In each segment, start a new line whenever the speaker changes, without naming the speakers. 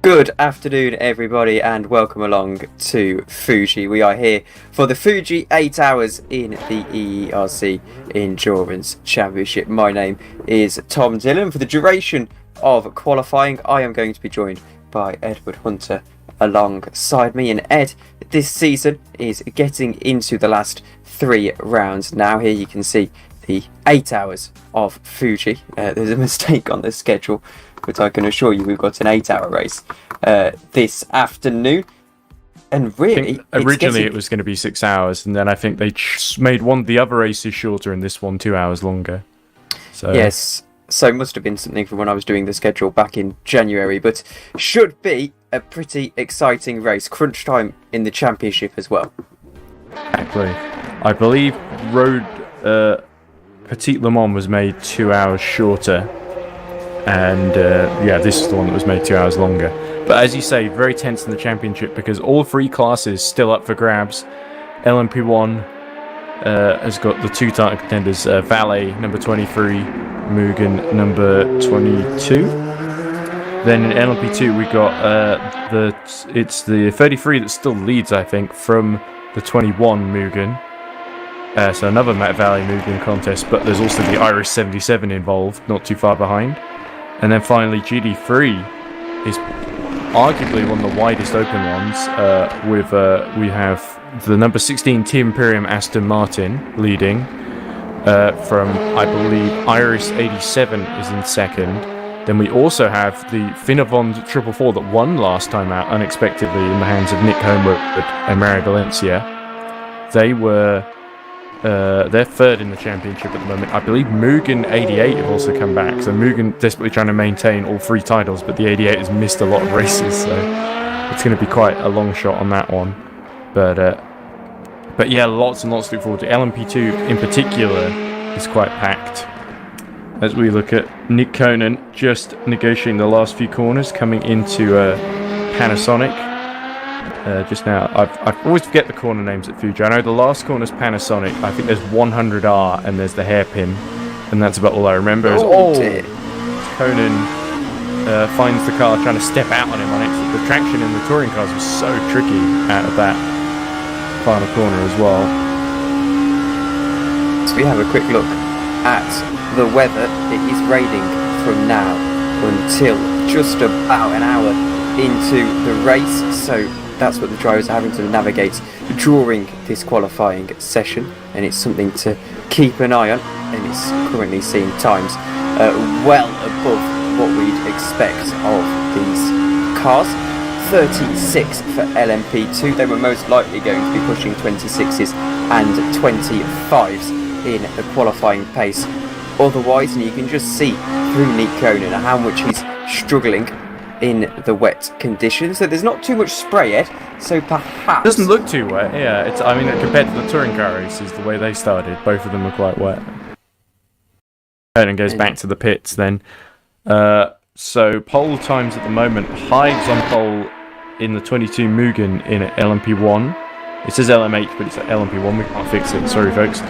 Good afternoon, everybody, and welcome along to Fuji. We are here for the Fuji 8 Hours in the EERC Endurance Championship. My name is Tom Dillon. For the duration of qualifying, I am going to be joined by Edward Hunter alongside me. And Ed, this season is getting into the last 3 rounds now. Here you can see the 8 hours of Fuji. There's a mistake on the schedule, but I can assure you we've got an 8-hour race this afternoon. And really,
originally it was going to be 6 hours, and then I think they made one of the other races shorter and this one 2 hours longer. So
yes, so it must have been something from when I was doing the schedule back in January, but should be a pretty exciting race. Crunch time in the championship as well.
Exactly. I believe Road Petit Le Mans was made 2 hours shorter. And this is the one that was made 2 hours longer. But as you say, very tense in the championship because all 3 classes still up for grabs. LMP1 has got the 2 title contenders, Valet number 23, Mugen number 22. Then in LMP2 we got it's the 33 that still leads, I think, from the 21 Mugen. So another Matt Valley Mugen contest, but there's also the Irish 77 involved, not too far behind. And then finally, GD3 is arguably one of the widest open ones. We have the number 16 Team Imperium Aston Martin leading from, I believe, Iris 87 is in second. Then we also have the Finnevond 444 that won last time out unexpectedly in the hands of Nick Homewood and Mary Valencia. They're third in the championship at the moment. I believe Mugen 88 have also come back. So Mugen desperately trying to maintain all 3 titles, but the 88 has missed a lot of races, so it's going to be quite a long shot on that one. But yeah, lots and lots to look forward to. LMP2 in particular is quite packed. As we look at Nick Conan just negotiating the last few corners, coming into Panasonic. Just now, I always forget the corner names at Fuji. I know the last corner's Panasonic. I think there's 100R and there's the hairpin, and that's about all I remember. Conan finds the car trying to step out on him on it. The traction in the touring cars was so tricky out of that final corner as well.
So we have a quick look at the weather. It is raining from now until just about an hour into the race, so that's what the drivers are having to navigate during this qualifying session, and it's something to keep an eye on. And it's currently seeing times well above what we'd expect of these cars. 36 for LMP2. They were most likely going to be pushing 26s and 25s in the qualifying pace otherwise, and you can just see through Nick Conan how much he's struggling in the wet conditions. So there's not too much spray yet, so perhaps
it doesn't look too wet. Yeah, compared to the touring car races, the way they started, both of them were quite wet. Conan goes back to the pits then. So pole times at the moment, Hives on pole in the 22 Mugen in LMP1. It says LMH, but it's at LMP1. We can't fix it. Sorry, folks.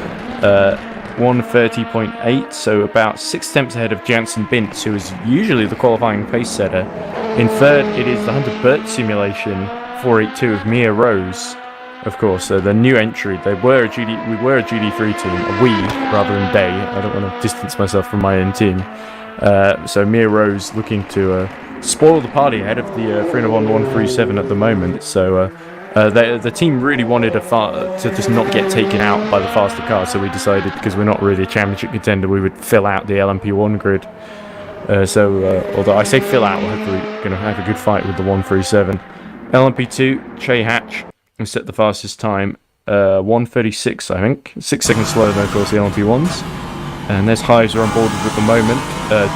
130.8, so about 6 tenths ahead of Jansen Bintz, who is usually the qualifying pace setter. In third, it is the Hunter Burt Simulation 482 of Mia Rose, of course. So the new entry. We were a GD3 team, we rather than they. I don't want to distance myself from my own team. So Mia Rose looking to spoil the party ahead of the Finnevond 137 at the moment. So the team really wanted to just not get taken out by the faster car, so we decided, because we're not really a championship contender, we would fill out the LMP1 grid. Although I say fill out, we're hopefully going to have a good fight with the 137. LMP2, Che Hatch set the fastest time, 1:36, I think. 6 seconds slower than, of course, the LMP1s. And there's Hives are on board at the moment,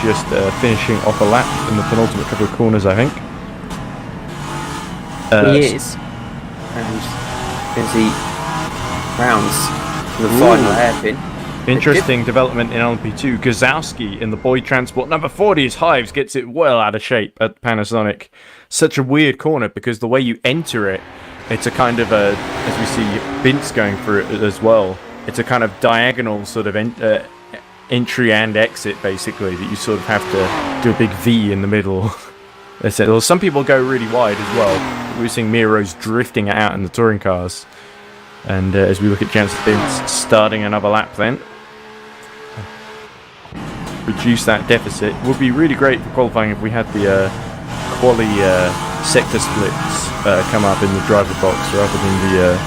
just finishing off a lap in the penultimate couple of corners, I think.
He is. And as he rounds the final hairpin.
Interesting development in LMP2. Gazowski in the Boyd Transport number 40's Hives gets it well out of shape at Panasonic. Such a weird corner because the way you enter it, it's a kind of a, as we see Bintz going through it as well, it's a kind of diagonal sort of entry and exit, basically, that you sort of have to do a big V in the middle. That's it. Well, some people go really wide as well. We're seeing Miro's drifting it out in the touring cars. And as we look at Jansen Vince starting another lap then. Reduce that deficit. Would be really great for qualifying if we had the quali sector splits come up in the driver box rather than the...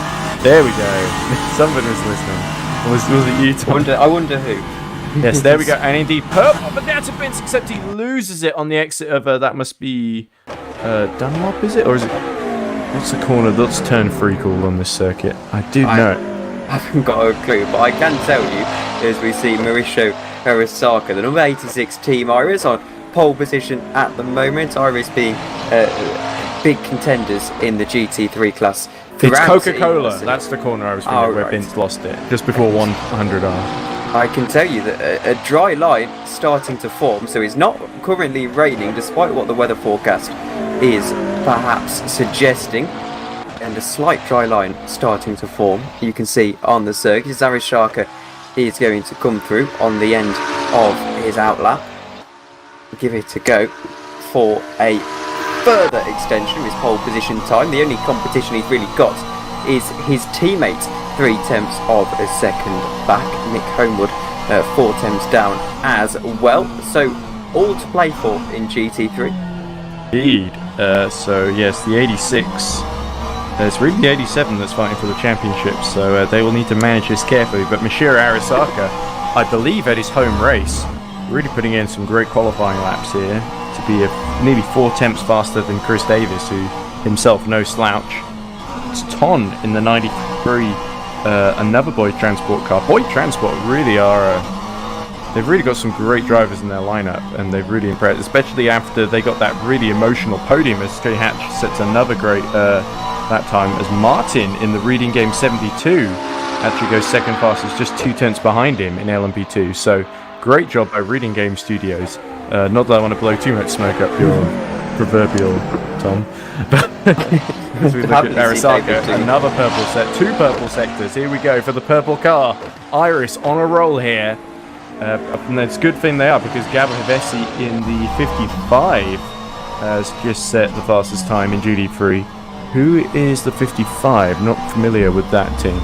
there we go. Someone was listening. Was it you, Tom?
I wonder who.
Yes, there we go. And indeed, purple, but down to Vince, except he loses it on the exit of, that must be Dunlop, is it? Or is it... What's the corner that's turn 3 called on this circuit? I do know.
I haven't got a clue, but I can tell you, as we see Mauricio Arasaka, the number 86 Team Iris, on pole position at the moment. Iris being big contenders in the GT3 class.
It's Coca-Cola. That's the corner I was thinking where Vince lost it, just before 100R.
I can tell you that a dry line starting to form, so it's not currently raining despite what the weather forecast is perhaps suggesting, and a slight dry line starting to form. You can see on the circuit Arasaka is going to come through on the end of his outlap, give it a go for a further extension of his pole position time. The only competition he's really got is his teammate 3/10 of a second back, Nick Homewood, 4/10 down as well, so all to play for in GT3.
Indeed. So yes, the 86, it's really the 87 that's fighting for the championship, so they will need to manage this carefully. But Mashiro Arasaka, I believe at his home race, really putting in some great qualifying laps here to be nearly 4/10 faster than Chris Davis, who himself no slouch. It's Ton in the 93, another Boyd Transport car. Boyd Transport really are... they've really got some great drivers in their lineup, and they've really impressed, especially after they got that really emotional podium as Trey Hatch sets another great lap time, as Martin in the Reading Game 72 actually goes second fastest, just 2/10 behind him in LMP2. So great job by Reading Game Studios. Not that I want to blow too much smoke up your proverbial Tom, but as we look at Arasaka, another purple set, 2 purple sectors. Here we go for the purple car. Iris on a roll here. And it's a good thing they are, because Gabo Hevesi in the 55 has just set the fastest time in GT3. Who is the 55? Not familiar with that team.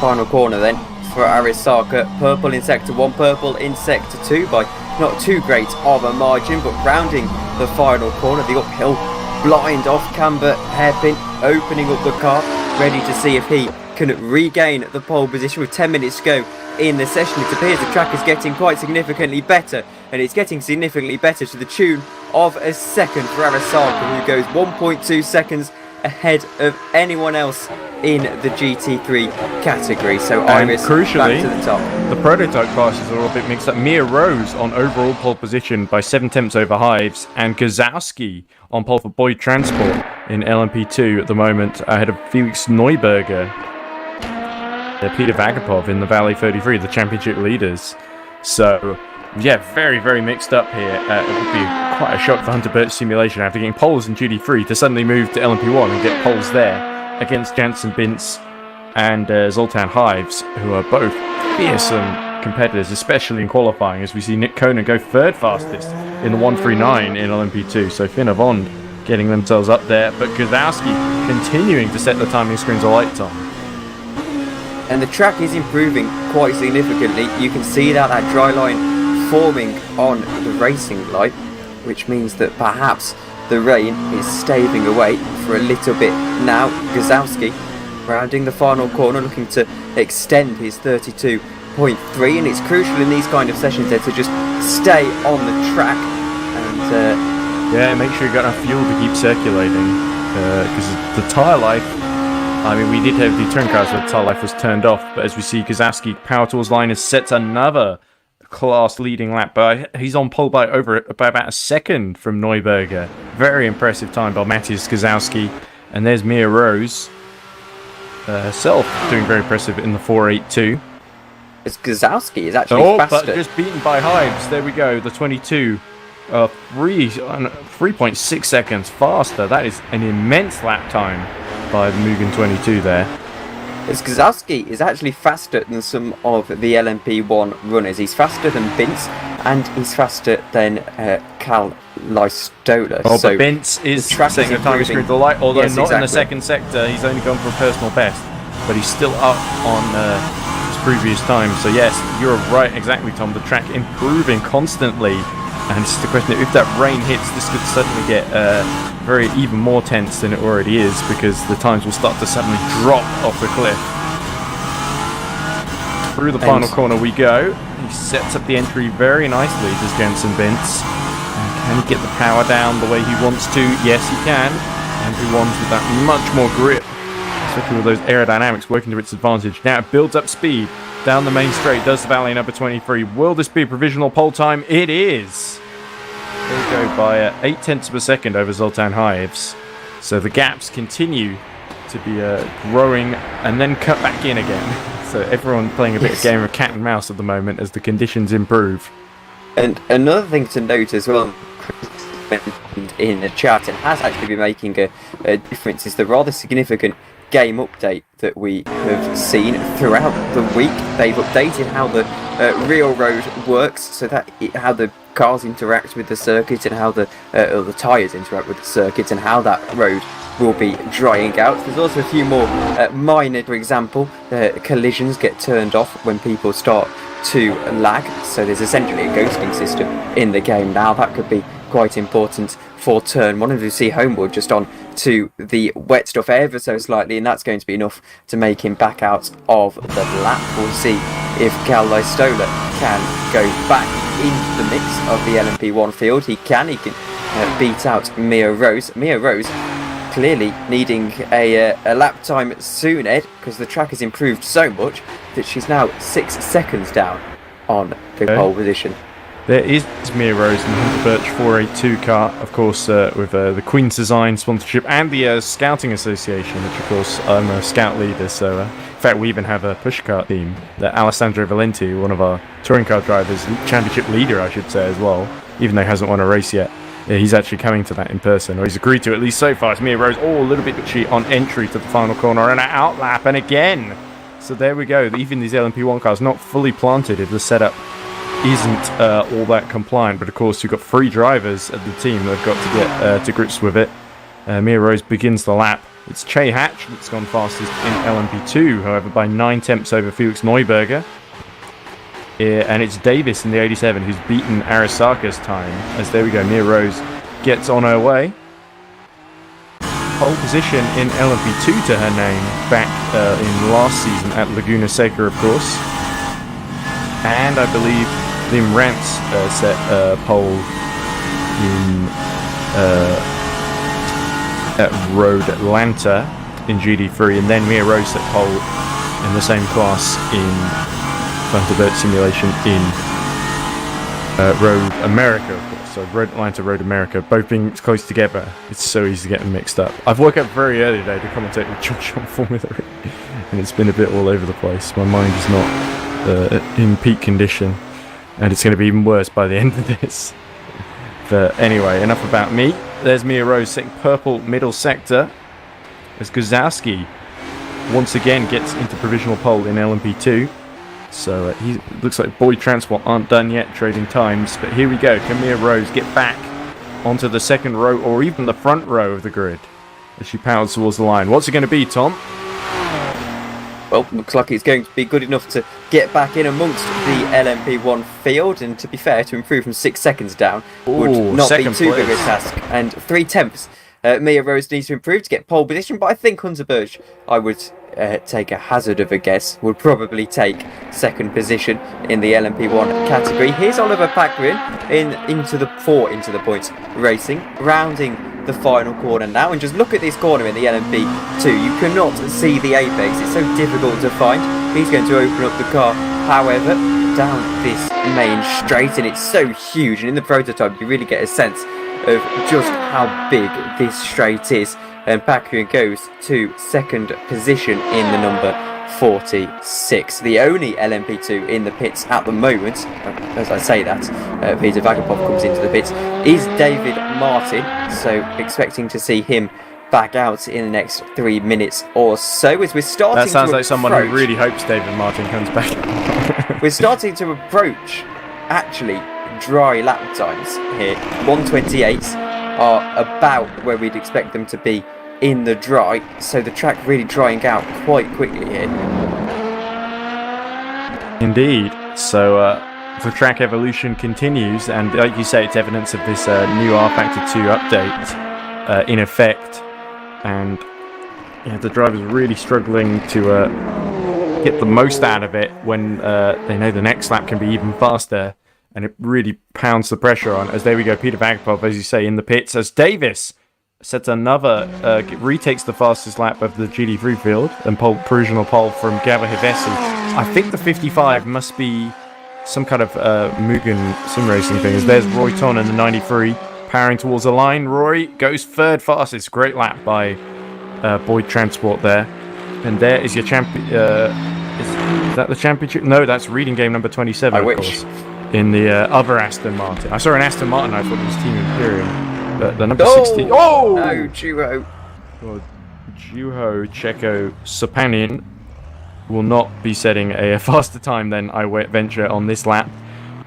Final corner then for Arasaka. Purple in sector 1, purple in sector 2 by not too great of a margin, but rounding the final corner, the uphill blind off camber hairpin, opening up the car, ready to see if he can regain the pole position with 10 minutes to go in the session. It appears the track is getting quite significantly better, and it's getting significantly better to the tune of a second for Arasaka, who goes 1.2 seconds ahead of anyone else in the GT3 category. So Iris
crucially,
back to the top.
The prototype classes are all a bit mixed up. Mia Rose on overall pole position by 7/10 over Hives, and Gazowski on pole for Boyd Transport in LMP2 at the moment, ahead of Felix Neuberger. Peter Vagapov in the Valley 33, the championship leaders. So, yeah, very, very mixed up here. It would be quite a shock for Hunter Birch Simulation after getting poles in GT3 to suddenly move to LMP1 and get poles there against Jansen Bintz and Zoltan Hives, who are both fearsome competitors, especially in qualifying, as we see Nick Conan go 3rd fastest in the 139 in LMP2. So Finn Avond getting themselves up there, but Gazowski continuing to set the timing screens alight on.
And the track is improving quite significantly. You can see that dry line forming on the racing light, which means that perhaps the rain is staving away for a little bit now. Gazowski rounding the final corner, looking to extend his 32.3, and it's crucial in these kind of sessions there to just stay on the track and
yeah, make sure you got enough fuel to keep circulating, because the tyre life, I mean, we did have the turn cars where the tyre life was turned off, but as we see, Gazowski power towards line has set another class leading lap by, he's on pole by about a second from Neuberger. Very impressive time by Matthias Gazowski. And there's Mia Rose herself doing very impressive in the 4.82.
It's Gazowski is actually faster.
But just beaten by Hives. There we go, the 22. 3.6 seconds faster. That is an immense lap time by the Mugen 22 there.
As Gazowski is actually faster than some of the LMP1 runners. He's faster than Bintz, and he's faster than Cal Lystola.
Oh,
so
but Bence is
track
setting
is
a time screen to the light, although
Yes,
not in the
exactly.
second sector. He's only gone for a personal best, but he's still up on his previous time. So yes, you're right, exactly, Tom. The track improving constantly, and it's just a question of if that rain hits, this could suddenly get very even more tense than it already is, because the times will start to suddenly drop off the cliff. Through the final corner we go. He sets up the entry very nicely, does Jensen Bence. Can he get the power down the way he wants to? Yes, he can. And he wants with that much more grip, especially with those aerodynamics working to its advantage. Now it builds up speed down the main straight. Does the valet number 23. Will this be a provisional pole time? It is. They go by 8 tenths of a second over Zoltan Hives. So the gaps continue to be growing and then cut back in again. So everyone playing a bit of game of cat and mouse at the moment as the conditions improve.
And another thing to note as well, in the chat, and has actually been making a difference, is the rather significant game update that we have seen throughout the week. They've updated how the real road works, so that how the cars interact with the circuit, and how the tyres interact with the circuit, and how that road will be drying out. There's also a few more minor, for example, collisions get turned off when people start to lag, so there's essentially a ghosting system in the game now. That could be quite important for turn one, and to see Homeward just on to the wet stuff ever so slightly, and that's going to be enough to make him back out of the lap. We'll see if Cal Lystola can go back into the mix of the LMP1 field. He can beat out Mia Rose. Mia Rose clearly needing a lap time soon, Ed, because the track has improved so much that she's now 6 seconds down on the pole position.
There is Mia Rose in the Hunter Birch 482 car, of course, with the Queen's Design sponsorship and the Scouting Association, which, of course, I'm a scout leader, so in fact we even have a pushcart team that Alessandro Valenti, one of our touring car drivers, championship leader I should say as well, even though he hasn't won a race yet. He's actually coming to that in person, or he's agreed to at least so far. It's Mia Rose, a little bit bitchy on entry to the final corner and an outlap, and again. So there we go. Even these LMP1 cars not fully planted if the setup isn't all that compliant, but of course you've got 3 drivers at the team that have got to get to grips with it. Mia Rose begins the lap. It's Che Hatch that's gone fastest in LMP2, however, by 9 tenths over Felix Neuberger. And it's Davis in the 87 who's beaten Arasaka's time, as there we go, Mia Rose gets on her way. Pole position in LMP2 to her name back in last season at Laguna Seca, of course. And I believe Lim Rance set pole in at Road Atlanta in GD3, and then Mia Rose set pole in the same class in Thunderbird Simulation in Road America, of course. So Road Atlanta, Road America, both being close together. It's so easy to get them mixed up. I've woke up very early today to commentate with Josh on Formula E, and it's been a bit all over the place. My mind is not in peak condition, and it's going to be even worse by the end of this. But anyway, enough about me. There's Mia Rose setting purple middle sector as Guzowski once again gets into provisional pole in LMP2. So he looks like Boyd Transport aren't done yet trading times, but here we go. Can Mia Rose get back onto the second row or even the front row of the grid as she powers towards the line? What's it going to be, Tom?
Well, looks like it's going to be good enough to get back in amongst the LMP1 field, and to be fair, to improve from 6 seconds down would not be too big a task. And 3 tenths Mia Rose needs to improve to get pole position, but I think Hunter Birch, I would take a hazard of a guess, would probably take second position in the LMP1 category. Here's Oliver Packrin into the points racing, rounding the final corner now, and just look at this corner in the LMP2. You cannot see the apex, it's so difficult to find. He's going to open up the car, however, down this main straight, and it's so huge, and in the prototype you really get a sense of just how big this straight is. And Packrin goes to second position in the number 46. The only LMP2 in the pits at the moment, as I say that, Peter Vagapov comes into the pits, is David Martin. So expecting to see him back out in the next 3 minutes or so, as we're starting to approach.
That sounds like someone who really hopes David Martin comes back.
We're starting to approach, actually, dry lap times here. 128s are about where we'd expect them to be in the dry, so the track really drying out quite quickly here.
Indeed. So the track evolution continues, and like you say, it's evidence of this new R Factor 2 update in effect. And yeah, the driver's really struggling to get the most out of it when they know the next lap can be even faster, and it really pounds the pressure on. As there we go, Peter Vagapov, as you say, in the pits, as Davis sets another, retakes the fastest lap of the GT3 field, and provisional pole from Gabor Hevesi. I think the 55 must be some kind of Mugen sim racing thing, as there's Roy Ton in the 93, powering towards the line. Roy goes third fastest, great lap by Boyd Transport there. And there is your champion. Is that the championship? No, that's reading game number 27,
I
of
wish.
course. In the other Aston Martin. I saw an Aston Martin, I thought it was Team Imperium. But the number 16. Oh!
No, Juho.
Well, Juho Checo Sopanin will not be setting a faster time than I venture on this lap.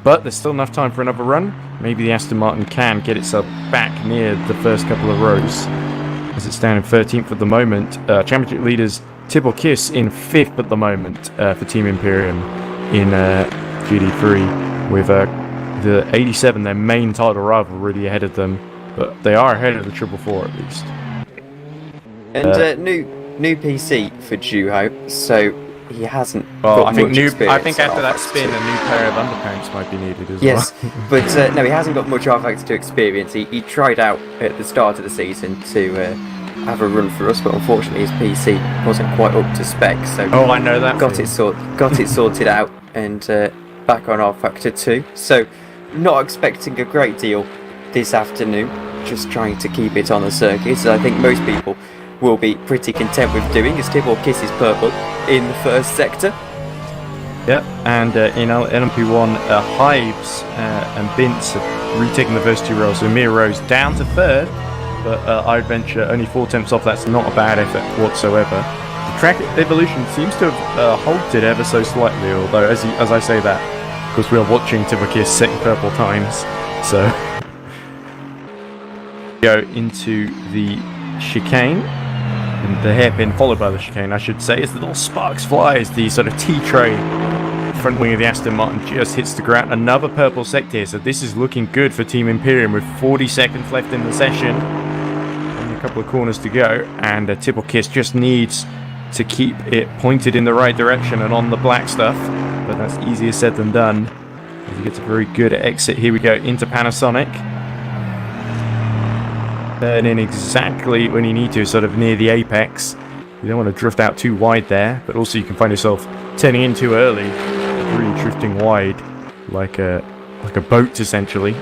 But there's still enough time for another run. Maybe the Aston Martin can get itself back near the first couple of rows, as it's down in 13th at the moment. Championship leaders Tibor Kiss in 5th at the moment for Team Imperium in GT3, with the 87, their main title rival, really ahead of them. But they are ahead of the 444 at least.
And new PC for Juho, so he hasn't.
Well,
got
I think
much experience
I think
in
after that
R
spin,
Factor
a new pair of underpants might be needed as
yes,
well.
but no, he hasn't got much R Factor 2 experience. He tried out at the start of the season to have a run for us, but unfortunately his PC wasn't quite up to spec. So
Oh, I know that.
got it sorted out and back on R Factor 2. So not expecting a great deal this afternoon. Just trying to keep it on the circuit, as I think most people will be pretty content with doing, as Tibor kisses purple in the first sector.
Yep, and in LMP1, Hives and Bintz have retaken the first two rows, so Amir Rose down to third, but I'd venture only 4 tenths off. That's not a bad effort whatsoever. The track evolution seems to have halted ever so slightly, although as I say that, because we are watching Tibor Kiss setting purple times, so go into the chicane, and the hairpin followed by the chicane, I should say, as the little sparks fly as the sort of T-tray front wing of the Aston Martin just hits the ground. Another purple sector here, so this is looking good for Team Imperium with 40 seconds left in the session. Only a couple of corners to go, and Tibor Kiss just needs to keep it pointed in the right direction and on the black stuff, but that's easier said than done, as he gets a very good exit. Here we go into Panasonic. Turn in exactly when you need to, sort of near the apex. You don't want to drift out too wide there, but also you can find yourself turning in too early, really drifting wide like a boat essentially.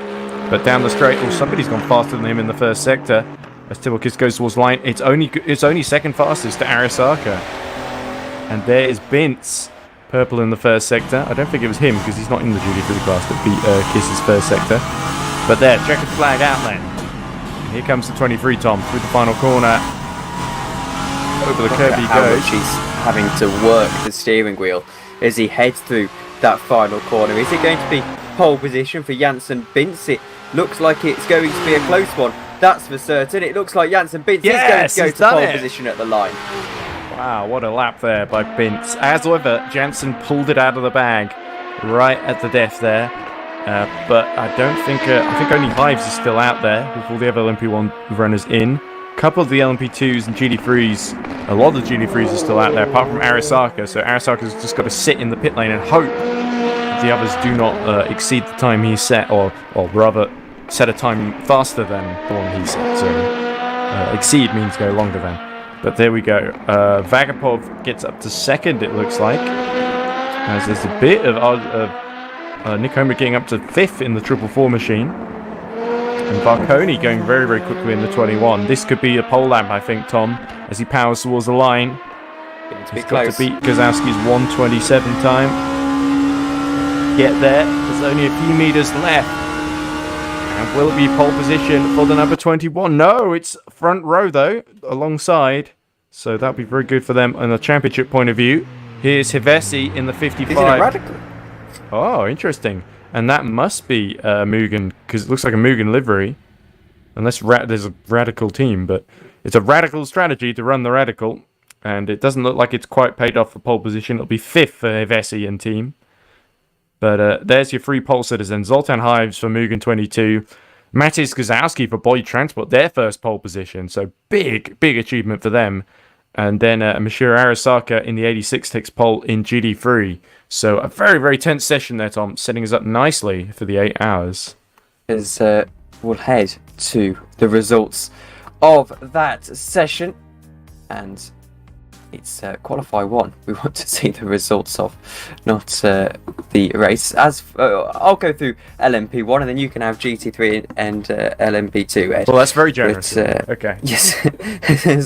But down the straight, well, somebody's gone faster than him in the first sector. As Tibor Kiss goes towards line, it's only second fastest to Arasaka. And there is Bintz, purple in the first sector. I don't think it was him because he's not in the GT3 class that beat Kiss's first sector. But there, checkered flag out then. Here comes the 23 Tom through the final corner. Over the curve he
How
goes.
much he's having to work the steering wheel as he heads through that final corner. Is it going to be pole position for Janssen Bintz? It looks like it's going to be a close one. That's for certain. It looks like Janssen Bintz is going to go to pole position at the line.
Wow, what a lap there by Bintz. As ever, Janssen pulled it out of the bag right at the death there. But I think only Hives is still out there with all the other LMP1 runners in. A couple of the LMP2s and GT3s, a lot of the GT3s are still out there, apart from Arasaka. So Arasaka's just got to sit in the pit lane and hope that the others do not exceed the time he set, or rather set a time faster than the one he set. So exceed means go longer than. But there we go. Vagapov gets up to second, it looks like. As there's a bit of Nick Homer getting up to 5th in the 444 machine. And Varconi going very, very quickly in the 21. This could be a pole lap, I think, Tom, as he powers towards the line. He's got to beat Gazowski's 1:27 time. Get there. There's only a few meters left. And will it be pole position for the number 21? No, it's front row, though, alongside. So that'll be very good for them on a championship point of view. Here's Hevesi in the 55.
Is it a radical?
Oh, interesting. and that must be Mugen, because it looks like a Mugen livery. Unless there's a Radical team, but it's a Radical strategy to run the Radical, and it doesn't look like it's quite paid off for pole position. It'll be 5th for Hevesi and team. But there's your 3 pole citizens. Zoltan Hives for Mugen 22. Matis Gazowski for Boyd Transport, their first pole position. So big achievement for them. And then Mashiro Arasaka in the 86 takes pole in GD3. So a very tense session there, Tom, setting us up nicely for the 8 hours.
As we'll head to the results of that session, and it's qualify 1 we want to see the results of, not the race. As I'll go through LMP1 and then you can have GT3 and LMP2, Ed.
Well, that's very generous. Okay.
Yes.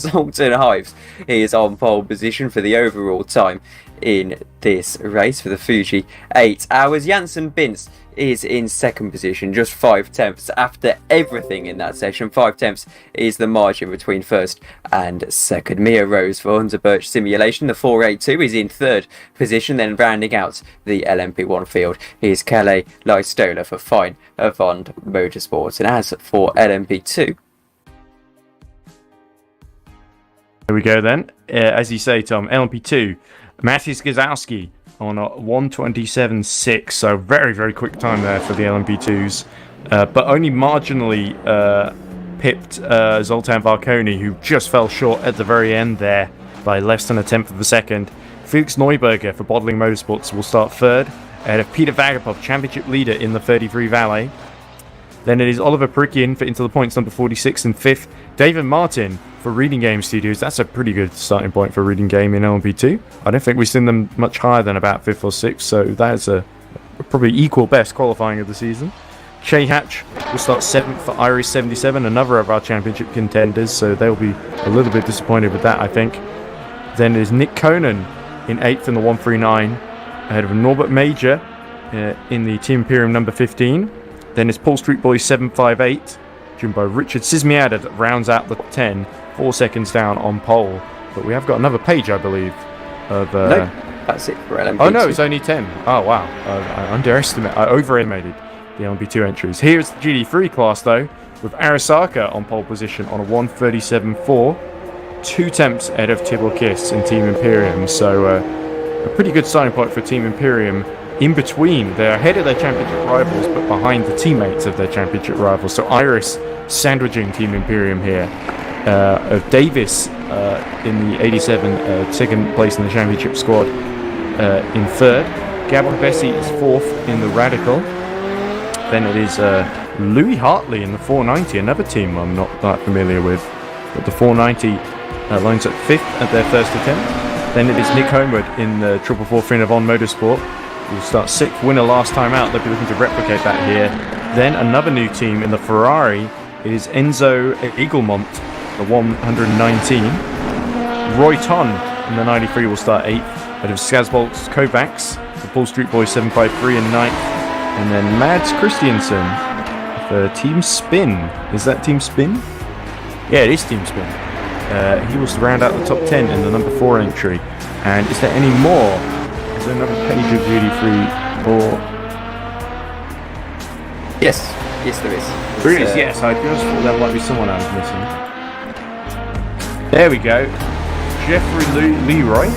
Zoltan Hives is on pole position for the overall time in this race for the Fuji 8 hours. Janssen Bintz is in 2nd position, just 5 tenths after everything in that session. 5 tenths is the margin between 1st and 2nd. Mia Rose for Hunter Birch Simulation, the 482, is in 3rd position. Then rounding out the LMP1 field is Calais Lystola for Fine Avant Motorsports. And as for LMP2,
here we go then. As you say, Tom, LMP2, Matis Gazowski on a 1:27.6, so very quick time there for the LMP2s, but only marginally pipped Zoltan Varconi, who just fell short at the very end there by less than 1/10 of a second. Felix Neuberger for Bottling Motorsports will start 3rd, ahead of Peter Vagapov, championship leader in the 33 Valet. Then it is Oliver Perikian for Into the Points, number 46 and 5th. David Martin for Reading Game Studios. That's a pretty good starting point for Reading Game in LMP2. I don't think we've seen them much higher than about 5th or 6th, so that's a probably equal best qualifying of the season. Shay Hatch will start 7th for Iris 77, another of our championship contenders, so they'll be a little bit disappointed with that, I think. Then it is Nick Conan in 8th in the 139, ahead of Norbert Major in the Team Imperium number 15. Then it's Paul Street Boys 758, driven by Richard Sismiada, that rounds out the 10, 4 seconds down on pole. But we have got another page, I believe, of...
No, that's it for LMP2.
Oh no, it's only 10. Oh wow, I overestimated the LMP2 entries. Here's the GD3 class though, with Arasaka on pole position on a 1:37.4, 2 tenths ahead of Tibor Kiss in Team Imperium. So a pretty good starting point for Team Imperium. In between, they're ahead of their championship rivals, but behind the teammates of their championship rivals. So Iris sandwiching Team Imperium here. Davis in the 87, second place in the championship squad, in 3rd. Gabriel Bessie is 4th in the Radical. Then it is Louis Hartley in the 490, another team I'm not that familiar with. But the 490 lines up 5th at their first attempt. Then it is Nick Homewood in the 444 Finn Avant Motorsport. Will start 6th, winner last time out. They'll be looking to replicate that here. Then another new team in the Ferrari is Enzo Eaglemont, the 119. Roy Ton in the 93 will start 8th, ahead of Skazbolts Kovacs, the Paul Street Boys 753 in 9th. And then Mads Christiansen for Team Spin. Is that Team Spin? Yeah, it is Team Spin. He will round out the top 10 in the number 4 entry. And is there any more? Is there another page of GD3 or...
Yes, there is.
There is, yes. I just thought there might be someone I was missing. There we go. Jeffrey Leroy,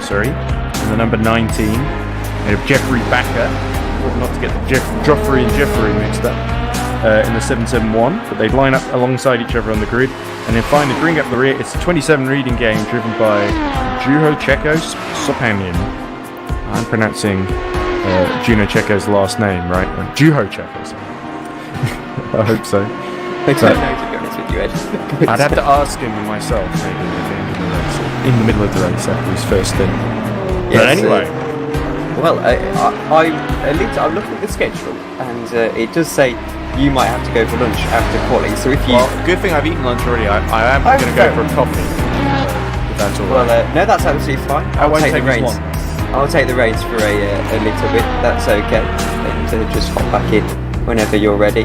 sorry, in the number 19. And Jeffrey Backer, not to get Joffrey and Jeffrey mixed up, in the 771, but they line up alongside each other on the grid. And then finally, bring up the rear, it's a 27 reading game driven by Juho Cheko Sopanian. I'm pronouncing Juno Checo's last name, right? Juho Cheko. I hope so.
I don't know, to be honest with you, Ed.
I'd have to ask him myself, maybe in the middle of the race after his first stint. Yes, but anyway.
Well, I'm looking at the schedule, and it does say you might have to go for lunch after quali. So if you,
good thing I've eaten lunch already. I am going to go for a coffee. If that's all right.
Well, no, that's absolutely fine. I'll take the reins. I'll take the reins for a little bit. That's okay. And just hop back in whenever you're ready.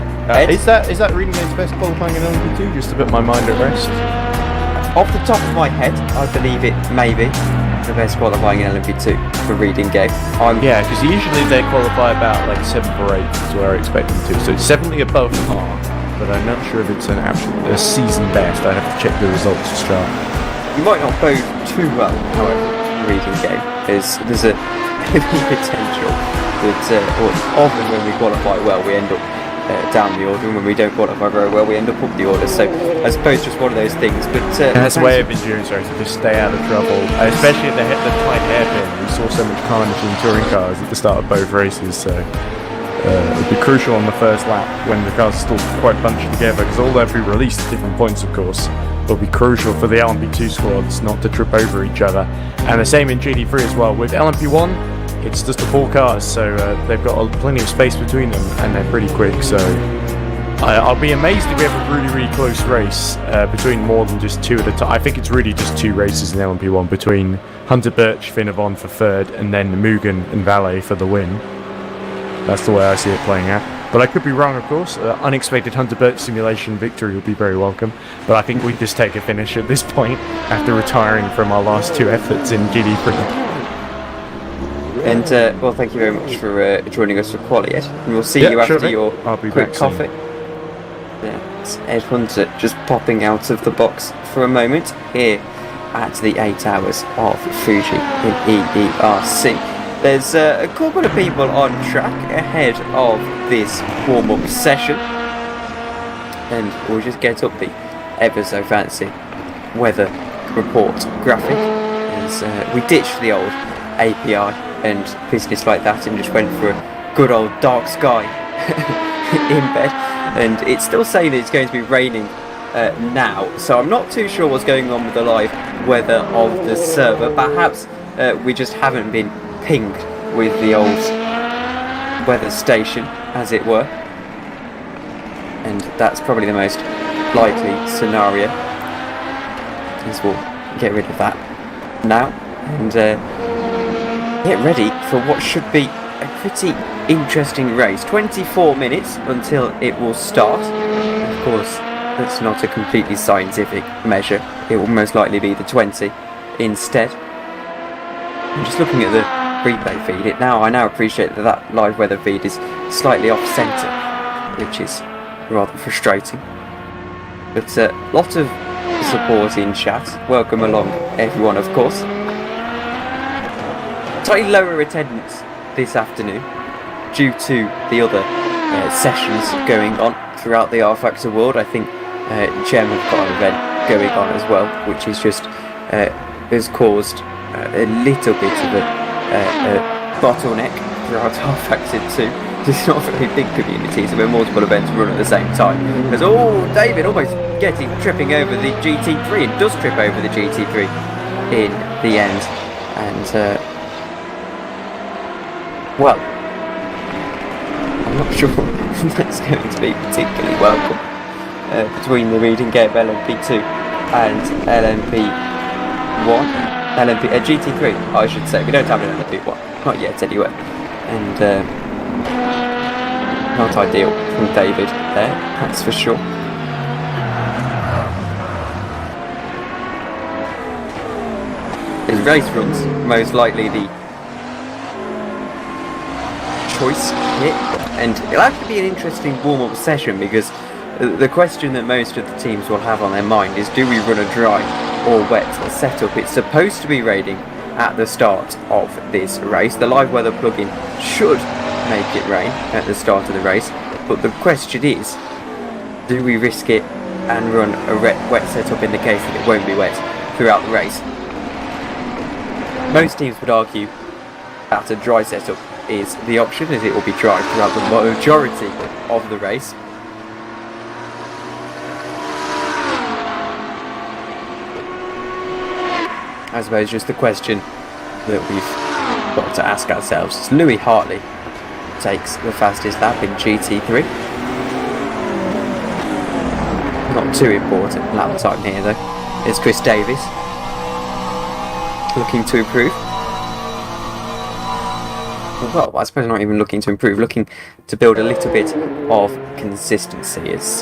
Is that reading game's best qualifying in LMP2? Just to put my mind at rest.
Off the top of my head, I believe it may be. the best qualifying in LMP2 for reading game.
Yeah, because usually they qualify about like 7th or 8th is where I expect them to. So it's definitely above par, but I'm not sure if it's a season best. I have to check the results to start.
You might not bode too well, however, reading game. There's a potential that often when we qualify well, we end up down the order, and when we don't qualify very well, we end up up the order. So I suppose just one of those things. But
that's the way of endurance race, to just stay out of trouble, especially if they hit the tight hairpin. We saw so much carnage in touring cars at the start of both races, so it would be crucial on the first lap when the cars are still quite bunched together, because although if we released at different points, of course, it'll be crucial for the LMP2 squads not to trip over each other. And the same in GT3 as well. With LMP1, it's just the 4 cars, so they've got plenty of space between them, and they're pretty quick. So I'll be amazed if we have a really, really close race between more than just 2 at a time. I think it's really just 2 races in LMP1 between Hunter Birch, Finnevon for 3rd, and then Mugen and Valet for the win. That's the way I see it playing out. But I could be wrong, of course. Unexpected Hunter Birch simulation victory would be very welcome. But I think we just take a finish at this point after retiring from our last 2 efforts in GT3.
And well, thank you very much for joining us for Quali, Ed. And we'll see you after your quick coffee. Yeah, it's Ed Hunter just popping out of the box for a moment here at the 8 hours of Fuji in EERC. There's a couple of people on track ahead of this warm-up session, and we'll just get up the ever so fancy weather report graphic as we ditched the old API and business like that and just went for a good old dark sky in bed. And it's still saying that it's going to be raining now, so I'm not too sure what's going on with the live weather of the server. Perhaps we just haven't been pinged with the old weather station, as it were, and that's probably the most likely scenario, as we'll get rid of that now and get ready for what should be a pretty interesting race. 24 minutes until it will start. Of course, that's not a completely scientific measure. It will most likely be the 20 instead. I'm just looking at the replay feed. I now appreciate that live weather feed is slightly off centre, which is rather frustrating. But a lot of support in chat. Welcome along, everyone, of course. Slightly lower attendance this afternoon due to the other sessions going on throughout the R-Factor world. I think Gem have got an event going on as well, which is just has caused a little bit of a bottleneck throughout R-Factor 2. It's not a very big community, so when multiple events run at the same time. Because David almost tripping over the GT3 and does trip over the GT3 in the end, and well, I'm not sure that's going to be particularly welcome between the reading game LMP2 and GT3, I should say. We don't have an LMP1, not yet anyway, and not ideal from David there, that's for sure. His race runs, most likely the choice here, and it'll actually be an interesting warm-up session, because the question that most of the teams will have on their mind is, do we run a dry or wet setup? It's supposed to be raining at the start of this race. The live weather plugin should make it rain at the start of the race, but the question is, do we risk it and run a wet setup in the case that it won't be wet throughout the race? Most teams would argue that a dry setup is the option, as it will be dry throughout the majority of the race. I suppose just the question that we've got to ask ourselves is, Louis Hartley takes the fastest lap in GT3. Not too important lap time here though. It's Chris Davis looking to improve. Well, I suppose not even looking to improve, looking to build a little bit of consistency. It's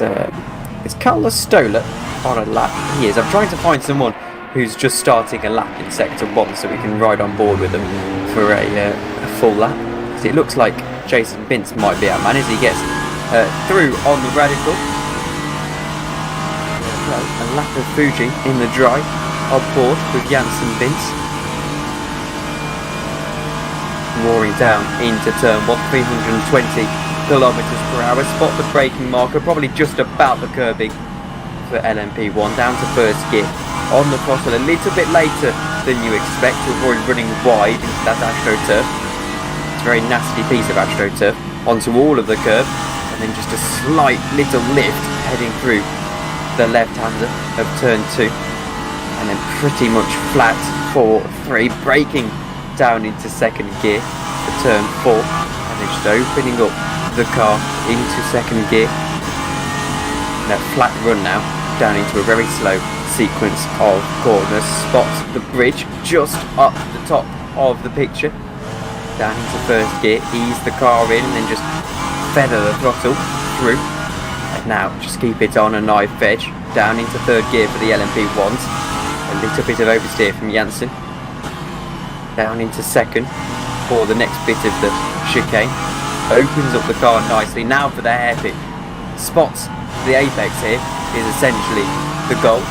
Carlos Stoller on a lap. He is. I'm trying to find someone who's just starting a lap in sector 1, so we can ride on board with them for a full lap. So it looks like Jason Vince might be our man as he gets through on the radical. A lap of Fuji in the dry, on board with Janssen Vince. Roaring down into turn 1, 320 kilometers per hour. Spot the braking marker, probably just about the curbing for LMP1. Down to first gear on the throttle a little bit later than you expect to avoid running wide into that AstroTurf. It's a very nasty piece of AstroTurf onto all of the curb, and then just a slight little lift heading through the left-hander of turn 2, and then pretty much flat for 3, braking down into second gear for turn 4, and then just opening up the car into second gear. That flat run now down into a very slow sequence of corners. Spot the bridge just up the top of the picture. Down into first gear, ease the car in, and then just feather the throttle through. And now just keep it on a knife edge. Down into third gear for the LMP1s. A little bit of oversteer from Janssen. Down into second for the next bit of the chicane. Opens up the car nicely. Now for the hairpin. Spots the apex here is essentially the goal.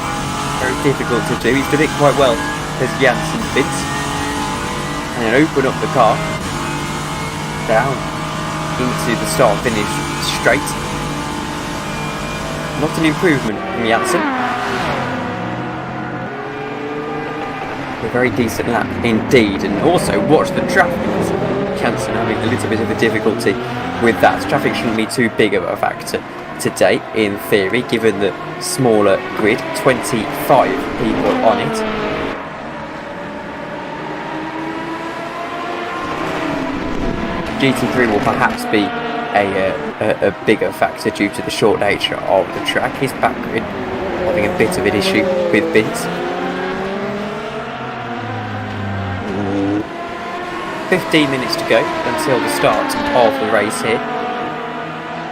Very difficult to do. He's done it quite well as Janssen Vince. And then open up the car. Down into the start finish straight. Not an improvement from Janssen. A very decent lap indeed, and also watch the traffic. Janssen having a little bit of a difficulty with that. Traffic shouldn't be too big of a factor today, in theory, given the smaller grid. 25 people on it. GT3 will perhaps be a bigger factor due to the short nature of the track. His back grid having a bit of an issue with Vince. 15 minutes to go until the start of the race here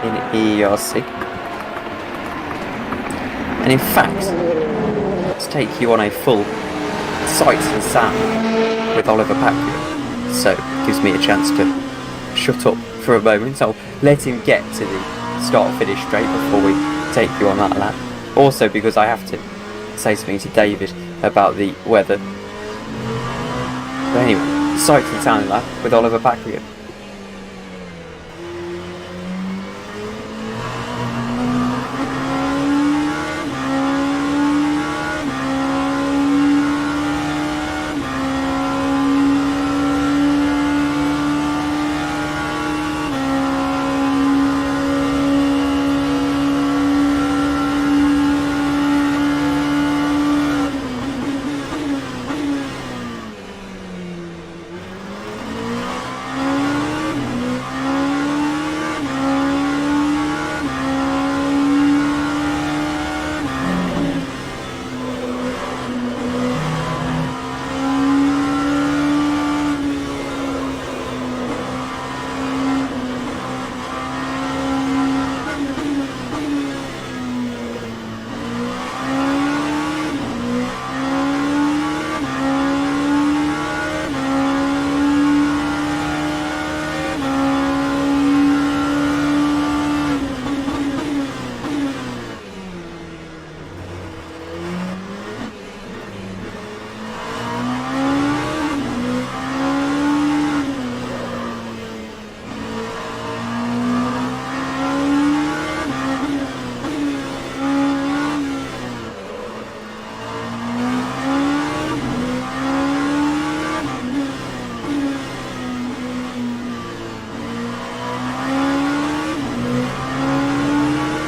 in EERC. And in fact, let's take you on a full sights and sound with Oliver Packard. So it gives me a chance to shut up for a moment. I'll let him get to the start finish straight before we take you on that lap. Also because I have to say something to David about the weather. But anyway, sights and sound lap with Oliver Packard.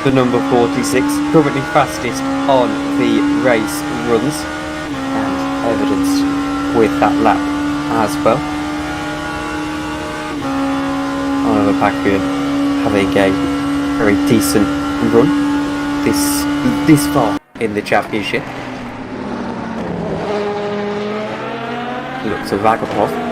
The number 46, currently fastest on the race runs, and evidenced with that lap as well. Oliver Packard having a very decent run this far in the championship. Looks a Vagapov.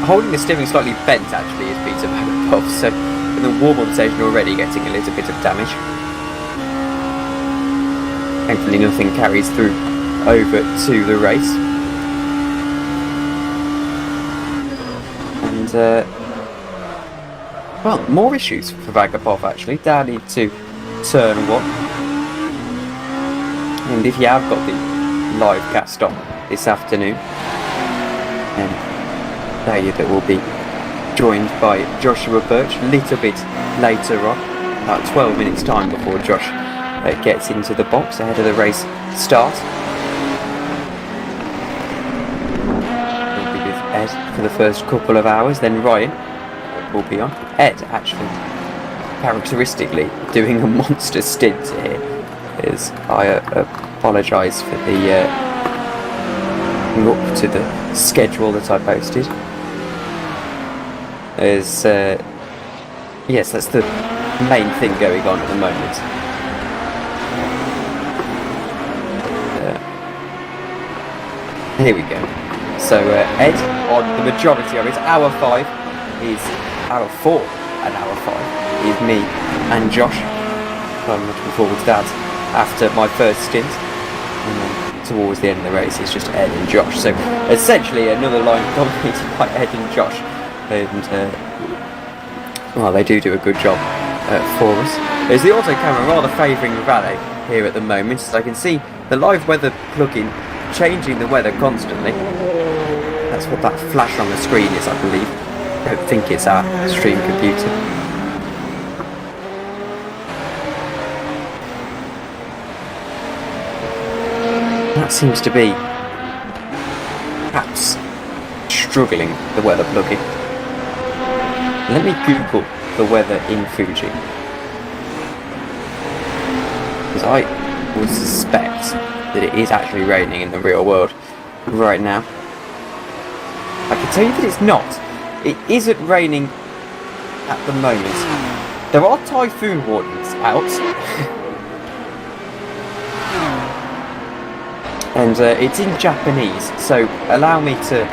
Holding the steering slightly bent actually is Peter Vagapov, so in the warm-up station already getting a little bit of damage. Thankfully nothing carries through over to the race. And well, more issues for Vagapov actually, down into turn 1. And if you have got the live cast on this afternoon, and that will be joined by Joshua Birch a little bit later on, about 12 minutes time before Josh gets into the box ahead of the race start. We'll be with Ed for the first couple of hours, then Ryan will be on. Ed actually characteristically doing a monster stint here, as I apologise for the up to the schedule that I posted. As yes, that's the main thing going on at the moment. Here we go. So Ed, on the majority of it, hour 5 is hour 4 and hour 5 is me and Josh. I'm looking forward to that after my first stint. And then towards the end of the race, it's just Ed and Josh. So essentially another line dominated by Ed and Josh. And well, they do a good job for us. There's the auto camera rather favouring Valet here at the moment, as I can see the live weather plugin changing the weather constantly. That's what that flash on the screen is, I believe. I don't think it's our stream computer. That seems to be perhaps struggling, the weather plugin. Let me Google the weather in Fuji, because I would suspect that it is actually raining in the real world right now. I can tell you that it's not. It isn't raining at the moment. There are typhoon warnings out. And it's in Japanese, so allow me to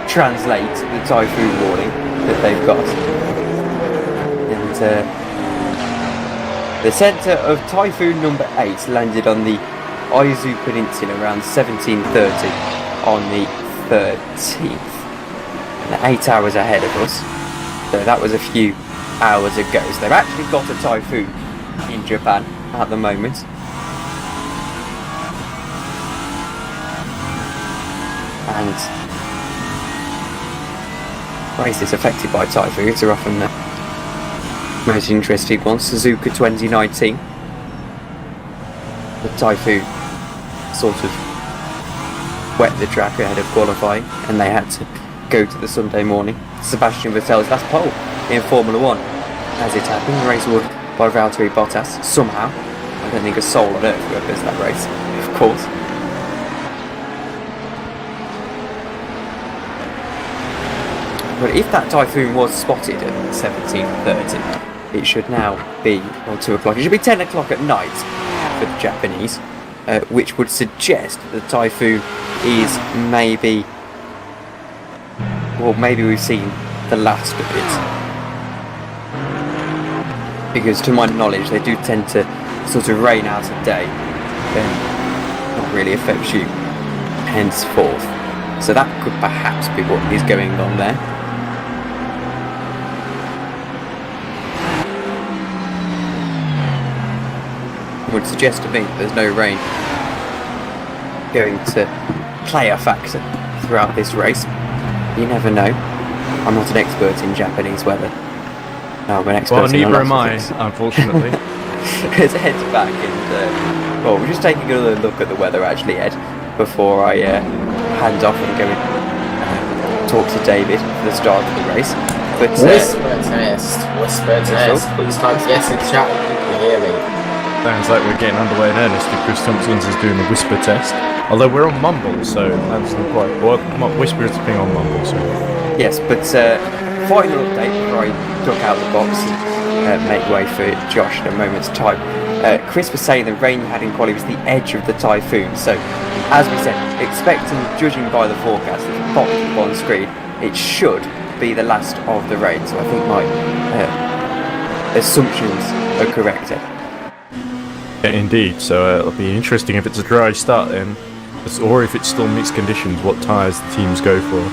translate the typhoon warning that they've got. And the centre of typhoon number 8 landed on the Aizu Peninsula around 1730 on the 13th. And 8 hours ahead of us. So that was a few hours ago. So they've actually got a typhoon in Japan at the moment. And races affected by typhoons are often the most interesting ones. Suzuka 2019. The typhoon sort of wet the track ahead of qualifying, and they had to go to the Sunday morning. Sebastian Vettel's last pole in Formula 1. As it happened, the race won by Valtteri Bottas somehow. I don't think a soul on earth remembers that race, of course. But if that typhoon was spotted at 17:30, it should now be on 2 o'clock. It should be 10 o'clock at night for the Japanese, which would suggest that the typhoon is maybe, well, maybe we've seen the last of it. Because to my knowledge, they do tend to sort of rain out a day, then not really affects you henceforth. So that could perhaps be what is going on there. Would suggest to me that there's no rain going to play a factor throughout this race. You never know. I'm not an expert in Japanese weather. No, I'm an expert in
neither am I, unfortunately.
Let's head back and well, we're just taking another look at the weather actually, Ed, before I hand off and go and talk to David for the start of the race. But
whisper test. Please type yes in chat if you can hear me.
Sounds like we're getting underway in earnest if Chris Thompson's is doing a whisper test. Although we're on Mumble, so that's not quite... Well, whisper is a thing on Mumble, so...
Yes, but final update before I took out the box and make way for Josh in a moment's time. Chris was saying the rain you had in quali was the edge of the typhoon, so as we said, expecting, judging by the forecast that popped up on screen, it should be the last of the rain, so I think my assumptions are correct.
Yeah, indeed. So it'll be interesting if it's a dry start then, or if it's still mixed conditions, what tyres the teams go for.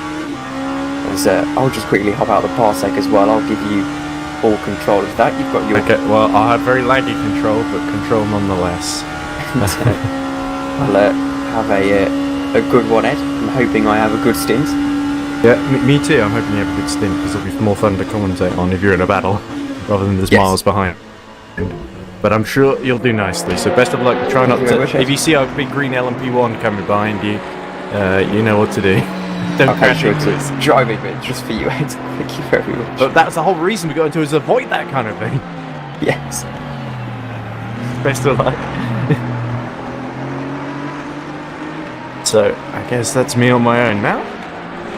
I'll just quickly hop out of the parsec as well. I'll give you all control of that. You've got your...
Okay, well, I'll have very laggy control, but control nonetheless.
I'll have a good one, Ed. I'm hoping I have a good stint.
Yeah, me too. I'm hoping you have a good stint, because it'll be more fun to commentate on if you're in a battle, rather than there's miles behind. But I'm sure you'll do nicely, so best of luck. Try not to... If you see a big green LMP1 coming behind you, you know what to do. Don't crash into it.
Driving bit just for you, Ed. Thank you very much.
But that's the whole reason we got into, is avoid that kind of thing.
Yes.
Best of luck. So, I guess that's me on my own now.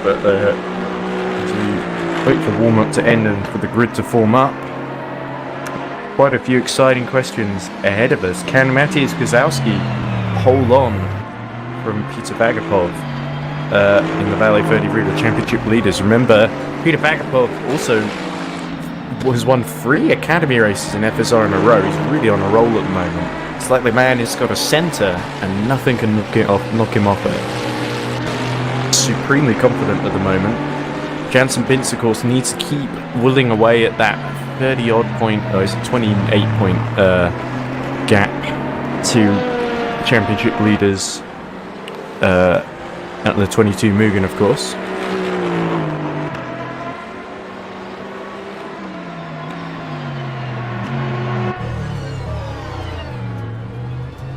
But as we wait for warm-up to end and for the grid to form up, quite a few exciting questions ahead of us. Can Matthias Gazowski hold on from Peter Vagapov in the Valley 33, the championship leaders? Remember, Peter Vagapov also has won 3 academy races in FSR in a row. He's really on a roll at the moment. It's like the man has got a centre and nothing can knock him off it. Supremely confident at the moment. Jansen Bintz, of course, needs to keep willing away at that 30-odd point, it's a 28-point gap to championship leaders at the 22 Mugen, of course.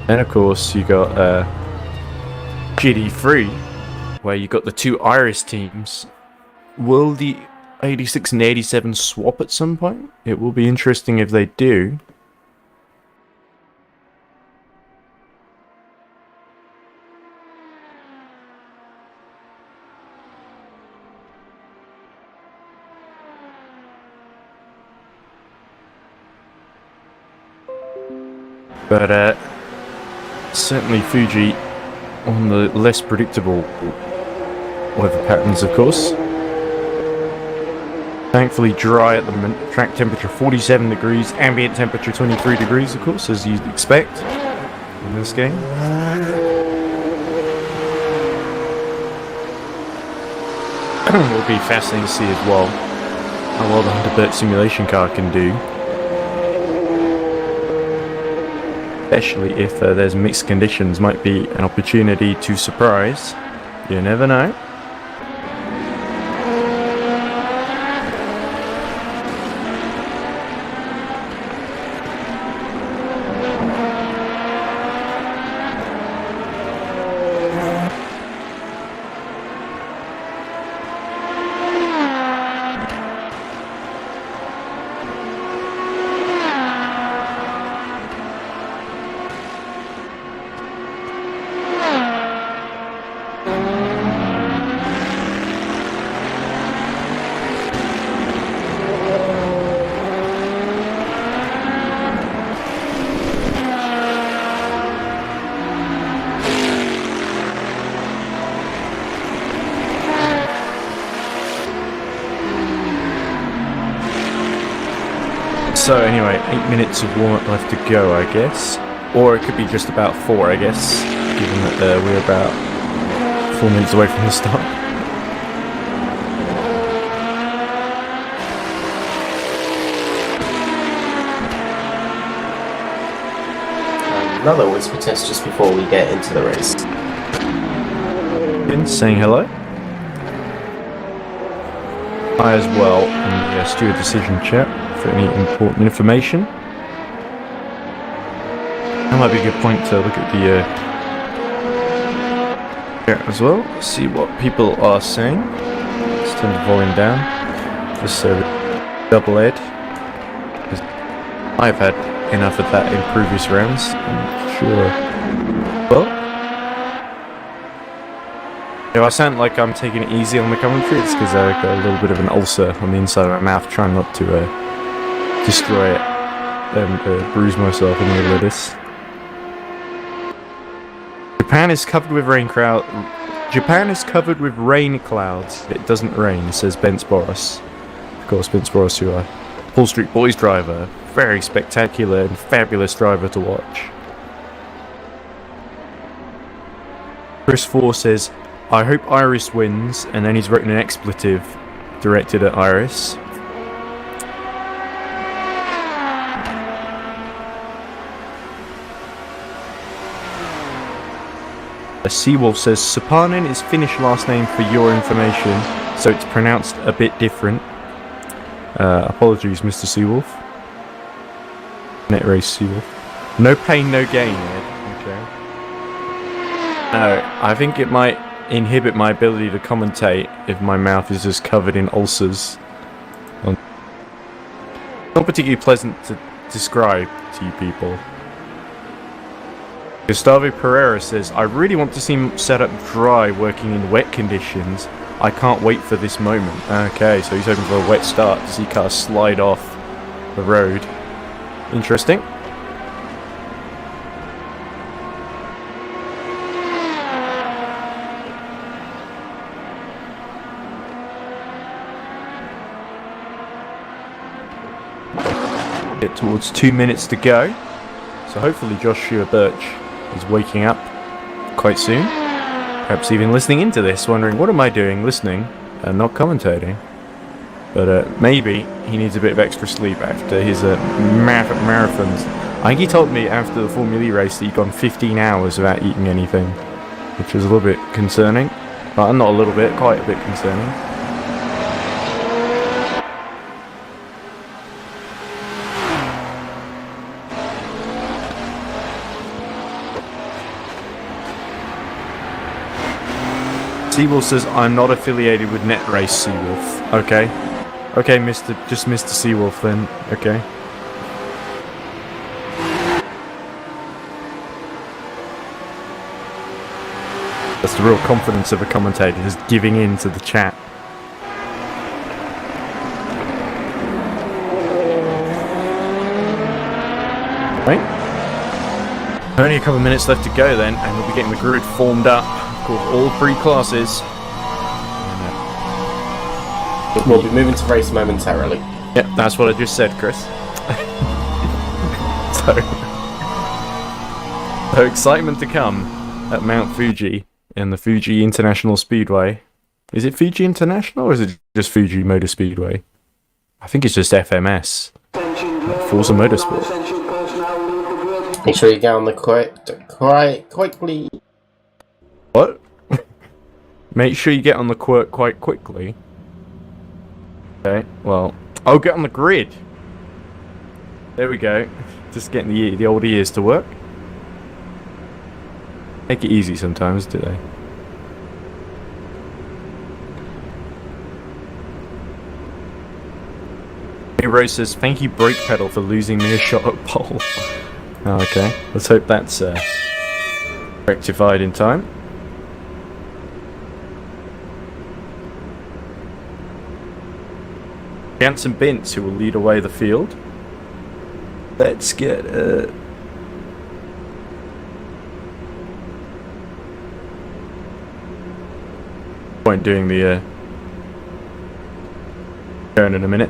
And of course you got GD3, where you got the 2 Irish teams. Will the 86 and 87 swap at some point? It will be interesting if they do. But certainly Fuji on the less predictable weather patterns, of course. Thankfully dry at the track temperature 47 degrees, ambient temperature 23 degrees, of course, as you'd expect in this game. It'll be fascinating to see as well how well the Hunterbird simulation car can do. Especially if there's mixed conditions, might be an opportunity to surprise. You never know. So anyway, 8 minutes of warm-up left to go, I guess. Or it could be just about 4, I guess, given that we're about 4 minutes away from the start.
Another whisper test just before we get into the race.
Again, saying hello. Hi as well in the steward decision chat for any important information. That might be a good point to look at the chat as well, see what people are saying. Let's turn the volume down. Just double Ed. I've had enough of that in previous rounds, I'm sure. Well, if I sound like I'm taking it easy on the commentary, it's because I've got a little bit of an ulcer on the inside of my mouth, trying not to destroy it and bruise myself in the middle of this. Japan is covered with rain clouds. It doesn't rain, says Bence Boris. Of course, Bence Boris, who are Paul Street Boys driver, very spectacular and fabulous driver to watch. Chris 4 says, I hope Iris wins, and then he's written an expletive directed at Iris. Seawolf says, Supanen is Finnish last name for your information, so it's pronounced a bit different. Apologies, Mr. Seawolf. Net race Seawolf. No pain, no gain, Ed. Okay. No, I think it might inhibit my ability to commentate if my mouth is just covered in ulcers. Not particularly pleasant to describe to you people. Gustavo Pereira says, I really want to see him set up dry working in wet conditions. I can't wait for this moment. Okay, so he's hoping for a wet start to see cars slide off the road. Interesting. Get towards 2 minutes to go. So hopefully Joshua Birch is waking up quite soon. Perhaps even listening into this, wondering, what am I doing listening and not commentating? But maybe he needs a bit of extra sleep after his marathons. I think he told me after the Formula E race that he'd gone 15 hours without eating anything, which was a little bit concerning. But not a little bit, quite a bit concerning. Seawolf says, I'm not affiliated with NetRace, Seawolf. Okay. Okay, just Mr. Seawolf then. Okay. That's the real confidence of a commentator, just giving in to the chat. Right? Only a couple of minutes left to go then, and we'll be getting the grid formed up. Of course, all three classes.
We'll be moving to race momentarily.
Yep, that's what I just said, Chris. So excitement to come at Mount Fuji in the Fuji International Speedway. Is it Fuji International or is it just Fuji Motor Speedway? I think it's just FMS. Forza Motorsport.
Make sure you get on the quickly.
What? Make sure you get on the quirk quite quickly. Okay, well, I'll get on the grid. There we go. Just getting the old ears to work. Make it easy sometimes, do they? Hey, Rose says, thank you, brake pedal, for losing me a shot at pole. Oh, okay. Let's hope that's rectified in time. Gantz and Bintz, who will lead away the field. Let's get point doing the turn in a minute.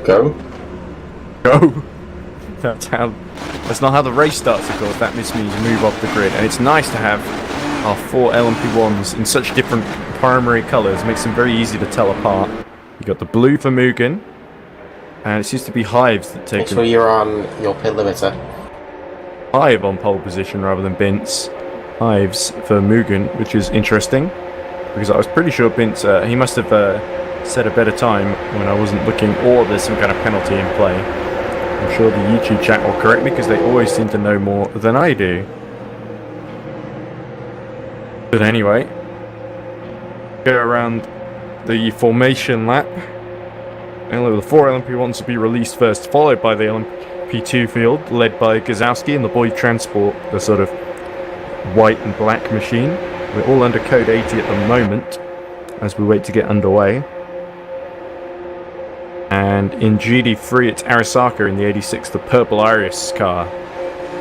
Go.
Go. That's not how the race starts, of course. That just means move off the grid. And it's nice to have our 4 LMP1s in such different primary colours. Makes them very easy to tell apart. You got the blue for Mugen, and it seems to be Hives that take.
Make sure you're on your pit limiter.
Hive on pole position rather than Bintz. Hives for Mugen, which is interesting because I was pretty sure Bintz he must have set a better time when I wasn't looking, or there's some kind of penalty in play. I'm sure the YouTube chat will correct me because they always seem to know more than I do. But anyway, go around the formation lap. And the 4 LMP1s will be released first, followed by the LMP2 field, led by Gazowski and the Boyd Transport, the sort of white and black machine. We're all under code 80 at the moment, as we wait to get underway. And in GD3, it's Arisaka in the 86, the Purple Iris car,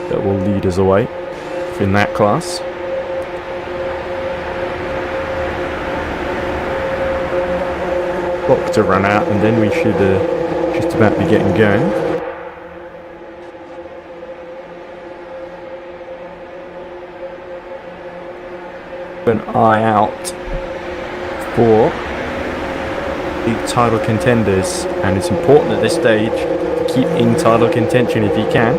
that will lead us away in that class. clock to run out, and then we should just about be getting going. An eye out for the title contenders, and it's important at this stage to keep in title contention if you can.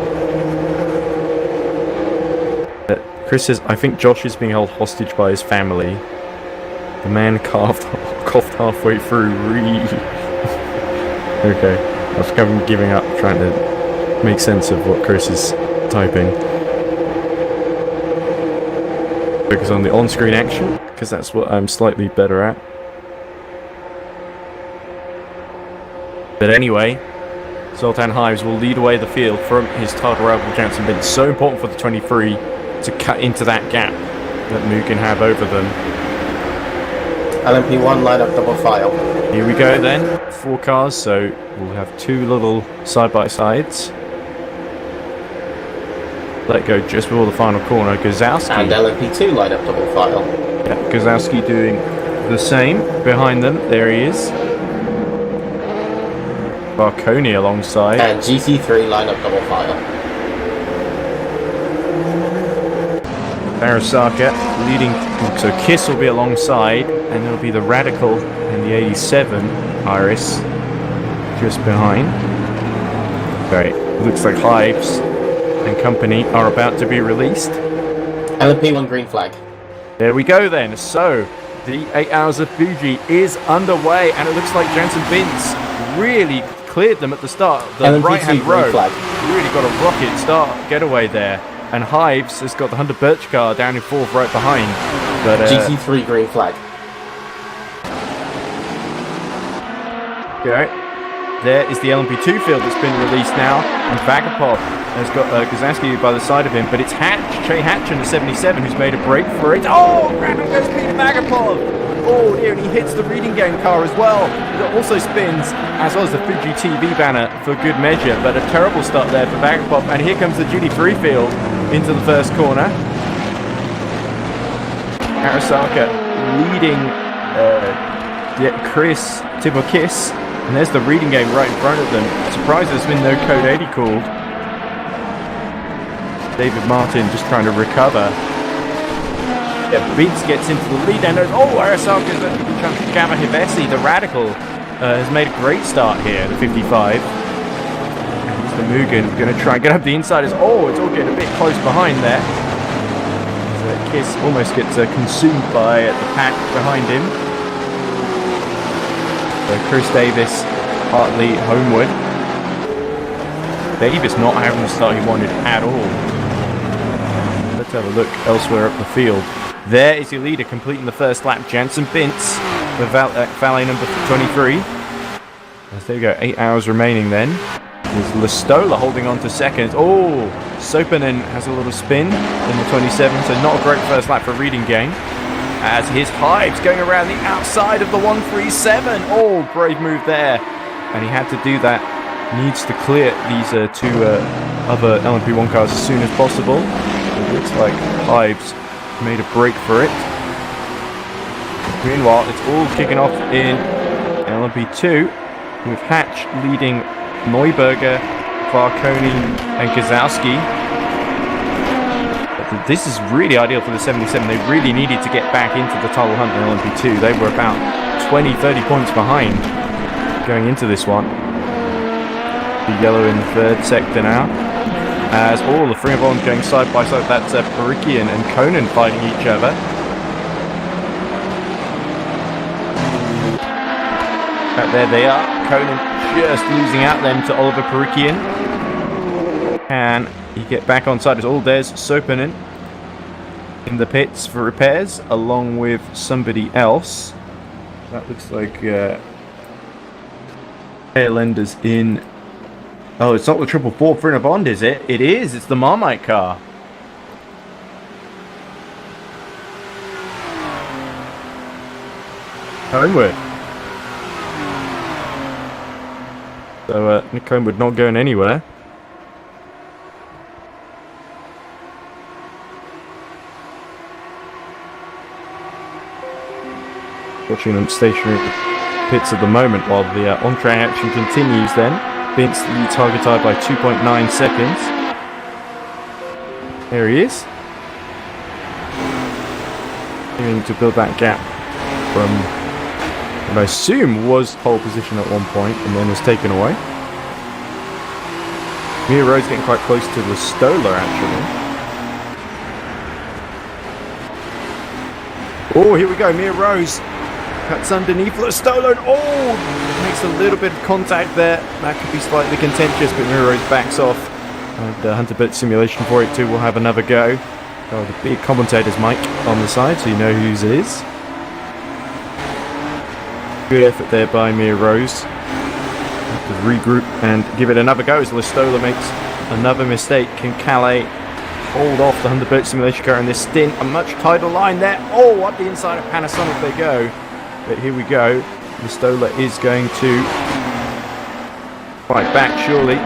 Chris says, I think Josh is being held hostage by his family. The man coughed halfway through. Okay, I was kind of giving up trying to make sense of what Chris is typing. Focus on the on-screen action, because that's what I'm slightly better at. But anyway, Zoltan Hives will lead away the field from his title rival Jansen Bin. So important for the 23 to cut into that gap that Mugen have over them.
LMP1 line up double file.
Here we go then, 4 cars, so we'll have 2 little side-by-sides. Let go just before the final corner. Gazowski.
And LMP2 line up double file.
Yeah, Gazowski doing the same. Behind them, there he is. Barconi alongside.
And GT3 line up double file.
Arasaka leading, so Kiss will be alongside, and it'll be the Radical and the 87 Iris just behind. Great, looks like Hives and company are about to be released.
LMP1 green flag.
There we go then. So the 8 hours of Fuji is underway, and it looks like Jansen Bins really cleared them at the start. The right-hand row
flag.
really got a rocket start getaway there. And Hives has got the Hunter Birch car down in 4th right behind. But
GT3 green flag.
Okay. There is the LMP2 field that's been released now. And Vagapov has got Gazowski by the side of him. But it's Che Hatch in the 77 who's made a break for it. Oh, random goes Peter Vagapov. Oh dear, and he hits the reading game car as well. That also spins, as well as the Fuji TV banner for good measure. But a terrible start there for Vagapov. And here comes the GT3 field into the first corner. Arasaka leading Chris Tibokis. And there's the reading game right in front of them. Surprised there's been no Code 80 called. David Martin just trying to recover. Yeah, Beats gets into the lead and Arasaka's trying to gather Hibesi. The Radical has made a great start here, the 55. And here's the Mugen going to try and get up the insiders. Oh, it's all getting a bit close behind there. So Kiss almost gets consumed by the pack behind him. So Chris Davis partly homeward. Davis not having the start he wanted at all. Let's have a look elsewhere up the field. There is your leader completing the first lap, Jansen Bintz, the valet number 23. As there you go, 8 hours remaining then. There's Listola holding on to second. Oh, Sopanen has a little spin in the 27, so not a great first lap for reading game. As his Hives going around the outside of the 137. Oh, brave move there. And he had to do that. Needs to clear these 2 other LMP1 cars as soon as possible. It looks like Hives made a break for it. Meanwhile, it's all kicking off in LMP2 with Hatch leading Neuberger, Barconi and Gazowski. This is really ideal for the 77. They really needed to get back into the title hunt in LMP2. They were about 20-30 points behind going into this one. The yellow in the 3rd sector now. As all the three of them going side by side, that's Parikian and Conan fighting each other. But there they are. Conan just losing out then to Oliver Parikian. Can he get back on side? As all there's Sopanen in the pits for repairs, along with somebody else. That looks like Tailenders in. Oh, it's not the 444 for a Bond, is it? It is. It's the Marmite car. Homewood. So Nick Homewood not going anywhere. Watching them stationary pits at the moment while the on-track action continues then. Vince leads Hargatai by 2.9 seconds. There he is. Continuing to build that gap from what I assume was pole position at one point and then was taken away. Mia Rose getting quite close to the Stoller actually. Oh, here we go, Mia Rose cuts underneath Stoller. Oh, makes a little bit of contact there. That could be slightly contentious, but Mia Rose backs off. And Hunter Burt Simulation for it too will have another go. Oh, the big commentator's mic on the side, so you know whose it is. Good effort there by Mia Rose. Have to regroup and give it another go as Stoller makes another mistake. Can Calais hold off the Hunter Burt Simulation car in this stint? A much tighter line there. Oh, up the inside of Panasonic they go. But here we go. Stoller is going to fight back, surely.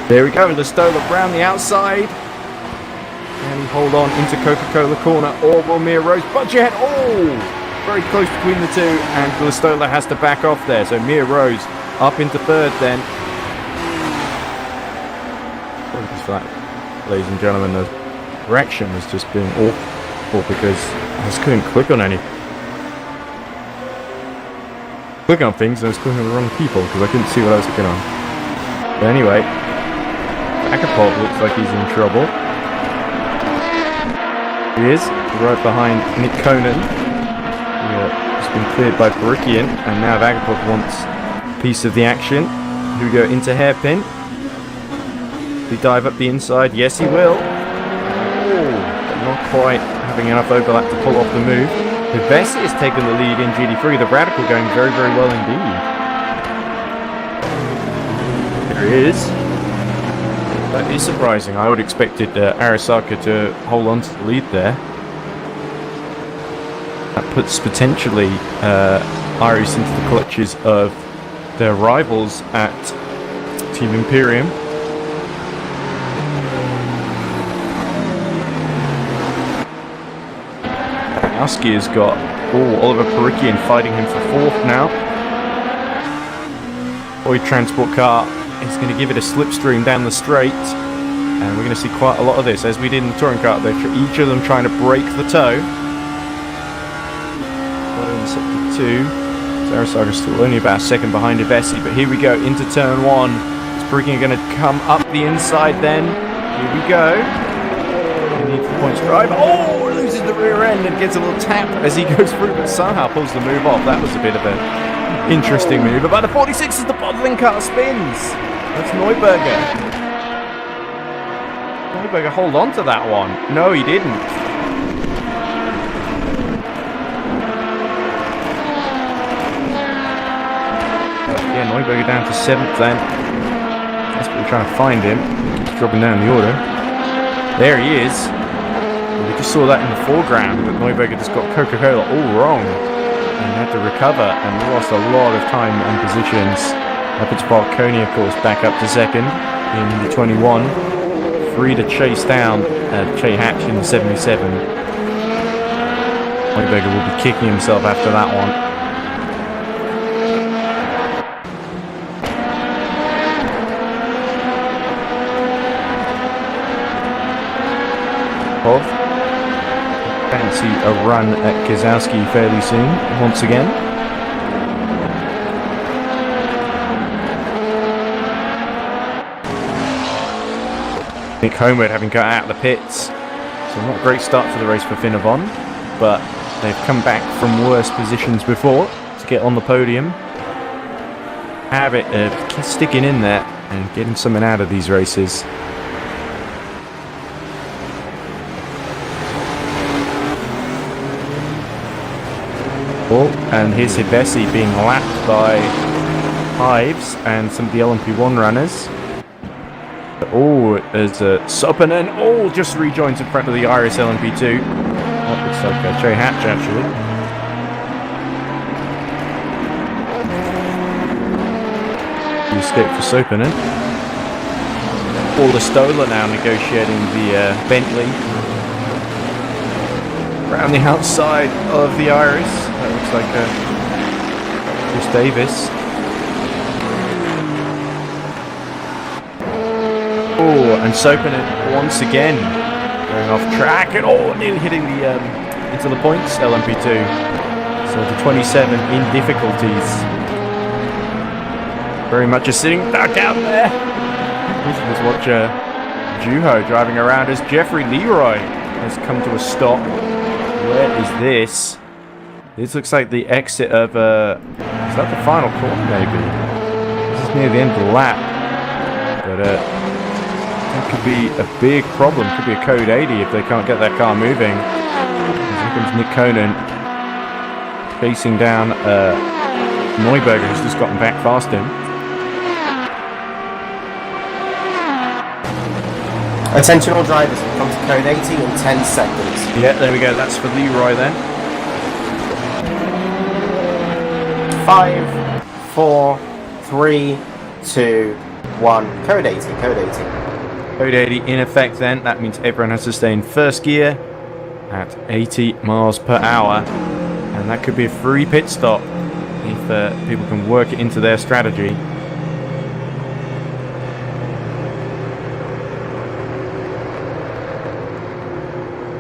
There we go, Stoller around the outside. Can he hold on into Coca-Cola corner, or will Mia Rose budge ahead? Oh, very close between the two, and Stoller has to back off there. So Mia Rose up into third then. Apologies for that, ladies and gentlemen. The direction was just being awful because I just couldn't click on any. Clicking on things and I was clicking on the wrong people because I couldn't see what I was clicking on. But anyway, Akapov looks like he's in trouble. He is, right behind Nick Conan. He's been cleared by Barikian, and now Akapov wants a piece of the action. Here we go into hairpin. Will he dive up the inside? Yes, he will. Oh, but not quite having enough overlap to pull off the move. Vessi has taken the lead in GD3, the Radical going very, very well indeed. There he is. That is surprising. I would have expected Arasaka to hold on to the lead there. That puts potentially Iris into the clutches of their rivals at Team Imperium. Husky has got Oliver Parikian fighting him for fourth now. Boy transport car is going to give it a slipstream down the straight, and we're going to see quite a lot of this as we did in the touring car. They're each of them trying to break the toe. In sector 2, Sarasaga's still only about a second behind Ivesi, but here we go into turn 1. Is Parikian going to come up the inside then? Here we go. He needs the points drive. Oh! Loses the rear end and gets a little tap as he goes through, but somehow pulls the move off. That was a bit of an interesting move. But by the 46 as the bottling car spins. That's Neuberger. Neuberger hold on to that one. No, he didn't. Yeah, Neuberger down to 7th then. That's what we're trying to find him. Keeps dropping down the order. There he is. We just saw that in the foreground, but Neuberger just got Coca-Cola all wrong and had to recover and lost a lot of time and positions. Up at Sparkoni, of course, back up to second in the 21. Free to chase down Che Hatch in the 77. Neuberger will be kicking himself after that one. Fancy a run at Kozowski fairly soon, once again. Nick Homeward having got out of the pits. So not a great start for the race for Finnevon, but they've come back from worse positions before to get on the podium. Have it sticking in there and getting something out of these races. And here's Hibesi being lapped by Hives and some of the LMP1 runners. Oh, there's Sopanen. Oh, just rejoins in front of the Iris LMP2. Oh, looks like Che Hatch actually. escape for Sopinen. All the Stoller now negotiating the Bentley. Around the outside of the Iris. That looks like Chris Davis. Oh, and Sopinen once again going off track and nearly hitting the into the points, LMP2. So the 27 in difficulties. Very much a sitting back down there. Let's watch Juho driving around as Jeffrey Leroy has come to a stop. Where is this? This looks like the exit of is that the final corner maybe? This is near the end of the lap. But that could be a big problem. Could be a code 80 if they can't get that car moving. Here comes Nick Conan facing down Neuberger, who's just gotten back past him.
Attention all drivers, we've come to code 80 in 10 seconds.
Yeah, there we go. That's for Leroy then.
5, 4, 3, 2, 1. Code 80, code 80.
Code 80 in effect then. That means everyone has to stay in first gear at 80 miles per hour. And that could be a free pit stop if people can work it into their strategy.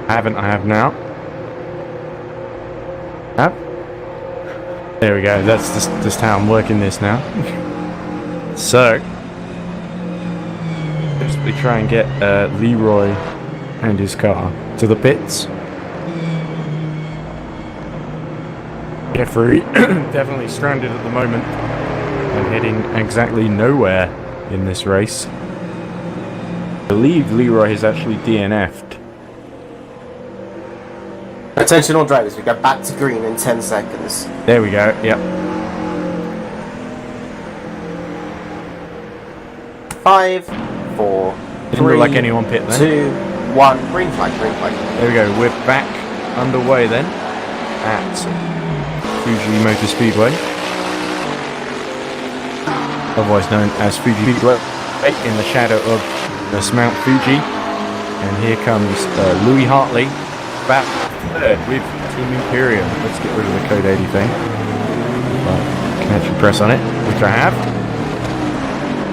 I have now. Yep. There we go. That's just how I'm working this now. So, we try and get Leroy and his car to the pits. Jeffrey definitely stranded at the moment and heading exactly nowhere in this race. I believe Leroy has actually DNF'd.
Attention all drivers, we go back to green in 10 seconds.
There we go, yep.
5, 4,
Didn't look like anyone pit then.
2, 1. Green flag, green flag.
There we go, we're back underway then at Fuji Speedway. Otherwise known as Fuji Speedway, in the shadow of the Mount Fuji. And here comes Louis Hartley back third with Team Imperium. Let's get rid of the code 80 thing. But can actually press on it, which I have.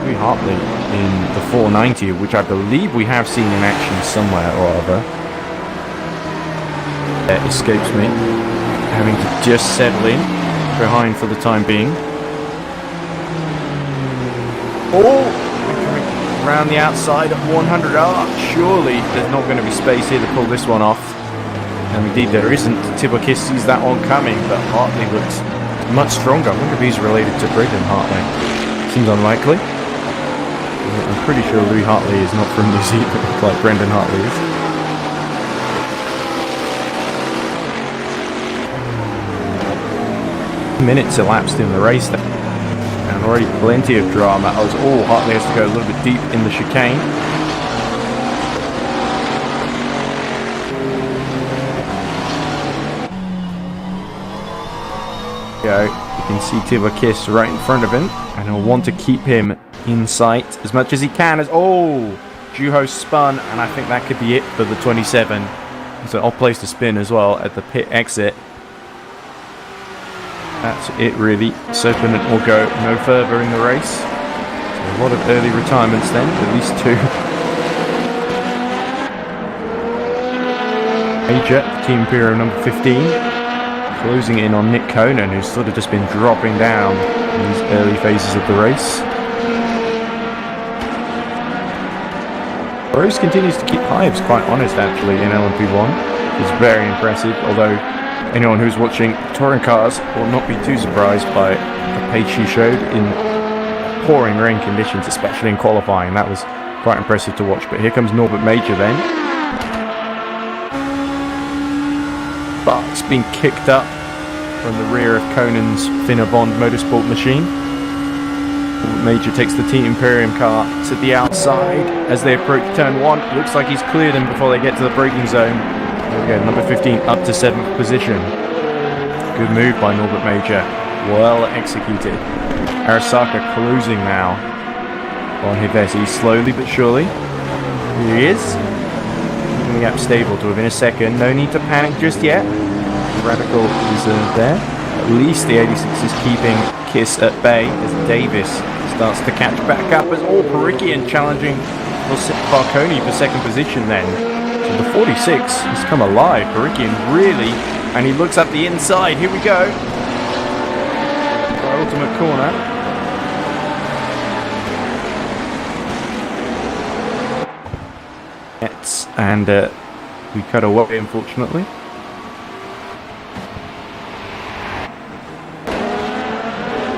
Louis Hartley in the 490, which I believe we have seen in action somewhere or other. That escapes me. Having to just settle in behind for the time being. Oh! Coming around the outside at 100R. Surely there's not going to be space here to pull this one off. And indeed there isn't. Tibokis sees that one coming, but Hartley looks much stronger. I wonder if he's related to Brendan Hartley. Seems unlikely. I'm pretty sure Louis Hartley is not from New Zealand like Brendan Hartley is. Minutes elapsed in the race then. And already plenty of drama. Hartley has to go a little bit deep in the chicane. You can see Tibokis right in front of him, and he'll want to keep him in sight as much as he can. Juho spun, and I think that could be it for the 27. It's an odd place to spin as well at the pit exit. That's it really. Sopinen will go no further in the race. So a lot of early retirements then, at least 2. Major, Team Imperial number 15. Closing in on Nick Conan, who's sort of just been dropping down in these early phases of the race. Rose continues to keep high, it's quite honest actually, in LMP1. It's very impressive, although anyone who's watching touring cars will not be too surprised by the pace she showed in pouring rain conditions, especially in qualifying. That was quite impressive to watch. But here comes Norbert Major then. But it's been kicked up from the rear of Conan's Finnabond Motorsport machine. Major takes the Team Imperium car to the outside as they approach turn 1. Looks like he's cleared them before they get to the braking zone. There we go, number 15 up to 7th position. Good move by Norbert Major. Well executed. Arasaka closing now on Hivesi, slowly but surely. Here he is. Keeping the gap stable to within a second. No need to panic just yet. Radical is there. At least the 86 is keeping Kiss at bay as Davis starts to catch back up as all Perikian challenging Falcone for second position then. So the 46 has come alive. Perikian really, and he looks up the inside. Here we go. Our ultimate corner. And we cut away, unfortunately.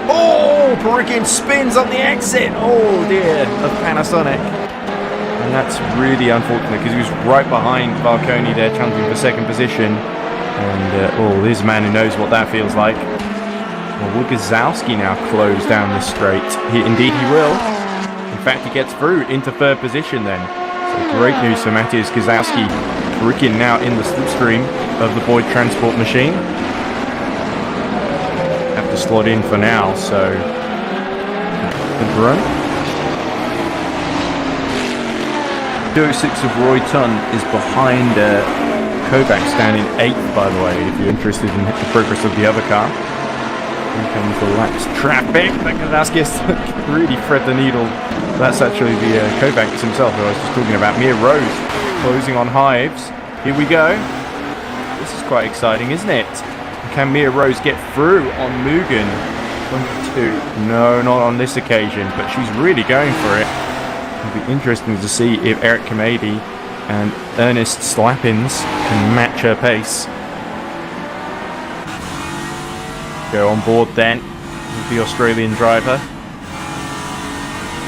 Oh, Perikian spins on the exit. Oh dear, of Panasonic. And that's really unfortunate because he was right behind Falcone there, challenging for second position. And oh, this man who knows what that feels like. Well, will Gazowski now close down the straight? Indeed he will. In fact, he gets through into third position then. So great news for Matthias Gazowski. Perikian now in the slipstream of the Boyd transport machine. Have to slot in for now, so good run. 206 of Roy Tunn is behind Kovacs down in 8th, by the way, if you're interested in the progress of the other car. Here comes the laps traffic. But Gazowski has to really thread the needle. That's actually the Kovacs himself who I was just talking about. Mia Rose closing on Hives. Here we go. This is quite exciting, isn't it? Can Mia Rose get through on Mugen? 22. No, not on this occasion, but she's really going for it. It'll be interesting to see if Eric Kamedi and Ernest Slappins can match her pace. Go on board then with the Australian driver.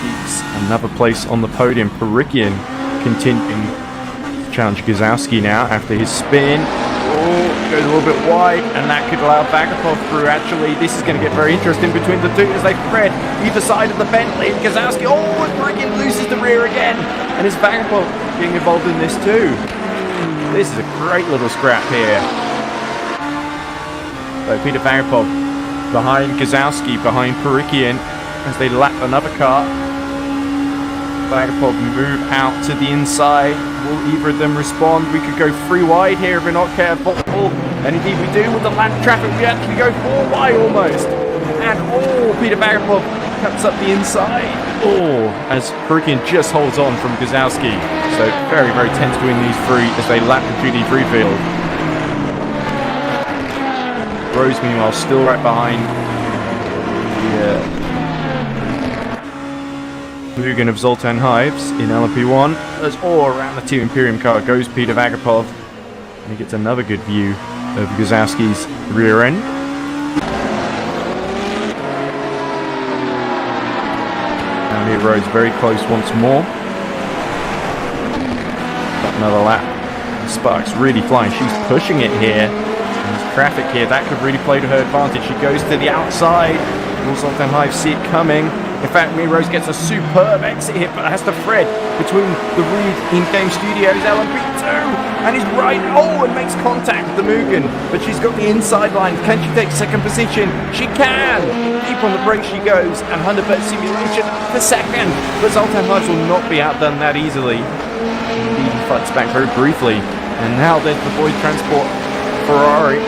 Keeps another place on the podium. Perikian continuing to challenge Gazowski now after his spin. Oh, goes a little bit wide, and that could allow Bagapov through. Actually, this is going to get very interesting between the two as they thread either side of the Bentley. Gazowski, oh, and Perikian loses the rear again. And is Bagapov getting involved in this too? This is a great little scrap here. So Peter Bagapov behind Gazowski, behind Perikian as they lap another car. Bagapov move out to the inside. Will either of them respond? We could go 3 wide here if we're not careful. And indeed we do with the lap traffic. We actually go 4 wide almost. And oh, Peter Bagapov cuts up the inside. Oh, as Perikian just holds on from Gazowski. So very, very tense between these three as they lap the GD3 field. Rose, meanwhile, still right behind the Mugen of Zoltan Hives in LMP1. As all around the Team Imperium car goes Peter Bagapov. And he gets another good view of Gazowski's rear end. And Mia Rose very close once more. Got another lap. Sparks really flying. She's pushing it here. There's traffic here. That could really play to her advantage. She goes to the outside. Will Zoltan Hives see it coming? In fact, Mia Rose gets a superb exit hit, but has to thread between the Reed in-game studios, LMP2, and is right, and makes contact with the Mugen, but she's got the inside line. Can she take second position? She can! Deep on the brake she goes, and 100% simulation for second, but Zoltan Hives will not be outdone that easily. Indeed, he fights back very briefly, and now there's the Boyd Transport Ferrari,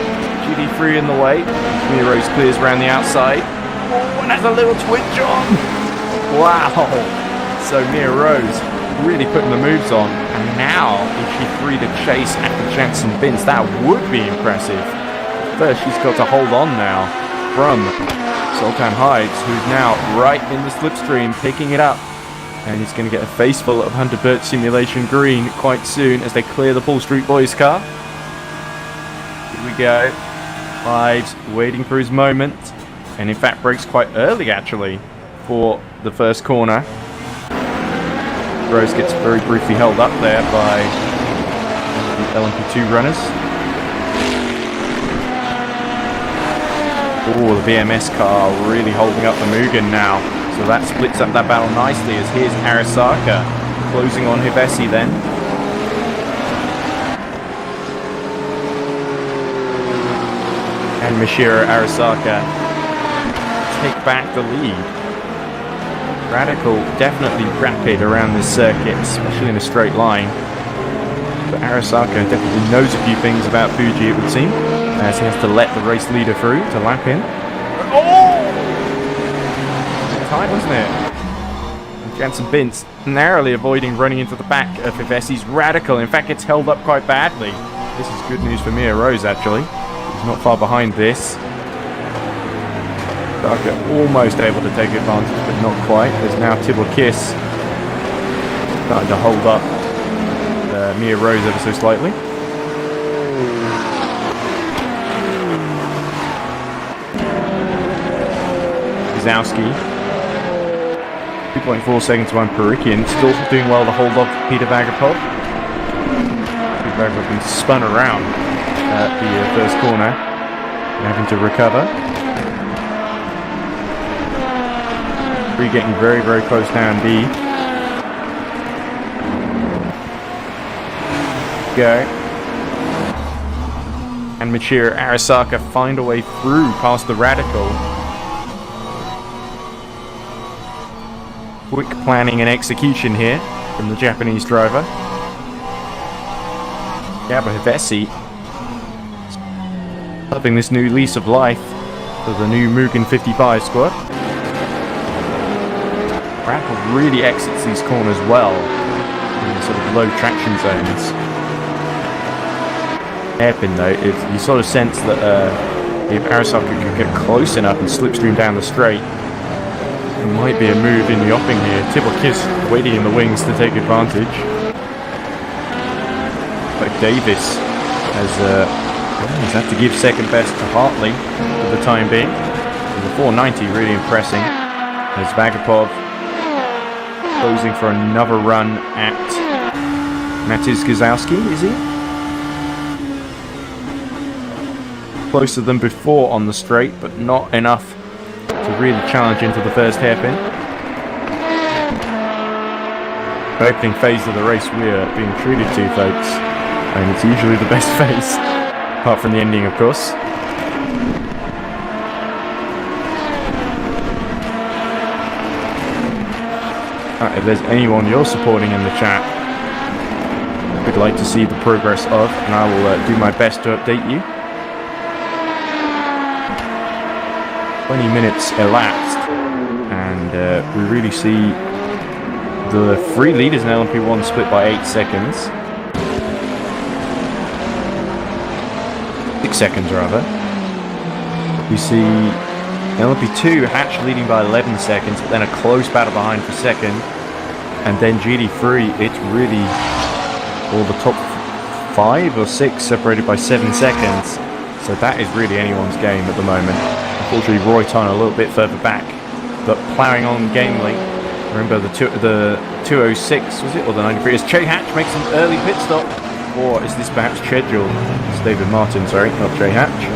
GD3 in the way. Mia Rose clears around the outside. Oh, and has a little twitch on. Wow. So Mia Rose really putting the moves on. And now, if she free to chase after Jansen Bins, that would be impressive. First, she's got to hold on now from Zoltan Hives, who's now right in the slipstream, picking it up. And he's going to get a face full of Hunterbird Simulation Green quite soon as they clear the Paul Street Boys car. Here we go. Hives waiting for his moment. And in fact breaks quite early actually for the first corner. Rose gets very briefly held up there by the LMP2 runners. Oh, the BMS car really holding up the Mugen now. So that splits up that battle nicely as here's Arasaka closing on Hivesi then. And Mishiro Arasaka take back the lead. Radical definitely rapid around this circuit, especially in a straight line. But Arasaka definitely knows a few things about Fuji, it would seem, as he has to let the race leader through to lap in. Oh! Tight, wasn't it? Jensen Bintz narrowly avoiding running into the back of Ivesi's Radical. In fact, it's held up quite badly. This is good news for Mia Rose, actually. She's not far behind this. Darker almost able to take advantage, but not quite. There's now Tibble Kiss starting to hold up Mia Rose ever so slightly. Gazowski. 2.4 seconds behind Perikian, still doing well to hold off Peter Vagapov. Peter Vagapov been spun around at the first corner, having to recover. Three getting very, very close down D. Go. And Michiru Arasaka find a way through past the Radical. Quick planning and execution here from the Japanese driver. Gabo Hevesi loving this new lease of life for the new Mugen 55 squad. Radical really exits these corners well in the sort of low traction zones. Hairpin though, you sort of sense that if Arasaka could get close enough and slipstream down the straight, there might be a move in the offing here. Tibble Kiss waiting in the wings to take advantage. But Davis has he's had to give second best to Hartley for the time being. And the 490 really impressing. As Vagapov closing for another run at Matiz Gazowski, is he? Closer than before on the straight, but not enough to really challenge into the first hairpin. Opening phase of the race we are being treated to, folks. And it's usually the best phase, apart from the ending, of course. If there's anyone you're supporting in the chat, we'd like to see the progress of, and I will do my best to update you. 20 minutes elapsed, and we really see the three leaders in LMP1 split by 8 seconds. 6 seconds rather. We see LMP2 Hatch leading by 11 seconds, but then a close battle behind for second. And then GD3, it's really all the top 5 or 6 separated by 7 seconds. So that is really anyone's game at the moment. Unfortunately, Roy Tyne a little bit further back, but ploughing on gamely. Remember the 206, was it, or the 93? As Che Hatch makes an early pit stop, or is this perhaps scheduled? It's David Martin, sorry, not Che Hatch.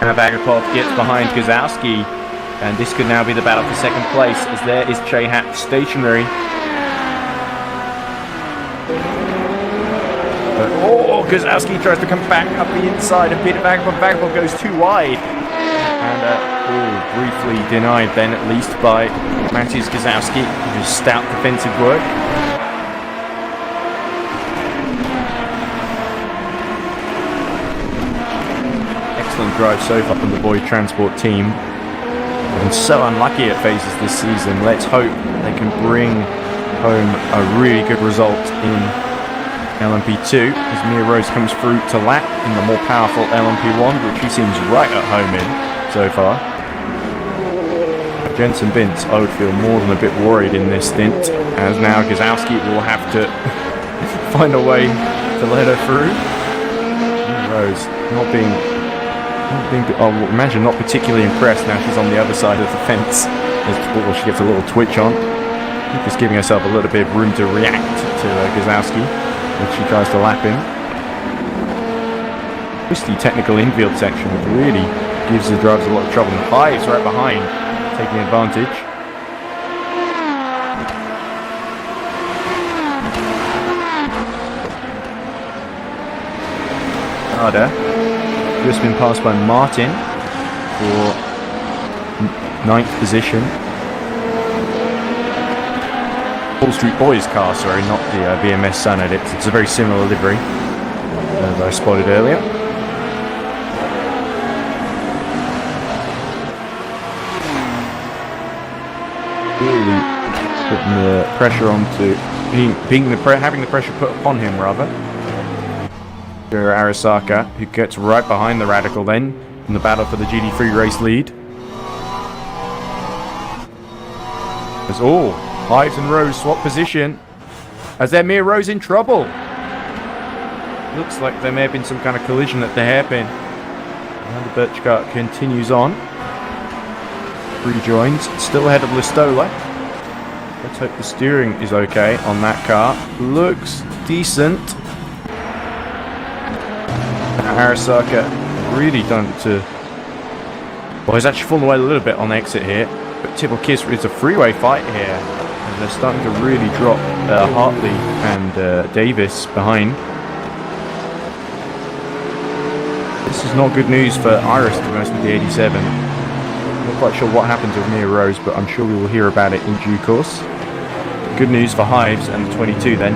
And Vagapov gets behind Gazowski, and this could now be the battle for second place, as there is Che Hatch stationary. Gazowski tries to come back up the inside of Peter Vagapov. Vagapov goes too wide. And briefly denied then, at least, by Matiz Gazowski. His stout defensive work. Excellent drive so far from the Boyd Transport team. And so unlucky at phases this season. Let's hope they can bring home a really good result in LMP2 as Mia Rose comes through to lap in the more powerful LMP1, which she seems right at home in so far. Jensen Bintz, I would feel more than a bit worried in this stint, as now Gazowski will have to find a way to let her through. Mia Rose imagine not particularly impressed now she's on the other side of the fence as she gets a little twitch on. Just giving herself a little bit of room to react to Gazowski when she tries to lap him. Twisty technical infield section, which really gives the drivers a lot of trouble. And Hives right behind, taking advantage. Harder. just been passed by Martin for 9th position. Wall Street Boys car, sorry, not the BMS Sun Edit. It's a very similar livery as I spotted earlier. Really putting the pressure onto having the pressure put upon him rather. Arasaka, who gets right behind the Radical then in the battle for the GT3 race lead. As all Hives and Rose swap position as Emir Rose in trouble. Looks like there may have been some kind of collision at the hairpin. And the Birch car continues on. Rejoins, still ahead of Listola. Let's hope the steering is okay on that car. Looks decent. Arasaka really done to... Well, he's actually fallen away a little bit on the exit here. But Tibble Kiss, it's a freeway fight here. And they're starting to really drop Hartley and Davis behind. This is not good news for Iris, to be honest, with the 87. I'm not quite sure what happened to Amir Rose, but I'm sure we will hear about it in due course. Good news for Hives and the 22 then.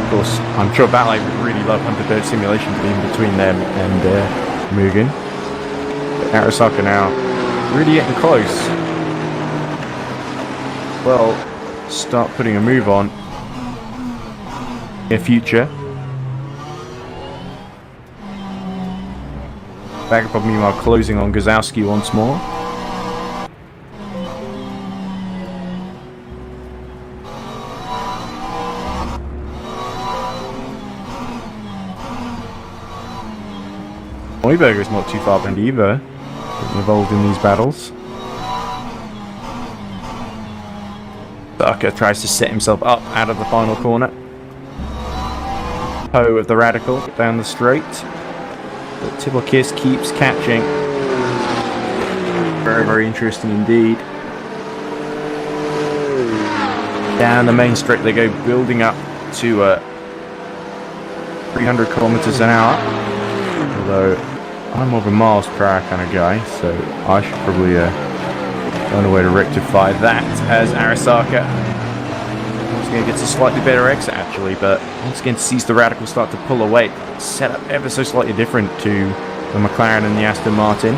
Of course, I'm sure Ballet would really love 100 Bird Simulation to be in between them and Mugen. But Arasaka now really getting close. Well, start putting a move on in future. Vagabond meanwhile closing on Gazowski once more. Neuberger's not too far behind either, getting involved in these battles. Barker tries to set himself up out of the final corner. Poe of the Radical down the straight. But Tibble Kiss keeps catching. Very, very interesting indeed. Down the main straight they go, building up to 300 kilometers an hour. Although I'm more of a miles per hour kind of guy, so I should probably find a way to rectify that as Arasaka once again gets a slightly better exit actually, but once again sees the Radical start to pull away. Set up ever so slightly different to the McLaren and the Aston Martin.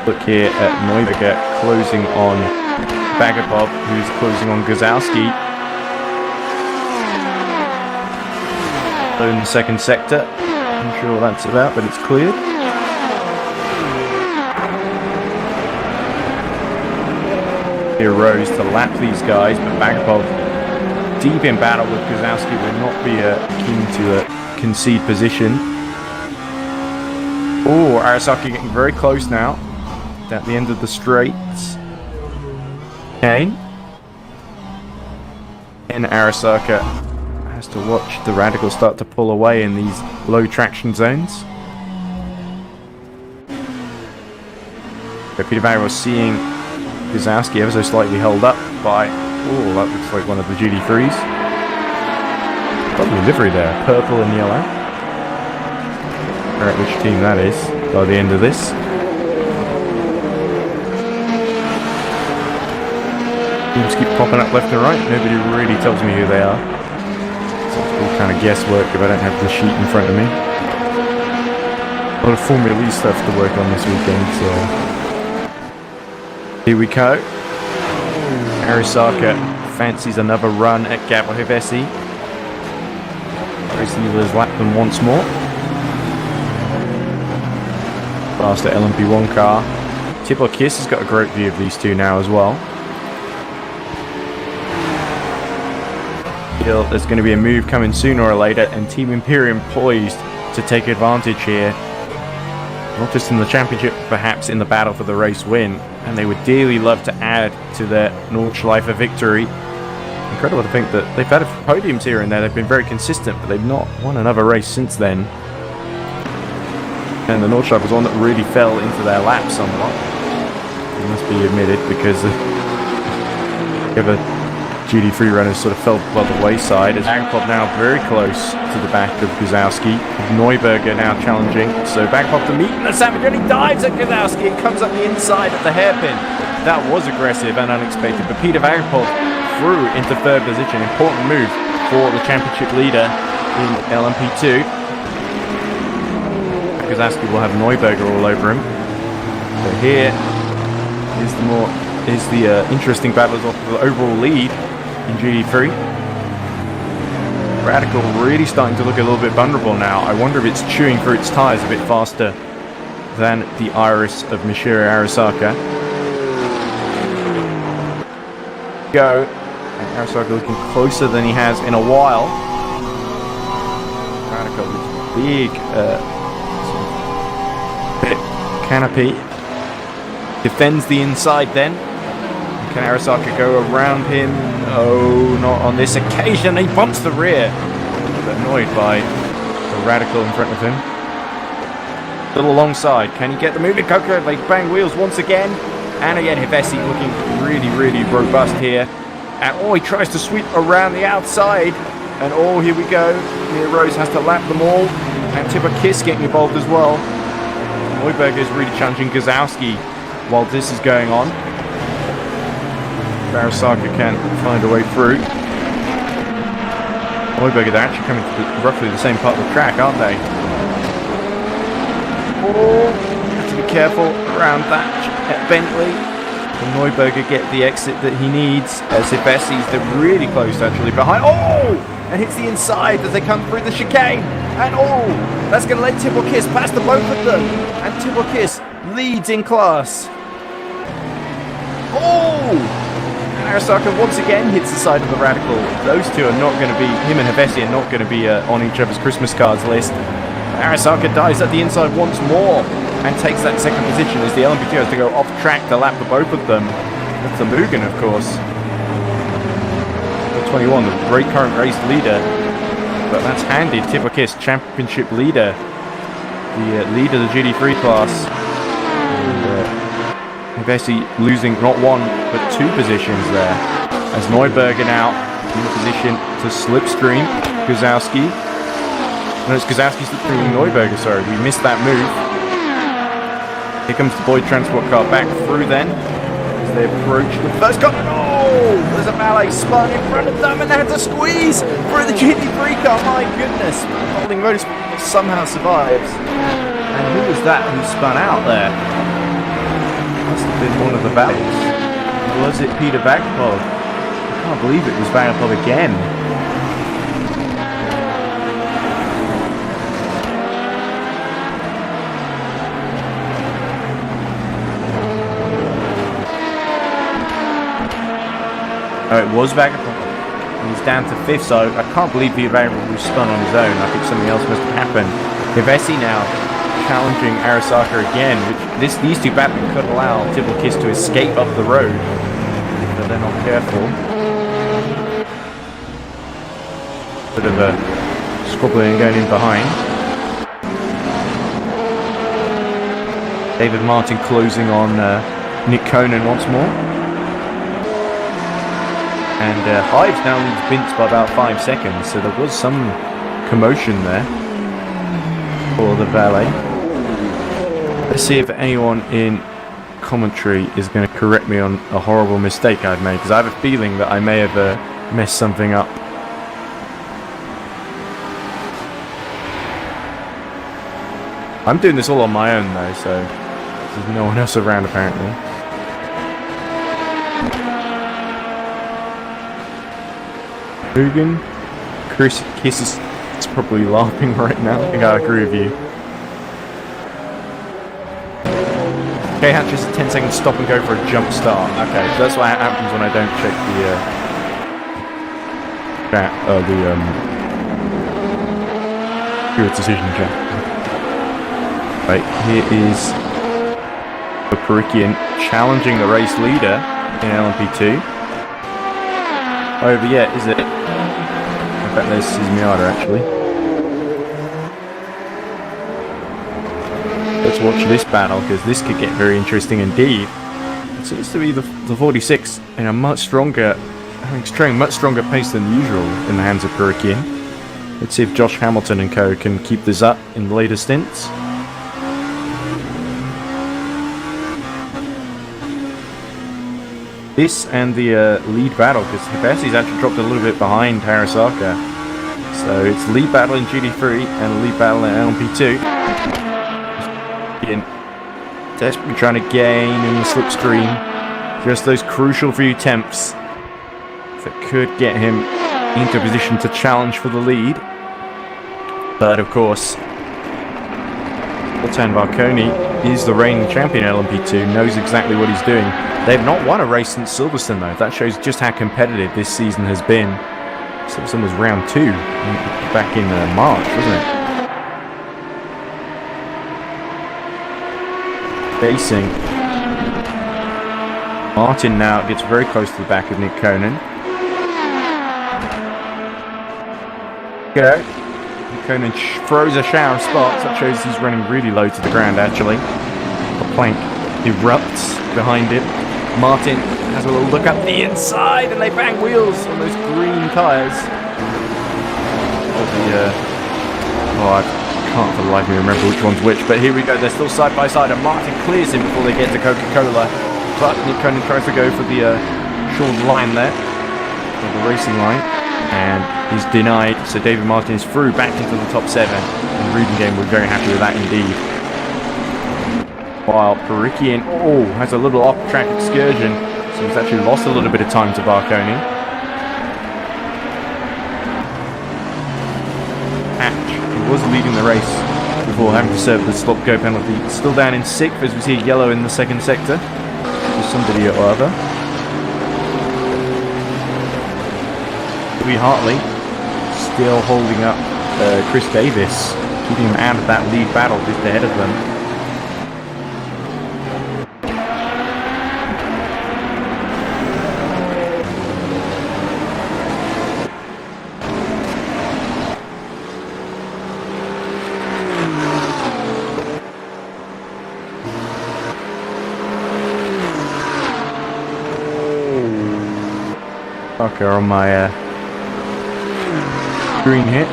Look here at Neuberger closing on Vagabond, who's closing on Gazowski. So in the second sector. I'm sure what that's about, but it's cleared. Here Rose to lap these guys, but Vagabond deep in battle with Gazowski will not be keen to concede position. Oh, Arasaki getting very close now. At the end of the straights. Okay. And Arasaka has to watch the Radical start to pull away in these low traction zones. But Peter Barry was seeing Gazowski ever so slightly held up by... Oh, that looks like one of the GT3s. Lovely livery there, purple and yellow. Alright, which team that is by the end of this. Teams keep popping up left and right. Nobody really tells me who they are. So it's all kind of guesswork if I don't have the sheet in front of me. A lot of Formula E stuff to work on this weekend, so... Here we go. Arasaka fancies another run at Gabahevesi. Racing Dealers lap them once more. Faster LMP1 car. Tibble Kiss has got a great view of these two now as well. There's going to be a move coming sooner or later, and Team Imperium poised to take advantage here. Not just in the championship, perhaps in the battle for the race win. And they would dearly love to add to their Nordschleife victory. Incredible to think that they've had podiums here and there. They've been very consistent, but they've not won another race since then. And the Nordschleife was one that really fell into their lap somewhat. It must be admitted, because of a GD3 runners sort of fell by the wayside, as Agapov now very close to the back of Guzowski. Neuberger now challenging, so Agapov to meet, and the Savage only dives at Guzowski and comes up the inside at the hairpin. That was aggressive and unexpected, but Peter Agapov through into third position. Important move for the championship leader in LMP2. Guzowski will have Neuberger all over him. So here is the interesting battles of the overall lead in GD3. Radical really starting to look a little bit vulnerable now. I wonder if it's chewing through its tyres a bit faster than the Iris of Michiru Arasaka. Go, and Arasaka looking closer than he has in a while. Radical with big canopy. Defends the inside then. Can Arasaka go around him? Oh, not on this occasion. He bumps the rear. Annoyed by the Radical in front of him. A little alongside. Can he get the moving? Coco, they bang wheels once again. And again, Hevesi looking really, really robust here. And oh, he tries to sweep around the outside. And oh, here we go. Mia Rose has to lap them all. And Tipper Kiss getting involved as well. Neuberger is really challenging Guzowski while this is going on. Arasaka can't find a way through. Neuberger, they're actually coming to roughly the same part of the track, aren't they? Oh, have to be careful around that at Bentley. Can Neuberger get the exit that he needs? As Hevesi's they're really close actually behind. Oh! And hits the inside as they come through the chicane. And oh! That's going to let Tibble Kiss past the both of them. And Tibble Kiss leads in class. Oh! Arasaka once again hits the side of the Radical. Those two are not going to be, him and Hevesi are not going to be on each other's Christmas cards list. Arasaka dives at the inside once more and takes that second position as the LMP2 has to go off track to lap the both of them. That's the Mugen, of course. The 21, the great current race leader. But that's handed Tibble Kiss, championship leader. The leader of the GD3 class. Hevesi losing not one but two positions there. As Neuberger now in position to slipstream Guzowski. No, it's Guzowski slipstreaming Neuberger, sorry. We missed that move. Here comes the Boyd transport car back through then. As they approach the first car. Oh! There's a valet spun in front of them and they had to squeeze through the GT3 car. My goodness. Holding Motorsport somehow survives. And who was that who spun out there? Must have been one of the valets. Was it Peter Vagapov? I can't believe it was Vagapov again. Oh, it was Vagapov. And he's down to 5th, so I can't believe Peter Vagapov was spun on his own. I think something else must have happened. Hevesi now challenging Arasaka again, which these two battling could allow Tibble Kiss to escape up the road, but they're not careful. Bit of a squabbling going in behind. David Martin closing on Nick Conan once more. And Hives now leads Vince by about 5 seconds, so there was some commotion there for the valet. Let's see if anyone in commentary is going to correct me on a horrible mistake I've made, because I have a feeling that I may have messed something up. I'm doing this all on my own though, so there's no one else around apparently. Mugen, Chris Kiss is probably laughing right now. I think I agree with you. Okay, Hatch, just a 10-second stop and go for a jump start. Okay, so that's what happens when I don't check the pure decision check. Right, here is the Parikian challenging the race leader in LMP2. Over yet, is it? I bet this is Miata actually. Let's watch this battle, because this could get very interesting indeed. It seems to be the 46 in a much stronger having showing much stronger pace than usual in the hands of Perikian. Let's see if Josh Hamilton and co can keep this up in the later stints. This and the lead battle, because Hibesi's actually dropped a little bit behind Harasaka. So it's lead battle in GT3 and lead battle in LMP2. Desperately trying to gain in the slipstream. Just those crucial few temps that could get him into a position to challenge for the lead. But of course, Zoltan Varconi is the reigning champion at LMP2, knows exactly what he's doing. They've not won a race since Silverstone though. That shows just how competitive this season has been. Silverstone was round 2 back in March, wasn't it? Facing Martin now gets very close to the back of Nick Conan. Go. Nick Conan throws a shower of sparks. That shows he's running really low to the ground actually. The plank erupts behind him. Martin has a little look up the inside and they bang wheels on those green tyres. I can't for the life of me remember which one's which, but here we go, they're still side by side and Martin clears him before they get to Coca-Cola. But Nick Conan tries to go for the short line there, or the racing line, and he's denied, so David Martin is through back into the top 7, and Rudengame were very happy with that indeed. While Perikian, has a little off-track excursion, so he's actually lost a little bit of time to Varconi. Hatch, who was leading the race before having to serve the stop-go penalty, still down in 6th as we see yellow in the second sector. To somebody or other. Louis Hartley still holding up Chris Davis, keeping him out of that lead battle just ahead of them. On my screen here,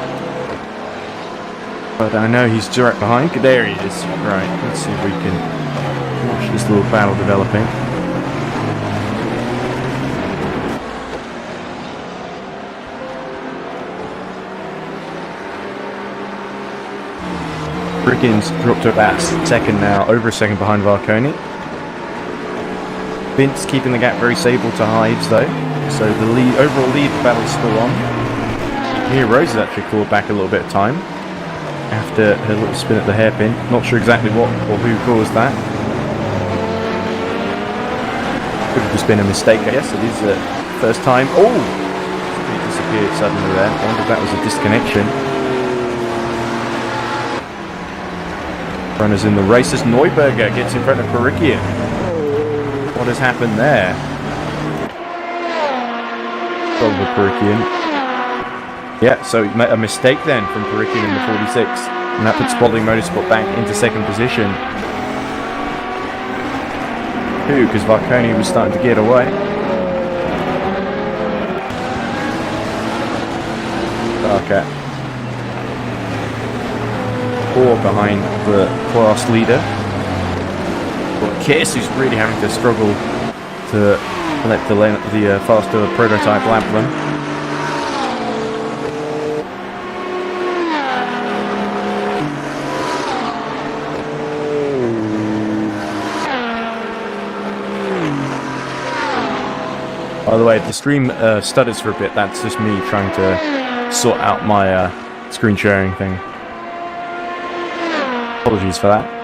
but I know he's direct behind. There he is. Right, let's see if we can watch this little battle developing. Brickens dropped to about second now, over a second behind Varconi. Vince keeping the gap very stable to Hives though. So the overall lead battle's still on. Here Rose has actually clawed back a little bit of time after her little spin at the hairpin. Not sure exactly what or who caused that. Could have just been a mistake, I guess. It is the first time. Oh! It disappeared suddenly there. I wonder if that was a disconnection. Runners in the race as Neuberger gets in front of Perikian. What has happened there? Over Perikian. Yeah, so a mistake then from Perikian in the 46, and that puts Spalding Motorsport back into second position. Because Varconi was starting to get away. Okay. 4 behind the class leader. But Kiss is really having to struggle to let the faster prototype lap them. By the way, if the stream stutters for a bit, that's just me trying to sort out my screen sharing thing. Apologies for that.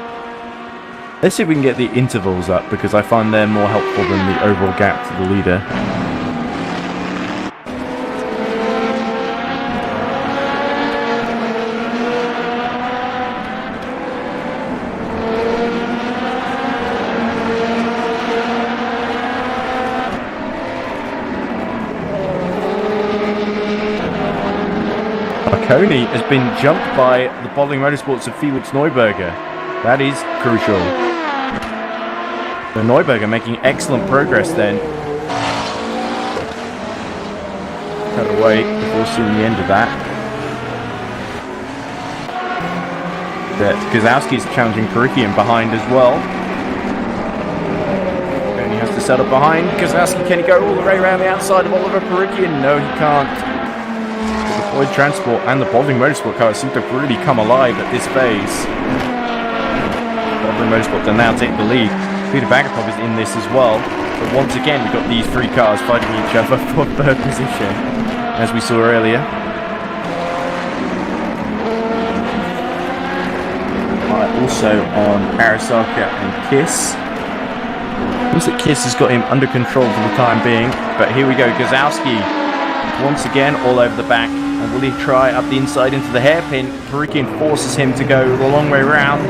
Let's see if we can get the intervals up, because I find they're more helpful than the overall gap to the leader. Marconi has been jumped by the Bottling Motorsports of Felix Neuberger. That is crucial. So Neuberger making excellent progress then. cut away before seeing the end of that. But Gazowski's challenging Perikian behind as well. And he has to settle behind. Gazowski, can he go all the way around the outside of Oliver Perikian? No, he can't. The deployed transport and the Boving Motorsport cars seem to really come alive at this phase. Boving Motorsport will now take the lead. Peter Bagapov is in this as well. But once again, we've got these three cars fighting each other for third position, as we saw earlier. Also on Arasaka and Kiss. Looks like Kiss has got him under control for the time being. But here we go, Gazowski once again all over the back. And will he try up the inside into the hairpin? Perikian forces him to go the long way round.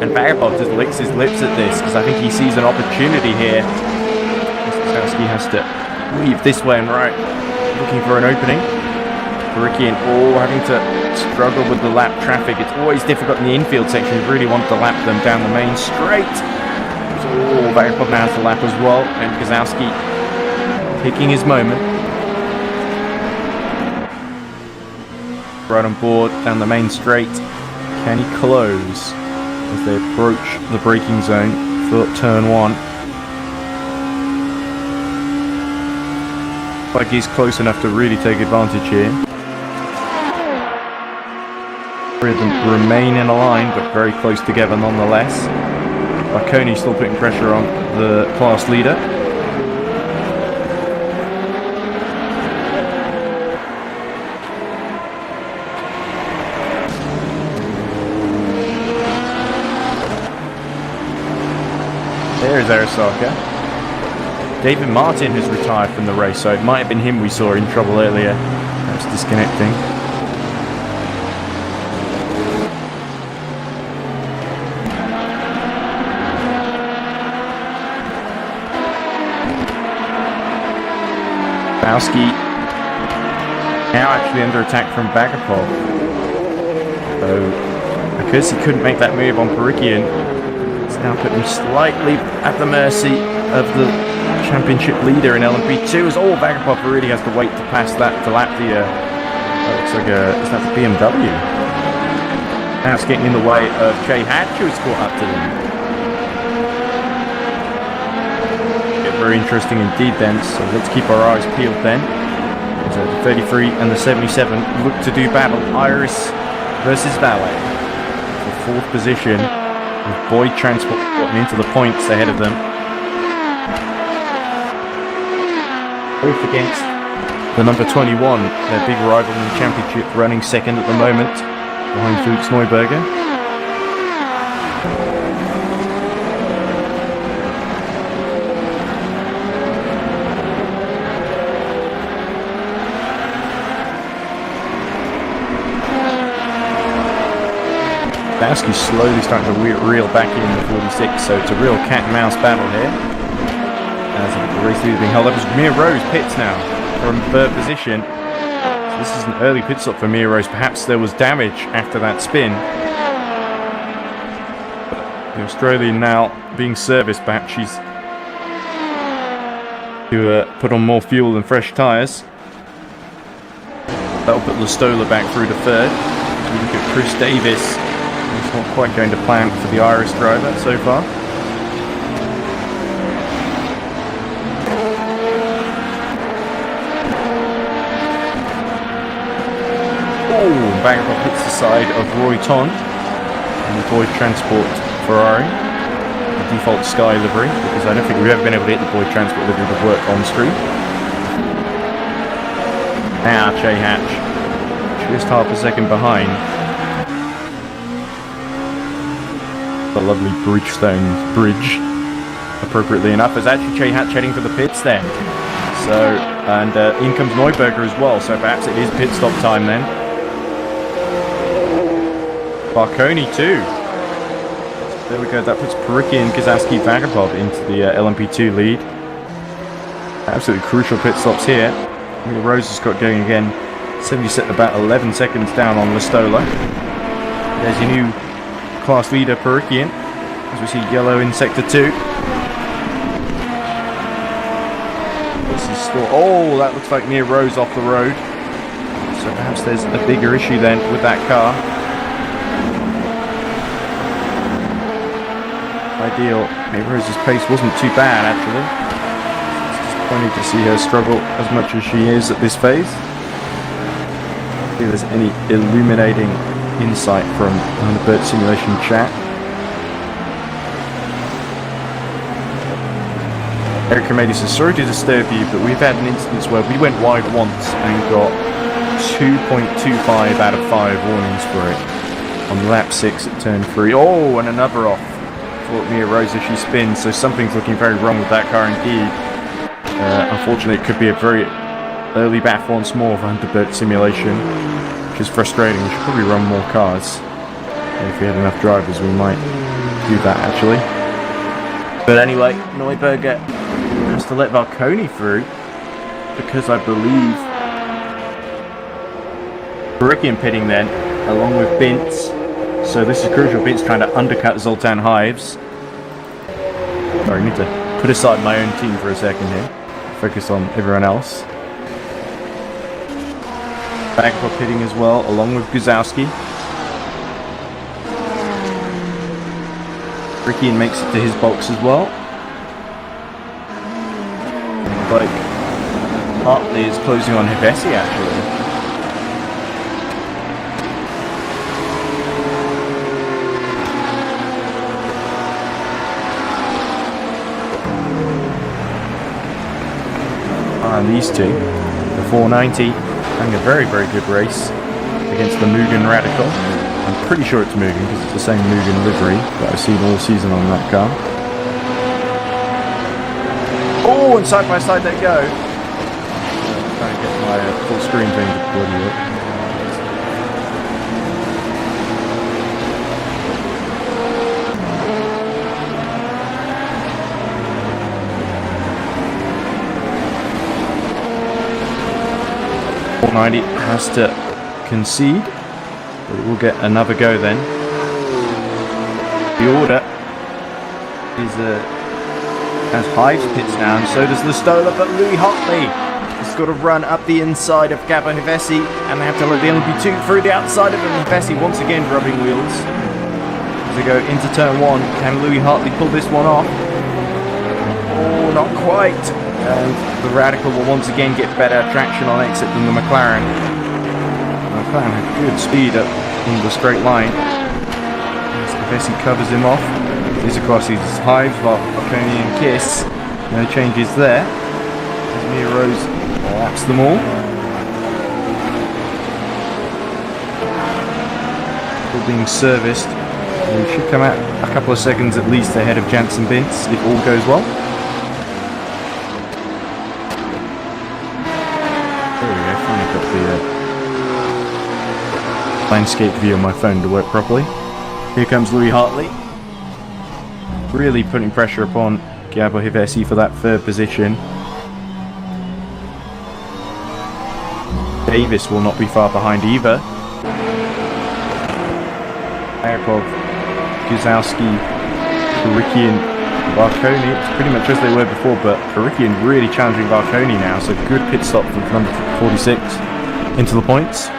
And Bagapov just licks his lips at this because I think he sees an opportunity here. Gazowski has to weave this way and right, looking for an opening. Perikian having to struggle with the lap traffic. It's always difficult in the infield section. You really want to lap them down the main straight. Bagapov now has to lap as well. And Gazowski picking his moment. Right on board down the main straight. Can he close as they approach the braking zone for turn 1? Like he's close enough to really take advantage here. Three of them remain in a line, but very close together nonetheless. Marconi still putting pressure on the class leader. There is Arasaka. David Martin has retired from the race, so it might have been him we saw in trouble earlier. Perhaps disconnecting. Bowski now actually under attack from Bagapov. So because he couldn't make that move on Perikian, it's now put him slightly at the mercy of the championship leader in LMP2. As Bagapov really has to wait to pass that to lap the looks like is that the BMW? Now it's getting in the way of Jay Hatch, who's caught up to them. Very interesting indeed then, so let's keep our eyes peeled then. So the 33 and the 77 look to do battle. Iris versus Valet for 4th position, with Boyd Transport getting into the points ahead of them. Both against the number 21, their big rival in the championship, running second at the moment, behind Felix Neuberger. Bowski's slowly starting to reel back in the 46, so it's a real cat and mouse battle here. As the race leader being held up as Mia Rose pits now from 3rd position. So this is an early pit stop for Mia Rose. Perhaps there was damage after that spin. But the Australian now being serviced. Perhaps she's to put on more fuel and fresh tyres. That'll put Listola back through to 3rd. So we look at Chris Davis. It's not quite going to plan for the Irish driver so far. Bagapov hits the side of Roy Ton and the Boyd Transport Ferrari, the default Sky livery, because I don't think we've ever been able to hit the Boyd Transport livery with work on screen. Now Jay Hatch, just half a second behind. The lovely Bridgestone bridge, appropriately enough, is actually Jay Hatch heading for the pits then. So, and in comes Neuberger as well, so perhaps it is pit stop time then. Barconi too. There we go, that puts Perikian, Gazowski, Bagapov into the LMP2 lead. Absolutely crucial pit stops here. Rose has got going again. 70 about 11 seconds down on Listola. There's your new class leader Perikian, as we see yellow in sector 2. is stalled. Oh, that looks like Mia Rose off the road. So perhaps there's a bigger issue then with that car. Ideal. Mia Rose's pace wasn't too bad, actually. It's disappointing to see her struggle as much as she is at this phase. See if there's any illuminating insight from the Bird Simulation chat. Eric Comedy says, sorry to disturb you, but we've had an instance where we went wide once and got 2.25 out of 5 warnings for it on lap 6 at turn 3. Oh, and another off for Mia Rose as she spins, so something's looking very wrong with that car indeed. Unfortunately, it could be a very early bath once more for Hunterbird Simulation, which is frustrating. We should probably run more cars. If we had enough drivers, we might do that actually. But anyway, Neuberger has to let Valconi through because I believe Barikian pitting then, along with Bintz. So this is crucial. Bintz trying to undercut Zoltan Hives. Sorry, I need to put aside my own team for a second here. Focus on everyone else. Bagpop pitting as well, along with Guzowski. Barikian makes it to his box as well. Like Hartley is closing on Hevesi actually. And these two, the 490, having a very, very good race against the Mugen Radical. I'm pretty sure it's Mugen because it's the same Mugen livery that I've seen all season on that car. Oh, and side by side they go. I'm trying to get my full screen thing to bloody work. Has to concede, but we'll get another go then. The order is has Hives pits now, and so does Lustola, but Louis Hartley has got to run up the inside of Gabo Hevesi, and they have to let the LP2 through the outside of him. Hevesi once again rubbing wheels. As they go into turn 1, can Louis Hartley pull this one off? Oh, not quite. And the Radical will once again get better traction on exit than the McLaren. The McLaren had good speed up in the straight line. As Hevesi covers him off. He's across his Hives, Valconi and Kiss. No changes there. As Mia Rose laps them all. All being serviced. We should come out a couple of seconds at least ahead of Jansen Bintz if all goes well. Landscape view on my phone to work properly. Here comes Louis Hartley. Really putting pressure upon Gabo Hevesi for that third position. Davis will not be far behind either. Ayakov, Guzowski, Karikian, Valconi. It's pretty much as they were before, but Karikian really challenging Valconi now, so good pit stop from number 46 into the points.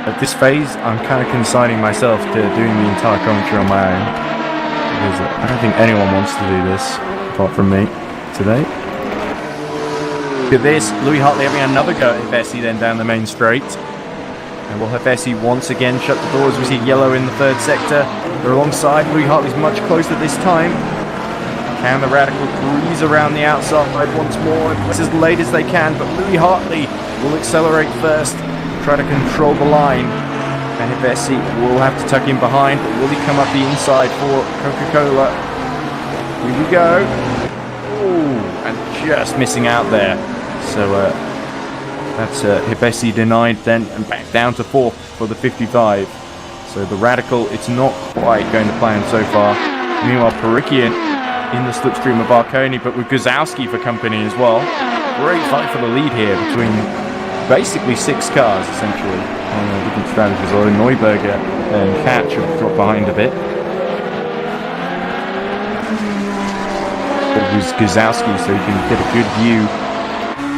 At this phase, I'm kind of consigning myself to doing the entire commentary on my own. Because I don't think anyone wants to do this, apart from me, today. Look at this, Louis Hartley having another go at Hevesi then down the main straight. And will Hevesi once again shut the doors? We see yellow in the third sector. They're alongside, Louis Hartley's much closer this time. Can the Radical breeze around the outside once more? It's as late as they can, but Louis Hartley will accelerate first. Try to control the line, and Hevesi will have to tuck in behind, but will he come up the inside for Coca-Cola? Here we go. Ooh, and just missing out there. So that's Hevesi denied then, and back down to 4th for the 55. So the Radical, it's not quite going to plan so far. Meanwhile, Parikian in the slipstream of Valconi, but with Guzowski for company as well. Great fight for the lead here between basically 6 cars, essentially. different strategies. Although Neuberger and Hatch have dropped behind a bit. It was Gazowski, so you can get a good view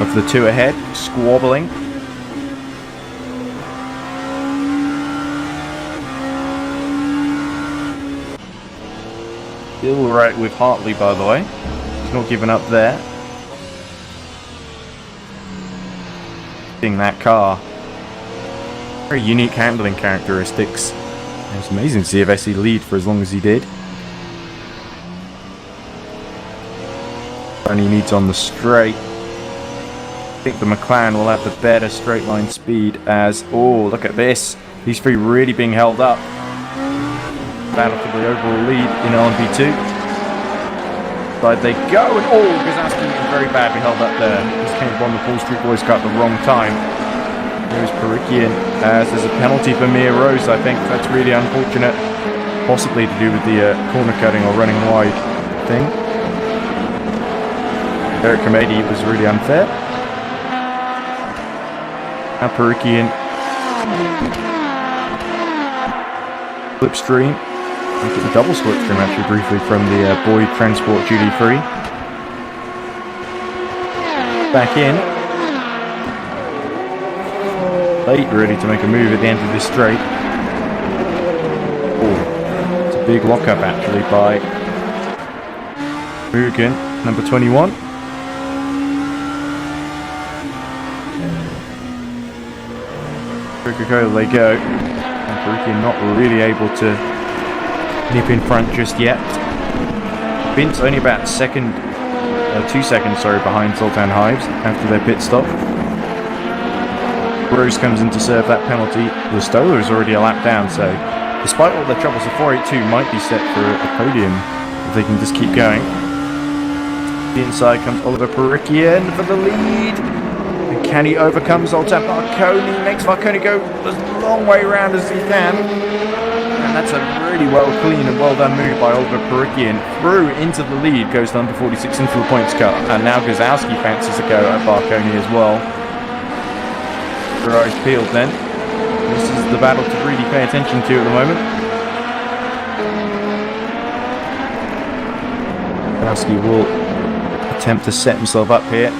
of the two ahead, squabbling. Still right with Hartley, by the way. He's not giving up there. That car. Very unique handling characteristics. It's amazing to see Vessi lead for as long as he did. And he needs on the straight. I think the McLaren will have the better straight line speed as... Oh, look at this. These three really being held up. Battle for the overall lead in LMP2. Side they go, and Gazowski is very badly held up there. This came upon the Paul Street Boys car at the wrong time. There's Perikian as there's a penalty for Mia Rose. I think that's really unfortunate. Possibly to do with the corner cutting or running wide thing. Eric Kamedi was really unfair. Now Perikian. Slipstream. A double slipstream actually briefly from the Boyd Transport Duty Free. Back in. Late ready to make a move at the end of this straight. Oh, it's a big lockup actually by Mugen, number 21. Coca-Cola they go. And Perikian not really able to nip in front just yet. Vince only about 2 seconds behind Zoltan Hives after their pit stop. Rose comes in to serve that penalty. The Stoller is already a lap down, so despite all their troubles, the 482 might be set for a podium if they can just keep going. The inside comes Oliver Perikian for the lead. And can he overcome Zoltan Marconi? Makes Marconi go as long way around as he can. That's a really clean and well done move by Oliver Perikian. Through into the lead, goes to number 46 into the points cut. And now Gazowski fancies a go at Barconi as well. Their eyes peeled then. This is the battle to really pay attention to at the moment. Gazowski will attempt to set himself up here.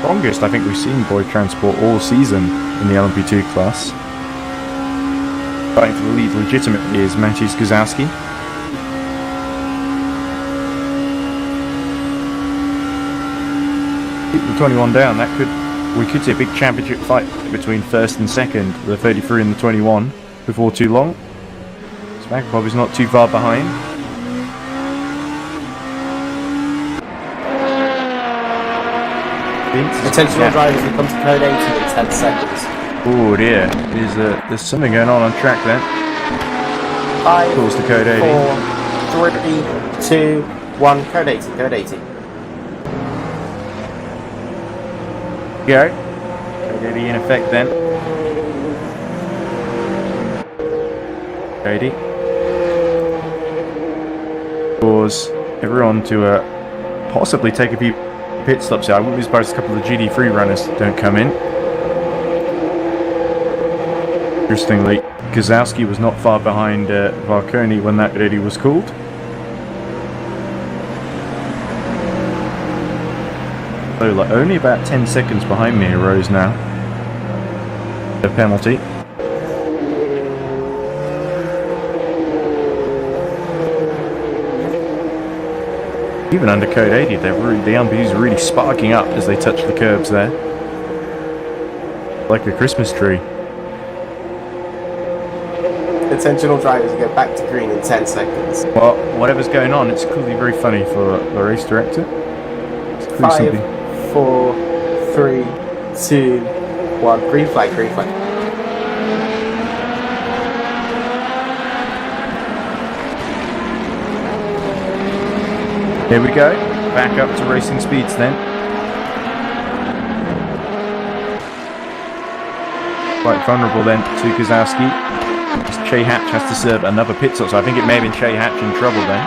Strongest I think we've seen Boyd Transport all season in the LMP2 class. Fighting for the lead legitimately is Mateusz Gazowski. Keep the 21 down, we could see a big championship fight between first and second, the 33 and the 21, before too long. Smackpop is not too far behind.
Attention drivers, we come to code 80 in 10 seconds.
Oh dear, there's something going on track there.
5,
Calls to code 80.
4, 3, 2, 1, code 80, code 80.
Go. Code 80 in effect then. 80. Cause everyone to possibly take a few pit stops here. I wouldn't be surprised if a couple of GD3 runners don't come in. Interestingly, Gazowski was not far behind Varconi when that ready was called. So like only about 10 seconds behind me Rose now. The penalty. Even under code 80, the LMPs are really sparking up as they touch the curbs there. Like a Christmas tree.
Attention drivers, go back to green in 10 seconds.
Well, whatever's going on, it's clearly very funny for the race director.
5, 4, 3, 2, 1. Green flag, green flag.
Here we go. Back up to racing speeds then. Quite vulnerable then to Gazowski. Che Hatch has to serve another pit stop, so I think it may have been Che Hatch in trouble then.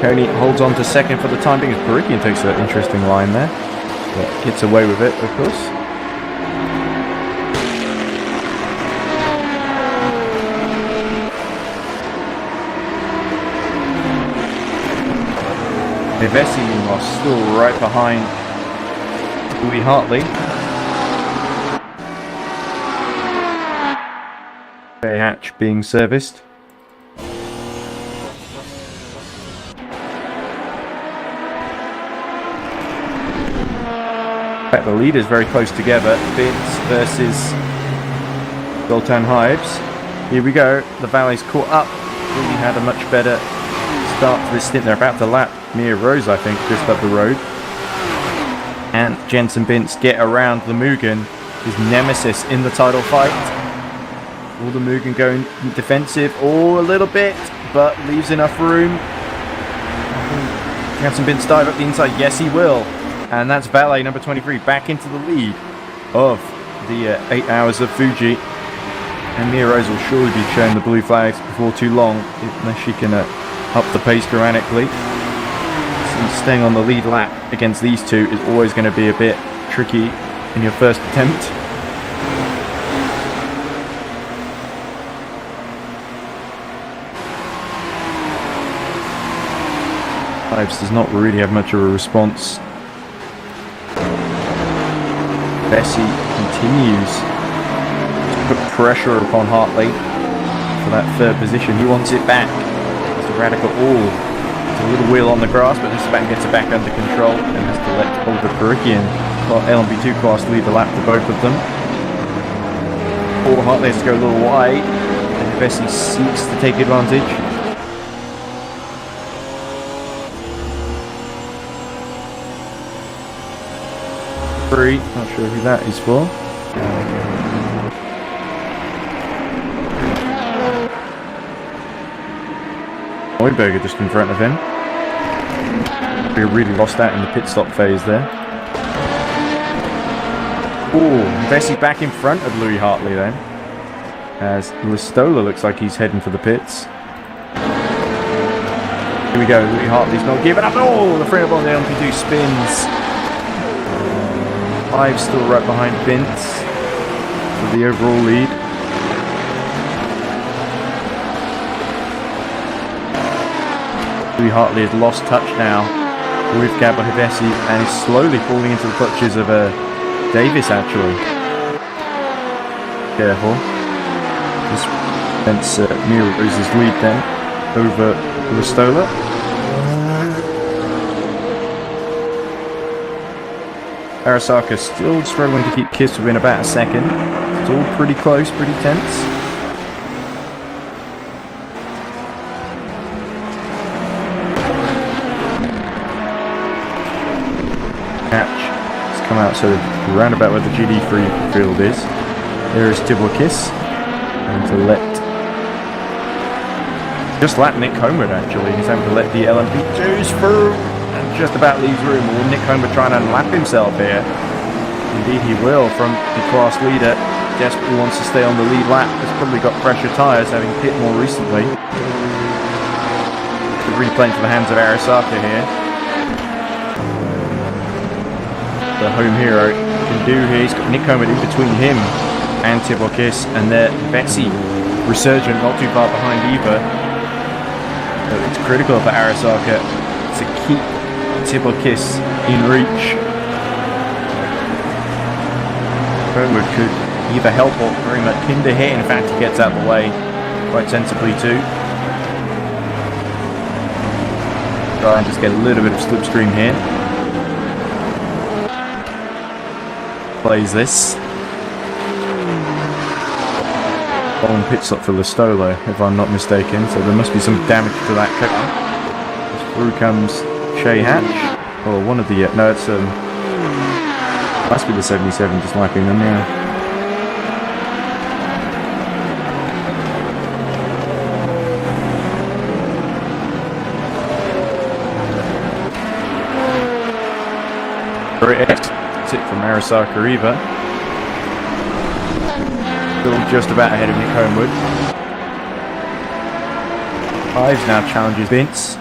Coney holds on to second for the time being as Barikian takes an interesting line there. But gets away with it, of course. Ivesi, meanwhile, still right behind Louis Hartley. Bay hatch being serviced. In fact, the lead is very close together. Vince versus Zoltan Hives. Here we go. The Valley's caught up. Really had a much better start to this stint. They're about to lap Mia Rose, I think, just up the road. And Jensen Bintz get around the Mugen, his nemesis in the title fight. All the Mugen going defensive, a little bit, but leaves enough room. Jensen Bintz dive up the inside, yes he will. And that's Valet number 23 back into the lead of the 8 hours of Fuji. And Mia Rose will surely be showing the blue flags before too long, unless she can up the pace dramatically. So staying on the lead lap against these two is always going to be a bit tricky in your first attempt. Ives does not really have much of a response. Bessie continues to put pressure upon Hartley for that third position. He wants it back. It's a radical It's a little wheel on the grass, but this back gets it back under control and has to let Oliver Barikian LMP2 class lead the lap to both of them. Hartley has to go a little wide, and Bessie seeks to take advantage. Not sure who that is for. Neuberger just in front of him. We really lost that in the pit stop phase there. Bessie back in front of Louis Hartley then. As Listola looks like he's heading for the pits. Here we go, Louis Hartley's not giving up. The front on the LMP2 spins. Ives still right behind Vince for the overall lead. Louis Hartley has lost touch now with Gabor Hevesi and is slowly falling into the clutches of Davis actually. Careful. This Vince Mia Rose's lead then over Listola. Arasaka still struggling to keep Kiss within about a second. It's all pretty close, pretty tense. Hatch has come out sort of roundabout where the GD3 field is. There is Tibor Kiss. And to let... just lap Nick Homewood actually. He's having to let the LMP2s through. Just about leaves room. Will Nick Homer try and unlap himself here? Indeed he will from the class leader. Desperately wants to stay on the lead lap. Has probably got fresher tyres having pit more recently. Really playing to the hands of Arasaka here. The home hero can do here. He's got Nick Homer in between him and Tibor Kiss, and there Betsy Resurgent not too far behind either. So it's critical for Arasaka to keep Tibor Kiss in reach. Homewood could either help or very much hinder here. In fact, he gets out of the way quite sensibly too. Try and just get a little bit of slipstream here. Plays this. Long pit stop for Listola, if I'm not mistaken, so there must be some damage to that car. Through comes Shea Hatch, or one of the, no it's must be the 77 just lapping them, yeah. Great exit from Arasaka Riva. Still just about ahead of Nick Homewood. Ives now challenges Vince.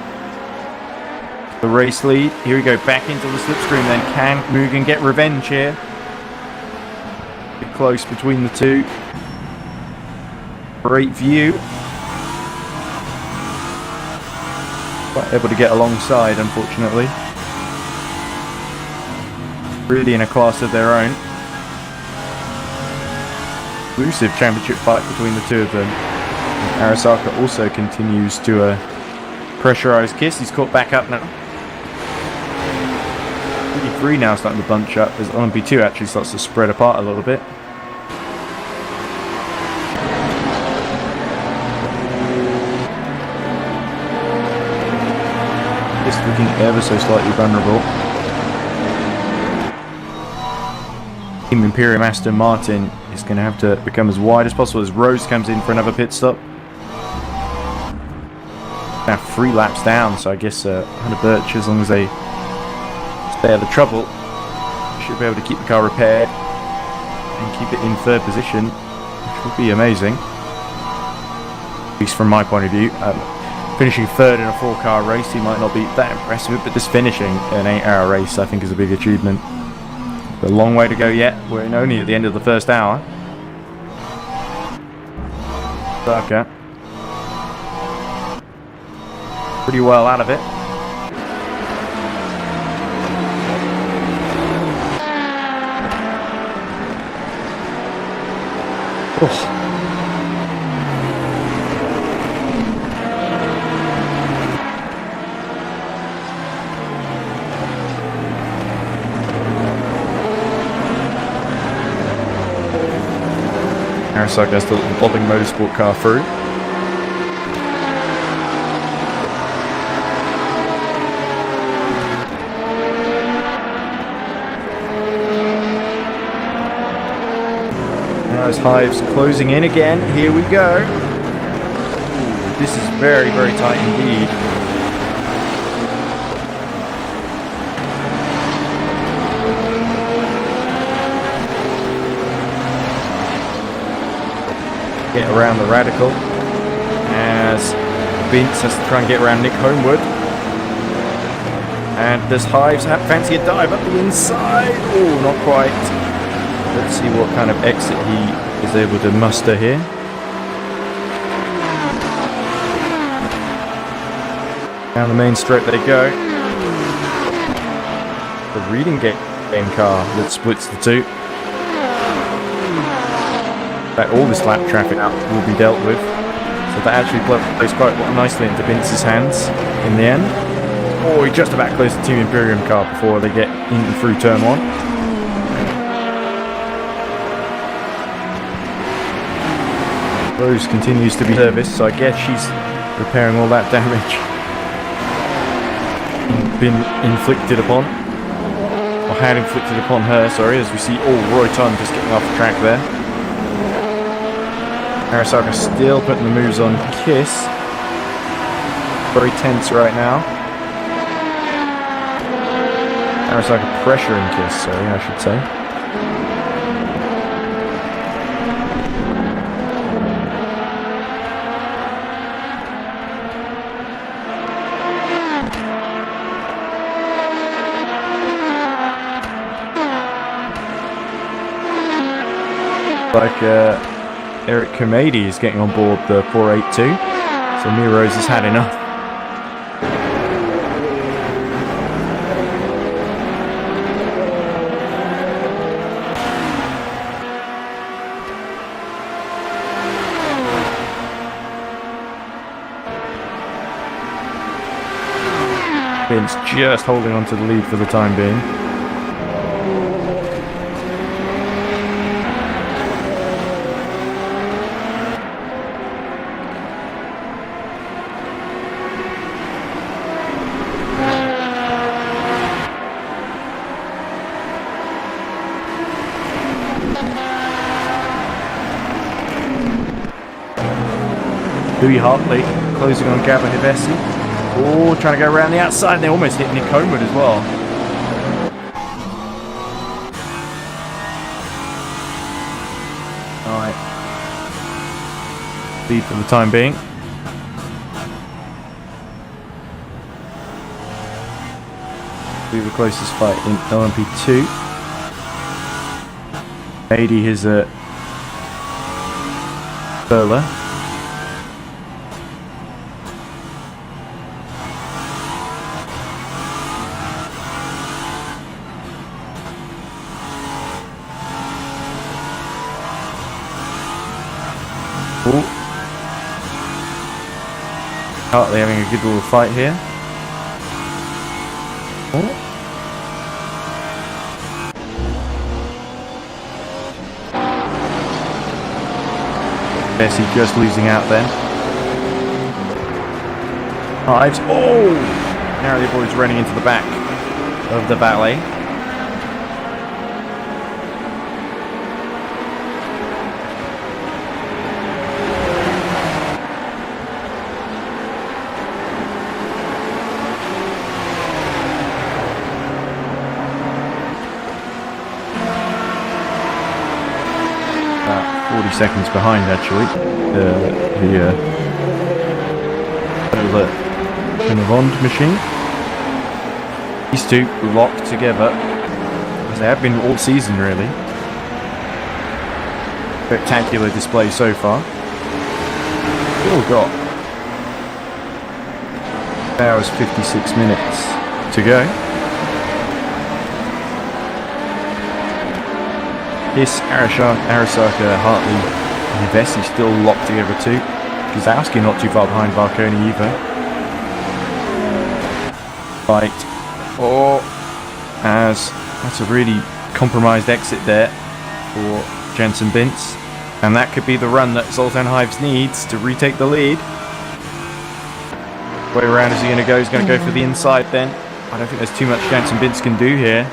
the race lead. Here we go, back into the slipstream then. Can Mugen get revenge here? Bit close between the two. Great view. Quite able to get alongside, unfortunately. Really in a class of their own. Elusive championship fight between the two of them. Arasaka also continues to pressurise Kiss. He's caught back up now. 3 now starting to bunch up as LMP2 actually starts to spread apart a little bit. Just looking ever so slightly vulnerable. Team Imperium Aston Martin is going to have to become as wide as possible as Rose comes in for another pit stop. Now 3 laps down, so I guess Hunter Birch, as long as they stay out of trouble, should be able to keep the car repaired and keep it in 3rd position, which would be amazing, at least from my point of view. Finishing 3rd in a 4-car race, he might not be that impressive, but just finishing an 8-hour race I think is a big achievement. A long way to go yet. We're only at the end of the first hour. Saka pretty well out of it. Oh. Arasaka has the bobbing motorsport car through. Now as Hives closing in again, here we go. This is very, very tight indeed. Get around the radical as Vince has to try and get around Nick Homewood. And does Hives fancy a dive up the inside? Oh, not quite. Let's see what kind of exit he is able to muster here. Down the main straight they go. The reading game car that splits the two. That all this lap traffic will be dealt with, so that actually plays quite nicely into Vince's hands in the end. Oh, he just about closed the Team Imperium car before they get in through turn 1. Rose continues to be serviced, so I guess she's repairing all that damage been inflicted upon, or had inflicted upon her, sorry, as we see Roy Tunn just getting off the track there. Arasaka still putting the moves on Kiss. Very tense right now. Arasaka pressuring Kiss, sorry, I should say. Like Eric Komedi is getting on board the 482, so Miros has had enough. Vince just holding on to the lead for the time being. Louis Hartley closing on Gabba Hivesi. Oh, trying to go around the outside, and they almost hit Nick Homewood as well. Alright. Lead for the time being. be the closest fight in LMP2. 80 is a Burler. Hartley having a good little fight here. Bessie just losing out then. Ives. Oh! Now the boys running into the back of the valet. About 40 seconds behind actually. The Vond machine. These two locked together, as they have been all season really. Spectacular display so far. Still got 2 hours 56 minutes to go. This Arasaka, Hartley, and Vessi still locked together too. Gazowski not too far behind Barconi either. Fight. Oh, as that's a really compromised exit there for Jensen Bintz. And that could be the run that Zoltan Hives needs to retake the lead. Way around is he going to go? He's going to go for the inside then. I don't think there's too much Jensen Bintz can do here.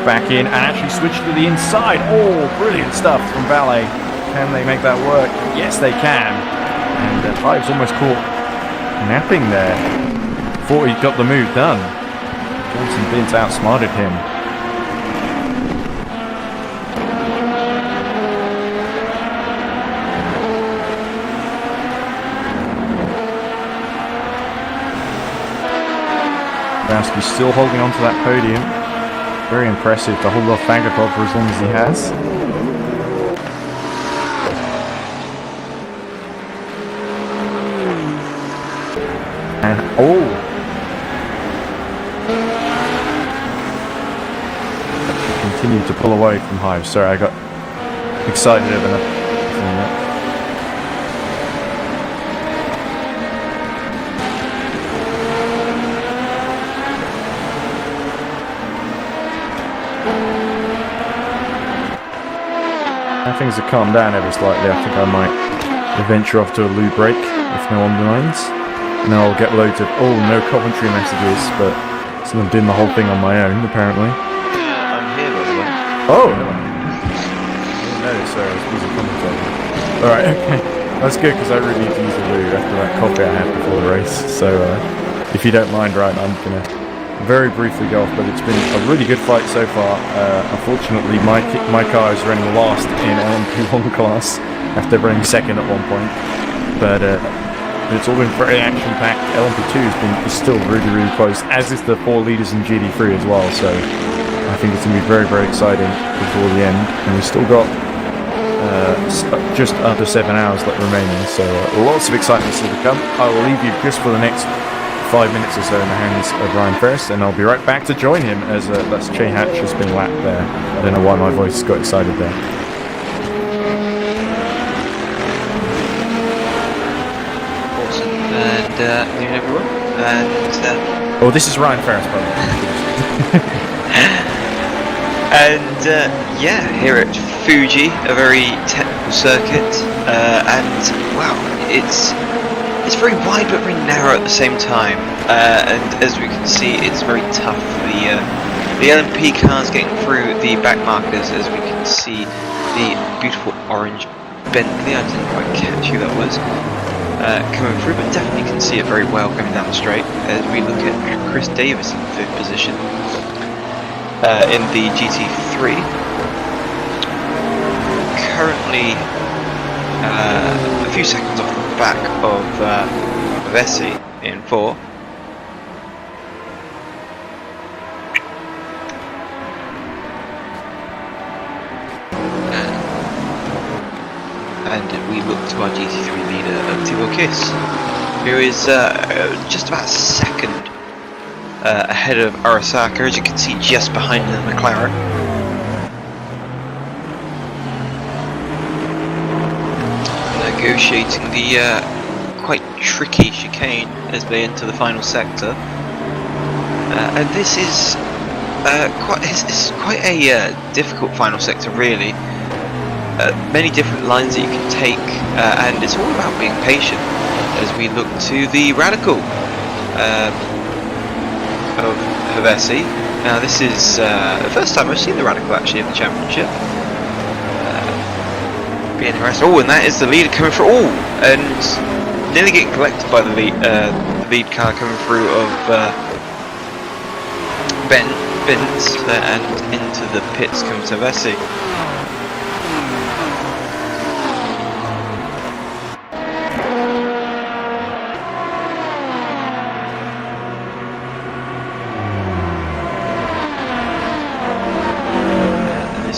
Back in and actually switch to the inside. Oh, brilliant stuff from Valet. Can they make that work? Yes, they can. And Hives almost caught napping there. Thought he got the move done. Johnson Bintz outsmarted him. Bowski still holding on to that podium. Very impressive to hold off Vagabond for as long as he has. And continued to pull away from Hive. Sorry, I got excited over that. Things have calmed down ever slightly. I think I might venture off to a loo break if no one minds. And then I'll get loads of no commentary messages, but so I'm doing the whole thing on my own apparently.
I'm here by the way.
Oh! No, sorry, I was busy commentating. Alright, okay. That's good because I really need to use the loo after that coffee I had before the race. So if you don't mind, right, I'm gonna very briefly go off, but it's been a really good fight so far. Unfortunately, my car is running last in LMP1 class after running second at one point. But it's all been very action-packed. LMP2 is still really, really close, as is the 4 leaders in GD3 as well. So I think it's going to be very, very exciting before the end. And we've still got just under 7 hours left remaining. So lots of excitement still to come. I will leave you just for the next 5 minutes or so in the hands of Ryan Ferris, and I'll be right back to join him as that's Che Hatch has been lapped there. I don't know why my voice got excited there.
Awesome. And good everyone. And
oh, this is Ryan Ferris, by the way.
and yeah, here at Fuji, a very technical circuit, and wow, it's very wide but very narrow at the same time, and as we can see, it's very tough for the LMP cars getting through the back markers. As we can see, the beautiful orange Bentley, I didn't quite catch who that was, coming through, but definitely can see it very well coming down the straight. As we look at Chris Davis in 5th position in the GT3, currently a few seconds off the back of Vessi in 4. and we look to our GT3 leader, Tibor Kiss, who is just about a second ahead of Arasaka, as you can see just behind the McLaren. Negotiating the quite tricky chicane as they enter the final sector, and this is quite a difficult final sector, really. Many different lines that you can take, and it's all about being patient as we look to the Radical of Havesi. Now this is the first time I've seen the Radical actually in the championship. Being harassed. Oh, and that is the leader coming through. Oh, and nearly getting collected by the lead car coming through of Bent, and into the pits comes Havesi.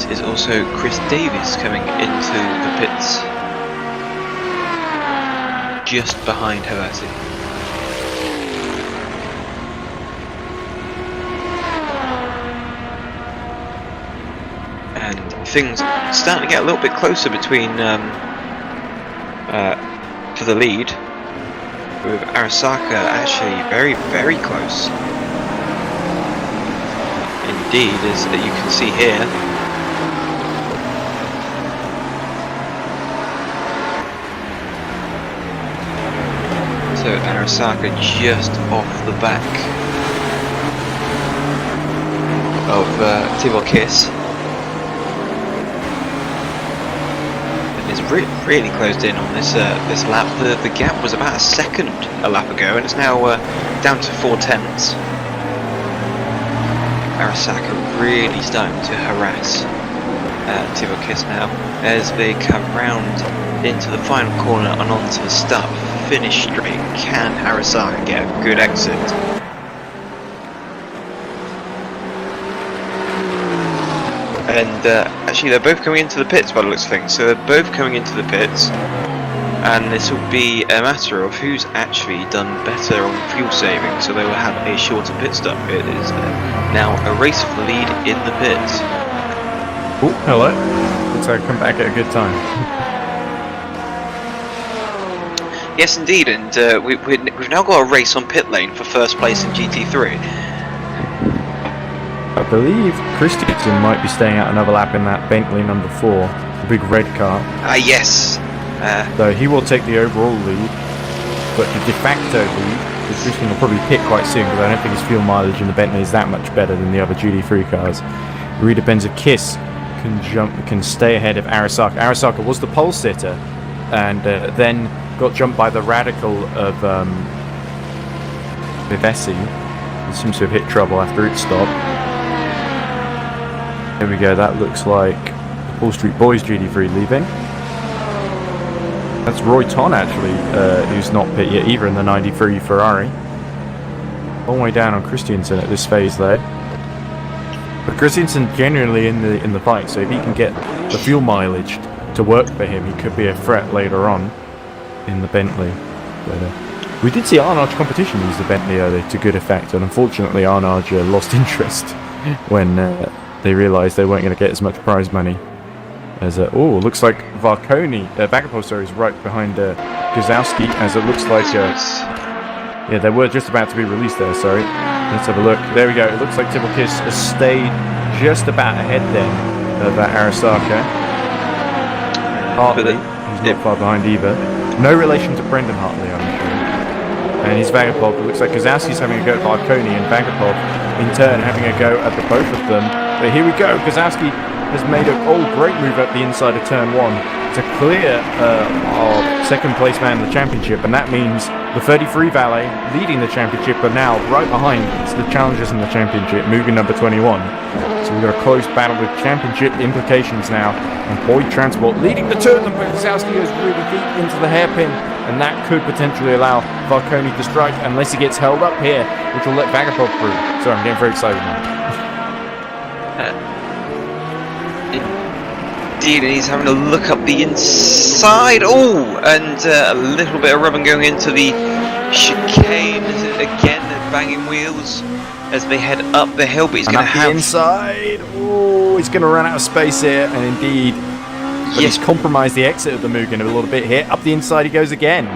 Is also Chris Davies coming into the pits just behind Havasi. And things starting to get a little bit closer between for the lead, with Arasaka actually very, very close indeed, as you can see here. So Arasaka just off the back of Tibor Kiss, and is really closed in on this this lap. The gap was about a second a lap ago, and it's now down to 4/10. Arasaka really starting to harass Tibor Kiss now as they come round into the final corner and onto the start finish straight. Can Arasaka get a good exit? And actually they're both coming into the pits by the looks of things. So they're both coming into the pits, and this will be a matter of who's actually done better on fuel saving, so they will have a shorter pit stop. It is now a race for the lead in the pits.
Oh, hello. Looks like I come back at a good time.
Yes, indeed, and we've now got a race on pit lane for first place in GT3.
I believe Christensen might be staying out another lap in that Bentley number 4, the big red car.
Yes.
So he will take the overall lead, but the de facto lead, Christensen will probably pit quite soon, because I don't think his fuel mileage in the Bentley is that much better than the other GT3 cars. Rita Benza Kiss can stay ahead of Arasaka. Arasaka was the pole sitter, and then got jumped by the Radical of Vivesi. It seems to have hit trouble after it stopped. There we go, that looks like the Paul Street Boys GT3 leaving. That's Roy Ton actually, who's not pit yet either in the 93 Ferrari. Long way down on Christensen at this phase though. But Christensen genuinely in the fight, so if he can get the fuel mileage to work for him, he could be a threat later on in the Bentley. But we did see Arnage Competition use the Bentley earlier to good effect, and unfortunately Arnage lost interest when they realised they weren't going to get as much prize money as looks like Varconi Vagapol is right behind Guzowski, as it looks like yeah, they were just about to be released there, sorry. Let's have a look. There we go, it looks like Tibor Kiss has stayed just about ahead then of Arasaka. Hartley, he's not far behind either. No relation to Brendan Hartley, I'm sure. And he's Vagapol. It looks like Guzowski's having a go at Varconi, and Vagapol in turn having a go at the both of them. But here we go, Guzowski has made a great move up the inside of turn 1 to clear our second place man in the championship, and that means the 33 Valet leading the championship, but now right behind the challengers in the championship, moving number 21. So we've got a close battle with championship implications now, and Boyd Transport leading the turn, but Guzowski goes really deep into the hairpin, and that could potentially allow Varconi to strike unless he gets held up here, which will let Vagapol through. Sorry, I'm getting very excited now.
indeed, and he's having a look up the inside. Oh, and a little bit of rubbing going into the chicane. Again, they're banging wheels as they head up the hill, but he's going to have...
the inside. Oh, he's going to run out of space here, and indeed, but he's compromised the exit of the Mugen a little bit here. Up the inside he goes again.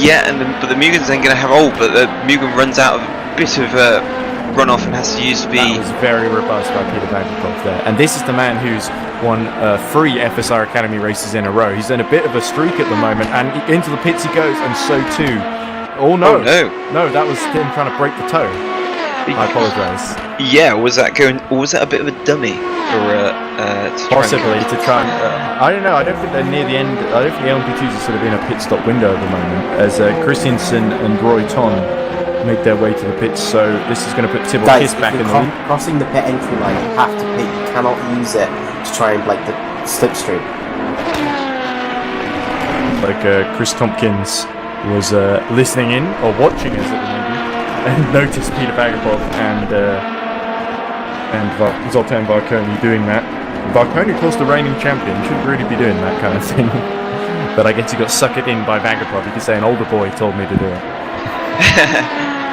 Yeah, but the Mugen's then going to have... Oh, but the Mugen runs out of a bit of runoff and has to use the...
That was very robust by Peter Vanderpump there. And this is the man who's won 3 FSR Academy races in a row. He's in a bit of a streak at the moment, and into the pits he goes, and so too... Oh no! No, that was him trying to break the toe. I apologise.
Yeah, was that a bit of a dummy? Or
possibly to try and... I don't know, I don't think they're near the end. I don't think the LMP2s are sort of in a pit stop window at the moment, as Christensen and Roy Ton make their way to the pits, so this is going to put Tibble Kiss back in the lead.
Crossing the pit entry line, you have to pit. You cannot use it to try and break the slipstream.
Like Chris Tompkins was listening in, or watching us at the moment, and noticed Peter Vagabond and Zoltan Varconi doing that. Varconi, of course, the reigning champion, shouldn't really be doing that kind of thing. But I guess he got suckered in by Vagabond. You could say an older boy told me to do it.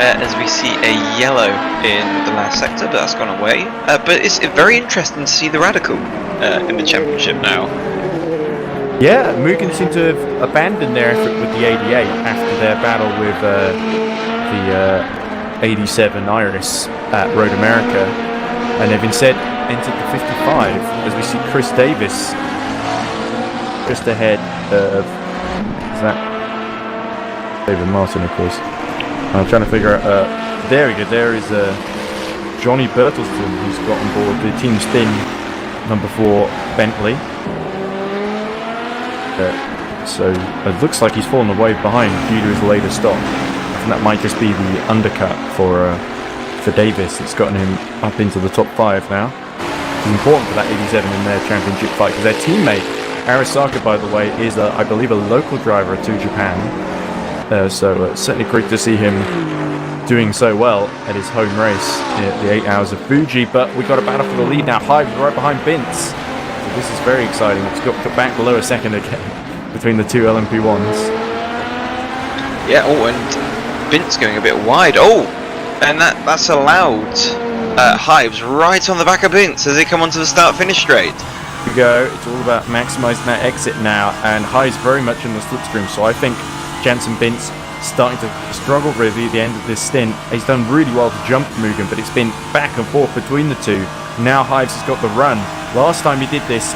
As we see a yellow in the last sector, but that's gone away. But it's very interesting to see the Radical in the championship now.
Yeah, Mugen seem to have abandoned their effort with the 88 after their battle with the 87 Iris at Road America, and they've instead entered the 55 as we see Chris Davis just ahead of... Is that David Martin, of course? I'm trying to figure out... there we go, there is Johnny Bertelston, who's got on board the Team Spin number 4 Bentley. So it looks like he's fallen away behind due to his later stop. I think that might just be the undercut for Davis that's gotten him up into the top 5 now. It's important for that 87 in their championship fight, because their teammate Arasaka, by the way, is I believe a local driver to Japan. So it's certainly great to see him doing so well at his home race at the 8 Hours of Fuji. But we got a battle for the lead now. Hive right behind Bintz. So this is very exciting. It's got put back below a second again between the two LMP1s.
Yeah, oh, and Bint's going a bit wide. Oh, and that's allowed Hives right on the back of Bintz as they come onto the start-finish straight.
Here we go. It's all about maximising that exit now, and Hives very much in the slipstream. So I think Jansen Bintz starting to struggle really at the end of this stint. He's done really well to jump Mugen, but it's been back and forth between the two. Now Hives has got the run. Last time he did this,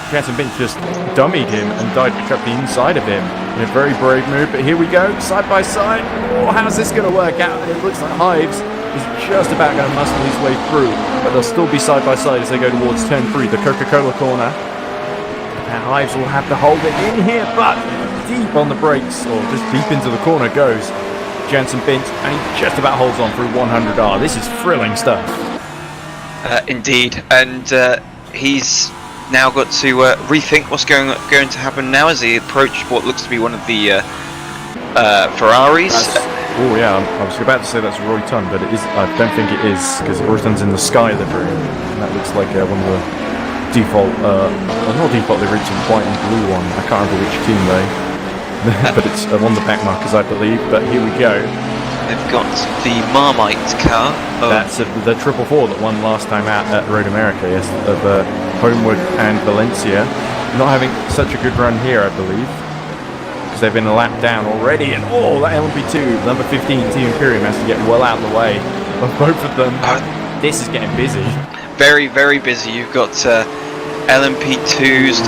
Jansen Bintz just dummied him and died trapped the inside of him in a very brave move. But here we go, side by side. Oh, how's this going to work out? It looks like Hives is just about going to muscle his way through, but they'll still be side by side as they go towards turn 3, the Coca-Cola corner. And Hives will have to hold it in here, but deep on the brakes, or just deep into the corner goes Jansen Bintz, and he just about holds on through 100R. This is thrilling stuff.
Indeed, and he's now got to rethink what's going to happen now as he approached what looks to be one of the Ferraris.
Oh yeah, I was about to say that's Roy Tun, but it is. I don't think it is, because Roy Tun's in the sky livery, and that looks like one of the default, not default, the original white and blue one. I can't remember which team but it's one of the back markers, I believe. But here we go.
They've got the Marmite car.
That's the 444 that won last time out at Road America, yes, of Homewood and Valencia. Not having such a good run here, I believe, because they've been a lap down already. And that LMP2, number 15, Team Imperium, has to get well out of the way of both of them. This is getting busy. Very,
very busy. You've got LMP2s,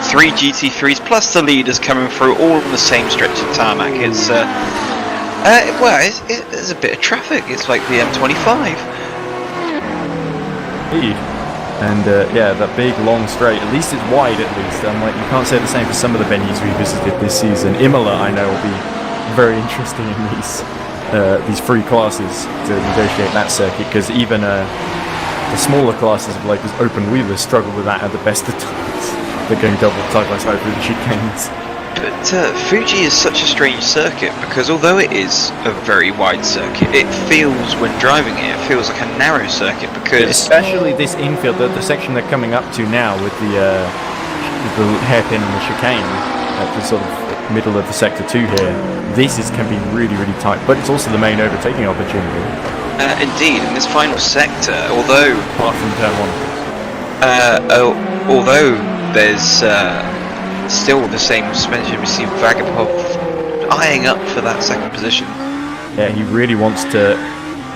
3 GT3s, plus the leaders coming through all on the same stretch of tarmac. It's there's a bit of traffic. It's like the M25.
Indeed. And yeah, that big long straight, at least it's wide at least. Like, you can't say the same for some of the venues we visited this season. Imola, I know, will be very interesting in these free classes to negotiate that circuit, because even the smaller classes of like this open wheelers struggle with that at the best of times. They're going double side by side through the chicanes.
But Fuji is such a strange circuit because although it is a very wide circuit, it feels, when driving it, it feels like a narrow circuit because...
Especially this infield, the section they're coming up to now with the hairpin and the chicane at the sort of middle of the sector 2 here. This can be really, really tight, but it's also the main overtaking opportunity.
Indeed, in this final sector, although...
Apart from turn 1.
Although there's... still the same suspension, we see Vagapov eyeing up for that second position.
Yeah, he really wants to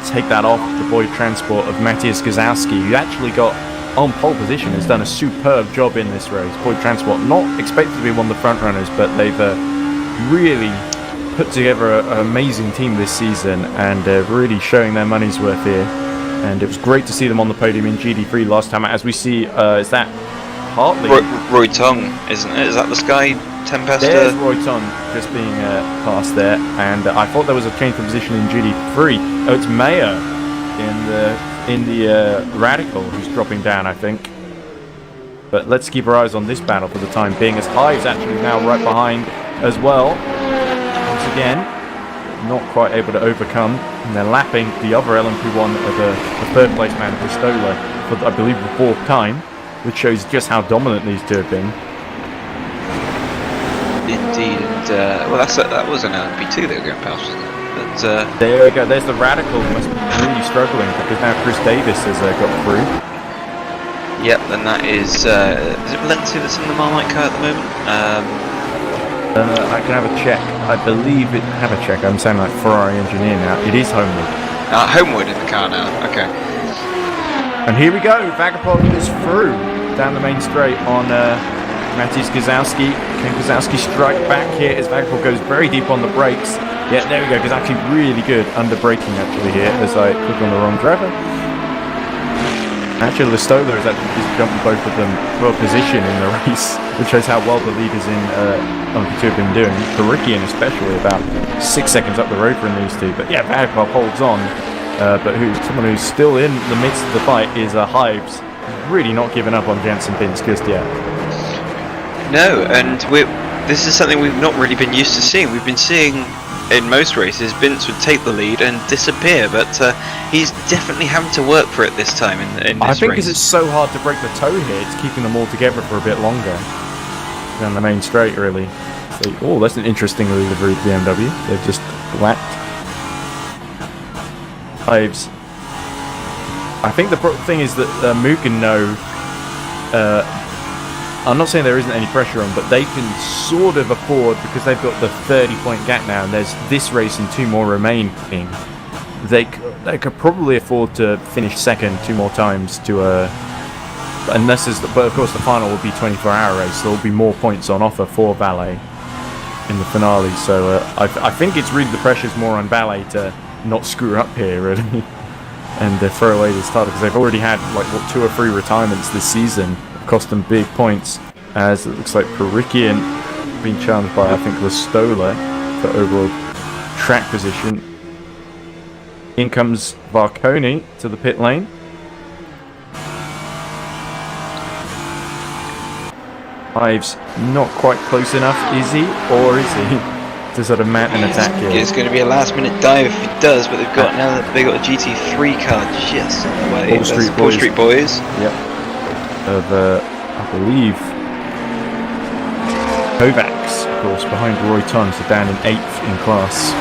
take that off the Boyd Transport of Matthias Gazowski, who actually got on pole position, has done a superb job in this race. Boyd Transport not expected to be one of the front runners, but they've really put together an amazing team this season and really showing their money's worth here. And it was great to see them on the podium in GD3 last time. As we see, is that Hartley?
Roy Tong, isn't it? Is that the Sky 10 past?
There's Roy Tong just being passed there, and I thought there was a change of position in GD3. Oh, it's Mayer in the Radical who's dropping down, I think. But let's keep our eyes on this battle for the time being, as Hive's actually now right behind as well. Once again, not quite able to overcome, and they're lapping the other LMP1 of the third place man, Pistola, for I believe the 4th time, which shows just how dominant these two have been.
Indeed, and well, that was an LMP2 they were going past, wasn't it? But,
there we go. There's the Radical, who must be really struggling because now Chris Davis has got through.
Yep, and that is it Valencia that's in the Marmite car at the moment?
I can have a check. I believe it. Have a check. I'm saying like Ferrari engineer now. It is Homewood.
Homewood in the car now. Okay.
And here we go. Vagapov is through down the main straight on Matthias Gazowski. Can Gazowski strike back here as Vagapov goes very deep on the brakes? Yeah, there we go. Gazowski really good under braking actually here as I click on the wrong driver. Actually, Listola has actually just jumped both of them for a position in the race, which shows how well the leaders in LMP2 have been doing. Karikian especially about 6 seconds up the road from these two. But yeah, Vagapov holds on. But someone who's still in the midst of the fight is Hives. Really not giving up on Jansen Vince just yet.
No, and this is something we've not really been used to seeing. We've been seeing in most races Vince would take the lead and disappear, but he's definitely having to work for it this time in this
I think
race.
because it's so hard to break the toe here, it's keeping them all together for a bit longer down the main straight, really. So, oh, that's an interesting delivery of BMW. They've just lapped Hives. I think the thing is that Mugen know. I'm not saying there isn't any pressure on, but they can sort of afford, because they've got the 30-point gap now, and there's this race and 2 more remaining. They could probably afford to finish second 2 more times to but of course the final will be 24-hour race, so there will be more points on offer for Valet in the finale. So I think it's really the pressure's more on Valet to not screw up here, really, and throw away this title, because they've already had like 2 or 3 retirements this season. Cost them big points, as it looks like Karikian being challenged by, I think, Listola for overall track position. In comes Varconi to the pit lane. Hives not quite close enough, is he? Or is he? To sort of mount an attack here.
It's going to be a last-minute dive if he does, but they've got now that they've got a GT3 car just on the way. Paul Street Boys.
Yep. Of I believe Kovacs, of course, behind Roy Tong, so down in 8th in class.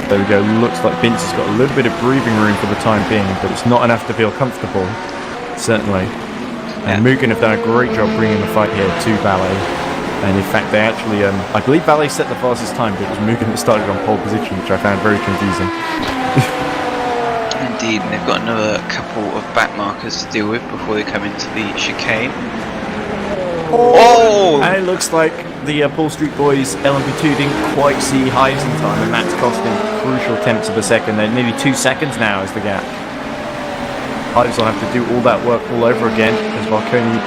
There we go. Looks like Vince has got a little bit of breathing room for the time being, but it's not enough to feel comfortable, certainly. And Mugen have done a great job bringing the fight here to Valet. And in fact, they actually, I believe Valet set the fastest time, but it was Mugen that started on pole position, which I found very confusing.
Indeed, and they've got another couple of back markers to deal with before they come into the chicane. Oh!
And it looks like the Paul Street Boys LMP2 didn't quite see Hives in time, and that's costing crucial tenths of a second. They're nearly 2 seconds now is the gap. Hives will have to do all that work all over again as Varconi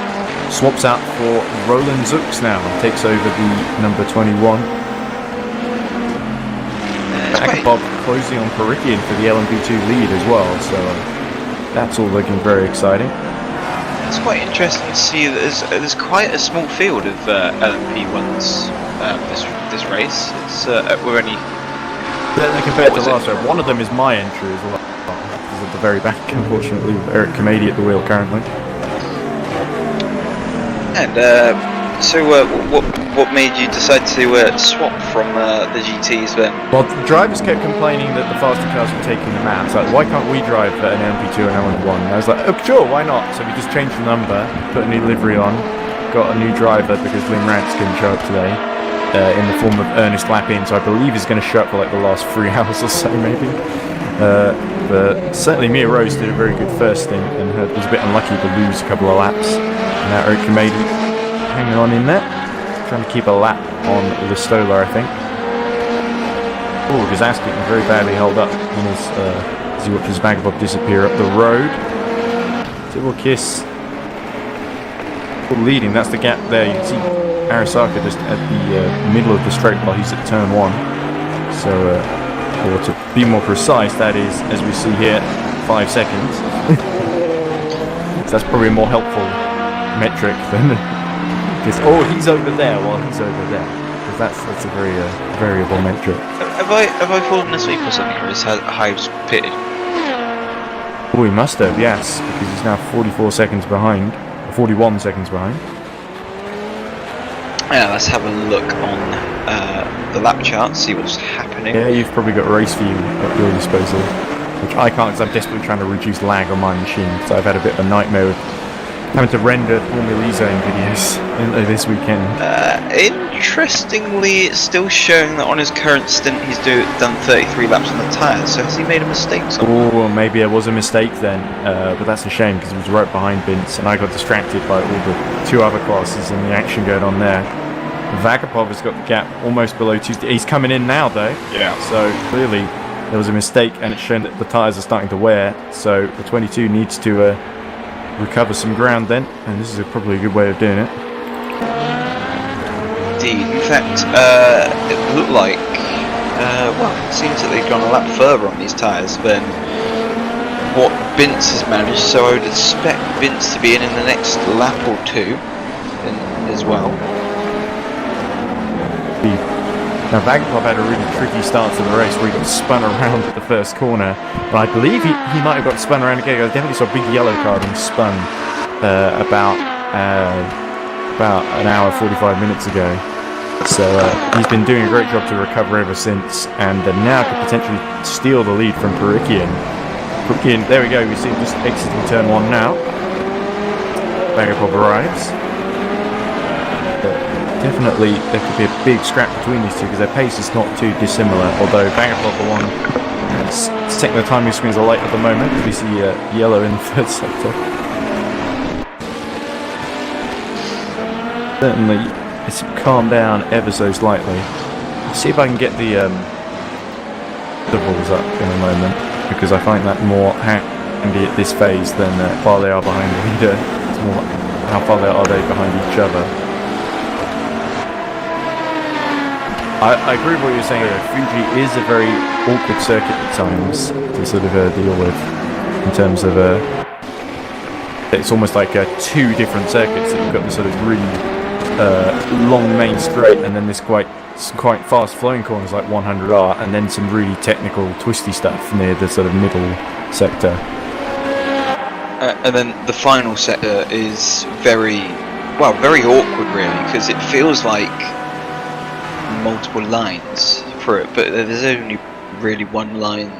swaps out for Roland Zux now and takes over the number 21. Bob closing on Karikian for the LMP2 lead as well, so that's all looking very exciting.
It's quite interesting to see that there's quite a small field of LMP1s this race. It's we're only
Certainly compared to last round. One of them is my entry as well. He's at the very back, unfortunately, with Eric Kamadi at the wheel currently.
And so what made you decide to swap from the GTs then?
Well, the drivers kept complaining that the faster cars were taking the map. So, like, why can't we drive an LMP2 and LMP1? And I was like, oh, sure, why not? So we just changed the number, put a new livery on, got a new driver because Lynn Rance couldn't show up today. In the form of Ernest Lappin, so I believe he's going to show up for like the last 3 hours or so, maybe. But certainly Mia Rose did a very good first stint and was a bit unlucky to lose a couple of laps. And now Eric Kamadi hanging on in there, trying to keep a lap on Listola, I think. Oh, Gazas getting very badly held up in his, as he watches Vagabond disappear up the road. Double kiss. Leading, that's the gap there. You can see Arasaka just at the middle of the straight while he's at turn 1. So, or to be more precise, that is, as we see here, 5 seconds. So that's probably a more helpful metric than just, oh, he's over there while he's over there. Because that's a very variable metric.
Have I fallen asleep or something, or is Hives pitted?
Oh, he must have, yes, because he's now 44 seconds behind. 41 seconds behind.
Yeah, let's have a look on the lap chart, see what's happening.
Yeah, you've probably got race view at your disposal, which I can't because I'm desperately trying to reduce lag on my machine. So I've had a bit of a nightmare with having to render Formula E Zone videos this weekend.
Interestingly, it's still showing that on his current stint he's done 33 laps on the tyres, so has he made a mistake somewhere?
Oh, maybe it was a mistake then, but that's a shame because he was right behind Vince and I got distracted by all the 2 other classes and the action going on there. Vagapov has got the gap almost below Tuesday. He's coming in now though.
Yeah.
So clearly there was a mistake and it's shown that the tyres are starting to wear, so the 22 needs to recover some ground then, and this is probably a good way of doing it.
Indeed. In fact, it looked like, well, it seems that they've gone a lap further on these tyres than what Vince has managed, so I would expect Vince to be in the next lap or 2 as well.
Now Vagapov had a really tricky start to the race where he got spun around at the first corner, but I believe he might have got spun around again. I definitely saw a big yellow card and spun about an hour 45 minutes ago. So he's been doing a great job to recover ever since, and now could potentially steal the lead from Perikian. Perikian, there we go, we see him just exiting turn 1 now. Vagapov arrives. Definitely there could be a big scrap between these two because their pace is not too dissimilar, although Vagapov the one it's taking the timing screens are light at the moment. We see yellow in the third sector. Certainly it's calmed down ever so slightly. I'll see if I can get the balls up in a moment because I find that more handy at this phase than how far they are behind the leader. It's more how far are they behind each other. I agree with what you're saying. Fuji is a very awkward circuit at times to sort of deal with in terms of it's almost like 2 different circuits. You've got the sort of really long main straight and then this quite fast flowing corners like 100R and then some really technical twisty stuff near the sort of middle sector.
And then the final sector is very awkward really because it feels like multiple lines for it, but there's only really one line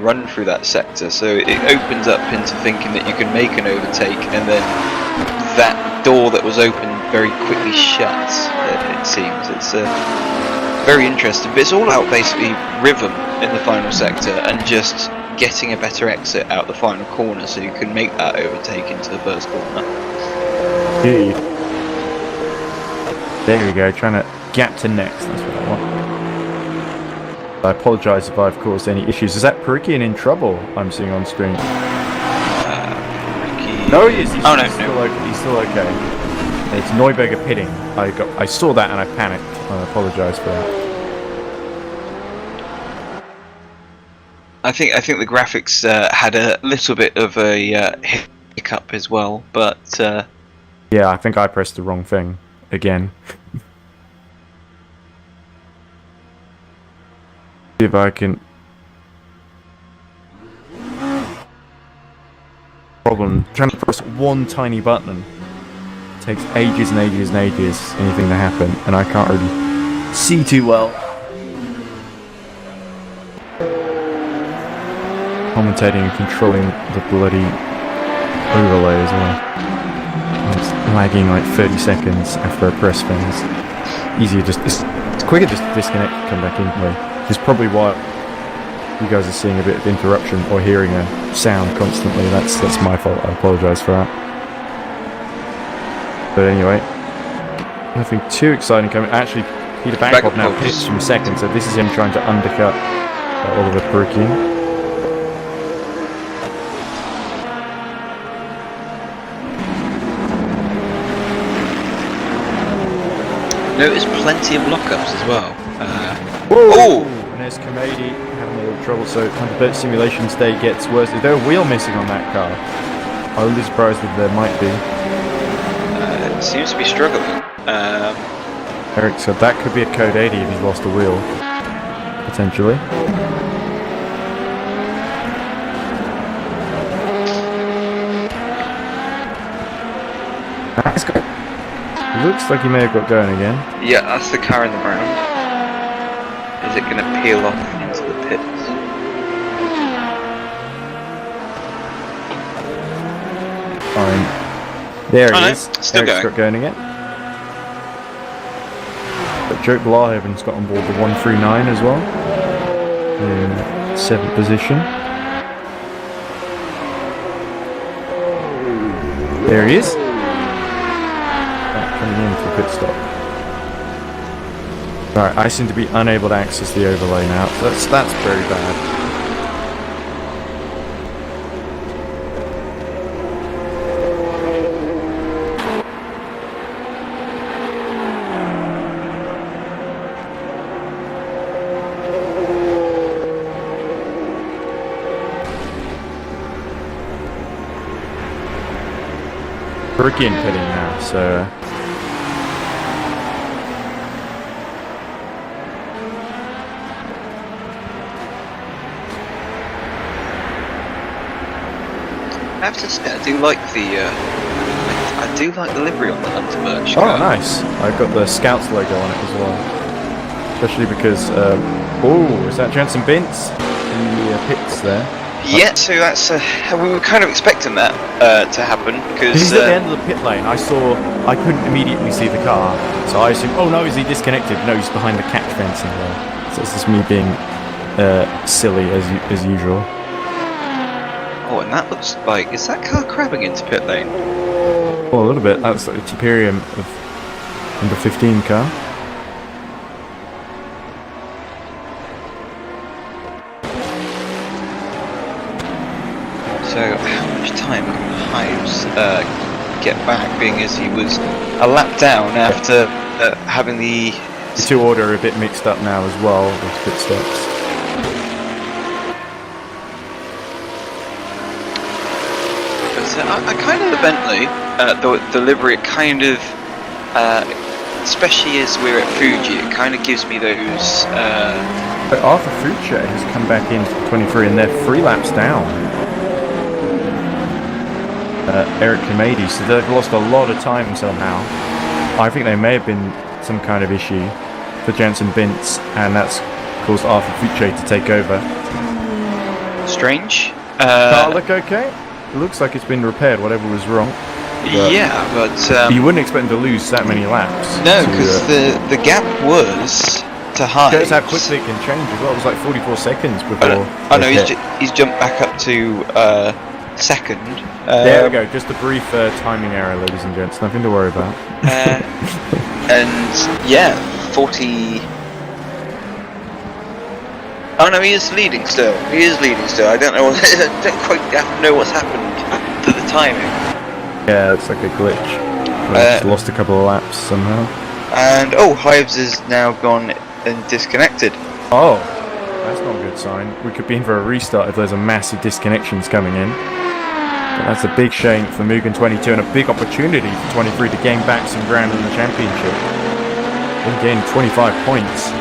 run through that sector, so it opens up into thinking that you can make an overtake and then that door that was open very quickly shuts. It seems it's very interesting, but it's all about basically rhythm in the final sector and just getting a better exit out the final corner so you can make that overtake into the first corner.
Indeed. There we go, trying to gap to next, that's what I want. I apologise if I've caused any issues. Is that Perikian in trouble I'm seeing on screen? No, he is. He's still okay. It's Neuberger pitting. I saw that and I panicked. I apologise for that.
I think the graphics had a little bit of a hiccup as well, but
Yeah, I think I pressed the wrong thing again. See if I can. Problem trying to press one tiny button. It takes ages and ages and ages anything to happen, and I can't really see too well. Commentating and controlling the bloody overlay as well. It's lagging like 30 seconds after I press things. Easier just it's quicker just to disconnect and come back in play. Which is probably why you guys are seeing a bit of interruption or hearing a sound constantly. That's my fault. I apologise for that. But anyway, nothing too exciting coming. Actually, Peter Backhoff now pits from second, so this is him trying to undercut Oliver Perkin.
Notice plenty of lockups as well.
Oh! And there's Kamadi having a little trouble, so kind of the simulations day gets worse. Is there a wheel missing on that car? I wouldn't be surprised if there might be.
It seems to be struggling.
Eric said that could be a code 80 if he's lost a wheel. Potentially. Nice guy. Looks like he may have got going again.
Yeah, that's the car in the ground. Is it going to peel off into the pits?
Fine. There he
no,
is.
still
Eric's
going.
got going again. But Joe Blahaven's got on board the 139 as well. In 7th position. There he is. Coming in for a pit stop. Alright, I seem to be unable to access the overlay now. That's very bad. Perkin pitting now, so.
I have to say, I do like I do like the livery on the Hunter merch.
Oh, nice! I've got the Scouts logo on it as well. Especially because, oh, is that Jensen Bintz in the pits there?
Yeah, so that's we were kind of expecting that to happen because
He's at the end of the pit lane. I couldn't immediately see the car, so I assumed, oh no, is he disconnected? No, he's behind the catch fencing there. So it's just me being silly as usual.
Oh, and that looks like, is that car crabbing into pit lane?
Well, a little bit. That's like the Tiperium of number 15 car.
So, how much time can Hives get back, being as he was a lap down after having the
two order are a bit mixed up now as well with pit stops.
I kind of the Bentley, the livery, it kind of, especially as we're at Fuji, it kind of gives me those.
But Arthur Fucci has come back into 23 and they're 3 laps down. Eric Kamadi, so they've lost a lot of time somehow. I think there may have been some kind of issue for Jensen Bintz, and that's caused Arthur Fucci to take over.
Strange.
Car look okay? It looks like it's been repaired, whatever was wrong.
Yeah, but
you wouldn't expect them to lose that many laps.
No, because the gap was to Hives.
Shows how quickly it can change as well. It was like 44 seconds before.
Oh no, he's jumped back up to second.
There we go. Just a brief timing error, ladies and gents. Nothing to worry about.
And yeah, 40. Oh no, he is leading still. He is leading still. I don't know. I don't quite know what's happened to the timing.
Yeah, it's like a glitch. Just lost a couple of laps somehow.
And oh, Hives is now gone and disconnected.
Oh, that's not a good sign. We could be in for a restart if there's a massive disconnections coming in. But that's a big shame for Mugen 22 and a big opportunity for 23 to gain back some ground in the championship. They gain 25 points. It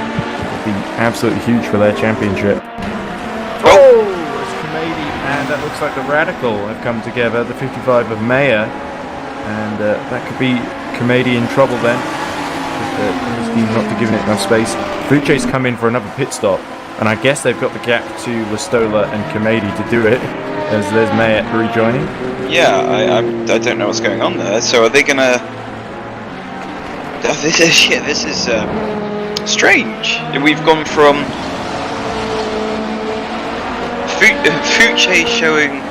would be absolutely huge for their championship. Oh! It's Kamedi, and that looks like the Radical have come together, the 55 of Mayer. And that could be Kamedi in trouble then. His team not giving it enough space. Fuche's come in for another pit stop. And I guess they've got the gap to Listola and Kamedi to do it, as there's Mayer rejoining.
Yeah, I don't know what's going on there. So are they gonna? Oh, this is strange. We've gone from Fuche showing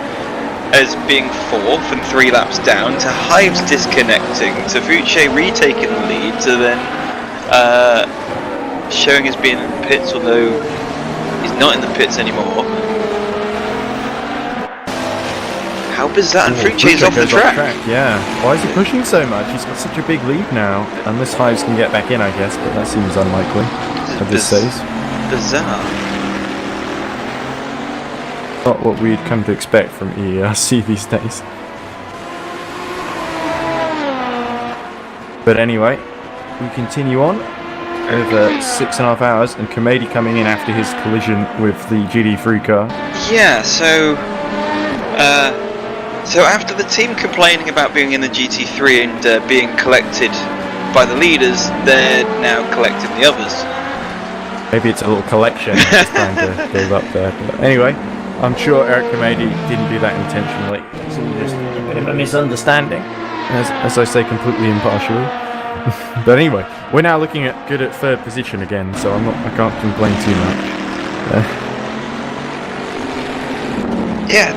as being 4th and 3 laps down, to Hives disconnecting, to Fuche retaking the lead, to then showing as being in the pits, although he's not in the pits anymore. How bizarre! And Fuche's off the track.
Yeah. Why is he pushing so much? He's got such a big lead now. Unless Hives can get back in, I guess, but that seems unlikely at this stage.
Bizarre.
Not what we'd come to expect from EERC these days. But anyway, we continue on over 6.5 hours, and Kamedi coming in after his collision with the GD3 car.
Yeah, so after the team complaining about being in the GT3 and being collected by the leaders, they're now collecting the others.
Maybe it's a little collection just trying to build up there. But anyway, I'm sure Eric Kamedi didn't do that intentionally. It's all just a bit of a misunderstanding, as I say completely impartially. But anyway, we're now looking at good at 3rd position again, so I can't complain too much.
Yeah,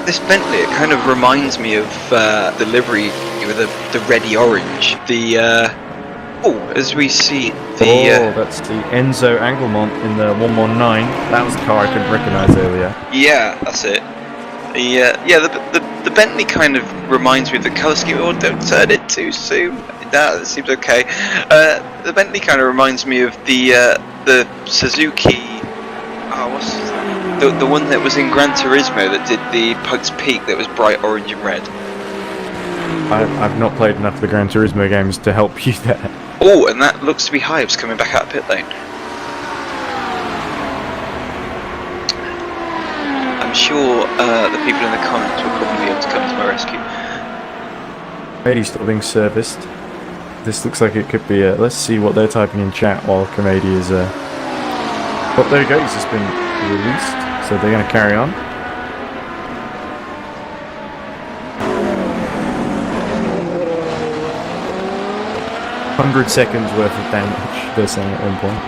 this Bentley, it kind of reminds me of the livery with the reddy orange. As we see
that's the Enzo Anglemont in the 119. That was a car I couldn't recognise earlier.
Yeah, that's it. The Bentley kind of reminds me of the colour scheme. Oh, don't turn it too soon. That seems okay. The Bentley kind of reminds me of the Suzuki. The one that was in Gran Turismo that did the Pikes Peak that was bright orange and red.
I've not played enough of the Gran Turismo games to help you there.
Oh, and that looks to be Hives coming back out of pit lane. I'm sure the people in the comments will probably be able to come to my rescue.
Kamedi's still being serviced. This looks like it could be let's see what they're typing in chat while Kamedi is oh, there you go, he's just been released, so they're going to carry on. 100 seconds worth of damage, they're saying at one point.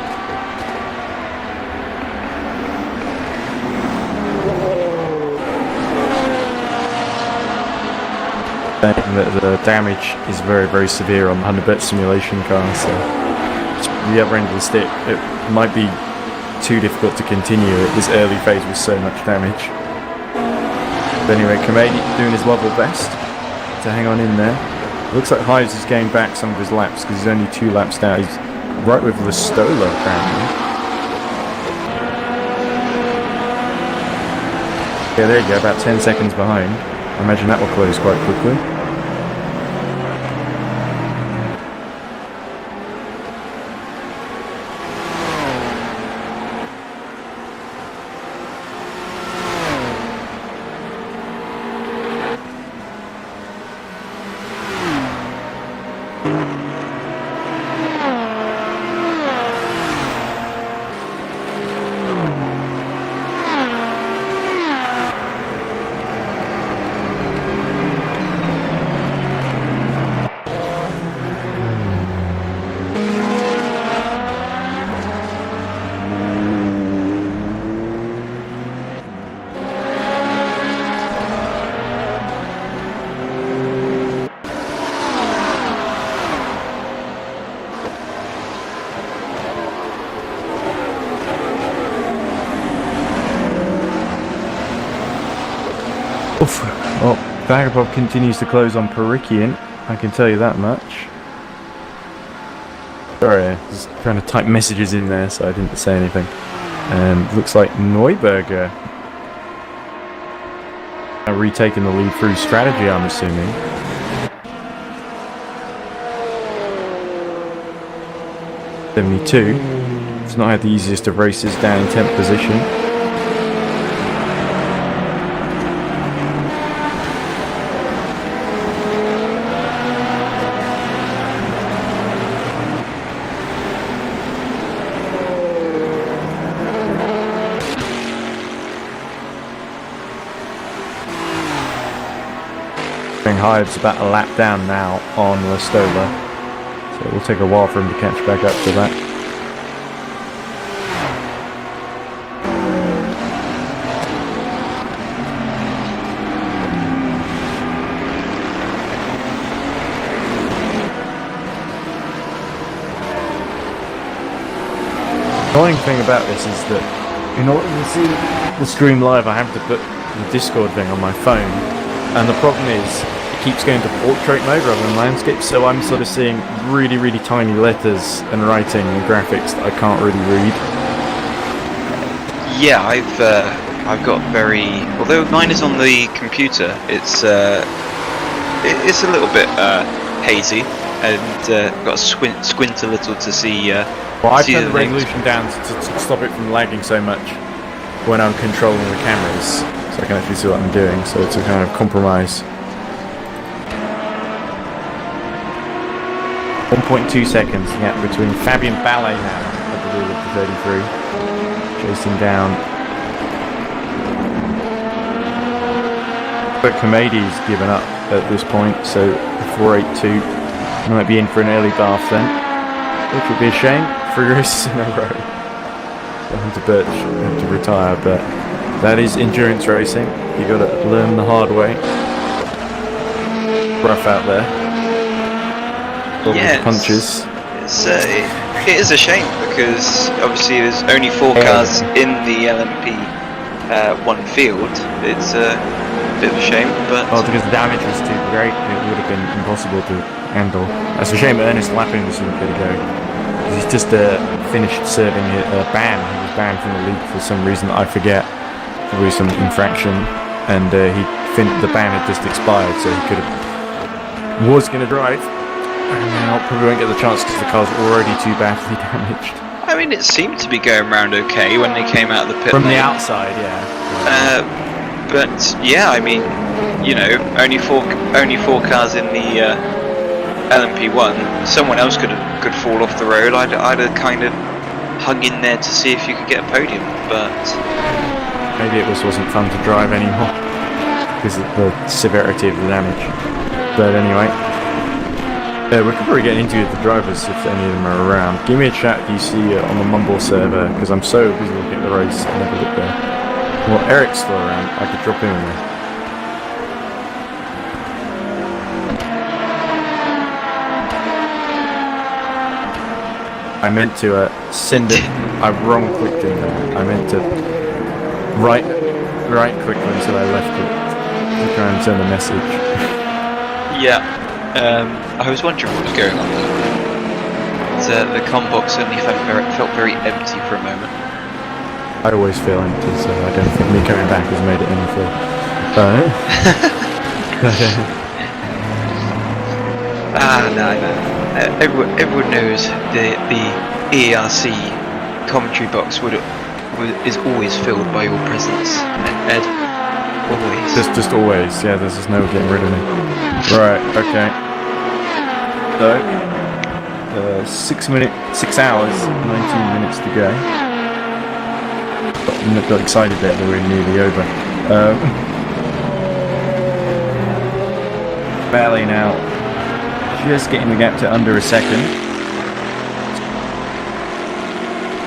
And the damage is very, very severe on the 100-bet simulation car, so the other end of the stick, it might be too difficult to continue at this early phase with so much damage. But anyway, Kamedi doing his level best to hang on in there. Looks like Hives has gained back some of his laps because he's only 2 laps down. He's right with Listola apparently. Yeah, there you go, about 10 seconds behind. I imagine that will close quite quickly. Oof. Well, Vagabond continues to close on Perikian, I can tell you that much. Sorry, I was trying to type messages in there so I didn't say anything. Looks like Neuberger retaking the lead through strategy, I'm assuming. .72. It's not had the easiest of races down in 10th position. Hive's about a lap down now on Westover, so it will take a while for him to catch back up to that. The annoying thing about this is that in order to see the stream live, I have to put the Discord thing on my phone, and the problem is keeps going to portrait mode rather than landscape, so I'm sort of seeing really, really tiny letters and writing and graphics that I can't really read.
Yeah, I've got very, although mine is on the computer, it's a little bit hazy, and got to squint a little to see.
Well, I've turned the resolution down to stop it from lagging so much when I'm controlling the cameras, so I can actually see what I'm doing. So it's a kind of compromise. 1.2 seconds the gap between Fabian Ballet now at the wheel of the 33, chasing down. But Kamadi's given up at this point, so 4.82 might be in for an early bath then, which would be a shame. 3 races in a row. So Hunter Birch had to retire, but that is endurance racing. You got to learn the hard way. Rough out there.
Yeah,
punches.
It is a shame because obviously there's only 4 cars in the LMP one field. It's a bit of a shame, but
because the damage was too great, it would have been impossible to handle. It's a shame Ernest Lappin was a bit ago. He's just finished serving a ban. He was banned from the league for some reason that I forget. Probably some infraction, and the ban had just expired, so he was going to drive. And now probably won't get the chance because the car's already too badly damaged.
I mean, it seemed to be going around okay when they came out of the pit
from
lane.
The outside, yeah.
But yeah, I mean, you know, only four cars in the LMP1. Someone else could fall off the road. I'd have kind of hung in there to see if you could get a podium, but
maybe it wasn't fun to drive anymore because of the severity of the damage. But anyway. We could probably get into the drivers if any of them are around. Give me a chat if you see on the Mumble server, because I'm so busy looking at the race, I never look there. Well, Eric's still around, I could drop him in there. I meant to send it, I wrong clicked in there. I meant to right click until I left it to try and send a message.
Yeah. I was wondering what was going on there. The comm box suddenly felt very empty for a moment.
I always feel empty, so I don't think me coming back has made it any feel.
No. Everyone knows the EERC commentary box is always filled by your presence, Ed. Always.
Just always, yeah, there's just no getting rid of me. Right, okay. So, 6 hours, 19 minutes to go. Got excited there, they were nearly over. Ballet now, just getting the gap to under a second.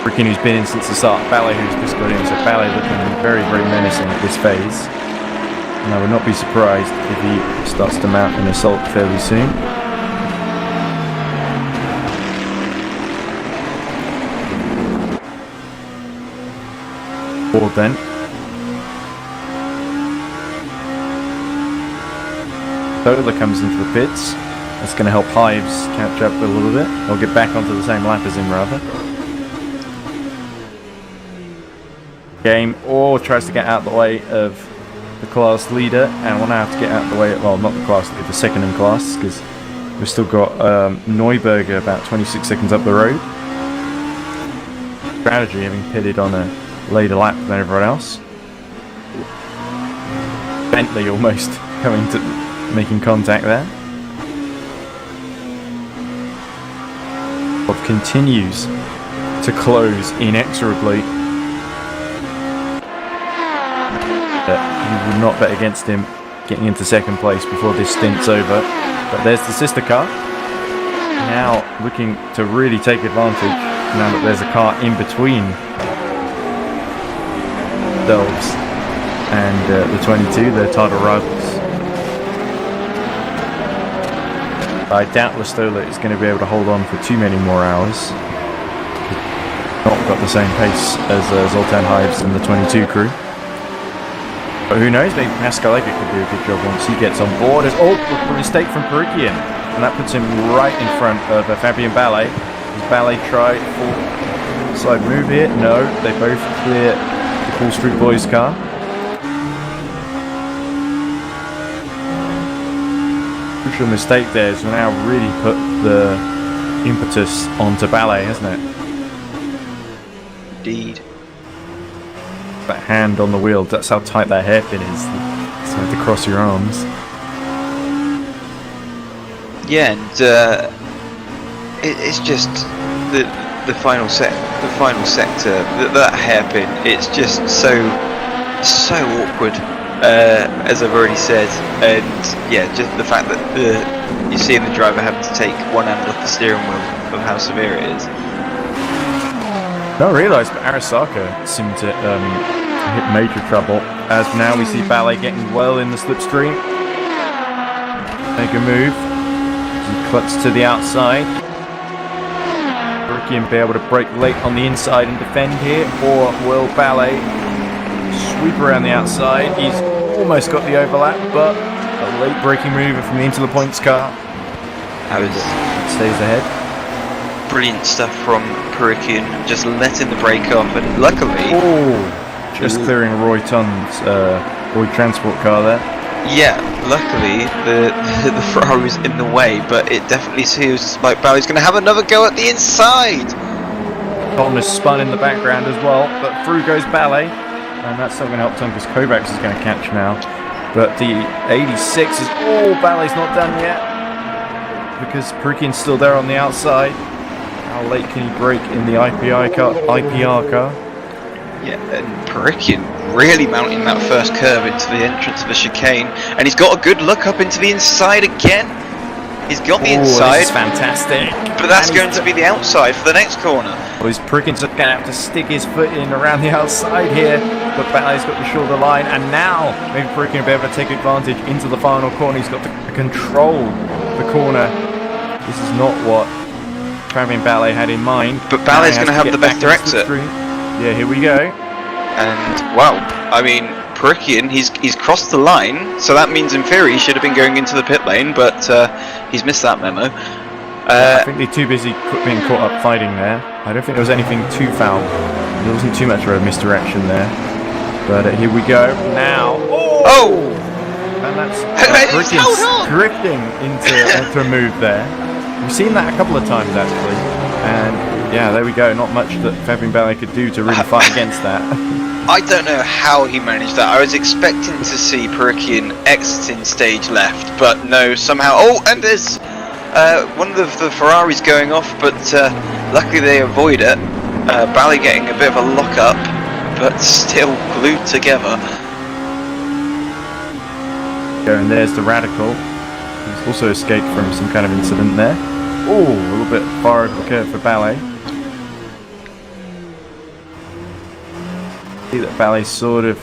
Freaking who's been in since the start, Ballet who's just got in, so Ballet looking very, very menacing at this phase. And I would not be surprised if he starts to mount an assault fairly soon. Forward then. Tola comes into the pits. That's going to help Hives catch up a little bit. Or get back onto the same lap as him, rather. Game. Or tries to get out of the way of the class leader, and we'll now have to get out of the way. Well, not the class leader, the second in class, because we've still got Neuberger about 26 seconds up the road. Strategy having pitted on a later lap than everyone else. Bentley almost coming to making contact there. Bob continues to close inexorably. You would not bet against him getting into second place before this stint's over. But there's the sister car. Now looking to really take advantage now that there's a car in between themselves and the 22, their title rivals. I doubt Listola is going to be able to hold on for too many more hours. Not got the same pace as Zoltan Hives and the 22 crew. But who knows, maybe Pascalega could do a good job once he gets on board. A mistake from Perikian, and that puts him right in front of Fabien Ballet. Does Ballet try for side move here? No, they both clear the Cool Street Boys car. Crucial mistake there has now really put the impetus onto Ballet, hasn't it?
Indeed.
That hand on the wheel, that's how tight that hairpin is. It's hard to cross your arms.
Yeah, and it's just the final sector, that hairpin. It's just so awkward, as I've already said. And yeah, just the fact that you're seeing the driver having to take one hand off the steering wheel of how severe it is.
I realised, but Arasaka seemed to hit major trouble. As now we see Ballet getting well in the slipstream. Make a move. He cuts to the outside. Perikian be able to brake late on the inside and defend here, or will Ballet sweep around the outside? He's almost got the overlap, but a late braking maneuver from the Into the Points car. Stays ahead.
Brilliant stuff from Perikian, just letting the brake off, and luckily...
just clearing Roy Tunn's Roy Transport car there.
Yeah, luckily the Ferrari was in the way, but it definitely seems like Bally's going to have another go at the inside.
Thomas spun in the background as well, but through goes Ballet, and that's not going to help Tom because Kovacs is going to catch now. But the 86 is... Ballet's not done yet, because Perikian's still there on the outside. How late can he brake in the IPR car?
Yeah, and Perikian really mounting that first curve into the entrance of the chicane, and he's got a good look up into the inside again. He's got the inside.
This is fantastic.
But that's going to be the outside for the next corner.
Well, Perikian's going to have to stick his foot in around the outside here, but Ballet's got the shoulder line, and now maybe Perikian will be able to take advantage into the final corner. He's got to control the corner. This is not what Fabien Ballet had in mind.
But Ballet's going to have the better exit.
Yeah, here we go.
And wow, I mean, Perikian, he's crossed the line, so that means in theory he should have been going into the pit lane, but he's missed that memo.
I think they're too busy being caught up fighting there. I don't think there was anything too foul. There wasn't too much of a misdirection there. But here we go now.
Oh!
And that's Perikian's drifting into a move there. We've seen that a couple of times actually, and yeah, there we go. Not much that Fabien Ballet could do to really fight against that.
I don't know how he managed that. I was expecting to see Perikian exiting stage left, but no, somehow... and there's one of the Ferraris going off, but luckily they avoid it. Ballet getting a bit of a lock-up, but still glued together.
And there's the Radical. He's also escaped from some kind of incident there. A little bit far over the curve for Ballet. See that Ballet's sort of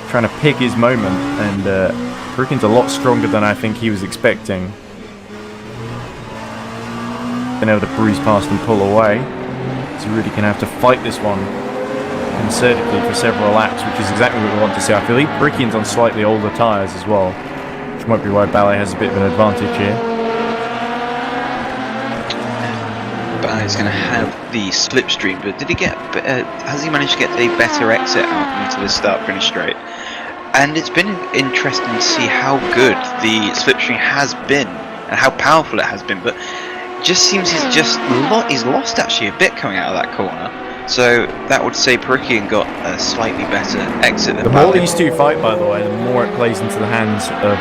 trying to pick his moment, and Perikian's a lot stronger than I think he was expecting. Been able to breeze past and pull away. So really going to have to fight this one concertedly for several laps, which is exactly what we want to see. I feel like Perikian's on slightly older tyres as well, which might be why Ballet has a bit of an advantage here.
Ballet's going to have the slipstream, but did he get? Has he managed to get a better exit out into the start-finish straight? and it's been interesting to see how good the slipstream has been and how powerful it has been. But it just seems he's lost actually a bit coming out of that corner. So that would say Perikian got a slightly better exit than
The more
Bally.
these two fight, by the way, the more it plays into the hands of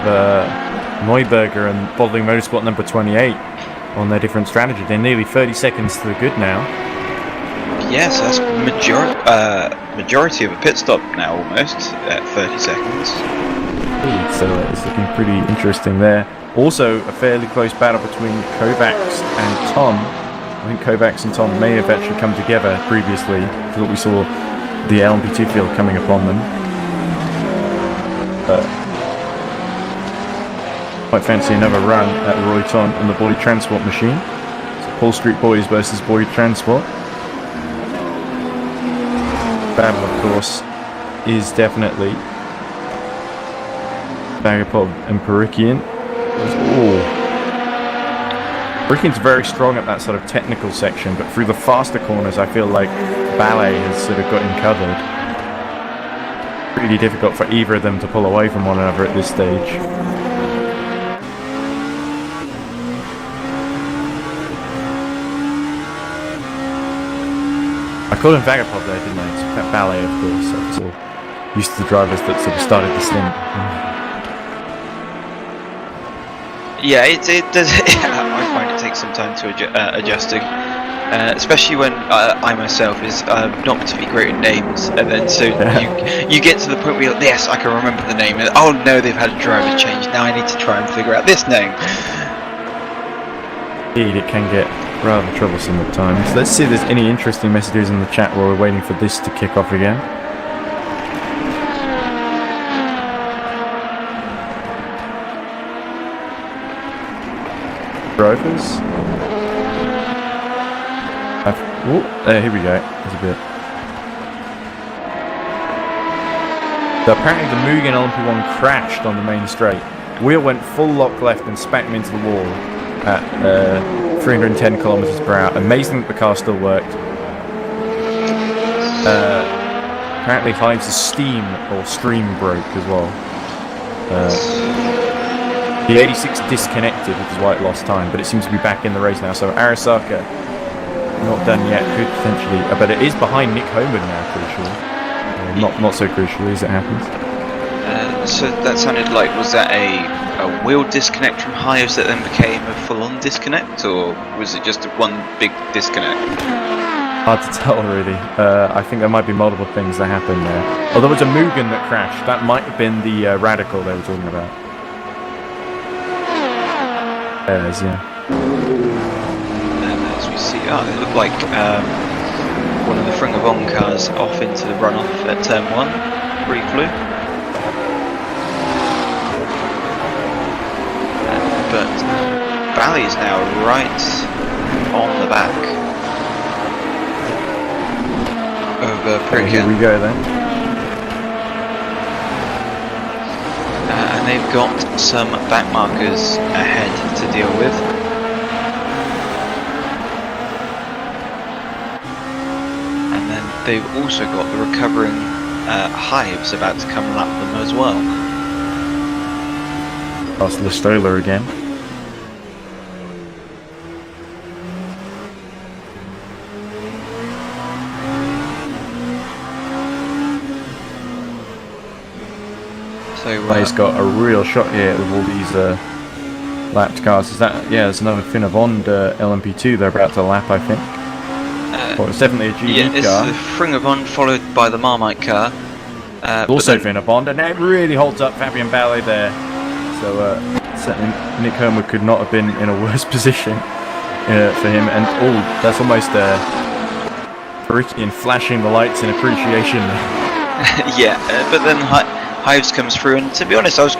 Neuberger and Bottling Motorsport number 28 on their different strategy. They're nearly 30 seconds to the good now.
Yes, that's majority of a pit stop now, almost at 30 seconds.
So it's looking pretty interesting there. Also, a fairly close battle between Kovacs and Tom. I think Kovacs and Tom may have actually come together previously. I thought we saw the LMP2 field coming upon them. Might fancy another run at Royton on the Boyd Transport machine. So Paul Street Boys versus Boyd Transport. Battle, of course, is definitely Vagapov and Perikian. Perikian's very strong at that sort of technical section, but through the faster corners I feel like Ballet has sort of got him covered. Really difficult for either of them to pull away from one another at this stage. I called him Vagapov there, didn't I? It's Ballet, of course. So it's all used to the drivers that sort of started the stint.
Yeah, it does. I find it takes some time to adjusting, especially when I myself is not particularly great at names, and then so you get to the point where you're like, yes, I can remember the name, and oh no, they've had a driver change. Now I need to try and figure out this name.
Indeed, it can get rather troublesome at times. Let's see if there's any interesting messages in the chat while we're waiting for this to kick off again. Drivers. Here we go. There's a bit. So apparently the Mugen LMP1 crashed on the main straight. Wheel went full lock left and spat him into the wall at 310 kilometers per hour. Amazing that the car still worked. Apparently Hives' steam or stream broke as well. The 86 disconnected, which is why it lost time, but it seems to be back in the race now. So Arasaka, not done yet, could potentially, but it is behind Nick Homan now, crucially. Not so crucially as it happens.
So that sounded like, was that a wheel disconnect from Hives that then became a full-on disconnect, or was it just one big disconnect?
Hard to tell, really. I think there might be multiple things that happened there. Although it was a Mugen that crashed, that might have been the Radical they were talking about. Yeah.
And as we see, it looked like one of the Fringavon cars off into the runoff at turn 1, briefly. But Bally is now right on the back of Perikian.
Here we go then.
And they've got some back markers ahead to deal with. And then they've also got the recovering Hives about to come lap them as well.
Past Listola again.
So
He's got a real shot here with all these lapped cars. Is that? Yeah, there's another Finnavond LMP2 they're about to lap, I think. Well, it's definitely a GD
it's
car.
the Fringavon followed by the Marmite car.
Also Finnavond, and it really holds up Fabian Ballet there. So certainly Nick Herman could not have been in a worse position for him. And that's almost Perikian flashing the lights in appreciation.
Yeah, but then Hives comes through, and to be honest, I was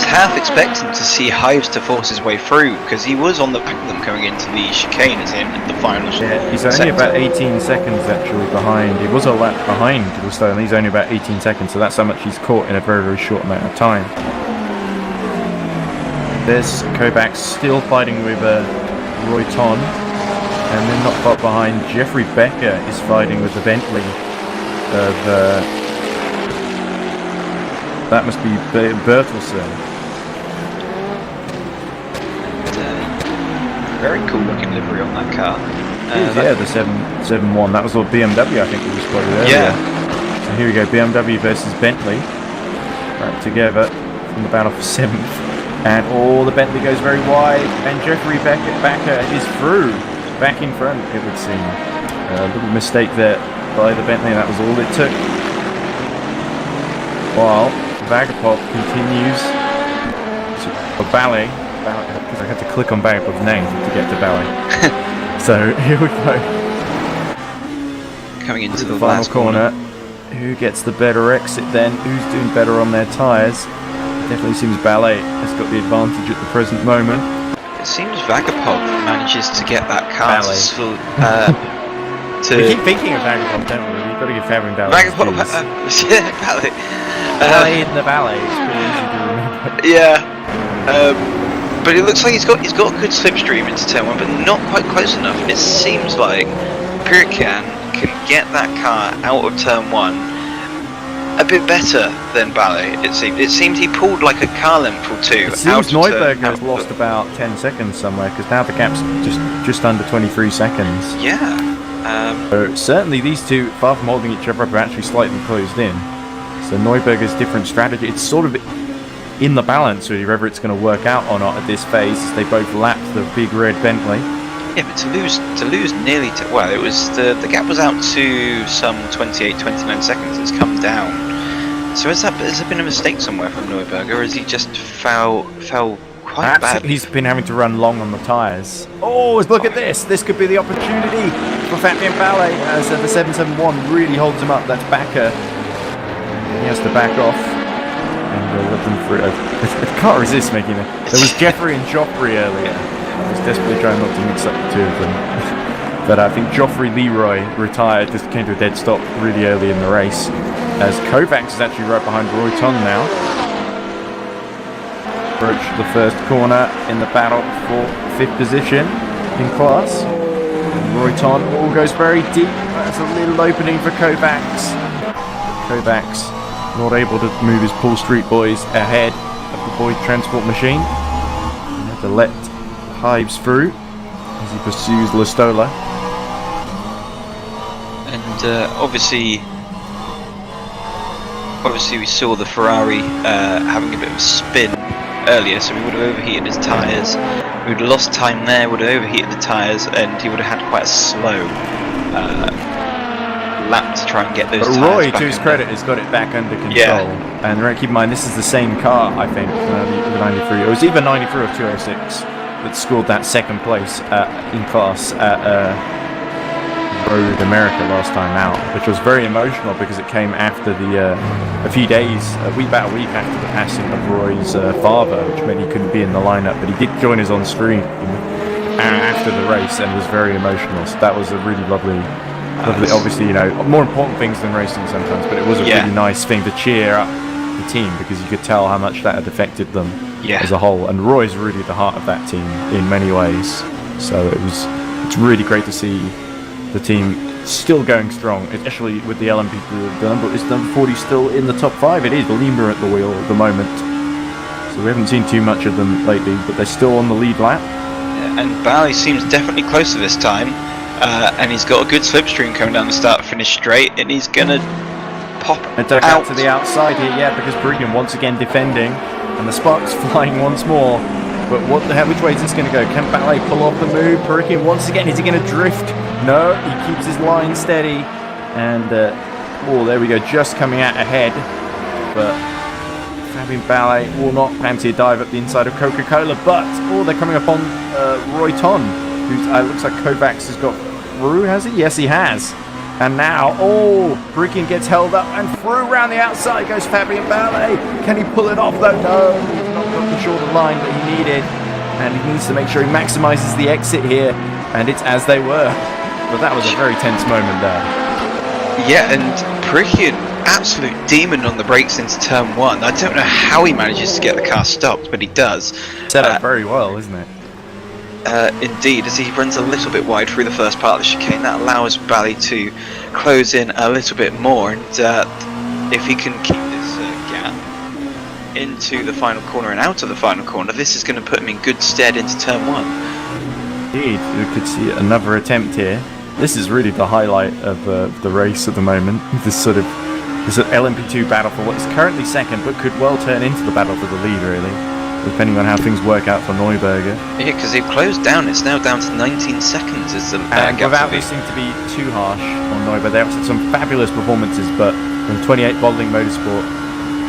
half expecting to see Hives to force his way through, because he was on the back of them coming into the chicane as in the final.
Yeah, he's only about 18 seconds actually behind. He was a lap behind Listola, and he's only about 18 seconds, so that's how much he's caught in a very, very short amount of time. There's Kovacs still fighting with Roy Ton, and then not far behind, Jeffrey Becker is fighting with the Bentley of That must be Bertelsen.
Very cool looking livery on that car.
Yeah, the 771. That was all BMW, I think we spotted earlier.
Yeah.
So here we go, BMW versus Bentley. Right together from the battle for 7th. And the Bentley goes very wide. And Jeffrey Backer is through. Back in front, it would seem. A little mistake there by the Bentley, that was all it took. While Vagapop continues to Ballet. Because I had to click on Vagapop's name to get to Ballet. So here we go.
Coming into the
final
last corner.
Who gets the better exit then? Who's doing better on their tyres? Definitely seems Ballet has got the advantage at the present moment.
It seems Vagapop manages to get that car
Ballet.
to
We keep thinking of Vagapop, don't we? We've got to give Fabian Ballet
Vagapop. Yeah, Ballet.
Ballet in the Ballet. It's pretty easy to remember.
Yeah. But it looks like he's got a good slipstream into turn 1, but not quite close enough. It seems like Pirkan can get that car out of turn 1 a bit better than Ballet. It seemed he pulled like a car length or two.
It seems Neuberger has lost about 10 seconds somewhere, because now the gap's just under 23 seconds.
Yeah.
So certainly these two, far from holding each other up, are actually slightly closed in. So Neuberger's different strategy, it's sort of in the balance really, whether it's going to work out or not at this phase, as they both lapped the big red Bentley.
Yeah, but to lose nearly to, well, it was the gap was out to some 28-29 seconds. It's come down. So has there been a mistake somewhere from Neuberger, or has he just fell quite
Perhaps
badly?
he's been having to run long on the tyres. Oh, look at this! This could be the opportunity for Fabian Ballet, as the 771 really holds him up. That's Backer. He has to back off. And let them through. I can't resist making it. There was Jeffrey and Joffrey earlier. I was desperately trying not to mix up the two of them. But I think Joffrey Leroy retired, just came to a dead stop really early in the race. As Kovacs is actually right behind Roy Ton now. Approach the first corner in the battle for 5th position in class. And Roy Ton all goes very deep. That's a little opening for Kovacs. Kovacs not able to move his Paul Street boys ahead of the Boyd transport machine. He had to let Hives through as he pursues Listola.
And obviously we saw the Ferrari having a bit of a spin earlier, so he would have overheated his tyres. We would have lost time there, would have overheated the tyres, and he would have had quite a slow lap to try and get those tyres
Roy,
back
to his credit, has got it back under control.
Yeah.
And keep in mind, this is the same car, I think, the 93. It was either 93 or 206 that scored that second place in class at Road America last time out, which was very emotional because it came after a few days, about a week after the passing of Roy's father, which meant he couldn't be in the lineup, but he did join us on screen after the race and was very emotional. So that was a really lovely, obviously, more important things than racing sometimes, but it was a really nice thing to cheer up the team, because you could tell how much that had affected them as a whole. And Roy's really the heart of that team in many ways. So it's really great to see the team still going strong, especially with the LMP. Is number 40 still in the top 5? It is. Lima at the wheel at the moment. So we haven't seen too much of them lately, but they're still on the lead lap.
Yeah, and Bally seems definitely closer this time. And he's got a good slipstream coming down the start-finish straight, and he's gonna pop
out to the outside here, because Briggham once again defending, and the sparks flying once more. But which way is this going to go? Can Ballet pull off the move? Briggham once again, is he going to drift? No, he keeps his line steady, and there we go, just coming out ahead. But Fabian Ballet will not fancy a dive up the inside of Coca-Cola, but they're coming up on Roy Ton, who looks like Kovacs has got through, has he? Yes, he has. And now, Briggham gets held up, and through round the outside goes Fabian Ballet. Can he pull it off though? No, he's not got the shorter line that he needed, and he needs to make sure he maximises the exit here, and it's as they were. But that was a very tense moment there.
Yeah, and Briggham, absolute demon on the brakes into turn 1. I don't know how he manages to get the car stopped, but he does.
Set up very well, isn't it?
Indeed, as he runs a little bit wide through the first part of the chicane, that allows Bally to close in a little bit more, and if he can keep this gap into the final corner and out of the final corner, this is going to put him in good stead into turn 1.
Indeed, we could see another attempt here. This is really the highlight of the race at the moment. This sort of LMP2 battle for what is currently second, but could well turn into the battle for the lead, really, depending on how things work out for Neuberger.
Yeah, because they've closed down. It's now down to 19 seconds as the
And
gap
without
to beat.
listening to be too harsh on Neuberger, they have had some fabulous performances, but the 28 Bottling Motorsport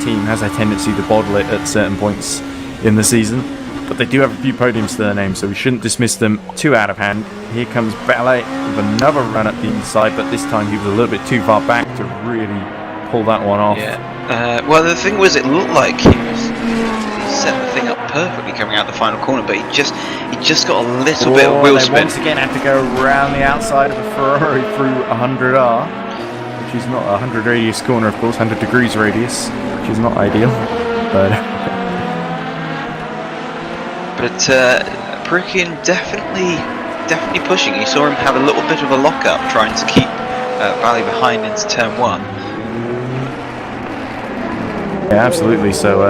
team has a tendency to bottle it at certain points in the season. But they do have a few podiums to their name, so we shouldn't dismiss them too out of hand. Here comes Ballet with another run at the inside, but this time he was a little bit too far back to really pull that one off.
Yeah. Well, the thing was, it looked like he set the thing up perfectly coming out the final corner, but he just got a little bit of wheel
they
spin.
once again have to go around the outside of the Ferrari through 100R, which is not a 100 radius corner, of course, 100 degrees radius, which is not ideal, but...
But Perikian definitely pushing. You saw him have a little bit of a lock-up trying to keep Valley behind into turn 1.
Yeah, absolutely. So,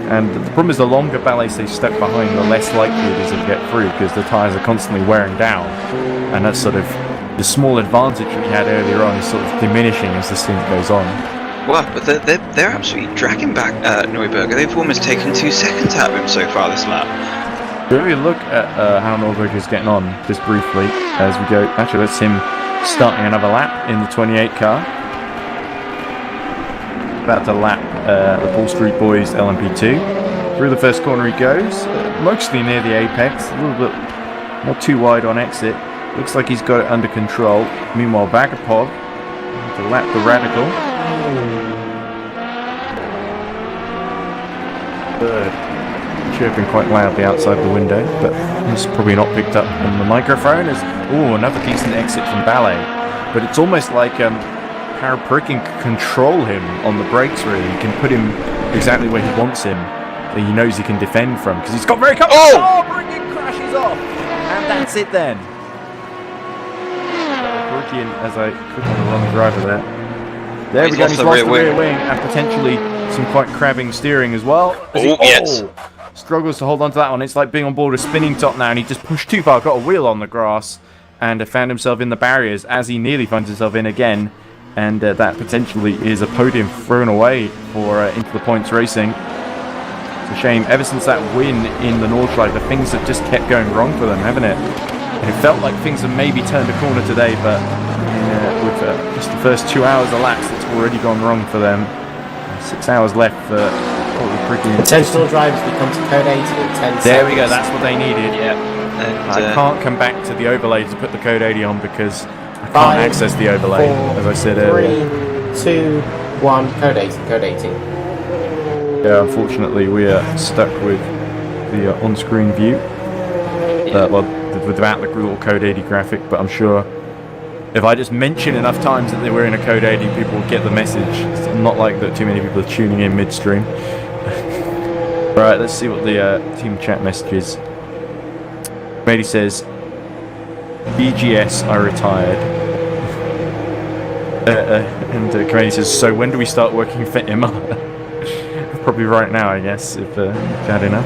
and the problem is the longer Ballet stays stuck behind, the less likely it is to get through because the tyres are constantly wearing down, and that's sort of the small advantage we had earlier on is sort of diminishing as the stint goes on.
Well, but they're absolutely dragging back Neuberger. They've almost taken 2 seconds out of him so far this lap.
We'll really look at how Neuberger is getting on just briefly as we go. Actually, that's him starting another lap in the 28 car. About to lap the Paul Street Boys LMP2. Through the first corner he goes, mostly near the apex, a little bit not too wide on exit. Looks like he's got it under control. Meanwhile, Vagapov to lap the Radical. Third, chirping quite loudly outside the window, but it's probably not picked up on the microphone. Another decent exit from Ballet, but it's almost like Perikian can control him on the brakes. Really, he can put him exactly where he wants him, that he knows he can defend from because he's got very comfortable. Oh, Perikian crashes off, and that's it then. Perikian, as I click on the wrong driver there. There we go, he's lost the rear wing and potentially some quite crabbing steering as well.
Yes.
Struggles to hold on to that one. It's like being on board a spinning top now, and he just pushed too far, got a wheel on the grass, and found himself in the barriers as he nearly finds himself in again. And that potentially is a podium thrown away for into the points racing. It's a shame. Ever since that win in the Nordschleife, the things have just kept going wrong for them, haven't it? And it felt like things have maybe turned a corner today, but with just the first 2 hours elapsed, it's already gone wrong for them. 6 hours left for Perikian.
Intentional drives becomes code 8 in 10 seconds.
There we go, that's what they needed.
Yeah. And,
I can't come back to the overlay to put the code 80 on because I can't access the overlay, as I said earlier.
3, 2, 1, code 80, code 80.
Yeah, unfortunately we are stuck with the on-screen view. Without the little code 80 graphic, but I'm sure if I just mention enough times that they were in a code 80, people will get the message. It's not like that too many people are tuning in midstream. Right, let's see what the team chat message is. Mady says, BGS, I retired. And Kamedi says, so when do we start working for Emma? Probably right now, I guess, if had enough.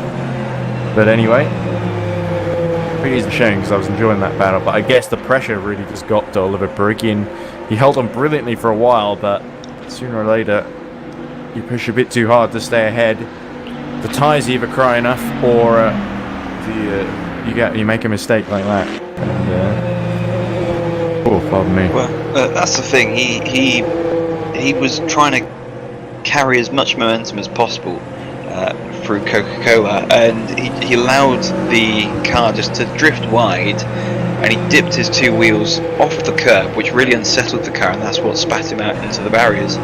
But anyway, it is a shame because I was enjoying that battle, but I guess the pressure really just got to Oliver Perikian. He held on brilliantly for a while, but sooner or later you push a bit too hard to stay ahead. The tyres either cry enough, or you make a mistake like that. And, oh, pardon me.
Well, that's the thing. He was trying to carry as much momentum as possible through Coca-Cola, and he allowed the car just to drift wide, and he dipped his 2 wheels off the curb, which really unsettled the car, and that's what spat him out into the barriers.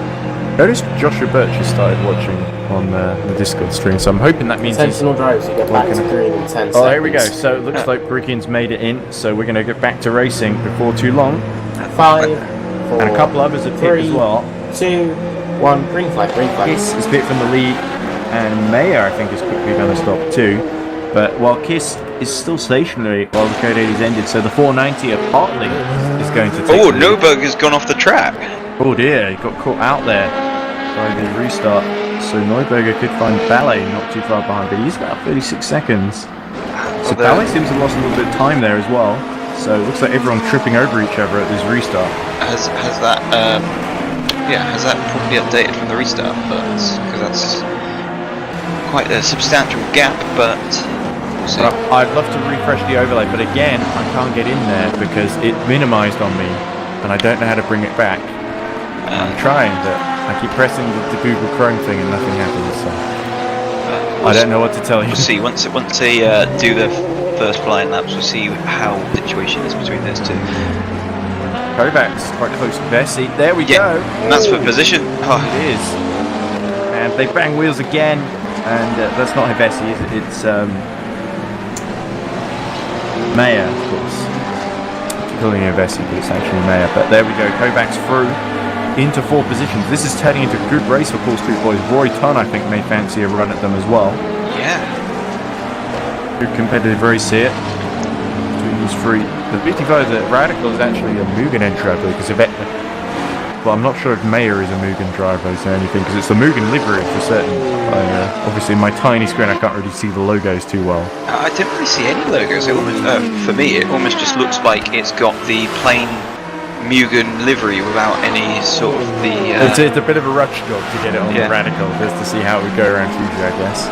Notice Joshua Birch has started watching on the Discord stream, so I'm hoping that means
Intentional drives, you get back to green in 10 seconds.
Oh, here we go. So it looks like Perikian's made it in, so we're going to get back to racing before too long.
5, 4,
And a couple others have hit as well.
2, 1, green flag, green flag.
Kiss is bit from the lead, and Mayer, I think, is quickly going to stop too. But while Kiss is still stationary while the code 80 is ended, so the 490 of Hartley is going to take.
Oh, Neuberger's gone off the track.
Oh dear, he got caught out there by the restart. So Neuberger could find Ballet not too far behind, but he's about 36 seconds. So Ballet seems to have lost a little bit of time there as well. So it looks like everyone's tripping over each other at this restart.
Has that probably updated from the restart? Because that's quite a substantial gap, but we'll see.
I'd love to refresh the overlay, but again, I can't get in there because it minimised on me, and I don't know how to bring it back. I'm trying, but I keep pressing the Google Chrome thing and nothing happens. So I don't know what to tell you.
We'll see once they do the first flying laps. We'll see how the situation is between those two.
Kovacs quite close to Vessi. There we go.
And that's for position. Oh.
It is. And they bang wheels again, and that's not Vessi, is it? It's Mayer, of course. I'm calling him Vessi, but it's actually Mayer. But there we go. Kovacs through into 4 positions. This is turning into a good race for Paul Street Boys. Roy Tunn, I think, may fancy a run at them as well.
Yeah.
Good competitive race here between these 3. The 55, the Radical is actually a Mugen entry, I believe, because well, I'm not sure if Mayer is a Mugen driver or anything, because it's the Mugen livery for certain. Obviously, in my tiny screen, I can't really see the logos too well.
I didn't really see any logos. It almost, for me, it almost just looks like it's got the plain Mugen livery without any sort of the...
It's a bit of a rush job to get it on the Radical, just to see how it would go around Fuji, I guess.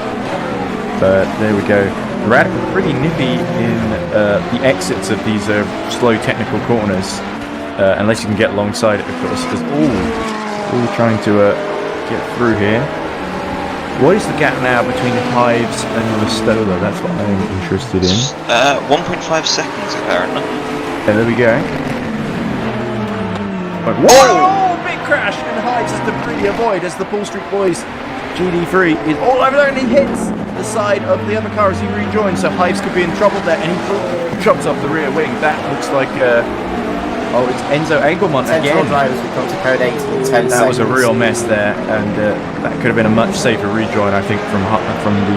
But there we go. The Radical pretty nippy in the exits of these slow technical corners, unless you can get alongside it, of course. All trying to get through here. What is the gap now between Hives and Listola? That's what I'm interested in.
1.5 seconds, apparently.
There we go. Whoa! Big crash, and Hives has to really avoid as the Paul Street Boys GD3 is all over there, and he hits the side of the other car as he rejoins, so Hives could be in trouble there, and he chops off the rear wing. That looks like it's Enzo Engelmont again.
Drivers, we've got to code 8 in 10 seconds.
That was a real mess there, and that could have been a much safer rejoin, I think, from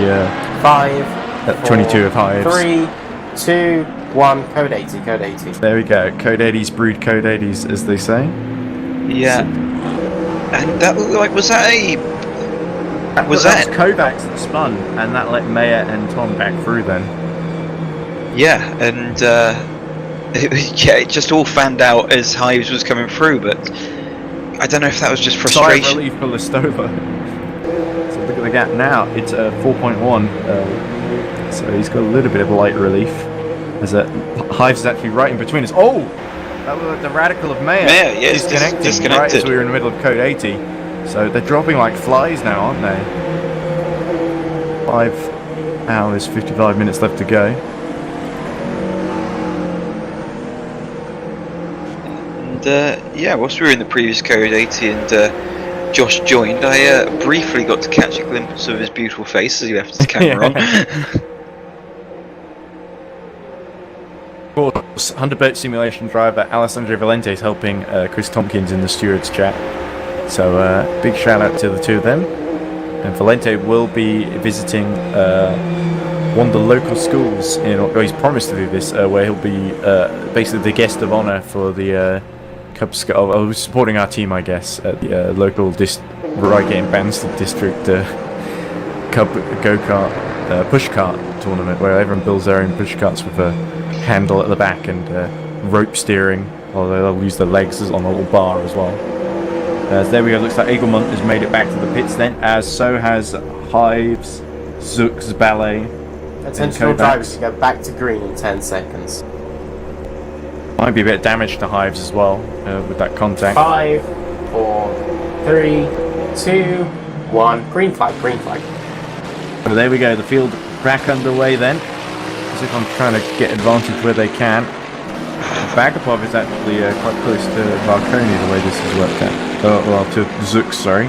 the
5,
22 of Hives.
3, 2, 1, code 80, code 80.
There we go, code 80s breed code 80s, as they say.
Yeah. And that looked like, was that
Kovacs that spun, and that let Mayer and Tom back through then.
Yeah, and it just all fanned out as Hives was coming through, but I don't know if that was just frustration.
Sigh of relief for Listova. So look at the gap now, it's 4.1, so he's got a little bit of light relief, as Hives is actually right in between us. Oh! That was like the Radical of Mayer.
Mayer, yes, disconnected.
Right as we were in the middle of code 80. So they're dropping like flies now, aren't they? 5 hours, 55 minutes left to go.
And whilst we were in the previous code 80 and Josh joined, I briefly got to catch a glimpse of his beautiful face as he left his camera on.
Of course, 100% simulation driver Alessandro Valente is helping Chris Tompkins in the stewards chat. So big shout out to the two of them. And Valente will be visiting one of the local schools, he's promised to do this, where he'll be basically the guest of honour for the Cubs, supporting our team, I guess, at the local Reigate and Banstead district Cub go-kart, pushcart tournament, where everyone builds their own pushcarts with a handle at the back and rope steering, although they'll use the legs on a little bar as well. There we go, looks like Eaglemont has made it back to the pits then, as so has Hives, Zooks, Ballet.
Attention drivers to go back to green in 10 seconds.
Might be a bit of damage to Hives as well with that contact.
5, 4, 3, 2, 1, green flag, green flag.
So there we go, the field back underway then. As if I'm trying to get advantage where they can. Bagapov is actually quite close to Varconi the way this has worked out. Well, to Zooks, sorry.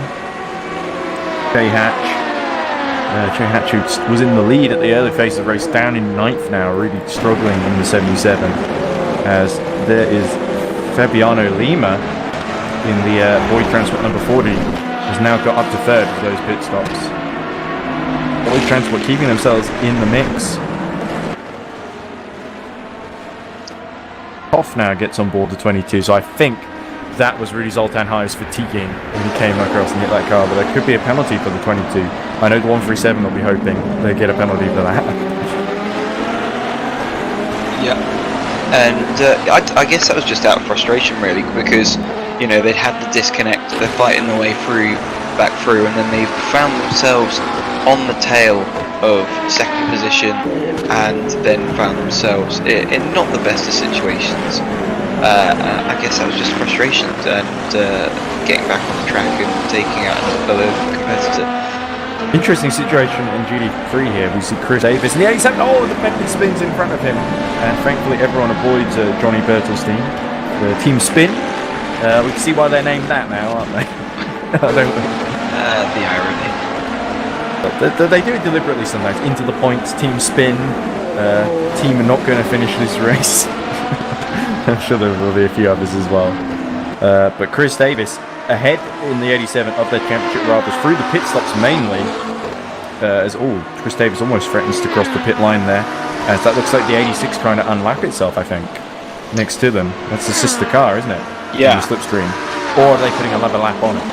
Jay Hatch, who was in the lead at the early phase of the race, down in 9th now, really struggling in the 77. As there is Fabiano Lima in the Boyd Transport number 40, has now got up to 3rd with those pit stops. Boyd Transport keeping themselves in the mix. Hoff now gets on board the 22, so I think that was really Zoltan High's fatiguing when he came across and hit that car, but there could be a penalty for the 22. I know the 137 will be hoping they get a penalty for that.
Yeah. And I guess that was just out of frustration, really, because, you know, they'd had the disconnect, they're fighting their way back through, and then they found themselves on the tail of second position, and then found themselves in not the best of situations. I guess that was just frustration and getting back on the track and taking out another competitor.
Interesting situation in GD3 here. We see Chris Davis in the 87. Oh, the Bentley spins in front of him, and thankfully everyone avoids Johnny Bertelstein. The team spin. We can see why they're named that now, aren't they? I don't know.
The irony.
But they do it deliberately sometimes. Into the points, team spin. Team are not going to finish this race. I'm sure there will be a few others as well. But Chris Davis ahead in the 87 of their championship rivals through the pit stops mainly. Chris Davis almost threatens to cross the pit line there. As that looks like the 86 trying to unlap itself, I think. Next to them. That's the sister car, isn't it?
Yeah.
In the slipstream. Or are they putting another lap on it?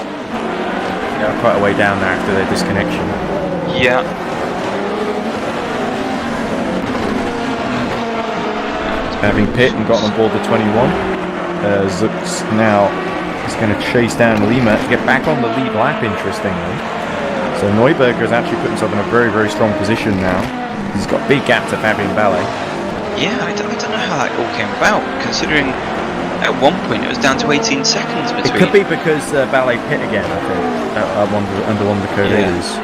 They're quite a way down there after their disconnection.
Yeah.
Having pit and got on board the 21. Zux now is going to chase down Lima to get back on the lead lap, interestingly. So Neuberger has actually put himself in a very, very strong position now. He's got big gap to Fabian Ballet.
Yeah, I don't know how that all came about, considering at one point it was down to 18 seconds between.
It could be because Ballet pit again, I think, under one of the code is.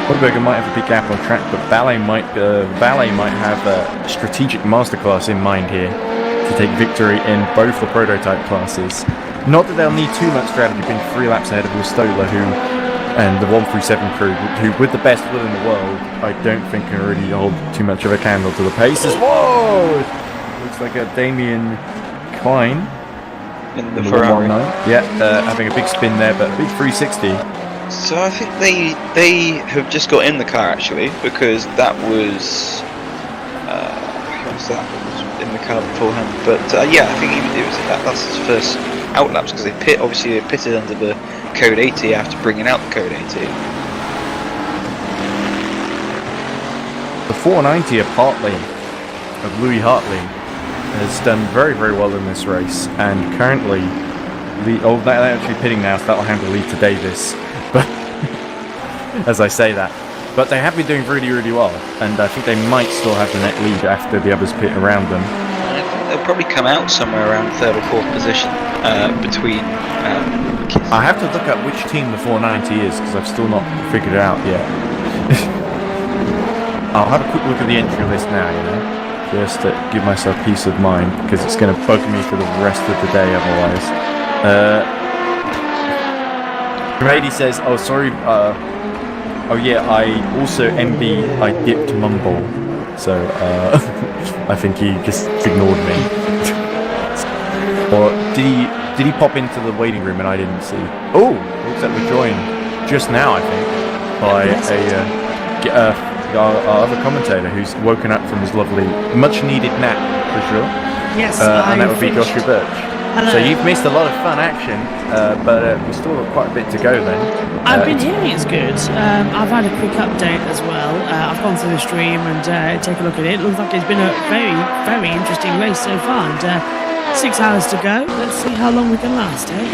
Neuberger might have a big gap on track, but Ballet might have a strategic masterclass in mind here to take victory in both the prototype classes. Not that they'll need too much strategy, being 3 laps ahead of Wistola, and the 137 crew, who with the best will in the world, I don't think can really hold too much of a candle to the paces. Whoa! Looks like a Damien Klein
in the Ferrari.
Yeah, having a big spin there, but a big 360.
So I think they have just got in the car actually, because that was who was that was in the car beforehand. But yeah, I think that's his first outlaps, because they pitted under the code 80 after bringing out the code 80.
The 490 of Hartley, of Louis Hartley, has done very, very well in this race, and currently they're actually pitting now, so that'll hand the lead to Davis. But as I say that, but they have been doing really, really well, and I think they might still have the net lead after the others pit around them.
I think they'll probably come out somewhere around 3rd or 4th position between.
I have to look up which team the 490 is, because I've still not figured it out yet. I'll have a quick look at the entry list now, just to give myself peace of mind, because it's going to bug me for the rest of the day otherwise. Grady says, oh sorry, oh yeah, I also MB, I dipped Mumble, so I think he just ignored me. Or did he pop into the waiting room and I didn't see? Oh, looks like we're joined just now, I think, by our other commentator who's woken up from his lovely, much-needed nap, for sure.
Yes,
and that would be Joshua Birch.
Hello.
So you've missed a lot of fun action, but we still got quite a bit to go then.
I've been hearing it's good. I've had a quick update as well. I've gone through the stream and take a look at it. It looks like it's been a very, very interesting race so far. And 6 hours to go. Let's see how long we can last, eh?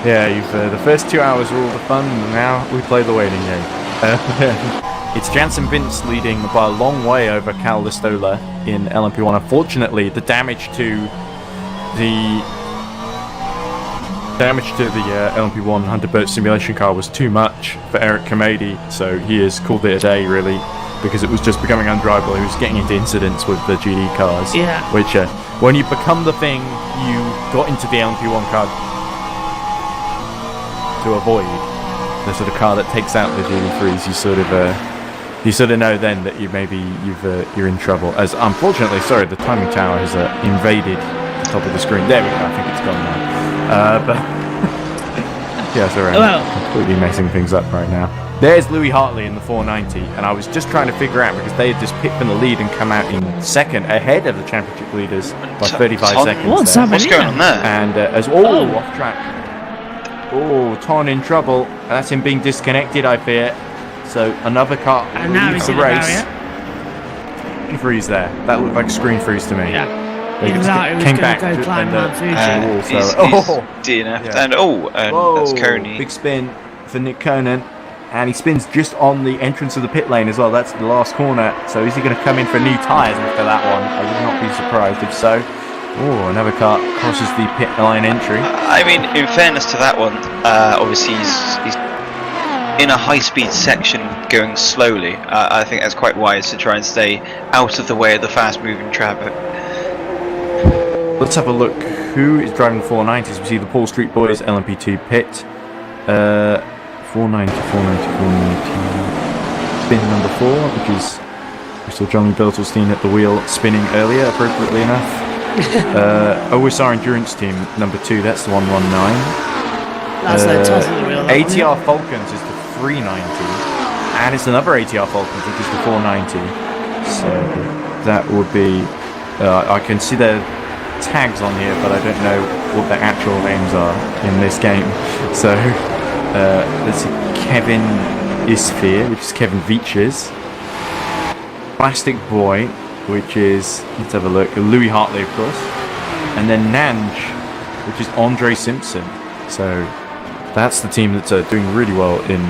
Yeah, the first 2 hours were all the fun, and now we play the waiting game. It's Jansen Vince leading by a long way over Cal Listola in LMP1. Unfortunately, the damage to the LMP1 Hunter Birch simulation car was too much for Eric Kamady, so he has called it a day, really, because it was just becoming undrivable. He was getting into incidents with the GD cars, which when you become the thing you got into the LMP1 car to avoid, the sort of car that takes out the GD3s, you sort of know then that you're in trouble. As unfortunately, the timing tower has invaded the top of the screen. There we go. I think it's gone now. But yeah, sorry, I'm completely messing things up right now. There's Louis Hartley in the 490, and I was just trying to figure out because they had just picked from the lead and come out in second ahead of the championship leaders by 35 seconds.
What's
there.
happening?
What's going on there?
And off track. Oh, Ton in trouble. That's him being disconnected, I fear. So another car
And now
leads
he's
the
in the
race.
barrier.
Screen freeze there. That looked like a screen freeze to me.
Yeah.
They
He was
just
out, he was
came
gonna
back
go
to-
climb
and,
Mount Fuji.
He's DNF'd.
Yeah.
And
Whoa,
that's Coney.
big spin for Nick Conan. And he spins just on the entrance of the pit lane as well. That's the last corner. So is he going to come in for new tyres after that one? I would not be surprised if so. Oh, another car crosses the pit line entry.
I mean, in fairness to that one, obviously he's in a high-speed section going slowly. I think that's quite wise to try and stay out of the way of the fast-moving traffic.
Let's have a look. Who is driving the 490s? We see the Paul Street Boys LMP2 pit. 490. Spin number 4, which is we saw Johnny Bertelstein at the wheel spinning earlier, appropriately enough. OSR Endurance Team number 2, that's the 119.
That's the top of the wheel. that one,
ATR Falcons is the 390, and it's another ATR Falcons, which is the 490. So that would be. I can see their tags on here, but I don't know what their actual names are in this game. So. There's Kevin Isfear, which is Kevin Veaches. Plastic Boy, which is, let's have a look, Louis Hartley, of course. And then Nanj, which is Andre Simpson. So that's the team that's doing really well in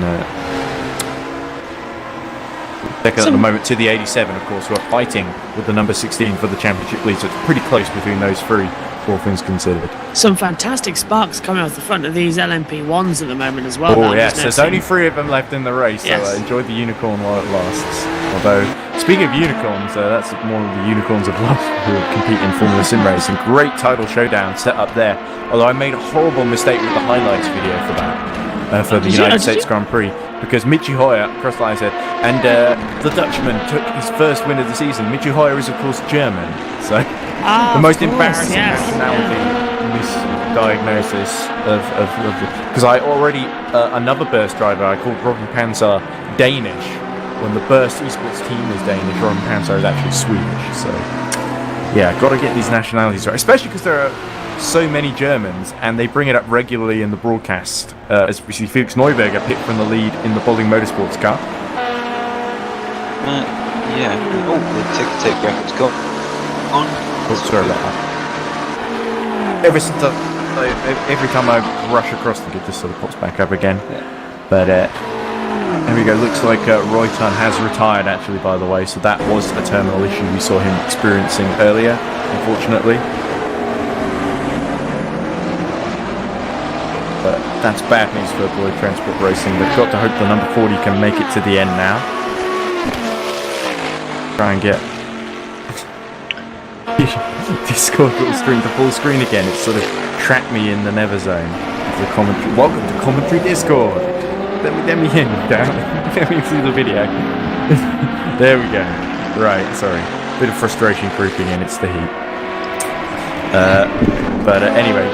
second at the moment to the 87, of course, who are fighting with the number 16 for the championship lead. So it's pretty close between those three, all things considered.
Some fantastic sparks coming off the front of these LMP1s at the moment as well.
Oh yes, there's only 3 of them left in the race,
Yes.
so enjoy the unicorn while it lasts. Although, speaking of unicorns, that's one of the unicorns of love who compete in Formula Sim racing. Great title showdown set up there. Although I made a horrible mistake with the highlights video for that, for the United States Grand Prix, because Michi Hoyer crossed the line said, and the Dutchman took his first win of the season. Michi Hoyer is of course German, so the most embarrassing nationality misdiagnosis of because I already another Burst driver I called Robin Panzer Danish when the Burst esports team is Danish. Robin Panzer is actually Swedish, so yeah, got to get these nationalities right, especially because there are so many Germans and they bring it up regularly in the broadcast, as we see Felix Neuberger picked from the lead in the Bolding Motorsports Cup.
Yeah. Oh, the tick graphics gone. On.
Oh, sorry about that. Every time I rush across the grid, this sort of pops back up again.
Yeah.
But there we go. Looks like Royton has retired, actually, by the way. So that was a terminal issue we saw him experiencing earlier, unfortunately. But that's bad news for Boyd Transport Racing. They've got to hope the number 40 can make it to the end now. Try and get Discord little screen to full screen again. It's sort of trapped me in the never zone. The commentary. Welcome to commentary Discord. Let me in, damn it. Let me see the video. There we go. Right, sorry. Bit of frustration creeping in. It's the heat. But anyway,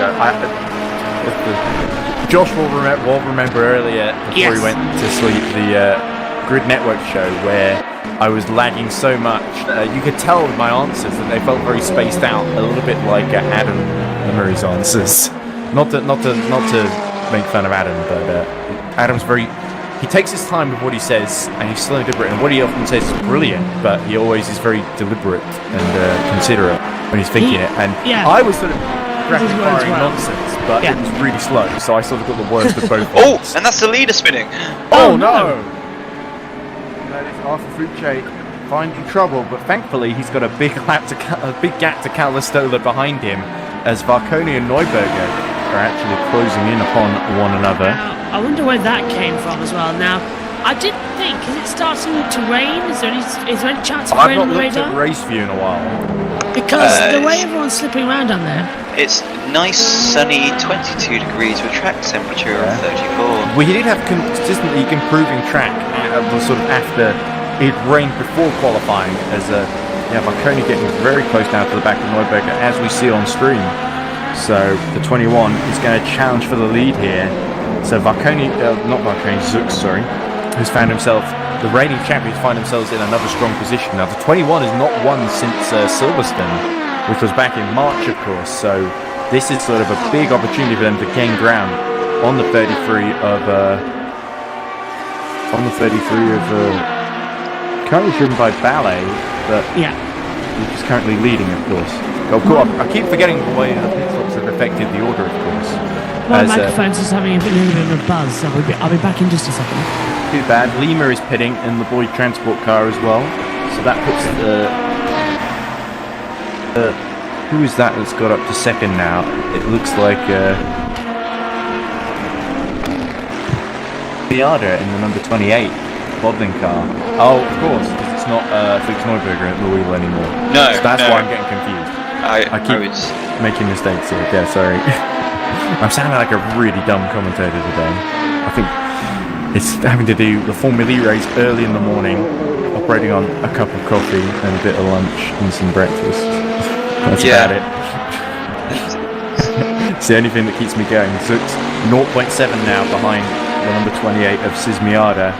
Josh will remember earlier before he went to sleep the Grid Network show where I was lagging so much. You could tell with my answers that they felt very spaced out, a little bit like Adam Murray's answers. Not to make fun of Adam, but Adam's he takes his time with what he says, and he's slowly deliberate. And what he often says is brilliant, but he always is very deliberate and considerate when he's thinking it. And I was sort of rapid-firing nonsense, but it was really slow, so I sort of got the worst of both worlds.
And that's the leader spinning.
Oh no! That is Arthur Fucci finding trouble, but thankfully he's got a big gap to Calistola behind him, as Varconi and Neuberger are actually closing in upon one another.
I wonder where that came from as well. Now, I did think, is it starting to rain? Is there any chance of rain on the radar?
I've not looked at race view in a while.
Because the way everyone's slipping around down there.
It's nice, sunny, 22 degrees with track temperature of 34.
We did have consistently improving track sort of after it rained before qualifying, as Marconi getting very close down to the back of Neuberger, as we see on stream. So the 21 is going to challenge for the lead here. So Varconi, not Varconi, Zux, sorry. who's found himself, the reigning champions find themselves in another strong position. Now, the 21 has not won since Silverstone, which was back in March, of course. So this is sort of a big opportunity for them to gain ground on the 33 of currently driven by Ballet, but which is currently leading, of course. Of course, I keep forgetting the way the pit stops have affected the order, of course.
My microphone's just having a little bit of a buzz, so I'll be back in just a second.
Too bad. Lima is pitting in the Boyd transport car as well, so that puts who is that that's got up to second now? It looks like Biada in the number 28 Bodling car. Oh, of course, because it's not Felix Neuberger at the wheel anymore.
No,
so that's
no.
why I'm getting confused. I keep making mistakes here. Yeah, sorry. I'm sounding like a really dumb commentator today. I think it's having to do the Formula E race early in the morning, operating on a cup of coffee and a bit of lunch and some breakfast. That's about it. It's the only thing that keeps me going. So it's 0.7 now behind the number 28 of Sismiada,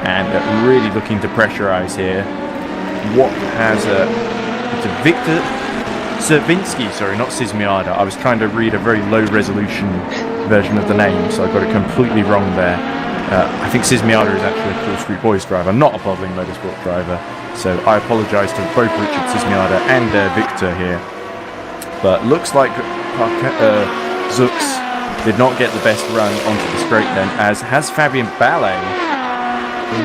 and really looking to pressurise here. What has it's a Victor Servinsky, sorry, not Sismiada. I was trying to read a very low resolution version of the name, so I got it completely wrong there. I think Sismiada is actually a Cool Street Boys driver, not a Bodling Motorsport driver. So I apologise to both Richard Sismiada and Victor here. But looks like Zux did not get the best run onto the straight then, as has Fabien Ballet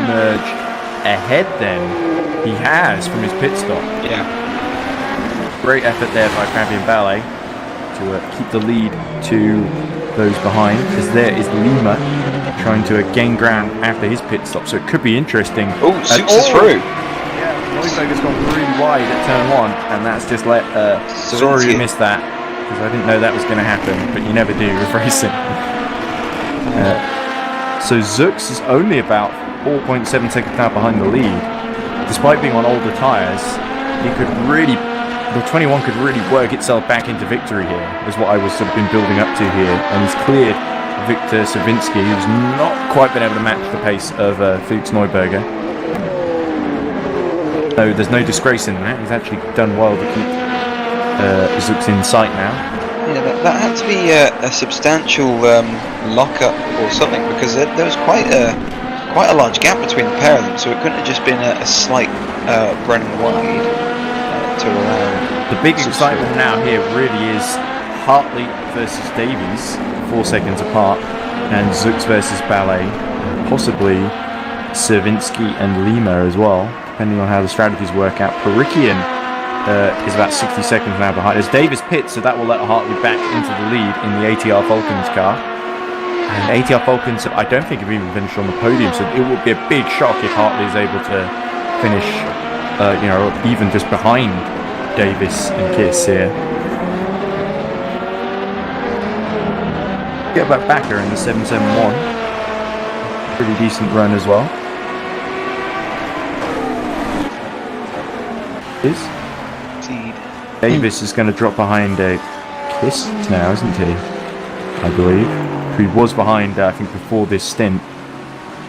emerged ahead then. He has from his pit stop.
Yeah.
Great effort there by Fabien Ballet to keep the lead to those behind, as there is Lima trying to gain ground after his pit stop, so it could be interesting.
Oh, Zux is through.
Yeah, Neuberger's gone really wide at turn 1, and that's just let sorry you missed that, because I didn't know that was going to happen, but you never do with racing. So Zux is only about 4.7 seconds now behind the lead. Despite being on older tyres, the 21 could really work itself back into victory here, is what I was sort of been building up to here, and he's cleared Victor Savinsky, who's not quite been able to match the pace of Felix Neuberger. So there's no disgrace in that. He's actually done well to keep Zux in sight now.
Yeah, that had to be a substantial lock-up or something, because there was quite a large gap between the pair of them, so it couldn't have just been a slight running wide to allow.
The big excitement now here really is Hartley versus Davies, 4 seconds apart, and Zux versus Ballet, and possibly Servinsky and Lima as well, depending on how the strategies work out. Parikian is about 60 seconds now behind. As Davis pits, so that will let Hartley back into the lead in the ATR Falcons car. And ATR Falcons, I don't think have even finished on the podium, so it would be a big shock if Hartley is able to finish, even just behind Davis and Kiss here. Get about Backer in the 771. Pretty decent run as well. Davis is going to drop behind Kiss now, isn't he? I believe. He was behind, I think, before this stint.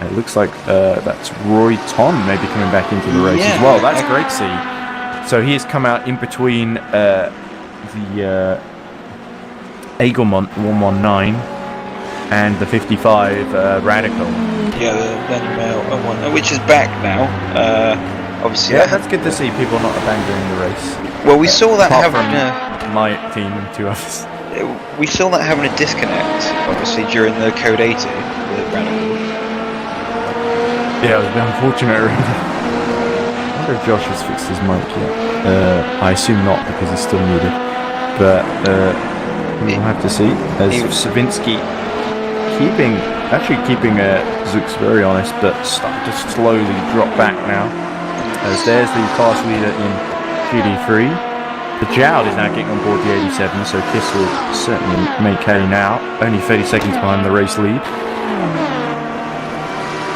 It looks like that's Roy Ton maybe coming back into the race as well. That's great to see. So he has come out in between the Eaglemont 119 and the 55 Radical.
Yeah, the Manuel one, which is back now. Obviously,
yeah, that's good to see people not abandoning the race.
Well, we saw that having
my team and 2 others.
We saw that having a disconnect, obviously, during the Code 80 with Radical.
Yeah, it was a bit unfortunate, really. I wonder if Josh has fixed his mic yet. I assume not, because he's still muted. But we'll have to see. As Savinsky keeping Zux very honest, but starting to slowly drop back now. As there's the class leader in GD3. The Joud is now getting on board the 87, so Kiss will certainly make hay now. Only 30 seconds behind the race lead.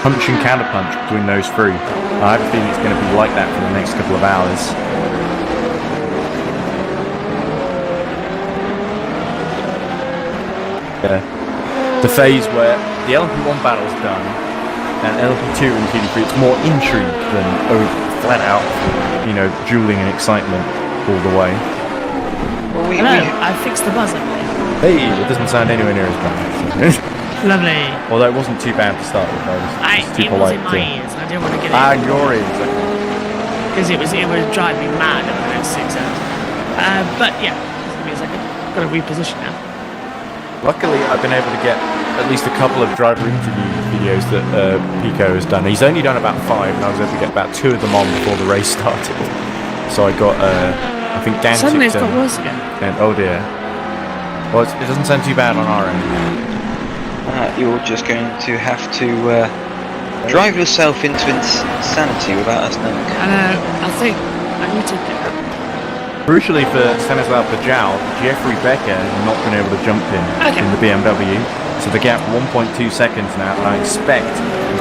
Punch and counter punch between those 3. I have a feeling it's going to be like that for the next couple of hours. The phase where the LMP1 battle's done, and LP2 and GD3, it's more intrigue than flat out, dueling and excitement all the way.
Well,
Hello, I fixed the buzzer.
Hey, it doesn't sound anywhere near as bad.
Lovely.
Although it wasn't too bad to start with, I was too
It was
polite
in my ears. I didn't want to get
Ah,
it.
your ears. Okay.
Because it would drive me mad over the next 6 hours. But yeah, give me a second. Got to reposition now.
Luckily, I've been able to get at least a couple of driver interview videos that Pico has done. He's only done about 5, and I was able to get about 2 of them on before the race started. So I got, I think Dan
Suddenly it's
Tipton
got worse again.
and oh dear. Well, it doesn't sound too bad on our end.
You're just going to have to drive yourself into insanity without us knowing.
I think I need to.
Crucially for Stanislav Bajal, Jeffrey Becker has not been able to jump in the BMW. So the gap 1.2 seconds now, and I expect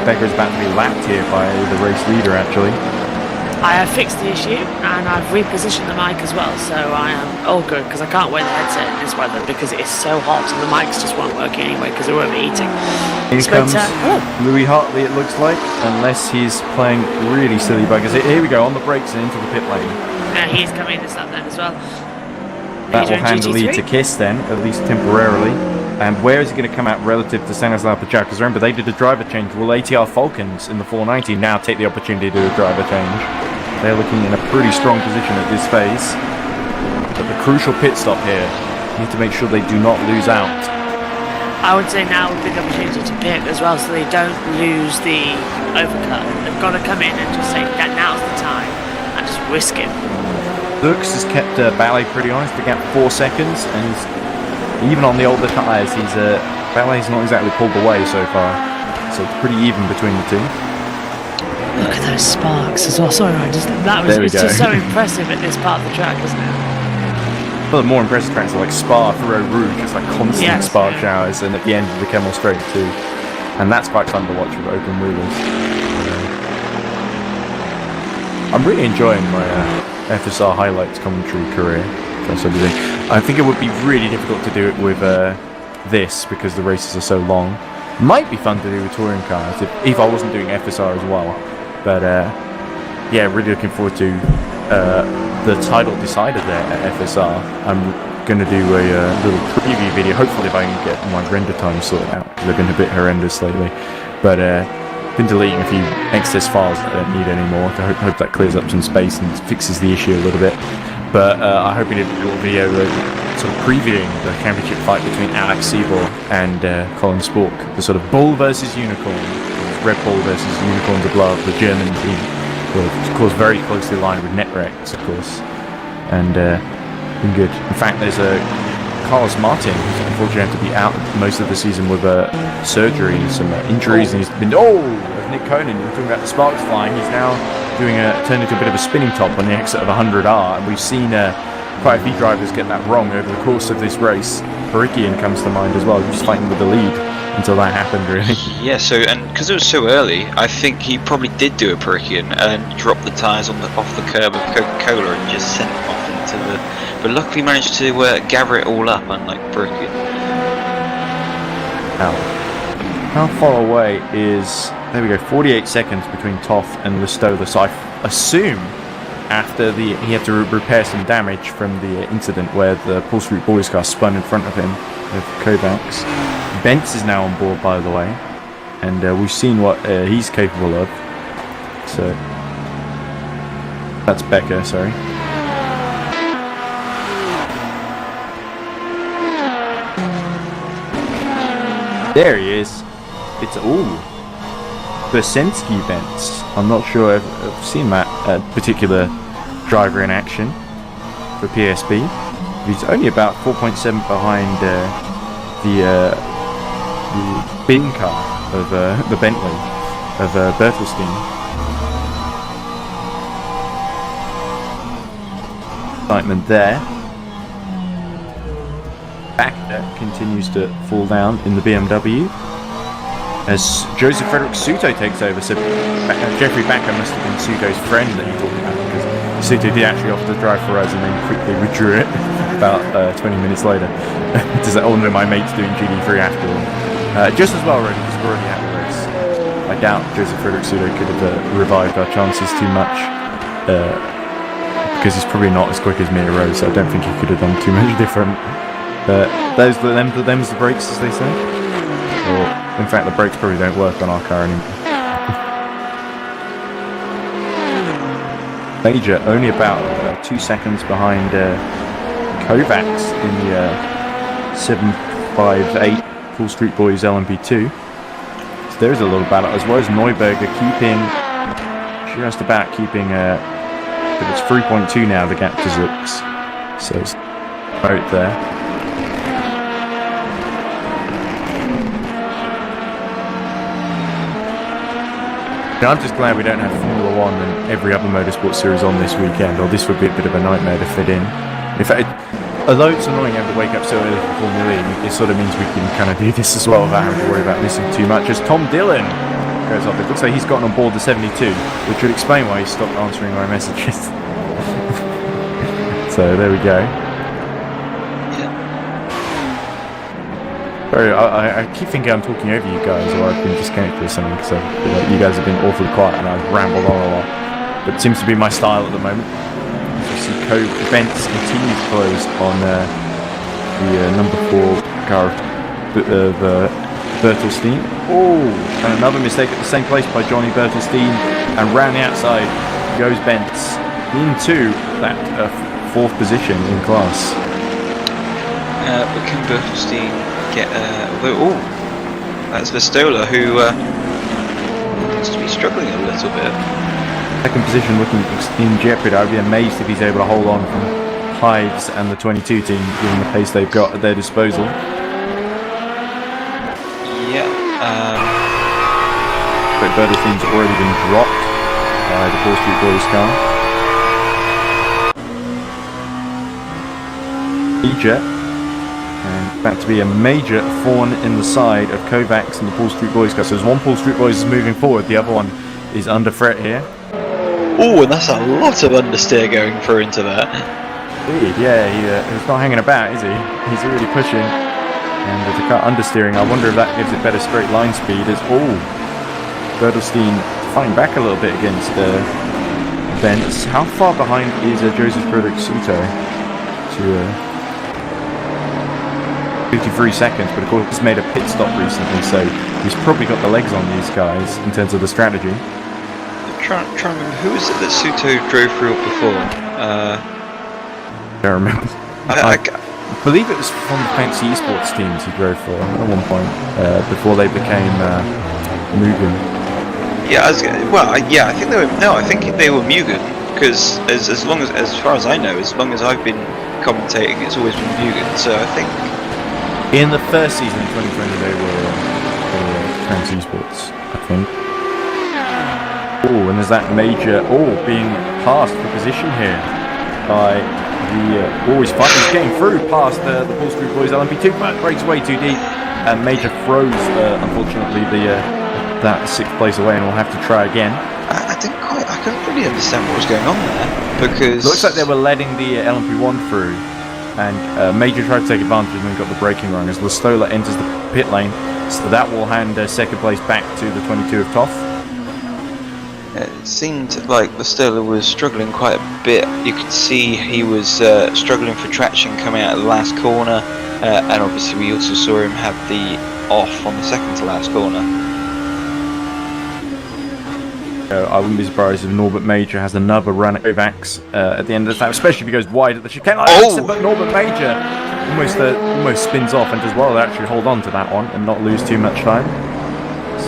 Becker is about to be lapped here by the race leader actually.
I have fixed the issue and I've repositioned the mic as well, so I am all good because I can't wear the headset in this weather because it is so hot and the mics just won't work anyway because it won't be heating.
Here comes Louis Hartley, it looks like, unless he's playing really silly buggers. Here we go, on the brakes and into the pit lane.
He's coming this lap then as well.
That will hand the lead to Kiss then, at least temporarily. And where is he going to come out relative to Stanislav Bajal? Because remember, they did a driver change. Will ATR Falcons in the 490 now take the opportunity to do a driver change? They're looking in a pretty strong position at this phase. But the crucial pit stop here, need to make sure they do not lose out.
I would say now would be the opportunity to pit as well so they don't lose the overcut. They've got to come in and just say that now's the time and just risk it.
Lux has kept Ballet pretty honest, the gap 4 seconds, and even on the older tyres, Ballet's not exactly pulled away so far. So it's pretty even between the two.
Look at those sparks as well. Sorry, it's just so impressive at this part of the track, isn't it?
Well, the more impressive tracks are like Spa, Ferro Rouge, it's like constant spark showers, and at the end of the Kemmel Straight too. And that's quite fun to watch with open wheelers. I'm really enjoying my FSR highlights commentary career. That's everything. I think it would be really difficult to do it with this because the races are so long. Might be fun to do with touring cars if I wasn't doing FSR as well. But yeah, really looking forward to the title decider there at FSR. I'm going to do a little preview video, hopefully if I can get my render time sorted out, because they've been a bit horrendous lately. But been deleting a few excess files that I don't need anymore. So I hope that clears up some space and fixes the issue a little bit. But I hope we did a little video sort of previewing the championship fight between Alex Seibel and Colin Spork, the sort of bull versus unicorn, Red Bull versus Unicorns of Love, the German team, of course very closely aligned with Netrex, of course, and been good. In fact, there's Carlos Martin, who's unfortunately had to be out most of the season with surgery and some injuries, and he's been Nick Conan, you were talking about the sparks flying, he's now turned into a bit of a spinning top on the exit of 100R, and we've seen quite a few drivers get that wrong over the course of this race. Perikian comes to mind as well, just fighting with the lead until that happened, really.
Yeah, and because it was so early, I think he probably did do a Perikian and dropped the tyres off the curb of Coca-Cola and just sent it off into the... But luckily managed to gather it all up, unlike Perikian.
How far away is... There we go, 48 seconds between Toth and Listola, so I assume after he had to repair some damage from the incident where the Paul Street Boys car spun in front of him with Kovacs. Bentz is now on board, by the way, and we've seen what he's capable of. So that's Becker, sorry. There he is. It's Bersensky Bentz. I'm not sure I've seen that particular driver in action for PSB. He's only about 4.7 behind the bin car of the Bentley of Bertelstein. Excitement there. Backer continues to fall down in the BMW as Joseph Frederick Suto takes over. So Jeffrey Backer must have been Suto's friend that he talked about, because Suto did actually offer to drive for us and then quickly withdrew it about 20 minutes later. Does that? Oh no, my mate's doing GD3 after all. Just as well, really, because we're already at the race. I doubt Joseph Frederick Sudo could have revived our chances too much, because he's probably not as quick as Mia Rose, so I don't think he could have done too much different. Them's the brakes, as they say. Or, in fact, the brakes probably don't work on our car anymore. Major only about 2 seconds behind Kovacs in the 758 Full Street Boys LMP2. So there is a little battle, as well as Neuberger keeping just about keeping. But it's 3.2 now. The gap to Zux, so it's out there. I'm just glad we don't have Formula One and every other motorsport series on this weekend, or this would be a bit of a nightmare to fit in. In fact, although it's annoying having to wake up so early for Formula E, it sort of means we can kind of do this as well without having to worry about missing too much. As Tom Dillon goes off, it looks like he's gotten on board the 72, which would explain why he stopped answering my messages. So there we go. Sorry, I keep thinking I'm talking over you guys, or I've been disconnected or something, because you guys have been awfully quiet and I've rambled on a lot. But it seems to be my style at the moment. So you see Bentz continues to close on the number 4 car of the Bertelstein. Oh, and another mistake at the same place by Johnny Bertelstein, and round the outside goes Bentz into that 4th position in class.
But can Bertelstein get that's Vestola, who seems to be struggling a little bit.
2nd position looking in jeopardy. I'd be amazed if he's able to hold on from Hives and the 22 team, given the pace they've got at their disposal.
Yeah.
But Bertelstein's already been dropped by the Paul Street Boys car. Eject. And about to be a major thorn in the side of Kovacs and the Paul Street Boys car. So there's one Paul Street Boys is moving forward, the other one is under threat here.
Oh, and that's a lot of understeer going through into that.
Indeed, yeah, he's not hanging about, is he? He's really pushing. And with the car understeering, I wonder if that gives it better straight line speed. As Bertelstein fighting back a little bit against Bentz. How far behind is Joseph Frederick Suto? To 53 seconds, but of course he's made a pit stop recently, so he's probably got the legs on these guys in terms of the strategy.
I'm trying to remember, who was it that Suto drove through before?
I don't remember. I believe it was from the Fancy Esports teams he drove for at one point, before they became Mugen.
Yeah, I think they were. No, I think they were Mugen, because as far as I know, as long as I've been commentating, it's always been Mugen. So I think.
In the first season in 2020, they were Fancy Esports, I think. Oh, and there's that major, being passed for position here by the, he's fighting, he's getting through past the Paul Street Boys LMP2, but breaks way too deep, and Major throws, unfortunately, that 6th place away, and we'll have to try again.
I couldn't really understand what was going on there, because...
Looks like they were letting the LMP1 through, and Major tried to take advantage and then got the braking wrong as Vestola enters the pit lane, so that will hand 2nd place back to the 22 of Toth.
It seemed like Vestola was struggling quite a bit. You could see he was struggling for traction coming out of the last corner, and obviously we also saw him have the off on the 2nd to last corner.
I wouldn't be surprised if Norbert Major has another run at Kovacs at the end of the time, especially if he goes wide at the chicane. But Norbert Major almost spins off and does well to actually hold on to that one and not lose too much time.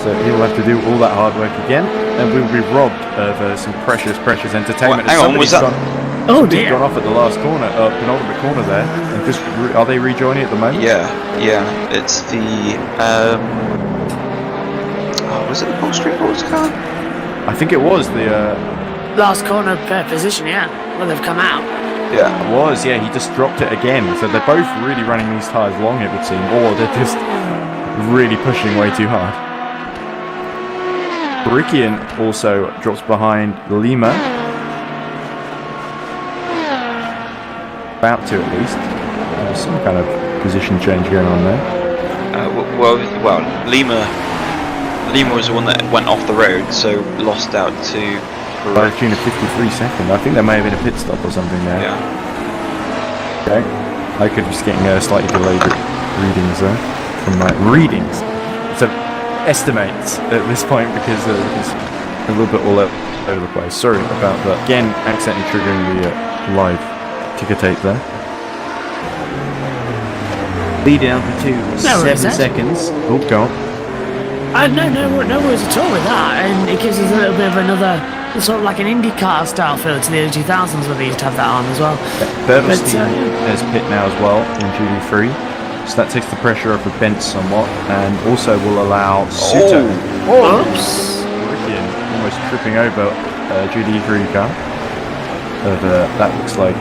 So he'll have to do all that hard work again, and we'll be robbed of some precious entertainment.
Hang on, was that?
Somebody's gone off at the last corner, penultimate corner there. And just are they rejoining at the moment?
Yeah. It's the was it the Paul Street Boys car?
I think it was the
last corner per position. Yeah, well they've come out.
Yeah,
it was. Yeah, he just dropped it again. So they're both really running these tyres long, it would seem, or they're just really pushing way too hard. Barikian also drops behind Lima. About to, at least. There's some kind of position change going on there.
Well, Lima Lima was the one that went off the road, so lost out to.
By the tune of 53 seconds. I think there may have been a pit stop or something there.
Yeah.
Okay. I could be getting slightly delayed readings there from my readings. So estimates at this point because it's a little bit all over the place. Sorry about that. Again, accidentally triggering the live ticker tape there.
Leading up to 7 seconds.
Oh, go on.
No worries at all with that, and it gives us a little bit of another sort of like an IndyCar style feel to the early 2000s where they used to have that on as well.
Berberstein has pit now as well in GD3, so that takes the pressure off of Bent somewhat, and also will allow Suto.
Oops.
Almost tripping over GD3 car. But that looks like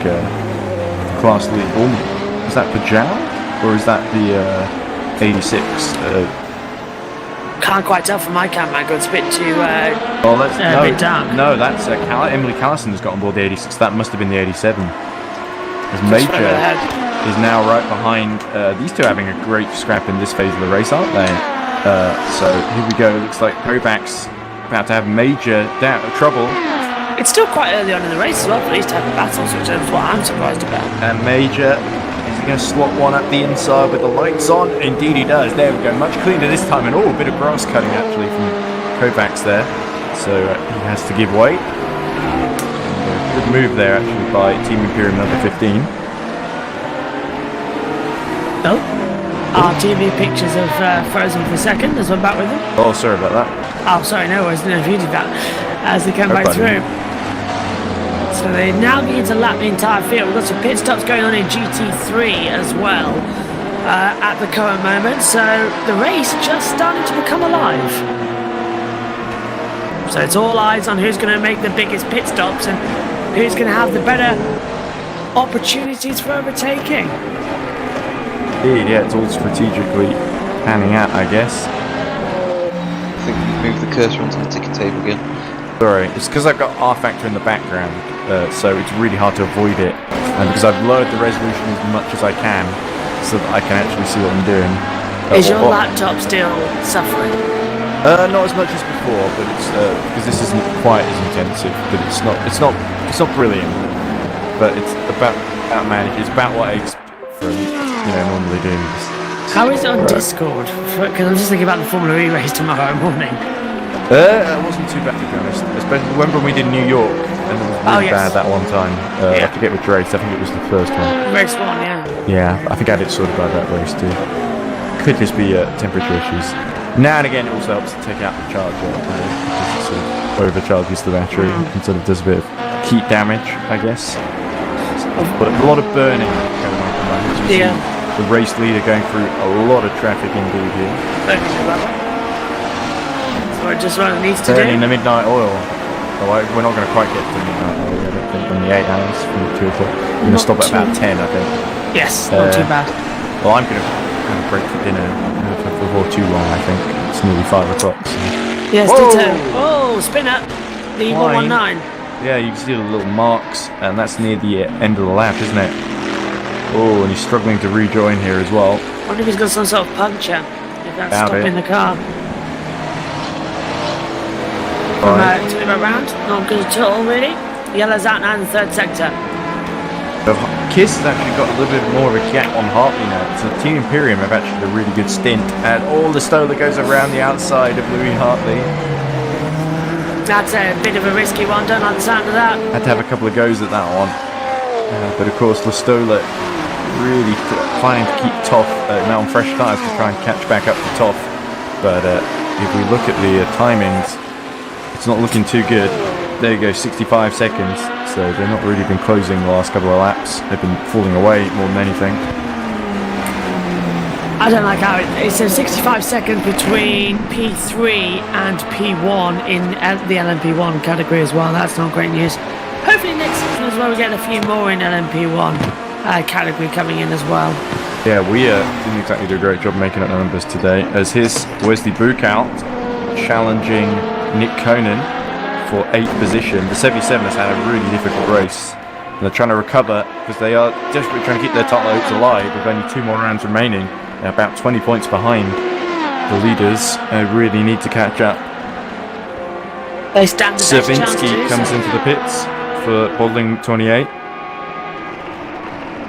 class lead. Is that for Zhao? Or is that the 86?
Can't quite tell from my camera angle. It's a bit too bit dark.
No, that's Emily Callison has got on board the 86. That must have been the 87. As Major is now right behind. These two are having a great scrap in this phase of the race, aren't they? So here we go. Looks like Kovacs about to have major trouble.
It's still quite early on in the race as well for these type of battles, which is what I'm surprised about.
And Major, is he going to slot one up the inside with the lights on? Indeed he does. There we go. Much cleaner this time. And a bit of grass cutting actually from Kovacs there. So he has to give way. Good move there actually by Team Imperium number 15.
Oh, our TV pictures have frozen for a second as we're back with them.
Oh, sorry about that.
Oh, sorry, no worries. No, if you did that as they come back through. So they now begin to lap the entire field. We've got some pit stops going on in GT3 as well at the current moment. So the race just starting to become alive. So it's all eyes on who's going to make the biggest pit stops and who's going to have the better opportunities for overtaking.
Indeed, yeah, it's all strategically panning out, I guess.
I think we move the cursor onto the ticker tape again.
Sorry, it's because I've got R Factor in the background, so it's really hard to avoid it. And because I've lowered the resolution as much as I can, so that I can actually see what I'm doing.
Is your laptop still suffering?
Not as much as before, but it's because this isn't quite as intensive. But it's not brilliant. But it's about managed. It's about what I expect from normally doing this.
How is it on Discord? Because I'm just thinking about the Formula E race tomorrow morning.
It wasn't too bad to be honest. Especially remember when we did New York and it was really bad that one time. I forget which race. I think it was the first one.
Race 1, yeah.
Yeah, I think I did sort of by that race too. Could just be temperature issues. Now and again, it also helps to take out the charger. It sort of overcharges the battery and sort of does a bit of heat damage, I guess. But a lot of burning going on at the moment.
Yeah.
The race leader going through a lot of traffic indeed here.
So it just what it needs to
Burning
do.
the midnight oil. We're not going to quite get to midnight oil, I don't think, from the 8 hours, from the 2 o'clock. We're going to stop at about 10, I think.
Yes, not too bad.
Well, I'm going to have a break for dinner before too long, I think. It's nearly 5 o'clock. So.
Yes, ditto. Oh, spinner. The 119.
Yeah, you can see the little marks, and that's near the end of the lap, isn't it? Oh, and he's struggling to rejoin here as well.
I wonder if he's got some sort of puncture. If that's stopping the car. Turn around. Not good at all, really. Yellow's out now in the third sector.
Kiss has actually got a little bit more of a gap on Hartley now. So Team Imperium have actually had a really good stint, and all the Stoller goes around the outside of Louis Hartley.
That's a bit of a risky one, don't like the sound of that.
Had to have a couple of goes at that one. But of course, Stoller really planning to keep Toff now on fresh tyres to try and catch back up to Toff. But if we look at the timings, it's not looking too good. There you go, 65 seconds. So they've not really been closing the last couple of laps. They've been falling away more than anything.
I don't like how it says 65 seconds between P3 and P1 in the LMP1 category as well. That's not great news. Hopefully next season as well we get a few more in LMP1 category coming in as well.
Yeah, we didn't exactly do a great job making up the numbers today, as here's Wesley Buchhout challenging Nick Conan for 8th position. The 77 has had a really difficult race. And they're trying to recover because they are desperately trying to keep their title hopes alive with only 2 more rounds remaining. They're about 20 points behind. the leaders really need to catch up.
They stand the best chance to
Savinsky
do
comes
so.
into the pits for Bodling 28.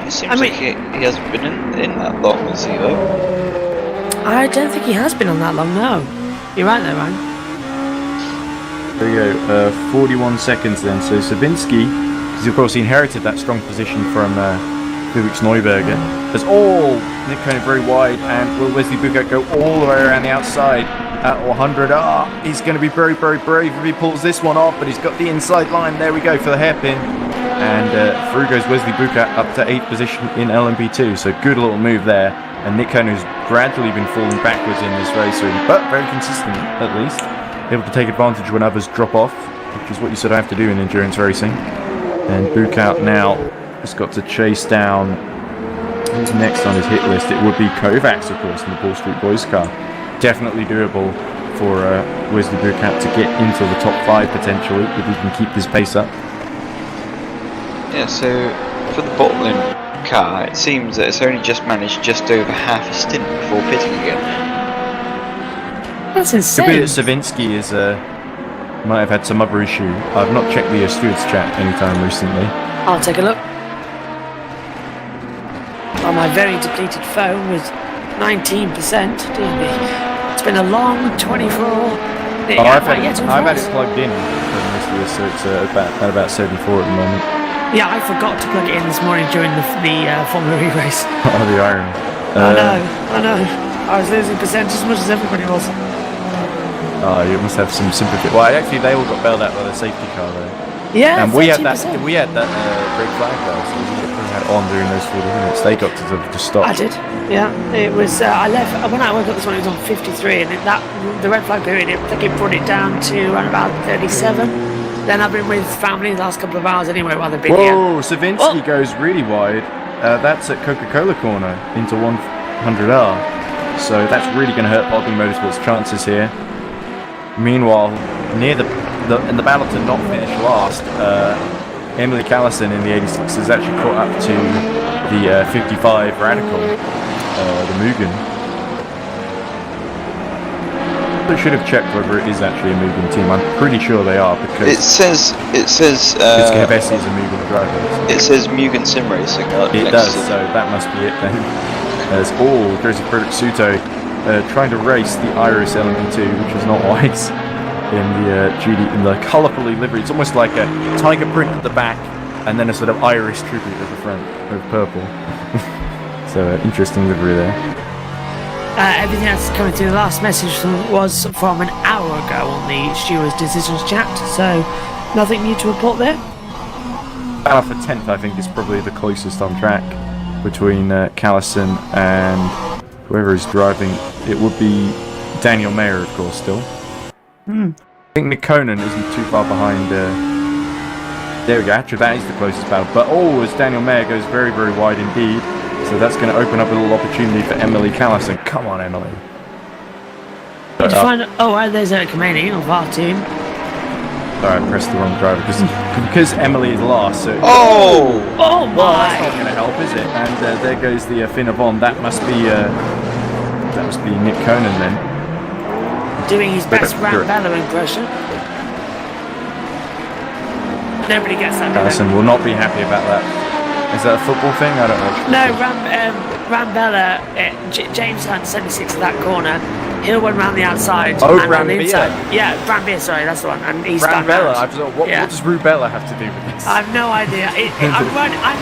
It seems like he hasn't been in that long, has he, though?
I don't think he has been on that long, no. You're right there, Ryan.
There you go, 41 seconds then. So Savinsky, because of course he inherited that strong position from Felix Neuberger, has all Nick Koenig very wide, and will Wesley Buchert go all the way around the outside at 100? He's going to be very, very brave if he pulls this one off, but he's got the inside line. There we go for the hairpin. And through goes Wesley Buchert up to 8th position in LMP2. So good little move there. And Nick Koenig has gradually been falling backwards in this race, really, but very consistent at least. Able to take advantage when others drop off, which is what you sort of have to do in endurance racing. And Buchert now has got to chase down who's next on his hit list. It would be Kovacs, of course, in the Ball Street Boys car. Definitely doable for Wesley Buchert to get into the top 5 potentially if he can keep his pace up.
Yeah, so for the Bottling car, it seems that it's only just managed just over half a stint before pitting again.
That's
Could be
insane.
that Savinsky might have had some other issue. I've not checked the stewards chat anytime recently.
I'll take a look. On my very depleted phone with 19%. Dear me. It's been a long 24.
I've had it plugged in for most of this, so it's at about 74 at the moment.
Yeah, I forgot to plug it in this morning during the Formula E race.
Oh, the irony.
I know. I was losing percent as much as everybody was.
Oh, you must have some sympathy. Well, actually, they all got bailed out by the safety car though.
Yeah,
And we had that
30%.
red flag though, so we had on during those 40 minutes. They got to just stop.
I did. Yeah, it was. I left when I woke up this morning. It was on 53, and the red flag period. I think it brought it down to around about 37. Then I've been with family the last couple of hours anyway while they've been here.
Whoa, Savinsky goes really wide. That's at Coca-Cola corner into 100R. So that's really going to hurt Bodling Motorsport's chances here. Meanwhile, near the battle to not finish last, Emily Callison in the 86 has actually caught up to the 55 Radical, the Mugen. I should have checked whether it is actually a Mugen team. I'm pretty sure they are because
It says
Gavesi is a Mugen driver.
it says Mugen Sim Racing.
It does, so that must be it then. As Jersey Frederick Suto trying to race the Iris LMP2, which is not wise, in the colourfully livery. It's almost like a tiger print at the back, and then a sort of Irish tribute at the front of purple. So interesting livery there.
Everything that's coming through. The last message was from an hour ago on the Stewards Decisions chat, so nothing new to report there.
For 10th, I think, is probably the closest on track between Callison and whoever is driving. It would be Daniel Mayer, of course, still. I think Nick Koenig isn't too far behind. There we go. Actually, that is the closest battle. But as Daniel Mayer goes very, very wide indeed. So that's going to open up a little opportunity for Emily Callison. Come on, Emily.
Did you find? There's Eric Kameni of our team.
Sorry, I pressed the wrong driver because Emily is last. So
Oh
well,
my!
that's not going to help, is it? And there goes the Finn Avon. That must be Nick Koenig then.
Doing his best Rambella impression. Nobody gets that.
Callison will not be happy about that. Is that a football thing? I don't know.
No, Rambella, James Hunt, 76 at that corner. He'll run round the outside.
Oh,
and round the
Brambilla.
inside. Yeah, Brambilla, sorry, that's the one. And he's
Rambella. What
Yeah.
does Rubella have to do with this?
I have no idea. I'm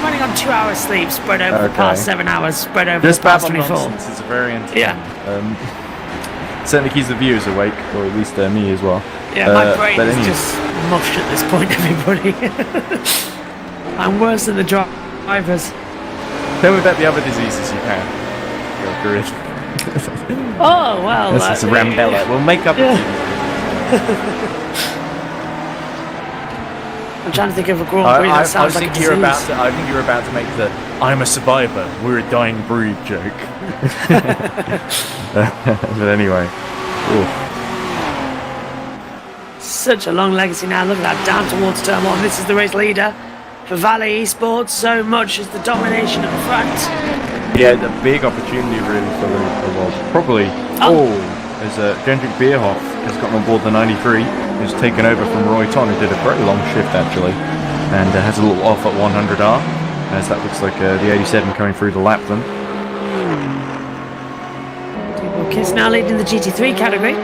running on 2 hours sleep spread over the past 7 hours, spread over
This
the past
babble
24.
nonsense is very entertaining.
Yeah.
Certainly keeps the viewers awake, or at least me as well.
Yeah, my brain
but
is
anyway.
just mush at this point, everybody. I'm worse than the drivers.
Tell me about the other diseases you have.
Oh, well.
This is Rambella. We'll make up.
I'm trying to think of a Grand Prix that sounds like a disease.
I think you're about to make the "I'm a survivor, we're a dying breed" joke. But anyway,
Such a long legacy now. Look at that, down towards turn one. This is the race leader for Valley Esports. So much as the domination at the front.
yeah, the big opportunity really for the world. Probably. as Gendrik Bierhoff has gotten on board the 93, who's taken over from Roy Ton, who did a very long shift actually, and has a little off at 100R, as that looks like the 87 coming through to lap them.
Kids now leading the GT3 category.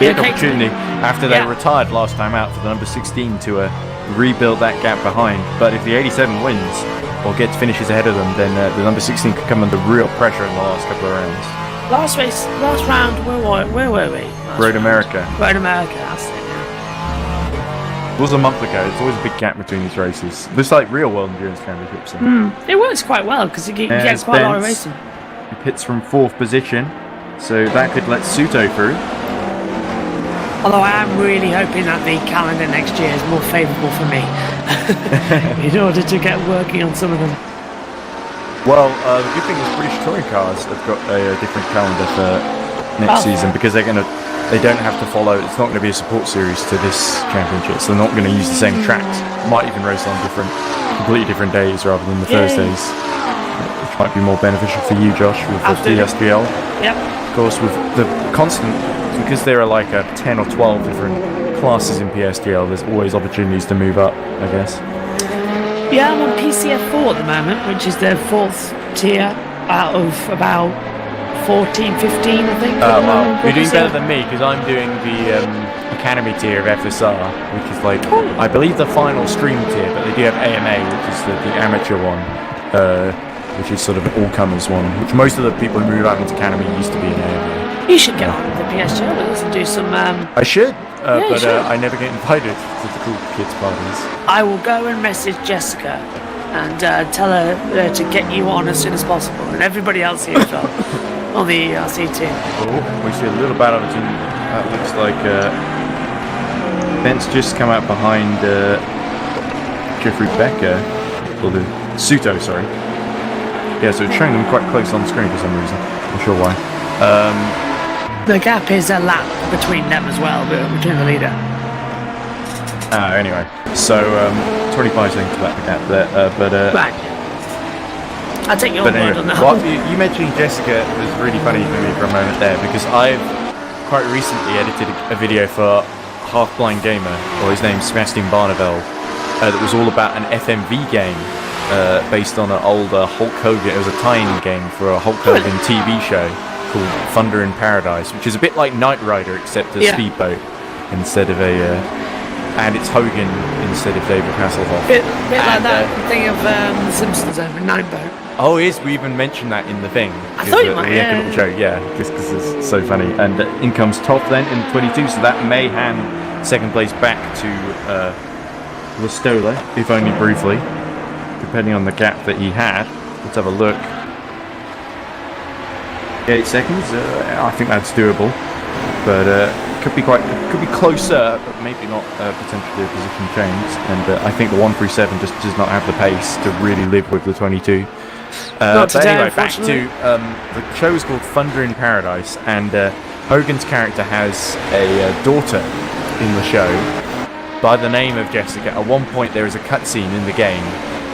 Big opportunity after they retired last time out for the number 16 to rebuild that gap behind. But if the 87 wins or gets finishes ahead of them, then the number 16 could come under real pressure in the last couple of rounds.
Last round, where were we?
Road America.
Road America, that's it.
It was a month ago. There's always a big gap between these races. Looks like real World Endurance Championships.
It works quite well because it gets quite a lot of racing.
He pits from 4th position, so that could let Suto through.
Although I am really hoping that the calendar next year is more favourable for me in order to get working on some of them.
Well, the good thing is British Touring Cars have got a different calendar for next season because they don't have to follow. It's not going to be a support series to this championship, so they're not going to use the same tracks. Might even race on completely different days rather than the Thursdays, which might be more beneficial for you, Josh, with the SPL.
Yep.
Of course, with the constant, because there are like 10 or 12 different classes in PSDL, there's always opportunities to move up, I guess.
Yeah, I'm on PCF4 at the moment, which is the 4th tier out of about 14, 15, I think.
Well, you're doing better than me because I'm doing the Academy tier of FSR, which is like, I believe the final stream tier, but they do have AMA, which is the amateur one, which is sort of an all-comers one, which most of the people who move out into Academy used to be in AMA.
You should get on with the PSGL with us and do some...
I should, but I never get invited to the cool kids parties.
I will go and message Jessica and tell her to get you on as soon as possible, and everybody else here as well, on the EERC team.
Oh, we see a little bad opportunity. That looks like Bent's just come out behind Jeffrey Becker, or the Suto, sorry. Yeah, so it's showing them quite close on screen for some reason. Not sure why.
The gap is a lap between them as well, between the leader.
Anyway, so 25 seconds to that gap there,
right. I'll take your word on that.
Well, you mentioning Jessica was really funny for me for a moment there because I've quite recently edited a video for Half Blind Gamer, or his name's Sebastian Barneveld, that was all about an FMV game based on an older Hulk Hogan. It was a tie-in game for a Hulk Hogan TV show called Thunder in Paradise, which is a bit like Knight Rider except a speedboat instead of and it's Hogan instead of David Hasselhoff.
Bit like that thing of The Simpsons over Nine Boat.
Oh, yes, we even mentioned that in the thing.
I thought you might,
little joke, just because it's so funny. And in comes Toff then in 22, so that may hand second place back to Listola, if only briefly, depending on the gap that he had. Let's have a look. 8 seconds. I think that's doable, but could be closer, but maybe not potentially a position change. And I think the 137 just does not have the pace to really live with the 22. But anyway, back to the show is called Thunder in Paradise, and Hogan's character has a daughter in the show by the name of Jessica. At one point, there is a cutscene in the game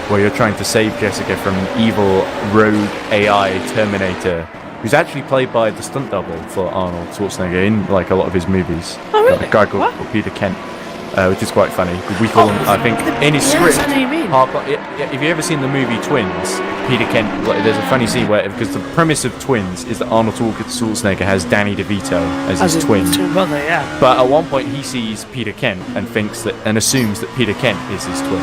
where you're trying to save Jessica from evil rogue AI Terminator, who's actually played by the stunt double for Arnold Schwarzenegger in like a lot of his movies.
Oh, really?
A guy called Peter Kent, which is quite funny. We call him, I think, in his script.
I know you mean.
If you've ever seen the movie Twins, Peter Kent, there's a funny scene where, because the premise of Twins is that Arnold Schwarzenegger has Danny DeVito as his twin.
Brother,
But at one point he sees Peter Kent and assumes that Peter Kent is his twin.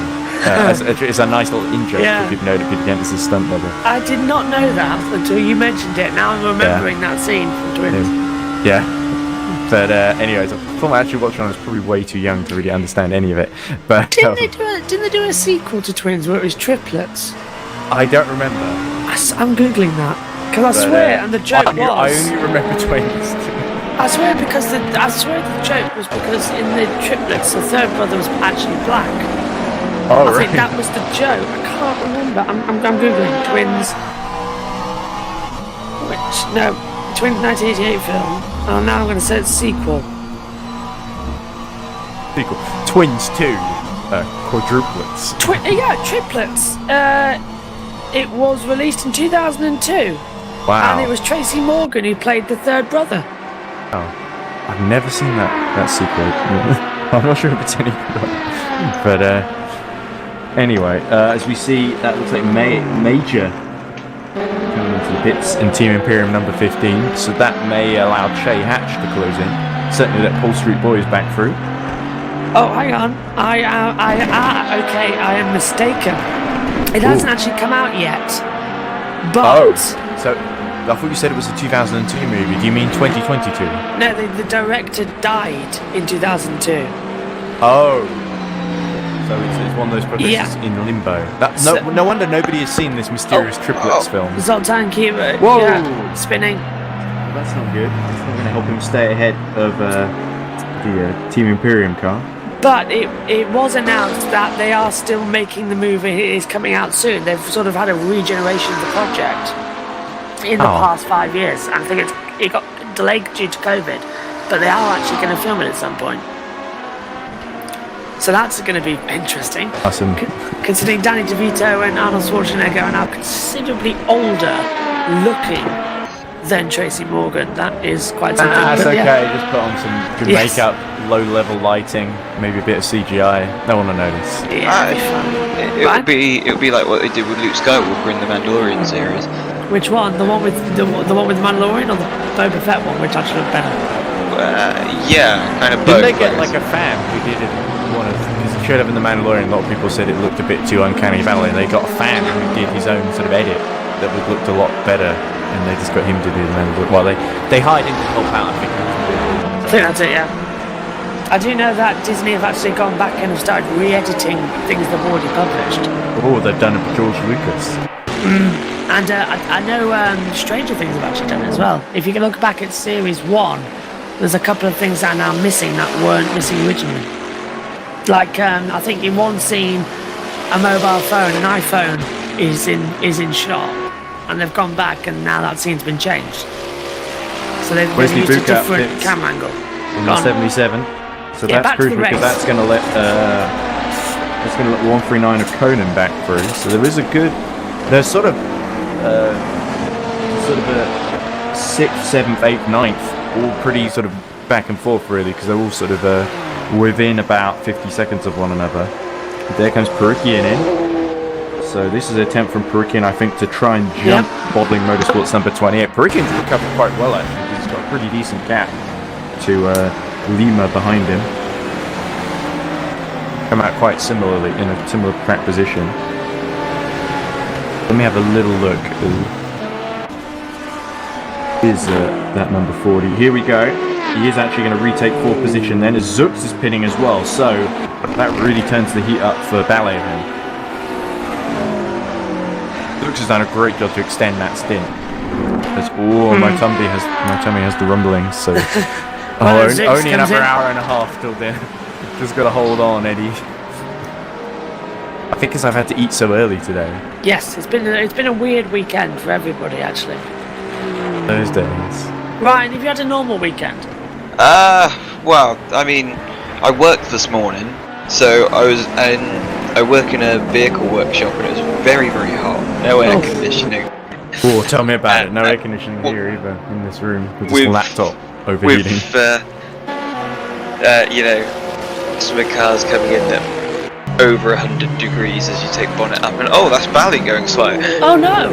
It's a nice little in-joke if you know that Peter Kent is his stunt double.
I did not know that until you mentioned it. Now I'm remembering that scene from Twins.
Yeah. But anyways, the film I actually watched when I was probably way too young to really understand any of it. But
didn't they do a sequel to Twins where it was triplets?
I don't remember.
I'm googling that because I swear, and the joke was.
I only remember Twins.
I swear the joke was because in the triplets the third brother was actually black.
Oh,
I think that was the joke. I can't remember. I'm googling Twins. Twins 1988 film. Oh, now I'm going to say it's sequel.
Twins 2. Quadruplets.
Triplets. It was released in 2002.
Wow.
And it was Tracy Morgan who played the third brother.
Oh, I've never seen that sequel. I'm not sure if it's any good, but anyway, as we see, that looks like Major coming into the pits in Team Imperium number 15. So that may allow Che Hatch to close in. Certainly let Paul Street Boys back through.
Oh, hang on. Okay, I am mistaken. It hasn't actually come out yet. But...
So I thought you said it was a 2002 movie. Do you mean 2022?
no, the director died in 2002.
Oh. So it's one of those projects that's in limbo. No wonder nobody has seen this mysterious triplets film.
Zoltan Kira.
Whoa!
Yeah, spinning.
Well, that's not good. That's not going to help him stay ahead of the Team Imperium car.
But it was announced that they are still making the movie. It is coming out soon. They've sort of had a regeneration of the project in the past 5 years. I think it got delayed due to COVID, but they are actually going to film it at some point. So that's going to be interesting.
Awesome.
Considering Danny DeVito and Arnold Schwarzenegger are now considerably older looking than Tracy Morgan. That is quite something.
That's
But
okay.
yeah.
Just put on some good makeup, low-level lighting, maybe a bit of CGI. No one will notice.
Yeah, it'd be fun.
It would be like what they did with Luke Skywalker in the Mandalorian series.
Which one? The one with the one with Mandalorian or the Boba Fett one, which actually looked better?
Yeah, kind of
Didn't
both.
they get like a fan who did it? Because it showed up in the Mandalorian. A lot of people said it looked a bit too uncanny valley. They got a fan who did his own sort of edit that looked a lot better, and they just got him to do the Mandalorian. Well, they hired him to help out.
I think that's it. Yeah. I do know that Disney have actually gone back and have started re-editing things they've already published.
Oh, they've done it with George Lucas.
And I know Stranger Things have actually done it as well. If you can look back at Series 1, there's a couple of things that are now missing that weren't missing originally. Like, I think in one scene, a mobile phone, an iPhone, is in shot. And they've gone back and now that scene's been changed. So they've used a different camera angle.
In the 77. So
Yeah,
that's
back to the
crucial because
race.
that's going to let 139 of Conan back through. So there is a good. There's sort of a 6th, 7th, 8th, 9th, all pretty sort of back and forth really because they're all sort of within about 50 seconds of one another. There comes Perukian in. So this is an attempt from Perukian, I think, to try and jump Bottling Motorsports number 28. Perukian's recovered quite well actually. He's got a pretty decent gap to Lima behind him. Come out quite similarly in a similar track position. Let me have a little look. Is that number 40? Here we go. He is actually going to retake 4th position then as Zux is pinning as well. So that really turns the heat up for Ballet then. Zux has done a great job to extend that stint. My tummy has the rumblings. So only another hour and a half till then. Just got to hold on, Eddie. I think because I've had to eat so early today.
Yes, it's been a weird weekend for everybody actually.
Those days.
Ryan, have you had a normal weekend?
Well, I mean, I worked this morning, so I work in a vehicle workshop and it was very, very hot. No air conditioning.
Oh, tell me about it. No air conditioning here either in this room with this laptop overheating.
Some cars coming in at over 100 degrees as you take bonnet up, and that's Bally going slow.
Oh no!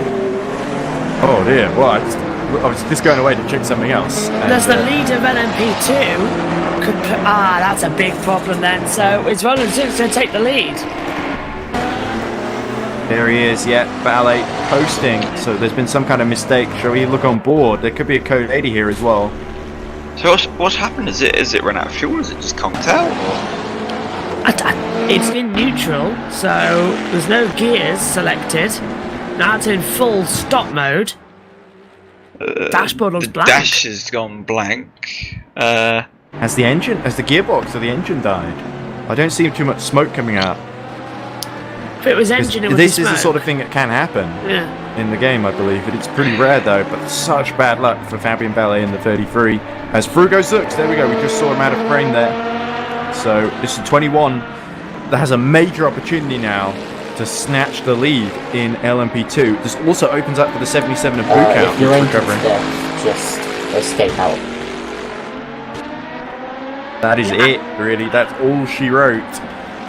Oh dear. Well, I was just going away to check something else.
There's the leader of LMP2. That's a big problem then. So it's Roland Zux going to take the lead.
There he is, Ballet posting. So there's been some kind of mistake. Shall we look on board? There could be a code 80 here as well.
So what's happened? Is it run out of fuel? Is it just conked out?
It's in neutral, so there's no gears selected. Now it's in full stop mode. Dashboard looks blank.
Dash has gone blank.
Has the gearbox or the engine died? I don't see too much smoke coming out.
If it was engine, it would
This
be
is the
smoke.
sort of thing that can happen in the game, I believe. But it's pretty rare though. But such bad luck for Fabian Ballet in the 33. As through goes Zux. There we go. We just saw him out of frame there. So this is 21 that has a major opportunity now to snatch the lead in LMP2. This also opens up for the 77 of Bukow.
If you're in just escape out.
That is it, really. That's all she wrote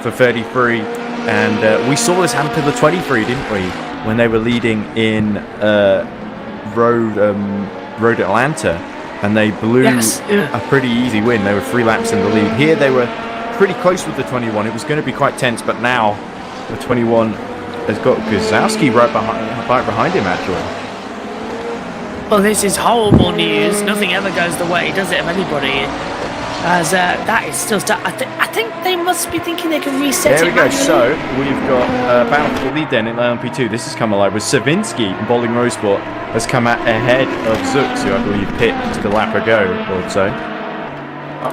for 33. And we saw this happen to the 23, didn't we? When they were leading in Road Atlanta. And they blew a pretty easy win. They were 3 laps in the lead. Here they were pretty close with the 21. It was going to be quite tense, but now the 21 has got Guzowski right behind him, actually.
Well, this is horrible news. Nothing ever goes the way, does it, of anybody? As that is still stuck. I think they must be thinking they can reset it.
There we go.
manually.
So we've got battle for the lead then in LMP2. This has come alive with Savinsky in Bowling Motorsport has come out ahead of Zux, who I believe pit just a lap ago or so.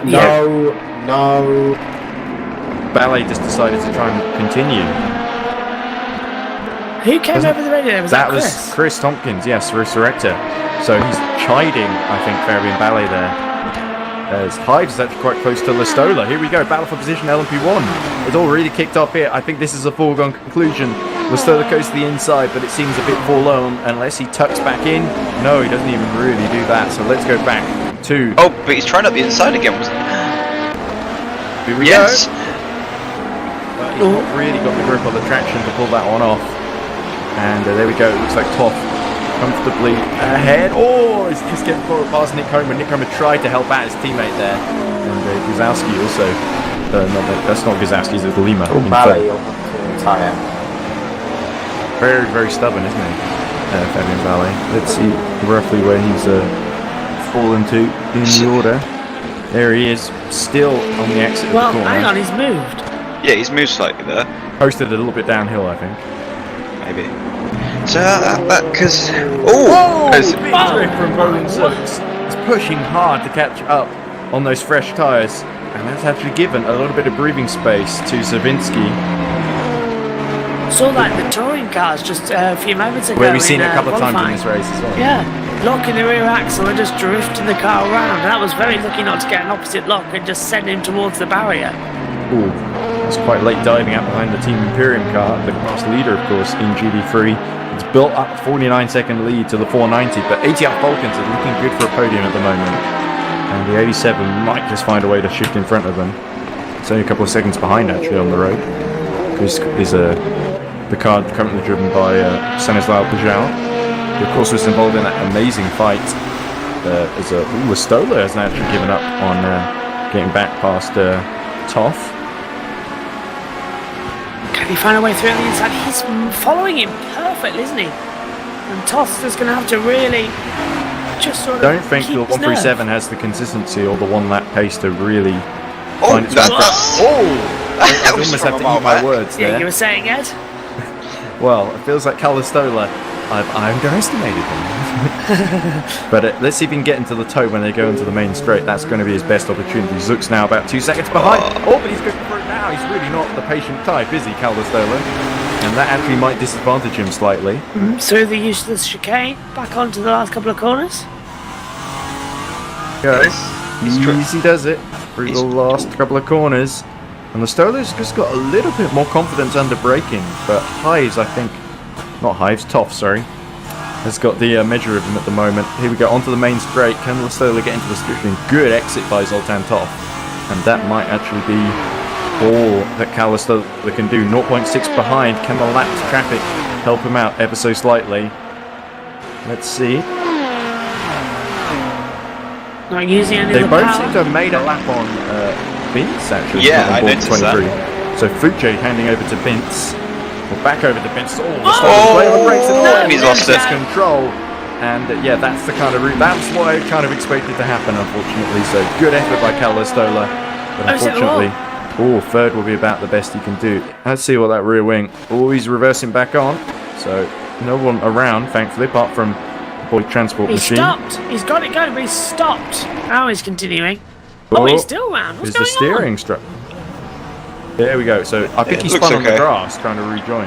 No.
Ballet just decided to try and continue.
Who came over the radio? Was that Chris?
Was Chris Tompkins, yes, Resurrector. So he's chiding, I think, Fabian Ballet there. As Hives is actually quite close to Listola. Here we go, battle for position LMP1. It's all really kicked off here. I think this is a foregone conclusion. Listola goes to the inside, but it seems a bit forlorn unless he tucks back in. No, he doesn't even really do that. So let's go back to...
Oh, but he's trying up the inside again, wasn't he?
Here we go. But he's not really got the grip or the traction to pull that one off. And there we go. It looks like Toff comfortably ahead. Oh, he's just getting forward past Nick Homer. Nick Homer tried to help out his teammate there. And Guzowski also... no, that's not Guzowski, it's Lima.
Ballet, you'll have to retire.
Very, very stubborn, isn't he? Fabian Ballet. Let's see roughly where he's fallen to in the order. There he is, still on the exit of the corner.
Well, hang on, he's moved.
Yeah, he's moved slightly there.
Posted a little bit downhill, I think.
Maybe. So because
Victory from Bowling Zux. He's pushing hard to catch up on those fresh tyres, and that's actually given a little bit of breathing space to Savinsky.
Saw that in the touring cars just a few moments ago.
Where we've seen it a couple of times in
qualifying.
this race as well.
Yeah, locking the rear axle and just drifting the car around. That was very lucky not to get an opposite lock and just send him towards the barrier.
Ooh, it's quite late diving out behind the Team Imperium car, the class leader, of course, in GD3. It's built up a 49-second lead to the 490, but ATR Falcons are looking good for a podium at the moment. And the 87 might just find a way to shift in front of them. It's only a couple of seconds behind, actually, on the road. This is the car currently driven by Stanislav Pajal, who, of course, was involved in that amazing fight. Listola has actually given up on getting back past Toff.
Can he find a way through on the inside? He's following him perfectly, isn't he? And Toss is going to have to really just sort of.
Don't think
keep
the
his
137
nerve.
has the consistency or the one-lap pace to really
Oh,
find its way. I
was
almost
from
have
a
to
mile
eat my
back.
words
Yeah,
there.
you were saying, Ed?
Well, it feels like Calistola. I've underestimated him. But let's see if he can get into the toe when they go into the main straight. That's going to be his best opportunity. Zook's now about 2 seconds behind. Oh, but he's going for it now. He's really not the patient type, is he, Calistola? And that actually might disadvantage him slightly.
Through the useless chicane, back onto the last couple of corners.
Goes. Easy does it through the last couple of corners. And Listola's just got a little bit more confidence under braking, but Hives, I think, not Hives, Toff, sorry, has got the measure of him at the moment. Here we go, onto the main straight. Can Listola get into the straight? Good exit by Zoltan Toff. And that might actually be all that Listola can do. 0.6 behind. Can the lapped traffic help him out ever so slightly? Let's see.
Not using any
They
of the
both
power.
seem to have made a lap on Vince, actually.
Yeah,
on
I
board
noticed that.
So Fuji handing over to Vince. Well, back over to Vince. Oh,
Oh,
the brakes and
no,
he's lost it.
Control. And yeah, that's the kind of route. That's what I kind of expected to happen, unfortunately. So good effort by Calistola. But
Oh, is it the wall?
unfortunately, third will be about the best he can do. Let's see what that rear wing. Oh, he's reversing back on. So no one around, thankfully, apart from the boy transport
He
machine.
stopped. He's got it going, but he's stopped. Now he's continuing. Oh, he's still round. What's
Is the
going
steering struck? There we go. So I think
It
he
looks
spun on the
okay.
grass trying to rejoin.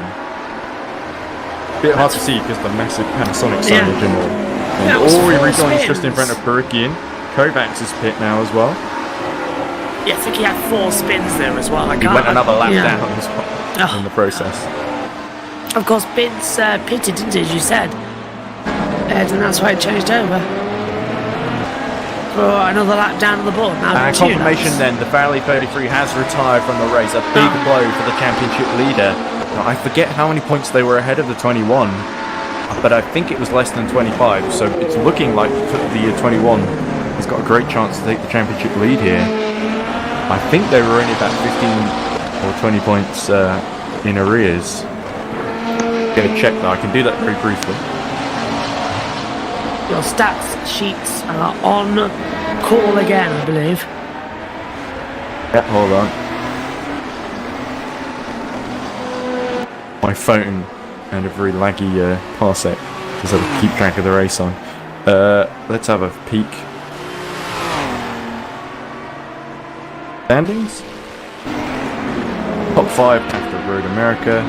Bit hard to see because the massive Panasonic signage and all. And
That was
he
4
rejoins just in
spins.
front of Perikian. Kovacs is pit now as well.
on? Yeah, I think he had 4 spins there as well.
He went another lap
yeah.
down as well
Oh.
in the process.
Of course, Vince pitted, didn't he, as you said? Ed, and that's why it changed over. for another lap down to the board. Now
And
two
confirmation
laps.
then, the Farley 33 has retired from the race. A big blow for the championship leader. Now, I forget how many points they were ahead of the 21, but I think it was less than 25, so it's looking like the 21 has got a great chance to take the championship lead here. I think they were only about 15 or 20 points in arrears. Get a check though, I can do that very briefly.
Your stats sheets are on call again, I believe.
Yeah, hold on. My phone and a very laggy parsec to sort of keep track of the race on. Let's have a peek. Standings? Top 5 after Road America.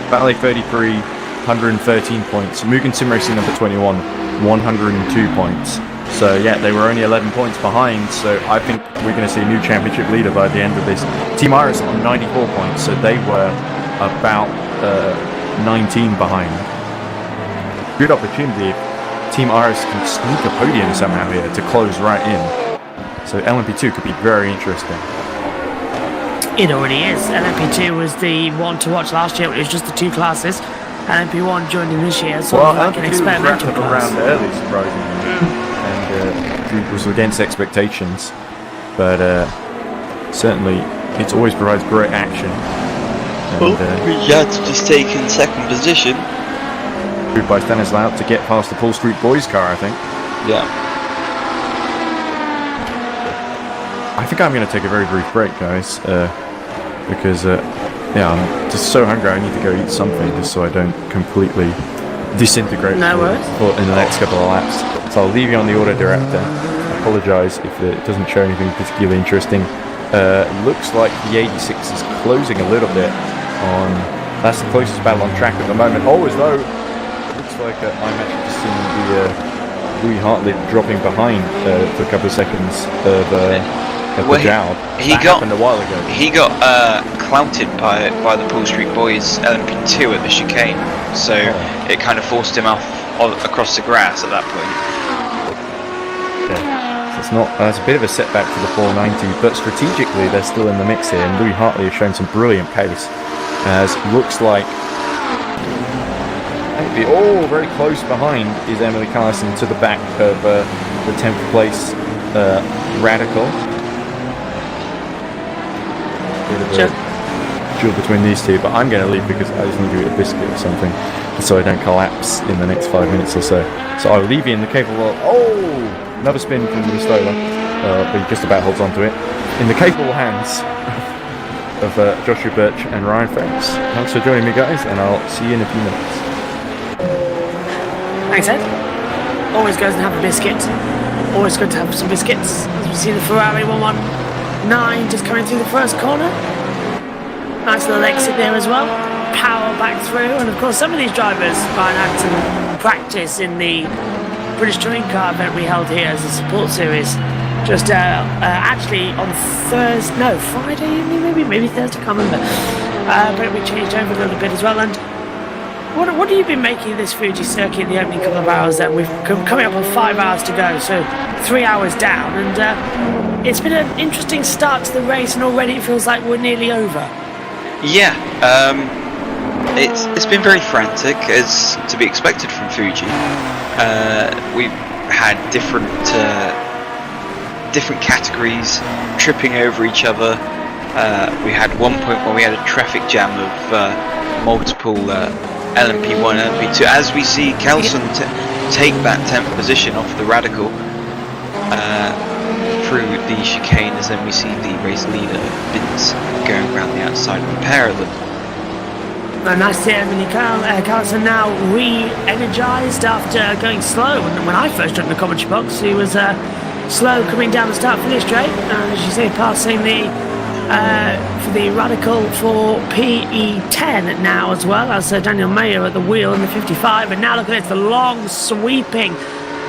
Valley 33, 113 points. Mugen Sim Racing number 21, 102 points. So yeah, they were only 11 points behind, so I think we're going to see a new championship leader by the end of this. Team Iris on 94 points, so they were about 19 behind. Good opportunity if Team Iris can sneak a podium somehow here to close right in. So LMP2 could be very interesting.
It already is. LMP2 was the one to watch last year. It was just the two classes. LMP1 joined in this year, so like an experimental
was
class.
around early, surprisingly, and it was against expectations. But certainly, it always provides great action. And,
Yad's just taken second position.
Moved by Stanislav to get past the Paul Street Boys car, I think.
Yeah.
I think I'm going to take a very brief break, guys, because yeah, I'm just so hungry. I need to go eat something just so I don't completely disintegrate
No worries.
in the next couple of laps. So I'll leave you on the auto director. I apologise if it doesn't show anything particularly interesting. Looks like the 86 is closing a little bit on. That's the closest battle on track at the moment. Oh, as though looks like I'm actually just seeing the Louis Hartley dropping behind for a couple of seconds of the jowl. That happened a while ago.
He got clouted by the Paul Street Boys LMP2 at the chicane, so it kind of forced him off across the grass at that point.
Yeah. So it's a bit of a setback for the 490, but strategically they're still in the mix here, and Louis Hartley has shown some brilliant pace. As looks like very close behind is Emily Carlson to the back of the 10th place Radical. Bit of a duel between these two, but I'm going to leave because I just need to eat a biscuit or something so I don't collapse in the next 5 minutes or so. So I'll leave you in the capable. Oh, another spin from the Stola, but he just about holds on to it. In the capable hands of Joshua Birch and Ryan Phelps. Thanks for joining me, guys, and I'll see you in a few minutes.
Thanks, Ed. Always goes and have a biscuit. Always good to have some biscuits. As we see the Ferrari 119 just coming through the first corner. Nice little exit there as well. Power back through, and of course some of these drivers had some practice in the British Touring Car event we held here as a support series. Just actually on Friday evening, maybe Thursday, I can't remember. But we changed over a little bit as well. And what have you been making of this Fuji circuit in the opening couple of hours then? We've coming up on 5 hours to go, so 3 hours down, and it's been an interesting start to the race, and already it feels like we're nearly over.
Yeah, it's been very frantic, as to be expected from Fuji. We've had different categories tripping over each other. We had one point where we had a traffic jam of multiple LMP1, LMP2. As we see Kelson take that 10th position off the Radical through the chicane, as then we see the race leader Vince going around the outside of a pair of them.
Nice to see Emily Carlson now re-energised after going slow. When I first jumped in the commentary box, he was slow coming down the start-finish straight, and as you say, passing the for the Radical for PE10 now as well, as Daniel Mayer at the wheel in the 55. And now look at this, the long sweeping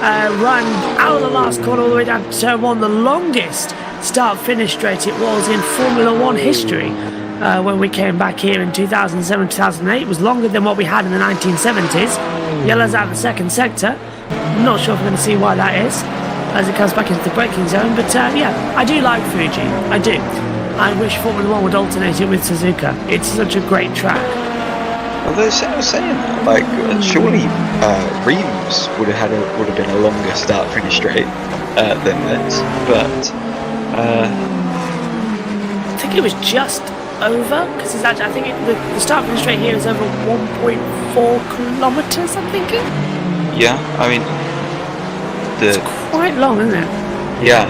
run out of the last corner all the way down to turn one, the longest start-finish straight it was in Formula 1 history. When we came back here in 2007-2008, it was longer than what we had in the 1970s. Yellow's out of the second sector. I'm not sure if we're going to see why that is as it comes back into the braking zone. But yeah, I do like Fuji. I do. I wish Formula 1 would alternate it with Suzuka. It's such a great track.
Although I was saying that, like, surely Reams would have been a longer start-finish straight than this, but
I think it was just over, because it's actually, I think the start finish straight here is over 1.4 kilometres, I'm thinking.
yeah, I mean,
It's quite long, isn't it?
yeah.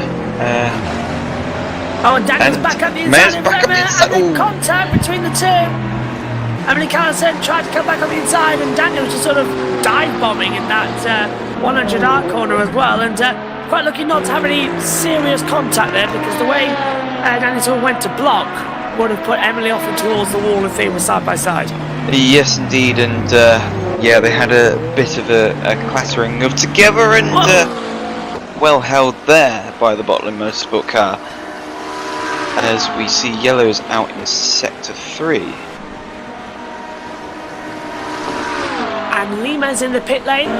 Oh, and Daniel's
And
back up the
Mayer's
inside,
back up the
and
inside.
then
Ooh.
contact between the two. Emily Callison tried to come back on the inside, and Daniel was just sort of dive bombing in that 100R corner as well, and quite lucky not to have any serious contact there, because the way Daniel sort of went to block would have put Emily off and towards the wall if they were side by side.
Yes, indeed, and yeah, they had a bit of a clattering of together, and well held there by the Botland Motorsport car, as we see yellows out in sector 3.
And Lima's in the pit lane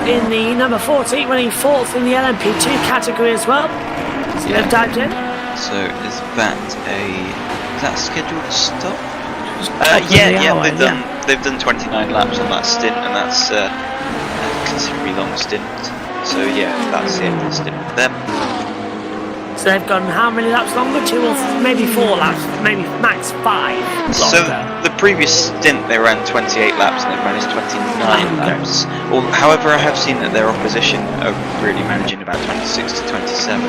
in the number 14, running 4th in the LMP2 category as well. So they've dived in.
So is that a scheduled stop?
Top of the
Yeah,
hour,
they've done 29 laps on that stint, and that's a considerably long stint. So yeah, that's it, the stint for them.
So they've gone how many laps longer? 2 or maybe 4 laps, maybe max 5 longer.
So the previous stint they ran 28 laps and they've managed 29 laps. Or, however, I have seen that their opposition are really managing about 26 to 27.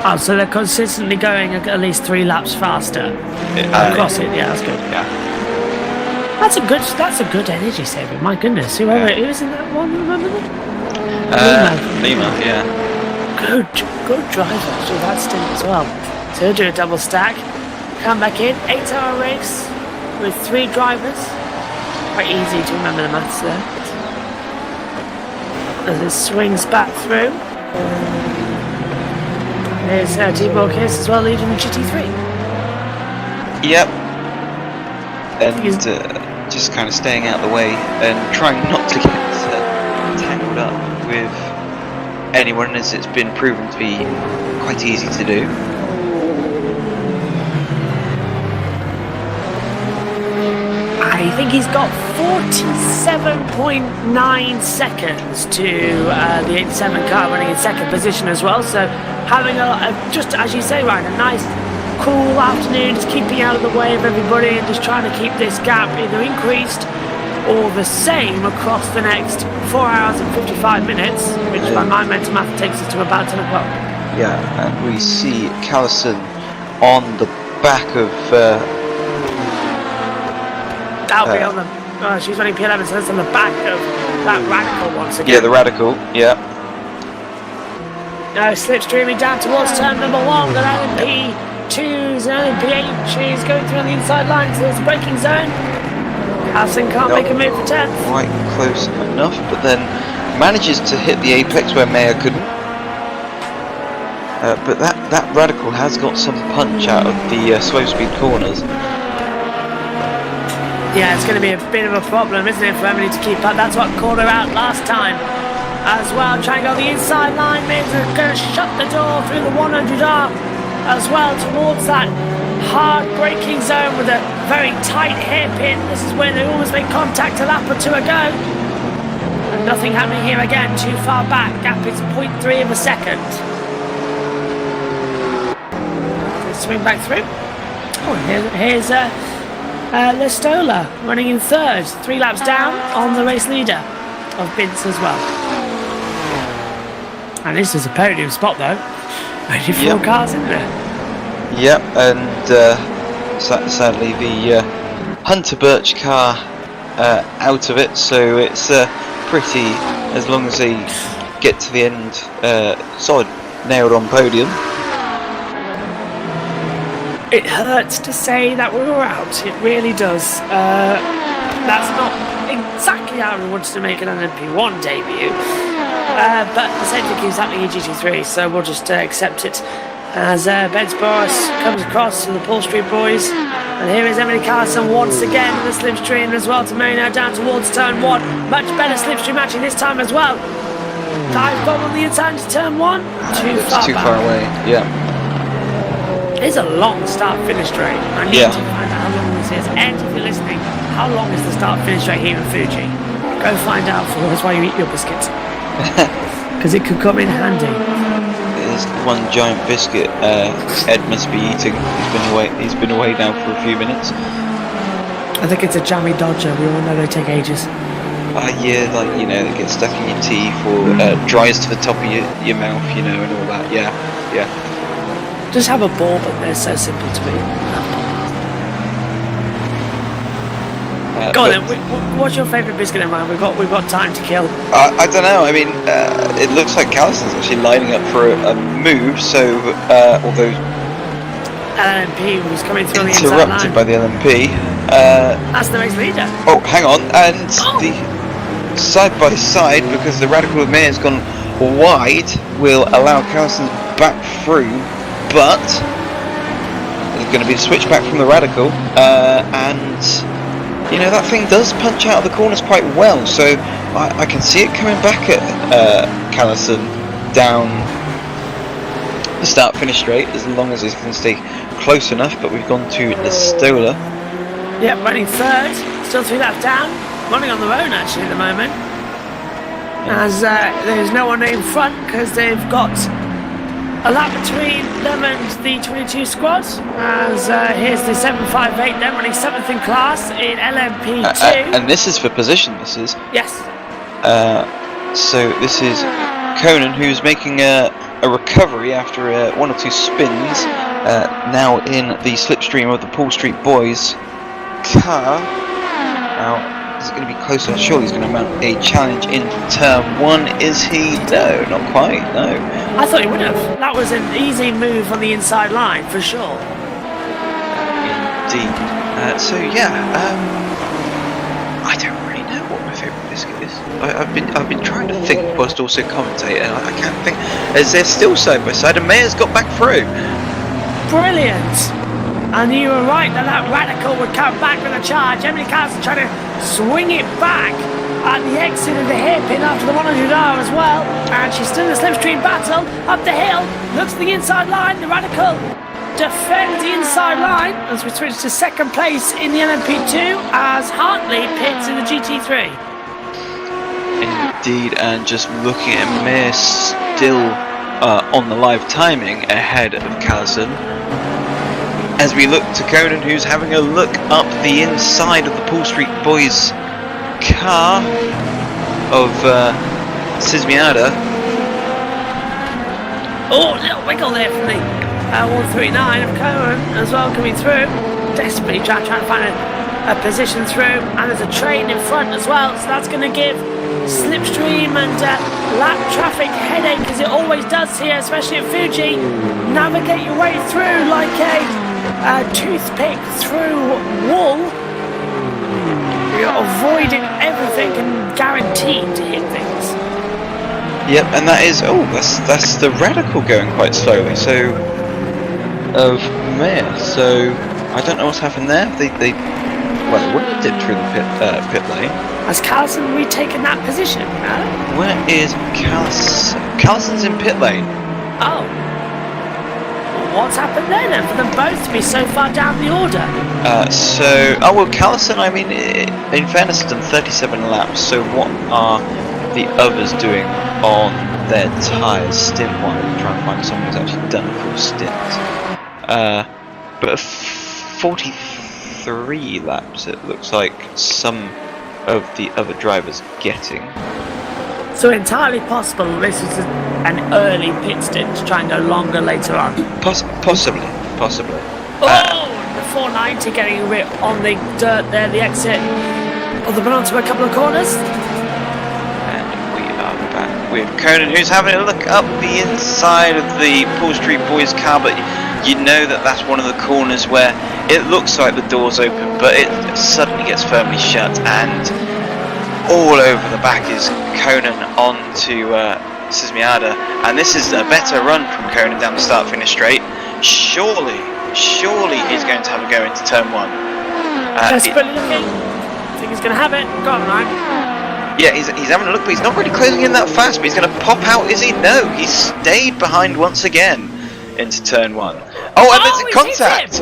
Oh, so they're consistently going at least 3 laps faster across it. Yeah, that's good.
Yeah.
That's a good energy saver. My goodness, who was in that one? Remember that?
Lima, yeah.
Good driver through that stint as well. So he'll do a double stack, come back in, 8-hour race with 3 drivers. Quite easy to remember the maths there. As it swings back through. There's T-Ball Kiss as well, leading the GT3.
Yep. And just kind of staying out of the way and trying not to get tangled up with anyone, as it's been proven to be quite easy to do.
I think he's got 47.9 seconds to the 87 car running in second position as well. So having just as you say, Ryan, a nice cool afternoon, just keeping out of the way of everybody and just trying to keep this gap either increased or the same across the next 4 hours and 55 minutes, which by my mental math takes us to about 10 o'clock.
Yeah, and we see Callison on the back of
That'll be on the. She's running P11, so that's on the back of that Radical once again.
yeah, the Radical, yeah.
Now slipstreaming down towards turn number 1. Got LMP2s and LMP8 is going through on the inside line towards the braking zone. Callison can't make a move for 10th.
Quite close enough, but then manages to hit the apex where Mayer couldn't. But that Radical has got some punch out of the slow speed corners.
Yeah, it's going to be a bit of a problem, isn't it, for Emily to keep up? That's what caught her out last time as well. Trying to go the inside line, maybe going to shut the door through the 100R as well towards that hard braking zone with a very tight hairpin. This is where they almost make contact a lap or 2 ago. And nothing happening here again, too far back. Gap is 0.3 of a second. Let's swing back through. Oh, here's Listola running in 3rd, 3 laps down on the race leader of Binz as well. And this is a podium spot though. Only 4 cars in there.
Yep, and sadly the Hunter Birch car out of it, so it's pretty, as long as they get to the end solid, nailed on podium.
It hurts to say that we were out, it really does. That's not exactly how we wanted to make an LMP1 debut, but the same thing keeps happening in GT3, so we'll just accept it as Benz Boris comes across to the Paul Street boys. And here is Emily Carson once again in the slipstream as well to Marino down towards turn 1. Much better slipstream matching this time as well. dive bomb on the inside into turn 1.
It's too far away. Yeah.
It's a long start-finish straight. I need
Yeah.
to find out how long this is. And if you're listening, how long is the start-finish straight here in Fuji? Go find out for us while you eat your biscuits. Because it could come in handy.
There's one giant biscuit Ed must be eating. He's been away now for a few minutes.
I think it's a jammy dodger. We all know they take ages.
Yeah, like, you know, it gets stuck in your teeth or dries to the top of your mouth, you know, and all that. Yeah, yeah.
Just have a ball, but they're so simple to me. Go on then. What's your favourite biscuit in mind? We've got time to kill.
I don't know. I mean, it looks like Callison's actually lining up for a move. So, although
LMP was coming through on the inside line.
interrupted by the LMP.
That's the race leader.
Oh, hang on, and the side by side, because the Radical of May has gone wide, will allow Callison back through, but there's going to be a switch back from the Radical, and you know, that thing does punch out of the corners quite well, so I can see it coming back at Callison down the start-finish straight, as long as it can stay close enough, but we've gone to the Stola.
Yep, running third, still 3 laps down, running on their own actually at the moment. As there's no one in front because they've got a lap between them and the 22 squad. As here's the 758 then running 7th in class in LMP2.
And this is for position, this is.
Yes.
So this is Conan, who's making a recovery after 1 or 2 spins, now in the slipstream of the Paul Street Boys car. Now, is it going to be close enough? Surely he's going to mount a challenge in turn 1. Is he? No, not quite, no.
I thought he would have. That was an easy move on the inside line, for sure.
Indeed. So yeah, I don't really know what my favourite biscuit is. I've been trying to think whilst also commentate, and I can't think, as they're still side by side, and Mayer's got back through.
Brilliant! And you were right that Radical would come back with a charge. Emily Carlson trying to swing it back at the exit of the hairpin after the 100R as well. And she's still in the slipstream battle. Up the hill, looks to the inside line. The Radical defends the inside line as we switch to second place in the LMP2 as Hartley pits in the GT3.
Indeed, and just looking at Mayer still on the live timing ahead of Callison. As we look to Conan, who's having a look up the inside of the Paul Street Boys car of Sismiada.
Oh, little wiggle there from the 139 of Conan as well coming through. Desperately trying to find a position through, and there's a train in front as well, so that's going to give slipstream and lap traffic headache, as it always does here, especially at Fuji. Navigate your way through like a toothpick through wool. You're avoiding everything and guaranteed to hit things.
Yep, and that is, that's the Radical going quite slowly, so of Mayer, so I don't know what's happened there. They wouldn't have dipped through the pit lane.
Has Callison retaken that position? No?
Where is Callison? Callison's in pit lane.
Oh. What's happened there then for them both to be so far down the order?
Callison, I mean, in fairness, has done 37 laps, so what are the others doing on their tyres stint-wise? I'm trying to find someone who's actually done a full stint. But 43 laps, it looks like some of the other drivers getting.
So entirely possible this is an early pit stint to try and go longer later on.
Possibly.
Oh, the 490 getting a bit on the dirt there, the exit of the onto a couple of corners.
And we are back with Conan, who's having a look up the inside of the Paul Street Boys car, but you know that's one of the corners where it looks like the door's open, but it suddenly gets firmly shut, and all over the back is Conan onto Sismiada, and this is a better run from Conan down the start-finish straight. Surely he's going to have a go into turn 1.
Desperately looking. I think he's going to have it. Go on, Ryan.
Yeah, he's having a look, but he's not really closing in that fast. But he's going to pop out, is he? No, he's stayed behind once again into turn 1. Oh, and there's a contact!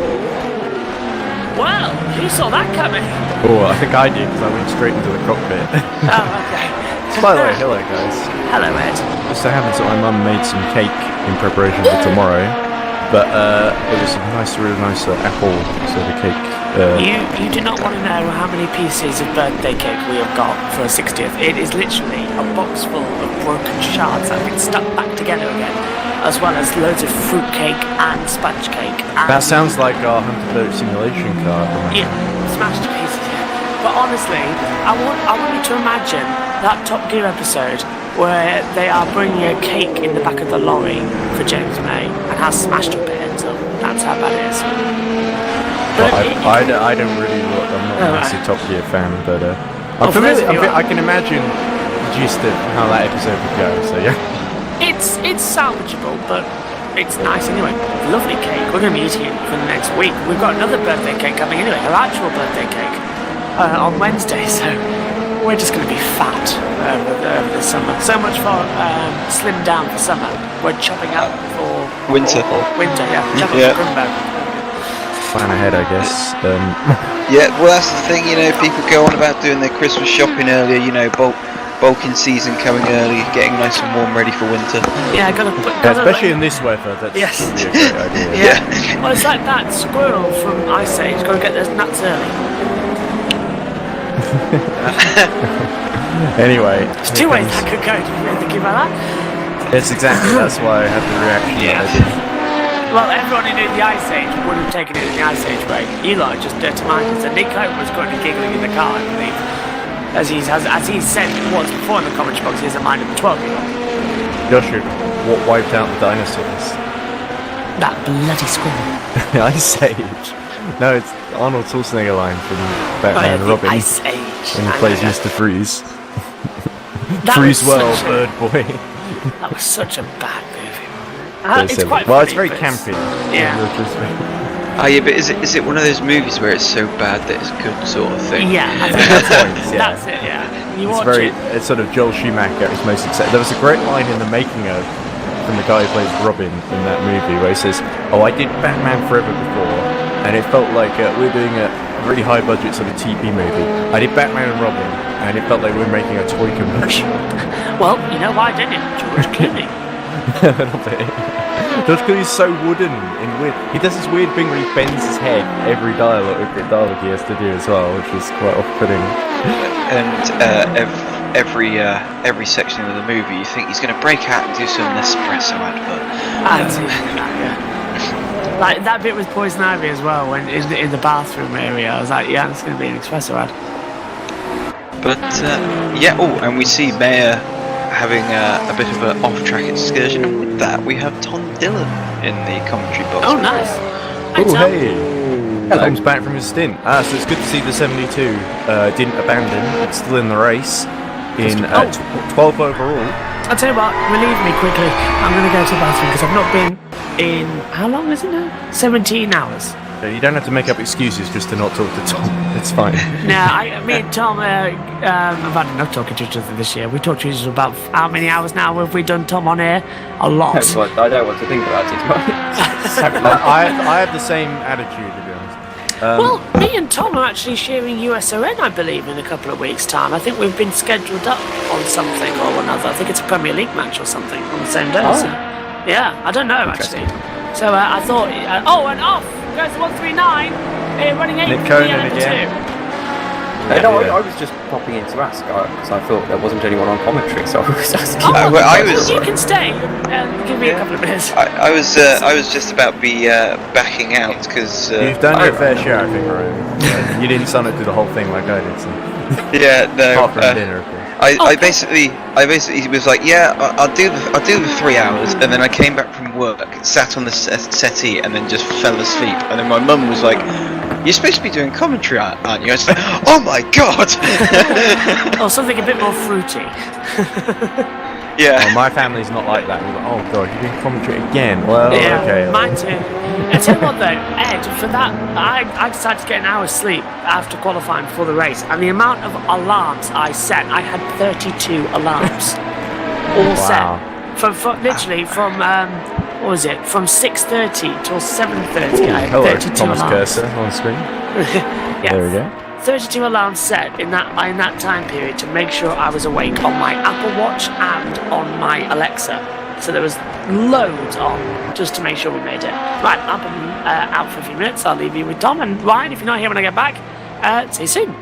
Wow, who saw that coming?
Oh, I think I did because I went straight into the cockpit.
Oh, okay.
By the way, hello guys.
Hello, Ed.
Just so happens that my mum made some cake in preparation for tomorrow, but it was a really nice apple sort of cake.
You do not want to know how many pieces of birthday cake we have got for a 60th. It is literally a box full of broken shards that have been stuck back together again, as well as loads of fruit cake and sponge cake. And
That sounds like our Hunter Boat simulation car.
yeah, smashed to pieces. But honestly, I want you to imagine that Top Gear episode where they are bringing a cake in the back of the lorry for James May and how smashed up it ends up. That's how bad it is.
Well,
But
I don't really look. I'm not a massive Top Gear fan, but I'm
for those
familiar.
of you
I can imagine the gist of how that episode would go. So yeah.
it's salvageable, but it's nice anyway. Lovely cake. We're going to be eating it for the next week. We've got another birthday cake coming anyway, our actual birthday cake, on Wednesday, so we're just going to be fat over the summer. So much for slim down for summer. We're chopping up for
Winter.
Winter, yeah. Chopping
Yeah.
for Grimbo.
Plan ahead, I guess.
Yeah, well, that's the thing, you know, people go on about doing their Christmas shopping earlier, you know, bulking season coming early, getting nice and warm, ready for winter.
Yeah, gotta
Especially in this weather, that's
Yes.
really a great idea.
Yeah. Well, it's like that squirrel from Ice Age. Got to get those nuts early.
Anyway,
There's two ways that could go. Did you really think about that?
That's exactly. That's why I had the reaction that I did.
Well, everyone who knew the Ice Age would have taken it in the Ice Age way. Eli just dirty minded. And Nick Hope was currently giggling in the car, I believe. As he said once before in the commentary box, he has a mind of a 12-year-old.
Joshua, what wiped out the dinosaurs?
That bloody squirrel.
The Ice Age. No, it's Arnold Schwarzenegger line from Batman and
the
Robin.
Ice Age.
When he
I
plays
know.
Mr. Freeze.
That
Freeze
was
well,
such a-
bird boy.
That was such a bad movie.
Very
It's
silly.
quite
Well,
funny,
it's very
but
campy.
Yeah.
Oh yeah, but is it one of those movies where it's so bad that it's good sort of thing?
Yeah, I think that's
Points,
it.
yeah.
That's it, yeah. You
It's
watch
very,
it.
it's sort of Joel Schumacher at his most success. There was a great line in the making of from the guy who plays Robin in that movie where he says, "Oh, I did Batman Forever before, and it felt like we're doing a really high budget sort of TV movie. I did Batman and Robin, and it felt like we were making a toy commercial."
Well, you know why I did it? George Clooney.
A little bit. George Clooney's so wooden and weird. He does this weird thing where he bends his head every dialogue he has to do as well, which is quite off-putting.
And every section of the movie, you think he's going to break out and do some Nespresso advert.
Like that bit with Poison Ivy as well, when in the bathroom area, I was like, yeah, it's going to be an espresso ad.
But yeah, oh, and we see Mayor having a bit of an off-track excursion, and with that we have Tom Dillon in the commentary box.
Oh, nice. Hi,
Oh,
Tom.
hey! Tom's back from his stint. So it's good to see the 72 didn't abandon. It's still in the race in 12 overall.
I'll tell you what, relieve me quickly. I'm going to go to the bathroom because I've not been in, how long is it now? 17 hours.
You don't have to make up excuses just to not talk to Tom. It's fine.
Now, me and Tom have had enough talking to each other this year. We talked to each other about how many hours now have we done Tom on air? A lot.
I don't want to think about it.
I have the same attitude, to be honest.
Well, me and Tom are actually sharing USON, I believe, in a couple of weeks' time. I think we've been scheduled up on something or another. I think it's a Premier League match or something on the same day.
Oh.
So, yeah, I don't know, actually. So I thought, and off goes the 139, running 8
Nick
for
Conan
the
again.
2.
No, I was just popping in to ask because I thought there wasn't anyone on commentary, so I was asking.
Oh,
well, I was-
you can stay and give me a couple of minutes.
I was just about to be backing out because
You've done your fair share, I think, Ryan. You didn't sign up to the whole thing like I did, so.
yeah, no.
Apart from dinner, of course.
I basically was like, yeah, I'll do the 3 hours, and then I came back from work, sat on the settee, and then just fell asleep. And then my mum was like, "You're supposed to be doing commentary, aren't you?" I was like, "Oh my god!"
Or something a bit more fruity.
Yeah.
My family's not like that. We're like, oh god, you're doing commentary again. Well, okay.
Mine too. I tell you what though, Ed, for that, I decided to get an hour's sleep after qualifying for the race, and the amount of alarms I set, I had 32 alarms, all set. From literally from what was it? From 6:30 till 7:30. I had
Hello,
32
Thomas
alarms.
Cursor on screen.
Yeah.
There we go.
32 alarms set in that time period to make sure I was awake on my Apple Watch and on my Alexa. So there was loads on just to make sure we made it. Right, I've been out for a few minutes. I'll leave you with Tom and Ryan. If you're not here when I get back, see you soon.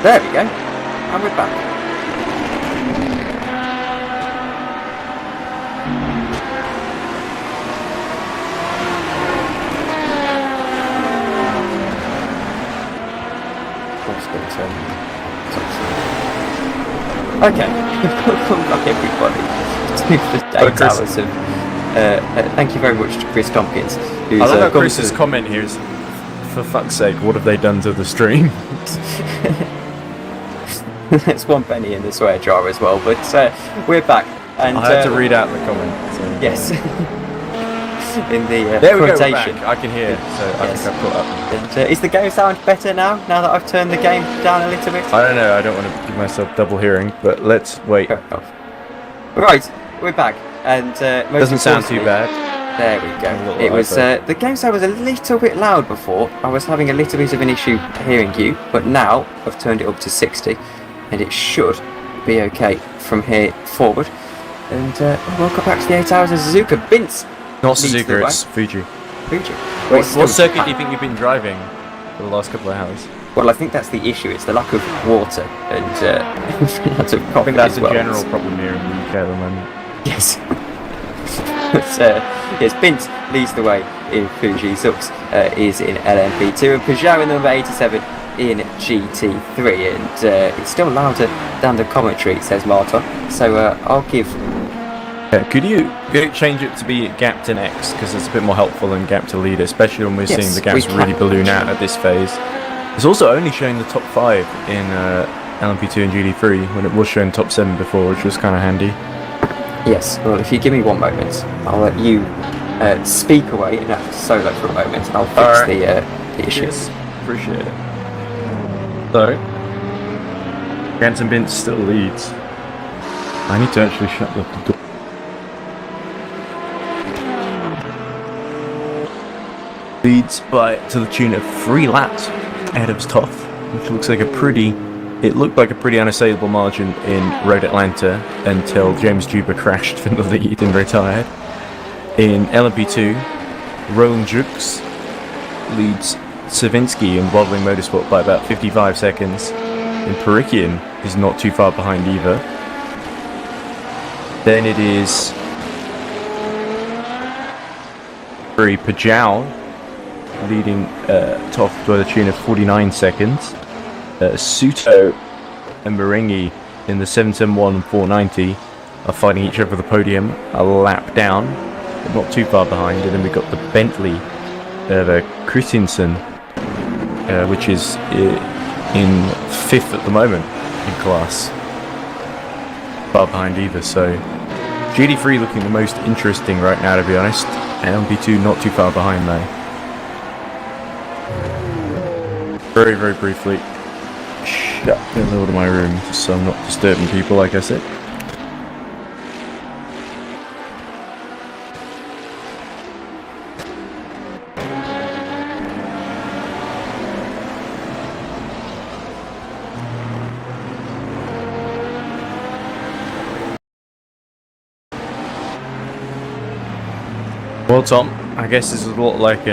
There we go. And we're back. Okay, welcome back everybody to the 8 hours of... thank you very much to Chris Tompkins. Who's,
I love how
gone
Chris's
to-
comment here is, for fuck's sake, what have they done to the stream?
There's one penny in the swear jar as well, but we're back. And
I had to read out the comment. So.
Yes. In the
There we go, we're
quotation.
back. I can hear, so I
Yes.
think I've caught up.
And, is the game sound better now that I've turned the game down a little bit?
I don't know, I don't want to give myself double hearing, but let's wait.
Right, we're back. And most
Doesn't sound too
importantly-
bad.
There we
A
go.
little
It was
louder.
the game sound was a little bit loud before. I was having a little bit of an issue hearing you, but now I've turned it up to 60, and it should be okay from here forward. And welcome back to the 8 Hours of Suzuka. Vince,
Not
leads the
Suzuka,
way.
it's Fuji.
Fuji.
What circuit do you think you've been driving for the last couple of hours?
Well, I think that's the issue. It's the lack of water and lots of
I
coffee
think that's
as
a
well.
general problem here in the UK at the moment.
Yes. But, yes, Bint leads the way in Fuji. Zux is in LMP2 and Peugeot in number 87 in GT3. And it's still louder than the commentary, says Marta. So I'll give...
Yeah, could you change it to be gap to X, because it's a bit more helpful than gap to leader, especially when we're
Yes,
seeing the gaps
we
really
can.
balloon out at this phase. It's also only showing the top 5 in LMP2 and GT3 when it was showing top 7 before, which was kind of handy.
Yes, well, if you give me 1 moment, I'll let you speak away and have solo for a moment, and I'll fix
Alright.
the issue.
Yes, appreciate it. So, Gans and Bint still leads. I need to actually shut the door. Leads by to the tune of 3 laps ahead of Toth, which looks like it looked like a pretty unassailable margin in Road Atlanta until James Juba crashed from the lead and retired. In LMP2, Roland Jukes leads Savinsky in Wobbling Motorsport by about 55 seconds. And Perikian is not too far behind either. Then it is Pajau leading Toth by the tune of 49 seconds. Suto and Merengi in the 771 and 490 are fighting each other for the podium a lap down, but not too far behind. And then we've got the Bentley of Christensen, which is in 5th at the moment in class. Far behind either, so GT3 looking the most interesting right now, to be honest. And LMP2 not too far behind though. Very, very briefly, shut the door to my room just so I'm not disturbing people, like I said. Well, Tom, I guess this is a lot like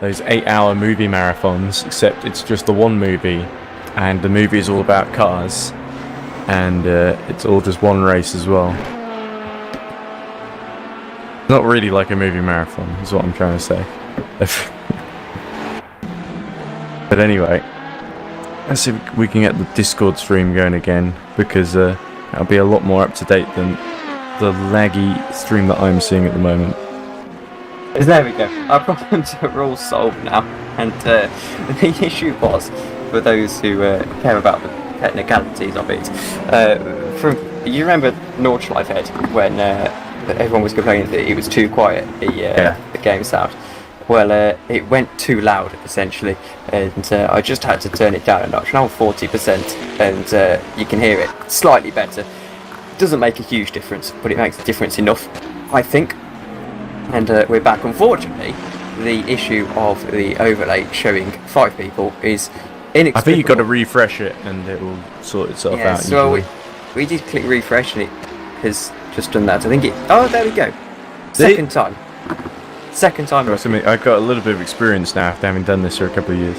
those 8-hour movie marathons, except it's just the one movie, and the movie is all about cars, and it's all just one race as well. Not really like a movie marathon, is what I'm trying to say. But anyway, let's see if we can get the Discord stream going again, because that'll be a lot more up to date than the laggy stream that I'm seeing at the moment.
There we go. Our problems are all solved now, and the issue was, for those who care about the technicalities of it, you remember Nordschleife when everyone was complaining that it was too quiet, the game sound. Well, it went too loud, essentially, and I just had to turn it down a notch. Now 40%, and you can hear it slightly better. Doesn't make a huge difference, but it makes a difference enough, I think. And we're back. Unfortunately, the issue of the overlay showing 5 people is inexplicable.
I think you've got to refresh it and it will sort itself out.
Yes, well,
usually.
we did click refresh and it has just done that. I think it... Oh, there we go. Second time.
I've got a little bit of experience now after having done this for a couple of years.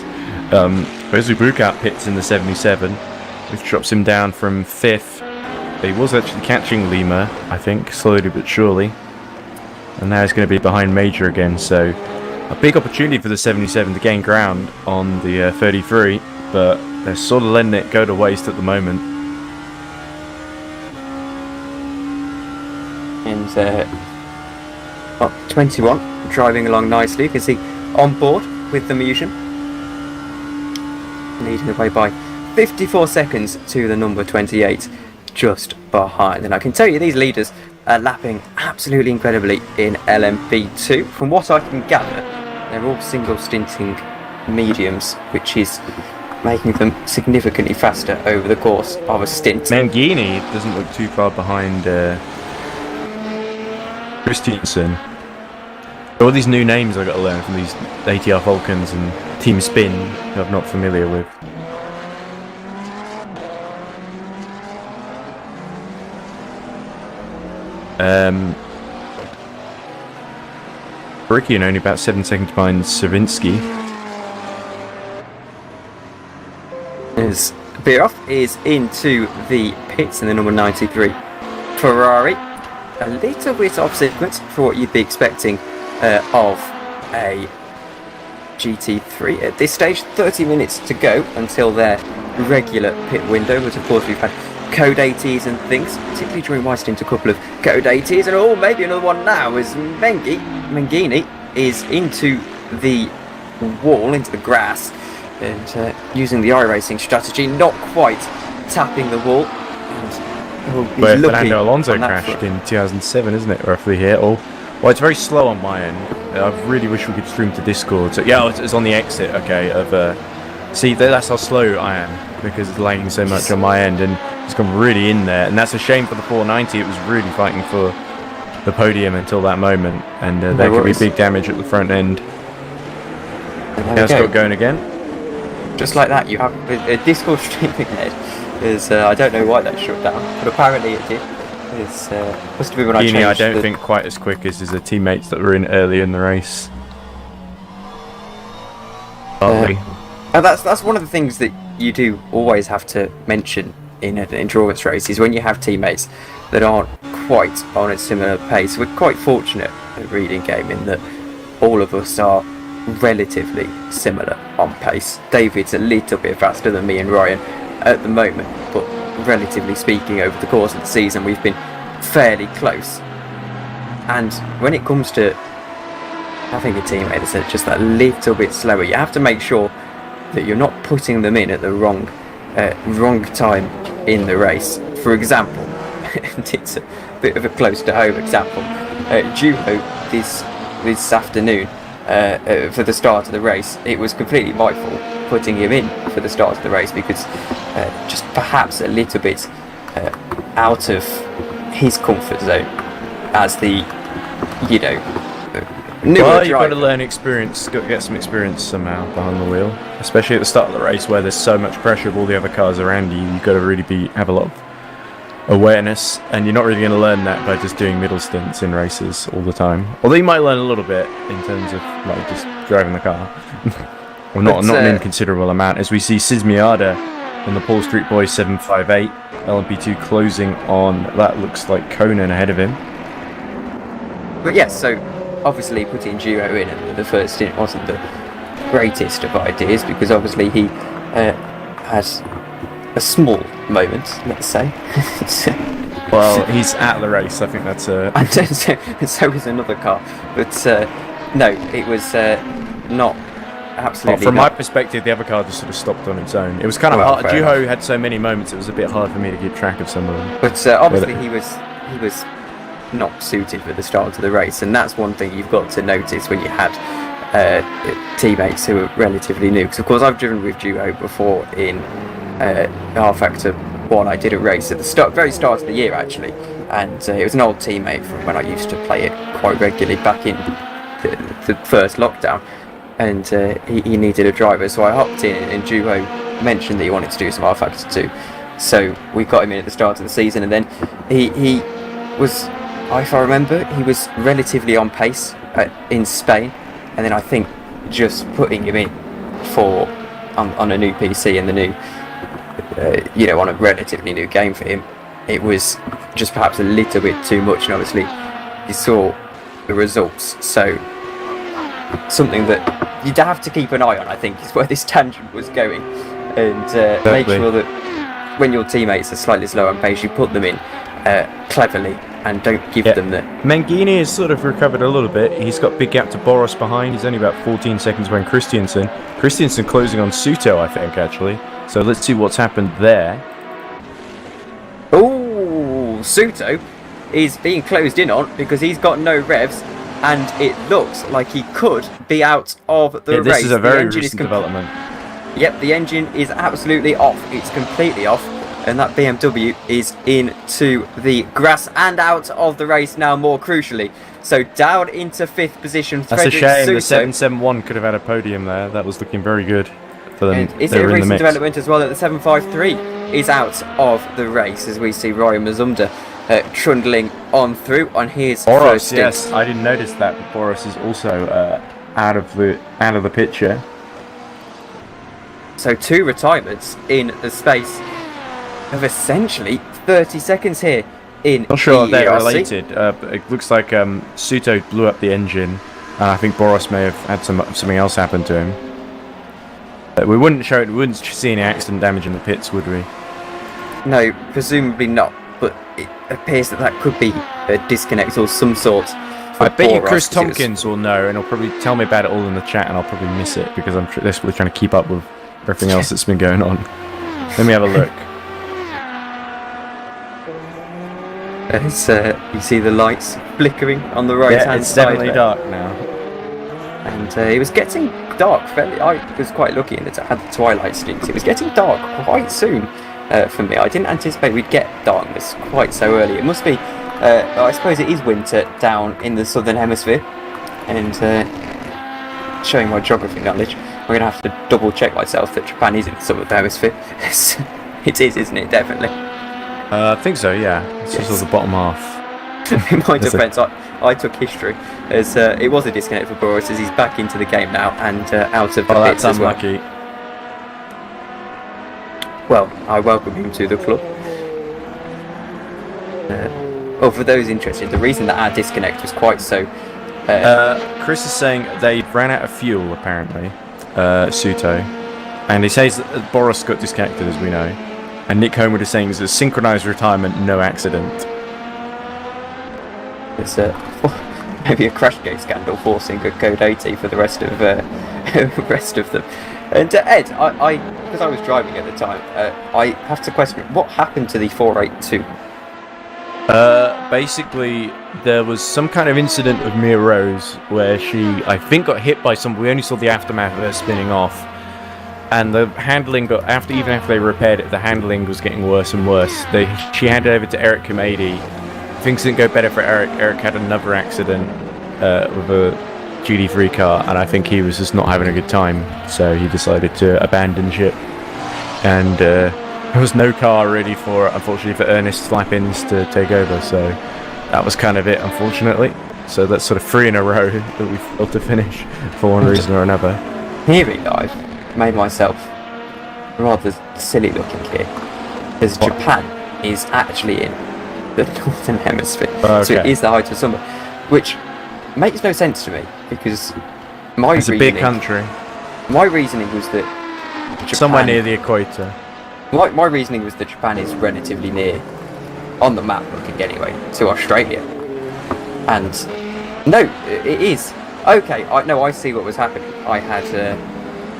Wesley Brukout pits in the 77, which drops him down from 5th. He was actually catching Lima, I think, slowly but surely. And now he's going to be behind Major again, so a big opportunity for the 77 to gain ground on the 33, but they're sort of letting it go to waste at the moment.
And 21 driving along nicely. You can see on board with the Musion, leading the way by 54 seconds to the number 28. just behind. And I can tell you these leaders are lapping absolutely incredibly in LMP2. From what I can gather, they're all single stinting mediums, which is making them significantly faster over the course of a stint.
Mangini doesn't look too far behind Christiansen. All these new names I've got to learn from these ATR Falcons and Team Spin who I'm not familiar with. Ricky and only about 7 seconds behind Savinsky.
As Birov is into the pits in the number 93 Ferrari. A little bit off sequence for what you'd be expecting of a GT3 at this stage. 30 minutes to go until their regular pit window, but of course we've had code 80s and things, particularly during my stint, a couple of code 80s, and maybe another one now as Mangini is into the wall, into the grass, and using the iRacing strategy, not quite tapping the wall. And
where Fernando Alonso crashed in 2007, isn't it, roughly here? Well, it's very slow on my end. I really wish we could stream to Discord. So, yeah, it's on the exit, okay, of... see, that's how slow I am, because it's lagging so much on my end, and it's gone really in there. And that's a shame for the 490. It was really fighting for the podium until that moment, and there could be big damage at the front end. Now it's got going again.
Just like that, you have a Discord streaming ahead. I don't know why that shut down, but apparently it did. Must have been when I changed.
I don't think quite as quick as his teammates that were in earlier in the race.
That's one of the things that you do always have to mention in an endurance race, is when you have teammates that aren't quite on a similar pace. We're quite fortunate at Reading Game in that all of us are relatively similar on pace. David's a little bit faster than me and Ryan at the moment, but relatively speaking, over the course of the season we've been fairly close. And when it comes to having a teammate that's just that little bit slower, you have to make sure that you're not putting them in at the wrong time in the race. For example, and it's a bit of a close to home example, Juho this afternoon for the start of the race, it was completely my fault putting him in for the start of the race, because just perhaps a little bit out of his comfort zone as the newer
well, you've got
driver.
to learn experience, got to get some experience somehow behind the wheel, especially at the start of the race where there's so much pressure of all the other cars around you. You've got to really have a lot of awareness, and you're not really going to learn that by just doing middle stints in races all the time. Although you might learn a little bit in terms of like just driving the car. Well, not an inconsiderable amount, as we see Sismiada and the Paul Street Boys 758 LMP2 closing on, that looks like Conan ahead of him.
But yes, so obviously putting Duo in at the first stint wasn't the greatest of ideas, because obviously he has a small moment, let's say.
Well, he's at the race, I think that's
And so was another car. But no, it was not absolutely.
From my perspective, the other car just sort of stopped on its own. It was kind of hard. Juho had so many moments, it was a bit hard for me to keep track of some of them.
But obviously he was not suited for the start of the race, and that's one thing you've got to notice when you had teammates who are relatively new. Because of course I've driven with Juho before in R-Factor 1. I did a race at the very start of the year actually, and it was an old teammate from when I used to play it quite regularly back in the first lockdown, and he needed a driver, so I hopped in, and Juho mentioned that he wanted to do some R-Factor 2, so we got him in at the start of the season, and then he was, if I remember, he was relatively on pace in Spain, and then I think just putting him in for on a new PC and the new on a relatively new game for him, it was just perhaps a little bit too much, and obviously you saw the results. So something that you'd have to keep an eye on, I think, is where this tangent was going, and make sure that when your teammates are slightly slow on pace, you put them in cleverly and don't give them the...
Mangini has sort of recovered a little bit. He's got big gap to Boros behind. He's only about 14 seconds behind Christiansen. Christiansen closing on Suto, I think, actually. So let's see what's happened there.
Oh, Suto is being closed in on because he's got no revs, and it looks like he could be out of the race.
This is a very
The engine
recent development.
Yep, the engine is absolutely off. It's completely off. And that BMW is into the grass and out of the race now, more crucially. So down into 5th position.
That's a shame. The
Suto.
771 could have had a podium there. That was looking very good for them.
And is
They
it a
were in the
recent
mix.
development as well that the 753 is out of the race, as we see Ryan Mazumda trundling on through on his
Boros,
first stint.
yes, I didn't notice that. But Boros is also out of the picture.
So 2 retirements in the space of essentially 30 seconds here in
Not sure if they're
EERC.
related. But it looks like Suto blew up the engine, and I think Boros may have had something else happen to him. We wouldn't show it. We wouldn't see any accident damage in the pits, would we?
No, presumably not, but it appears that could be a disconnect or some sort.
I bet you
Boros,
Chris
'cause it was-
Tompkins will know, and he'll probably tell me about it all in the chat, and I'll probably miss it because I'm desperately trying to keep up with everything else that's been going on. Let me have a look.
As you see the lights flickering on the right
Yeah,
hand
it's
side.
definitely
there.
dark now.
And it was getting dark fairly. I was quite lucky in that I had the twilight stint. It was getting dark quite soon for me. I didn't anticipate we'd get darkness quite so early. It must be, I suppose it is winter down in the southern hemisphere. And showing my geography knowledge, I'm going to have to double check myself that Japan is in the southern hemisphere. It is, isn't it? Definitely.
I think so, yeah. It's
Yes.
just the bottom half.
In my
That's
defence, I took history as it was a disconnect for Boris as he's back into the game now and out of the
Oh,
pits
that's
as well.
unlucky.
Well, I welcome him to the club. For those interested, the reason that our disconnect was quite so...
Chris is saying they ran out of fuel, apparently, Suto. And he says that Boros got disconnected, as we know. And Nick Homewood is saying it's a synchronised retirement, no accident.
It's maybe a Crashgate scandal forcing a code 80 for the rest of rest of them. And Ed, I because I was driving at the time, I have to question what happened to the 482.
Basically, there was some kind of incident with Mia Rose where she, I think, got hit by some. We only saw the aftermath of her spinning off, and the handling got even after they repaired it, the handling was getting worse and worse. She handed over to Eric Kamadi. Things didn't go better for Eric. Eric had another accident with a GD3 car, and I think he was just not having a good time, so he decided to abandon ship. And there was no car really unfortunately, for Ernest Flappins to take over, so that was kind of it, unfortunately. So that's sort of 3 in a row that we failed to finish for one reason or another.
Hearing that, I've made myself rather silly looking here, because
What?
Japan is actually in the northern hemisphere,
Okay.
so it is the height of summer, which makes no sense to me because
It's a big country,
my reasoning was that Japan,
somewhere near the equator.
my reasoning was that Japan is relatively near on the map looking anyway to Australia, and no, it is okay. I see what was happening. I had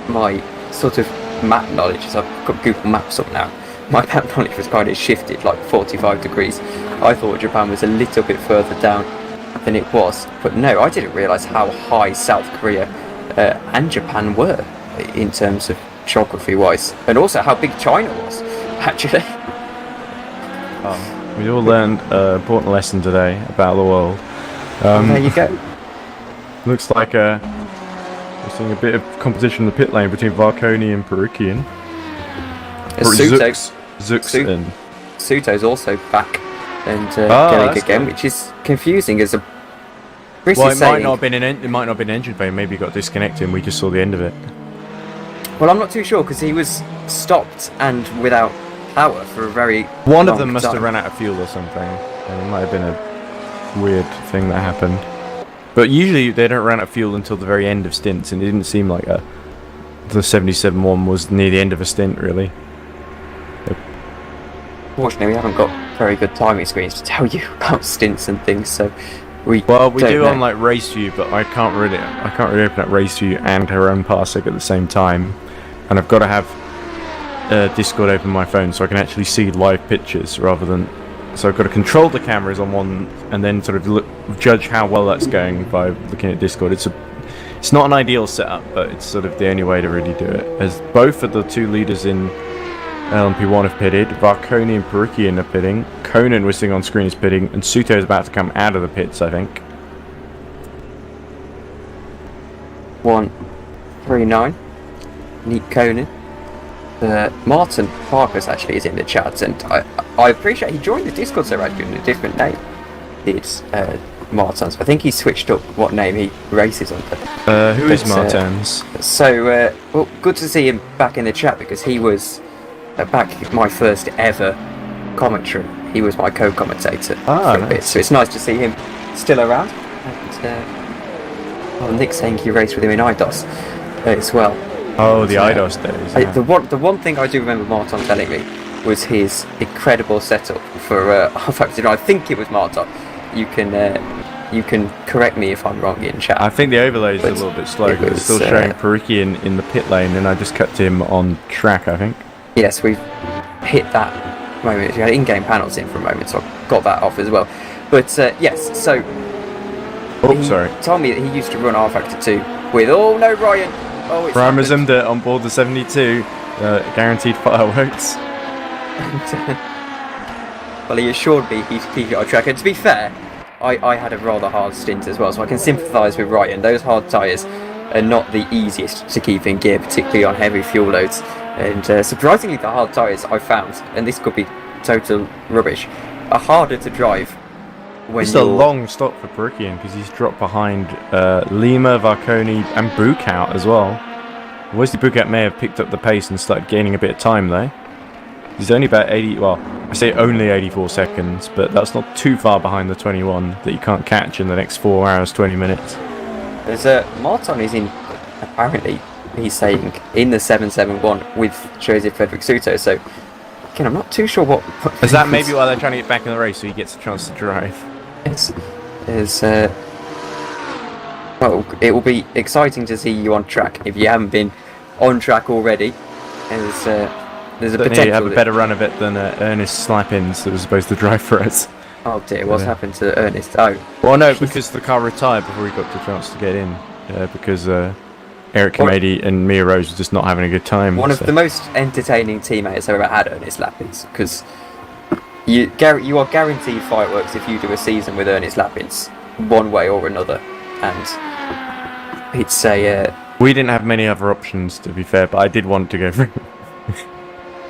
my sort of map knowledge, as I've got Google Maps up now. My map knowledge was kind of shifted like 45 degrees. I thought Japan was a little bit further down than it was, but no, I didn't realise how high South Korea and Japan were in terms of geography wise, and also how big China was actually.
We all learned an important lesson today about the world.
There you go.
Looks like we're seeing a bit of competition in the pit lane between Varconi and Perukian. Zux and
Suto's also back and
that's
going again,
good.
which is confusing as a. Chris
well,
is
it
saying,
might not have been an engine failure. Maybe he got disconnected and we just saw the end of it.
well, I'm not too sure because he was stopped and without power for a very
One of
long
them must
time.
have run out of fuel or something, and it might have been a weird thing that happened. But usually they don't run out of fuel until the very end of stints, and it didn't seem like the 77-1 was near the end of a stint, really.
Fortunately, we haven't got very good timing screens to tell you about stints and things, so we
Well, we
don't
do
know.
on like Race View, but I can't really open up Race View and her own parsec at the same time, and I've got to have Discord open on my phone so I can actually see live pictures rather than So I've got to control the cameras on one, and then sort of judge how well that's going by looking at Discord. It's not an ideal setup, but it's sort of the only way to really do it. As both of the two leaders in LMP1 have pitted, Varconi and Perikian are pitting. Conan, we're seeing on screen, is pitting, and Suto is about to come out of the pits, I think.
139. Neat Conan. Martin Parkers actually is in the chat, and I appreciate he joined the Discord server actually in a different name. It's Martins. I think he switched up what name he races under.
Who is Martins?
Well, good to see him back in the chat because he was back my first ever commentary. He was my co-commentator for a bit, so it's nice to see him still around. And Nick saying he raced with him in IDOS as well.
Oh, the IDOS days. Yeah.
The one thing I do remember Martin telling me was his incredible setup for R-Factor. I think it was Martin. You can correct me if I'm wrong in chat.
I think the overlay is a little bit slow because it's still showing Perikian in the pit lane, and I just cut him on track, I think.
Yes, we've hit that moment. We had in-game panels in for a moment, so I got that off as well. But yes, so
sorry.
Told me that he used to run R-Factor 2 with Ryan. Oh, it's
Prime Mazumda on board the 72, guaranteed fireworks.
Well, he assured me he'd keep it on track. And to be fair, I had a rather hard stint as well, so I can sympathise with Ryan. Those hard tyres are not the easiest to keep in gear, particularly on heavy fuel loads. And surprisingly, the hard tyres I found, and this could be total rubbish, are harder to drive when
It's a long stop for Perikian because he's dropped behind Lima, Varconi, and Bukout as well. Wesley Bukout may have picked up the pace and started gaining a bit of time though. He's only about 80, well, I say only 84 seconds, but that's not too far behind the 21 that you can't catch in the next 4 hours, 20 minutes.
There's Martin is in, apparently, he's saying, in the 771 with Joseph Frederick Suto, so again, I'm not too sure what...
Is that maybe why they're trying to get back in the race so he gets a chance to drive?
There's well, it will be exciting to see you on track if you haven't been on track already. There's a potential.
You have a better run of it than Ernest Slappins that was supposed to drive for us.
Oh dear, what's happened to Ernest? Oh,
well, no, because the car retired before he got the chance to get in. Because Eric Kamedi and Mia Rose were just not having a good time.
One of the most entertaining teammates I've ever had, Ernest Lappins, because you are guaranteed fireworks if you do a season with Ernest Lappins, one way or another. And it's a...
we didn't have many other options, to be fair, but I did want to go for him.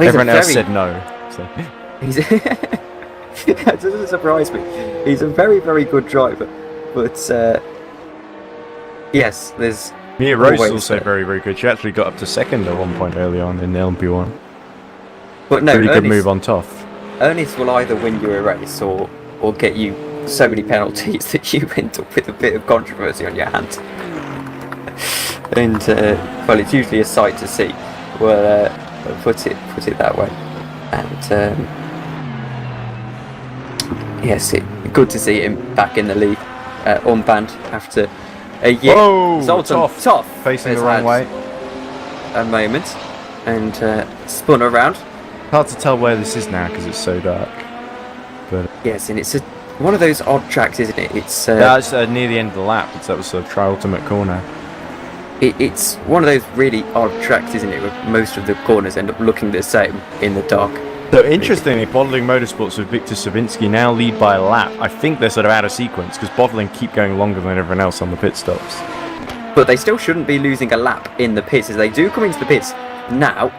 Everyone else said no. So.
That doesn't surprise me. He's a very, very good driver. But, yes, there's...
Mia Rose is also very, very good. She actually got up to second at one point early on in the LMP1.
But no,
really good move on Toff.
Ernest will either win you a race or get you so many penalties that you end up with a bit of controversy on your hands. And, well, it's usually a sight to see. Well, put it that way. And yes, good to see him back in the league, unbanned after a year.
Oh,
Zoltan Toff
facing the wrong way.
A moment and spun around.
Hard to tell where this is now because it's so dark. But
yes, and it's one of those odd tracks, isn't it? It's
that's near the end of the lap. That was a tri-ultimate corner.
It's one of those really odd tracks, isn't it? Where most of the corners end up looking the same in the dark.
So interestingly, Bottling Motorsports with Victor Savinsky now lead by a lap. I think they're sort of out of sequence because Bottling keep going longer than everyone else on the pit stops.
But they still shouldn't be losing a lap in the pits, as they do come into the pits now,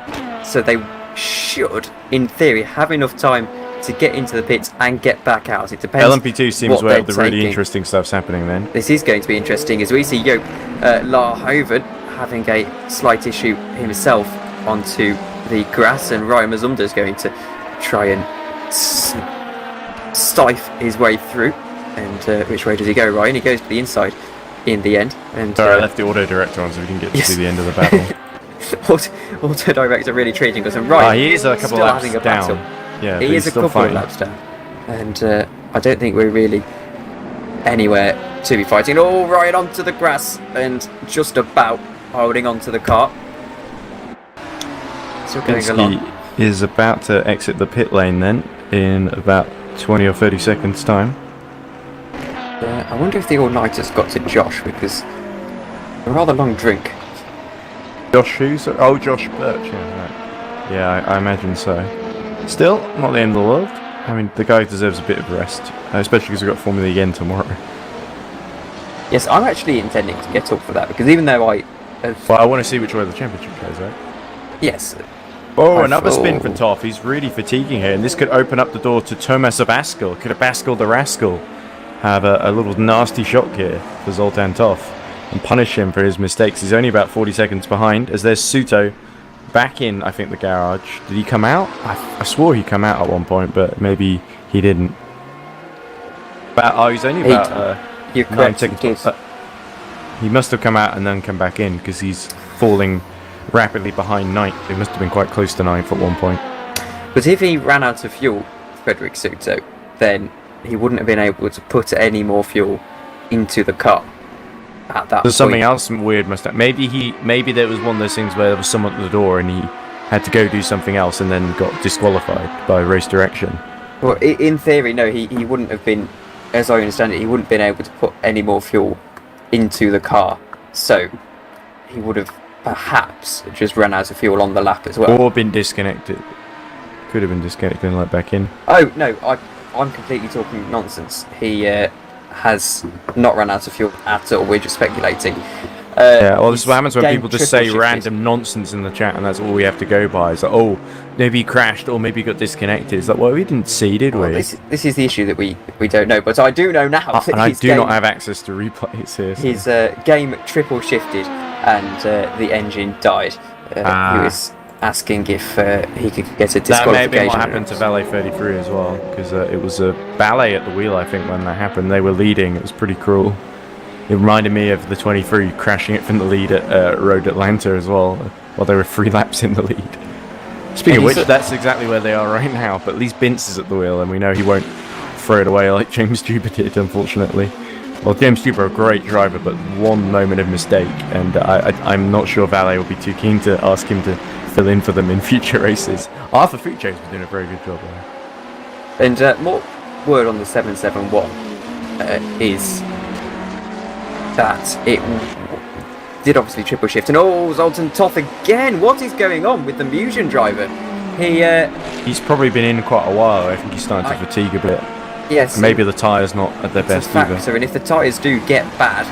so they should, in theory, have enough time to get into the pits and get back out. It depends.
LMP2 seems where the really interesting stuff's happening then.
This is going to be interesting as we see Joop Laarhoven having a slight issue himself onto the grass, and Ryan Mazumda is going to try and stifle his way through. And which way does he go, Ryan? He goes to the inside in the end. And
sorry, I left the auto director on so we didn't get to see the end of the battle.
Auto director really treating us, and Ryan
he is a couple
still
laps
having a
down.
battle.
Yeah,
he is a couple of laps down, and I don't think we're really anywhere to be fighting. Oh, right onto the grass and just about holding onto the car. Still going along.
Is about to exit the pit lane then in about 20 or 30 seconds time.
I wonder if the all-nighters got to Josh, because a rather long drink.
Josh who's? Oh, Josh Birch, yeah, right. Yeah, I imagine so. Still, not the end of the world. I mean, the guy deserves a bit of rest, especially because we've got Formula E again tomorrow.
Yes, I'm actually intending to get up for that, because even though I...
Well, I want to see which way the championship goes, right?
Yes.
Oh, another spin for Toff. He's really fatiguing here, and this could open up the door to Thomas Abascal. Could Abascal the Rascal have a little nasty shock here for Zoltan Toff and punish him for his mistakes? He's only about 40 seconds behind, as there's Suto back in, I think, the garage. Did he come out? I swore he come out at one point, but maybe he didn't. But he's only about
You're
9
correct,
seconds. He must have come out and then come back in, because he's falling rapidly behind ninth. He must have been quite close to ninth at one point.
But if he ran out of fuel, Frederick Suto, then he wouldn't have been able to put any more fuel into the car at that
There's
point.
something else weird must have. Maybe there was one of those things where there was someone at the door and he had to go do something else and then got disqualified by race direction.
Well, in theory, no, he wouldn't have been, as I understand it, he wouldn't have been able to put any more fuel into the car. So he would have perhaps just run out of fuel on the lap as well.
Or been disconnected. Could have been disconnected and let back in.
Oh, no, I'm completely talking nonsense. He has not run out of fuel at all. We're just speculating.
Yeah, well, this is what happens when
game
people just say
triple-shifted.
random nonsense in the chat, and that's all we have to go by. It's like, oh, maybe he crashed, or maybe he got disconnected. It's like, well, we didn't see, did
Well,
we?
this is the issue that we don't know, but I do know now. That
And I
his
do
game,
not have access to replays here. So.
His game triple shifted, and the engine died. He was asking if he could get a disqualification.
That may have been what happened to Valet 33 as well, because it was a Valet at the wheel, I think, when that happened. They were leading. It was pretty cruel. It reminded me of the 23 crashing it from the lead at Road Atlanta as well, while they were 3 laps in the lead. Speaking of which, that's exactly where they are right now, but at least Bince is at the wheel, and we know he won't throw it away like James Stewart did, unfortunately. Well, James Stewart, a great driver, but one moment of mistake, and I'm not sure Valet will be too keen to ask him to fill in for them in future races. Arthur Fuchs was doing a very good job there.
And more word on the 771 is that it did obviously triple shift. And Zoltan Toth again! What is going on with the Musion driver?
He's probably been in quite a while. I think he's starting to fatigue a bit.
Yes.
And maybe the tyre's not at their best either.
And if the tyres do get bad...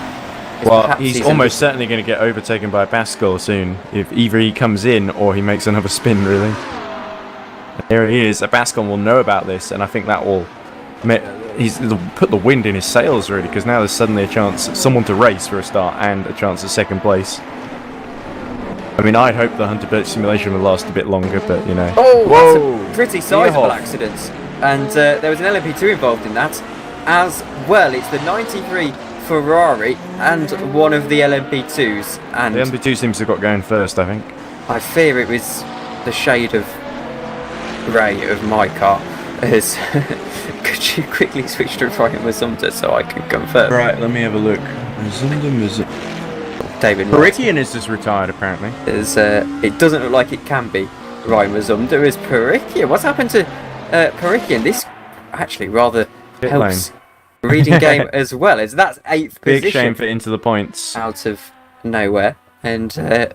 Well, he's almost certainly going to get overtaken by Pascal soon. If either he comes in or he makes another spin, really. And there he is. Pascal will know about this, and I think that will... It'll put the wind in his sails, really, because now there's suddenly a chance, someone to race for a start, and a chance at second place. I mean, I'd hope the Hunter Birch simulation would last a bit longer, but, you know...
Oh,
whoa!
That's a pretty sizable accident. And there was an LMP2 involved in that as well. It's the 93 Ferrari and one of the LMP2s. And
the LMP2 seems to have got going first, I think.
I fear it was the shade of grey of my car. Could you quickly switch to Ryan Mazumda so I can confirm?
Right, let me have a look.
David
Perikian is just retired, apparently.
It doesn't look like it can be Ryan Mazumda as Perikian. What's happened to Perikian? This actually rather
Pit
helps
lane.
reading game as well, as that's 8th
Big
position
shame for Into the Points.
out of nowhere. And,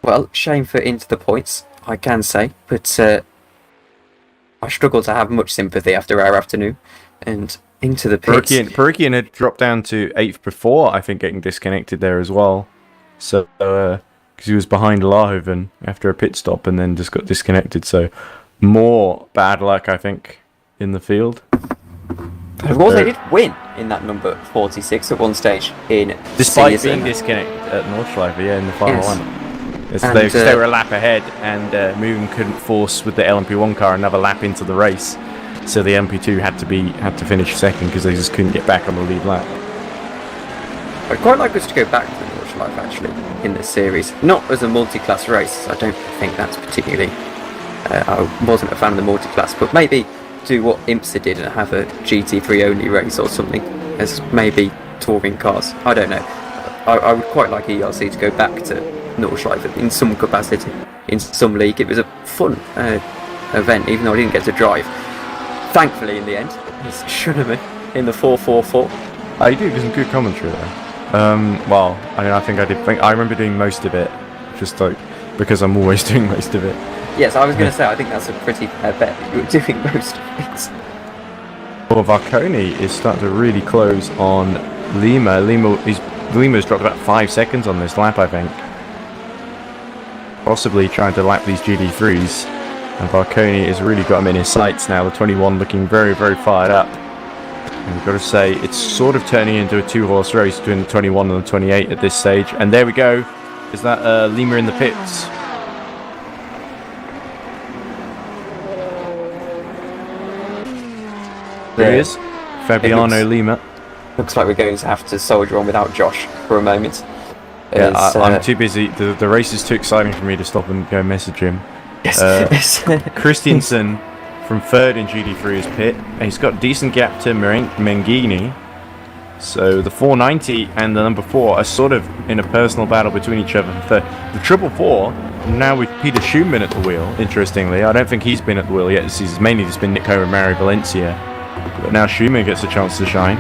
well, shame for Into the Points, I can say. But I struggle to have much sympathy after our afternoon. And Into the Pits.
Perikian had dropped down to 8th before, I think, getting disconnected there as well. So, because he was behind Lahoven after a pit stop and then just got disconnected. So, more bad luck, I think, in the field.
Of course, they did win in that number 46 at one stage in
Despite
season.
being disconnected at Nordschleife, yeah, in the final
Yes.
one. Yes,
And,
they were a lap ahead, and Mugen couldn't force with the LMP1 car another lap into the race. So the MP2 had to finish second because they just couldn't get back on the lead lap.
I'd quite like us to go back to the Nordschleife actually in this series. Not as a multi-class race, I don't think that's particularly... I wasn't a fan of the multi-class, but maybe do what IMSA did and have a GT3 only race or something, as maybe touring cars. I don't know. I would quite like EERC to go back to Nordschleife in some capacity, in some league. It was a fun event, even though I didn't get to drive. thankfully, in the end, is Shuneman in the 444.
I do some good commentary there. Well, I mean, I think I did. I remember doing most of it, just like because I'm always doing most of it.
Yes, I was going to say, I think that's a pretty fair bet that you were doing most of it.
Well, Varconi is starting to really close on Lima. Lima's dropped about 5 seconds on this lap, I think. Possibly trying to lap these GD3s. And Varconi has really got him in his sights now. The 21 looking very, very fired up. And we've got to say, it's sort of turning into a two-horse race between the 21 and the 28 at this stage. And there we go. Is that Lima in the pits? There he is. Fabiano Lima.
Looks like we're going to have to soldier on without Josh for a moment.
Yeah, I'm too busy. The race is too exciting for me to stop and go message him.
Yes.
Christiansen from third in GD3 is pit. And he's got decent gap to Mengini. So the 490 and the number 4 are sort of in a personal battle between each other. The 444, now with Peter Schumann at the wheel, interestingly. I don't think he's been at the wheel yet. He's mainly just been Nico and Mario Valencia. But now Schumann gets a chance to shine.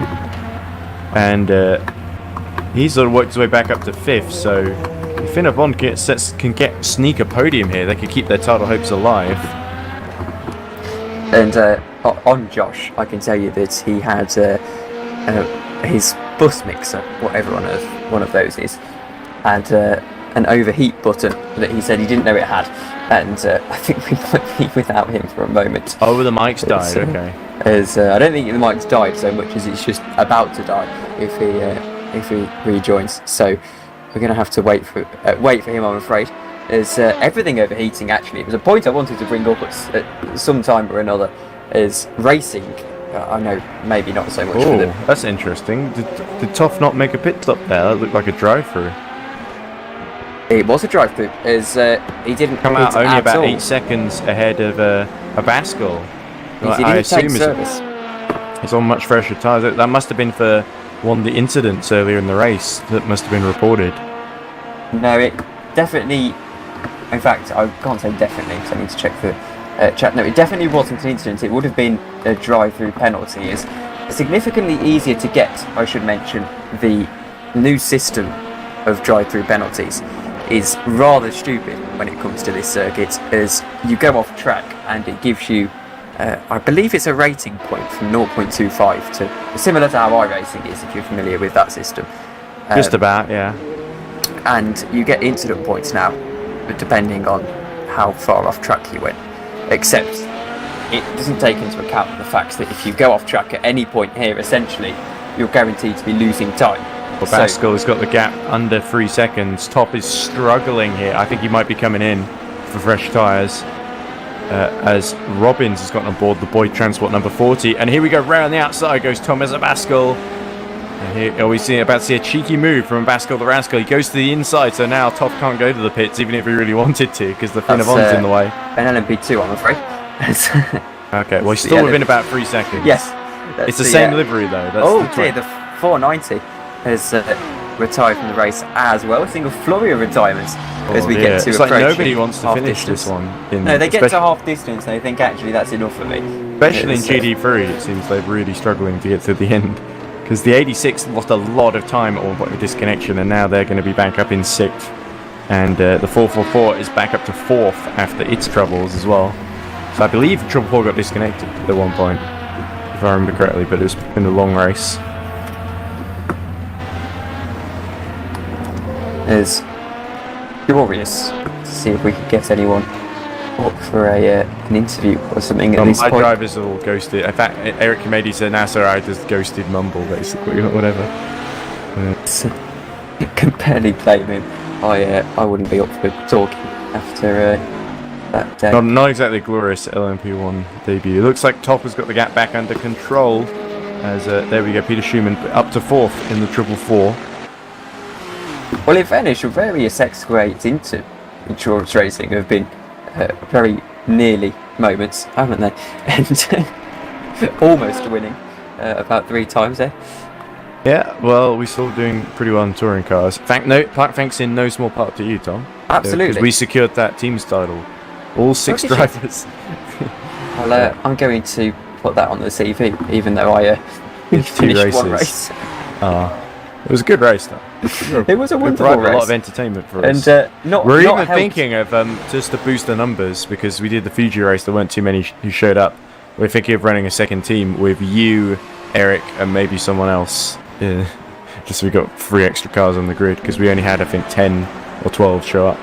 And he's sort of worked his way back up to 5th. So if Finnebon can sneak a podium here, they could keep their title hopes alive.
And on Josh, I can tell you that he had his bus mixer, whatever on earth one of those is, had an overheat button that he said he didn't know it had. And I think we might be without him for a moment.
Oh, the mic's died, okay.
I don't think the mic's died so much as it's just about to die if he rejoins. So we're going to have to wait for him, I'm afraid. Is everything overheating? Actually, it was a point I wanted to bring up at some time or another. Is racing? I know maybe not so much for them.
That's interesting. Did Toff not make a pit stop there? That looked like a drive-through.
It was a drive-through. He didn't
come out only about
all.
8 seconds ahead of Abascal.
He didn't take service.
He's on much fresher tyres. That must have been for one of the incidents earlier in the race that must have been reported.
No, it definitely. In fact, I can't say definitely because I need to check the chat. No, it definitely wasn't an incident. It would have been a drive-through penalty. It's significantly easier to get. I should mention the new system of drive-through penalties is rather stupid when it comes to this circuit. As you go off track and it gives you. I believe it's a rating point from 0.25 to similar to how iRacing is, if you're familiar with that system.
Just about, yeah.
And you get incident points now, depending on how far off track you went. Except it doesn't take into account the fact that if you go off track at any point here, essentially, you're guaranteed to be losing time.
Well, Pascal has got the gap under 3 seconds. Top is struggling here. I think he might be coming in for fresh tyres. As Robbins has gotten on board the Boyd Transport number 40. And here we go, round the outside goes Thomas Abascal. And here we about to see a cheeky move from Abascal the Rascal. He goes to the inside, so now Top can't go to the pits, even if he really wanted to, because the Finnebon's in the way.
An LMP2, I'm afraid.
Okay, well, he's still within about 3 seconds.
Yes.
It's the same livery, though. That's
the 490 has retired from the race as well. A single flurry of retirements as we get to
it's
approach.
Like nobody wants to finish
distance.
this one.
No, they get to half distance and they think actually that's enough for me.
Especially in GD3, it seems they're really struggling to get to the end. Because the 86 lost a lot of time at one point with disconnection, and now they're going to be back up in 6th. And the 444 is back up to 4th after its troubles as well. So I believe 444 got disconnected at one point, if I remember correctly, but it's been a long race.
It's curious to see if we could get anyone up for an interview or something at this
my
point.
drivers are all ghosted. In fact, Eric Kamedi said Nasser I just ghosted Mumble, basically, or whatever.
Can barely blame him. I wouldn't be up for talking after that day.
Not exactly glorious LMP1 debut. It looks like Top has got the gap back under control. As there we go, Peter Schumann up to 4th in the 444.
Well, in fairness, your various X-grades into endurance racing have been very nearly moments, haven't they? And almost winning about 3 times there.
Yeah, well, we're still doing pretty well in touring cars. Thanks in no small part to you, Tom.
Absolutely.
Because we secured that team's title. All 6 drivers.
Well, I'm going to put that on the CV, even though I
It's 2
finished one
races.
race.
It was a good race, though.
It was a
It
wonderful
provided
race.
a lot of entertainment for us.
And not
We're
not
even
helped.
thinking of, just to boost the numbers, because we did the Fuji race, there weren't too many who showed up. We're thinking of running a second team with you, Eric, and maybe someone else. Just so we got 3 extra cars on the grid, because we only had, I think, 10 or 12 show up.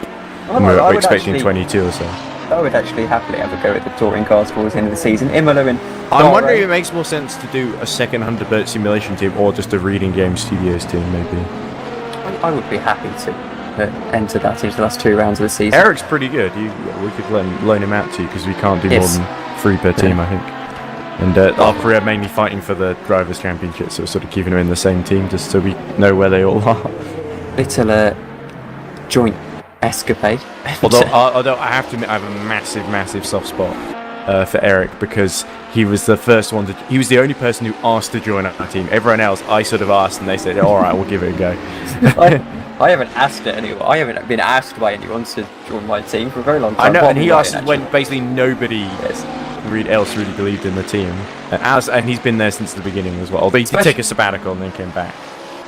And
I
we're
would
expecting
actually-
22 or so.
I would actually happily have a go at the touring cars towards the end of the season. Imola and
I'm wondering
Bahrain.
if it makes more sense to do a second 100 simulation team or just a Reading Game Studios team, maybe.
I would be happy to enter that into the last 2 rounds of the season.
Eric's pretty good. We could loan him out to you because we can't do
Yes.
more than 3 per team, I think. And our crew are mainly fighting for the Drivers' Championship, so we're sort of keeping them in the same team just so we know where they all are.
Little joint escapade.
Although I have to admit, I have a massive soft spot for Eric because he was the first one he was the only person who asked to join our team. Everyone else, I sort of asked, and they said, "All right, we'll give it a go."
I haven't asked it anyone. I haven't been asked by anyone to join my team for a very long time.
I know, and
Probably
he
Ryan,
asked when basically nobody else really believed in the team, and he's been there since the beginning as well. Although he did take a sabbatical and then came back.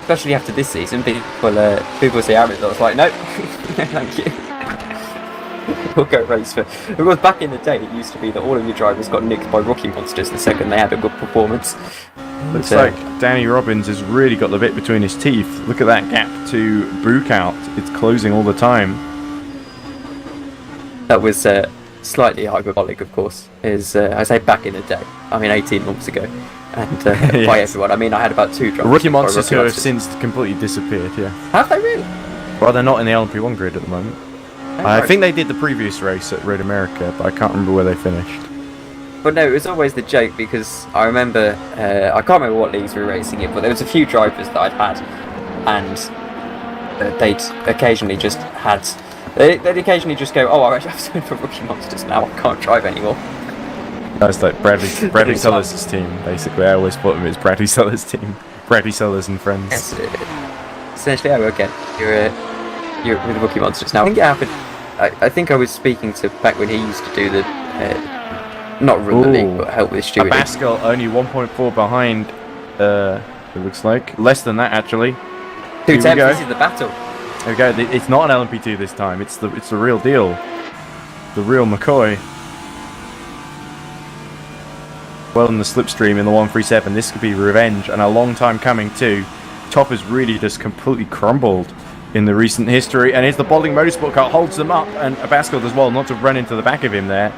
Especially after this season, people see how it looks like, no, no, thank you. We'll go race for. Because back in the day, it used to be that all of your drivers got nicked by rookie monsters the second they had a good performance.
Looks like Danny Robbins has really got the bit between his teeth. Look at that gap to Bukout. It's closing all the time.
That was slightly hyperbolic, of course. I say back in the day. I mean, 18 months ago. And by everyone, I mean I had about 2 drivers.
Rookie monsters who have since completely disappeared, yeah.
Have they really?
Well, they're not in the LMP1 grid at the moment. I think they did the previous race at Road America, but I can't remember where they finished.
But no, it was always the joke because I remember, I can't remember what leagues we were racing in, but there was a few drivers that I'd had, and they'd occasionally just go, oh, I actually have to go for Rookie Monsters now, I can't drive anymore.
That's like Bradley Sellers' team, basically. I always thought of it as Bradley Sellers' team. Bradley Sellers and friends.
Yes, essentially, okay, you're with the Rookie Monsters now. I think it happened. I think I was speaking to back when he used to do the not run the league, but help with stewarding.
Pascal only 1.4 behind. It looks like less than that actually.
2 tenths. This is the battle.
There we go. It's not an LMP2 this time. It's the real deal. The real McCoy. Well in the slipstream in the 137. This could be revenge and a long time coming too. Top has really just completely crumbled in the recent history, and here's the Bolding Motorsport car, holds them up, and Abascal does well not to run into the back of him there.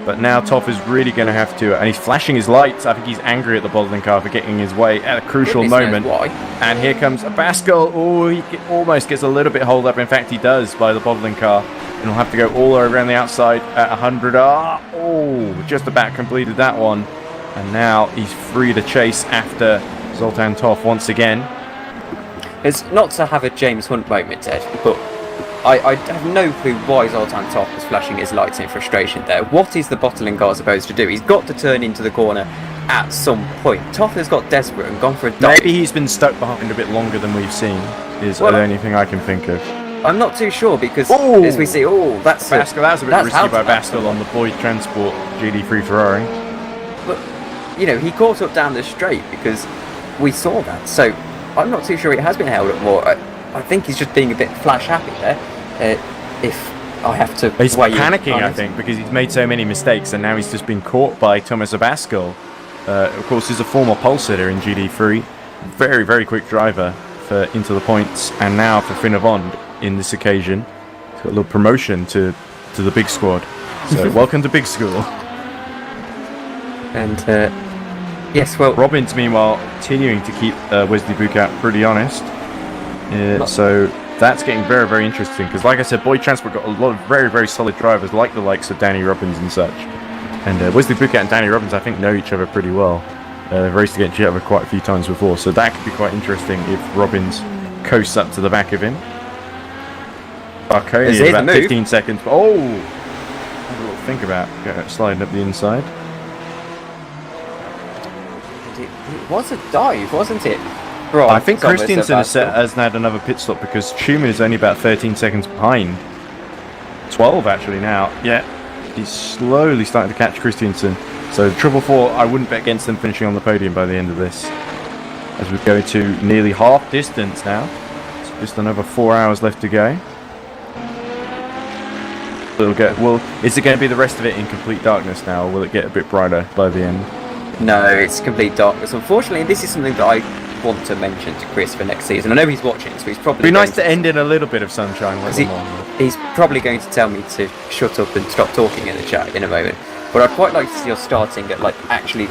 But now Toff is really going to have to, and he's flashing his lights. I think he's angry at the Bolding car for getting his way at a crucial moment. And here comes Abascal. Oh, he almost gets a little bit holed up. In fact, he does by the Bolding car, and he'll have to go all the way around the outside at 100. Oh, just about completed that one. And now he's free to chase after Zoltan Toff once again.
It's not to have a James Hunt moment, Ed, but I have no clue why Zoltan Toff is flashing his lights in frustration there. What is the bottling car supposed to do? He's got to turn into the corner at some point. Toff has got desperate and gone for a dive.
Maybe he's been stuck behind a bit longer than we've seen, is the only thing I can think of.
I'm not too sure because as we see, that's
Bascal, that was a bit risky by Bascal on the Boyd Transport GD3 Ferrari.
But, you know, he caught up down the straight because we saw that. So I'm not too sure it has been held up more. I think he's just being a bit flash happy there. If I have to
He's
weigh
panicking, I think, because he's made so many mistakes and now he's just been caught by Thomas Abascal. Of course, he's a former pole sitter in GD3. Very, very quick driver for Into the Points. And now for Finnevond in this occasion. He's got a little promotion to the big squad. So welcome to big school.
And yes, well,
Robbins, meanwhile, continuing to keep Wesley Bukout pretty honest. So that's getting very, very interesting because, like I said, Boyd Transport got a lot of very, very solid drivers like the likes of Danny Robbins and such. And Wesley Bukout and Danny Robbins, I think, know each other pretty well. They've raced against each other quite a few times before, so that could be quite interesting if Robbins coasts up to the back of him. Barconi is about 15 seconds. Oh! Have a little think about sliding up the inside.
it was a dive, wasn't it? Right,
I think Christiansen has had another pit stop because Schumann is only about 13 seconds behind. 12 actually now. Yeah, he's slowly starting to catch Christiansen. So Triple Four, I wouldn't bet against them finishing on the podium by the end of this. As we go to nearly half distance now. It's just another 4 hours left to go. Is it going to be the rest of it in complete darkness now, or will it get a bit brighter by the end?
No, it's complete darkness. Unfortunately, this is something that I want to mention to Chris for next season. I know he's watching, so he's probably...
It'd be nice to end in a little bit of sunshine.
He's probably going to tell me to shut up and stop talking in the chat in a moment. But I'd quite like to see us starting at, like, actually...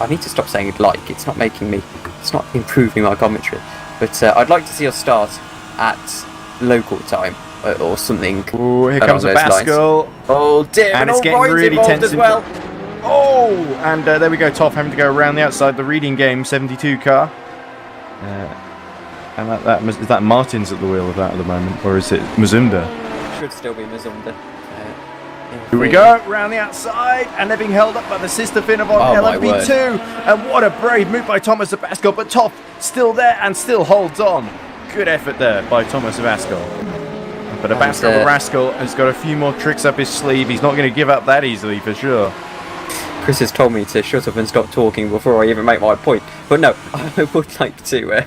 I need to stop saying like. It's not making me... It's not improving my commentary. But I'd like to see us start at local time or something.
Oh, here comes a Baskel.
Oh dear,
and it's getting really tense as well. Oh, and there we go. Toff having to go around the outside. The reading game 72 car. And is that Martin's at the wheel of that at the moment, or is it Mazunda?
Should still be Mazunda.
Here we go, round the outside, and they're being held up by the sister fin of LMP2. And what a brave move by Thomas Abascal, but Toff still there and still holds on. Good effort there by Thomas Abascal. But Abascal the Rascal has got a few more tricks up his sleeve. He's not going to give up that easily, for sure.
Chris has told me to shut up and stop talking before I even make my point. But no, I would like to...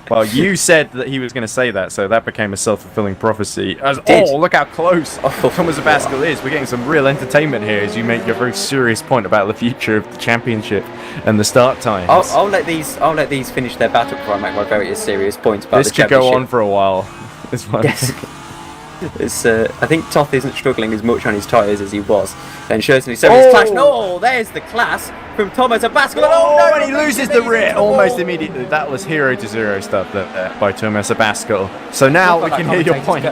Well, you said that he was going to say that, so that became a self-fulfilling prophecy. Look how close Thomas Abascal is. We're getting some real entertainment here as you make your very serious point about the future of the championship and the start times.
I'll let these finish their battle before I make my very serious point about
this
the championship.
This could go on for a while.
Yes. I think Toth isn't struggling as much on his tyres as he was. And certainly so his clash. No, there's the class from Thomas Abascal.
Oh, and he loses the rear almost immediately. That was 0-0 stuff by Thomas Abascal. So now we can hear your point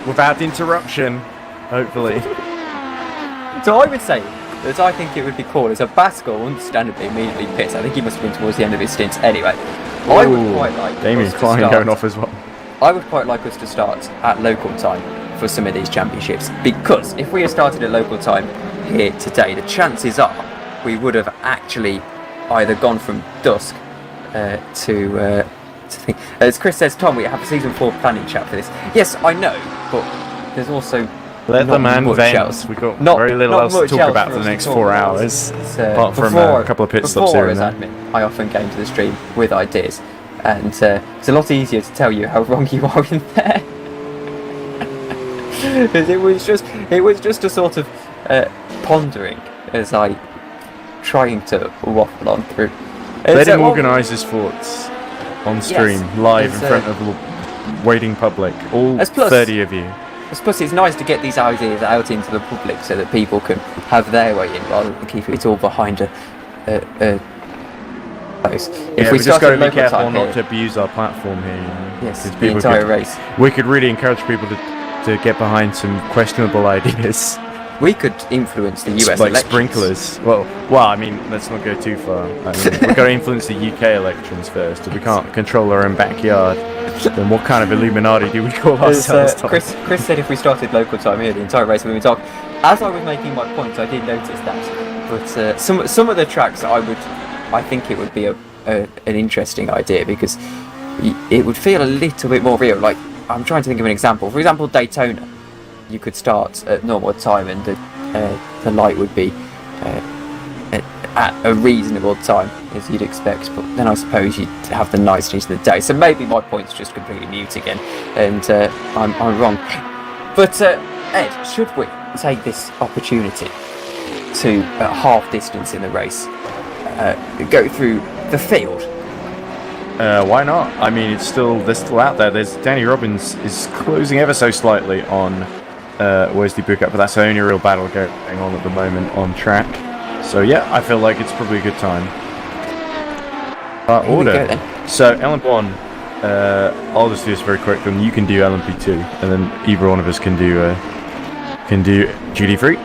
without interruption, hopefully.
So I would say that I think it would be cool as Abascal understandably immediately pits. I think he must have been towards the end of his stint anyway. I would quite like
Damien Klein going off as well.
I would quite like us to start at local time for some of these championships, because if we had started at local time here today, the chances are we would have actually either gone from dusk to as Chris says, Tom, we have a season 4 planning chat for this. Yes, I know, but there's also
let the man vent. We've got very little else to talk about for the next 4 hours, apart from a couple of pit stops here and there.
I often came to the stream with ideas, and it's a lot easier to tell you how wrong you are in there. it was just a sort of pondering as I trying to waffle on through.
Let him organise his thoughts on stream, live in front of a waiting public, all 30 of you.
Plus, it's nice to get these ideas out into the public so that people can have their way in rather than keep it all behind a place.
If we just got to be careful not to abuse our platform here.
Yes, the entire race.
We could really encourage people to get behind some questionable ideas.
We could influence the US
like
elections.
Sprinklers. Well, I mean, let's not go too far. I mean, we've got to influence the UK elections first. If we can't control our own backyard, then what kind of Illuminati do we call ourselves?
Chris said if we started local time here, the entire race would be dark. As I was making my point, I did notice that. But some of the tracks, I think it would be an interesting idea, because it would feel a little bit more real. Like, I'm trying to think of an example. For example, Daytona. You could start at normal time, and the light would be at a reasonable time, as you'd expect. But then I suppose you'd have the niceness of the day. So maybe my point's just completely mute again, and I'm wrong. But Ed, should we take this opportunity to, at half distance in the race, go through the field?
Why not? I mean, they're still out there. There's Danny Robbins is closing ever so slightly on Wesley Buckup, but that's the only real battle going on at the moment on track. So yeah, I feel like it's probably a good time. Order. So LMP1, I'll just do this very quickly, and you can do LMP2, and then either one of us can do duty free.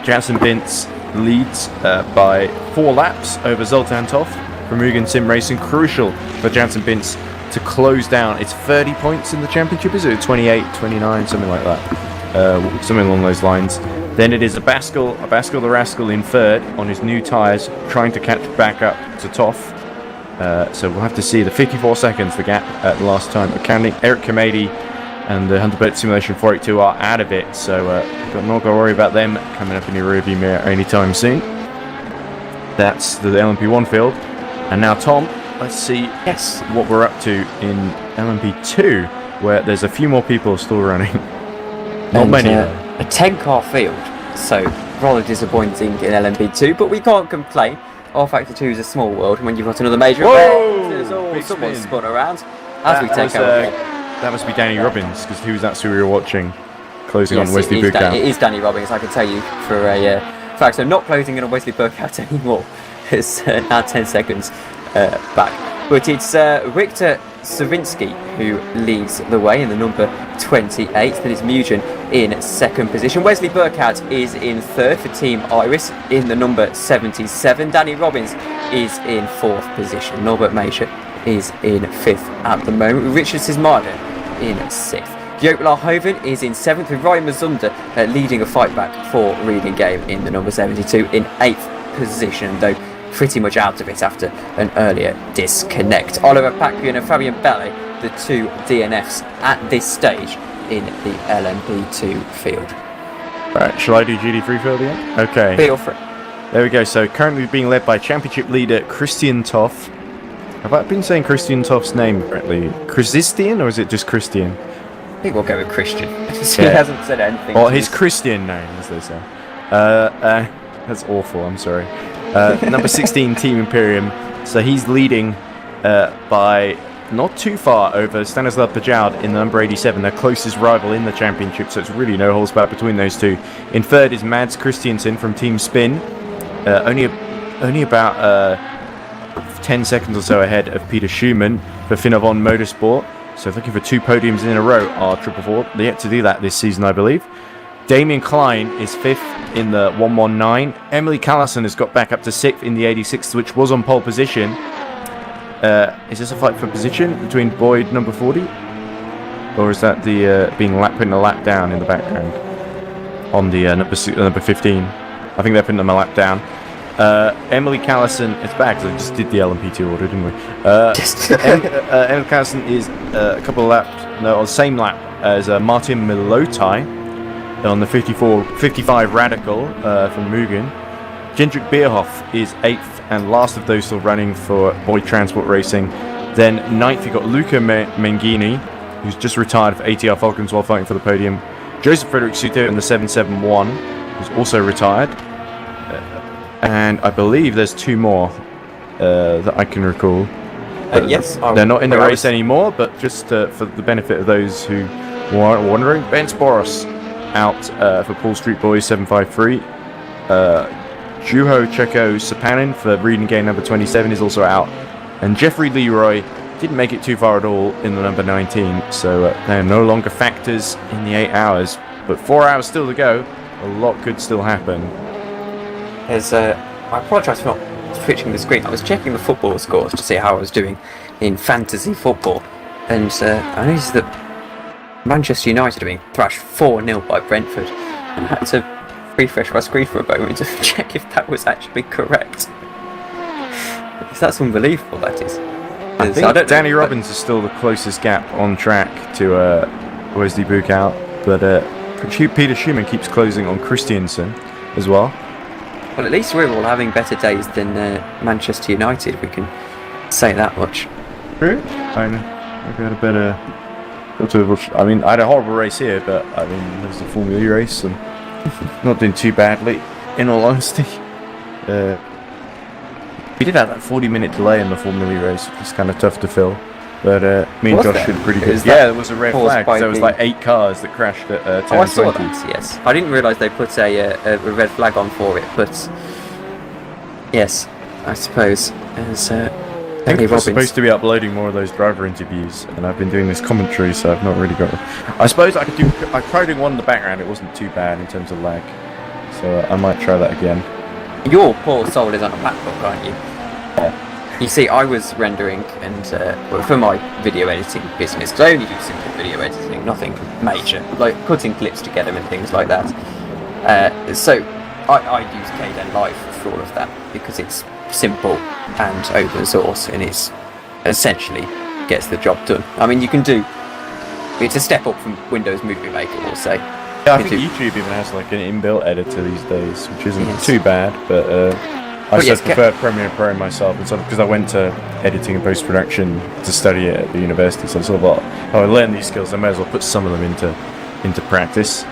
Jansen Bintz leads by 4 laps over Zoltan Toth from Mugen Sim Racing. Crucial for Jansen Bintz to close down. It's 30 points in the championship, is it? 28, 29, something like that. Something along those lines. Then it is Abascal the Rascal in third on his new tyres, trying to catch back up to Toth. So we'll have to see the 54 seconds, the gap at the last time accounting. Eric Kamady and the Hunter Bird Simulation 482 are out of it, so not got to worry about them coming up in your rearview mirror anytime soon. That's the LMP1 field. And now, Tom, let's see what we're up to in LMP2, where there's a few more people still running. Not many, though.
A 10-car field, so rather disappointing in LMP2, but we can't complain. R-Factor 2 is a small world, and when you've got another major event, there's always someone spun around as we take over.
That must be Danny Robbins, because who was that who we were watching closing on Wesley
it is
Burkout?
It is Danny Robbins, I can tell you for a fact. So not closing in on Wesley Burkout anymore. It's now 10 seconds back. But it's Richter Savinsky who leads the way in the number 28. Then it's Mugen in second position. Wesley Burkout is in third for Team Iris in the number 77. Danny Robbins is in fourth position. Norbert Major is in fifth at the moment, with Richard Sismarda in sixth. Jopla Hoven is in seventh, with Ryan Mazunda leading a fight back for Reading Game in the number 72 in eighth position, though pretty much out of it after an earlier disconnect. Oliver Paquian and Fabian Belle, the two DNFs at this stage in the LMP2 field.
Right, shall I do GD3 field again? Okay.
Feel free.
There we go. So currently being led by championship leader Christian Toff. Have I been saying Christian Toff's name correctly? Christian, or is it just Christian?
I think we'll go with Christian. He hasn't said anything.
Or his Christian name, as they say. That's awful, I'm sorry. Number 16, Team Imperium. So he's leading by not too far over Stanislav Pajoud in the number 87, their closest rival in the championship, so it's really no holes barred between those two. In third is Mads Christiansen from Team Spin, only about 10 seconds or so ahead of Peter Schumann for Finnavon Motorsport. So looking for two podiums in a row are Triple Four. They yet to do that this season, I believe. Damien Klein is fifth in the 119. Emily Callison has got back up to sixth in the 86th, which was on pole position. Is this a fight for position between Boyd number 40? Or is that the putting a lap down in the background on the number 15? I think they're putting them a lap down. Emily Callison is back, because I just did the LMP2 order, didn't we? Emily Callison is a couple of laps, on the same lap as Martin Milotai on the 55 Radical from Mugen. Jendrik Bierhoff is 8th and last of those still running for Boyd Transport Racing. Then 9th you got Luca Mengini, who's just retired for ATR Falcons while fighting for the podium. Joseph Frederick Suter in the 771, who's also retired. And I believe there's two more that I can recall.
Yes.
They're not in the race anymore, but just for the benefit of those who were wondering, Ben Sporos out for Paul Street Boys 753. Juho Cheko Sapanin for Reading Game number 27 is also out. And Jeffrey Leroy didn't make it too far at all in the number 19, so they are no longer factors in the 8 hours. But 4 hours still to go. A lot could still happen.
I apologise for not switching the screen. I was checking the football scores to see how I was doing in fantasy football, and I noticed that Manchester United are being thrashed 4-0 by Brentford, and I had to refresh my screen for a moment to check if that was actually correct. Because that's unbelievable, that is.
I think Danny Robbins is still the closest gap on track to Wesley Burkout, but Peter Schumann keeps closing on Christiansen as well.
Well, at least we're all having better days than Manchester United, we can say that much.
Really? I had a better... I mean, I had a horrible race here, but I mean, there's a Formula E race, and not doing too badly, in all honesty. We did have that 40-minute delay in the Formula E race, which is kind of tough to fill. But me and Josh did pretty good. Yeah, there was a red flag. There was like 8 cars that crashed at 10
I saw that, yes. I didn't realise they put a red flag on for it, but yes, I suppose. As
I think we're supposed to be uploading more of those driver interviews, and I've been doing this commentary, so I've not really got... I suppose I tried doing one in the background, it wasn't too bad in terms of lag, so I might try that again.
Your poor soul is on a MacBook, aren't you? You see, I was rendering, and for my video editing business, because I only do simple video editing, nothing major, like putting clips together and things like that. So I use Kden Live for all of that, because it's simple and open source, and it's essentially gets the job done. I mean, you can do... It's a step up from Windows Movie Maker, we'll say.
Yeah, I think YouTube even has like an inbuilt editor these days, which isn't too bad, but I
yes,
prefer Premiere Pro myself, and sort of because I went to editing and post production to study it at the university. So I sort of like, I learned these skills. I may as well put some of them into practice.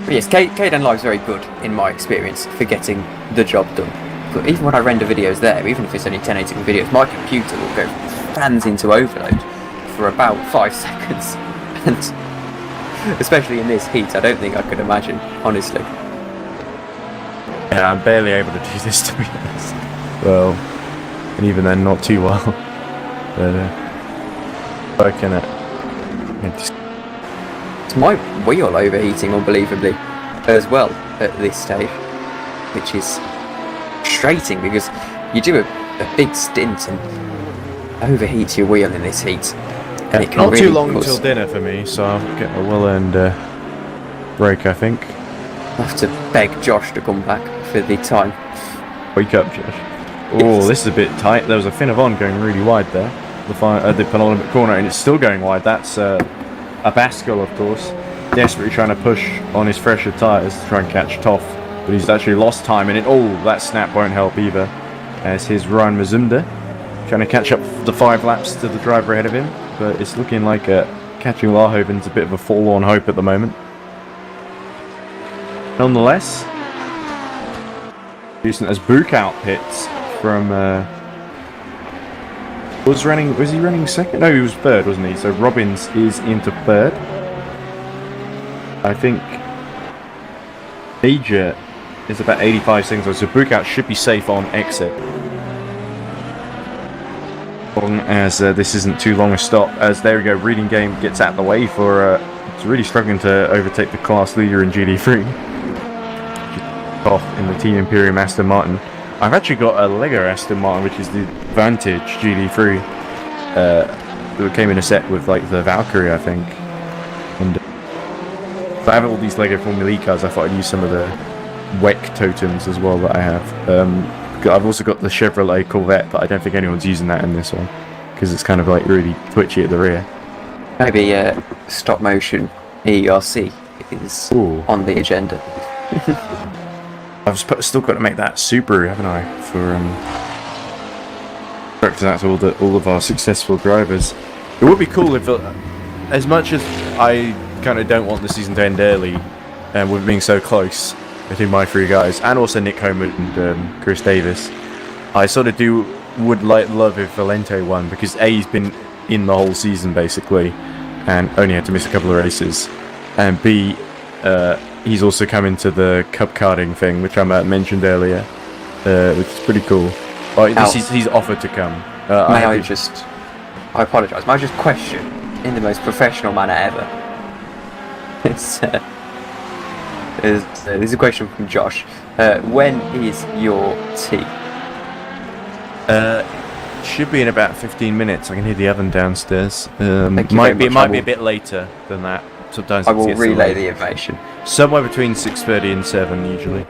But yes, Kden Live's very good in my experience for getting the job done. But even when I render videos there, even if it's only 1080p videos, my computer will go fans into overload for about 5 seconds. And especially in this heat, I don't think I could imagine, honestly.
Yeah, I'm barely able to do this, to be honest. Well, and even then, not too well. But working at.
It's my wheel overheating unbelievably as well at this stage, which is frustrating because you do a big stint and overheat your wheel in this heat. And it can
Not
really
too long
cause...
until dinner for me, so I'll get a well-earned break, I think.
I'll have to beg Josh to come back for the time.
Wake up, Josh. Oh, this is a bit tight. There was a fin of on going really wide there. The penultimate corner, and it's still going wide. That's a Baskel, of course, desperately trying to push on his fresher tyres to try and catch Toff. But he's actually lost time in it. Oh, that snap won't help either. As his Ryan Mazumda trying to catch up the 5 laps to the driver ahead of him. But it's looking like catching Larhoven's a bit of a forlorn hope at the moment. Nonetheless, decent as Bukout pits from was he running second? No, he was third, wasn't he? So Robbins is into third. I think Major is about 85 seconds, so Bukout should be safe on exit. Long as this isn't too long a stop, as there we go, Reading Game gets out of the way for it's really struggling to overtake the class leader in GD3. Off in the Team Imperium Aston Martin. I've actually got a Lego Aston Martin, which is the Vantage GD3. That came in a set with like the Valkyrie, I think. And I have all these Lego Formula E cars. I thought I'd use some of the WEC totems as well that I have. I've also got the Chevrolet Corvette, but I don't think anyone's using that in this one because it's kind of like really twitchy at the rear.
Maybe stop motion EERC is on the agenda.
I've still got to make that Subaru, haven't I? For that's all of our successful drivers. It would be cool if, as much as I kind of don't want the season to end early, and with being so close between my 3 guys, and also Nick Homer and Chris Davis, I sort of would love if Valente won because A, he's been in the whole season basically, and only had to miss a couple of races, and B, he's also come into the cup karting thing, which I mentioned earlier, which is pretty cool. He's offered to come.
I apologise. May I just question, in the most professional manner ever? There's a question from Josh. When is your tea?
Should be in about 15 minutes. I can hear the oven downstairs. It might be a bit later than that. Sometimes
I will relay the information.
Somewhere between 6:30 and 7 usually.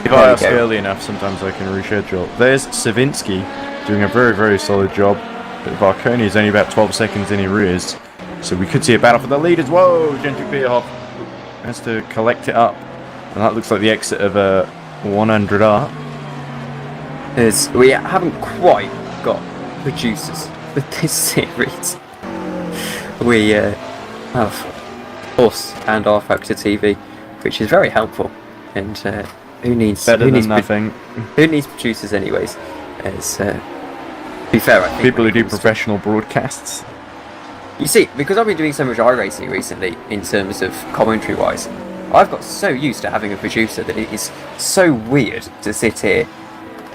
If I ask early enough, sometimes I can reschedule. There's Savinsky doing a very, very solid job. But Varconi is only about 12 seconds in arrears. So we could see a battle for the leaders. Whoa! Jendrik Bierhoff has to collect it up. And that looks like the exit of a 100R.
We haven't quite got producers for this series. We have us and R Factor TV, which is very helpful. And who needs
nothing?
Who needs producers anyways? As to be fair, I think
people who do professional broadcasts.
You see, because I've been doing so much iRacing recently, in terms of commentary-wise, I've got so used to having a producer that it is so weird to sit here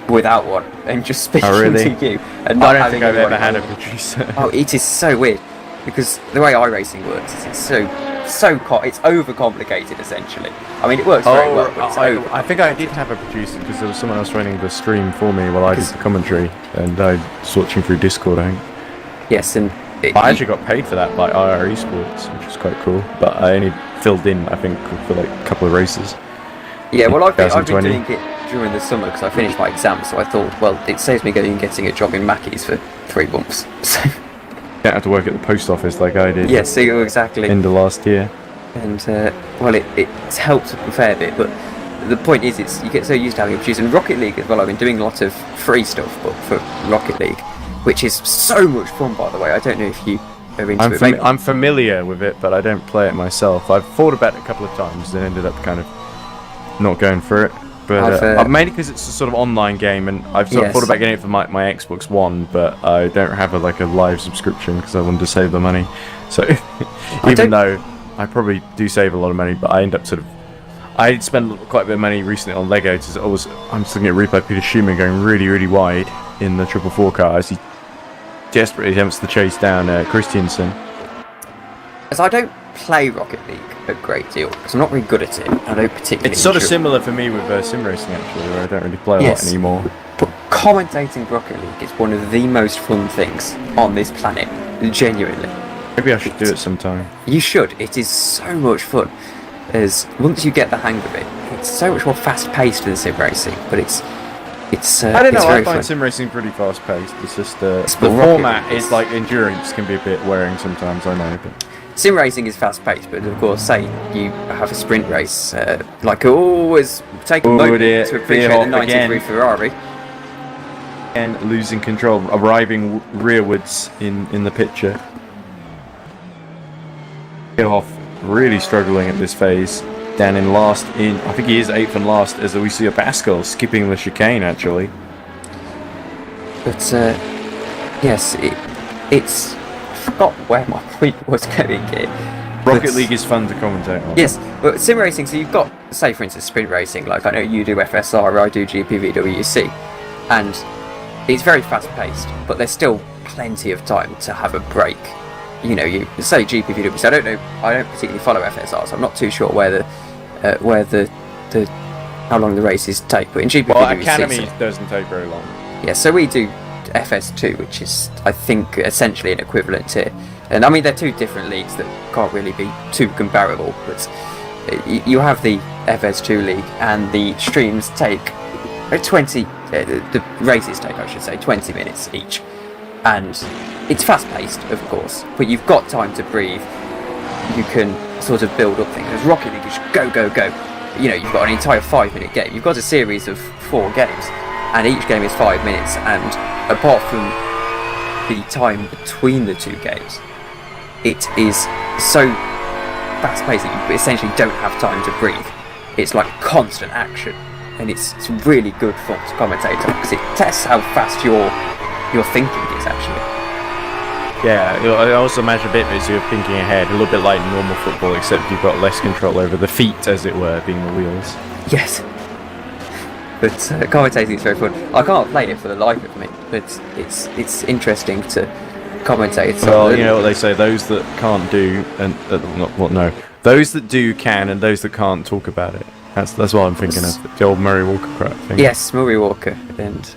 without one and just speaking to you and not having
I've ever had a producer.
Oh, it is so weird because the way iRacing works is it's it's overcomplicated essentially. I mean, it works very well, but it's
I think I did have a producer because there was someone else running the stream for me while I did the commentary, and I was watching through Discord, I think.
Yes, and
I actually got paid for that by IR Esports, which was quite cool. But I only filled in, I think, for like a couple of races.
Yeah, well, I've been doing it during the summer because I finished my exam, so I thought, well, it saves me getting a job in Mackey's for 3 months. So
don't have to work at the post office like I did.
Yes, exactly.
In the last year.
And well, it's helped a fair bit, but the point is, you get so used to having a producer. And Rocket League as well, I've been doing a lot of free stuff, but for Rocket League, which is so much fun, by the way. I don't know if you are into it.
I'm familiar with it, but I don't play it myself. I've thought about it a couple of times and ended up kind of not going for it. But mainly because it's a sort of online game, and I've sort of thought about getting it for my Xbox One, but I don't have a live subscription because I wanted to save the money. So even though I probably do save a lot of money, but I end up I spent quite a bit of money recently on Lego. I'm just looking at replay Peter Schumann going really, really wide in the 444 car as he desperately attempts to chase down Christiansen.
As I don't play Rocket League a great deal because I'm not very good at it. I don't particularly.
It's sort of similar for me with sim racing actually, where I don't really play a lot anymore.
But commentating Rocket League is one of the most fun things on this planet, genuinely.
Maybe I should do it sometime.
You should. It is so much fun. As once you get the hang of it, it's so much more fast-paced than sim racing. But it's
I don't know. I find
fun.
sim racing pretty fast-paced. It's just the format is like endurance can be a bit wearing sometimes. I know, but
sim racing is fast-paced. But of course, say you have a sprint race, like always take a moment to appreciate the '93 Ferrari.
And losing control, arriving rearwards in the picture. Hillhoff really struggling at this phase, down in last I think he is 8th and last, as we see a Pascal skipping the chicane actually.
But yes, it's I forgot where my point was going here.
Rocket League is fun to commentate on.
Yes, but sim racing, so you've got, say for instance, sprint racing, like I know you do FSR, I do GPVWC, and it's very fast paced, but there's still plenty of time to have a break. You know, you say GPVWC. I don't particularly follow FSR, so I'm not too sure where the how long the races take. But in GPVWC,
Academy doesn't take very long.
Yeah, so we do FS2, which is I think essentially an equivalent here. And I mean they're two different leagues that can't really be too comparable. But you have the FS2 league, and the streams take 20. The races take, I should say, 20 minutes each. And it's fast-paced, of course, but you've got time to breathe. You can sort of build up things. As Rocket League, you just go, go, go. You know, you've got an entire 5-minute game. You've got a series of 4 games, and each game is 5 minutes. And apart from the time between the 2 games, it is so fast-paced that you essentially don't have time to breathe. It's like constant action, and it's really good fun to commentate on because it tests how fast your thinking is actually.
Yeah, I also imagine a bit as you're thinking ahead, a little bit like normal football, except you've got less control over the feet, as it were, being the wheels.
Yes. But commentating is very fun. I can't play it for the life of me, but it's interesting to commentate.
Well, you know what they say: those that can't do, and those that do can, and those that can't talk about it. That's what I'm thinking of. The old Murray Walker crap thing.
Yes, Murray Walker, and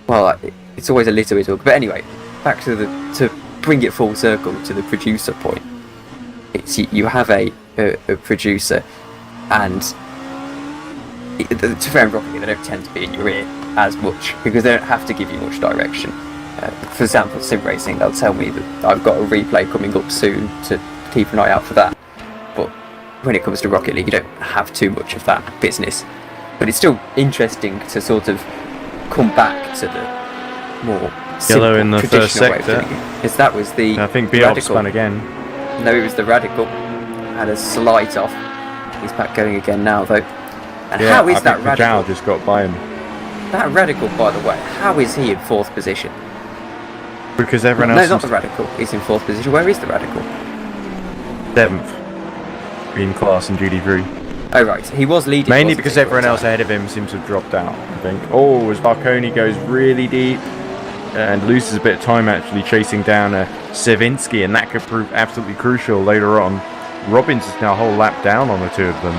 well, it's always a little bit awkward. But anyway, back to bring it full circle to the producer point. It's you have a producer, and to fair and properly, they don't tend to be in your ear as much because they don't have to give you much direction. For example, sim racing, they'll tell me that I've got a replay coming up soon to keep an eye out for that. But when it comes to Rocket League, you don't have too much of that business. But it's still interesting to sort of come back to the more simple,
yellow in the first sector.
Because that was the
I think Biop spun again.
No, it was the Radical. Had a slight off. He's back going again now, though. And how is that Radical?
Just got by him.
That Radical, by the way, how is he in 4th position?
Because everyone else.
No, not the Radical. He's in 4th position. Where is the Radical?
7th. In class in GD3.
Oh right, he was leading.
Mainly because everyone else ahead of him seems to have dropped out, I think. Oh, as Barconi goes really deep and loses a bit of time actually chasing down Savinsky, and that could prove absolutely crucial later on. Robbins is now a whole lap down on the 2 of them.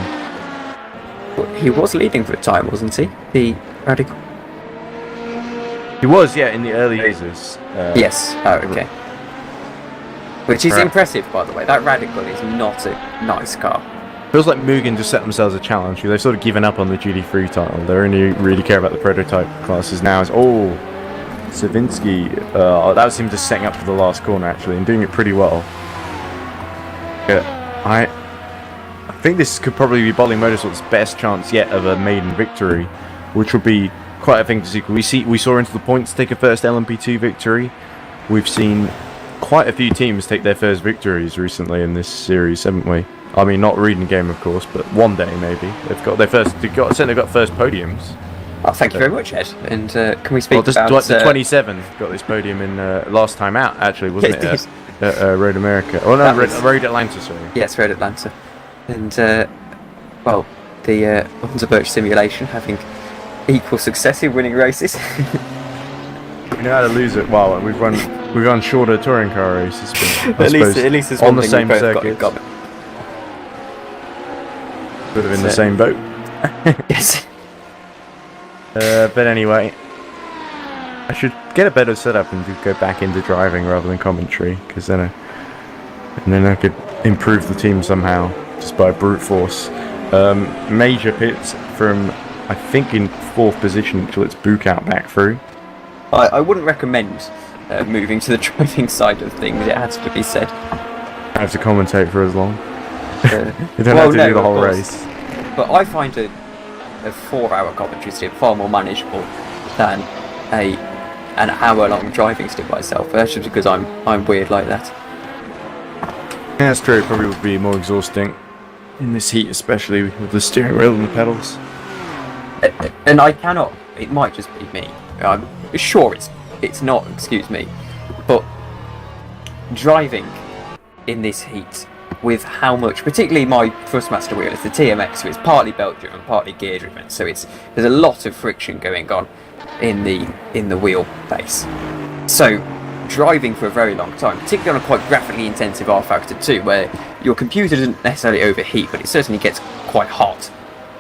But he was leading for a time, wasn't he? The Radical.
He was, yeah, in the early phases.
Yes. Oh, okay. Which is impressive, by the way. That Radical is not a nice car.
Feels like Mugen just set themselves a challenge. They've sort of given up on the GD3 title. They only really care about the prototype classes now. Savinsky, that was him just setting up for the last corner actually and doing it pretty well. I think this could probably be Bolling Motorsport's best chance yet of a maiden victory, which would be quite a thing to see. We saw Into the Points take a first LMP2 victory. We've seen quite a few teams take their first victories recently in this series, haven't we? I mean, not Reading Game, of course, but one day maybe they've got their first. Certainly got first podiums.
Oh, thank you very much, Ed. And can we speak
about
about...
the 27 got this podium in last time out, actually, wasn't it? Road America. Oh, no, Road Atlanta, sorry.
Yes, Road Atlanta. And, well, the Unterberg simulation having equal success in winning races.
We know how to lose it. Well, we've run shorter touring car races. But
at least there's
on
one
the
thing
same
we've both
circuit.
got.
Sort of in the same boat.
Yes.
But anyway, I should get a better setup and go back into driving rather than commentary, because then I could improve the team somehow just by brute force. Major pits from, I think, in 4th position until it's Bukout back through.
I wouldn't recommend moving to the driving side of things, it has to be said.
I have to commentate for as long. You don't have to do the whole race.
But I find a 4-hour commentary stint far more manageable than an hour-long driving stint myself. That's just because I'm weird like that.
Yeah, that's true. It probably would be more exhausting in this heat, especially with the steering wheel and the pedals.
And I cannot. It might just be me. I'm sure it's not. Excuse me, but driving in this heat with how much, particularly my Thrustmaster wheel, it's the TMX, so it's partly belt driven, partly gear driven, so there's a lot of friction going on in the wheel base. So driving for a very long time, particularly on a quite graphically intensive R Factor 2, where your computer doesn't necessarily overheat, but it certainly gets quite hot,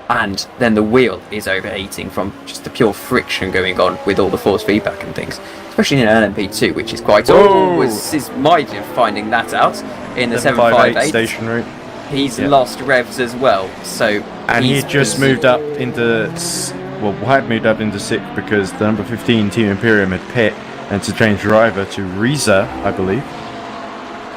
and then the wheel is overheating from just the pure friction going on with all the force feedback and things, especially in an LMP2, which is quite... is my finding that out in the 758
stationary.
He's lost revs as well, so...
And he just moved up into... Well, had moved up into 6th because the number 15 Team Imperium had pit and to change driver to Reza, I believe.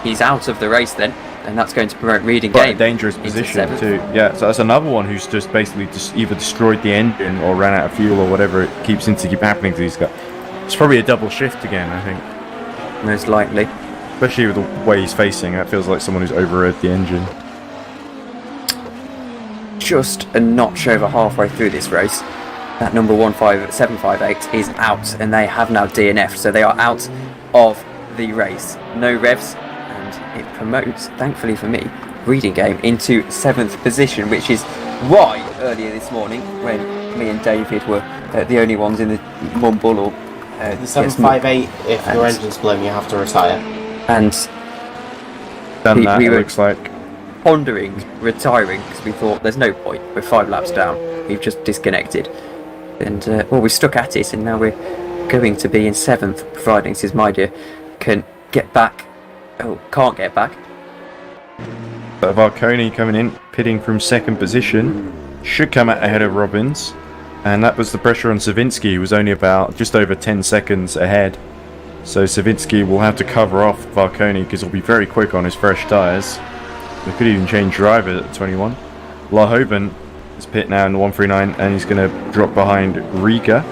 He's out of the race then, and that's going to promote Reading
Quite
Game.
a dangerous position too. Yeah, so that's another one who's just basically either destroyed the engine or ran out of fuel or whatever it keeps happening to these guys. It's probably a double shift again, I think.
Most likely.
Especially with the way he's facing, that feels like someone who's overrode the engine.
Just a notch over halfway through this race, that number 758 is out, and they have now DNF'd, so they are out of the race. No revs, and it promotes, thankfully for me, Reading Game into 7th position, which is why earlier this morning, when me and David were the only ones in the mumble or...
the 758, if your engine's blown, you have to retire.
And
we were, looks like,
pondering retiring because we thought there's no point. We're 5 laps down. We've just disconnected, and we stuck at it, and now we're going to be in 7th, providing Sismidia can get back. Oh, can't get back.
Varconi coming in, pitting from 2nd position, should come out ahead of Robbins, and that was the pressure on Savinsky, who was only about just over 10 seconds ahead. So Savinsky will have to cover off Varconi because he'll be very quick on his fresh tyres. We could even change driver at 21. Lahoven is pit now in the 139, and he's going to drop behind Riga.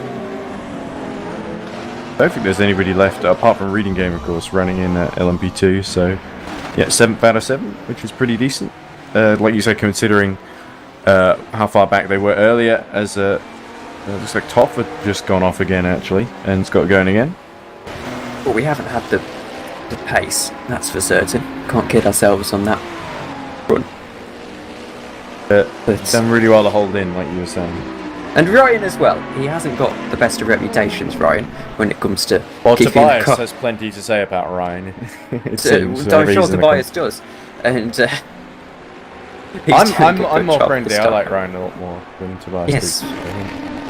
I don't think there's anybody left apart from Reading Game, of course, running in LMP2. So yeah, 7th out of 7, which is pretty decent. Like you said, considering how far back they were earlier, as looks like Toff had just gone off again actually, and it's got going again.
Well, we haven't had the pace, that's for certain. Can't kid ourselves on that run.
But done really well to hold in, like you were saying.
And Ryan as well. He hasn't got the best of reputations, Ryan, when it comes to keeping
Tobias has plenty to say about Ryan.
I'm sure Tobias does. And
I'm more friendly. I like Ryan a lot more than Tobias.
Yes.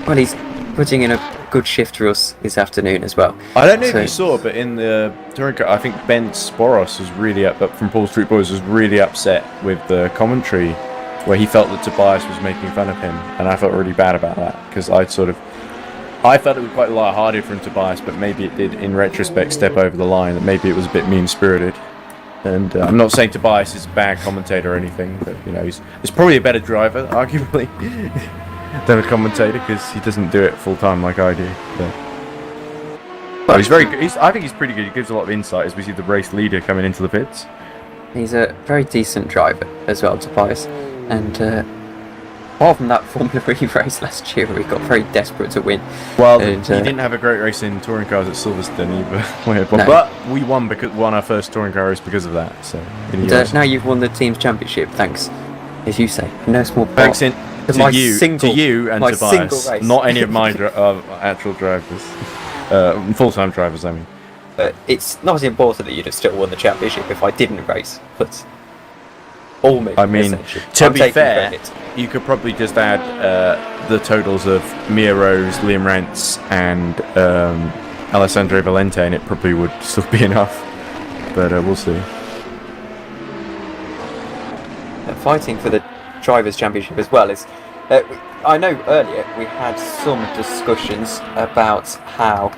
Well, he's putting in a good shift for us this afternoon as well.
I don't know if you saw, but in the touring car, I think Ben Sporos was really from Paul Street Boys was really upset with the commentary, where he felt that Tobias was making fun of him, and I felt really bad about that because I'd sort of I felt it was quite a lot harder for him to bias, but maybe it did, in retrospect, step over the line. That maybe it was a bit mean-spirited. And I'm not saying Tobias is a bad commentator or anything, but he's probably a better driver, arguably, than a commentator because he doesn't do it full time like I do. But he's very good. I think he's pretty good. He gives a lot of insight as we see the race leader coming into the pits.
He's a very decent driver as well, Tobias. And apart from that Formula E race last year, where he got very desperate to win.
Well,
and,
he didn't have a great race in touring cars at Silverstone either.
No.
But we won our first touring car race because of that. So
now you've won the team's championship, thanks, as you say, no small part.
Thanks to
single,
you and
my
Tobias,
single race.
not any of my actual drivers, full-time drivers. I mean,
but it's not as important that you'd have still won the championship if I didn't race. But all me.
I mean, to be fair,
credit.
you could probably just add the totals of Mia Rose, Liam Rance, and Alessandro Valente, and it probably would still be enough. But we'll see.
Fighting for the Drivers' Championship as well is... I know earlier we had some discussions about how...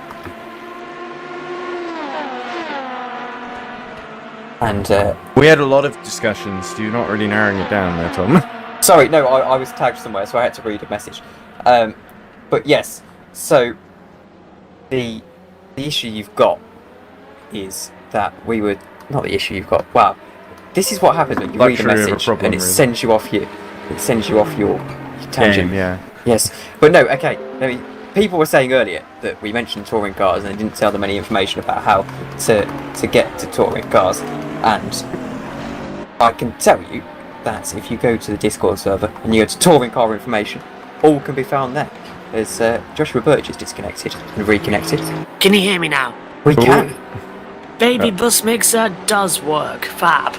And
we had a lot of discussions. You're not really narrowing it down there, Tom.
Sorry, no, I was tagged somewhere, so I had to read a message. But yes, so the issue you've got is that we would... Not the issue you've got. Wow. This is what happens when you read a message and it sends you off your tangent.
Game, yeah.
Yes, but no. Okay. I mean, people were saying earlier that we mentioned touring cars and they didn't tell them any information about how to get to touring cars. And I can tell you that if you go to the Discord server and you go to touring car information, all can be found there. As Joshua Birch is disconnected and reconnected.
Can you hear me now?
We can.
Baby bus mixer does work. Fab.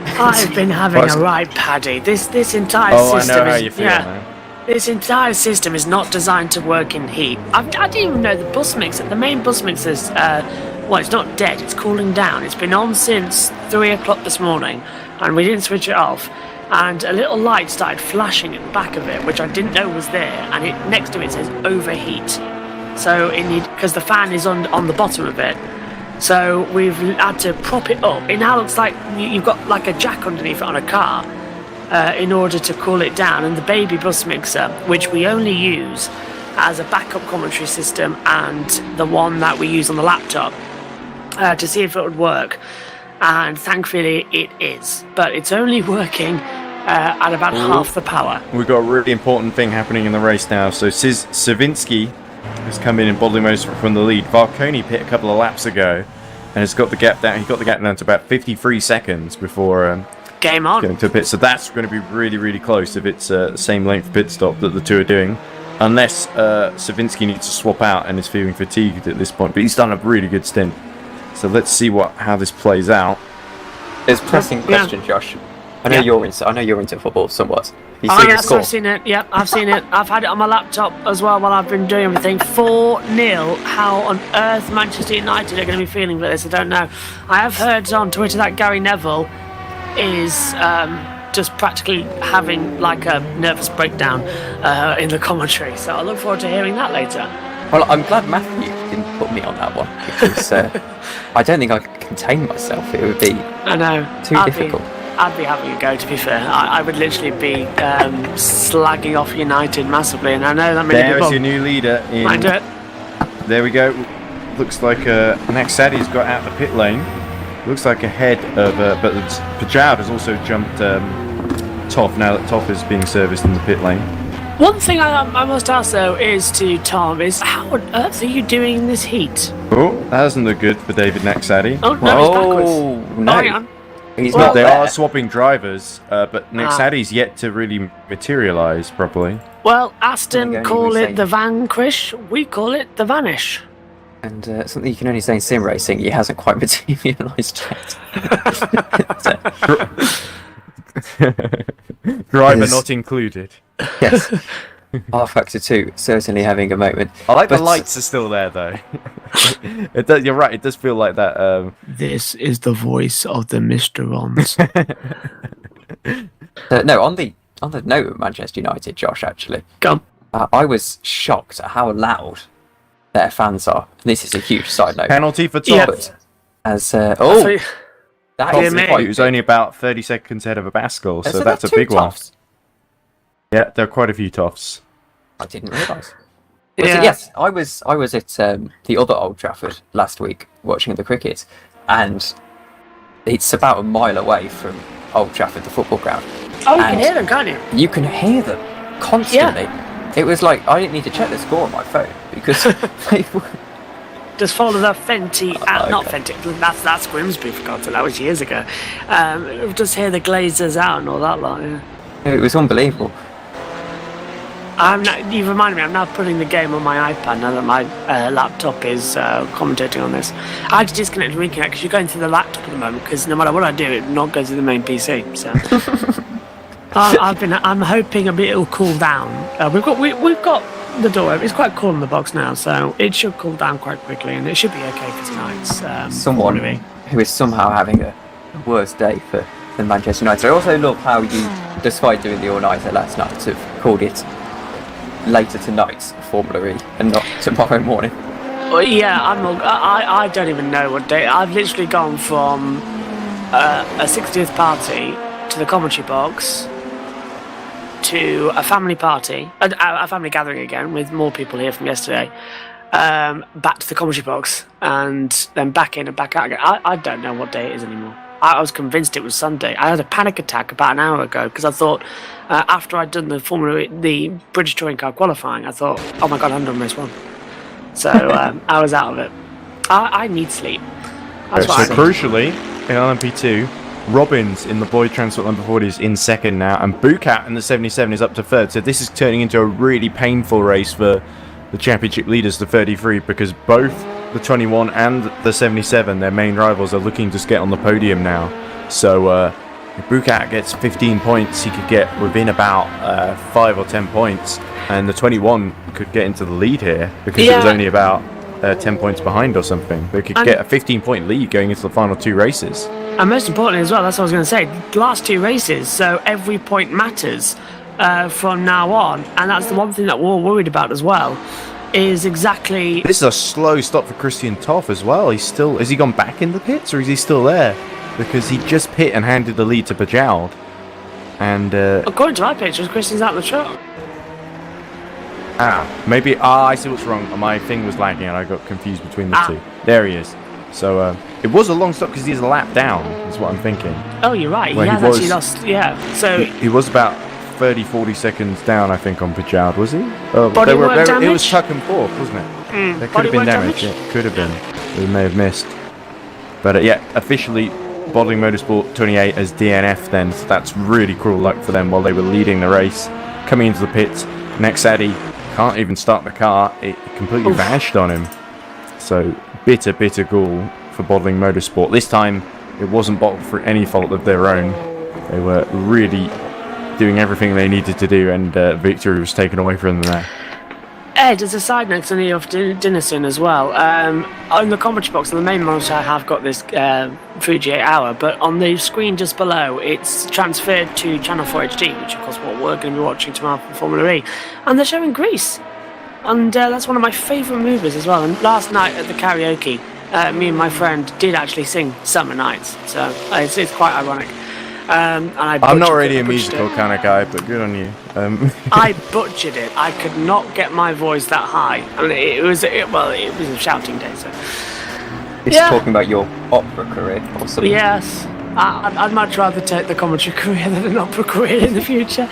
I've been having a right paddy. This entire system
I know how
is
you feel, man.
This entire system is not designed to work in heat. I didn't even know the bus mixer. The main bus mixer's well, it's not dead. It's cooling down. It's been on since 3 o'clock this morning, and we didn't switch it off. And a little light started flashing at the back of it, which I didn't know was there. And it next to it says overheat. So because the fan is on the bottom of it. So we've had to prop it up. It now looks like you've got like a jack underneath it on a car in order to cool it down. And the baby bus mixer, which we only use as a backup commentary system and the one that we use on the laptop to see if it would work. And thankfully it is. But it's only working at about half the power.
We've got a really important thing happening in the race now. So Savinsky has come in bodily motion from the lead. Varconi pit a couple of laps ago and has got the gap down. He got the gap down to about 53 seconds before
game on
getting to the pit. So that's going to be really, really close if it's the same length pit stop that the two are doing. Unless Savinsky needs to swap out and is feeling fatigued at this point. But he's done a really good stint. So let's see how this plays out.
There's a pressing question, Josh. I know you're into football somewhat.
Yes, I've seen it. Yep, I've seen it. I've had it on my laptop as well while I've been doing everything. 4-0. How on earth Manchester United are going to be feeling for this, I don't know. I have heard on Twitter that Gary Neville is just practically having like a nervous breakdown in the commentary. So I look forward to hearing that later.
Well, I'm glad Matthew didn't put me on that one because I don't think I could contain myself. It would be too difficult.
I'd be having a go, to be fair. I would literally be slagging off United massively, and I know that many people...
There is your new leader.
Might do it.
There we go. Looks like Max Saddy's got out the pit lane. Looks like ahead of... but Pajab has also jumped Toff, now that Toff is being serviced in the pit lane.
One thing I must ask, though, is to Tom, is how on earth are you doing in this heat?
Oh, that doesn't look good for David Naxadi.
Oh, no, he's backwards.
No.
Hang on.
He's not
They
there.
are swapping drivers, but Naxadi's yet to really materialise properly.
Well, Aston
There you go,
call
you were
it the Vanquish, we call it the Vanish.
And something you can only say in sim racing, he hasn't quite materialised yet.
Driver not included.
Yes. R-Factor 2 certainly having a moment.
I like the lights are still there though. You're right, it does feel like that.
This is the voice of the Mysterons.
No, on the note of Manchester United, Josh, actually.
Come.
I was shocked at how loud their fans are. This is a huge side note.
Penalty for
Yeah.
Toft.
As
So-
that
Yeah,
is
mate.
quite
He was only about 30 seconds ahead of a Baskel, so
there
that's a
two
big one.
Tofts?
Yeah, there are quite a few Tofts.
I didn't realise.
Yeah.
Yes, I was at the other Old Trafford last week watching the cricket, and it's about a mile away from Old Trafford, the football ground.
Oh, you can
And
hear them, can't you?
You can hear them constantly. It was like I didn't need to check the score on my phone because they were.
Just follow the Fenty, not
okay.
Fenty, that's Grimsby, for God's sake, that was years ago. Just hear the Glazers out and all that lot, yeah.
It was unbelievable.
You reminded me, I'm now putting the game on my iPad now that my laptop is commentating on this. I had to disconnect and reconnect because you're going through the laptop at the moment because no matter what I do, it not goes to the main PC. So I'm hoping it'll cool down. We've got the door. It's quite cool in the box now, so it should cool down quite quickly, and it should be okay for tonight's.
Someone
movie.
who is somehow having a worse day for than Manchester United. I also love how you, despite doing the all-nighter last night, have called it later tonight's Formula E and not tomorrow morning.
Well, yeah, I don't even know what day. I've literally gone from a 60th party to the commentary box to a family party, a family gathering again with more people here from yesterday, back to the commentary box, and then back in and back out again. I don't know what day it is anymore. I was convinced it was Sunday. I had a panic attack about an hour ago because I thought, after I'd done the British Touring Car qualifying, I thought, oh my God, I haven't done race one. So I was out of it. I need sleep. That's
So
what I need.
crucially, in LMP2, Robbins in the Boyd Transport number 40 is in second now, and Bucat in the 77 is up to third. So this is turning into a really painful race for the championship leaders, the 33, because both the 21 and the 77, their main rivals, are looking to get on the podium now. So if Bucat gets 15 points, he could get within about 5 or 10 points, and the 21 could get into the lead here because it was
Yeah.
only about 10 points behind or something. They could get a 15-point lead going into the final two races.
And most importantly as well, that's what I was going to say, last two races, so every point matters from now on. And that's the one thing that we're all worried about as well, is exactly...
This is a slow stop for Christian Toff as well. Has he gone back in the pits or is he still there? Because he just pit and handed the lead to Bajoud. And
According to my pictures, Christian's out of the truck.
maybe I see what's wrong. My thing was lagging and I got confused between the two. There he is. So it was a long stop because he's a lap down, is what I'm thinking.
Oh, you're right.
Well,
he
he
has actually
was-
lost... Yeah, so...
He was about 30-40 seconds down, I think, on Bajoud, was he? Oh,
Bodywork
it
damage?
was tuck and forth, wasn't it? There could have been
bodywork
damage.
damage?
Yeah, could have been. We may have missed. But yeah, officially, Bottling Motorsport 28 as DNF then. So that's really cruel luck for them while they were leading the race. Coming into the pits, next Addy can't even start the car. It completely vanished on him. So bitter gall for Bottling Motorsport. This time, it wasn't bottled for any fault of their own. They were really doing everything they needed to do, and victory was taken away from them there.
Ed, as a side note, because I need off dinner soon as well. On the commentary box, on the main monitor, I have got this Fuji 8 hour, but on the screen just below, it's transferred to Channel 4 HD, which of course what we're going to be watching tomorrow for Formula E, and they're showing Greece, and that's one of my favourite movies as well. And last night at the karaoke, me and my friend did actually sing Summer Nights, so it's quite ironic. And
I'm not really a musical kind of guy, but good on you.
I butchered it. I could not get my voice that high. I mean, it was a shouting day. So
It's talking about your opera career or something.
yes, I'd much rather take the commentary career than an opera career in the future.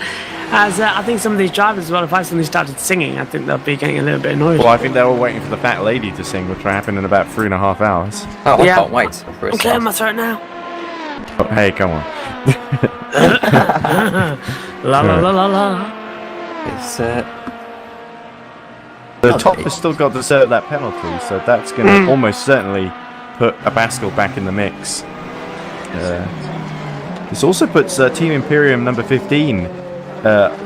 As I think some of these drivers as well, if I suddenly started singing, I think they'll be getting a little bit annoyed.
Well, I think they're all waiting for the fat lady to sing, which will happen in about 3.5 hours.
Oh, I
Yeah.
can't wait for
I'm
it.
clearing my throat now.
Oh, hey, come on.
La la la la la.
It's
The top has still got to serve that penalty, so that's going to almost certainly put a Baskel back in the mix. This also puts Team Imperium number 15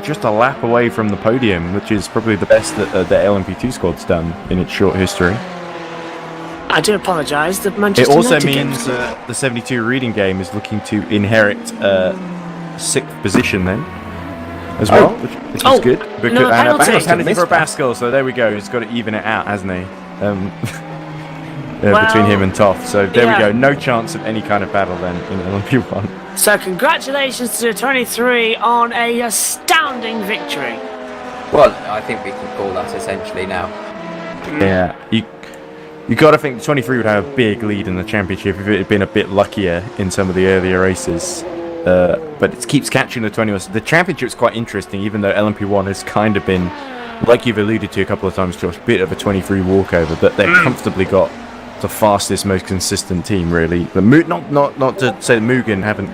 just a lap away from the podium, which is probably the best that the LMP2 squad's done in its short history.
I do apologise. The
It
Manchester
also
United
means the 72 reading game is looking to inherit 6th position then. as well, which is good. Because,
another
and a
penalty.
penalty for Pascal, so there we go. He's got to even it out, hasn't he? Between him and Toth. So there we go. No chance of any kind of battle then in LMP1.
So congratulations to 23 on a astounding victory.
Well, I think we can call that essentially now.
Yeah, you got to think 23 would have a big lead in the championship if it had been a bit luckier in some of the earlier races. But it keeps catching the 21. The championship's quite interesting, even though LMP1 has kind of been, like you've alluded to a couple of times, Josh, a bit of a 23 walkover. But they've comfortably got the fastest, most consistent team, really. But not to say that Mugen haven't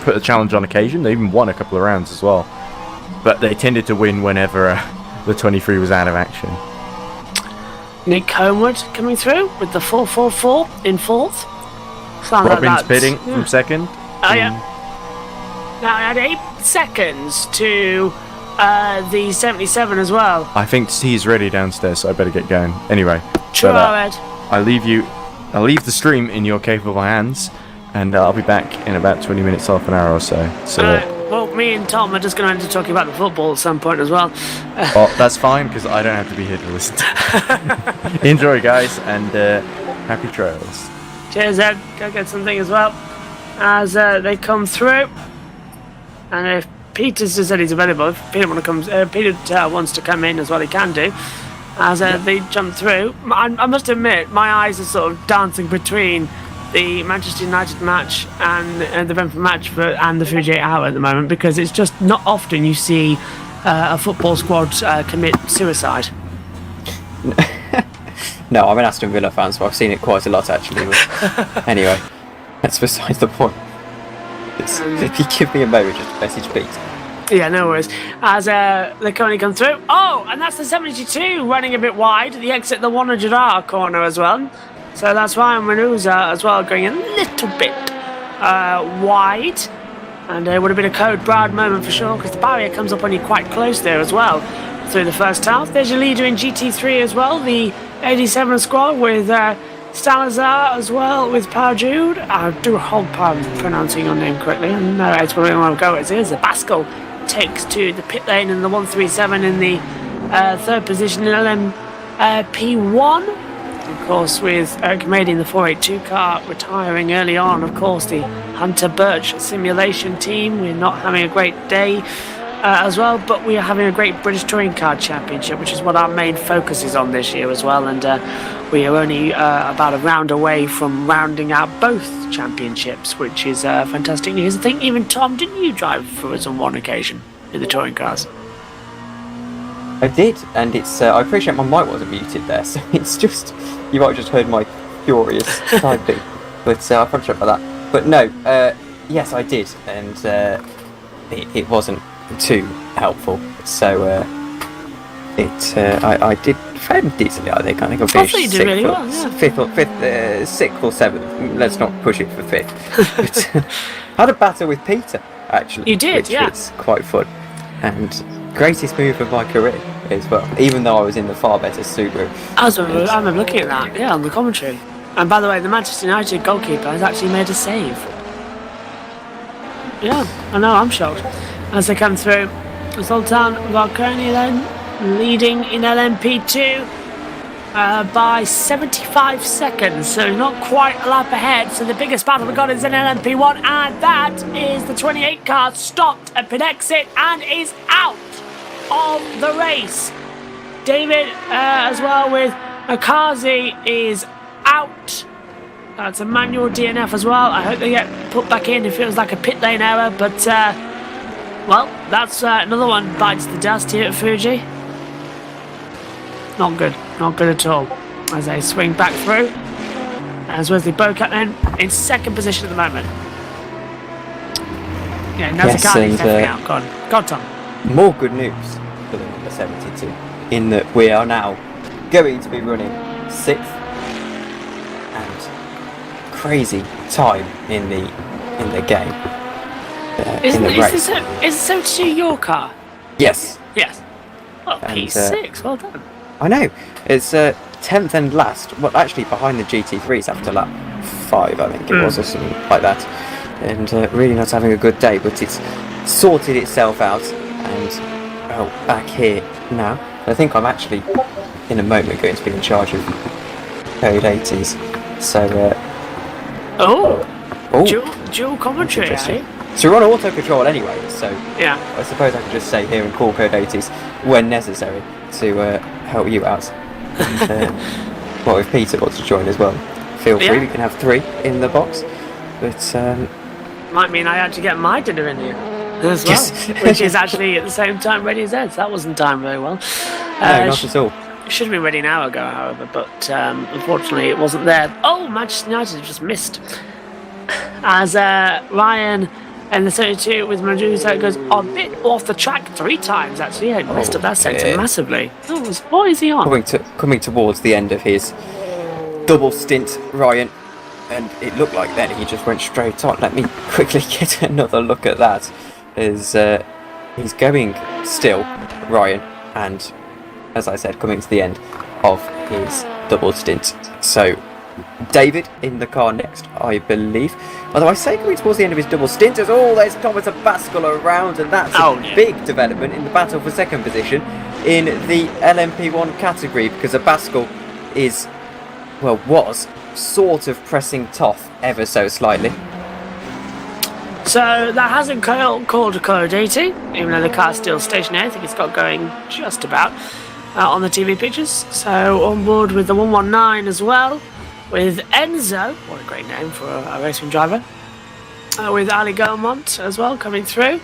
put a challenge on occasion. They even won a couple of rounds as well. But they tended to win whenever the 23 was out of action.
Nick Homewood coming through with the 444 in fourth. Sounds
Robbins
like
pitting from second.
Oh, yeah. Now, I had 8 seconds to the 77 as well.
I think he's ready downstairs, so I better get going. Anyway,
True, Ed.
I'll leave the stream in your capable hands, and I'll be back in about 20 minutes, half an hour or so. So,
Well, me and Tom are just going to end up talking about the football at some point as well.
well, that's fine, because I don't have to be here to listen to it. Enjoy, guys, and happy trails.
Cheers, Ed. Go get something as well as they come through. And if Peter's just said he's available, if Peter wants to come in as well, he can do. As they jump through, I must admit, my eyes are sort of dancing between the Manchester United match and the Brentford match and the Fuji 8 Hour at the moment, because it's just not often you see a football squad commit suicide.
No, I'm an Aston Villa fan, so I've seen it quite a lot actually. But anyway, that's besides the point. If you give me a moment, just message Pete.
Yeah, no worries. As they currently come through. Oh, and that's the 72 running a bit wide. The exit the 100R corner as well. So that's Ryan Manuza as well going a little bit wide. And it would have been a code Brad moment for sure, because the barrier comes up on you quite close there as well through the first half. There's your leader in GT3 as well, the 87 squad with Salazar as well with Parjude. I do hope I'm pronouncing your name correctly. No, it's where we want to go. It's Pascal takes to the pit lane in the 137 in the third position in LMP1. Of course, with Eric Mady in the 482 car retiring early on. Of course, the Hunter Birch simulation team. We're not having a great day as well, but we are having a great British Touring Car Championship, which is what our main focus is on this year as well. And we are only about a round away from rounding out both championships, which is fantastic news. I think even Tom, didn't you drive for us on one occasion in the touring cars?
I did, and it's I appreciate my mic wasn't muted there, so it's just, you might have just heard my furious typing, but I apologize about that. But no, yes I did, and it wasn't too helpful, so I did fairly decently, I think. I finished
you did really well, yeah.
sixth or seventh. Let's not push it for fifth. But I had a battle with Peter, actually.
You did,
which
yeah.
was quite fun, and greatest move of my career as well, even though I was in the far better Subaru.
I remember looking at that, yeah, on the commentary. And by the way, the Manchester United goalkeeper has actually made a save. Yeah, I know, I'm shocked. As they come through, Zoltan Varkoni then leading in LMP2 by 75 seconds, so not quite a lap ahead. So the biggest battle we got is in LMP1, and that is the 28 car stopped at pit exit and is out of the race. David as well with Akazi is out. That's a manual DNF as well. I hope they get put back in. It feels like a pit lane error, but well, that's another one bites the dust here at Fuji. Not good at all. As they swing back through, as Wesley Bocat then in second position at the moment. Yeah, Nazakani stepping out. Go on, Tom.
More good news for the number 72, in that we are now going to be running 6th, and crazy time in the game. In the race.
Is the 72 your car?
Yes.
Yes. Well, P6, well done.
I know. It's 10th and last. Well, actually behind the GT3s after lap 5, I think it was, or something like that. And really not having a good day, but it's sorted itself out. and back here now. I think I'm actually in a moment going to be in charge of Code 80s. So
dual commentary, eh?
So we're on auto control anyway, so
Yeah.
I suppose I can just stay here and call Code 80s when necessary to help you out. And, well, if Peter wants to join as well, feel free.
Yeah.
We can have 3 in the box, but
Might mean I had to get my dinner in here as well,
Yes.
which is actually at the same time ready as Ed's. That wasn't timed very well.
no, not at all.
It should have been ready an hour ago, however, but unfortunately it wasn't there. Oh, Manchester United have just missed. As Ryan and the 32 with Medusa goes a bit off the track 3 times, actually. He messed up that sector
dear.
massively. Oh, what is he on?
Coming towards the end of his double stint, Ryan, and it looked like then he just went straight on. Let me quickly get another look at that. As he's going still, Ryan, and as I said, coming to the end of his double stint. So David in the car next, I believe. Although I say coming towards the end of his double stint, as there's Thomas Abascal around, and that's a big development in the battle for second position in the LMP1 category, because Abascal was sort of pressing Toth ever so slightly.
So that hasn't called a Code 80, even though the car's still stationary. I think it's got going just about on the TV pictures. So on board with the 119 as well, with Enzo, what a great name for a racing driver, with Ali Gaumont as well coming through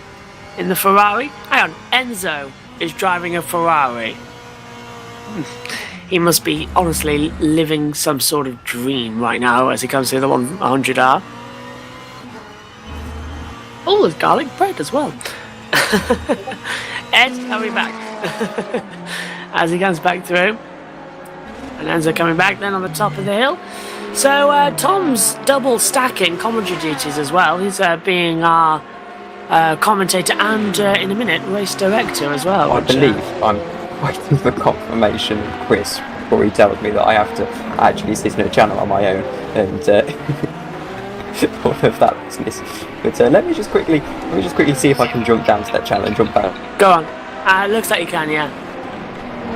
in the Ferrari. Hang on, Enzo is driving a Ferrari. He must be honestly living some sort of dream right now as he comes through the 100R. Oh, there's garlic bread as well. Ed coming back as he comes back through. And Enzo coming back then on the top of the hill. So Tom's double stacking commentary duties as well. He's being our commentator and in a minute race director as well.
I believe I'm waiting for confirmation of Chris before he tells me that I have to actually sit in a channel on my own and all of that business. But let me just quickly see if I can jump down to that channel and jump back.
Go on. It looks like you can, yeah.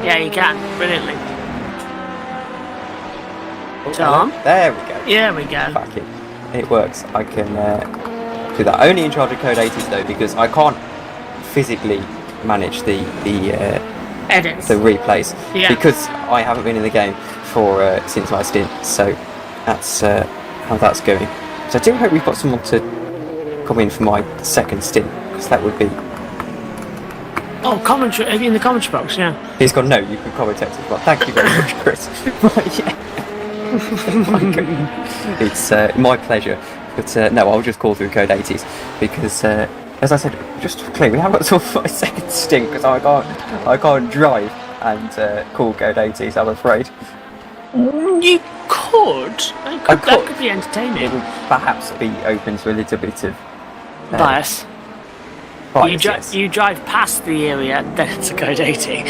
Yeah, you can. Brilliantly. Tom?
There we go.
Yeah, we go.
Back in. It works. I can do that. Only in charge of Code 80s though, because I can't physically manage the
Edits.
the replays
Yeah.
because I haven't been in the game for since my stint. So that's how that's going. So I do hope we've got someone to come in for my second stint, because that would be.
Oh, commentary in the commentary box, yeah.
He's gone. No, you can commentate as well. Thank you very much, Chris. Right, yeah. It's my pleasure. But no, I'll just call through Code 80s because, as I said, just to be clear, we haven't got sort of my second stint because I can't drive and call Code 80s. I'm afraid.
You could. That could be entertaining.
It would perhaps be open to a little bit of
Bias.
bias.
You drive past the area, then it's a Code 80.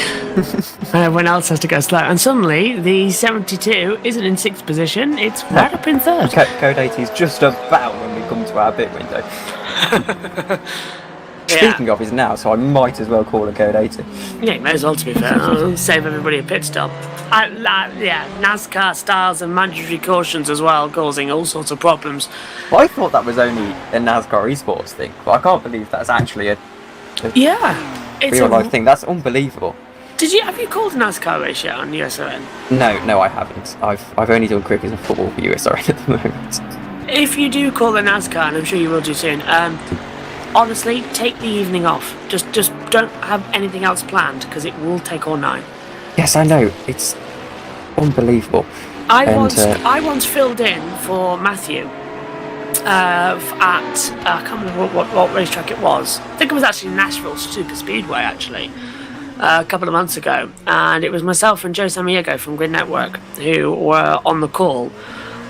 Everyone else has to go slow. And suddenly, the 72 isn't in 6th position, it's right up in 3rd.
Code 80s just about when we come to our bit window.
Yeah.
Speaking of is now, so I might as well call a Code 80.
Yeah, you may as well, to be fair. I'll save everybody a pit stop. NASCAR styles and mandatory cautions as well, causing all sorts of problems.
I thought that was only a NASCAR esports thing, but I can't believe that's actually a
Yeah. It's
real life thing. That's unbelievable.
Have you called a NASCAR race yet on USRN?
No, I haven't. I've only done cricket and football for USRN at the moment.
If you do call the NASCAR, and I'm sure you will do soon, honestly, take the evening off. Just don't have anything else planned, because it will take all night.
Yes, I know. It's unbelievable.
I once filled in for Matthew at I can't remember what racetrack it was. I think it was actually Nashville Super Speedway actually a couple of months ago, and it was myself and Joe Samiego from Grid Network who were on the call.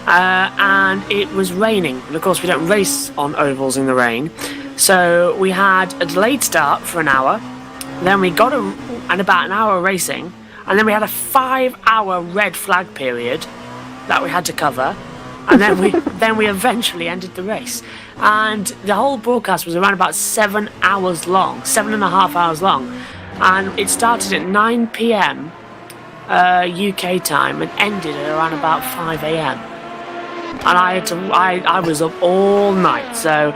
And it was raining, and of course we don't race on ovals in the rain, so we had a delayed start for an hour, then we got about an hour racing, and then we had a 5-hour red flag period that we had to cover, And then we eventually ended the race. And the whole broadcast was around about 7 hours long, 7.5 hours long. And it started at 9 p.m. UK time and ended at around about 5 a.m. And I was up all night. So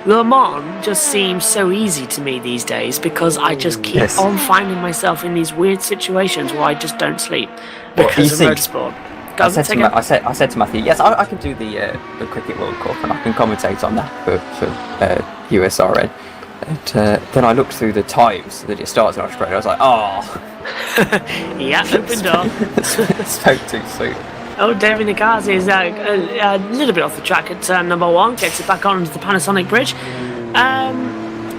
Le Mans just seems so easy to me these days because I just keep on finding myself in these weird situations where I just don't sleep because of motorsport.
I said to Matthew, yes, I can do the Cricket World Cup and I can commentate on that for USRN. And then I looked through the times that it starts in Australia. I was like, oh.
Yeah, open door.
Spoke too soon.
Oh, David Nikazi is a little bit off the track at turn number 1. Gets it back onto the Panasonic bridge.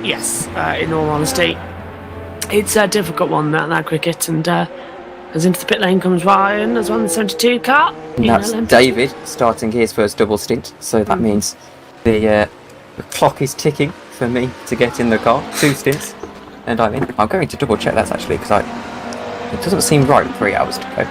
Yes, in all honesty, it's a difficult one, that cricket. And as into the pit lane comes Ryan as well in the 72 car.
And that's David starting his first double stint. So that means the clock is ticking for me to get in the car. 2 stints. And I'm in. I'm going to double check that actually because it doesn't seem right with 3 hours to go.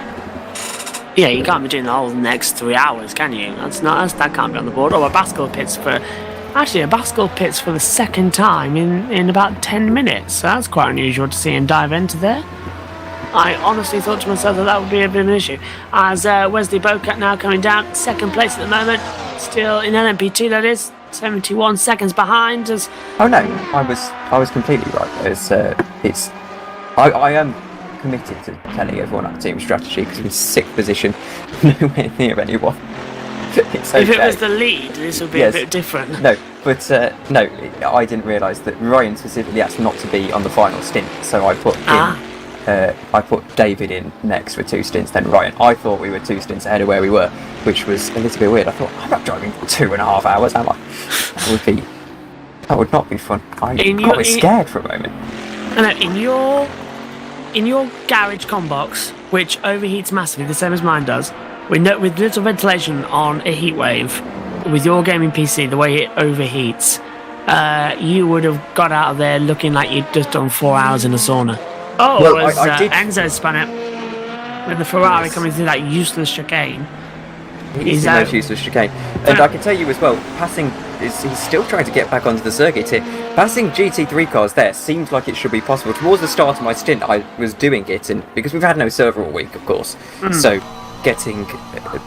Yeah, you can't be doing the whole next 3 hours, can you? That can't be on the board. Or a basketball pits for the second time in about 10 minutes. So that's quite unusual to see him dive into there. I honestly thought to myself that would be a bit of an issue. As Wesley Bocat now coming down, second place at the moment, still in LMP2 that is, 71 seconds behind.
Oh no, I was completely right. I am committed to telling everyone our team strategy because we're in 6th position, nowhere near anyone. It's okay.
If it was the lead, this would be a bit different.
No, but no, I didn't realise that Ryan specifically asked not to be on the final stint, so I put I put David in next for 2 stints, then Ryan. I thought we were 2 stints ahead of where we were, which was a little bit weird. I thought, I'm not driving 2.5 hours, am I? That would not be fun. I was scared for a moment.
In your garage combox, which overheats massively, the same as mine does, with little ventilation on a heat wave, with your gaming PC, the way it overheats, you would have got out of there looking like you'd just done 4 hours in a sauna. Oh, well, I did. Enzo spun it with the Ferrari coming through that useless chicane.
He's in those useless chicane. And I can tell you as well, he's still trying to get back onto the circuit here. Passing GT3 cars there seems like it should be possible. Towards the start of my stint, I was doing it, and because we've had no server all week, of course, so getting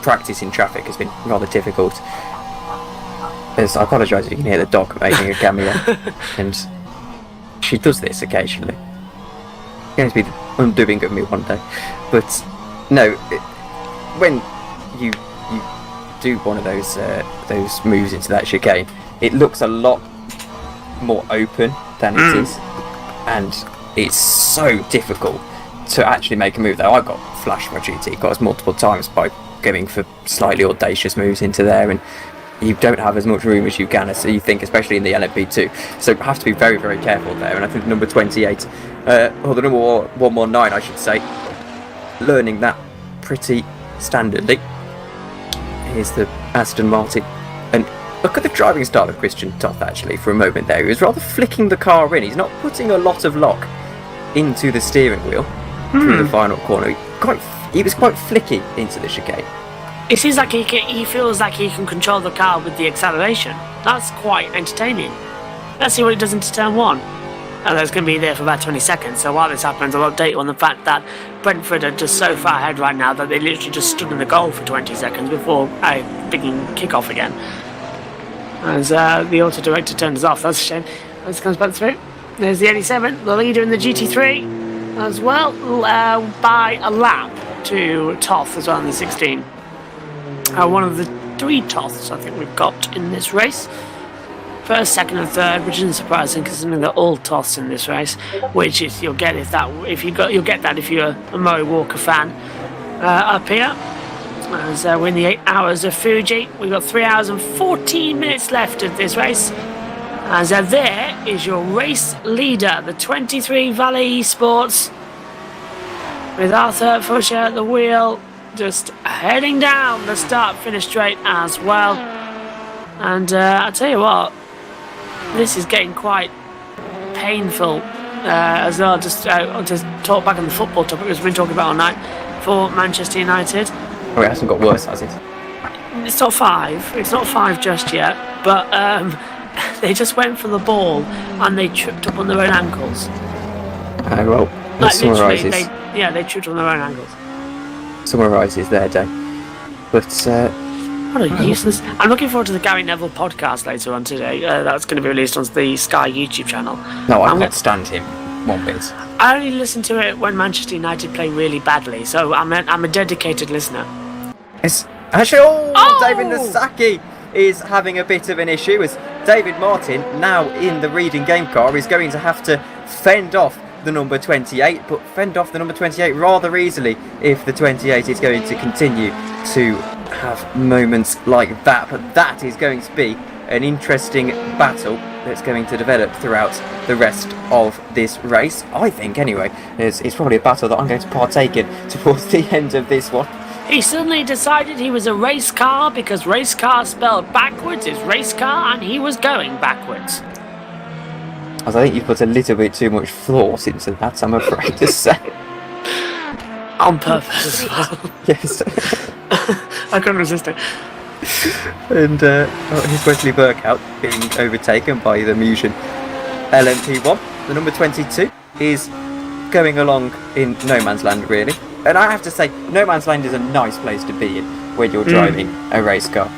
practice in traffic has been rather difficult. I apologise if you can hear the dog making a cameo, and she does this occasionally. It's going to be the undoing of me one day. But no, when you do one of those moves into that chicane, it looks a lot more open than it is, and it's so difficult to actually make a move there. I got flashed from my GT cars multiple times by going for slightly audacious moves into there, and you don't have as much room as you can, as you think, especially in the LMP2. So you have to be very, very careful there. And I think number 28, or the number 119, I should say, learning that pretty standardly. Here's the Aston Martin. And look at the driving style of Christian Toth, actually, for a moment there. He was rather flicking the car in. He's not putting a lot of lock into the steering wheel through the final corner. He was quite flicky into the chicane.
It seems like he feels like he can control the car with the acceleration. That's quite entertaining. Let's see what he does into turn 1. And that's going to be there for about 20 seconds. So while this happens, I'll update you on the fact that Brentford are just so far ahead right now that they literally just stood in the goal for 20 seconds before beginning kick-off again. As the auto director turns off, that's a shame. This comes back through. There's the 87, the leader in the GT3 as well, by a lap to Toth as well in the 16. One of the 3 Toths I think we've got in this race. First, second, and third, which isn't surprising considering they're all Toths in this race. Which is you'll get you'll get that if you're a Murray Walker fan. Up here, as we're in the 8 hours of Fuji, we've got 3 hours and 14 minutes left of this race. As there is your race leader, the 23 Valley Esports, with Arthur Fuscher at the wheel, just heading down the start-finish straight as well. And I tell you what, this is getting quite painful as well. Just talk back on the football topic we've been talking about all night for Manchester United.
Oh, it hasn't got worse, has it?
It's not 5. It's not 5 just yet. But they just went for the ball and they tripped up on their own ankles.
Well, that
Like literally,
summarises.
they tripped on their own ankles.
Summarises their day. But
What a useless. I'm looking forward to the Gary Neville podcast later on today. That's going to be released on the Sky YouTube channel.
no, I
I'm
can't stand him one bit.
I only listen to it when Manchester United play really badly, so I'm a dedicated listener.
It's actually,
Oh!
David Nasaki is having a bit of an issue as David Martin, now in the Reading game car, is going to have to fend off the number 28, but fend off the number 28 rather easily if the 28 is going to continue to have moments like that. But that is going to be an interesting battle that's going to develop throughout the rest of this race. I think, anyway, it's probably a battle that I'm going to partake in towards the end of this one.
He suddenly decided he was a race car because race car spelled backwards is race car, and he was going backwards.
As I think you put a little bit too much thought into that, I'm afraid to say.
On purpose as well.
Yes.
I couldn't resist it.
And his Wesley Burkout being overtaken by the Musian LMP1. The number 22 is going along in no man's land, really. And I have to say, no man's land is a nice place to be in when you're driving a race car.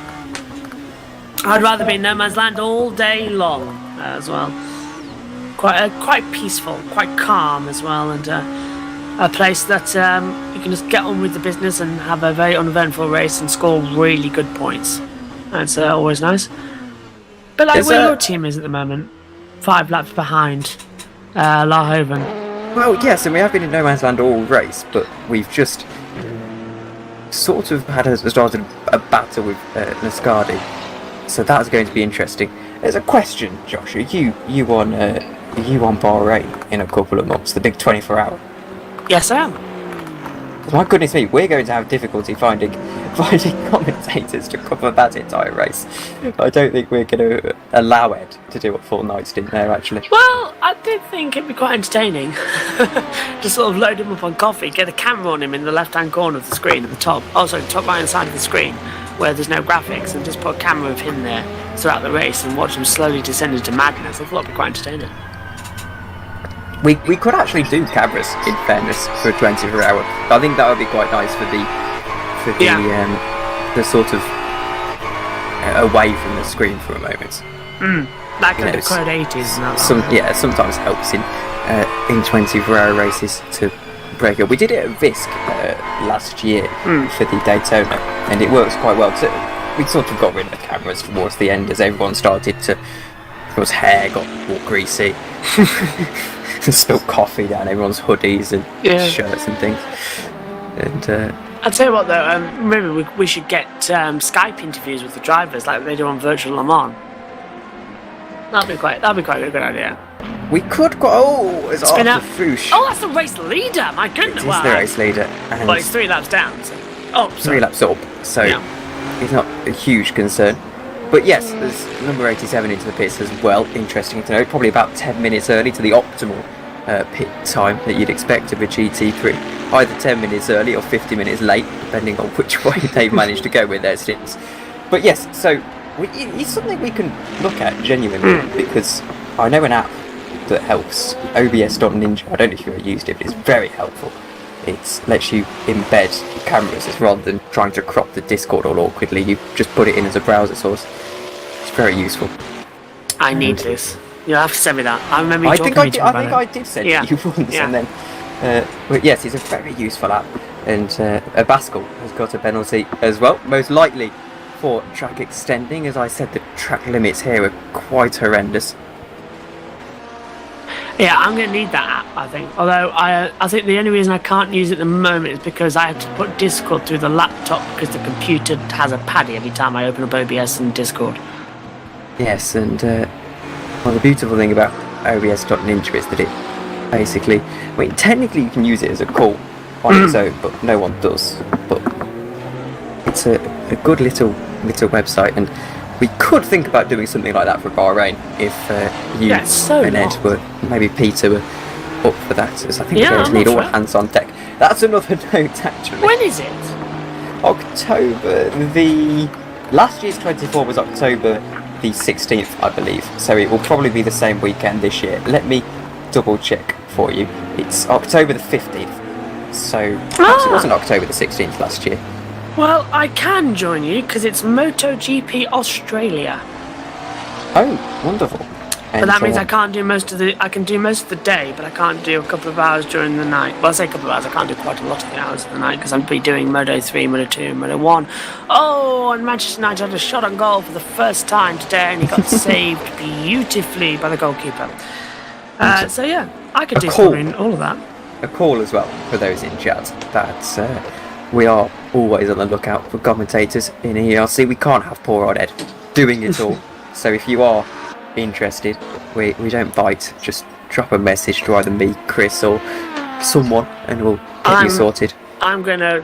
I'd rather be in no man's land all day long as well. Quite peaceful, quite calm as well, and a place that you can just get on with the business and have a very uneventful race and score really good points. That's always nice. But like where your team is at the moment, 5 laps behind La Hoven.
Well, yes, and we have been in no man's land all race, but we've just sort of started a battle with Nascardi. So that's going to be interesting. There's a question, Josh. Are you on Bahrain in a couple of months? The big 24-hour.
Yes, I am.
My goodness me, we're going to have difficulty finding commentators to cover that entire race. I don't think we're going to allow Ed to do a full night's stint there, actually.
Well, I did think it'd be quite entertaining. Just sort of load him up on coffee, get a camera on him in the left-hand corner of the screen at the top. Oh, sorry, the top right-hand side of the screen, where there's no graphics, and just put a camera of him there throughout the race and watch him slowly descend into madness. I thought it'd be quite entertaining.
We could actually do cameras, in fairness, for a 24-hour. I think that would be quite nice for the sort of away from the screen for a moment.
Like the Code 80s and that.
Sometimes helps in 24-hour races to break up. We did it at Visk last year for the Daytona, and it works quite well. So we sort of got rid of the cameras towards the end as everyone started to. Everyone's hair got all greasy. Spilled coffee down everyone's hoodies and shirts and things. And
I'll tell you what though, maybe we should get Skype interviews with the drivers like they do on Virtual Le Mans. That'd be quite a good idea.
we could go. It's
Spin
Arthur
out.
Fouche.
Oh, that's the race leader. My goodness.
He's the race leader. And
Well, it's 3 laps down. So. Oh, sorry.
3 laps up, so it's not a huge concern. But yes, there's number 87 into the pits as well. Interesting to know. Probably about 10 minutes early to the optimal pit time that you'd expect of a GT3. Either 10 minutes early or 50 minutes late, depending on which way they've managed to go with their stints. But yes, so it's something we can look at genuinely, because I know an app that helps, OBS.ninja. I don't know if you've ever used it, but it's very helpful. It lets you embed cameras rather than trying to crop the Discord all awkwardly. You just put it in as a browser source. It's very useful.
I need this. You'll have to send me that. I remember you talking to me about it.
I did send it you once, and then. But yes, it's a very useful app, and Abascal has got a penalty as well, most likely for track extending. As I said, the track limits here are quite horrendous.
Yeah, I'm going to need that app, I think. Although, I think the only reason I can't use it at the moment is because I have to put Discord through the laptop because the computer has a paddy every time I open up OBS and Discord. Yes,
and well, the beautiful thing about OBS.ninja is that it basically, I mean, technically you can use it as a call on its own, but no one does. But it's a good little website, and we could think about doing something like that for Bahrain if you and Ed were, maybe Peter were up for that. So I think we're going to need all hands on deck. That's another note, actually.
When is it?
October the last year's 24 was October the 16th, I believe. So it will probably be the same weekend this year. Let me double check for you. It's October the 15th. So perhaps it wasn't October the 16th last year.
Well, I can join you because it's MotoGP Australia.
Oh, wonderful.
But that means I can do most of the day, but I can't do a couple of hours during the night. Well, I say a couple of hours, I can't do quite a lot of the hours of the night because I'll be doing Moto 3, Moto 2, Moto 1. Oh, and Manchester United had a shot on goal for the first time today and he got saved beautifully by the goalkeeper. So yeah, I could do covering all of that.
A call as well for those in chat that we are always on the lookout for commentators in EERC. We can't have poor old Ed doing it all. So if you are interested, we don't bite. Just drop a message to either me, Chris, or someone, and we'll get you sorted.
I'm going to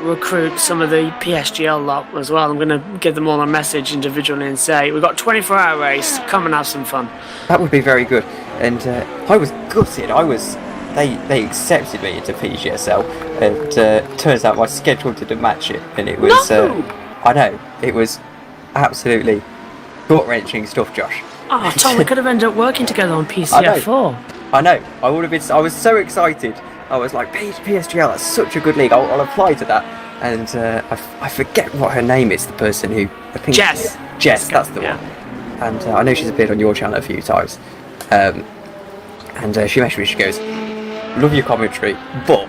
recruit some of the PSGL lot as well. I'm going to give them all a message individually and say, we've got 24-hour race, come and have some fun.
That would be very good. And I was gutted. They accepted me into PGSL, and turns out my schedule didn't match it, and it was I know, it was absolutely gut-wrenching stuff, Josh.
Oh, Tom, we could have ended up working together on PCF4.
I know. I would have been. I was so excited. I was like, PSGL, that's such a good league. I'll apply to that. And I forget what her name is. The person who I think
Jess.
Jess, that's the one. And I know she's appeared on your channel a few times. And she messaged me. She goes, "Love your commentary, but."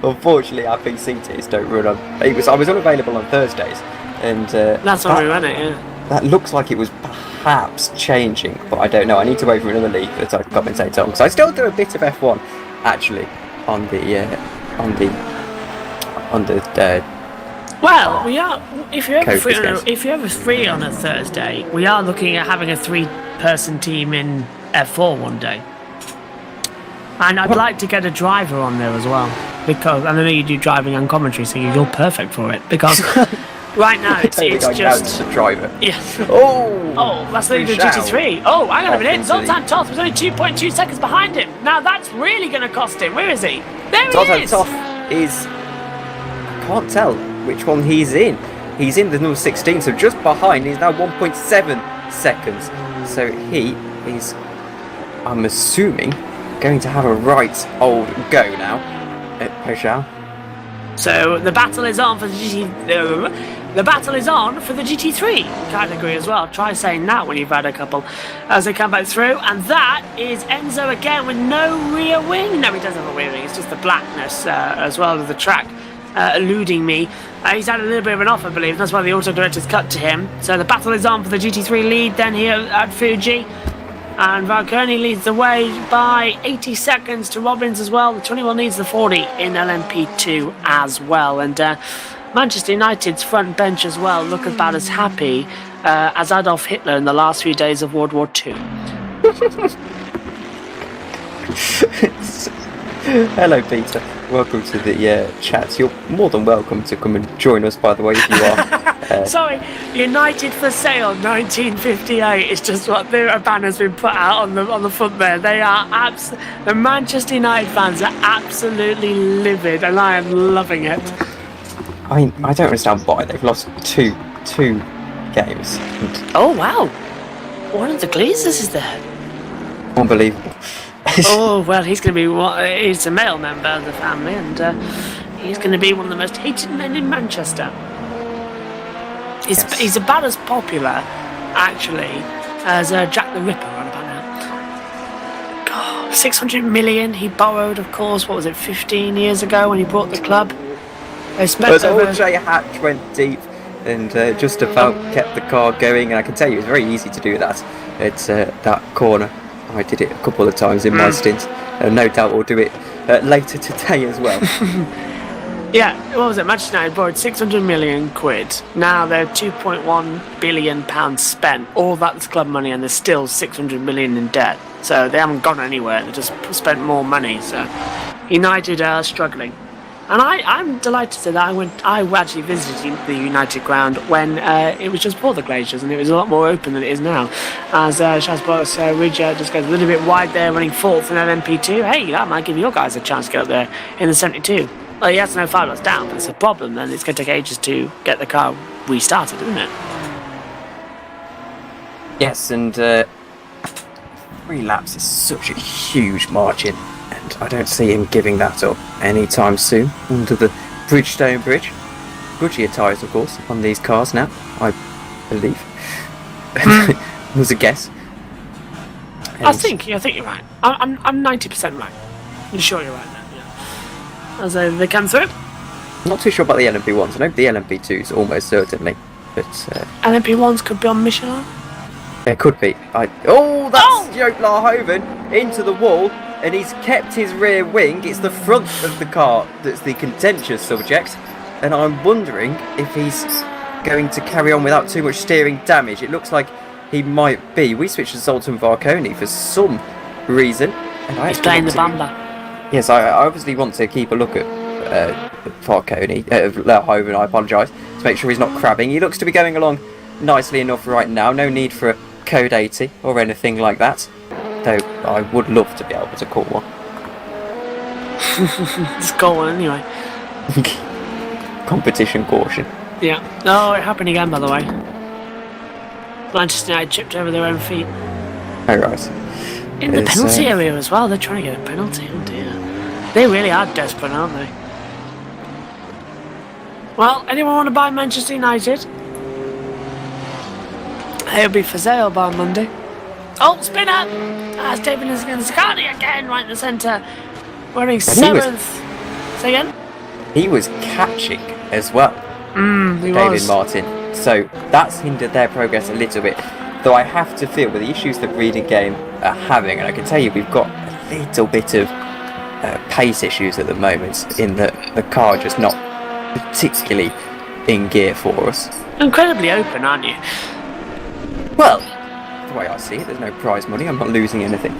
Unfortunately, our PC tiers don't run on. I was unavailable on Thursdays, and
that's when we ran it. Yeah.
That looks like it was perhaps changing, but I don't know. I need to wait for another league that I can commentate on because I still do a bit of F1 actually on the.
Well, we are. If you're ever free on a Thursday, we are looking at having a 3-person team in F4 one day. And I'd like to get a driver on there as well, because I know you do driving and commentary, so you're perfect for it. Because right now it's just
a driver.
Yeah.
Oh,
that's leading to GT3. Oh, hang on a minute. Zoltan Toth was only 2.2 seconds behind him. Now that's really going to cost him. Where is he? There he is.
Zoltan Toth is. I can't tell which one he's in. He's in the number 16, so just behind. He's now 1.7 seconds. So he is, I'm assuming, going to have a right old go now at Peugeot.
So the battle is on for the GT3 category as well. Try saying that when you've had a couple as they come back through. And that is Enzo again with no rear wing. No, he doesn't have a rear wing. It's just the blackness as well as the track eluding me. He's had a little bit of an off, I believe. That's why the auto director's cut to him. So the battle is on for the GT3 lead then here at Fuji. And Valconi leads the way by 80 seconds to Robbins as well. The 21 leads the 40 in LMP2 as well. And Manchester United's front bench as well look about as happy as Adolf Hitler in the last few days of World War II.
Hello, Peter. Welcome to the chat. You're more than welcome to come and join us, by the way, if you are.
Sorry, United for Sale 1958 is just what the banner's been put out on the front there. They are the Manchester United fans are absolutely livid, and I am loving it.
I don't understand why they've lost two games.
Oh wow, one of the Glazers is there.
Unbelievable.
Oh well, he's going to be he's a male member of the family, and he's going to be one of the most hated men in Manchester. He's about as popular, actually, as Jack the Ripper on about now. God, 600 million he borrowed, of course. What was it, 15 years ago when he bought the club? They spent
OJ Hatch went deep and just about kept the car going, and I can tell you it was very easy to do that. It's that corner. I did it a couple of times in my stint, and no doubt we'll do it later today as well.
Yeah, what was it? Manchester United borrowed 600 million quid. Now they're 2.1 billion pounds spent. All that's club money, and there's still 600 million in debt. So they haven't gone anywhere. They just spent more money. So United are struggling. And I'm delighted that I actually visited the United ground when it was just before the glaciers, and it was a lot more open than it is now. As Shazbos Ridge just goes a little bit wide there, running fourth in LMP2. Hey, that might give your guys a chance to get up there in the 72. Well, he has no 5 laps down, but it's a problem. Then it's going to take ages to get the car restarted, isn't it?
Yes, and 3 laps is such a huge margin, and I don't see him giving that up anytime soon under the Bridgestone Bridge. Goodyear tyres, of course, on these cars now, I believe. Was a guess.
I think you're right. I'm 90% right. I'm sure you're right then. Yeah. As they come through.
Not too sure about the LMP1s. I know the LMP2s almost certainly, but
LMP1s could be on Michelin.
there could be. That's Joop Lahoven into the wall, and he's kept his rear wing. It's the front of the car that's the contentious subject, and I'm wondering if he's going to carry on without too much steering damage. It looks like he might be. We switched to Zoltan Varconi for some reason, and
He's playing the bamba.
Yes, I obviously want to keep a look at Varconi, Lahoven, I apologise, to make sure he's not crabbing. He looks to be going along nicely enough right now. No need for a code 80 or anything like that, though I would love to be able to call one.
Just call one anyway.
Competition caution.
Yeah. No, it happened again, by the way. Manchester United tripped over their own feet.
Oh, right.
In the penalty area as well. They're trying to get a penalty. Oh dear. They really are desperate, aren't they? Well, anyone want to buy Manchester United? It'll be for sale by Monday. Oh, spinner! That's David Niscani again, right in the centre. Wearing 7th. Say again?
He was catching as well.
He
David
was.
Martin. So that's hindered their progress a little bit. Though I have to feel with the issues that Reed and Game are having, and I can tell you we've got a little bit of pace issues at the moment, in that the car just not particularly in gear for us.
Incredibly open, aren't you?
Well, the way I see it, there's no prize money. I'm not losing anything.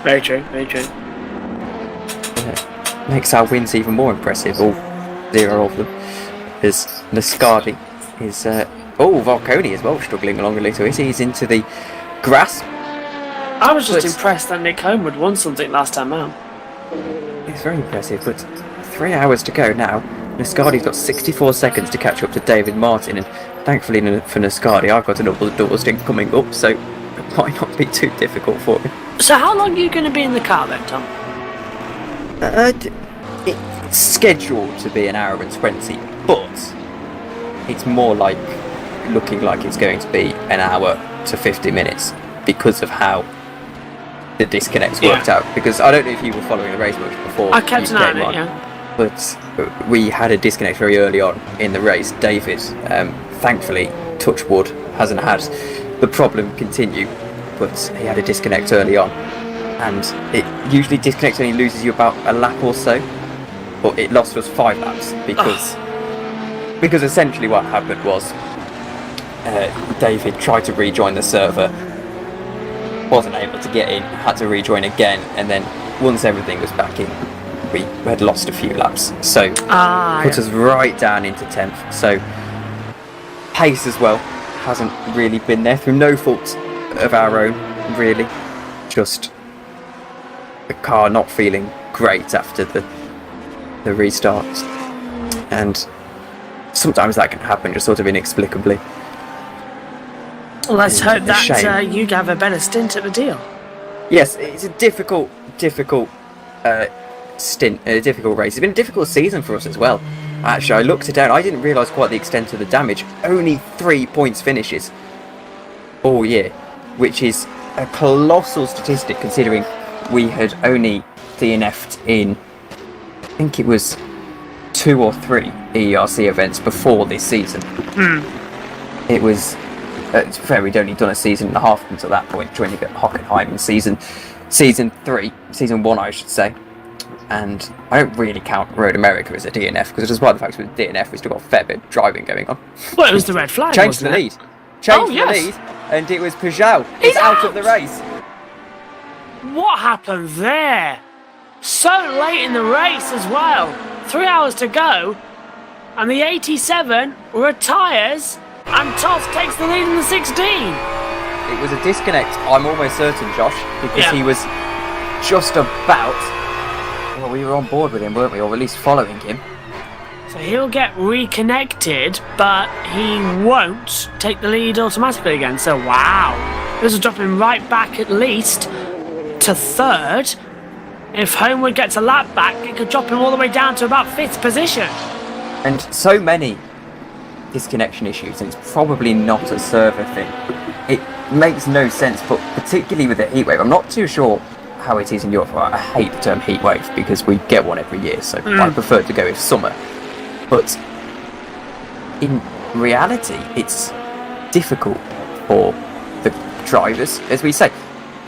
Very true, very true.
Makes our wins even more impressive, all 0 of them. As Lascardi is... Varconi as well, struggling along a little bit. He's into the grass.
I was just impressed that Nick Homewood won something last time out.
It's very impressive, but 3 hours to go now. Lascardi's got 64 seconds to catch up to David Martin, and thankfully for Lascardi, I've got another double stint coming up, so it might not be too difficult for him.
So how long are you going to be in the car then, Tom?
It's scheduled to be 1 hour and 20, but it's more like looking like it's going to be 1 hour to 50 minutes because of how the disconnects worked out. Because I don't know if you were following the race much before.
I kept an eye on it, yeah.
But we had a disconnect very early on in the race. David, thankfully, touch wood, hasn't had the problem continue, but he had a disconnect early on. And it usually disconnects only loses you about a lap or so, but it lost us 5 laps because essentially what happened was David tried to rejoin the server, wasn't able to get in, had to rejoin again, and then once everything was back in, we had lost a few laps, so put us right down into 10th. So pace as well hasn't really been there through no fault of our own, really, just the car not feeling great after the restart, and sometimes that can happen just sort of inexplicably.
Well, let's hope that you have a better stint at the deal.
Yes, it's a difficult stint, a difficult race. It's been a difficult season for us as well. Actually, I looked it down. I didn't realise quite the extent of the damage. Only 3 points finishes all year, which is a colossal statistic considering we had only DNF'd in, I think it was 2 or 3 EERC events before this season. It was, to be fair, we'd only done a season and a half until that point, joining at Hockenheim in season 1 I should say. And I don't really count Road America as a DNF, because despite the fact with DNF, we still got a fair bit of driving going on.
Well, it was the red flag,
Changed the lead. Changed the lead, and it was Peugeot. He's out of the race.
What happened there? So late in the race as well. 3 hours to go, and the 87 retires, and Toss takes the lead in the 16.
It was a disconnect, I'm almost certain, Josh, because he was just about... Well, we were on board with him, weren't we? Or at least following him.
So he'll get reconnected, but he won't take the lead automatically again. So wow, this will drop him right back at least to third. If Homewood gets a lap back, it could drop him all the way down to about 5th position.
And so many disconnection issues, and it's probably not a server thing. It makes no sense, but particularly with the heatwave, I'm not too sure how it is in Europe. I hate the term heatwave because we get one every year, so I prefer to go with summer. But in reality, it's difficult for the drivers, as we say.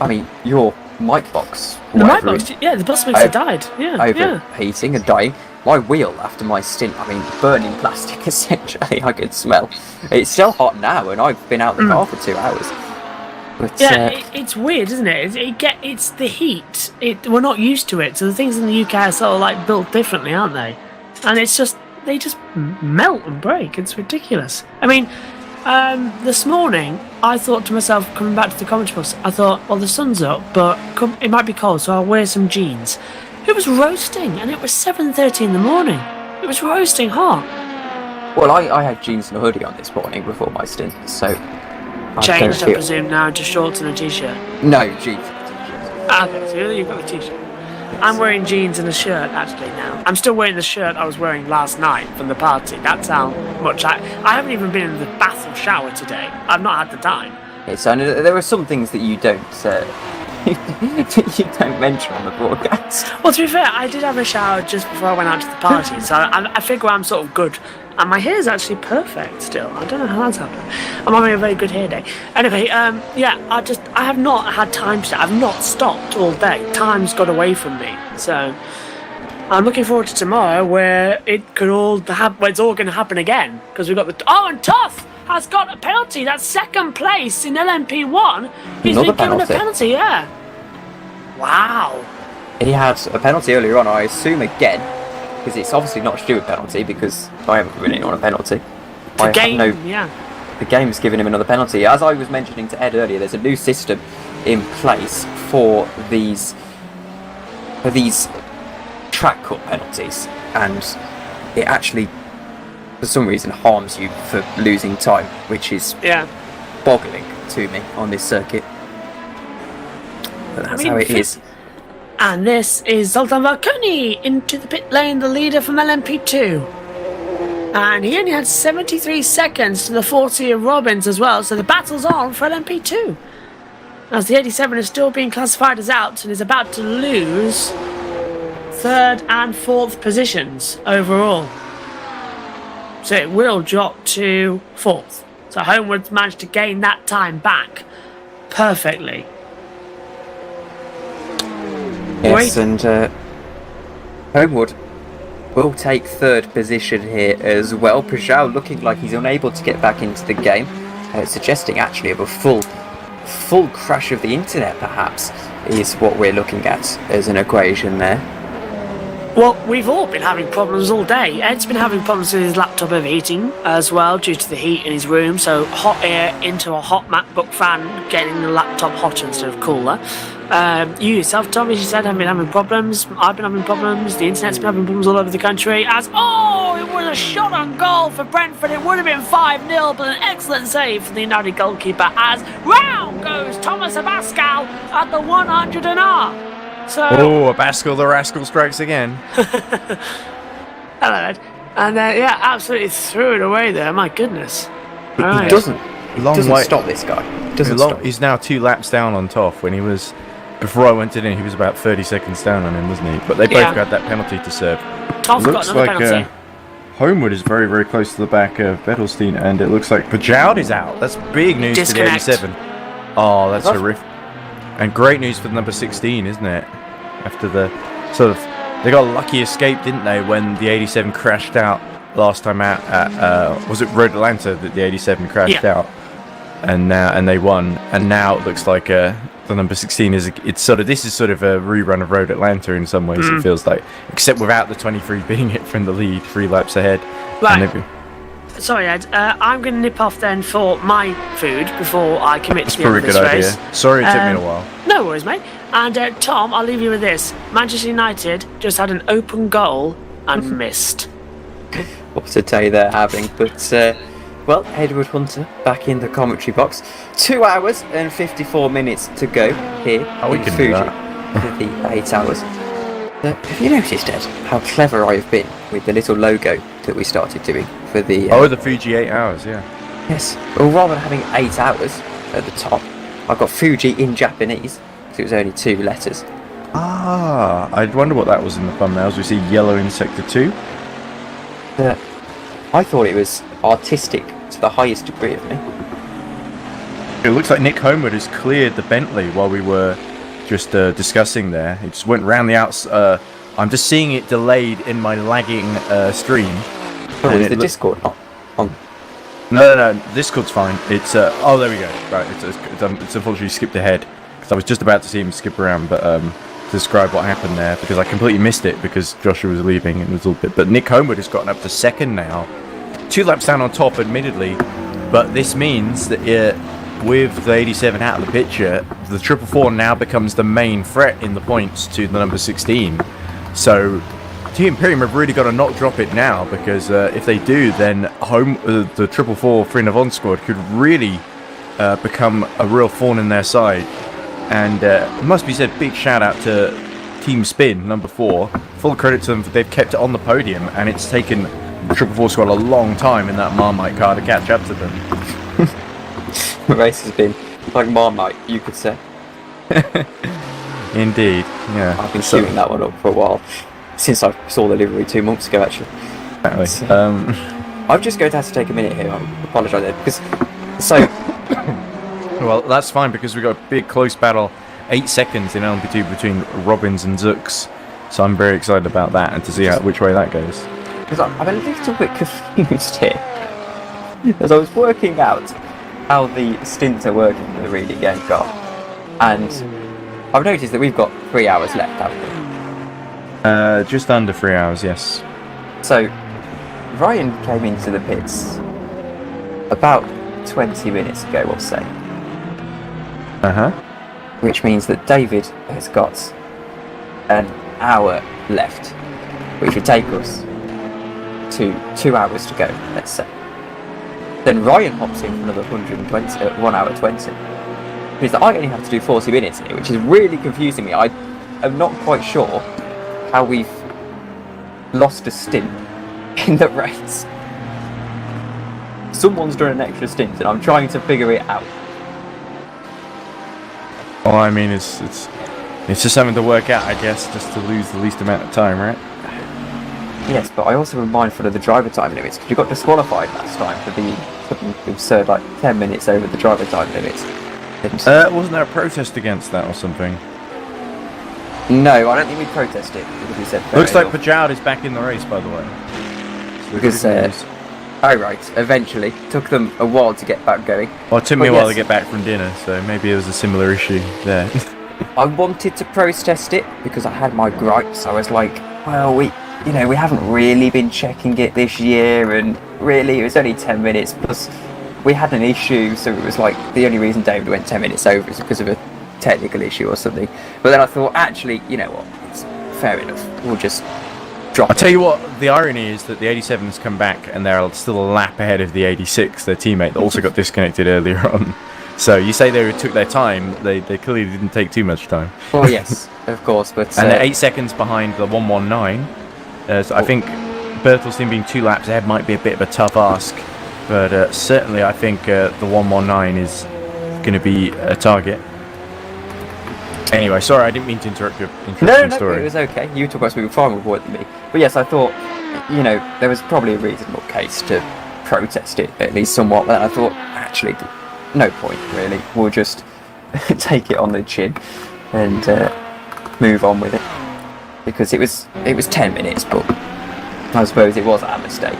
I mean, your mic box,
The mic box, yeah, the bus mixer died. Yeah,
overheating and dying. My wheel, after my stint, I mean, burning plastic essentially, I could smell. It's still hot now, and I've been out the car for 2 hours. But,
it's weird, isn't it? It's the heat. We're not used to it, so the things in the UK are sort of like built differently, aren't they? And it's just they just melt and break. It's ridiculous. I mean, this morning I thought to myself, coming back to the commentary bus, I thought, well, the sun's up, but it might be cold, so I'll wear some jeans. It was roasting, and it was 7:30 in the morning. It was roasting hot.
Well, I had jeans and a hoodie on this morning before my stint, so...
Changed, I presume, now to shorts and a t-shirt.
No, jeans.
Okay, so you've got a t-shirt. I'm wearing jeans and a shirt, actually, now. I'm still wearing the shirt I was wearing last night from the party. That's how much I haven't even been in the bath or shower today. I've not had the time.
Yes, and there are some things that you don't... you don't mention on the broadcast.
Well, to be fair, I did have a shower just before I went out to the party, so I figure I'm sort of good. And my hair's actually perfect still. I don't know how that's happened. I'm having a very good hair day. Anyway, I have not had time to... I've not stopped all day. Time's got away from me. So I'm looking forward to tomorrow where it could all where it's all going to happen again. Because we've got the... Oh, and Toth has got a penalty. That's second place in LMP1. He's been given a penalty, yeah. Wow.
He had a penalty earlier on, I assume again, because it's obviously not a stupid penalty because I haven't given anyone a penalty. The game's given him another penalty. As I was mentioning to Ed earlier, there's a new system in place for these track cut penalties, and it actually, for some reason, harms you for losing time, which is boggling to me on this circuit. But that's how it is.
And this is Zoltan Valkoni into the pit lane, the leader from LMP2. And he only had 73 seconds to the 40 of Robbins as well, so the battle's on for LMP2. As the 87 is still being classified as out and is about to lose 3rd and 4th positions overall. So it will drop to 4th. So Homewood's managed to gain that time perfectly.
Yes, and Homewood will take 3rd position here as well. Peugeot looking like he's unable to get back into the game, suggesting actually of a full crash of the internet perhaps is what we're looking at as an equation there.
Well, we've all been having problems all day. Ed's been having problems with his laptop overheating as well due to the heat in his room, so hot air into a hot MacBook fan getting the laptop hotter instead of cooler. You yourself, Tom, as you said, have been having problems. I've been having problems. The internet's been having problems all over the country. It was a shot on goal for Brentford. It would have been 5-0, but an excellent save from the United goalkeeper as round goes Thomas Abascal at the 100 and R. So,
Abascal the rascal strikes again.
Hello, Ed. And absolutely threw it away there. My goodness.
He doesn't stop this guy.
He's now 2 laps down on Toff. When he was, before I went in, he was about 30 seconds down on him, wasn't he? But they both got that penalty to serve.
Toff's got another penalty.
Homewood is very, very close to the back of Bettelstein, and it looks like Peugeot is out. That's big news for the 87. Oh, that's horrific. And great news for the number 16, isn't it? After the they got a lucky escape, didn't they, when the 87 crashed out last time out at was it Road Atlanta that the 87 crashed out, and they won, and now it looks like the number 16 this is sort of a rerun of Road Atlanta in some ways. It feels like, except without the 23 being it from the lead 3 laps ahead.
Right. sorry, Ed. I'm going to nip off then for my food before I commit to the end
Probably
of
a
this
good
race.
idea. Sorry it took me a while.
No worries, mate. And Tom, I'll leave you with this. Manchester United just had an open goal and missed.
What a day they're having. But, well, Edward Hunter back in the commentary box. 2 hours and 54 minutes to go here
we
in
can do
Fuji
that.
for the 8 hours. Have you noticed, Ed, how clever I've been with the little logo that we started doing for the...
Oh, the Fuji 8 hours, yeah.
Yes. Well, rather than having 8 hours at the top, I've got Fuji in Japanese, because it was only 2 letters.
Ah, I wonder what that was in the thumbnails. We see yellow in sector 2.
I thought it was artistic to the highest degree of me.
It looks like Nick Homewood has cleared the Bentley while we were just discussing there. It just went round the outside. I'm just seeing it delayed in my lagging stream.
Oh,
And
is
it
the
loo-
Discord not on?
No, Discord's fine. It's oh, there we go. Right, it's unfortunately skipped ahead because I was just about to see him skip around, but to describe what happened there because I completely missed it because Joshua was leaving and it was a little bit. But Nick Homewood has gotten up to second now, 2 laps down on top, admittedly, but this means that with the 87 out of the picture, the 444 now becomes the main threat in the points to the number 16. So Team Imperium have really got to not drop it now because if they do, then the 444 Frinavon squad could really become a real thorn in their side. And it must be said, big shout out to Team Spin, number 4. Full credit to them, they've kept it on the podium, and it's taken the 444 squad a long time in that Marmite car to catch up to them.
The race has been like Marmite, you could say.
Indeed, yeah.
I've been shooting that one up for a while. Since I saw the livery 2 months ago, actually.
Exactly.
I'm just going to have to take a minute here. I apologise there, because... So,
Well, that's fine because we've got a big close battle, 8 seconds in LMP2 between Robbins and Zooks. So I'm very excited about that and to see which way that goes.
because I'm a little bit confused here. As I was working out how the stints are working for the reading game car, and I've noticed that we've got 3 hours left, haven't we?
Just under 3 hours, yes.
So, Ryan came into the pits about 20 minutes ago, we'll say.
Uh-huh.
Which means that David has got an hour left, which would take us to 2 hours to go, let's say. Then Ryan hops in for another 1 hour 20. Means that I only have to do 40 minutes here, which is really confusing me. I am not quite sure how we've lost a stint in the race. Someone's done an extra stint and I'm trying to figure it out.
Well, I mean, it's just something to work out, I guess, just to lose the least amount of time, right?
Yes, but I also am mindful of the driver time limits, because you got disqualified last time for the absurd, like, 10 minutes over the driver time limits.
Wasn't there a protest against that or something?
No, I don't think we protested, because we said...
Looks like Pajoud is back in the race, by the way. So
Because,
good news.
oh right, eventually. Took them a while to get back going.
Well, it took me a
But
while
yes.
to get back from dinner, so maybe it was a similar issue there.
I wanted to protest it, because I had my gripes. I was like, well, we haven't really been checking it this year, and really, it was only 10 minutes, plus we had an issue, so it was like, the only reason David went 10 minutes over is because of a technical issue or something. But then I thought, actually, you know what, it's fair enough, we'll just drop
I'll tell you what, the irony is that the 87 has come back and they're still a lap ahead of the 86, their teammate that also got disconnected earlier on. So you say they took their time, they clearly didn't take too much time.
Well, yes, of course, but...
And they're 8 seconds behind the 119. So I think Bertelstein being 2 laps ahead might be a bit of a tough ask, but certainly I think the 119 is going to be a target. Anyway, sorry, I didn't mean to interrupt your interesting
No,
story.
it was okay. You took us moving far more than me. But yes, I thought, there was probably a reasonable case to protest it, at least somewhat. But I thought, actually, no point, really. We'll just take it on the chin and move on with it. Because it was 10 minutes, but I suppose it was our mistake.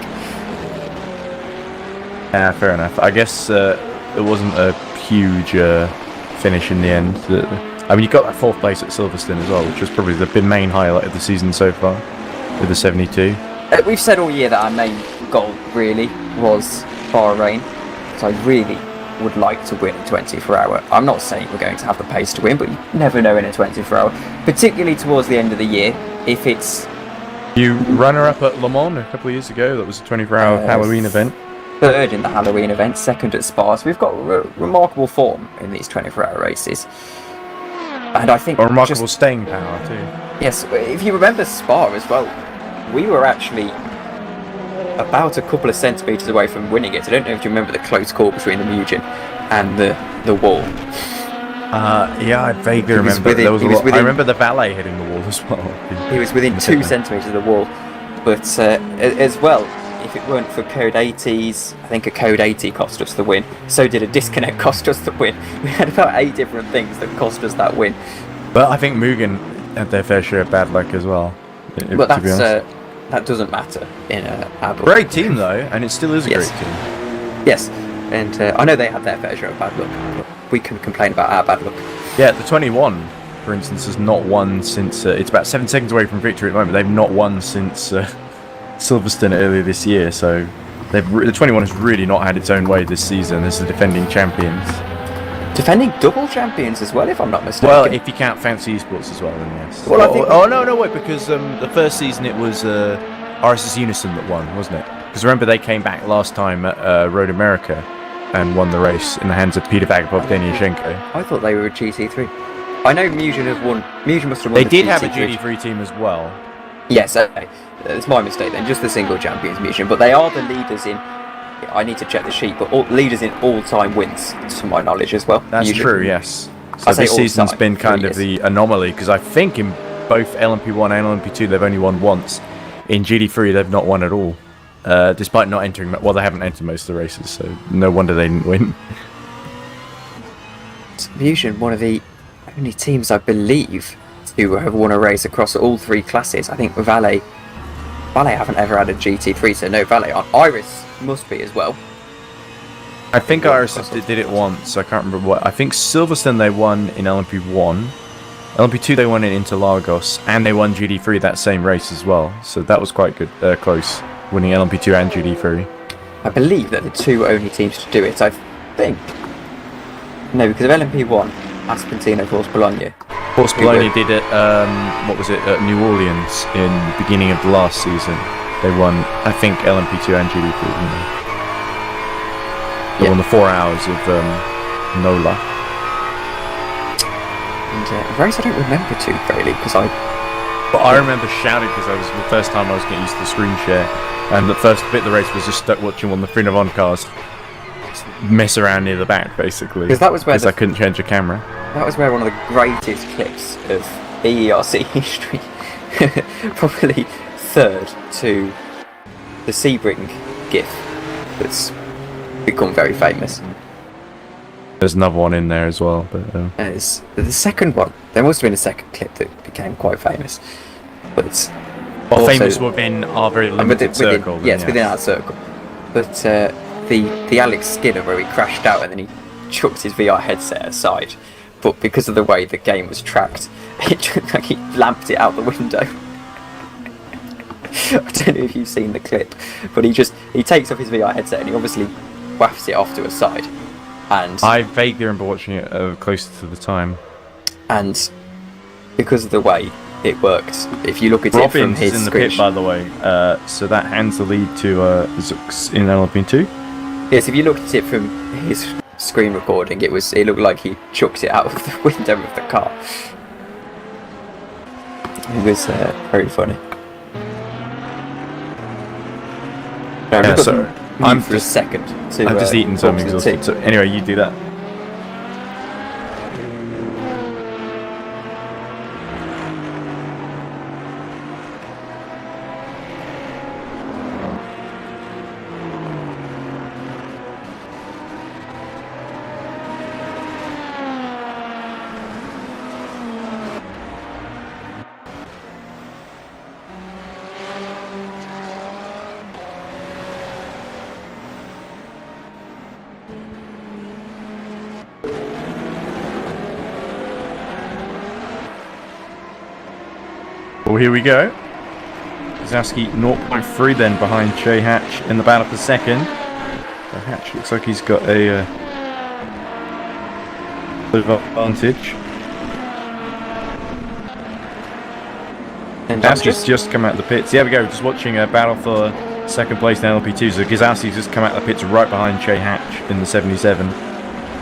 Yeah, fair enough. I guess it wasn't a huge finish in the end. I mean, you got that 4th place at Silverstone as well, which was probably the main highlight of the season so far, with the 72.
We've said all year that our main goal, really, was Bahrain, so I really would like to win a 24-hour. I'm not saying we're going to have the pace to win, but you never know in a 24-hour, particularly towards the end of the year. If it's
You runner-up at Le Mans a couple of years ago. That was a 24-hour Halloween event.
third in the Halloween event, second at Spa, so we've got remarkable form in these 24-hour races. And I think
A remarkable staying power too.
yes, if you remember Spa as well, we were actually about a couple of centimetres away from winning it. I don't know if you remember the close call between the Mugen and the wall.
Yeah, I vaguely remember.
within-
There was
he
a
was
lot.
within-
I remember the valet hitting the wall as well.
He was within 2 centimetres of the wall. But as well, if it weren't for code 80s, I think a code 80 cost us the win. So did a disconnect cost us the win. We had about 8 different things that cost us that win.
But I think Mugen had their fair share of bad luck as well.
But
to be honest.
that doesn't matter in a
Great team though, and it still is a
Yes.
great team.
Yes, and I know they have their fair share of bad luck, but we can complain about our bad luck.
Yeah, the 21, for instance, has not won since. It's about 7 seconds away from victory at the moment. They've not won since Silverstone earlier this year, so the 21 has really not had its own way this season as the defending champions.
Defending double champions as well, if I'm not mistaken.
Well, if you count Fancy Esports as well, then yes.
Well, I think-
no, wait, because the first season it was RSS Unison that won, wasn't it? Because remember they came back last time at Road America and won the race in the hands of Peter Vagapov, Deniashenko.
I thought they were a GT3. I know Mugen has won. Mugen must have won.
They
the
did have a
GT3.
GT3 team as well.
Yes, okay. It's my mistake then. Just the single champions Mugen, but they are the leaders in. I need to check the sheet, but leaders in all-time wins, to my knowledge as well.
That's
Mugen.
true, yes. So
I say
this
all
season's
time,
been kind
3
of
years.
the anomaly because I think in both LMP1 and LMP2 they've only won once. In GT3 they've not won at all, despite not entering. Well, they haven't entered most of the races, so no wonder they didn't win.
Mugen, one of the only teams I believe to have won a race across all 3 classes. I think Valet haven't ever had a GT3, so no Valet on. Iris must be as well.
I think Iris did it once. I can't remember what. I think Silverstone they won in LMP1. LMP2 they won in Interlagos, and they won GT3 that same race as well. So that was quite good, close, winning LMP2 and GT3.
I believe they're the 2 only teams to do it. I think. No, because of LMP1, Aspentino Force Bologna.
Force Bologna did it. What was it at New Orleans in the beginning of the last season? They won, I think, LMP2 and GT3. Didn't they? They won the 4 hours of NOLA.
And a race I don't remember too greatly because
But I remember shouting because I was the first time I was getting used to the screen share, and the first bit of the race was just stuck watching one of the Frinavon cars mess around near the back, basically.
'Cause that was where
I couldn't change the camera.
that was where one of the greatest clips of EERC history, probably third to the Sebring GIF, that's become very famous.
There's another one in there as well, but
As the second one, there must have been a second clip that became quite famous, but also-
famous within our very limited circle. then,
yes, within our circle. But the Alex Skinner where he crashed out and then he chucked his VR headset aside, but because of the way the game was tracked, it looked like he lamped it out the window. I don't know if you've seen the clip, but he takes off his VR headset and he obviously wafts it off to a side, and
I vaguely remember watching it closer to the time.
and because of the way it worked, if you look at it from
Robbins
his
is in the
screen,
pit, by the way, so that hands the lead to Zux in LMP2.
yes, if you looked at it from his screen recording, it looked like he chucked it out of the window of the car. It was very funny.
Yeah, so
I'm for a second.
I've just eaten, so I'm
talk to the
exhausted.
team.
So anyway, you do that. Well, here we go. Zowski 0.3 then behind Che Hatch in the battle for second. So Hatch looks like he's got a advantage.
And
Gazowski's just come out of the pits. There we go, just watching a battle for second place in LP2. So Gazowski's just come out of the pits right behind Che Hatch in the 77.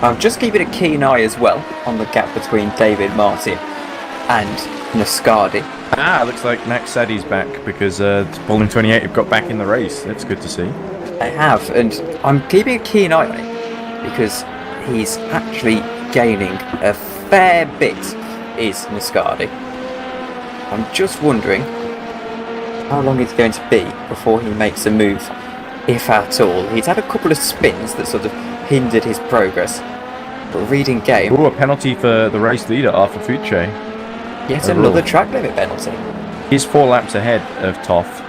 I'm just keeping a keen eye as well on the gap between David Martin and Nascardi.
Looks like Max Sadie's back because Bowling 28 have got back in the race. That's good to see.
They have, and I'm keeping a keen eye on it because he's actually gaining a fair bit, is Nascardi. I'm just wondering how long it's going to be before he makes a move, if at all. He's had a couple of spins that sort of hindered his progress, but reading game...
Ooh, a penalty for the race leader, Arthur Fucci.
Yet another track limit penalty.
He's 4 laps ahead of Toff.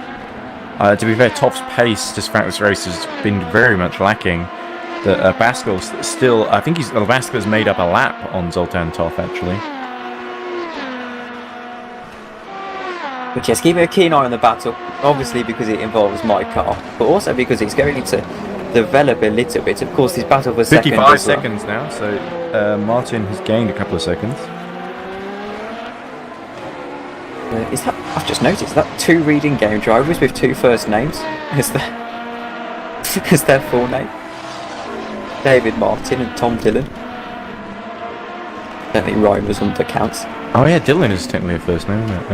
To be fair, Toff's pace, just throughout this race, has been very much lacking. Baskel's still... I think Baskel's made up a lap on Zoltan Toff, actually.
But yes, keeping a keen eye on the battle, obviously because it involves my car, but also because it's going to develop a little bit. Of course, this battle for second...
55 seconds now, so Martin has gained a couple of seconds.
Is that, I've just noticed that 2 reading game drivers with 2 first names is their full name. David Martin and Tom Dillon. Certainly rhyme was under counts.
Oh yeah, Dylan is technically a first name, isn't it?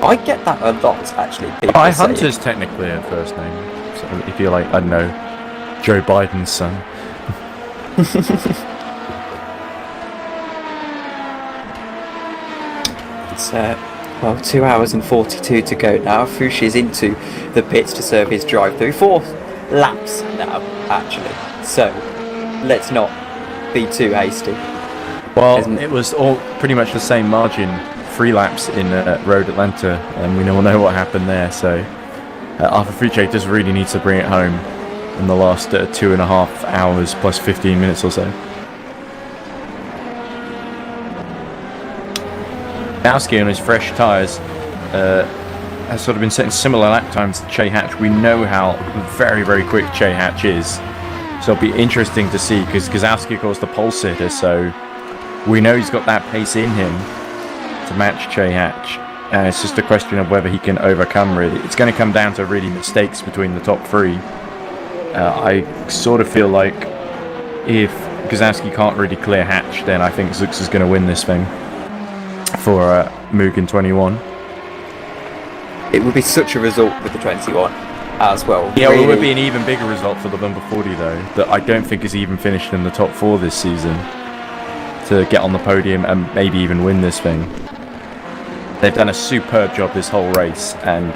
I get that a lot, actually.
Hunter's technically a first name. So if you're like, I don't know, Joe Biden's son.
It's, well, 2 hours and 42 to go now. Fushi's into the pits to serve his drive-through. 4 laps now, actually. So, let's not be too hasty.
Well, it was all pretty much the same margin. 3 laps in Road Atlanta, and we all know what happened there. So Arthur Fucci just really needs to bring it home in the last 2.5 hours plus 15 minutes or so. Gazowski on his fresh tyres has sort of been setting similar lap times to Che Hatch. We know how very, very quick Che Hatch is, so it'll be interesting to see because Gazowski, of course, the pole sitter, so we know he's got that pace in him to match Che Hatch, and it's just a question of whether he can overcome. Really, it's going to come down to really mistakes between the top 3. I sort of feel like if Gazowski can't really clear Hatch, then I think Zux is going to win this thing for Mugen 21.
It would be such a result with the 21 as well.
Yeah,
really.
It would be an even bigger result for the number 40 though, that I don't think is even finished in the top 4 this season, to get on the podium and maybe even win this thing. They've done a superb job this whole race, and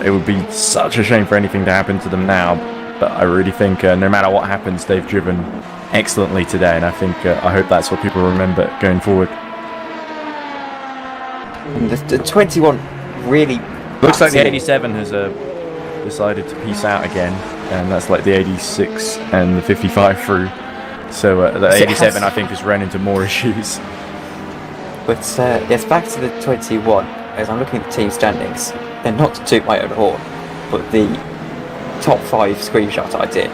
it would be such a shame for anything to happen to them now, but I really think no matter what happens, they've driven excellently today, and I hope that's what people remember going forward.
The 21 really...
Looks like the 87 has decided to peace out again, and that's like the 86 and the 55 through. So the 87, I think, has run into more issues.
But yes, back to the 21. As I'm looking at the team standings, they're not to toot my own horn, but the top 5 screenshot I did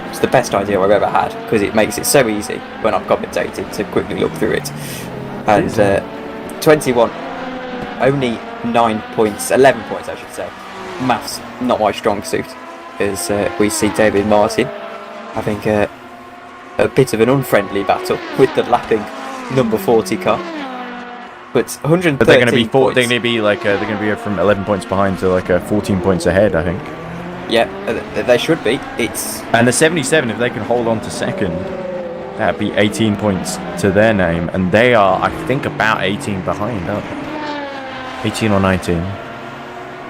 was the best idea I've ever had, because it makes it so easy when I'm commentating to quickly look through it. And 21, only 9 points, 11 points I should say. Maths, not my strong suit, as we see David Martin having a bit of an unfriendly battle with the lapping number 40 car. But 113
But they're going to be
points.
they're going to be like they're going to be from 11 points behind to like 14 points ahead, I think.
Yeah, they should be.
And the 77, if they can hold on to second, that'd be 18 points to their name, and they are, I think, about 18 behind, aren't they? 18 or 19.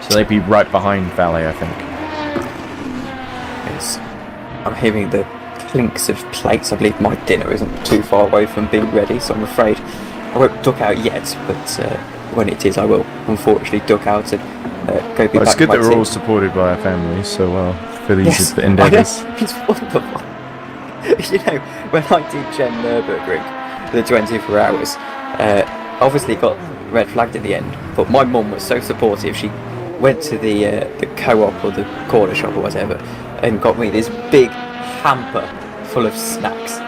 So they'd be right behind Valet, I think.
Yes. I'm hearing the clinks of plates. I believe my dinner isn't too far away from being ready, so I'm afraid I won't duck out yet, but when it is, I will unfortunately duck out and go be back.
It's good
to my
that we're
team.
all supported by our families so well for these
Yes,
endeavours.
it's wonderful. You know, when I did Gen Nürburgring, the 24 hours, obviously got red flagged at the end, but my mum was so supportive. She went to the co-op or the corner shop or whatever, and got me this big hamper full of snacks.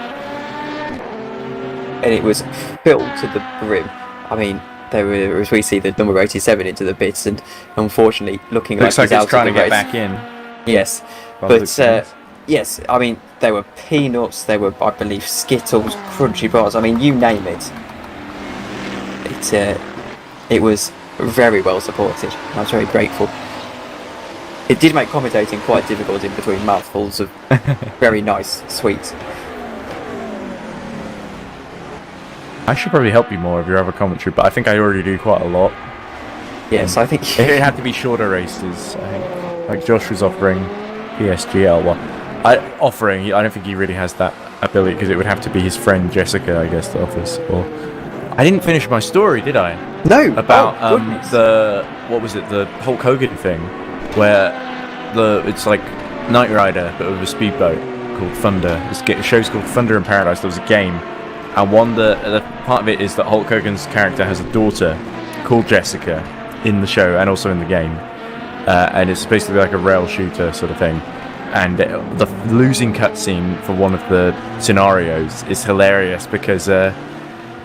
And it was filled to the brim. I mean, there were, as we see, the number 87 into the bits, and unfortunately looking
Looks
like
like
he's
it's
out
trying
of
to
the
get
race.
back in.
Yes,
By the
but
looks of it.
yes, I mean, there were peanuts, there were, I believe, Skittles, crunchy bars, I mean, you name it. It was very well supported. I was very grateful. It did make commentating quite difficult in between mouthfuls of very nice sweets.
I should probably help you more of your other commentary, but I think I already do quite a lot.
Yes, I think...
It had to be shorter races, I think. Like Josh was offering PSGL. Well, I don't think he really has that ability, because it would have to be his friend Jessica, I guess, that offers. Or I didn't finish my story, did I?
No!
About
goodness.
the Hulk Hogan thing, where it's like Knight Rider but with a speedboat called Thunder. The show's called Thunder in Paradise. There was a game, and the part of it is that Hulk Hogan's character has a daughter called Jessica in the show and also in the game, and it's basically like a rail shooter sort of thing. And the losing cutscene for one of the scenarios is hilarious because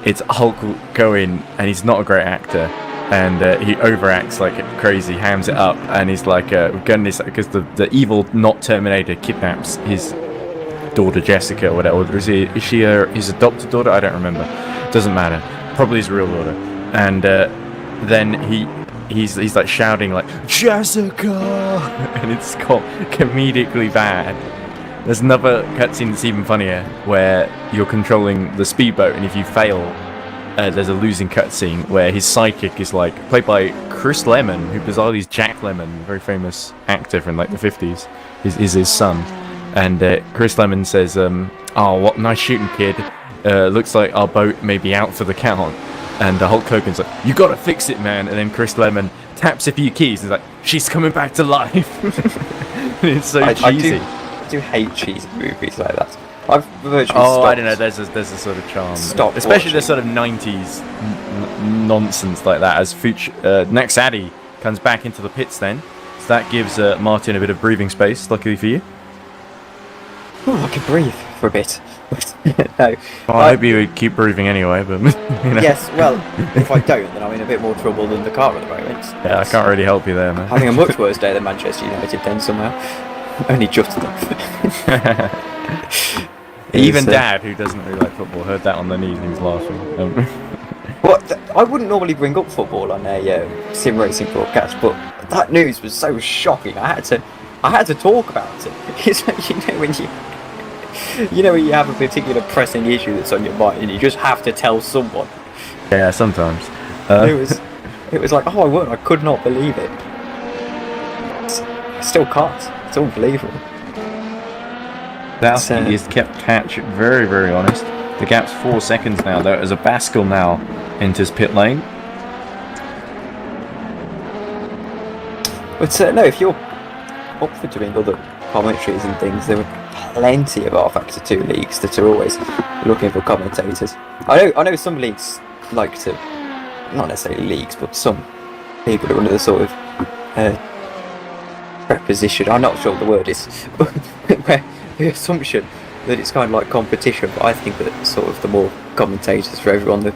it's Hulk going, and he's not a great actor, and he overacts like crazy, hams it up, and he's like, because the evil not Terminator kidnaps his daughter Jessica or whatever. Or is she his adopted daughter? I don't remember. Doesn't matter. Probably his real daughter. And then he's like shouting like Jessica, and it's got comedically bad. There's another cutscene that's even funnier where you're controlling the speedboat, and if you fail, there's a losing cutscene where his sidekick is like played by Chris Lemmon, who bizarrely is Jack Lemmon, a very famous actor from like the 50s, is his son. And Chris Lemmon says, "Oh, what nice shooting, kid. Looks like our boat may be out for the count." And Hulk Hogan's like, "You gotta fix it, man." And then Chris Lemmon taps a few keys and is like, "She's coming back to life." It's so cheesy.
I do hate cheesy movies like that. I've virtually
stopped. I don't know. There's a sort of charm, especially the sort of 90s nonsense like that. As next Addy comes back into the pits, then so that gives Martin a bit of breathing space. Luckily for you.
Oh, I can breathe for a bit. No.
Well, I hope you would keep breathing anyway, but you know.
Yes, well, if I don't, then I'm in a bit more trouble than the car at the moment.
Yeah, I can't really help you there, man.
Having a much worse day than Manchester United then somehow. Only just enough.
Even Dad, who doesn't really like football, heard that on the news and he was laughing.
What? I wouldn't normally bring up football on a sim racing broadcast, but that news was so shocking. I had to talk about it. It's like, when you have a particular pressing issue that's on your mind, and you just have to tell someone.
Yeah, sometimes.
It was like, oh, I could not believe it. I still can't. It's unbelievable.
Dalsky is kept catch very, very honest. The gap's 4 seconds now, though, as a Baskel now enters pit lane.
But no, if you're up for doing other commentaries and things, there are plenty of R-Factor 2 leagues that are always looking for commentators. I know some leagues like to, not necessarily leagues, but some people are under the sort of preposition, I'm not sure what the word is, where the assumption that it's kind of like competition, but I think that sort of the more commentators for everyone, the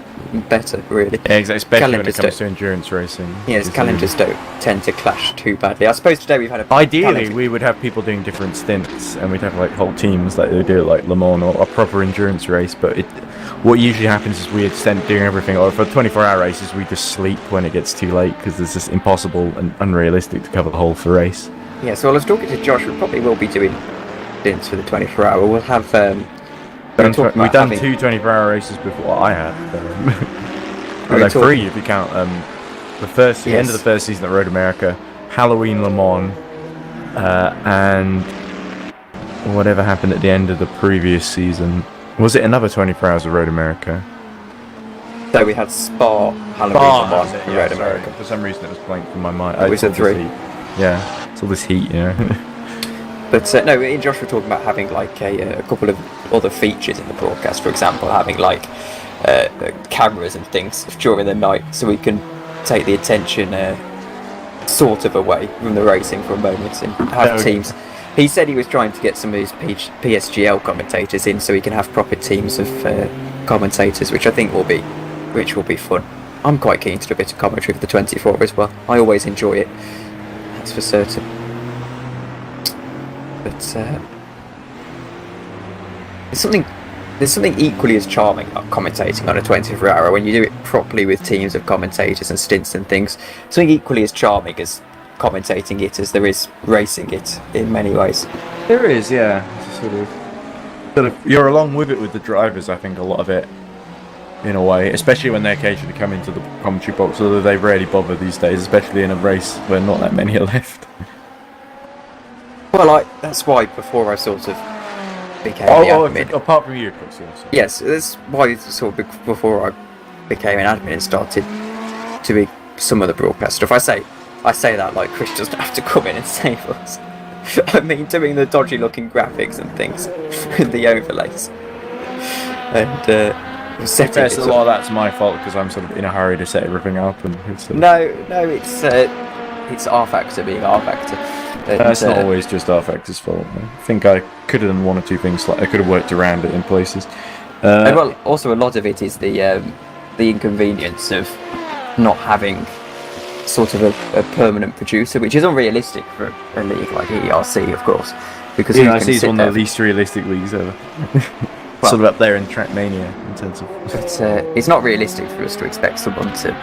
better, really.
Yeah, exactly, especially when it comes to endurance racing.
Yes, calendars don't tend to clash too badly. I suppose today we've had a...
Ideally, we would have people doing different stints, and we'd have like whole teams that they do like Le Mans or a proper endurance race, but what usually happens is we extend doing everything, or for 24-hour races, we just sleep when it gets too late, because it's just impossible and unrealistic to cover the whole for race.
Yeah, so I was talking to Josh, we probably will be doing stints for the 24-hour. We'll have...
we've done 2 24-hour races before. I have. No, 3 if you count the end of the first season at Road America, Halloween Le Mans, and whatever happened at the end of the previous season. Was it another 24 hours of Road America?
So we had Spa, Halloween Le Mans, and Road America.
For some reason it was blank from my mind.
It was a 3.
Yeah, it's all this heat, you know.
But no, in Josh we're talking about having like a couple of other features in the broadcast. For example, having like cameras and things during the night, so we can take the attention sort of away from the racing for a moment and have teams He said he was trying to get some of his PSGL commentators in so he can have proper teams of commentators, which I think will be fun. I'm quite keen to do a bit of commentary for the 24 as well. I always enjoy it, that's for certain. But there's something equally as charming about commentating on a 24-hour when you do it properly with teams of commentators and stints and things. Something equally as charming as commentating it as there is racing it in many ways.
There is, yeah. Sort of, you're along with it with the drivers. I think a lot of it, in a way, especially when they occasionally come into the commentary box, although they rarely bother these days, especially in a race where not that many are left.
Well, that's why before I sort of became the admin.
Apart from you, of course,
yes. That's why sort of before I became an admin and started to be some of the broadcast stuff. I say that like Chris doesn't have to come in and save us. I mean, doing the dodgy looking graphics and things, and the overlays, and setting
it up. A lot of that's my fault because I'm sort of in a hurry to set everything up, and it's it's R Factor being R Factor. That's not always just R Factor's fault. I think I could have done one or two things. Like I could have worked around it in places.
Well, also a lot of it is the inconvenience of not having sort of a permanent producer, which is unrealistic for a league like EERC, of course, because
EERC is one of the least realistic leagues ever. Well, sort of up there in Trackmania in terms of.
But it's not realistic for us to expect someone to,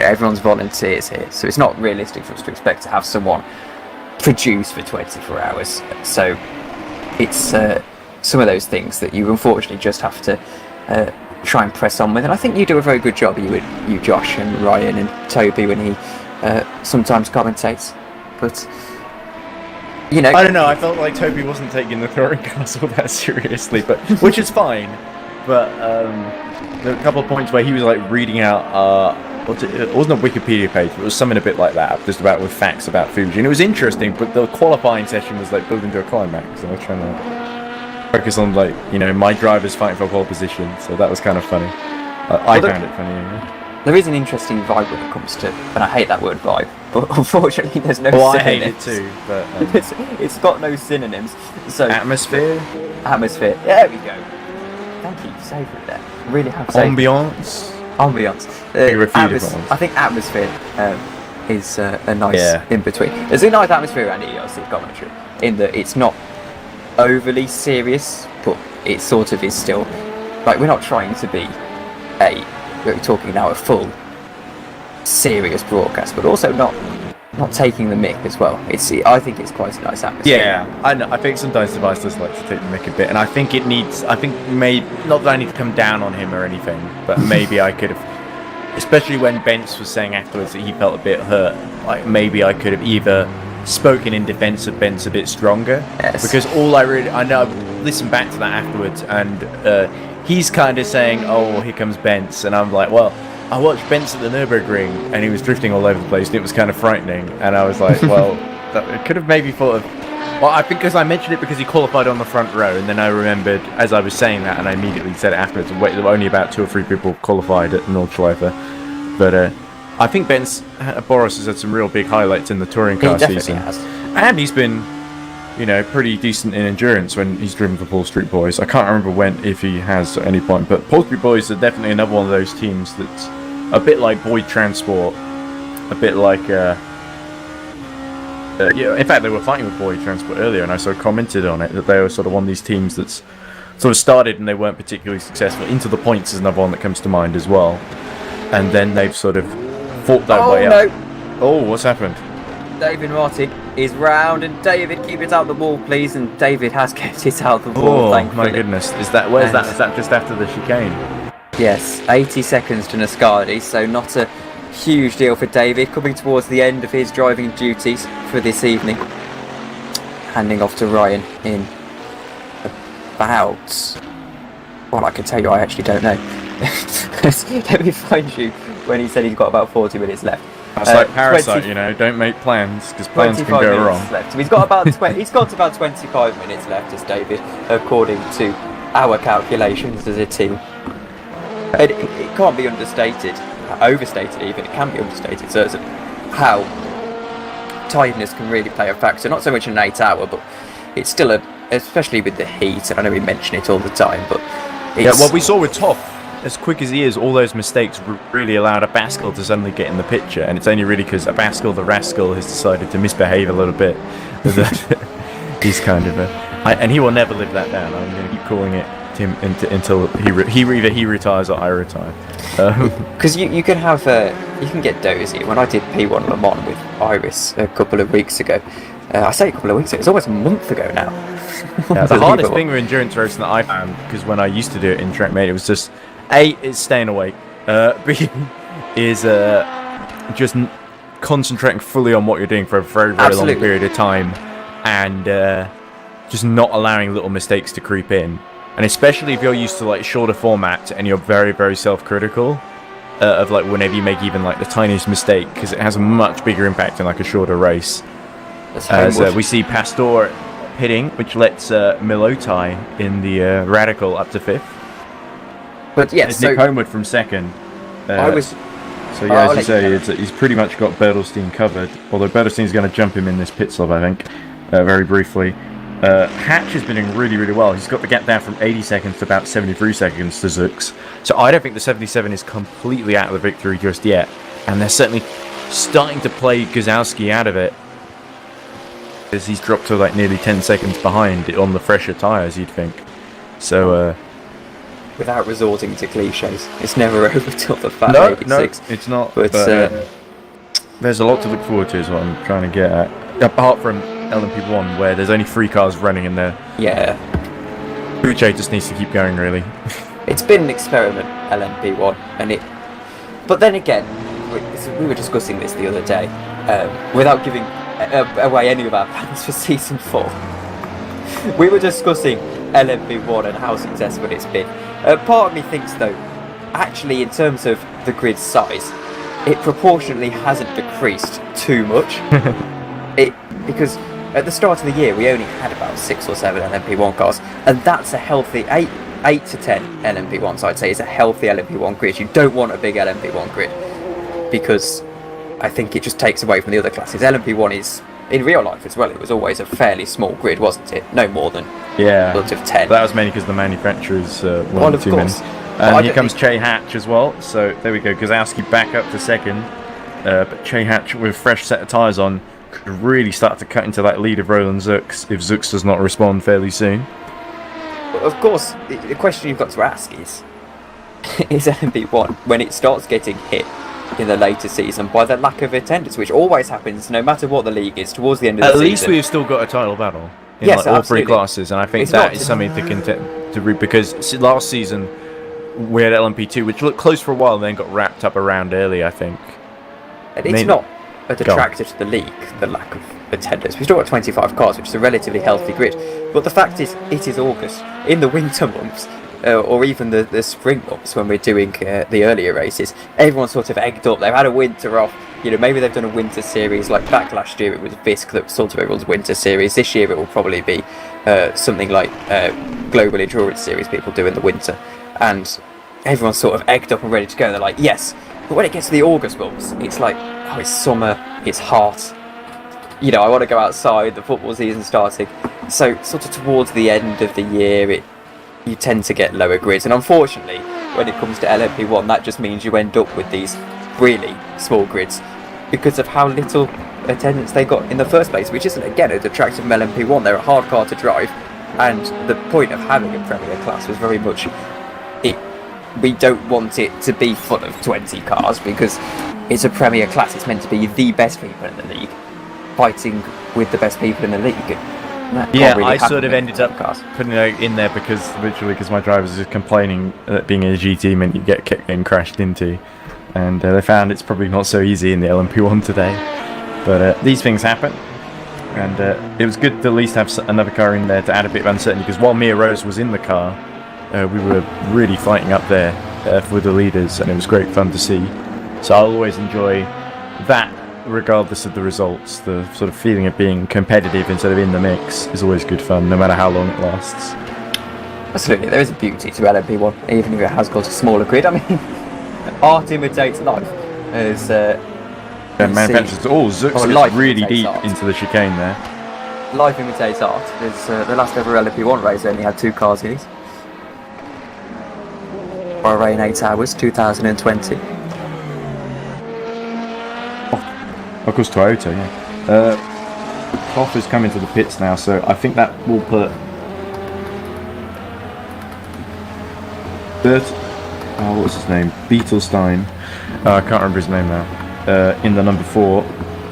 everyone's volunteers here, so it's not realistic for us to expect to have someone produce for 24 hours. So it's some of those things that you unfortunately just have to try and press on with, and I think you do a very good job, you Josh and Ryan and Toby, when he sometimes commentates, but I
don't know, I felt like Toby wasn't taking the Touring Castle that seriously, but which is fine, but there were a couple of points where he was like reading out it wasn't a Wikipedia page, but it was something a bit like that, just about with facts about Fuji, and it was interesting, but the qualifying session was like building to a climax, and I was trying to focus on my drivers fighting for pole position, so that was kind of funny. I found it funny.
There is an interesting vibe when it comes to, and I hate that word vibe, but unfortunately there's no synonyms.
I hate it too, but
it's got no synonyms. So
atmosphere.
There we go. Thank you, saved it there. Really have saved
ambiance.
I think atmosphere is a nice in between. There's a nice atmosphere around EERC commentary in that it's not overly serious, but it sort of is still like we're not trying to be we're talking now a full serious broadcast, but also not taking the mick as well. I think it's quite a nice atmosphere.
Yeah, I know. I think sometimes Device does like to take the mick a bit, and I think maybe not that I need to come down on him or anything, but maybe I could have, especially when Bence was saying afterwards that he felt a bit hurt, like maybe I could have either spoken in defence of Bence a bit stronger, because I know I've listened back to that afterwards, and he's kind of saying, "Oh, here comes Bence," and I'm like, "Well, I watched Bence at the Nürburgring, and he was drifting all over the place, and it was kind of frightening." And I was like, "Well, that could have maybe thought of." Well, I think because I mentioned it because he qualified on the front row, and then I remembered as I was saying that, and I immediately said it afterwards. Wait, there were only about 2 or 3 people qualified at Nordschleife, but I think Boris has had some real big highlights in the touring car season.
Has.
And he's been, pretty decent in endurance when he's driven for Paul Street Boys. I can't remember if he has at any point, but Paul Street Boys are definitely another one of those teams that's a bit like Boyd Transport, a bit like, in fact they were fighting with Boyd Transport earlier, and I sort of commented on it, that they were sort of one of these teams that's sort of started and they weren't particularly successful. Into the Points is another one that comes to mind as well. And then they've sort of fought their way up. Oh, what's happened?
David Martin is round, and David, keep it out the wall, please. And David has kept it out the wall. Thankfully.
My goodness! Is that that? Is that just after the chicane?
Yes, 80 seconds to Nascardi, so not a huge deal for David. Coming towards the end of his driving duties for this evening, handing off to Ryan in about. Well, I can tell you, I actually don't know. Let me find you when he said he's got about 40 minutes left.
That's like Parasite, don't make plans, because plans can go wrong.
Left. So he's got about he's got about 25 minutes left, as David, according to our calculations as a team. And it can't be overstated even. It can be understated. So how tiredness can really play a factor. Not so much in an 8 hour, but it's still especially with the heat, and I know we mention it all the time, but it's...
Yeah, what we saw with Toff, as quick as he is, all those mistakes really allowed Abascal to suddenly get in the picture, and it's only really because Abascal the rascal has decided to misbehave a little bit that he's kind of and he will never live that down. I'm going to keep calling it him until either he retires or I retire.
Because you can have you can get dozy. When I did P1 Le Mans with Iris a couple of weeks ago, I say a couple of weeks ago, it's almost a month ago now.
Yeah, the hardest thing with endurance racing that I found, because when I used to do it in TrackMate, it was just A, is staying awake, B, is just concentrating fully on what you're doing for a very, very long period of time, and just not allowing little mistakes to creep in. And especially if you're used to like shorter formats and you're very, very self-critical of like whenever you make even like the tiniest mistake, because it has a much bigger impact in like a shorter race. As we see Pastor pitting, which lets Milotai in the Radical up to 5th.
But yes,
Nick Homewood from 2nd. So yeah, as you say, he's pretty much got Bertelstein covered. Although Bertelstein's going to jump him in this pit stop, I think, very briefly. Hatch has been doing really, really well. He's got the gap down from 80 seconds to about 73 seconds to Zux. So I don't think the 77 is completely out of the victory just yet. And they're certainly starting to play Guzowski out of it, as he's dropped to like nearly 10 seconds behind on the fresher tyres, you'd think. So
without resorting to cliches, it's never over till the fat 86.
No, it's not.
But
there's a lot to look forward to is what I'm trying to get at. Apart from LMP1, where there's only 3 cars running in there.
Yeah.
Uche just needs to keep going, really.
It's been an experiment, LMP1, and it... But then again, we were discussing this the other day, without giving away any of our plans for Season 4. We were discussing LMP1 and how successful it's been. Part of me thinks, though, actually in terms of the grid size, it proportionately hasn't decreased too much. Because at the start of the year we only had about 6 or 7 LMP1 cars, and that's a healthy 8 to 10 LMP1s. I'd say is a healthy LMP1 grid. You don't want a big LMP1 grid because I think it just takes away from the other classes. LMP1 is, in real life as well, it was always a fairly small grid, wasn't it? No more than of 10.
That was mainly because the manufacturers wanted too many. And here comes Che Hatch as well. So there we go. Guzowski back up to 2nd, but Che Hatch with a fresh set of tyres on could really start to cut into that lead of Roland Zux if Zux does not respond fairly soon.
Of course, the question you've got to ask is LMP1, when it starts getting hit in the later season by the lack of attendance, which always happens no matter what the league is towards the end of the season. At least
we've still got a title battle in all 3 classes, and I think that is something to contend to read, because last season we had LMP2, which looked close for a while and then got wrapped up around early, I think.
And it's not a detractor to the league, the lack of attendance. We've still got 25 cars, which is a relatively healthy grid. But the fact is, it is August. In the winter months, or even the spring months when we're doing the earlier races, everyone's sort of egged up. They've had a winter off. You know, maybe they've done a winter series. Like back last year, it was Visc that was sort of everyone's winter series. This year, it will probably be something like Global Endurance Series people do in the winter. And everyone's sort of egged up and ready to go. They're like, yes. But when it gets to the August months, it's like, oh, it's summer, it's hot. You know, I want to go outside, the football season's starting. So, sort of towards the end of the year, you tend to get lower grids. And unfortunately, when it comes to LMP1, that just means you end up with these really small grids because of how little attendance they got in the first place, which isn't, again, a detractor from LMP1. They're a hard car to drive. And the point of having a Premier class was very much we don't want it to be full of 20 cars because it's a Premier class. It's meant to be the best people in the league fighting with the best people in the league.
Yeah, really I sort of ended up putting it in there because my drivers are complaining that being in a GT meant you kept getting crashed into, and they found it's probably not so easy in the LMP1 today. But these things happen, and it was good to at least have another car in there to add a bit of uncertainty, because while Mia Rose was in the car, we were really fighting up there for the leaders, and it was great fun to see. So I'll always enjoy that regardless of the results. The sort of feeling of being competitive instead of in the mix is always good fun, no matter how long it lasts.
Absolutely, there is a beauty to LMP1, even if it has got a smaller grid. I mean, art imitates life, as
manufacturers. Oh, Zooks
Oh,
is
life
really
imitates
deep
art.
into the chicane there.
Life imitates art. There's the last ever LP1 race only had 2 cars in it. Bahrain 8 hours, 2020.
Of course, Toyota, yeah. Koff is coming to the pits now, so I think that will put what was his name? Beetlestein. I can't remember his name now. In the number 4,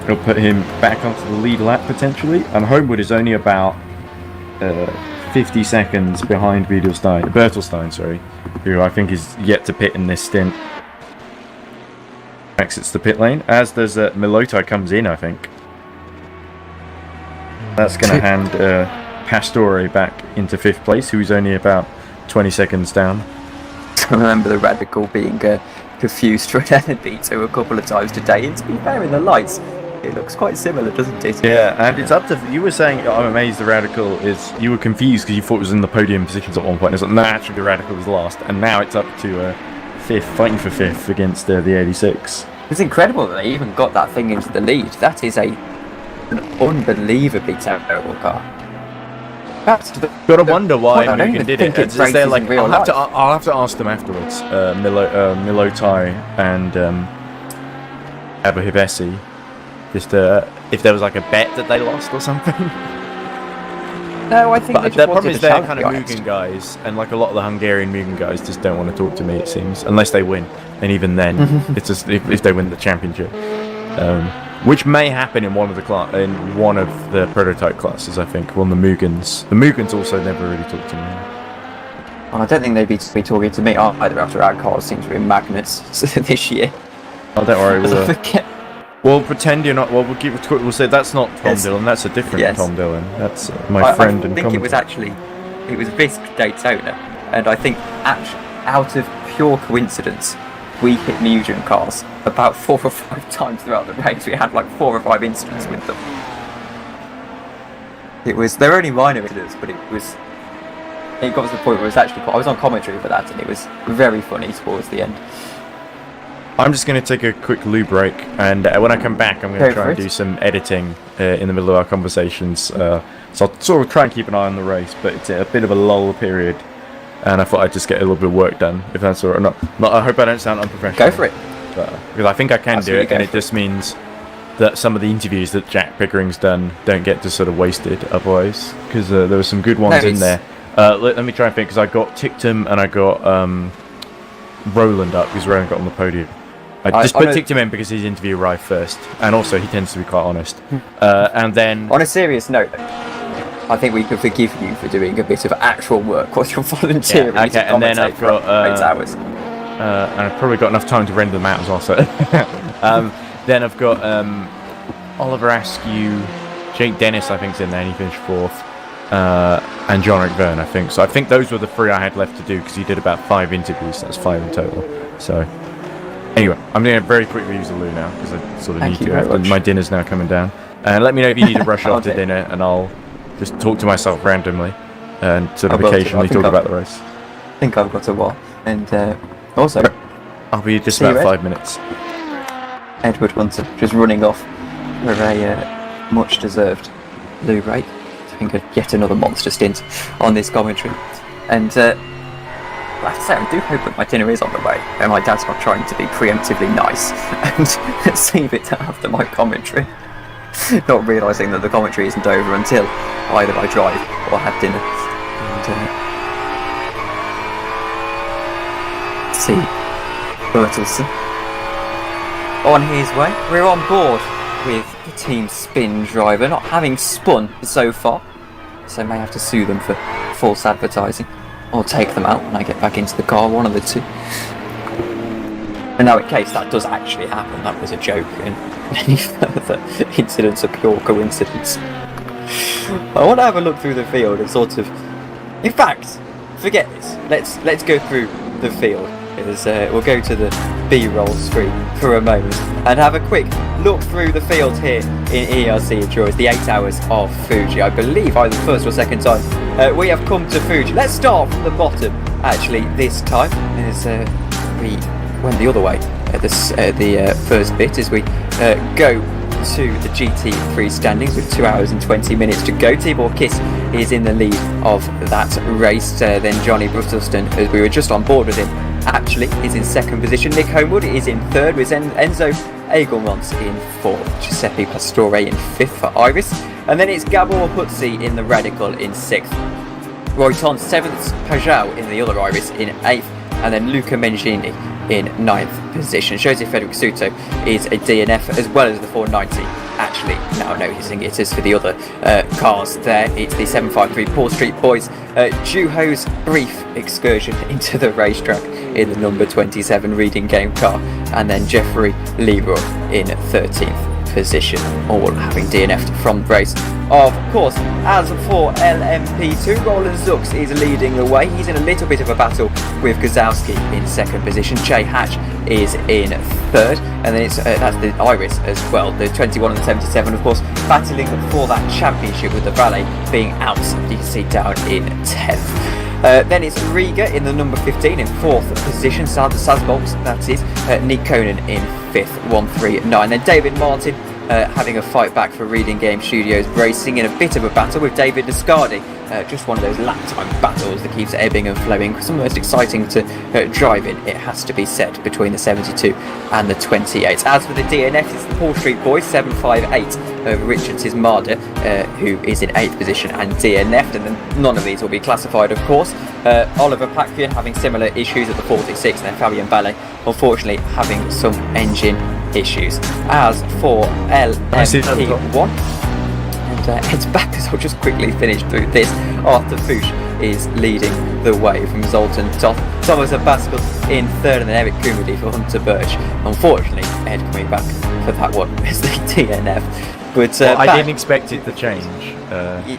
it'll put him back onto the lead lap potentially, and Homewood is only about 50 seconds behind Bertelstein, sorry, who I think is yet to pit in this stint. Exits the pit lane, as does Milotai comes in, I think. That's going to hand Pastore back into 5th place, who's only about 20 seconds down.
I remember the Radical being confused for an LB2 a couple of times today, and to be fair, in the lights, it looks quite similar, doesn't it?
Yeah, and it's up to... You were saying, I'm amazed the Radical is... You were confused because you thought it was in the podium positions at one point. It's like, no, actually the Radical was last, and now it's up to 5th, fighting for 5th against the 86.
It's incredible that they even got that thing into the lead. That is an unbelievably terrible car.
Gotta wonder why
I don't
Mugen
even
did
think
it.
it's races
Like,
in real
I'll
life.
have to ask them afterwards. Milotai and Abu Hibesi, just if there was like a bet that they lost or something.
No, I think
But
they just
the
wanted
problem is
a
they're
chance,
kind
to
of
be honest.
Mugen guys, and like a lot of the Hungarian Mugen guys just don't want to talk to me. It seems, unless they win, and even then, it's just if they win the championship, which may happen in one of the prototype classes. I think one of the Mugens. The Mugens also never really talk to me.
Well, I don't think they'd be talking to me either after our cars seem to be magnets this year.
Oh, don't worry.
As I forget.
We'll pretend you're not. Well, we'll say that's not Tom
Yes.
Dillon. That's a different
Yes.
Tom Dillon. That's my friend and
I think it was Visc Daytona, and I think out of pure coincidence, we hit Mugen cars about 4 or 5 times throughout the race. We had like 4 or 5 incidents with them. They're only minor incidents, but it got to the point where it was actually. I was on commentary for that, and it was very funny towards the end.
I'm just going to take a quick loo break, and when I come back, I'm going to try and do some editing in the middle of our conversations. So I'll sort of try and keep an eye on the race, but it's a bit of a lull period, and I thought I'd just get a little bit of work done, if that's all right. Not, I hope I don't sound unprofessional.
Go for it.
Because I think I can
Absolutely,
do it, and
go
it
for it.
just means that some of the interviews that Jack Pickering's done don't get just sort of wasted otherwise, because there were some good ones in there. Let me try and think, because I got Tictum and I got Roland up, because Roland got on the podium. I just put Tictum in because his interview arrived first, and also he tends to be quite honest. And then...
On a serious note, I think we can forgive you for doing a bit of actual work whilst you're volunteering.
Yeah, okay,
to
and then I've
commentate
got,
for 8 hours.
and I've probably got enough time to render them out as well. So, then I've got Oliver Askew, Jake Dennis, I think's in there, and he finished 4th, and John Rick Verne, I think. So I think those were the 3 I had left to do because he did about 5 interviews. That's 5 in total. So anyway, I'm going to very quickly use the loo now because I sort of need to. My dinner's now coming down. And let me know if you need to rush off to dinner, and I'll just talk to myself randomly and sort of occasionally talk about the race.
I think I've got a while, and also
I'll be just about 5 minutes.
Edward Hunter just running off for a much-deserved loo break. I think yet another monster stint on this commentary, and I have to say I do hope that my dinner is on the way, and my dad's not trying to be preemptively nice and save it after my commentary. Not realising that the commentary isn't over until either I drive or have dinner. And, see Bertelsen on his way. We're on board with the team spin driver, not having spun so far, so I may have to sue them for false advertising, or take them out when I get back into the car, one of the two. And now in case that does actually happen, that was a joke, and any further incidents are pure coincidence. I want to have a look through the field and sort of... In fact, forget this. Let's go through the field. We'll go to the B-roll screen for a moment and have a quick look through the field here in EERC Endurance, the 8 hours of Fuji. I believe either the first or second time we have come to Fuji. Let's start from the bottom, actually, this time, as we went the other way at the first bit, as we go to the GT3 standings with 2 hours and 20 minutes to go. Tibor Kiss is in the lead of that race. Then Johnny Bruttleston, as we were just on board with him, actually is in second position. Nick Homewood is in third, with Enzo Egelmont in fourth, Giuseppe Pastore in fifth for Iris, and then it's Gabor Putzi in the Radical in sixth. Royton seventh, Pajau in the other Iris in eighth, and then Luca Mengini in ninth position. Jose Frederic Suto is a DNF as well as the 490. Actually, now noticing it is for the other cars there. It's the 753 Paul Street Boys. Juho's brief excursion into the racetrack in the number 27 Reading Game car, and then Jeffrey Leroy in 13th position, all having DNF'd from the race. Of course, as for LMP2, Roland Zux is leading the way. He's in a little bit of a battle with Gazowski in second position. Jay Hatch is in third, and then it's that's the Iris as well. The 21 and the 77, of course, battling for that championship, with the Valet being out, you can see, down in 10th. Then it's Riga in the number 15 in fourth position. Sazbolt, that is. Nick Conan in fifth, 139. Then David Martin having a fight back for Reading Game Studios Racing in a bit of a battle with David Descardi. Just one of those lap time battles that keeps ebbing and flowing. Some of the most exciting to drive in, it has to be said, between the 72 and the 28. As for the DNF, it's the Paul Street Boys, 758 over Richards' Marder, who is in 8th position and DNF'd, and then none of these will be classified, of course. Oliver Packfield having similar issues at the 46, and then Fabian Ballet, unfortunately, having some engine issues. As for LMP1, and it's back, as I'll just quickly finish through this. Arthur Fouche is leading the way from Zoltan Toth. Thomas Abascal in third, and then Eric Kumadi for Hunter Birch. Unfortunately, Ed coming back for that one is the DNF. But
I didn't expect it to change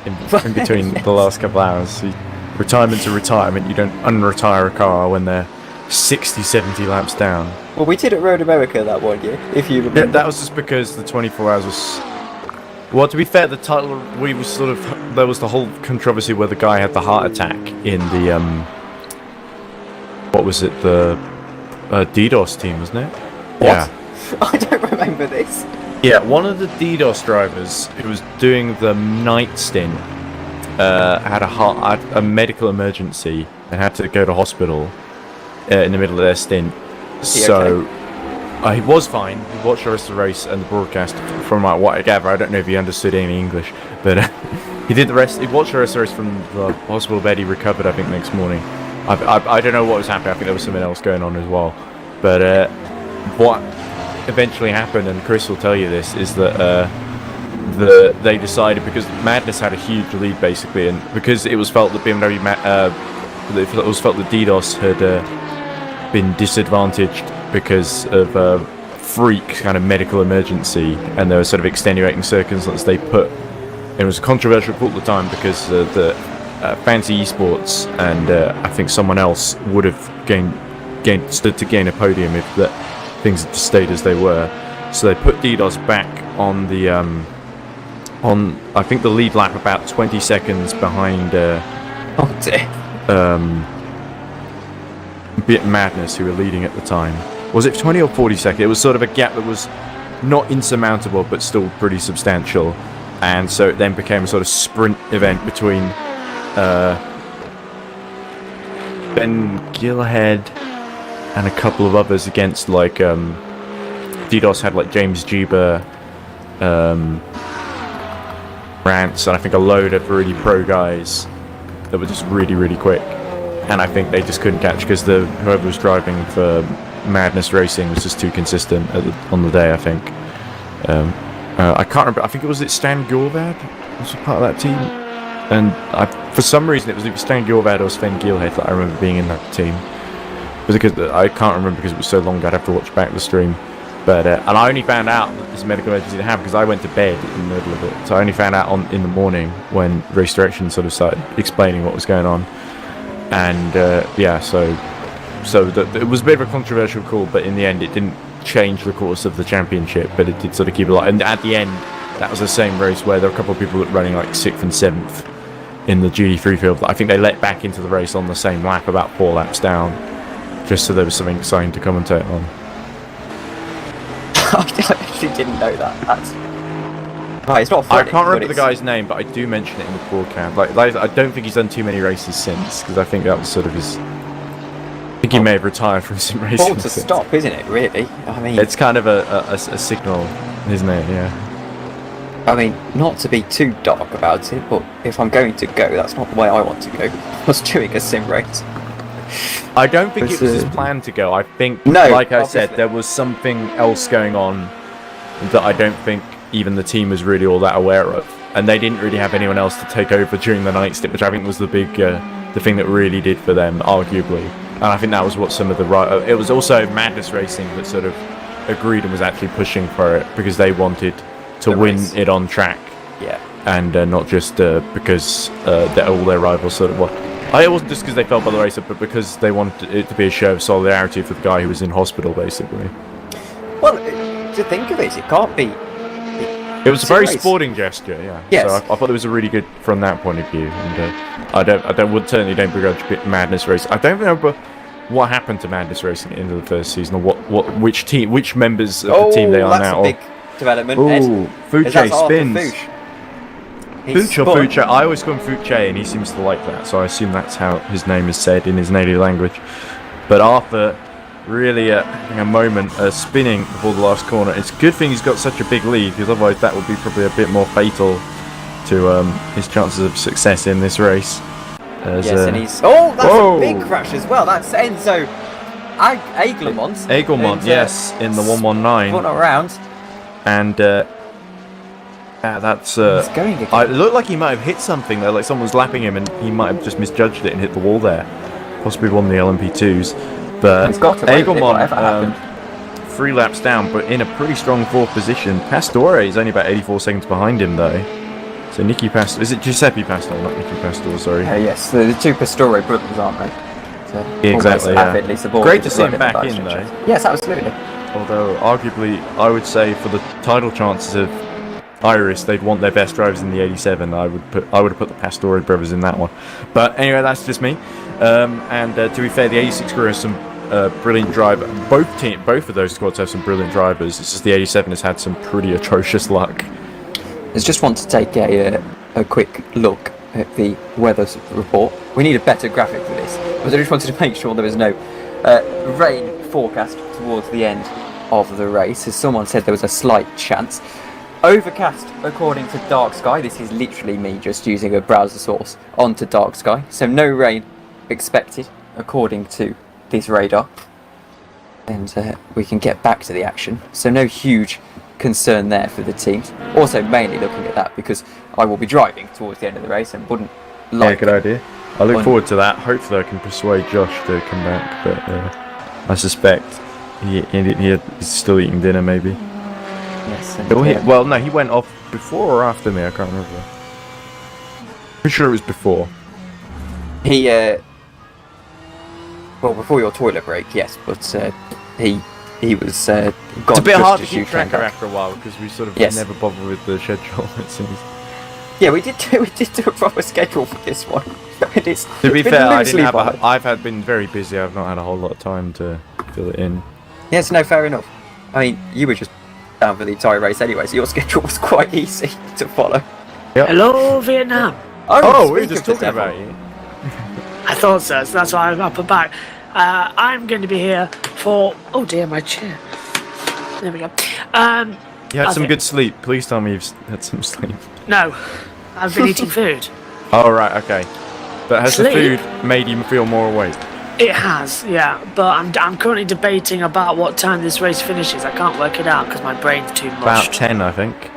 in between the last couple hours. Retirement to retirement, you don't unretire a car when they're 60, 70 laps down.
Well, we did at Road America that one year, if you remember.
Yeah, that was just because the 24 hours was... Well, to be fair, the title, we was sort of... There was the whole controversy where the guy had the heart attack in the... What was it? The DDoS team, wasn't it?
What?
Yeah.
I don't remember this.
Yeah, one of the DDoS drivers who was doing the night stint had a medical emergency and had to go to hospital in the middle of their stint. So he was fine. He watched the rest of the race and the broadcast. From what I gather, I don't know if he understood any English, but he did the rest. He watched the rest of the race from the hospital bed. He recovered, I think, next morning. I don't know what was happening. I think there was something else going on as well. But what eventually happened, and Chris will tell you this, is that they decided, because Madness had a huge lead basically, and because it was felt that BMW, it was felt that DDoS had been disadvantaged because of a freak kind of medical emergency, and there were sort of extenuating circumstances they put. It was a controversial call at the time because the Fancy Esports and I think someone else would have stood to gain a podium if that things had stayed as they were. So they put DDoS back on the on I think the lead lap, about 20 seconds behind Bit Madness, who were leading at the time. Was it 20 or 40 seconds? It was sort of a gap that was not insurmountable but still pretty substantial, and so it then became a sort of sprint event between Ben Gilhead and a couple of others against, like, DDoS had like James Jeber, Rants, and I think a load of really pro guys that were just really, really quick. And I think they just couldn't catch because whoever was driving for Madness Racing was just too consistent on the day, I think. I can't remember. I think it was Stan Gorvad was part of that team. And for some reason it was either Stan Gorvad or Sven Gielhead that I remember being in that team. Because I can't remember because it was so long, I'd have to watch back the stream. But and I only found out that this medical emergency happened because I went to bed in the middle of it. So I only found out in the morning when Race Direction sort of started explaining what was going on. And yeah, so it was a bit of a controversial call, but in the end it didn't change the course of the championship, but it did sort of keep it alive. And at the end, that was the same race where there were a couple of people running like 6th and 7th in the GT3 field. I think they let back into the race on the same lap, about 4 laps down, just so there was something exciting to commentate on.
I actually didn't know that. That's... Right, it's not funny,
I can't remember
but
the guy's name, but I do mention it in the broadcast. Like I don't think he's done too many races since, because I think that was sort of his... I think he may have retired from sim racing.
Call to
since.
stop, isn't it, really? I mean...
It's kind of a signal, isn't it? Yeah.
I mean, not to be too dark about it, but if I'm going to go, that's not the way I want to go. I was doing a sim race.
I don't think it was his
It's,
plan to go. I think,
No,
like I
obviously.
said, there was something else going on that I don't think even the team was really all that aware of, and they didn't really have anyone else to take over during the night stint, which I think was the big, the thing that really did for them, arguably. And I think that was what some of the it was also Madness Racing that sort of agreed and was actually pushing for it because they wanted to win
race.
it on track.
Yeah.
And not just because all their rivals sort of were. It wasn't just because they felt by the racer, but because they wanted it to be a show of solidarity for the guy who was in hospital, basically.
Well, to think of it, it can't be...
It was a very
race.
sporting gesture, yeah.
Yes.
So I thought it was a really good from that point of view, and certainly don't begrudge Madness Racing. I don't remember what happened to Madness Racing at the end of the first season, or which members of the team they are
that's
now.
a big development.
Ooh, Fuji
That's Arthur
spins.
Fuchs. He's
Fuchs or
spun.
Fuche? I always call him Fuche, and he seems to like that, so I assume that's how his name is said in his native language. But Arthur really having a moment spinning before the last corner. It's a good thing he's got such a big lead, because otherwise that would be probably a bit more fatal to his chances of success in this race.
Yes, and he's... Oh, that's
Whoa.
a big crash as well. That's Enzo Eglemont.
Eaglemont, yes, in the 119.
Spun around.
And that's...
He's going again.
It looked like he might have hit something there, like someone was lapping him and he might have just misjudged it and hit the wall there. Possibly one of the LMP2s. But
He's got to win it, whatever
Eaglemont,
happened.
3 laps down, but in a pretty strong 4th position. Pastore is only about 84 seconds behind him, though. So Nicky Pastore... Is it Giuseppe Pastore, not Nicky Pastore, sorry.
Yes, the two Pastore brothers, aren't they? So
Exactly,
almost
yeah.
avidly supported
Great to
as
see
well
him back
the
in,
Dutch
though.
Yes, absolutely.
Although, arguably, I would say for the title chances of Iris, they'd want their best drivers in the 87. I would have put the Pastore brothers in that one. But anyway, that's just me. To be fair, the 86 crew has some brilliant driver. Both of those squads have some brilliant drivers. It's just the 87 has had some pretty atrocious luck.
I just want to take a quick look at the weather report. We need a better graphic for this, but I just wanted to make sure there was no rain forecast towards the end of the race. As someone said, there was a slight chance. Overcast according to Dark Sky. This is literally me just using a browser source onto Dark Sky. So no rain expected according to this radar. And we can get back to the action. So no huge concern there for the teams. Also mainly looking at that because I will be driving towards the end of the race and wouldn't like...
Yeah, good idea. I look forward to that. Hopefully I can persuade Josh to come back, but I suspect he's still eating dinner maybe.
Yes, and,
No, he went off before or after me, I can't remember. Pretty sure it was before.
he well, before your toilet break, yes, but he was gone.
It's a bit
just
hard to
as you
keep track
came
of
back.
after a while because we sort of
Yes.
never bother with the schedule, it seems.
Yeah, we did do a proper schedule for this one. And it's,
To be
it's been
fair,
loosely followed.
I've been very busy. I've not had a whole lot of time to fill it in.
Yes, no, fair enough. I mean, you were just down for the entire race anyway, so your schedule was quite easy to follow.
Hello, Vietnam.
Oh, we were
speak
just
of the
talking
devil.
about you.
I thought so, so that's why I'm up and back. I'm going to be here for... Oh dear, my chair. There we go.
You had some
Okay.
good sleep. Please tell me you've had some sleep.
No, I've been eating food.
Oh, right, okay. But has
Sleep?
the food made you feel more awake?
It has, yeah. But I'm currently debating about what time this race finishes. I can't work it out because my brain's too
About
much.
10, I think.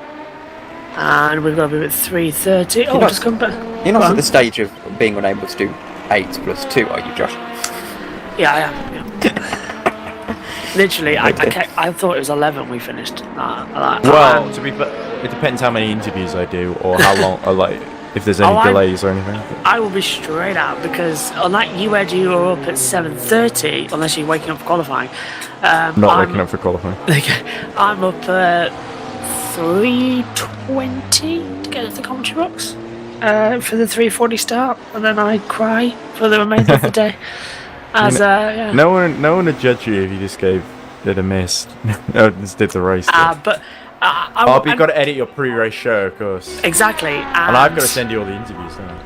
And we've got to be at 3:30. Oh,
not-
just come back.
You're not
Go
at
on.
the stage of being unable to do 8 plus 2, are you, Josh?
Yeah, I am. Yeah. Literally,
Okay.
I thought it was 11 we finished.
Well, to be fair, it depends how many interviews I do or how long, or like, if there's any
Oh,
delays or anything.
I will be straight out because unlike you, Ed, you are up at 7:30 unless you're waking up for qualifying.
Not waking up for qualifying.
I'm up at 3:20 to get to the commentary box for the 3:40 start, and then I cry for the remainder of the day. As yeah.
No one would judge you if you just gave Did a miss. No, just did the race.
But
you've got to edit your pre-race show, of course.
exactly.
And I've got to send you all the interviews now.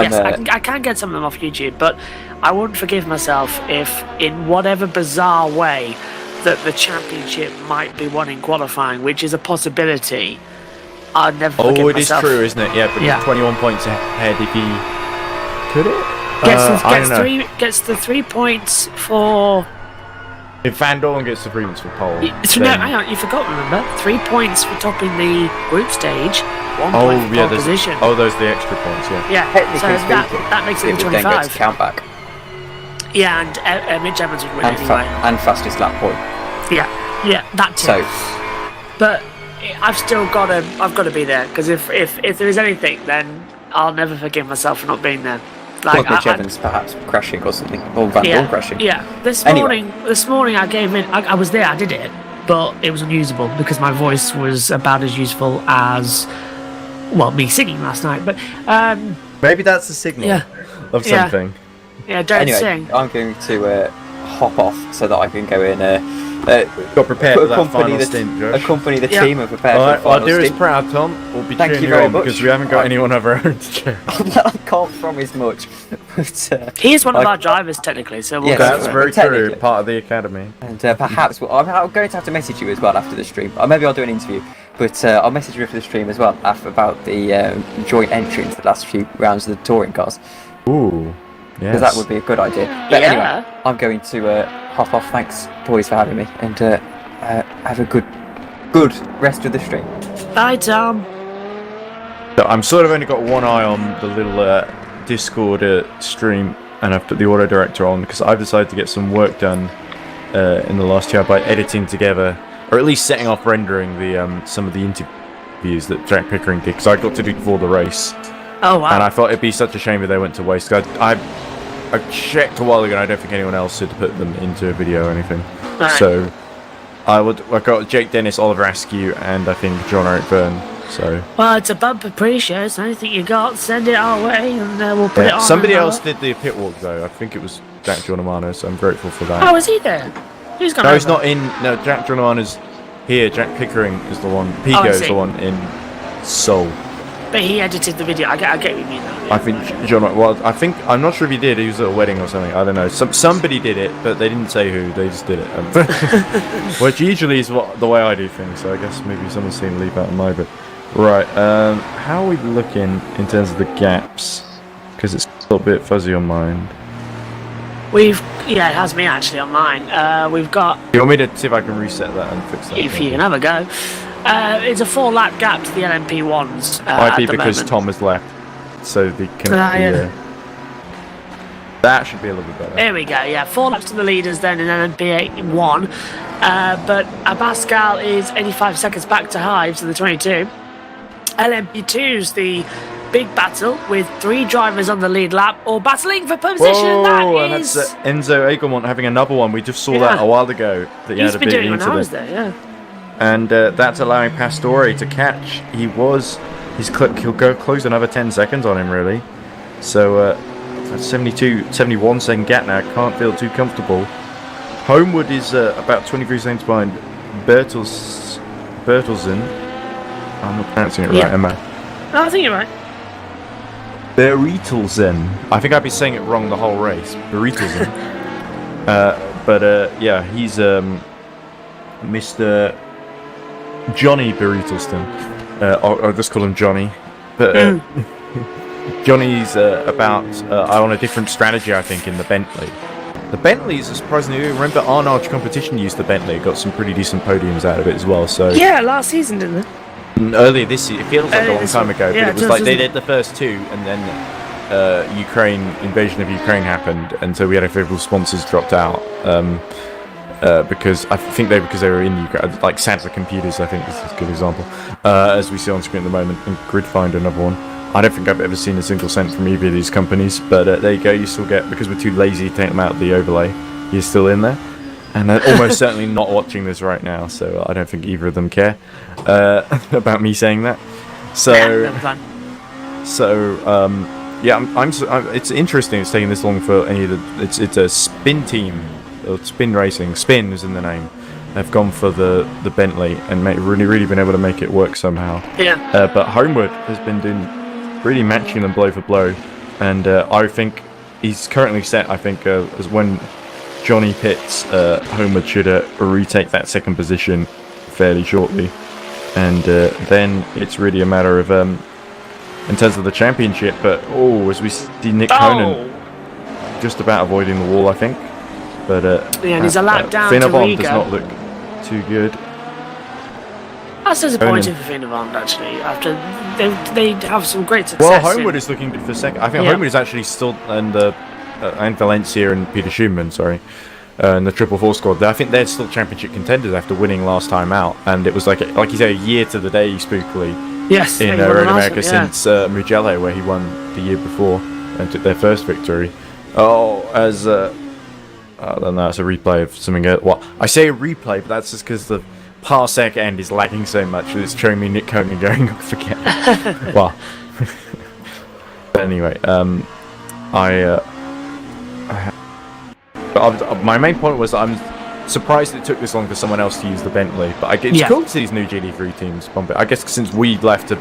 Yes, I can get some of them off YouTube, but I wouldn't forgive myself if, in whatever bizarre way, that the championship might be one in qualifying, which is a possibility. I'd never forgive myself.
It is true, isn't it? Yeah, but
Yeah.
21 points ahead if he... Could it?
Gets the 3 points for...
If Van Dorn gets the 3 points for pole...
No, hang on, you forgot, remember? 3 points for topping the group stage, 1 point for pole position.
Oh, those are the extra points, yeah.
Yeah,
Technically
so
speaking,
that makes it
it would then go to
25.
count back
Yeah, and Mitch Evans would win
and,
anyway.
and fastest lap point.
Yeah, that too.
So,
But I've got to be there, because if there is anything, then I'll never forgive myself for not being there.
like Mitch Evans perhaps crashing or something, or Van Dorn crashing.
Yeah, this
Anyway.
morning I gave in. I was there, I did it, but it was unusable because my voice was about as useful as, well, me singing last night. But
Maybe that's a signal of something.
yeah, don't
Anyway,
sing.
I'm going to hop off so that I can go in.
Got prepared for that final stint, Josh.
Accompany the
Yeah.
team and prepare
Alright,
for the
our
final
dearest
stint.
proud Tom will be
Thank
cheering
you
you
very
on
much.
because we haven't got anyone of our own to cheer on.
I can't promise much, but
He is one of
I-
our drivers technically, so we'll
Yes,
go
That's
for it.
very true,
Technically.
part of the academy.
and perhaps I'm going to have to message you as well after the stream. Maybe I'll do an interview, but I'll message you after the stream as well about the joint entry into the last few rounds of the touring cars,
Ooh, yes.
because that would be a good idea. But
Yeah.
anyway, I'm going to hop off. Thanks, boys, for having me, and have a good rest of the stream.
Bye, Tom.
So I'm sort of only got one eye on the little Discord stream, and I've put the auto director on because I've decided to get some work done in the last year by editing together, or at least setting off rendering the some of the interviews that Jack Pickering did, because I got to do before the race,
Oh wow.
and I thought it'd be such a shame if they went to waste. I checked a while ago, and I don't think anyone else had put them into a video or anything.
Right.
So I got Jake Dennis, Oliver Askew, and I think John Eric Byrne. So
Well, it's a bumper pre-show, so anything you got, send it our way, and we'll put it on.
somebody
and
else did the pit walk though. I think it was Jack Giordano, so I'm grateful for that.
Oh, is he there? Who's gone
No,
over?
he's not in. No, Jack Giordano's here. Jack Pickering is the one. Pico is
see.
the one in Seoul.
But he edited the video. I get what you mean now.
I think John. Well, I'm not sure if he did. He was at a wedding or something. I don't know. Somebody did it, but they didn't say who. They just did it. Which usually is the way I do things. So I guess maybe someone's seen leap out of my bit. Right. How are we looking in terms of the gaps? Because it's a little bit fuzzy on mine.
It has me actually on mine. We've got,
You want me to see if I can reset that and fix that?
if you can have a go, it's a 4-lap gap to the LMP ones.
Might be
at the
because
moment.
Tom has left, so the
yeah.
that should be a little bit better.
There we go, yeah. 4 laps to the leaders then in LMP 1. But Abascal is 85 seconds back to Hives in the 22. LMP2's the big battle with 3 drivers on the lead lap, all battling for position.
Whoa, and
That
that's
is...
Enzo Egelmont having another one. We just saw
Yeah.
that a while ago. That he
He's
had a
been
big
doing it when I was
incident.
there, yeah.
And that's allowing Pastore to catch. He'll go close another 10 seconds on him, really. So that's 71 second gap now. Can't feel too comfortable. Homewood is about 23 seconds behind Bertelsen. I'm not pronouncing it right,
Yeah.
am I?
No, I think you're right.
Bertelsen. I think I've been saying it wrong the whole race. Bertelsen. Yeah, he's Mr. Johnny Bertelston. I'll just call him Johnny. But Johnny's on a different strategy, I think, in the Bentley. The Bentley is surprisingly new. Remember, Arnage Competition used the Bentley, got some pretty decent podiums out of it as well. So
Yeah, last season, didn't they?
earlier this year, it feels like a
Earlier
long
this
time
year.
ago,
Yeah,
but
it
it was
does,
like they
doesn't
did the first 2, and then invasion of Ukraine happened, and so we had a favourable sponsors dropped out. Because they were in Ukraine, like Santa Computers, I think is a good example, as we see on screen at the moment, and Gridfinder, another one. I don't think I've ever seen a single cent from either of these companies, but there you go. You still get, because we're too lazy to take them out of the overlay, you're still in there, and they're almost certainly not watching this right now, so I don't think either of them care about me saying that. So.
Yeah, fun.
It's interesting it's taking this long for any of the. It's a spin team or Spin Racing, Spin is in the name. They've gone for the Bentley and really been able to make it work somehow.
Yeah.
But Homewood has been really matching them blow for blow, and I think he's currently set. I think as when Johnny pits, Homewood should retake that second position fairly shortly, and then it's really a matter of in terms of the championship. But as we see Nick Conan just about avoiding the wall, I think. But
and he's a lap down to
Finnerbond
Riga.
does not look too good.
That's disappointing for Finnerbond, actually. After they have some great success.
Well, Homewood is looking good for second. I think Homewood is actually still and Valencia and Peter Schumann, sorry, and the 444 squad. I think they're still championship contenders after winning last time out, and it was like you say, a year to the day, spookily.
Yes,
In Road America since Mugello, where he won the year before and took their first victory. I don't know, it's a replay of something. Well, I say a replay, but that's just because the parsec end is lagging so much that it's showing me Nick Conan going off again. Well, but anyway, my main point was that I'm surprised it took this long for someone else to use the Bentley, but it's cool to see these new GD3 teams bump it. I guess since we left to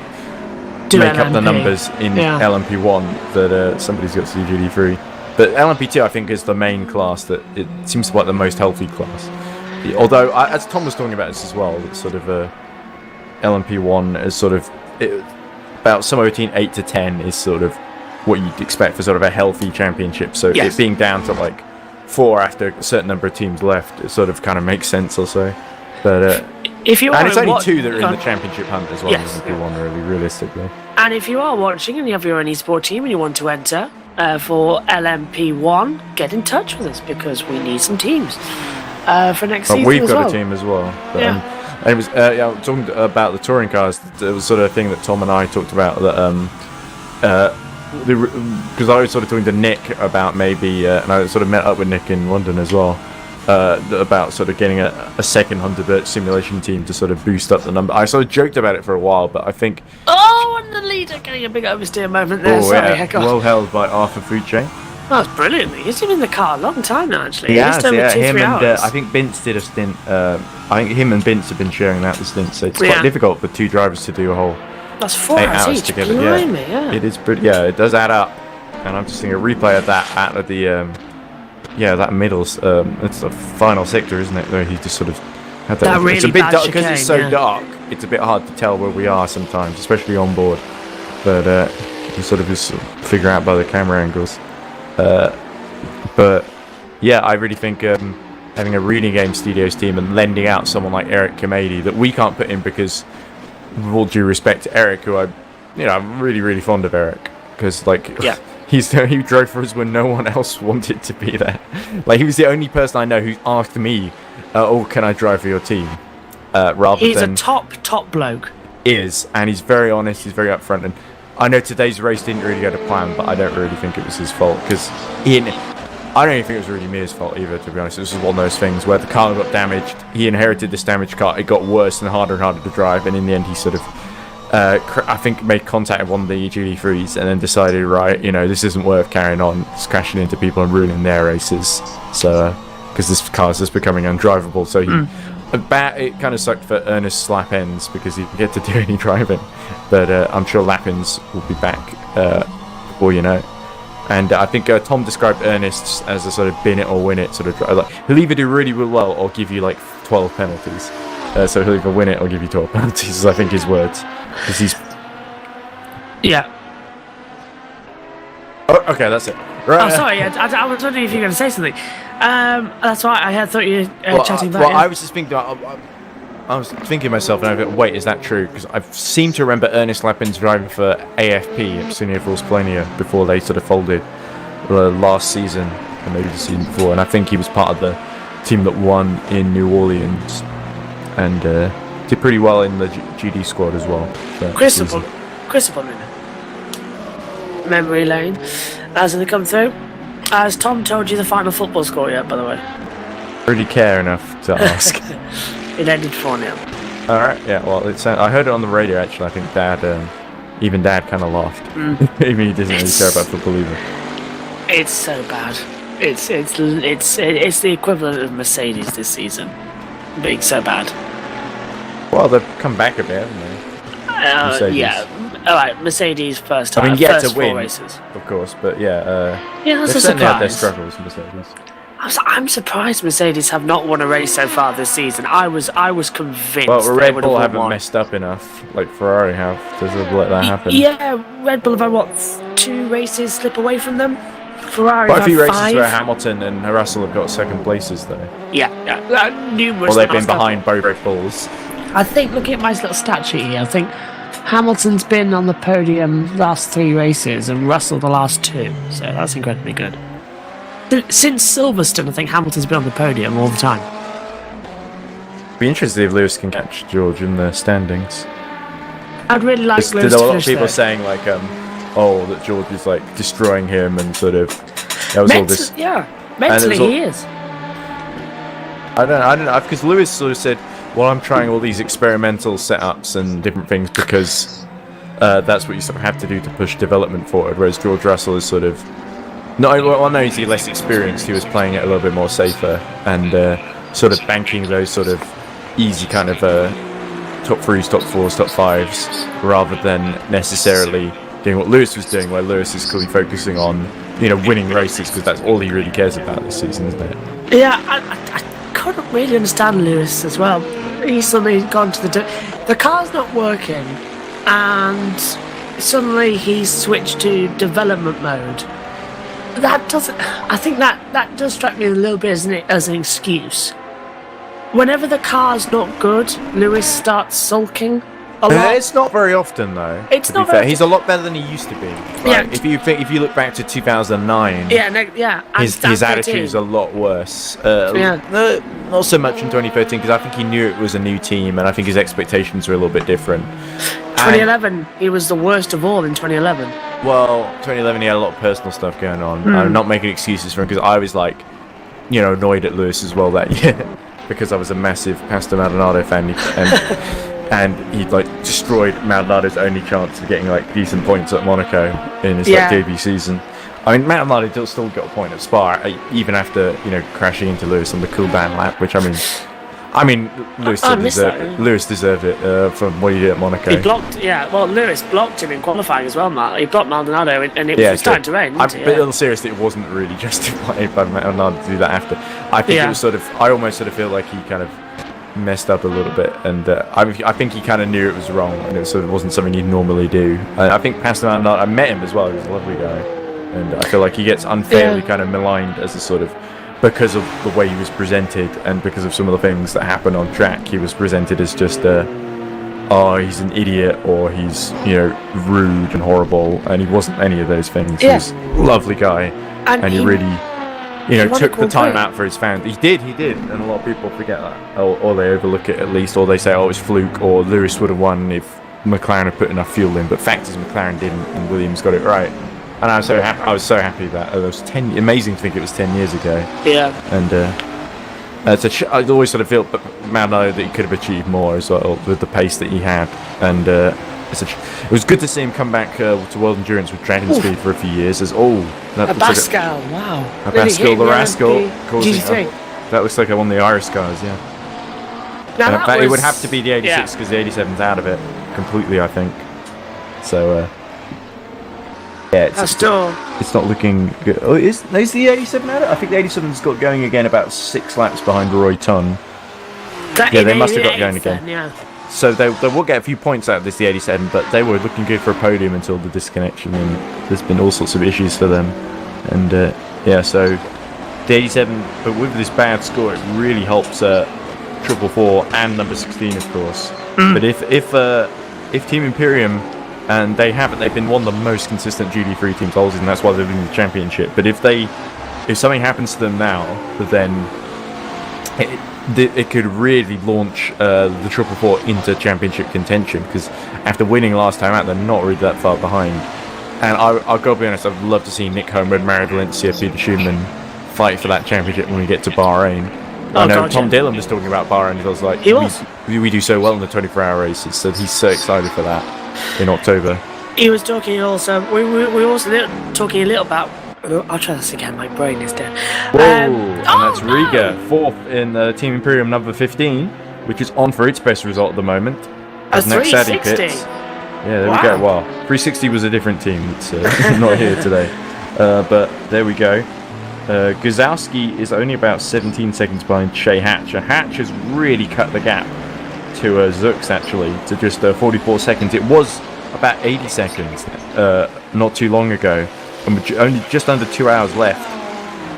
make up the numbers in LMP1, that somebody's got to do GD3. But LMP2, I think, is the main class that it seems to be like the most healthy class. Although, as Tom was talking about this as well, that sort of LMP1 is sort of about somewhere between 8 to 10 is sort of what you'd expect for sort of a healthy championship. So it being down to like 4 after a certain number of teams left, it sort of kind of makes sense, I'll say. But
if you
and it's only 2 that are in the championship hunt as well.
Yes.
LMP1 really, realistically.
And if you are watching and you have your own esports team and you want to enter for LMP1, get in touch with us because we need some teams for next season.
We've got
well.
a team as well. But,
Yeah.
and it was talking about the touring cars. It was sort of a thing that Tom and I talked about that because I was sort of talking to Nick about maybe, and I sort of met up with Nick in London as well. About sort of getting a second Hunterbirch simulation team to sort of boost up the number. I sort of joked about it for a while, but I think...
Oh, and the leader getting a big oversteer moment there.
Well held by Arthur Fucci.
That's brilliant. He's been in the car a long time now, actually.
He has,
over 2-3
him and
hours.
I think Bince did a stint. I think him and Bince have been sharing out the stint, so it's quite difficult for 2 drivers to do a whole
That's 4
8
hours
hours
each.
together.
Blimey,
It is pretty. Yeah, it does add up. And I'm just seeing a replay of that at the that middle. It's the final sector, isn't it? Where he just sort of had that.
That
It's a
really
bit
bad
dark because it's so
chicane,
dark. It's a bit hard to tell where we are sometimes, especially on board. But you sort of just figure out by the camera angles. But yeah, I really think having a Reading Game Studios team and lending out someone like Eric Kamady that we can't put in because, with all due respect to Eric, who I'm really fond of Eric because he drove for us when no one else wanted to be there. Like, he was the only person I know who asked me, can I drive for your team?
He's a top bloke.
And he's very honest, he's very upfront, and I know today's race didn't really go to plan, but I don't really think it was his fault, because I don't even think it was really Mir's fault either, to be honest. It was just one of those things where the car got damaged, he inherited this damaged car, it got worse and harder to drive, and in the end he sort of I think made contact with one of the GD3s and then decided, right, this isn't worth carrying on. It's crashing into people and ruining their races. So, because this car's just becoming undrivable. So it kind of sucked for Ernest's lap ends because he didn't get to do any driving. But I'm sure Lappins will be back before you know. And I think Tom described Ernest as a sort of bin it or win it sort of driver. Like, he'll either do really well or give you like 12 penalties. So he'll either win it or give you 12 penalties, is I think his words. Because he's...
Yeah.
Oh, okay, that's it. Right.
Oh, sorry. I was wondering if you were going to say something. That's why I thought you were chatting about it.
Well, I was just thinking... I was thinking to myself, and I go, wait, is that true? Because I seem to remember Ernest Lappins driving for AFP, Absolunia Force before they sort of folded last season, or maybe the season before. And I think he was part of the team that won in New Orleans, and did pretty well in the GD squad as well.
Christopher Memory lane. As they come through. Has Tom told you the final football score yet, by the way?
Really care enough to ask.
It ended 4-0.
Alright, yeah, well, I heard it on the radio actually. I think Dad kind of laughed. Even he doesn't really care about football either.
It's so bad. It's the equivalent of Mercedes this season, being so bad.
Well, they've come back a bit, haven't they? Mercedes.
Yeah. All right, Mercedes first.
I mean, yet
first
to win,
4 races.
of course, but yeah,
Yeah, that's
they've
a
certainly had their
surprise.
struggles, Mercedes.
I'm surprised Mercedes have not won a race so far this season. I was convinced.
Well,
they
Red
would
Bull
have won
haven't
one.
messed up enough, like Ferrari have, to sort of let that happen.
Yeah, Red Bull have had what 2 races slip away from them. Ferrari
Quite a
have
few
had
races
5.
where Hamilton and Russell have got second places, though.
Yeah. Numerous.
Or they've been
last couple.
behind both Red Bulls.
I think, looking at my little stat sheet here, I think Hamilton's been on the podium last 3 races and Russell the last 2, so that's incredibly good. Since Silverstone, I think Hamilton's been on the podium all the time.
Be interested if Lewis can catch George in the standings.
I'd really like
There's
Lewis
a
to
lot of
finish
people
third.
saying like, that George is like destroying him and sort of that was all this.
Yeah, mentally
all-
he is.
I don't know, because Lewis sort of said, well, I'm trying all these experimental setups and different things because that's what you sort of have to do to push development forward, whereas George Russell is sort of, not only is he less experienced, he was playing it a little bit more safer and sort of banking those sort of easy kind of top 3s, top 4s, top 5s, rather than necessarily doing what Lewis was doing, where Lewis is clearly focusing on, winning races, because that's all he really cares about this season, isn't it?
Yeah, I couldn't really understand Lewis as well. He's suddenly gone to the car's not working, and suddenly he's switched to development mode. That doesn't. I think that does strike me a little bit as an excuse. Whenever the car's not good, Lewis starts sulking a lot.
It's not very often, though.
It's
to
not
be fair.
very-
He's a lot better than he used to be.
Yeah.
Like, if you look back to 2009,
Yeah, and
his
that's
attitude
13.
is a lot worse.
Yeah.
No, not so much in 2013 because I think he knew it was a new team, and I think his expectations were a little bit different.
2011, he was the worst of all in 2011.
Well, 2011 he had a lot of personal stuff going on. I'm not making excuses for him because I was like, annoyed at Lewis as well that year because I was a massive Pastor Maldonado fan and he like destroyed Maldonado's only chance of getting like decent points at Monaco in his debut season. I mean, Maldonado still got a point at Spa even after crashing into Lewis on the cool down lap, which Lewis deserved it from what he did at Monaco.
He blocked, Lewis blocked him in qualifying as well, Matt. He blocked Maldonado, and it was starting to rain,
But seriously, it wasn't really justified by Maldonado to do that after. I think it was I almost sort of feel like he kind of messed up a little bit, and I think he kind of knew it was wrong, and it sort of wasn't something he'd normally do. I think Pastor Maldonado, I met him as well, he was a lovely guy, and I feel like he gets unfairly kind of maligned as a sort of, because of the way he was presented and because of some of the things that happen on track, he was presented as just he's an idiot or he's rude and horrible, and he wasn't any of those things. He was a lovely guy, and he really took the time out for his fans. He did, and a lot of people forget that, or they overlook it at least, or they say, oh, it's fluke, or Lewis would have won if McLaren had put enough fuel in. But fact is, McLaren didn't, and Williams got it right. And I was so happy. I was so happy that it was amazing to think it was 10 years ago.
Yeah.
And I'd always sort of felt Maldonado that he could have achieved more as well with the pace that he had. And it was good to see him come back to World Endurance with Dragon Speed for a few years. That looks
Pascal, wow.
like Pascal the Rascal.
GT3.
That looks like one of the Irish cars, yeah.
Now,
In fact, it would have to be the 86 because the 87's out of it completely, I think. So. It's not looking good. Oh, is the 87 out? I think the 87's got going again about 6 laps behind Roy Tunn. They must have got going again.
Yeah.
So they will get a few points out of this, the 87, but they were looking good for a podium until the disconnection, and there's been all sorts of issues for them. And so the 87, but with this bad score, it really helps 444 and number 16, of course. But if Team Imperium, and they've been one of the most consistent GT3 teams all season, that's why they're winning the championship. But if something happens to them now, then it could really launch the 444 into championship contention, because after winning last time out, they're not really that far behind. And I'll go be honest, I'd love to see Nick Homer, Mario Valencia, Peter Schumann fight for that championship when we get to Bahrain. I know Tom Dillon was talking about Bahrain, he was like, we do so well in the 24-hour races, so he's so excited for that in October.
He was talking also. We were also talking a little about I'll try this again. My brain is dead.
Whoa, and that's
no!
Riga, 4th in Team Imperium number 15, which is on for its best result at the moment.
A
As next Sadie
360.
pits. Yeah, there we go. Wow, 360 was a different team that's not here today. But there we go. Guzowski is only about 17 seconds behind Shea Hatch. Hatch has really cut the gap to Zux, actually, to just 44 seconds. It was about 80 seconds not too long ago, and with only just under 2 hours left.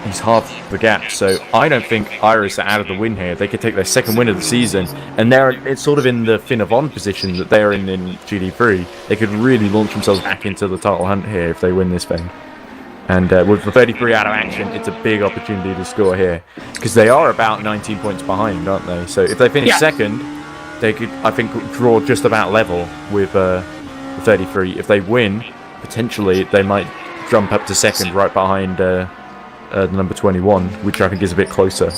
He's half the gap, so I don't think Iris are out of the win here. They could take their second win of the season, and it's sort of in the Finn Avon position that they're in GD3. They could really launch themselves back into the title hunt here if they win this thing. And with the 33 out of action, it's a big opportunity to score here, because they are about 19 points behind, aren't they? So if they finish second, they could, I think, draw just about level with the 33. If they win, potentially they might jump up to second right behind the number 21, which I think is a bit closer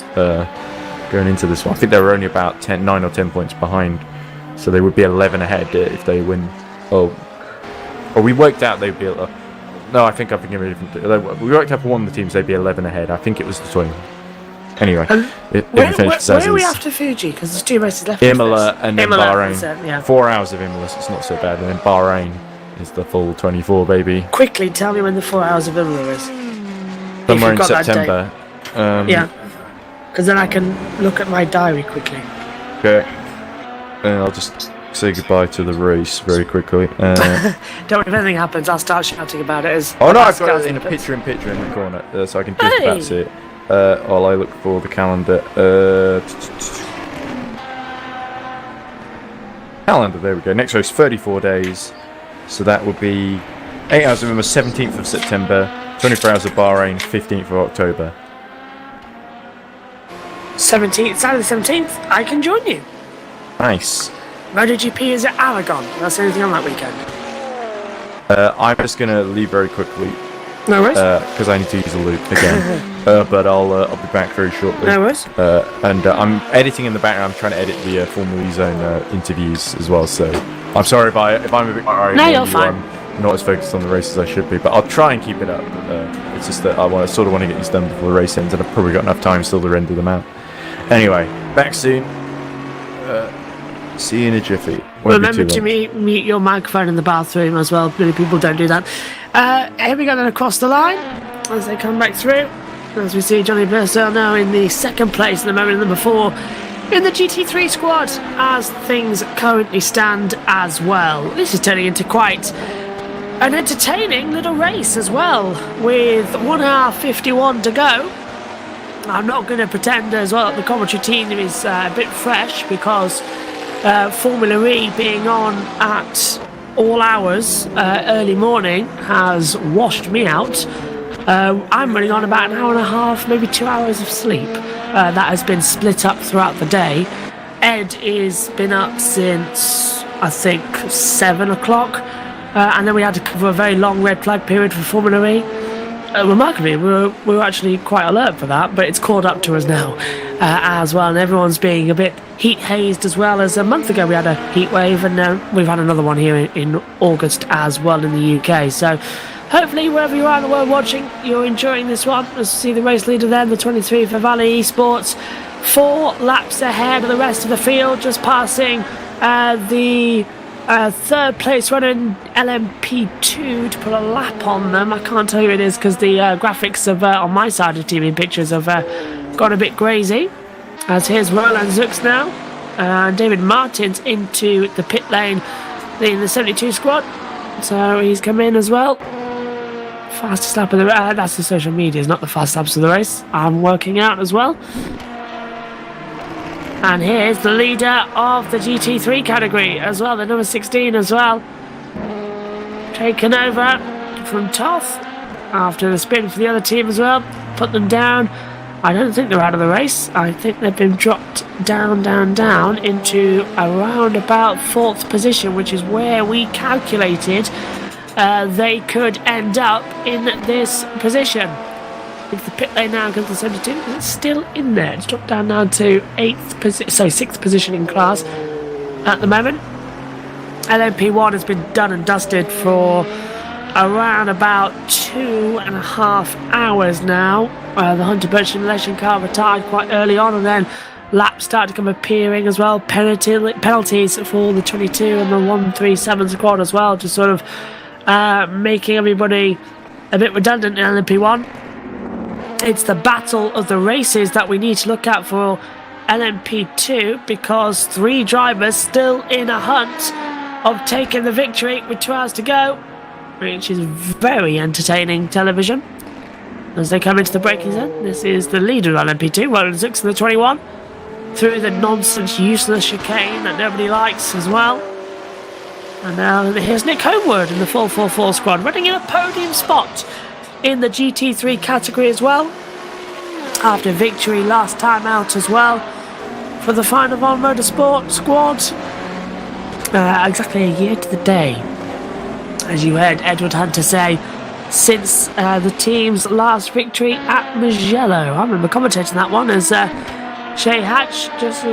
going into this one. I think they were only about 9 or 10 points behind, so they would be 11 ahead if they win. Oh, we worked out they'd be. No, I think I'm thinking of a different. We worked out for one of the teams they'd be 11 ahead. I think it was the 20. Anyway,
where are we after Fuji? Because there's 2 races left.
Imola and then Bahrain.
Yeah.
4 hours of Imola, so it's not so bad. And then Bahrain is the full 24, baby.
Quickly, tell me when the 4 hours of Imola is.
Somewhere in September.
Yeah. Because then I can look at my diary quickly.
Okay. I'll just say goodbye to the race very quickly.
Don't worry, if anything happens, I'll start shouting about it as.
Oh no, I've got it in a picture in the corner, so I can just about see it. While I look for the calendar. Calendar, there we go. Next race, 34 days. So that would be 8 hours of November, 17th of September, 24 hours of Bahrain, 15th of October.
17th, Saturday 17th, I can join you.
Nice.
MotoGP is at Aragon. That's anything on that weekend.
I'm just going to leave very quickly.
No worries.
Because I need to use the loop again. But I'll be back very shortly.
No worries.
And I'm editing in the background. I'm trying to edit the Formula E Zone interviews as well. So I'm sorry if I'm a bit.
No, you're fine.
I'm not as focused on the race as I should be, but I'll try and keep it up. It's just that I sort of want to get these done before the race ends, and I've probably got enough time still to render them out. Anyway, back soon. See you in a jiffy.
Remember to mute your microphone in the bathroom as well. Many people don't do that. Here we go then across the line as they come back through. As we see Johnny Purcell now in the second place at the moment, number 4 in the GT3 squad as things currently stand as well. This is turning into quite an entertaining little race as well, with 1 hour 51 to go. I'm not going to pretend as well that the commentary team is a bit fresh, because Formula E being on at all hours early morning has washed me out. I'm running on about an hour and a half, maybe 2 hours of sleep. That has been split up throughout the day. Ed has been up since, I think, 7 o'clock. And then we had to cover a very long red flag period for Formula E. Remarkably, we were actually quite alert for that, but it's caught up to us now as well, and everyone's being a bit heat hazed as well. As a month ago we had a heat wave, and we've had another one here in August as well in the UK. So hopefully wherever you are in the world watching, you're enjoying this one. Let's see the race leader then, the 23 for Valley Esports, 4 laps ahead of the rest of the field, just passing the third place runner in LMP2 to put a lap on them. I can't tell you who it is because the graphics of on my side of TV pictures have gone a bit crazy. As here's Roland Zux now, and David Martins into the pit lane in the 72 squad. So he's come in as well. Fastest lap of the race. That's the social media, not the fastest laps of the race. I'm working out as well. And here's the leader of the GT3 category as well, the number 16 as well. Taken over from Toth after the spin for the other team as well. Put them down. I don't think they're out of the race. I think they've been dropped down into around about 4th position, which is where we calculated they could end up in this position. Into the pit lane now, goes to 72. It's still in there. It's dropped down now to 6th position in class at the moment. LMP1 has been done and dusted for around about 2.5 hours now. The Hunter Birch Simulation car retired quite early on, and then laps started to come appearing as well. Penalties for the 22 and the 137 squad as well, just sort of making everybody a bit redundant in LMP1. It's the battle of the races that we need to look at for LMP2, because 3 drivers still in a hunt of taking the victory with 2 hours to go, which is very entertaining television. As they come into the braking zone, this is the leader of LMP2, Roland 6 and the 21, through the nonsense, useless chicane that nobody likes as well. And now here's Nick Homewood in the 444 squad, running in a podium spot in the GT3 category as well, after victory last time out as well for the Final Von Motorsport squad. Exactly a year to the day, as you heard Edward Hunter say, since the team's last victory at Mugello. I remember commentating that one as Shay Hatch just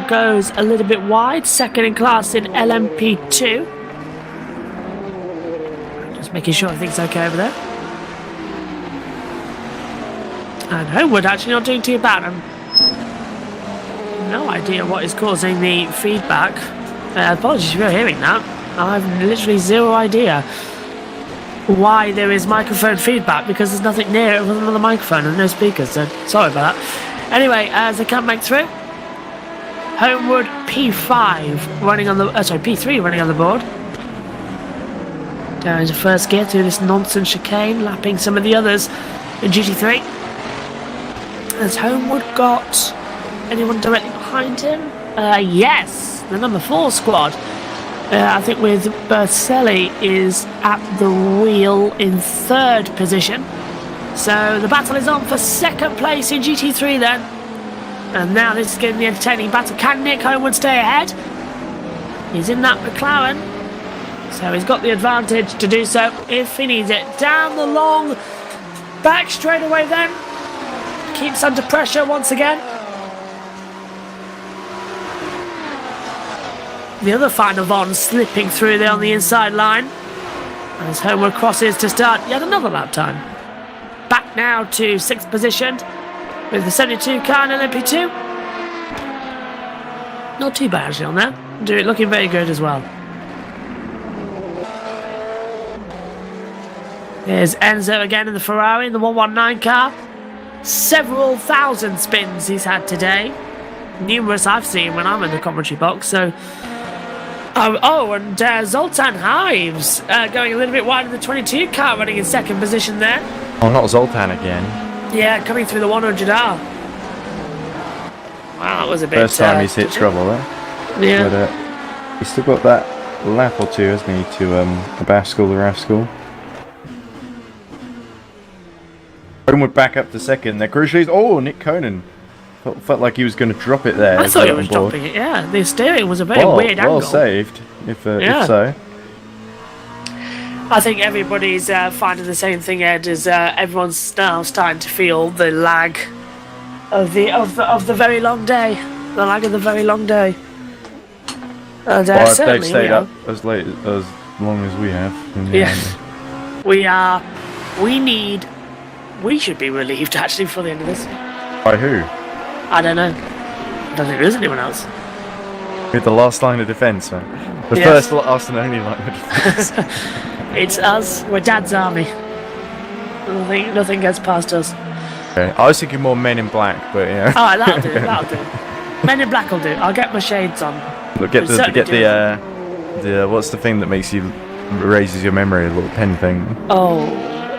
goes a little bit wide, second in class in LMP2. Just making sure everything's okay over there. And Homewood actually not doing too bad. No idea what is causing the feedback. Apologies if you're hearing that. I've literally zero idea why there is microphone feedback, because there's nothing near it other than the microphone and no speakers, so sorry about that. Anyway, as they come back through, Homewood P5 running on the P3 running on the board. Down into first gear through this nonsense chicane, lapping some of the others in GT3. Has Homewood got anyone directly behind him? Yes, the number 4 squad. I think with Berselli is at the wheel in 3rd position. So the battle is on for 2nd place in GT3 then. And now this is getting the entertaining battle. Can Nick Homewood stay ahead? He's in that McLaren, so he's got the advantage to do so if he needs it. Down the long back straightaway then. Keeps under pressure once again. The other Final Von slipping through there on the inside line as Homewood crosses to start yet another lap time. Back now to 6th position with the 72 car in LMP2. Not too bad actually on there. Looking very good as well. There's Enzo again in the Ferrari in the 119 car. Several thousand spins he's had today. Numerous I've seen when I'm in the commentary box, so... and Zoltan Hives going a little bit wide in the 22 car, running in 2nd position there.
Oh, not Zoltan again.
Yeah, coming through the 100R. Wow, that was a bit...
First time he's hit trouble there.
Yeah.
But he's still got that lap or two, hasn't he, to the Baskel, the Rascal. Homewood back up to 2nd. They're crucially... Oh, Nick Conan. Felt like he was going to drop it there.
I thought he was dropping it, yeah. The steering was a very weird angle.
Well saved, if so.
I think everybody's finding the same thing, Ed, is everyone's now starting to feel the lag of the very long day. The lag of the very long day. And
well, if
certainly
they've stayed up as long as we have.
We should be relieved actually before the end of this.
By who?
I don't know. I don't think there is anyone else.
With the last line of defence, man. The first, last and only line of defence.
It's us. We're Dad's army. Nothing gets past us.
Okay. I was thinking more Men in Black, but yeah.
Alright, that'll do. Men in Black will do. I'll get my shades on.
Look, get the what's the thing that makes you raises your memory? A little pen thing.
Oh,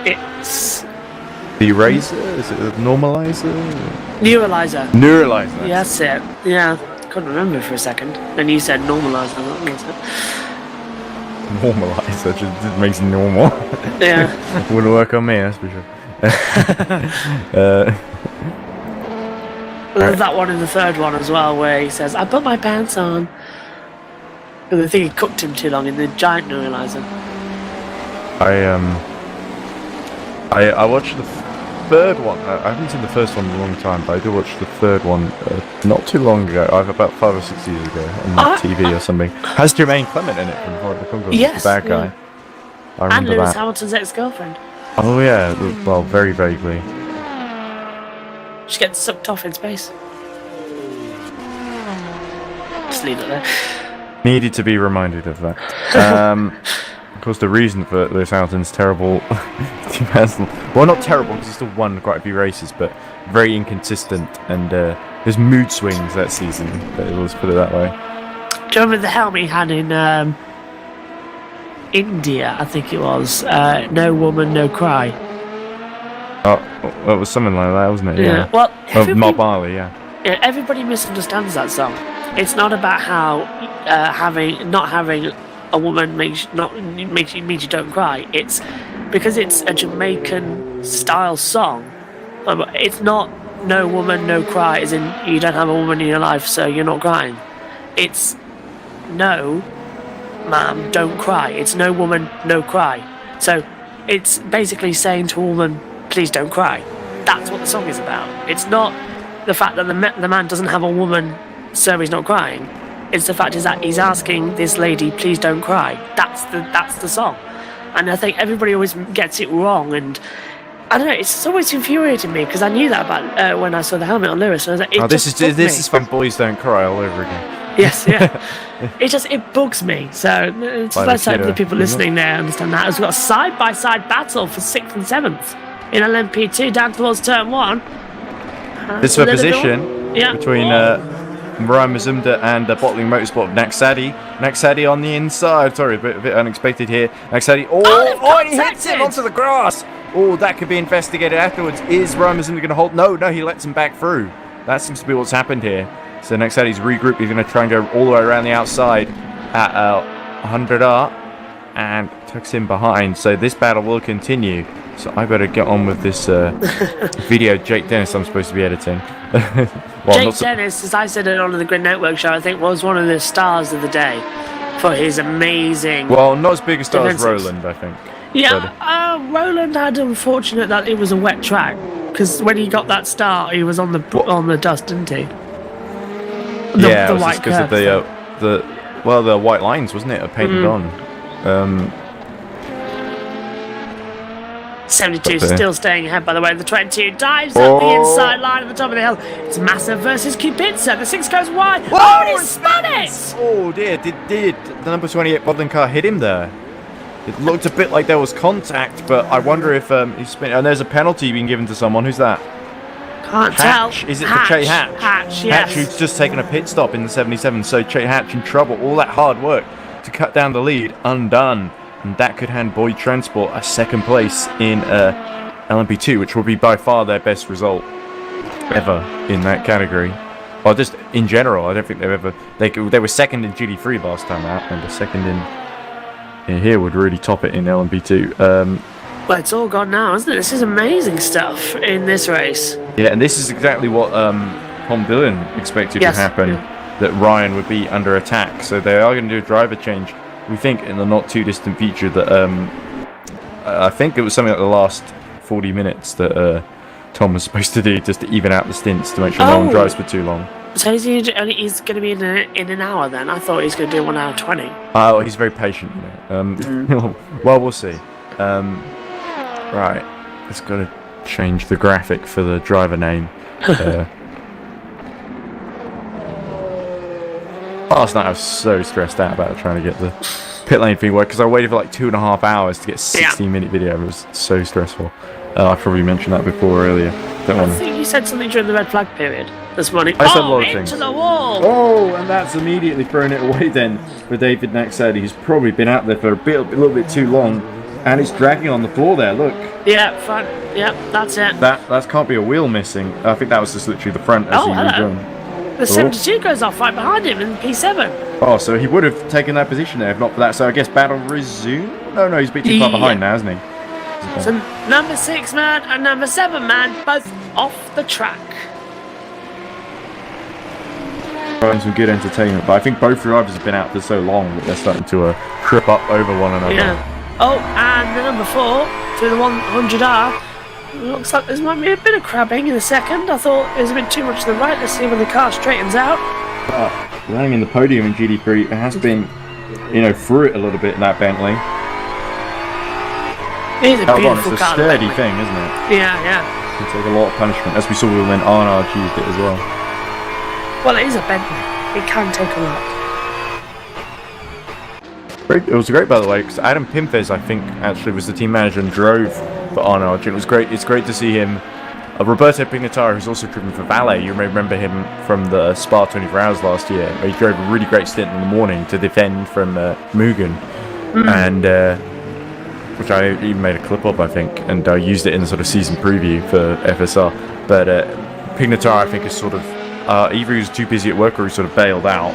it's
the eraser? Is it a normalizer?
Neuralizer.
Neuralizer.
Yeah, that's it. Yeah, couldn't remember for a second. Then you said normalizer.
Normalizer just makes it normal.
Yeah.
Wouldn't work on me, that's for sure.
There's that one in the 3rd one as well, where he says, "I put my pants on." But I think he cooked him too long in the giant neuralizer.
I watched the 3rd one. I haven't seen the first one in a long time, but I did watch the 3rd one not too long ago. About 5 or 6 years ago on TV or something. Has Jermaine Clement in it from Florida Congo?
Yes,
the bad guy. I
And
remember
Lewis
that.
Hamilton's ex-girlfriend.
Oh yeah, well, very vaguely.
She gets sucked off in space. Just leave it there.
Needed to be reminded of that. Of course, the reason for Lewis Hamilton's terrible 2000, well, not terrible because he still won quite a few races, but very inconsistent, and there's mood swings that season. Let's put it that way.
Do you remember the helmet he had in India? I think it was. No woman, no cry.
Oh, well, it was something like that, wasn't it? Yeah.
Well,
Of Mark Barley, yeah.
everybody misunderstands that song. It's not about how not having a woman means you don't cry. It's because it's a Jamaican style song. It's not no woman, no cry, as in you don't have a woman in your life, so you're not crying. It's no, ma'am, don't cry. It's no woman, no cry. So it's basically saying to a woman, please don't cry. That's what the song is about. It's not the fact that the man doesn't have a woman, so he's not crying. It's the fact is that he's asking this lady, please don't cry. That's the song. And I think everybody always gets it wrong, and I don't know, it's always infuriating me because I knew that about when I saw the helmet on Lewis. And I was like,
This is when Boys Don't Cry all over again.
Yes, yeah. it bugs me. So it's let's hope the people listening there understand that. We've got a side-by-side battle for 6th and 7th in LMP2 down towards turn 1.
This is a position between Mariah Mazumda and Bottling Motorsport of Naxadi. Naxadi on the inside. Sorry, a bit unexpected here. Naxadi. Oh, he hits him onto the grass. Oh, that could be investigated afterwards. Is Mariah Mazumda going to hold? No, he lets him back through. That seems to be what's happened here. So Naxadi's regrouped. He's going to try and go all the way around the outside at 100R and tucks him behind. So this battle will continue. So I better get on with this video Jake Dennis I'm supposed to be editing.
Jake Dennis, as I said it on the Grid Network show, I think was one of the stars of the day for his amazing...
Well, not as big a star as Roland, I think.
Yeah, Roland had unfortunate that it was a wet track, because when he got that start, he was on the dust, didn't he?
It was just because of the white lines, wasn't it? Are painted on.
72 still staying ahead, by the way. The 22 dives up the inside line at the top of the hill. It's Massa versus Kubica. The 6 goes wide. Oh, and he spun it!
Oh dear, did the number 28 Bodlin car hit him there? It looked a bit like there was contact, but I wonder if he spun. And there's a penalty being given to someone. Who's that?
Can't
Hatch.
tell.
Is it for Che Hatch?
Hatch, yes.
Hatch, who's just taken a pit stop in the 77, so Che Hatch in trouble. All that hard work to cut down the lead, undone. And that could hand Boyd Transport a second place in LMP2, which will be by far their best result ever in that category. Or just in general, I don't think they've ever... They were second in GT3 last time out, and the second in here would really top it in LMP2.
Well, it's all gone now, isn't it? This is amazing stuff in this race.
Yeah, and this is exactly what Tom Dillon expected to happen, that Ryan would be under attack. So they are going to do a driver change. We think in the not too distant future that I think it was something like the last 40 minutes that Tom was supposed to do just to even out the stints to make sure no one drives for too long.
So he's going to be in an hour then? I thought he was going to do 1 hour 20.
Oh, he's very patient, you know. Well, we'll see. Right, let's got to change the graphic for the driver name. Last night I was so stressed out about trying to get the pit lane thing work because I waited for like 2.5 hours to get a 16-minute video. It was so stressful. I probably mentioned that before earlier.
I think you said something during the red flag period this morning.
I said a lot of things.
Into the wall!
Oh, and that's immediately thrown it away then for David Naxadi, who's probably been out there for a little bit too long, and it's dragging on the floor there. Look.
Yeah, front. Yeah, that's it.
That can't be a wheel missing. I think that was just literally the front as he redone.
The 72 goes off right behind him in P7.
Oh, so he would have taken that position there if not for that. So I guess battle resume? No, he's a bit too far behind now, isn't he?
So number 6 man and number 7 man both off the track.
Providing some good entertainment, but I think both drivers have been out for so long that they're starting to trip up over one another.
Yeah. Oh, and the number 4 to the 100R. Looks like there might be a bit of crabbing in the second. I thought it was a bit too much to the right. Let's see when the car straightens out.
Running in the podium in GT3, it has been, through it a little bit in that Bentley.
It is a
Hold on,
beautiful
it's a
car.
sturdy
Bentley.
thing, isn't it?
Yeah, yeah.
It can take a lot of punishment, as we saw when Arnard used it as well.
Well, it is a Bentley. It can take a lot.
It was great, by the way, because Adam Pimpez, I think, actually was the team manager and drove for Arnard. It was great. It's great to see him. Roberto Pignataro, who's also driven for Valet, you may remember him from the Spa 24 Hours last year, where he drove a really great stint in the morning to defend from Mugen, and which I even made a clip of, I think, and I used it in the sort of season preview for FSR. But Pignataro, I think, is sort of either he was too busy at work or he sort of bailed out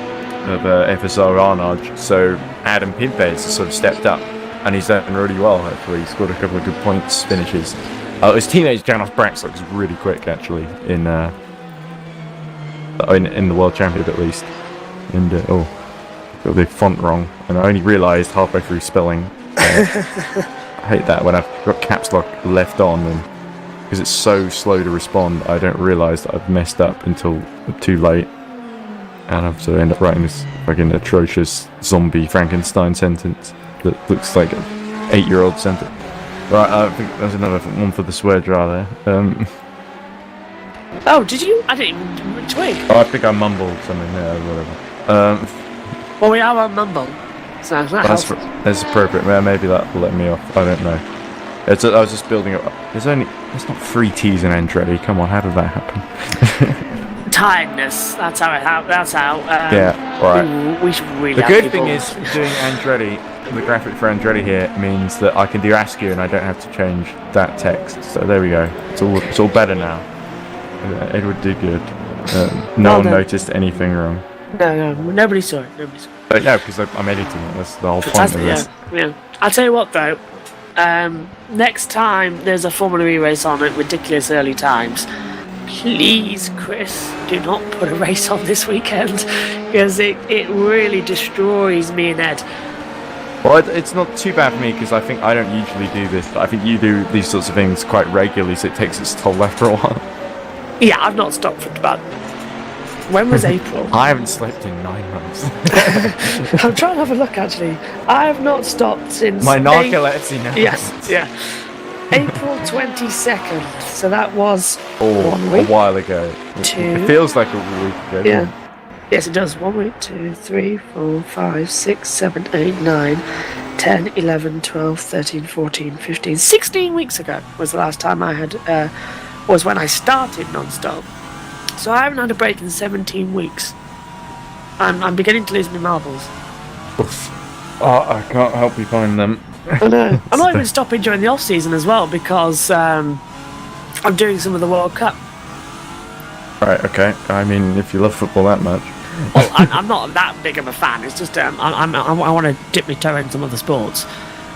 of FSR Arnard, so Adam Pimpez has sort of stepped up, and he's done really well, actually. He scored a couple of good points finishes. His teammate Janos Brax looks really quick, actually, in the World Championship at least. And got the font wrong, and I only realised halfway through spelling. I hate that when I've got caps lock left on, and because it's so slow to respond, I don't realise that I've messed up until too late, and I have to end up writing this fucking atrocious zombie Frankenstein sentence that looks like an 8-year-old sentence. Right, I think there's another one for the swear jar there.
Oh, did you? I didn't even twig.
Oh, I think I mumbled something there, whatever.
Well, we are on Mumble, so that helps.
That's appropriate. Maybe that will let me off. I don't know. I was just building up. There's not 3 T's in Andretti. Come on, how did that happen?
Tiredness. That's how.
Yeah. Right.
We should really.
The
have
good
people-
thing is doing Andretti. The graphic for Andretti here means that I can do ASCII and I don't have to change that text. So there we go. It's all better now. Edward did good. No one noticed anything wrong.
No, nobody saw it. No,
because I'm editing it. That's the whole point of this.
Yeah. I'll tell you what though. Next time there's a Formula E race on at ridiculous early times, please, Chris, do not put a race on this weekend, because it really destroys me and Ed.
Well, it's not too bad for me because I think I don't usually do this, but I think you do these sorts of things quite regularly, so it takes its toll after a while.
Yeah, I've not stopped for about. When was April?
I haven't slept in 9 months.
I'm trying to have a look actually. I have not stopped since.
My narcolepsy now.
Yes, yeah. April 22nd. So that was 1 week.
A while ago.
Two.
It feels like a week ago.
Yeah. Yes, it does. 1 week, 2, 3, 4, 5, 6, 7, 8, 9, 10, 11, 12, 13, 14, 15, 16 weeks ago was the last time I had, was when I started non-stop. So I haven't had a break in 17 weeks. I'm beginning to lose my marbles.
Oof. Oh, I can't help you find them.
I know. I'm not even stopping during the off-season as well because I'm doing some of the World Cup.
Right, okay. I mean, if you love football that much.
Well, I'm not that big of a fan. It's just I want to dip my toe in some other sports.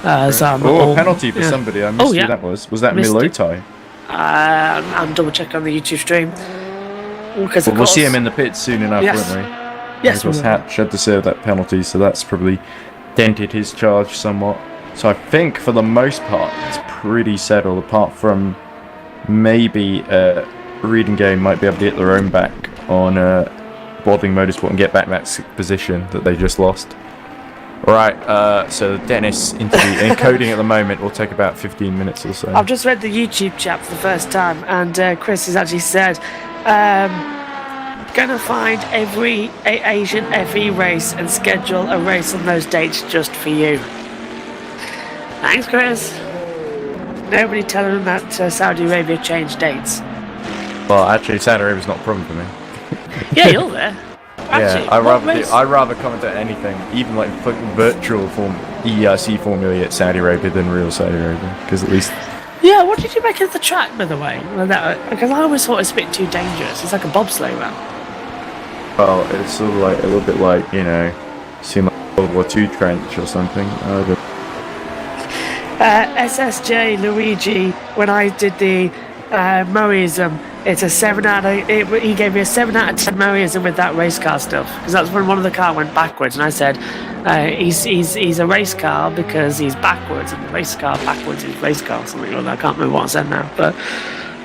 So I'm
a penalty for somebody. I missed who that was. Was that Milotai?
I'm double checking on the YouTube stream. Because
we'll see him in the pits soon enough, won't we?
Yes,
because Hatch had to serve that penalty, so that's probably dented his charge somewhat. So I think for the most part it's pretty settled, apart from maybe Reading Game might be able to get their own back on Boarding Motorsport and get back that 6th position that they just lost. Alright, so Dennis encoding at the moment will take about 15 minutes or so.
I've just read the YouTube chat for the first time, and Chris has actually said, gonna find every Asian FE race and schedule a race on those dates just for you. Thanks, Chris. Nobody telling them that Saudi Arabia changed dates.
Well, actually, Saudi Arabia's not a problem for me.
Yeah, you're there. Actually,
yeah, I'd rather comment on anything, even like fucking virtual EERC Formula at Saudi Arabia than real Saudi Arabia, because at least.
Yeah, what did you make of the track, by the way? Because I always thought it's a bit too dangerous. It's like a bobsleigh run.
Well, it's sort of like a little bit like, seem like World War II trench or something.
SSJ Luigi, when I did the Moeism, it's a 7 out of. He gave me a 7 out of 10 Moeism with that race car stuff, because that's when one of the car went backwards, and I said he's a race car because he's backwards, and the race car backwards is race car, something like that. I can't remember what I said now, but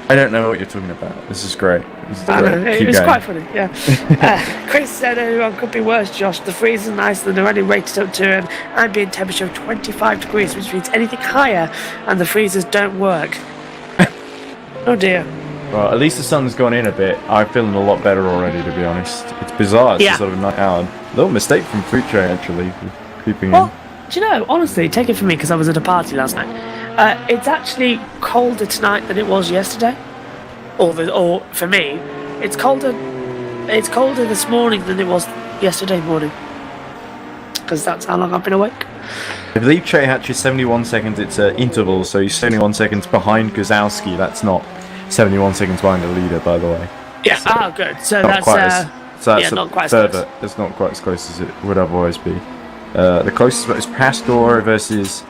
I don't know what you're talking about. This is great. This is
I
great.
know,
Keep
it's
going.
quite funny, yeah. Chris said everyone could be worse, Josh. The freeze in Iceland are only rated up to an ambient temperature of 25 degrees, which means anything higher, and the freezers don't work. Oh dear.
Well, at least the sun's gone in a bit. I'm feeling a lot better already, to be honest. It's bizarre. It's
Yeah.
sort of night out. Little mistake from Fuji, actually, creeping
Well,
in.
do you know, honestly, take it from me because I was at a party last night. It's actually colder tonight than it was yesterday. Or for me, it's colder. It's colder this morning than it was yesterday morning. Because that's how long I've been awake.
I believe Che Hatch is 71 seconds. It's an interval, so he's 71 seconds behind Guzowski. That's not 71 seconds behind the leader, by the way.
Yeah. Oh, good. So
Not
that's
quite as, so that's
yeah,
a
not quite as
further.
close.
It's not quite as close as it would otherwise be. The closest is Pastor versus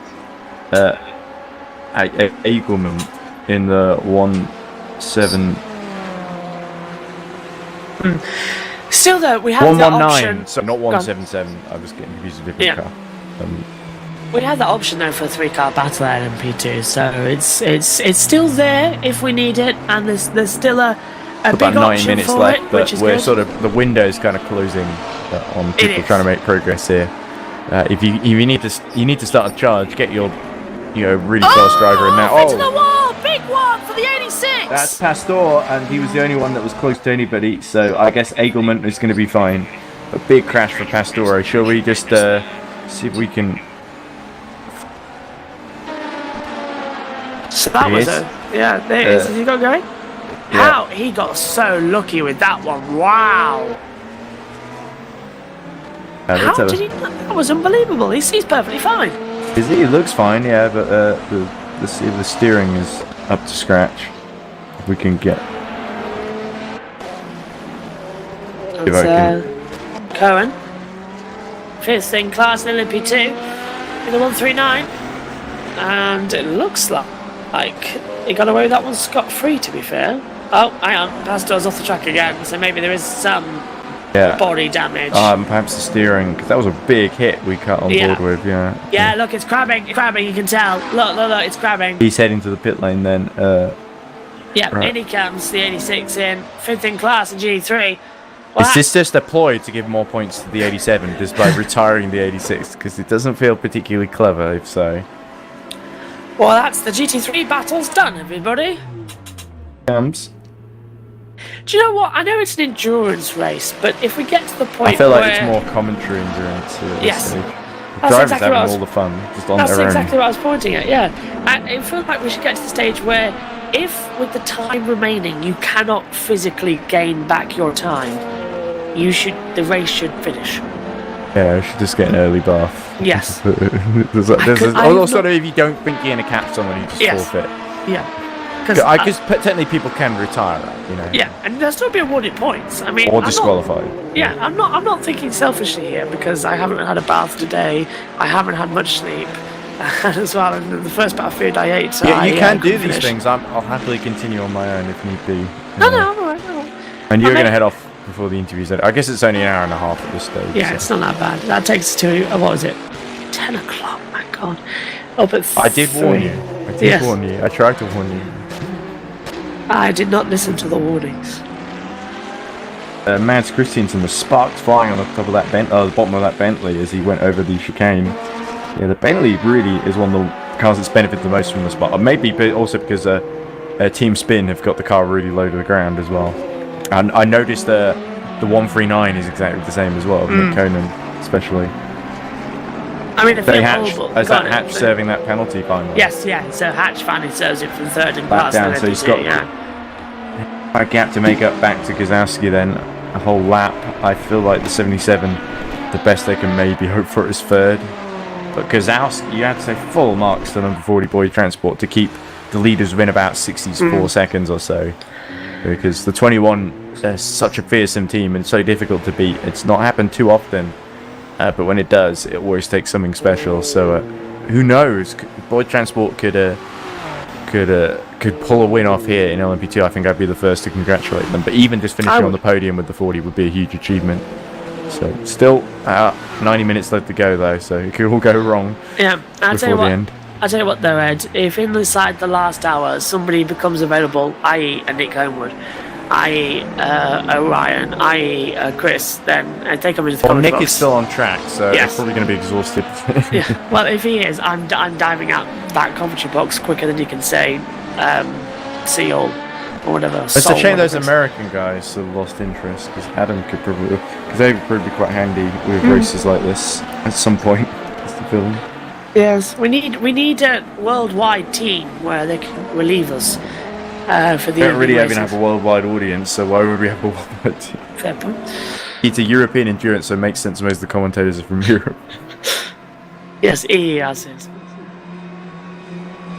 Eagleman in the 1-7.
Still though, we have that
119.
option.
So not
Go on.
177. I was getting confused with a different
Yeah.
car.
We have that option though for a 3-car battle at LMP2, so it's still there if we need it, and there's still a
About
big
9
option
minutes
for
left,
it,
but
which is
we're
good.
sort of the window's kind of closing on people
is.
trying to make progress here. If you need to start a charge, get your really fast driver in now.
Into the wall, big one for the 86.
That's Pastor, and he was the only one that was close to anybody, so I guess Eagleman is going to be fine. A big crash for Pastore. Shall we just see if we can...
So that
He
was
is.
there it is. Has he got going? How he got so lucky with that one! Wow. How did he? That was unbelievable. He's perfectly fine.
He looks fine, yeah, but the steering is up to scratch. If we can get... If I can...
Cohen, fifth in class in LMP2 in the 139, and it looks like he got away with that one scot-free. To be fair. Oh, hang on, Pastor's off the track again, so maybe there is some body damage.
Perhaps the steering, because that was a big hit we cut on board with, yeah.
Yeah, look, it's crabbing, you can tell. Look, it's crabbing.
He's heading to the pit lane then.
Yeah,
right.
in he comes, the 86 in, fifth in class in G3. Well,
Is this just a ploy to give more points to the 87 just by retiring the 86? Because it doesn't feel particularly clever, if so.
well, that's the GT3 battle's done, everybody.
Comes.
Do you know what? I know it's an endurance race, but if we get to the point
I feel
where...
like it's more commentary endurance at this
Yes.
stage. The
That's
drivers
exactly what I
having
was-
all the fun, just on
That's
their
exactly
own.
what I was pointing at, yeah. And it feels like we should get to the stage where if, with the time remaining, you cannot physically gain back your time, the race should finish.
Yeah, I should just get an early bath.
Yes.
There's also, if you don't think you're going to catch someone, you just
Yes.
forfeit.
Yeah.
I guess technically people can retire that, you know.
Yeah, and there'll still be awarded points. I mean,
Or
I'm not-
disqualified.
Yeah, I'm not thinking selfishly here because I haven't had a bath today. I haven't had much sleep, and as well. And the first bit of food I ate. So
Yeah, you can do
couldn't
these
finish.
things. I'll happily continue on my own if need be.
No, I'm alright.
And you're
I
going to
mean-
head off before the interview's end. I guess it's only an hour and a half at this stage.
Yeah,
so.
it's not that bad. That takes us to what was it? 10 o'clock. My God. Up at.
I did warn
3.
you. I did
Yes.
warn you. I tried to warn you.
I did not listen to the warnings.
Mads Christiansen was sparks flying on the top of that the bottom of that Bentley as he went over the chicane. Yeah, the Bentley really is one of the cars that's benefited the most from the spot. Maybe also because Team Spin have got the car really low to the ground as well. And I noticed the 139 is exactly the same as well, Nick Conan especially.
I mean, if
They
you're
Hatch,
all-
is
go
that
on,
Hatch
then.
serving that penalty finally?
Yes, yeah. So Hatch finally serves it from third in
Back
class.
down,
and
so he's
then
got
yeah.
a gap to make up back to Gazowski then. A whole lap. I feel like the 77, the best they can maybe hope for is third. But Gazowski, you had to say full marks to number 40 Boy Transport to keep the leaders within about 64 seconds or so. Because the 21 is such a fearsome team and so difficult to beat. It's not happened too often. But when it does, it always takes something special. So who knows? Boyd Transport could pull a win off here in LMP2. I think I'd be the first to congratulate them. But even just finishing on the podium with the 40 would be a huge achievement. So still 90 minutes left to go though, so it could all go wrong
Yeah, I'll tell
before
you
the
what.
end.
I tell you what though, Ed, if inside the last hour somebody becomes available, i.e. a Nick Homewood, i.e. Orion, i.e. Chris, then they come into the
Well,
comment
Nick
box.
is still on track, so
Yes.
he's probably going to be exhausted.
Yeah. Well, if he is, I'm diving out that commentary box quicker than you can say see all or whatever.
It's a shame those American guys sort of lost interest, because Adam could probably, because they would probably be quite handy with races like this at some point. Just to film.
Yes, we need a worldwide team where they can relieve us for the.
We don't really
races.
even have a worldwide audience, so why would we have a worldwide team?
Fair point.
It's a European endurance, so it makes sense most of the commentators are from Europe.
Yes, EERC.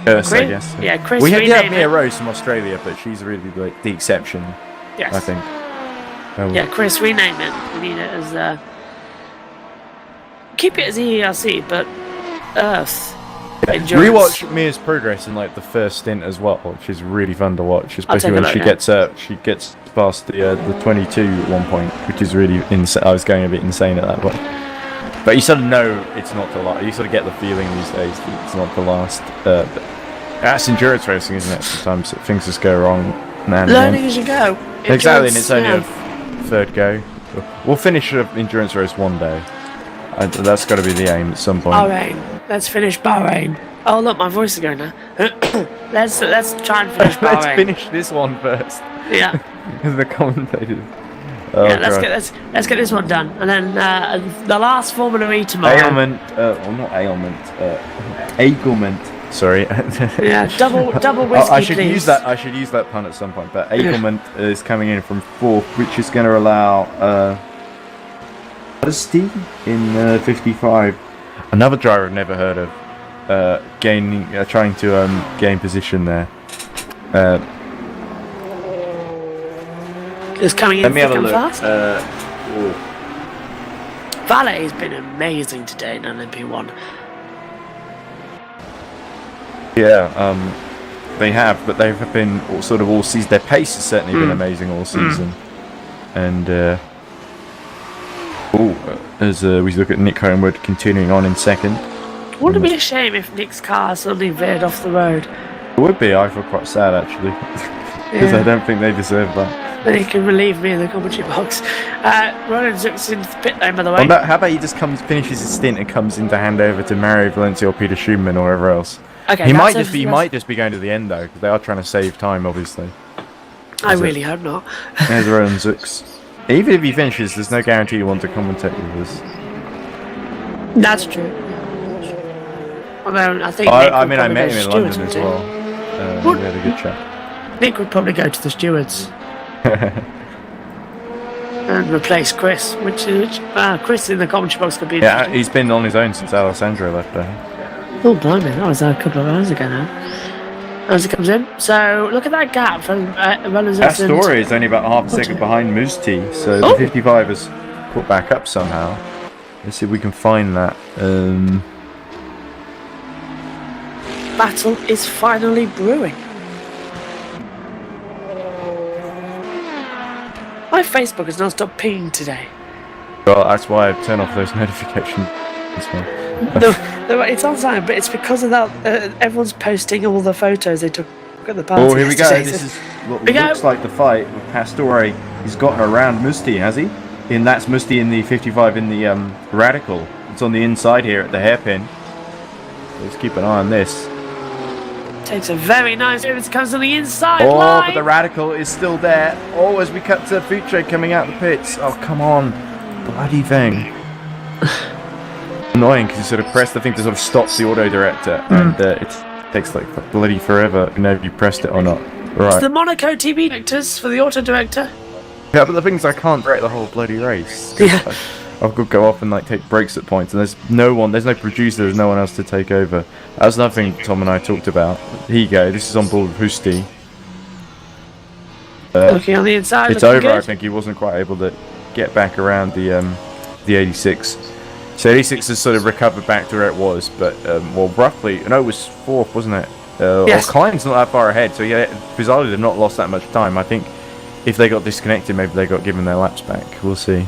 Yes, I
Chris-
guess.
yeah, Chris
We did have
rename
Mia
it.
Rose from Australia, but she's really like the exception,
Yes.
I think.
Yeah, Chris, rename it. We need it as keep it as EERC, but Earth. Endurance.
Rewatch Mia's progress in like the first stint as well, which is really fun to watch, especially
take a
when
look,
she gets past the 22 at one point, which is really insane. I was going a bit insane at that point. But you sort of know it's not to last. You sort of get the feeling these days that it's not to last. But that's endurance racing, isn't it? Sometimes things just go wrong.
Learning as you go.
Exactly, and
Endurance,
it's only
yeah.
a third go. We'll finish an endurance race one day. That's got to be the aim at some point.
Bahrain. Let's finish Bahrain. Oh look, my voice is going now. let's try and finish Bahrain.
Let's finish this one first.
Yeah.
The commentators. Oh,
Yeah,
God.
let's get this one done, and then the last Formula E tomorrow.
Ailment, well not ailment, ailment. Sorry.
Yeah, double whiskey,
I should
please.
use that. I should use that pun at some point. But ailment is coming in from fourth, which is going to allow Steve in 55. Another driver I've never heard of, trying to gain position there.
Just coming in
Let me
thick
have a
and
look.
fast. Valet has been amazing today in LMP1.
Yeah, they have, but they've been sort of all season. Their pace has certainly been amazing all season. And as we look at Nick Homewood continuing on in second,
Wouldn't it be a shame if Nick's car suddenly veered off the road?
it would be. I feel quite sad actually, because I don't think they deserve that.
Then he can relieve me in the commentary box. Roland Zook's in the pit lane, by the way.
Well, no, how about he just finishes his stint and comes in to hand over to Mario Valencia or Peter Schumann or whoever else?
Okay,
He
that's
might just be going to the end though, because they are trying to save time, obviously.
I really hope not.
There's Roland Zooks. Even if he finishes, there's no guarantee you want to commentate with us.
That's true. Although I think
I
Nick
mean, I
would
met
probably
him in
go to
London
stewards,
as
wouldn't
well.
What?
We had a good chat.
Nick would probably go to the stewards and replace Chris, which Chris in the commentary box could be.
Yeah,
interesting.
he's been on his own since Alessandro left there.
Oh, blimey, that was a couple of hours ago now. As he comes in, so look at that gap from Roland Zook.
Astori is only about half a second behind Musti, so
Oh.
the 55 has put back up somehow. Let's see if we can find that.
Battle is finally brewing. My Facebook has not stopped pinging today.
Well, that's why I've turned off those notifications.
It's on time, but it's because of that. Everyone's posting all the photos they took at the party.
Oh, here we go.
yesterday,
This
so-
is what
We go.
looks like the fight with Pastore. He's gotten around Musti, has he? And that's Musti in the 55 in the Radical. It's on the inside here at the hairpin. Let's keep an eye on this.
Takes a very nice move. It comes on the inside
Oh,
line.
but the Radical is still there. Oh, as we cut to Futre coming out the pits. Oh, come on. Bloody thing. Annoying because you sort of press the thing to sort of stop the auto director, and it takes like bloody forever to know if you pressed it or not.
It's
Right.
the Monaco TV directors for the auto director.
Yeah, but the thing is, I can't break the whole bloody race.
Yeah.
I've got to go off and like take breaks at points, and there's no producer, there's no one else to take over. That's another thing Tom and I talked about. Here you go. This is on board with Husti.
Looking on the inside.
It's
looking
over.
good.
I think he wasn't quite able to get back around the 86. So 86 has sort of recovered back to where it was, but well, roughly. No, it was fourth, wasn't it?
Yes.
Well, Klein's not that far ahead, so yeah, bizarrely they've not lost that much time. I think if they got disconnected, maybe they got given their laps back. We'll see.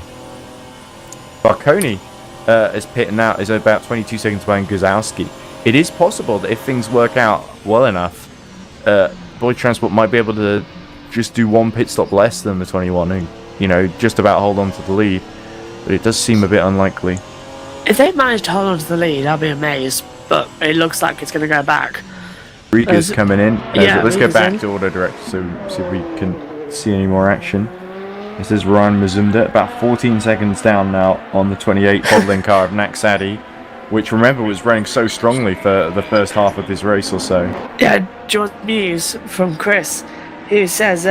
Barconi is pitting out, is about 22 seconds behind Guzowski. it is possible that if things work out well enough, Boyd Transport might be able to just do one pit stop less than the 21 and, you know, just about hold on to the lead. But it does seem a bit unlikely.
If they manage to hold on to the lead, I'll be amazed. But it looks like it's going to go back.
Riga's coming in.
Yeah,
let's go
Riga's
back
in.
to auto direct so see if we can see any more action. This is Ryan Mazumda, about 14 seconds down now on the 28 bottling car of Naksadi, which remember was running so strongly for the first half of this race or so.
Yeah, do you want news from Chris? Who says,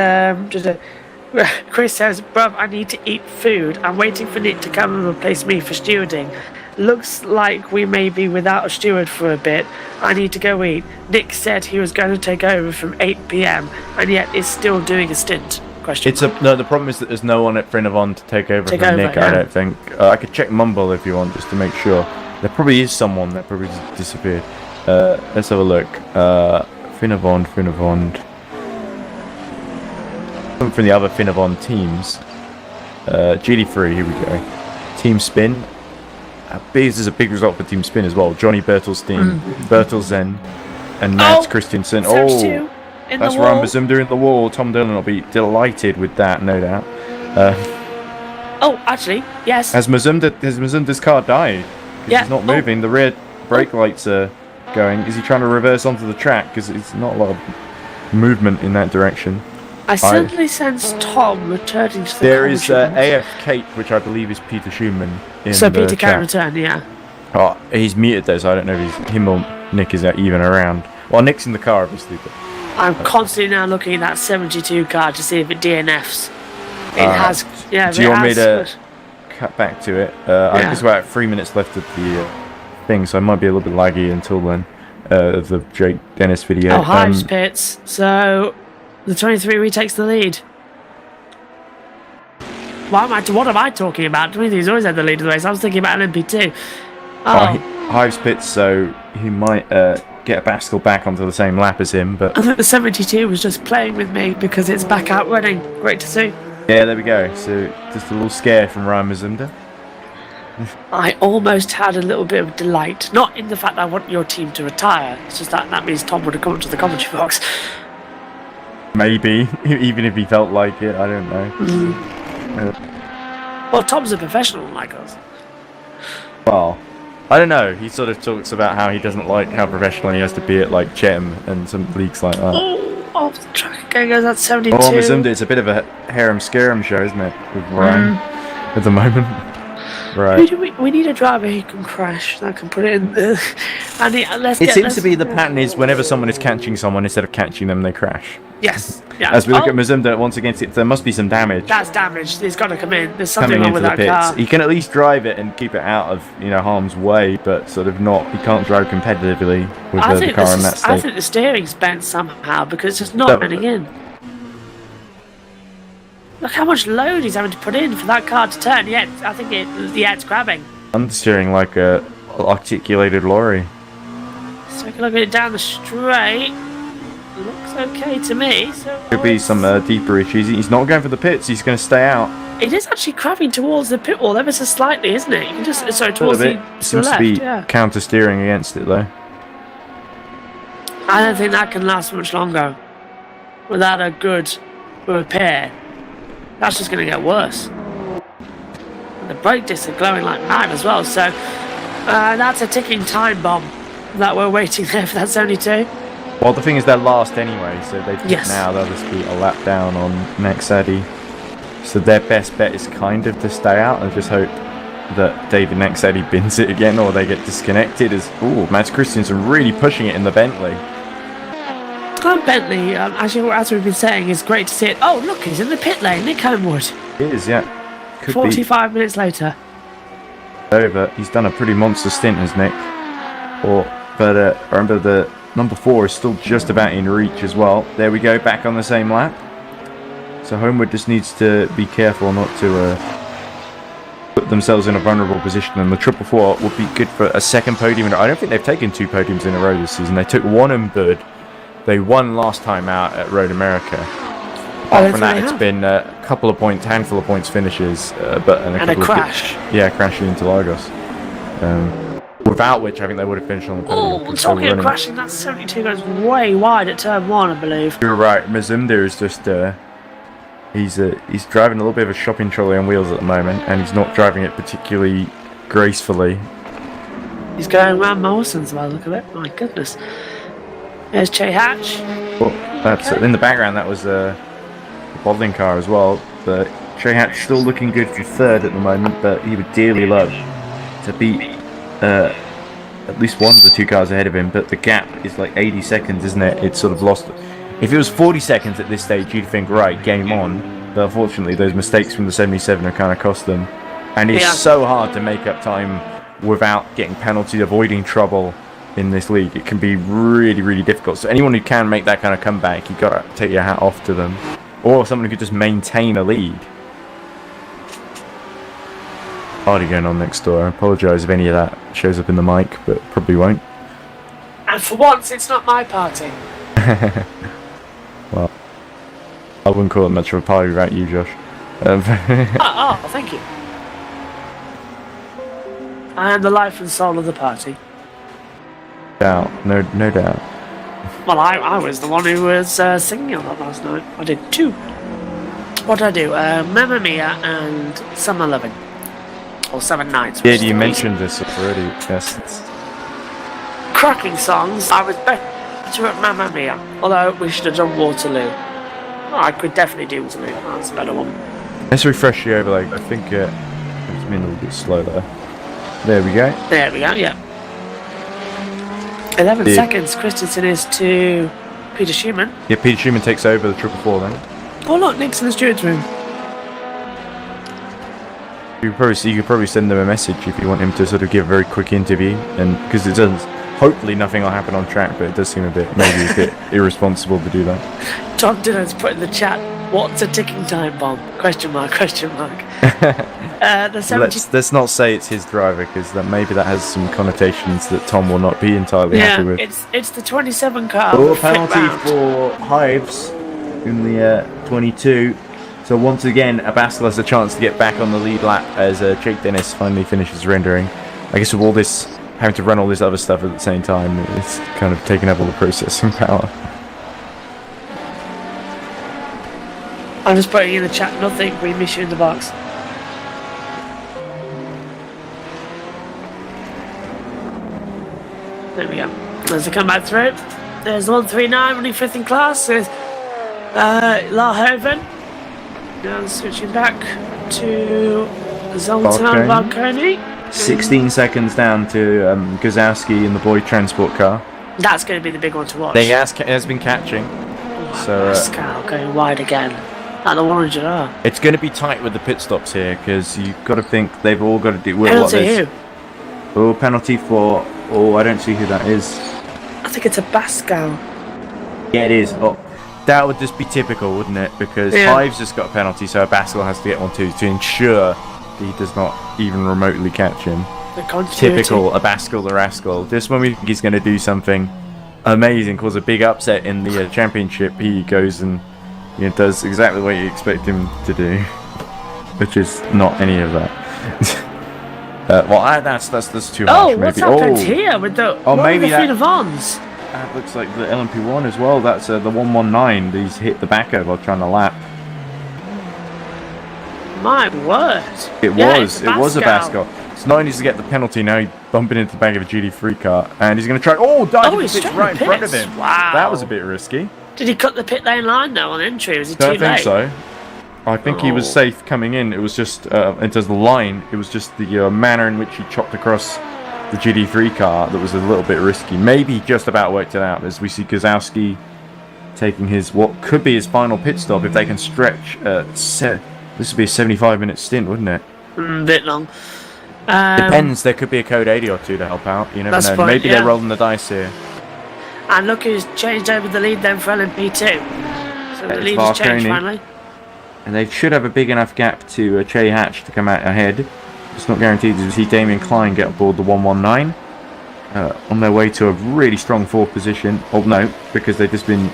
Chris says, bruv, I need to eat food. I'm waiting for Nick to come and replace me for stewarding. Looks like we may be without a steward for a bit. I need to go eat. Nick said he was going to take over from 8 p.m. and yet is still doing a stint.
No, the problem is that there's no one at Frinavon to take over from Nick,
yeah.
I don't think. I could check Mumble if you want, just to make sure. There probably is someone that probably just disappeared. Let's have a look. Frinavon. Some from the other Frinavon teams. GD3, here we go. Team Spin. This is a big result for Team Spin as well. Johnny Bertelstein, Bertelsen, and Nats Christensen.
Oh,
that's Ryan Mazumda in the wall. Tom Dillon will be delighted with that, no doubt.
Actually, yes.
Has Mazumda's car died? 'Cause
Yeah.
he's not moving. The rear brake lights are going. Is he trying to reverse onto the track? Because it's not a lot of movement in that direction.
I suddenly sense Tom returning to the
There is
commentary.
AF Kate, which I believe is Peter Schumann.
So Peter can return, yeah.
Oh, he's muted though, so I don't know if him or Nick is even around. Well, Nick's in the car, obviously. But
I'm constantly now looking at that 72 car to see if it DNFs. It has, yeah.
Do you want me to
but-
cut back to it? I
Yeah.
guess we're at 3 minutes left of the thing, so I might be a little bit laggy until then. Of the Jake Dennis video.
Oh, Hives pits. So the 23 retakes the lead. What am I talking about? 23's always had the lead of the race. I was thinking about LMP2.
Hives pits, so he might get a bicycle back onto the same lap as him, but
I think the 72 was just playing with me because it's back out running. Great to see.
yeah, there we go. So just a little scare from Ryan Mazumda.
I almost had a little bit of delight. Not in the fact that I want your team to retire. It's just that means Tom would have come to the commentary box.
Maybe, even if he felt like it, I don't know.
Well, Tom's a professional like us.
Well, I don't know. He sort of talks about how he doesn't like how professional he has to be at like Cheltenham and some leagues like that.
Oh, off the track again goes that 72.
Oh, Mazumda, it's a bit of a harem-scarum show, isn't it, with Ryan at the moment? Right.
We need a driver who can crash. That can put it in.
It seems to be the pattern is whenever someone is catching someone, instead of catching them, they crash.
Yes. Yeah.
As we look at Mazumda once again, there must be some damage
That's damage. He's got to come in. There's something
coming
wrong
into
with
the
that
pits.
car.
He can at least drive it and keep it out of harm's way, but sort of not. He can't drive competitively with the car in that state.
I think the steering's bent somehow because it's just not running in. Look how much load he's having to put in for that car to turn. Yet I think it's grabbing.
Understeering like a articulated lorry.
So take a look at it down the straight. Looks okay to me. So
Could be some deeper issues. He's not going for the pits. He's going to stay out.
it is actually crabbing towards the pit wall ever so slightly, isn't it? You can just towards
a little bit.
the
Seems
left.
to be
Yeah.
counter steering against it though.
I don't think that can last much longer without a good repair. That's just going to get worse. And the brake discs are glowing like mad as well, so that's a ticking time bomb that we're waiting there for that 72.
Well, the thing is, they're last anyway, so they
Yes.
now they'll just be a lap down on Nexadi. So their best bet is kind of to stay out and just hope that David Nexadi bins it again, or they get disconnected. Mads Christensen really pushing it in the Bentley.
Bentley, as we've been saying, is great to see it. Oh, look, he's in the pit lane, Nick Homewood.
It is, yeah. Could
45 minutes later.
be over. He's done a pretty monster stint, has Nick. But remember, the number 4 is still just about in reach as well. There we go, back on the same lap. So Homewood just needs to be careful not to put themselves in a vulnerable position, and the 444 would be good for a second podium. I don't think they've taken 2 podiums in a row this season. They took 1 in Bud. They won last time out at Road America. Apart from that, it's been a couple of points, handful of points finishes, but a
crash.
crashing into Lagos.
Without which, I think they would have finished on the podium.
Oh,
because they were
talking of
running-
crashing, that 72 goes way wide at turn 1, I believe.
You're right. Mazumda is just he's driving a little bit of a shopping trolley on wheels at the moment, and he's not driving it particularly gracefully.
He's going around Morrison's by the look of it. My goodness. There's Che Hatch.
Well, that's in the background. That was a bottling car as well. But Trey Hatch still looking good for third at the moment, but he would dearly love to beat at least one of the two cars ahead of him. But the gap is like 80 seconds, isn't it? It's sort of lost. If it was 40 seconds at this stage, you'd think, right, game on. But unfortunately, those mistakes from the 77 have kind of cost them. And it's so hard to make up time without getting penalties, avoiding trouble in this league. It can be really, really difficult. So anyone who can make that kind of comeback, you've got to take your hat off to them. Or someone who could just maintain a lead. Party going on next door. I apologise if any of that shows up in the mic, but probably won't.
And for once, it's not my party.
Well, I wouldn't call it much of a party without you, Josh.
Oh, thank you. I am the life and soul of the party.
No doubt.
Well, I was the one who was singing on that last night. I did two. What did I do? Mamma Mia and Summer Loving. Or 7 Nights.
Yeah, you mentioned this already. Yes.
Cracking songs. I was better at Mamma Mia. Although we should have done Waterloo. Oh, I could definitely do Waterloo. That's a better one.
Let's refresh the overlay. I think it's been a little bit slow there. There we go.
There we go, yeah. 11 seconds. Christensen is to Peter Schumann.
Yeah, Peter Schumann takes over the 444 then.
Oh, look, Nick's in the steward's room.
You could probably send them a message if you want him to sort of give a very quick interview, and because it does. Hopefully nothing will happen on track, but it does seem maybe a bit irresponsible to do that.
Tom Dillon's put in the chat, what's a ticking time bomb? Question mark. The 70...
let's not say it's his driver, because maybe that has some connotations that Tom will not be entirely happy with.
It's the 27 car.
Oh, penalty for Hives in the 22. So once again, Abascal has a chance to get back on the lead lap as Jake Dennis finally finishes rendering. I guess with all this, having to run all this other stuff at the same time, it's kind of taking up all the processing power.
I'm just putting in the chat, nothing, we miss you in the box. There we go. As they come back through, there's 139 running 5th in class with Larhoven. Now switching back to Zoltan Balconi.
16 seconds down to Gazowski in the Boyd transport car.
That's going to be the big one to watch.
He has been catching. So
Pascal going wide again. At the 100R.
It's going to be tight with the pit stops here, because you've got to think they've all got to do
Penalty who?
Oh, penalty for... Oh, I don't see who that is.
I think it's a Pascal.
Yeah, it is. Oh,
that would just be typical, wouldn't it? Because Hives just got a penalty, so Abascal has to get one too, to ensure he does not even remotely catch him. Typical Abascal the rascal. Just when we think he's going to do something amazing, cause a big upset in the championship, he goes and does exactly what you expect him to do, which is not any of that. That's too harsh.
Oh, what's happened here with the
maybe
that Vons?
That looks like the LMP1 as well. That's the 119. He's hit the back while trying to lap.
My word!
It was a Basco. So not only does he get the penalty, now he's bumping into the back of a GT3 car, and he's going to try. Dive into the pits right in front of him.
Wow,
that was a bit risky.
Did he cut the pit lane line now on entry? Was he too late?
I don't think so. I think he was safe coming in. It was just into the line. It was just the manner in which he chopped across the GT3 car that was a little bit risky. Maybe he just about worked it out, as we see Gazowski taking what could be his final pit stop if they can stretch. This would be a 75-minute stint, wouldn't it?
A bit long.
Depends. There could be a code 80 or two to help out. You never know. Maybe they're rolling the dice here.
And look who's changed over the lead then for LMP2. So the lead has changed finally.
And they should have a big enough gap to Che Hatch to come out ahead. It's not guaranteed to see Damien Klein get aboard the 119. On their way to a really strong 4th position. Oh no, because they've just been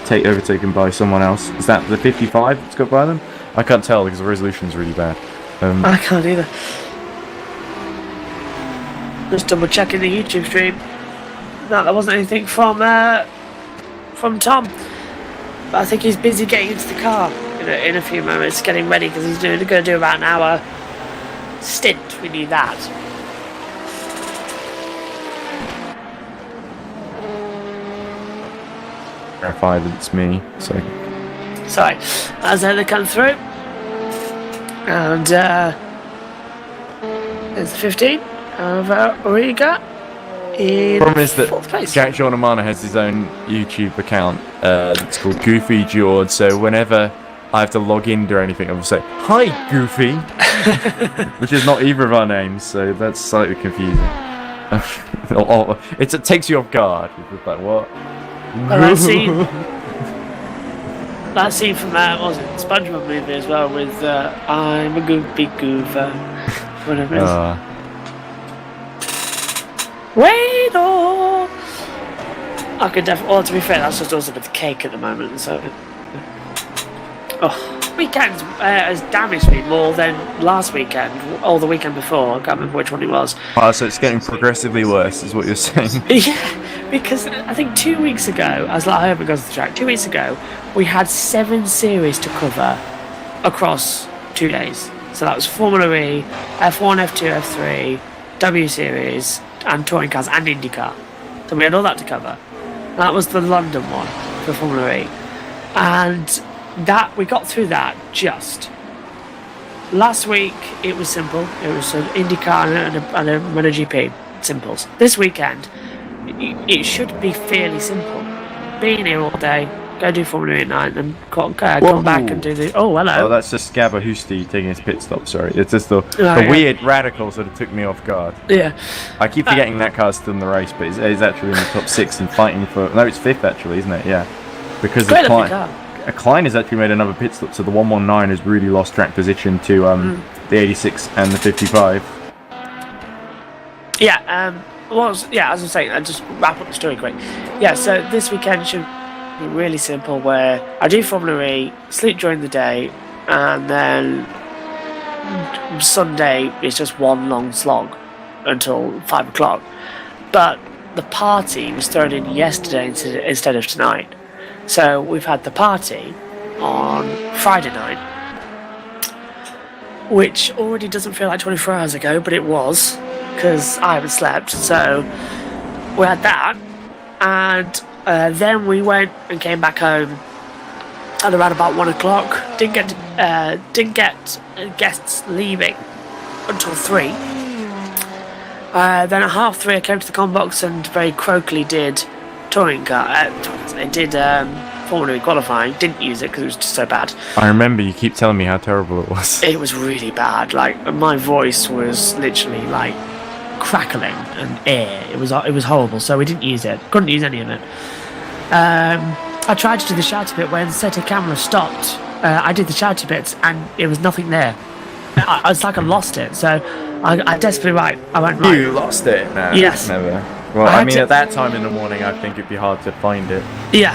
overtaken by someone else. Is that the 55 that's got by them?
I can't tell because the resolution's really bad.
I can't either. Just double checking the YouTube stream. No, there wasn't anything from Tom. But I think he's busy getting into the car in a few moments, getting ready because he's going to do about an hour stint. We need that.
Verify that it's me. So
Sorry, as they come through, and there's the 15 of Origa in
problem is that
fourth place.
Jack John Amana has his own YouTube account. It's called Goofy George. So whenever I have to log in or anything, I will say, "Hi, Goofy," which is not either of our names. So that's slightly confusing. It takes you off guard. It's like, what?
Well, that scene from what was it, the SpongeBob movie as well with I'm a goofy goofer, whatever it is. Wait, oh! I could definitely. Well, to be fair, that's just also with the cake at the moment. So, weekend has damaged me more than last weekend or the weekend before. I can't remember which one it was.
Oh, so it's getting progressively worse, is what you're saying?
Yeah, because I think 2 weeks ago, I hope it goes to the track. 2 weeks ago, we had 7 series to cover across 2 days. So that was Formula E, F1, F2, F3, W Series, and touring cars and IndyCar. So we had all that to cover. That was the London one for Formula E, and that we got through that just. Last week it was simple. It was an IndyCar and a MotoGP simples. This weekend it should be fairly simple. Being here all day, go do Formula E at night, and come back and do the. Oh, hello.
Oh, that's just Gabba Hoosty taking his pit stop. Sorry, it's just the
yeah.
weird radicals that took me off guard.
Yeah.
I keep forgetting that car's still in the race, but it's actually in the top 6 and fighting for. No, it's 5th actually, isn't it? Yeah, because
Great
the
looking car.
Klein has actually made another pit stop, so the 119 has really lost track position to the 86 and the 55.
Yeah. As I was saying, I'll just wrap up the story quick. Yeah. So this weekend should be really simple, where I do Formula E, sleep during the day, and then Sunday is just one long slog until 5 o'clock. But the party was thrown in yesterday instead of tonight. So we've had the party on Friday night, which already doesn't feel like 24 hours ago, but it was, because I haven't slept. So we had that, and then we went and came back home at around about 1 o'clock. Didn't get guests leaving until 3. Then at 3:30 I came to the comm box and very croakily did touring car. They did Formula E qualifying. Didn't use it because it was just so bad.
I remember you keep telling me how terrible it was.
It was really bad. Like, my voice was literally like crackling and air. It was horrible. So we didn't use it. Couldn't use any of it. I tried to do the shouty bit when Seta camera stopped. I did the shouty bits and it was nothing there. It's like I lost it. So I desperately I went right.
You lost it? No,
yes.
Never. Well, I mean, at that time in the morning, I think it'd be hard to find it.
Yeah.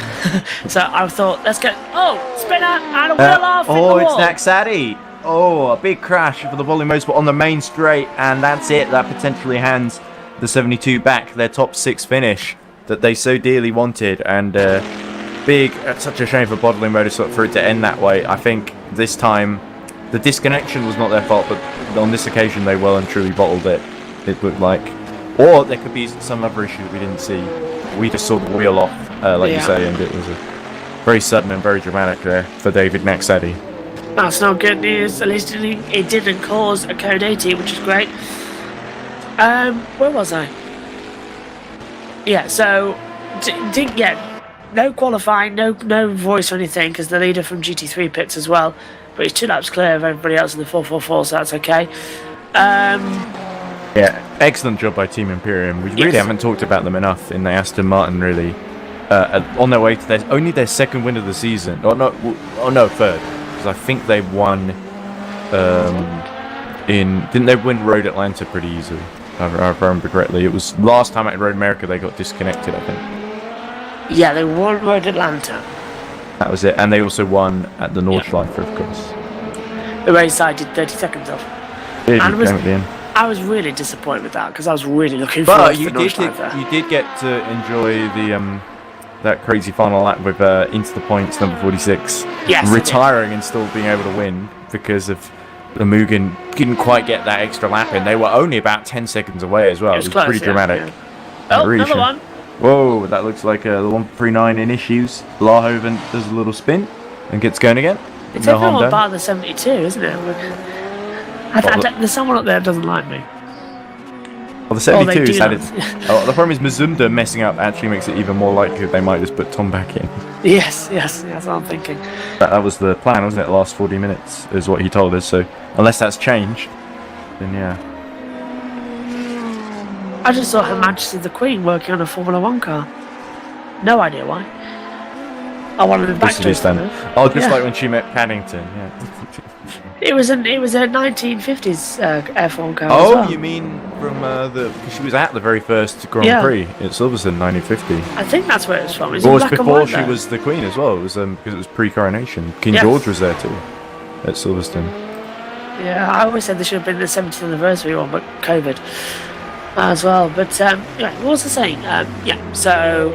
So I thought, let's go. Oh, spinner and a wheel off.
Oh,
in the
it's
wall.
Naxati. Oh, a big crash for the volley motorsport on the main straight, and that's it. That potentially hands the 72 back their top 6 finish that they so dearly wanted. And it's such a shame for Bodley Motorsport for it to end that way. I think this time the disconnection was not their fault, but on this occasion they well and truly bottled it. It looked like. Or there could be some other issue that we didn't see. We just saw the wheel off, you say, and it was a very sudden and very dramatic there for David Naxati.
That's not good news. At least it didn't cause a code 80, which is great. Where was I? Yeah, so didn't get no qualifying, no voice or anything, because the leader from GT3 pits as well. But he's 2 laps clear of everybody else in the 444, so that's okay.
Yeah, excellent job by Team Imperium. We really haven't talked about them enough in the Aston Martin, really. On their way to their second win of the season. No, third. Because I think they won didn't they win Road Atlanta pretty easily? If I remember correctly. It was last time at Road America they got disconnected, I think.
Yeah, they won Road Atlanta.
That was it. And they also won at the Nordschleife, of course.
The race I did 30 seconds off.
Yeah,
And
you came at the end.
I was really disappointed with that because I was really looking forward
But
to
you
the
did
Nordschleife.
you did get to enjoy the that crazy final lap with Into the Points number 46
Yes, I did.
retiring and still being able to win because of the Mugen didn't quite get that extra lap in. They were only about 10 seconds away as well. It was
close,
pretty
yeah,
dramatic.
yeah.
It
Oh,
really
another
showed.
one.
Whoa, that looks like the 139 in issues. Larhoven does a little spin and gets going again.
It's
No harm
everyone
done.
bar the 72, isn't it? There's someone up there that doesn't like me.
Well, the
Oh, they
72
do
is added.
that.
Oh, the problem is Mazumda messing up actually makes it even more likely they might just put Tom back in.
Yes, that's what I'm thinking.
That was the plan, wasn't it? The last 40 minutes is what he told us. So unless that's changed, then yeah.
I just saw Her Majesty the Queen working on a Formula One car. No idea why. I wanted him back
Just
to
this then.
it.
Oh, just
Yeah.
like when she met Paddington. Yeah.
It was a 1950s F1 car. as
Oh,
well.
you mean from she was at the very first Grand
Yeah.
Prix at Silverstone, 1950.
I think that's where it was from. It was
Or
in
was
black and
before
white,
she
though.
was the Queen as well. It was because it was pre-coronation. King
Yes.
George was there too at Silverstone.
Yeah, I always said there should have been the 70th anniversary one, but COVID as well. But yeah, what was I saying? Yeah, so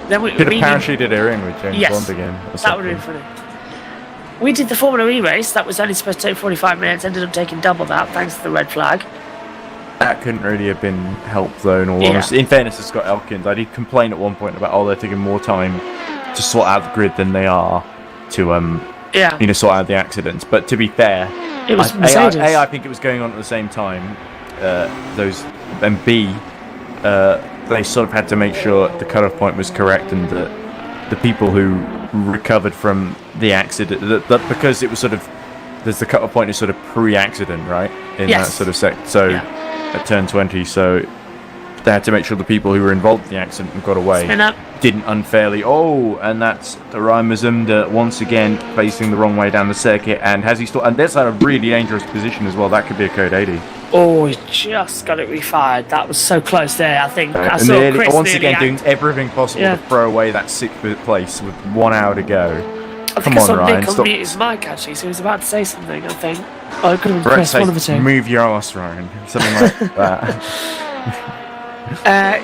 then we
Could have
did-
parachuted her in with James
Yes,
Bond again. or
that would have
something.
been funny. We did the Formula E race. That was only supposed to take 45 minutes. Ended up taking double that, thanks to the red flag.
That couldn't really have been helped though, in all
Yeah.
honesty. In fairness to Scott Elkins, I did complain at one point about, they're taking more time to sort out the grid than they are to,
Yeah,
sort out the accidents. But to be fair,
it was
I
Mercedes.
I think it was going on at the same time, and B, they sort of had to make sure the cutoff point was correct and that the people who recovered from the accident, that because it was sort of, there's the cutoff point is sort of pre-accident, right? In
Yes.
that sort of so
Yeah.
at turn 20, so they had to make sure the people who were involved in the accident and got away
Spin up.
didn't unfairly. Oh, and that's Ryan Mazumda once again facing the wrong way down the circuit, and has he still? And that's at a really dangerous position as well. That could be a code 80.
Oh, he just got it refired. That was so close there. I think I
And
saw
nearly,
Chris
once
nearly
again
act-
doing everything possible
Yeah.
to throw away that 6th place with 1 hour to go.
I
Come
think I
on,
saw
Ryan,
Nick
stop.
unmute his mic actually, so he was about to say something. I think. Oh, it could have been
Brett
Chris. One of the
says,
two.
move your ass, Ryan. Something like that.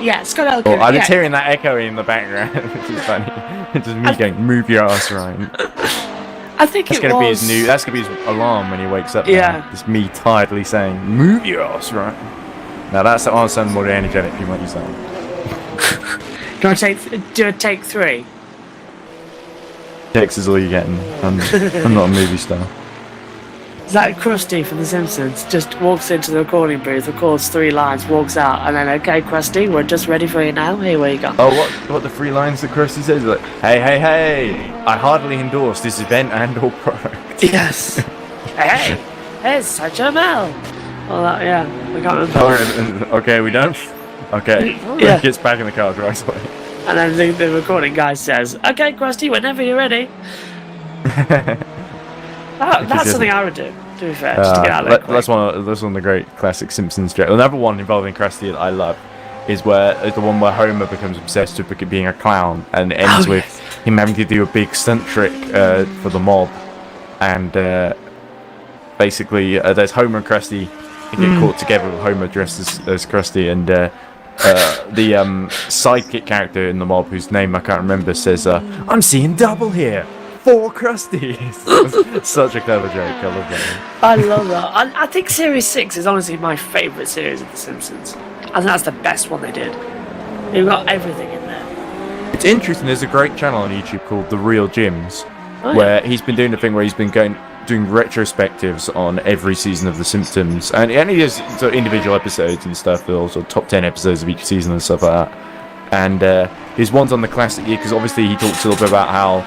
Yeah, Scott Elkin.
Oh, I'm
yeah.
just hearing that echoing in the background, which is funny. It's just me going, move your ass, Ryan.
I think
That's
it
gonna
was.
be his new. That's gonna be his alarm when he wakes up.
Yeah.
Now. It's me tiredly saying, "Move your ass, right?" Now that's the answer more energetic. You might use that.
Can I do a take 3?
Text is all you're getting. I'm not a movie star.
Is that Krusty from The Simpsons just walks into the recording booth, records 3 lines, walks out, and then, okay, Krusty, we're just ready for you now. Here we go.
Oh, what the 3 lines that Krusty says? Like, hey! I hardly endorse this event and/or product.
Yes. hey, it's such a Mel. Well, that, yeah, I can't remember.
Okay, we done? Okay.
Yeah.
Gets back in the car right away.
And then the recording guy says, okay, Krusty, whenever you're ready. That's something I would do, to be fair, just to get out of there quick.
That's one of the great classic Simpsons jokes. Another one involving Krusty that I love is the one where Homer becomes obsessed with being a clown and it ends with him having to do a big stunt trick for the mob, and basically there's Homer and Krusty get caught together with Homer dressed as Krusty, and the sidekick character in the mob, whose name I can't remember, says, "I'm seeing double here. 4 Krusties." Such a clever joke. I love that one.
I love that. I think Series 6 is honestly my favourite series of The Simpsons. I think that's the best one they did. They've got everything in there.
It's interesting. There's a great channel on YouTube called The Real Jims,
Oh, yeah.
where he's been doing the thing where he's been doing retrospectives on every season of The Simpsons, and he does sort of individual episodes and stuff, but also top 10 episodes of each season and stuff like that. And his one's on the classic year, because obviously he talks a little bit about how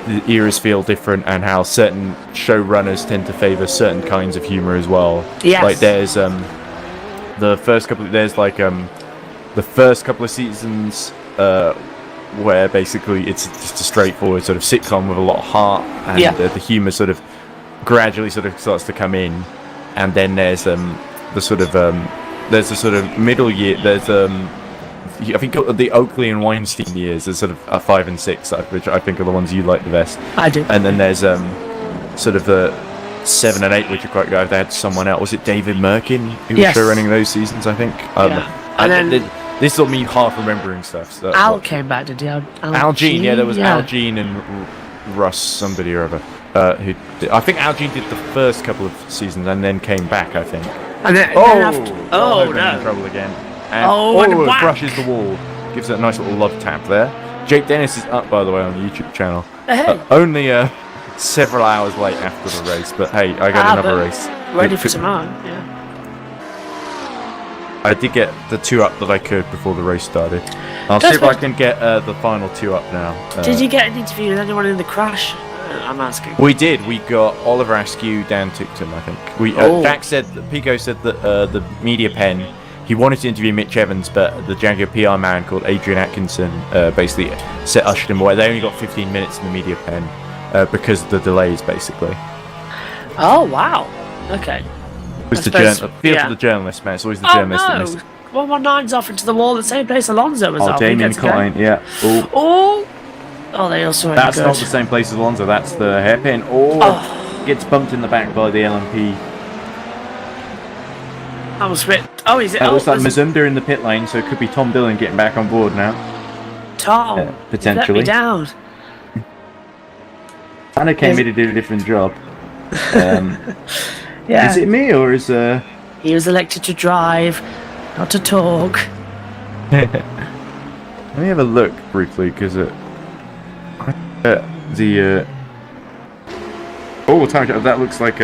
the eras feel different and how certain showrunners tend to favour certain kinds of humour as well.
Yes.
Like there's the first couple of seasons where basically it's just a straightforward sort of sitcom with a lot of heart, and the humour sort of gradually sort of starts to come in, and then there's the sort of middle year. There's I think the Oakley and Weinstein years are sort of 5 and 6, which I think are the ones you like the best.
I do.
And then there's sort of the 7 and 8, which are quite good. They had someone else. Was it David Merkin who was
Yes.
show running those seasons? I think.
And then
This is me half remembering stuff. So
Al came back, did he?
Al Jean, yeah, there was Al Jean and Russ, somebody or other. I think Al Jean did the first couple of seasons and then came back, I think.
And then after,
in trouble again. And,
and
it
whack.
brushes the wall. Gives it a nice little love tap there. Jake Dennis is up, by the way, on the YouTube channel.
Hey.
Only several hours late after the race, but hey, I got another race.
Ready for tomorrow, yeah.
I did get the 2 up that I could before the race started. I'll
That's
see if I
good.
can get the final 2 up now.
Did you get an interview with anyone in the crash? I'm asking.
We did. We got Oliver Askew, Dan Tickton, I think. Jack said, Pico said that the media pen, he wanted to interview Mitch Evans, but the Jaguar PR man called Adrian Atkinson basically ushered him away. They only got 15 minutes in the media pen because of the delays, basically.
Oh, wow. Okay.
It's the for the journalist, man. It's always the journalist that missed it.
119's off into the wall, the same place Alonso was off.
Damien Klein, yeah.
Oh, they also had
That's
good.
not the same place as Alonso, that's the hairpin. Gets bumped in the back by the LMP.
That was fit. Oh, is it?
It looks like Mazumda in the pit lane, so it could be Tom Dillon getting back on board now.
Tom,
potentially.
let me down.
Anna came in to do a different job.
Yeah.
Is it me or is
He was elected to drive, not to talk.
Let me have a look briefly because time that looks like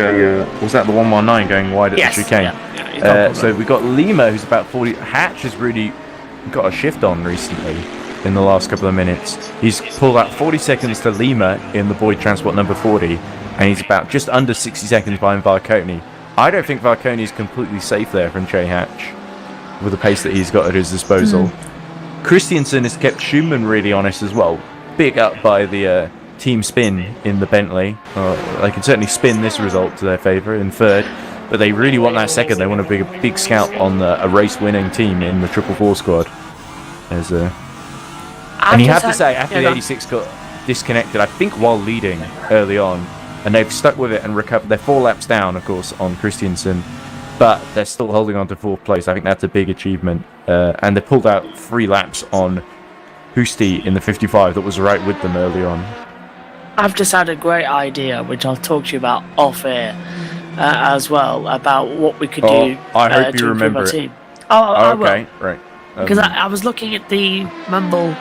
was that the 119 going wide at
Yes.
the chicane?
Yeah,
so we got Lima, who's about 40. Hatch has really got a shift on recently in the last couple of minutes. He's pulled out 40 seconds to Lima in the Boyd Transport number 40, and he's about just under 60 seconds behind Varconi. I don't think Varconi is completely safe there from Jay Hatch with the pace that he's got at his disposal. Christiansen has kept Schumann really honest as well. Big up by the team spin in the Bentley. They can certainly spin this result to their favour in third, but they really want that second. They want a big scalp on a race-winning team in the 444 squad. And you have to say, after the 86 got disconnected, I think while leading early on, and they've stuck with it and recovered. They're 4 laps down, of course, on Christiansen, but they're still holding on to 4th place. I think that's a big achievement. And they pulled out 3 laps on Husti in the 55 that was right with them early on.
I've just had a great idea, which I'll talk to you about off air as well, about what we could do
I hope
to
you
improve our
remember it.
team. I will.
Okay, right.
Because I was looking at the Mumble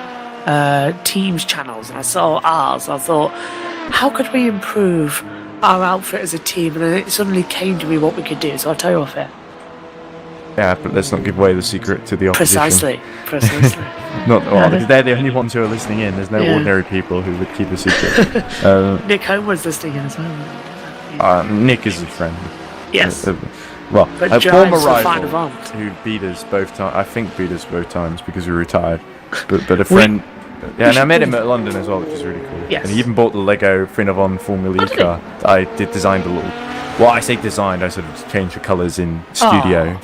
Teams channels and I saw ours. I thought, how could we improve our outfit as a team? And then it suddenly came to me what we could do. So I'll tell you off air.
Yeah, but let's not give away the secret to the opposition.
Precisely.
Because they're the only ones who are listening in. There's no ordinary people who would keep a secret.
Nick Homewood's listening in as well.
Nick is a friend.
Yes.
Well,
But
a
drives
former
the fine
rival
avant.
who beat us both times. I think beat us both times because we retired. But a friend. Yeah, and I met him at London as well, which is really cool.
Yes.
And he even bought the Lego Finavon Formula E
did he?
car that I designed a little. Well, I say designed. I sort of changed the colours in studio.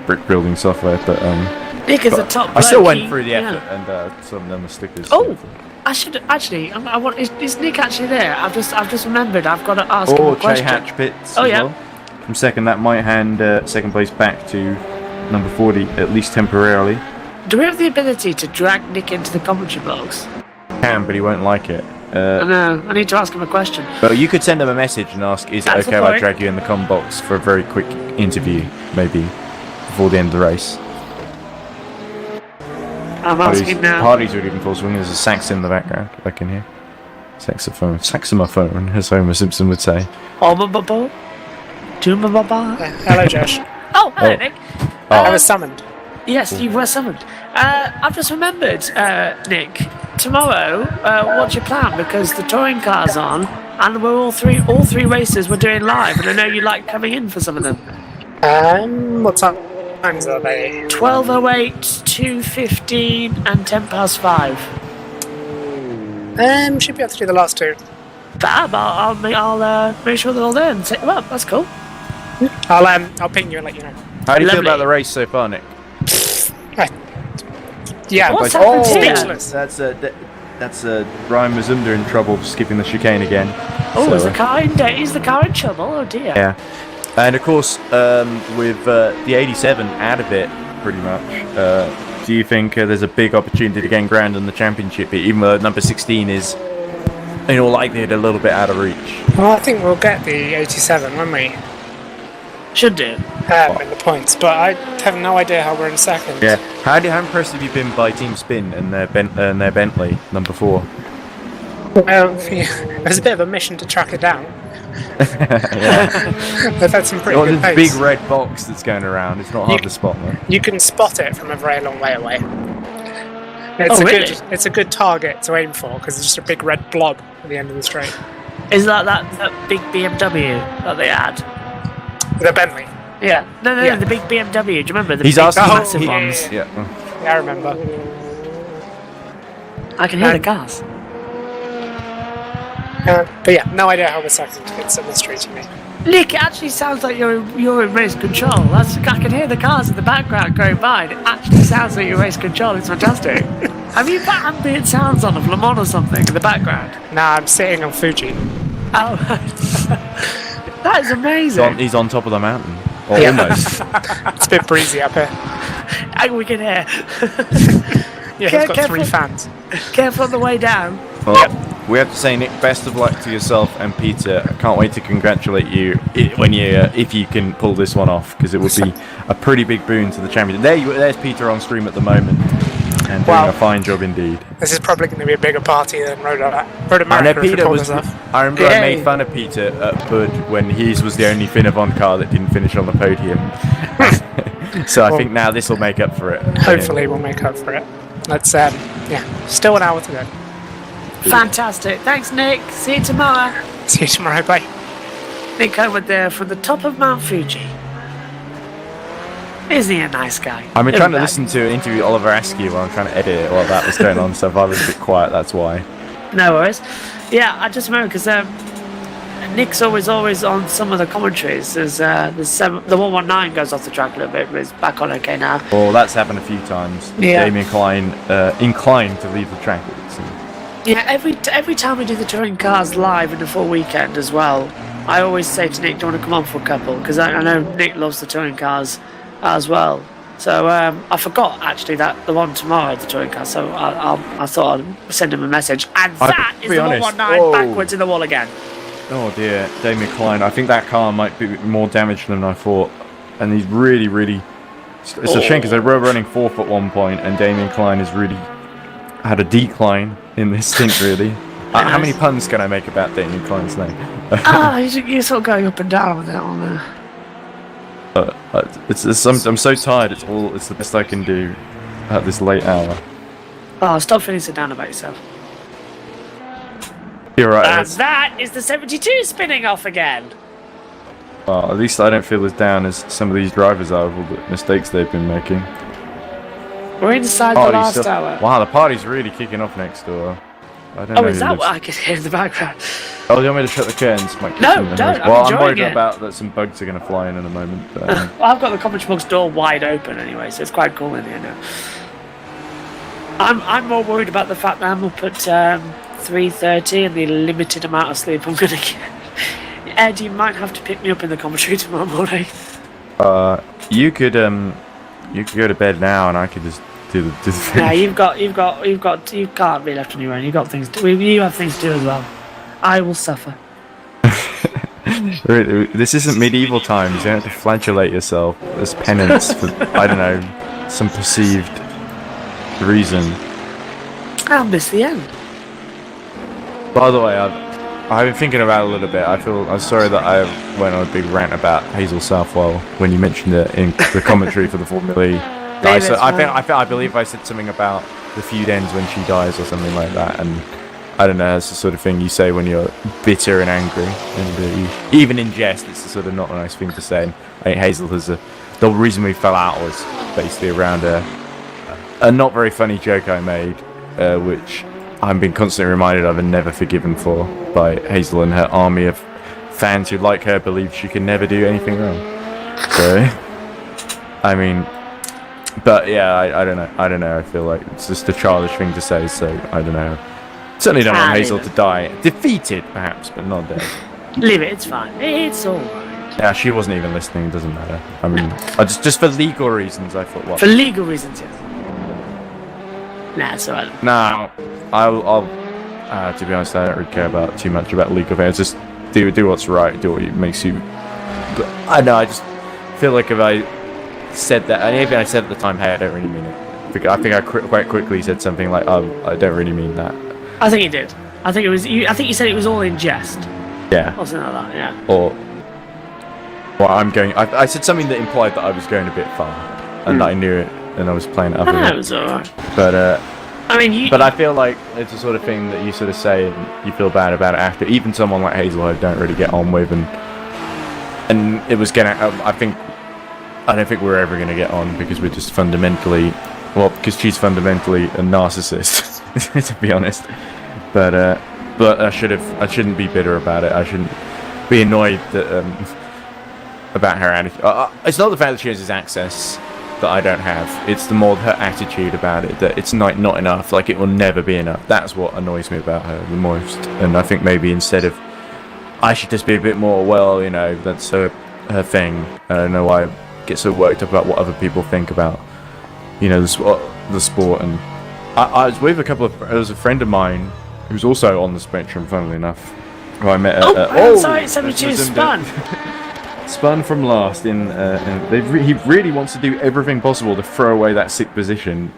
Brick building software, but
Nick is a top.
I still
bloke.
went through the effort and some of them were stickers.
Oh, I should actually. I want. Is Nick actually there? I've just remembered. I've got to ask him a
Jay
question.
Hatch Pitts.
Oh,
as
yeah.
well. From second, that might hand second place back to number 40 at least temporarily.
Do we have the ability to drag Nick into the commentary box?
Can, but he won't like it.
I know. I need to ask him a question.
But you could send him a message and ask, is it
That's the
okay if I
point.
drag you in the com box for a very quick interview, maybe, before the end of the race?
I'm asking now.
Hardy's already been full swing. There's a sax in the background, I can hear. Saxophone, as Homer Simpson would say.
Hello,
Hello, Josh.
Oh, hello, Nick.
I was summoned.
Yes, you were summoned. I've just remembered, Nick. Tomorrow, what's your plan? Because the touring car's on, and we're all three races we're doing live, and I know you like coming in for some of them.
What times are they?
12:08, 2:15, and 5:10.
Should be able to do the last 2.
Fab. I'll make sure they're all there and set them up. That's cool.
I'll ping you and let you know.
How do you feel
Lovely.
about the race so far, Nick?
Yeah,
What's
but
happened here?
speechless.
That's Ryan Mazumda in trouble for skipping the chicane again.
Oh, is the car in trouble? Oh dear.
Yeah. And of course, with the 87 out of it, pretty much, do you think there's a big opportunity to gain ground in the championship, even though number 16 is, in all likelihood, a little bit out of reach?
Well, I think we'll get the 87, won't we?
Should do.
In the points, but I have no idea how we're in second.
Yeah. How impressed have you been by Team Spin and their Bentley, number 4?
Well, it was a bit of a mission to track it down. They've had some pretty good
This
pace.
big red box that's going around. It's not hard to spot, though.
You can spot it from a very long way away.
Really?
It's a good target to aim for because it's just a big red blob at the end of the straight.
Is that big BMW that they had?
The Bentley.
Yeah. No,
Yeah.
the big BMW. Do you remember the
He's
big
asking
massive
yeah,
ones?
yeah.
Yeah.
Yeah, I remember.
I can hear the cars.
But yeah, no idea how we're second. It's a mystery to me.
Nick, it actually sounds like you're in race control. I can hear the cars in the background going by. And it actually sounds like you're race control. It's fantastic. Have you got ambient sounds on of Le Mans or something in the background?
Nah, I'm sitting on Fuji.
Oh, that is amazing.
He's on top of the mountain. Or
Yeah.
almost.
It's a bit breezy up here.
And we can hear.
Yeah,
Care-
it's got
careful.
3 fans.
Careful on the way down.
Well, we have to say, Nick, best of luck to yourself and Peter. I can't wait to congratulate you if you can pull this one off, because it would be a pretty big boon to the champion. There's Peter on stream at the moment, and doing
Wow.
a fine job indeed.
This is probably going to be a bigger party than Road
I know
America. if we
Peter
pull
was.
this off.
I remember I
Yay.
made fun of Peter at Bud when his was the only Finnevon car that didn't finish on the podium. So I think now this will make up for it.
Hopefully we'll make up for it. Let's, still an hour to go.
Fantastic. Thanks, Nick. See you tomorrow.
See you tomorrow, bye.
Nick over there from the top of Mount Fuji. Isn't he a nice guy?
I've been
Look
trying to
at
listen to an interview Oliver Askew while I'm trying to edit it while that was going on, so if I was a bit quiet, that's why.
that. No worries. Yeah, I just remember because Nick's always on some of the commentaries. There's the 119 goes off the track a little bit, but it's back on okay now.
Well, that's happened a few times.
Yeah.
Damien Klein inclined to leave the track, it would seem.
Yeah, every time we do the touring cars live in the full weekend as well, I always say to Nick, do you want to come on for a couple? Because I know Nick loves the touring cars as well. So I forgot actually that the one tomorrow, the touring car. So I thought I'd send him a message. And that is
be
the
honest,
119
whoa.
backwards in the wall again.
Oh dear, Damien Klein. I think that car might be more damaged than I thought. And he's really, really... It's a shame because they were running 4th at one point, and Damien Klein has really had a decline in this stint, really. How many puns can I make about Damien Klein's name?
You're sort of going up and down with that on there.
I'm so tired. It's the best I can do at this late hour.
Oh, stop feeling so down about yourself.
You're right.
And that is the 72 spinning off again.
Well, at least I don't feel as down as some of these drivers are with all the mistakes they've been making.
We're inside the last hour.
Wow, the party's really kicking off next door. I don't know.
Oh, is
who
that
lives-
what I can hear in the background?
Oh, do you want me to shut the curtains? Might
No,
keep them in the
don't,
house.
I'm
Well, I'm
enjoying
worried
it.
about that some bugs are going to fly in a moment. But,
Well, I've got the commentary box door wide open anyway, so it's quite cool in here now. I'm more worried about the fact that I'm up at 3:30 and the limited amount of sleep I'm going to get. Ed, you might have to pick me up in the commentary tomorrow morning.
you could go to bed now, and I could just do the thing.
Yeah, you can't be left on your own. You've got things to, you have things to do as well. I will suffer.
This isn't medieval times. You don't have to flagellate yourself as penance for, I don't know, some perceived reason.
I'll miss the end.
By the way, I've been thinking about it a little bit. I'm sorry that I went on a big rant about Hazel Southwell when you mentioned it in the commentary for the Formula E. I believe I said something about the feud ends when she dies or something like that, and I don't know, that's the sort of thing you say when you're bitter and angry, and even in jest, it's sort of not a nice thing to say. And I think Hazel the reason we fell out was basically around a not very funny joke I made, which I'm being constantly reminded of and never forgiven for by Hazel and her army of fans who, like her, believe she can never do anything wrong. So, I mean, but yeah, I don't know. I feel like it's just a childish thing to say. So I don't know. Certainly don't want
leave
Hazel
it.
to die. Defeated, perhaps, but not dead.
Leave it. It's fine. It's all right.
Yeah, she wasn't even listening. Doesn't matter. I mean, I just for legal reasons, I thought. Well,
For legal reasons, yes. Nah, it's alright.
no, I'll. To be honest, I don't really care about too much about legal affairs. Just do what's right. Do what makes you. But I know. I just feel like if I said that, and maybe I said at the time, "Hey, I don't really mean it." I think I quite quickly said something like, "Oh, I don't really mean that."
I think you did. I think it was. I think you said it was all in jest.
Yeah.
Or something like that. Yeah.
Or. Well, I said something that implied that I was going a bit far, and that I knew it, and I was playing it up a
That
bit.
was alright.
But
I mean, you.
But I feel like it's the sort of thing that you sort of say and you feel bad about it after. Even someone like Hazel I don't really get on with, and it was gonna. I don't think we're ever gonna get on because we're just fundamentally, because she's fundamentally a narcissist, to be honest. But I shouldn't be bitter about it. I shouldn't be annoyed that about her attitude. It's not the fact that she has this access that I don't have. It's the more her attitude about it, that it's not enough. Like, it will never be enough. That's what annoys me about her the most. And I think maybe instead of, I should just be a bit more, well, you know, that's her thing. I don't know why I get so worked up about what other people think about, you know, the sport. And I was with there was a friend of mine who's also on the spectrum, funnily enough, who I met at...
sorry, 72 spun.
Spun from last he really wants to do everything possible to throw away that sick position.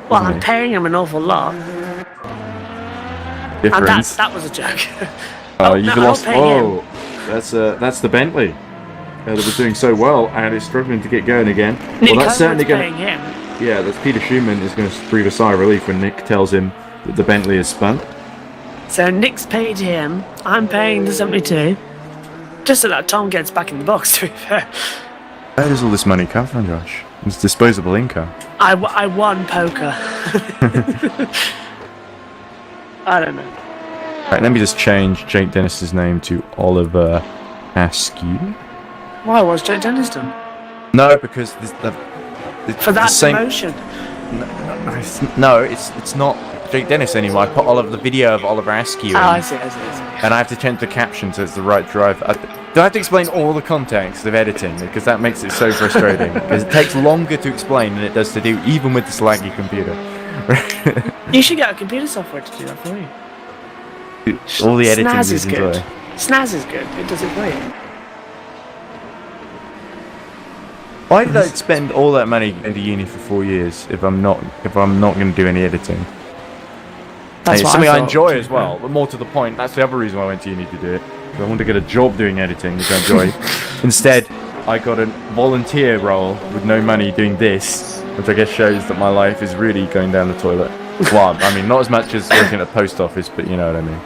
Well,
doesn't
I'm
he?
paying him an awful lot. And
Difference.
that was a joke.
You've
no,
lost.
I'll pay him.
Oh, that's the Bentley that was doing so well and is struggling to get going again.
Nick
Well, that's certainly
Coleman's
going.
paying him.
Yeah, that's Peter Schumann is going to breathe a sigh of relief when Nick tells him that the Bentley is spun.
So Nick's paid him. I'm paying the 72. Just so that Tom gets back in the box, to be fair.
Where does all this money come from, Josh? It's disposable income.
I won poker. I don't know.
Right, let me just change Jake Dennis's name to Oliver Askew.
Why was Jake Dennis done?
No, because
For that promotion.
No, it's not Jake Dennis anymore. I put the video of Oliver Askew in,
I see.
and I have to change the caption so it's the right driver. Do I have to explain all the context of editing? Because that makes it so frustrating. Because it takes longer to explain than it does to do, even with this laggy computer.
You should get a computer software to do that for you.
All the editing
Snaz
is
good.
enjoy.
Snaz is good. It does it for you.
Why did I spend all that money into uni for 4 years if I'm not going to do any editing?
That's
it's
what
something I
thought.
enjoy as well. But more to the point, that's the other reason why I went to uni to do it. I want to get a job doing editing, which I enjoy. Instead, I got a volunteer role with no money doing this, which I guess shows that my life is really going down the toilet. Well, I mean, not as much as working at a post office, but you know what I mean.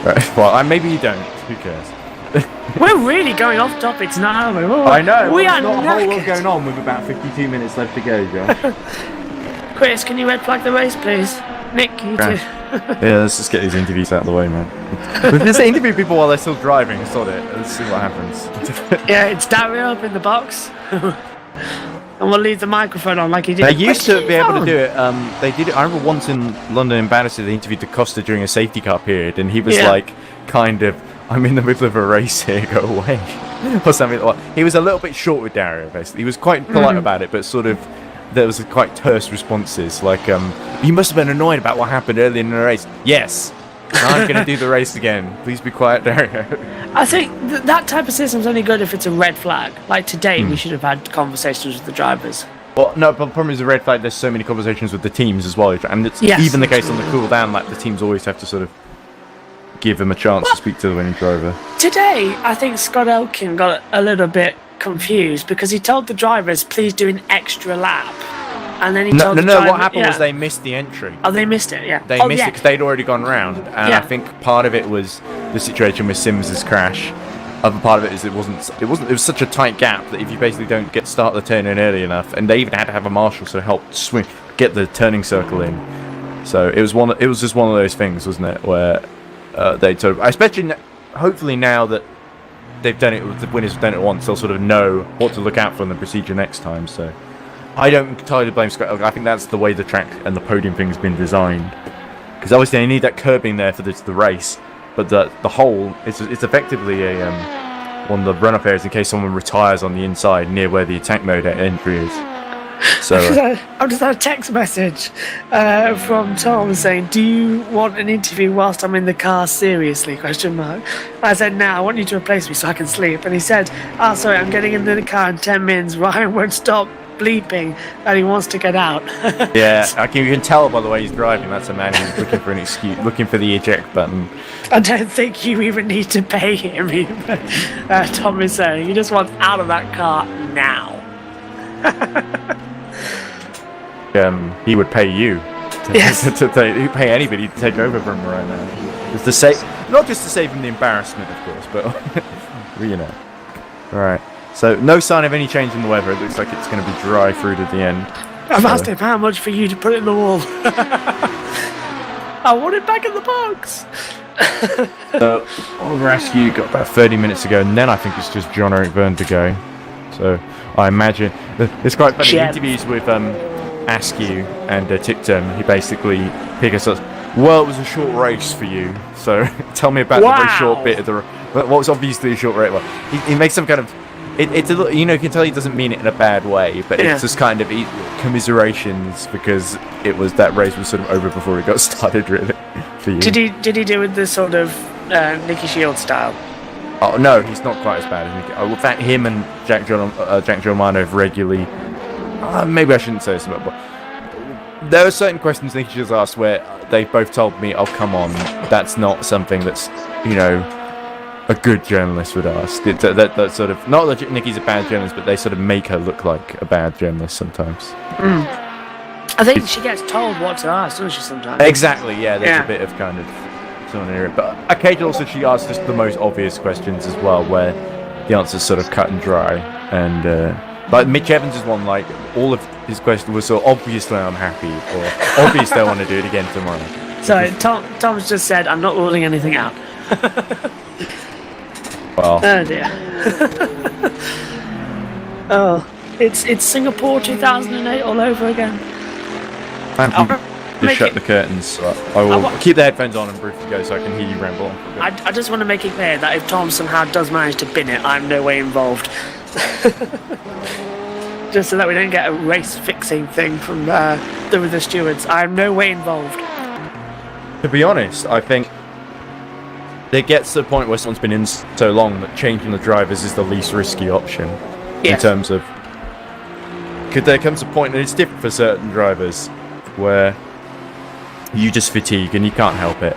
Right. Well, maybe you don't. Who cares?
We're really going off topics now.
I know.
We are
not a whole lot
knackered.
going on with about 52 minutes left to go, Josh.
Chris, can you red flag the race, please? Nick, you too.
Yeah, let's just get these interviews out of the way, man. Let's interview people while they're still driving. Sod it. Let's see what happens.
Yeah, it's Dario up in the box. And we'll leave the microphone on like he did.
They used to be able to do it. They did it. I remember once in London in Battersea, they interviewed DaCosta during a safety car period, and he was like, kind of, I'm in the middle of a race here, go away, or something. He was a little bit short with Dario, basically. He was quite polite about it, but sort of there was quite terse responses, like, "You must have been annoyed about what happened earlier in the race." Yes. I'm going to do the race again. Please be quiet, Dario.
I think that type of system's only good if it's a red flag. Like today, we should have had conversations with the drivers.
Well, no, but the problem is the red flag, there's so many conversations with the teams as well. And it's
Yes,
even the case on the cool down, like the teams always have to sort of give them a chance to speak to the winning driver.
Today, I think Scott Elkin got a little bit confused because he told the drivers, please do an extra lap. And then he told the driver,
what happened was they missed the entry.
Oh, they missed it, yeah.
They missed it because they'd already gone round. And I think part of it was the situation with Sims's crash. Other part of it is it was such a tight gap that if you basically don't start the turn in early enough, and they even had to have a marshal to help get the turning circle in. So it was just one of those things, wasn't it, where they sort of, especially hopefully now that they've done it, the winners have done it once, they'll sort of know what to look out for in the procedure next time. So I don't entirely blame Scott. I think that's the way the track and the podium thing's been designed. because obviously they need that curbing there for the race. But the hole it's effectively a one of the run-up areas in case someone retires on the inside near where the attack mode entry is. So
I've just had a text message from Tom saying, "Do you want an interview whilst I'm in the car? Seriously?" ? I said, "No, I want you to replace me so I can sleep." And he said, "Oh, sorry, I'm getting into the car in 10 minutes. Ryan won't stop bleeping and he wants to get out."
yeah, you can tell by the way he's driving. That's a man who's looking for an excuse, looking for the eject button.
I don't think you even need to pay him. Tom is saying he just wants out of that car now.
He would pay you. He'd pay anybody to take over from him right now. Just to save, not just to save him the embarrassment, of course, but you know. All right. So no sign of any change in the weather. It looks like it's going to be dry through to the end.
I've asked him how much for you to put it in the wall. I want it back in the box.
So Oliver Askew got about 30 minutes to go, and then I think it's just John Eric Byrne to go. So I imagine it's quite funny. Interviews with Askew and Tipton, he basically pick us up. Well, it was a short race for you, so tell me about the very short bit of the. What was obviously a short race. Well, he makes some kind of. It's a little, you know, you can tell he doesn't mean it in a bad way, but it's just kind of commiserations because that race was sort of over before it got started, really. For you.
Did he do it the sort of Nicky Shields style?
Oh no, he's not quite as bad as Nicky. In fact, him and Jack Giordano have regularly. Maybe I shouldn't say this, but there are certain questions Nicky Shields asked where they've both told me, "Oh come on, that's not something that's a good journalist would ask." That sort of, not that Nikki's a bad journalist, but they sort of make her look like a bad journalist sometimes.
I think she gets told what to ask, doesn't she, sometimes?
Exactly, yeah, there's a bit of kind of someone in it. But occasionally also she asks just the most obvious questions as well, where the answer's sort of cut and dry. And like Mitch Evans is one, like all of his questions were so obviously unhappy, or obviously I want to do it again tomorrow.
So Tom's just said, "I'm not ruling anything out."
Well.
Oh dear. Oh, it's Singapore 2008 all over again.
Just shut the curtains. So I will keep the headphones on and briefly go so I can hear you ramble on.
I just want to make it clear that if Tom somehow does manage to bin it, I'm no way involved. Just so that we don't get a race fixing thing from the stewards. I'm no way involved.
To be honest, I think it gets to the point where someone's been in so long that changing the drivers is the least risky option. In terms of, because there comes a point, and it's different for certain drivers, where you just fatigue and you can't help it.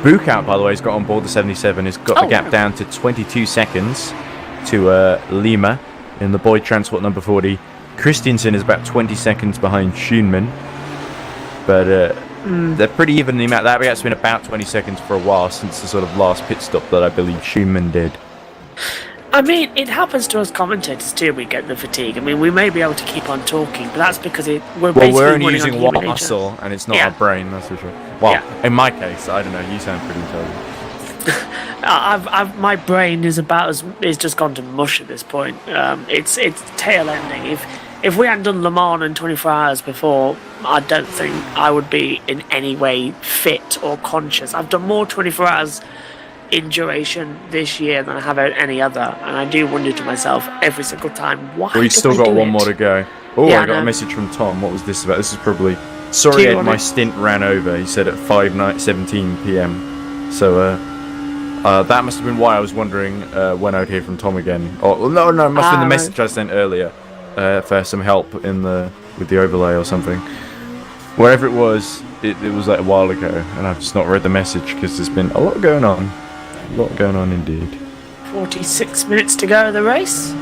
Bukout, by the way, has got on board the 77. Has got the gap down to 22 seconds to Lima in the Boyd Transport number 40. Christiansen is about 20 seconds behind Schoenman, but they're pretty even in the amount. That gap's been about 20 seconds for a while since the sort of last pit stop that I believe Schoenman did.
I mean, it happens to us commentators too. We get the fatigue. I mean, we may be able to keep on talking, but that's because we're
only using one muscle, and it's not our brain. That's for sure. Well, in my case, I don't know. You sound pretty intelligent.
My brain is just gone to mush at this point. It's tail ending. If we hadn't done Le Mans in 24 hours before, I don't think I would be in any way fit or conscious. I've done more 24 hours in duration this year than I have out any other, and I do wonder to myself every single time, why?
We've still got one more to go. Oh, I got a message from Tom. What was this about? This is probably, sorry Ed, my stint ran over. He said at 5:17 p.m. So that must have been why I was wondering when I'd hear from Tom again. Oh no, it must have been the message I sent earlier for some help with the overlay or something. Wherever it was like a while ago, and I've just not read the message because there's been a lot going on. A lot going on indeed.
46 minutes to go of the race.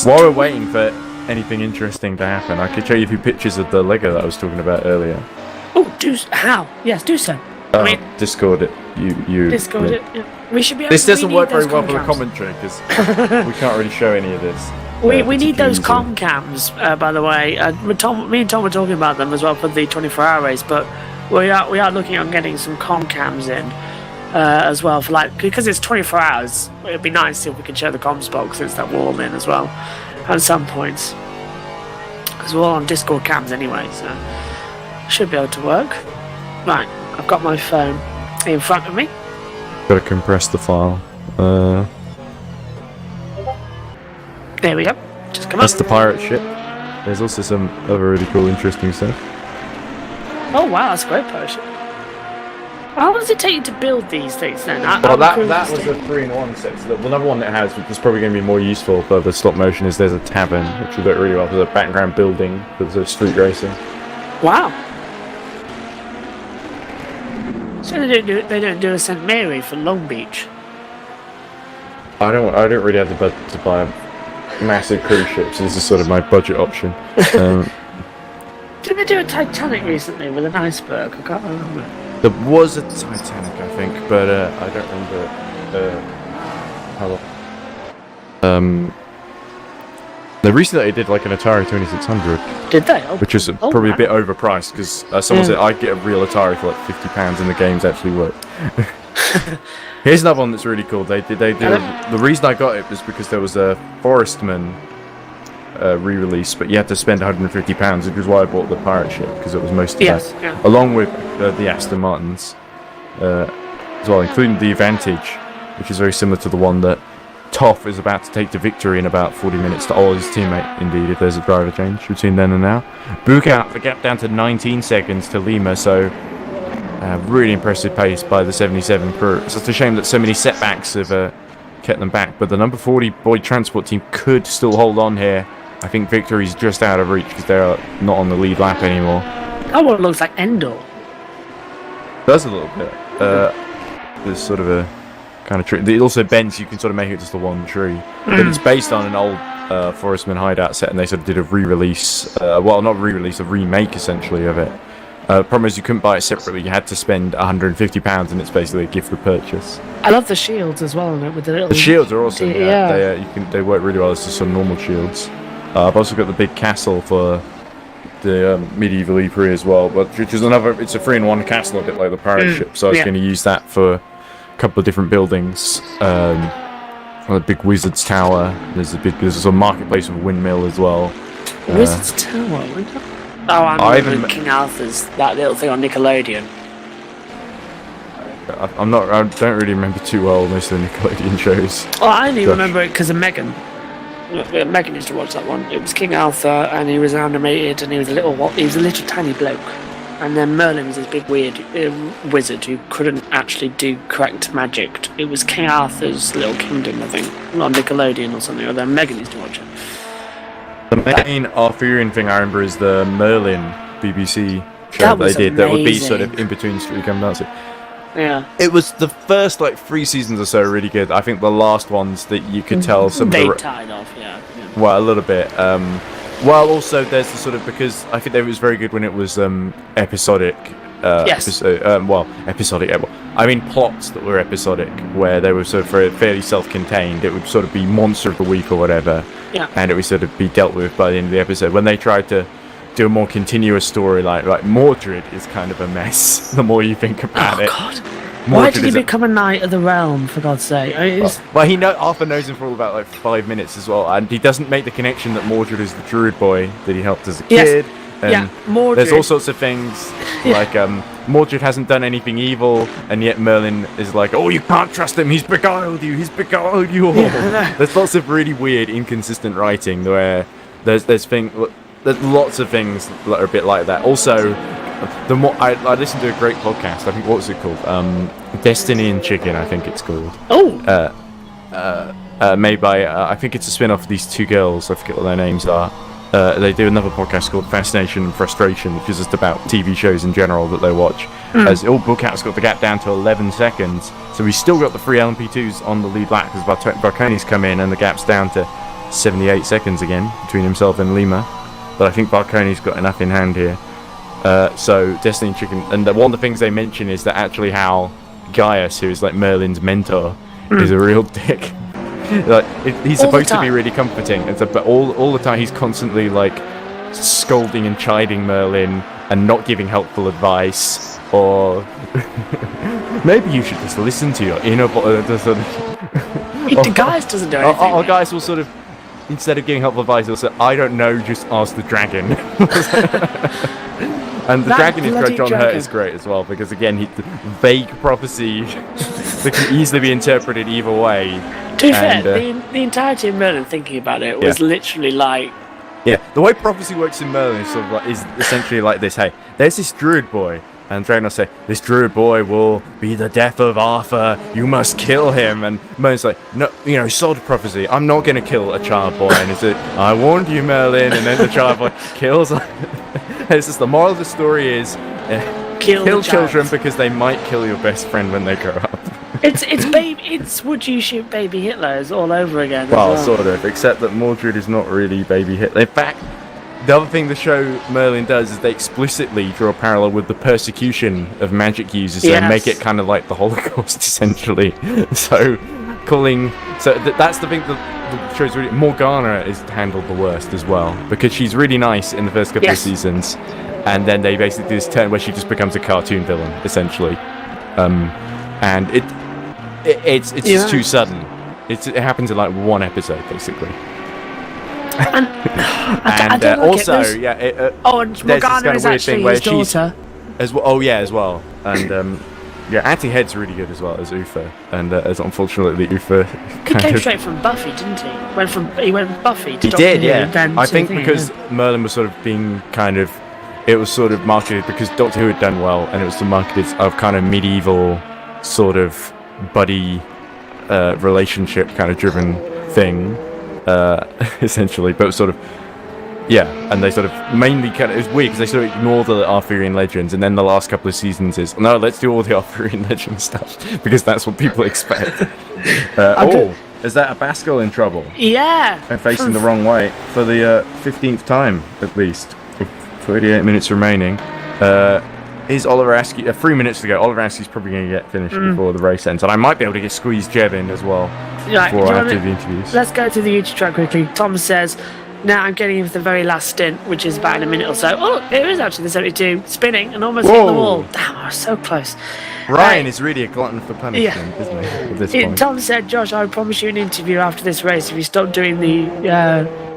While we're waiting for anything interesting to happen, I could show you a few pictures of the Lego that I was talking about earlier.
Oh, how? Yes, do so.
Discord it. You
Discord it. Yeah. We should be.
This doesn't work very well for the commentary because we can't really show any of this.
We need those com cams, by the way. Me and Tom were talking about them as well for the 24-hour race, but we are looking at getting some com cams in as well for because it's 24 hours. It'd be nice if we could share the comms boxes that we're all in as well at some points, because we're all on Discord cams anyway, so should be able to work. Right, I've got my phone in front of me.
Got to compress the file.
There we go. Just come
That's
up.
the pirate ship. There's also some other really cool, interesting stuff.
Oh wow, that's a great potion. How long does it take you to build these things then?
Well, that was a 3-in-1 set. So the another one that has, which is probably going to be more useful for the stop motion, is there's a tavern, which will do it really well. There's a background building for the street racing.
Wow. So they don't do a St Mary for Long Beach.
I don't really have the budget to buy a massive cruise ship, so this is sort of my budget option.
Did they do a Titanic recently with an iceberg? I can't remember.
There was a Titanic, I think, but I don't remember how long. They recently did like an Atari 2600,
Did they? Oh,
which is probably a bit overpriced because someone said I'd get a real Atari for like £50 and the games actually work. Here's another one that's really cool. They did the reason I got it was because there was a Forestman re-release, but you had to spend £150, which is why I bought the pirate ship because it was most of that, along with the Aston Martins as well, including the Advantage, which is very similar to the one that Toff is about to take to victory in about 40 minutes to his teammate, indeed, if there's a driver change between then and now. Bukout, the gap down to 19 seconds to Lima, so really impressive pace by the 77 crew. It's just a shame that so many setbacks have kept them back, but the number 40 Boyd Transport team could still hold on here. I think victory's just out of reach because they're not on the lead lap anymore.
That one looks like Endor.
Does a little bit. There's sort of a kind of tree. It also bends, you can sort of make it just the one tree. But it's based on an old Forestman hideout set, and they sort of did a re-release, well, not re-release, a remake essentially of it. Problem is you couldn't buy it separately, you had to spend £150 and it's basically a gift for purchase.
I love the shields as well on it with the little...
The shields are awesome,
yeah.
They work really well as just some normal shields. I've also got the big castle for the medieval Ypres as well, but which is it's a 3-in-1 castle, a bit like the pirate ship, so I was going to use that for a couple of different buildings. The big Wizard's Tower, there's a marketplace with a windmill as well.
Wizard's Tower? Oh, I remember King Arthur's, that little thing on Nickelodeon.
I don't really remember too well most of the Nickelodeon shows.
Oh, I only remember it because of Megan. Megan used to watch that one. It was King Arthur, and he was animated, and he was a little tiny bloke. And then Merlin was this big weird wizard who couldn't actually do correct magic. It was King Arthur's Little Kingdom, I think, on Nickelodeon or something. Or then Megan used to watch it.
The main Arthurian thing I remember is the Merlin BBC show that they did.
Amazing.
That would be sort of in between Street and Nazi.
Yeah.
It was the first 3 seasons or so really good. I think the last ones that you could tell some
they
of the
tied off, yeah.
Well, a little bit. Well, also there's the sort of, because I think it was very good when it was episodic.
Yes.
Episodic. I mean plots that were episodic, where they were sort of fairly self-contained. It would sort of be Monster of the Week or whatever, and it would sort of be dealt with by the end of the episode. When they tried to do a more continuous story, like Mordred is kind of a mess. The more you think about it.
God. Why did he become a knight of the realm, for God's sake?
Arthur knows him for all about 5 minutes as well, and he doesn't make the connection that Mordred is the druid boy that he helped as a kid. And
Mordred.
There's all sorts of things like Mordred hasn't done anything evil, and yet Merlin is like, oh, you can't trust him, he's beguiled you all. There's lots of really weird, inconsistent writing where there's lots of things that are a bit like that. Also, the more I listened to a great podcast, I think, what was it called? Destiny and Chicken, I think it's called.
Oh.
Made by I think it's a spin-off of these two girls. I forget what their names are. They do another podcast called Fascination and Frustration, which is just about TV shows in general that they watch. As Bookhouse got the gap down to 11 seconds, so we still got the 3 LMP2s on the lead lap because Barconi's come in and the gap's down to 78 seconds again between himself and Lima. But I think Barconi's got enough in hand here. So Destiny and Chicken, and one of the things they mention is that actually how Gaius, who is like Merlin's mentor, is a real dick. He's supposed to be really comforting, but all the time he's constantly scolding and chiding Merlin and not giving helpful advice, or maybe you should just listen to your inner voice.
The Gaius doesn't do anything.
Our Gaius will sort of
instead of giving helpful advice, he'll say, "I don't know, just ask the dragon." And the
That
dragon is
bloody
John Hurt
dragon.
is great as well, because again, vague prophecy that can easily be interpreted either way.
To be fair,
And,
the entirety of Merlin, thinking about it, was literally like,
Yeah, the way prophecy works in Merlin is is essentially like this. Hey, there's this druid boy, and Dragon will say, "This druid boy will be the death of Arthur. You must kill him." And Merlin's like, "No, sold prophecy. I'm not gonna kill a child boy." And it's like, "I warned you, Merlin." And then the child boy kills. It's just the moral of the story is,
kill the
children
child.
because they might kill your best friend when they grow up.
It's would you shoot baby Hitlers all over again? as
Well, sort of, except that Mordred is not really baby Hitler. In fact, the other thing the show Merlin does is they explicitly draw a parallel with the persecution of magic users and make it kind of like the Holocaust, essentially. So, that's the thing that the show's really... Morgana is handled the worst as well, because she's really nice in the first couple of seasons, and then they basically do this turn where she just becomes a cartoon villain, essentially. And it's just too sudden. It happens in like one episode, basically.
And I don't like
also,
it.
there's
And
this
Morgana
kind of
is
weird
actually
thing where
his daughter.
as well. Oh yeah, as well. And Auntie Head's really good as well as Ufa, and as unfortunately Ufa
He came straight from Buffy, didn't he? He went from Buffy to
He
Doctor
did,
Who,
yeah.
then
I
to
think
the thing,
because Merlin was sort of being it was sort of marketed because Doctor Who had done well, and it was the marketed of kind of medieval sort of buddy relationship kind of driven thing, essentially. But sort of, and they sort of mainly it was weird because they sort of ignore the Arthurian legends, and then the last couple of seasons is no, let's do all the Arthurian legend stuff because that's what people expect. Is that a Baskel in trouble?
Yeah.
And facing the wrong way for the 15th time at least. 38 minutes remaining. Is Oliver Askew 3 minutes to go? Oliver Askew's probably going to get finished before the race ends, and I might be able to get squeezed Jeb in as well before I have to do the interviews.
Let's go to the YouTube track quickly. Tom says, "Now I'm getting into the very last stint, which is about in a minute or so." Oh, look, there is actually the 72 spinning and almost hitting the wall. Damn, I was so close.
Ryan is really a glutton for punishment, isn't he? At this point.
Tom said, "Josh, I promise you an interview after this race if you stop doing the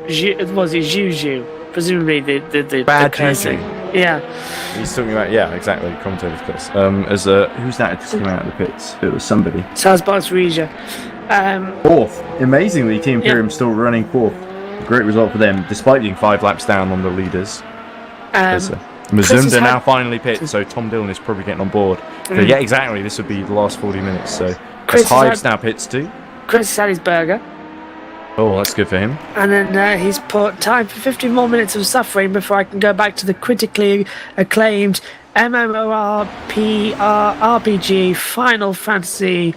juju, presumably the
Bad
the cursing."
juju.
Yeah.
He's talking about exactly. Commentator's curse. Who's that just came out of the pits? It was somebody.
Salzburg's Regia.
Fourth. Amazingly, Team Imperium still running fourth. Great result for them, despite being 5 laps down on the leaders. Mazunda now finally pit, so Tom Dillon is probably getting on board. But yeah, exactly. This would be the last 40 minutes. So Hives now pits too.
Chris has had his burger.
Oh, that's good for him.
And then he's put time for 15 more minutes of suffering before I can go back to the critically acclaimed MMORPG Final Fantasy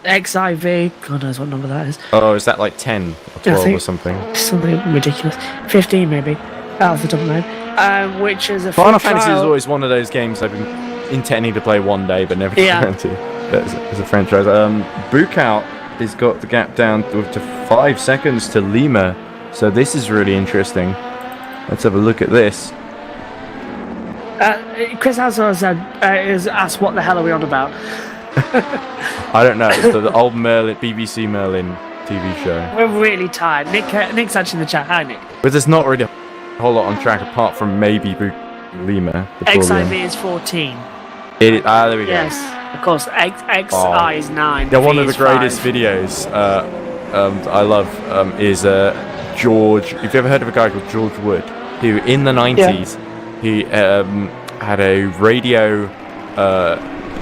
XIV. God knows what number that is.
Oh, is that like 10 or 12 or something?
Something ridiculous. 15 maybe. Off the top of my head. Which is a
Final
free
Fantasy
trial.
is always one of those games I've been intending to play one day, but never got around to. As a franchise. Bukout has got the gap down to 5 seconds to Lima, so this is really interesting. Let's have a look at this.
Chris also said, is asked what the hell are we on about?
I don't know. It's the old Merlin, BBC Merlin TV show.
We're really tired. Nick's actually in the chat. Hi, Nick.
But there's not really a whole lot on track apart from maybe Lima.
XIV is 14.
There we go.
Yes, of course. XI is 9.
Yeah, one
V
of the
is
greatest
5.
videos I love is George. Have you ever heard of a guy called George Wood, who in the 90s he had a radio,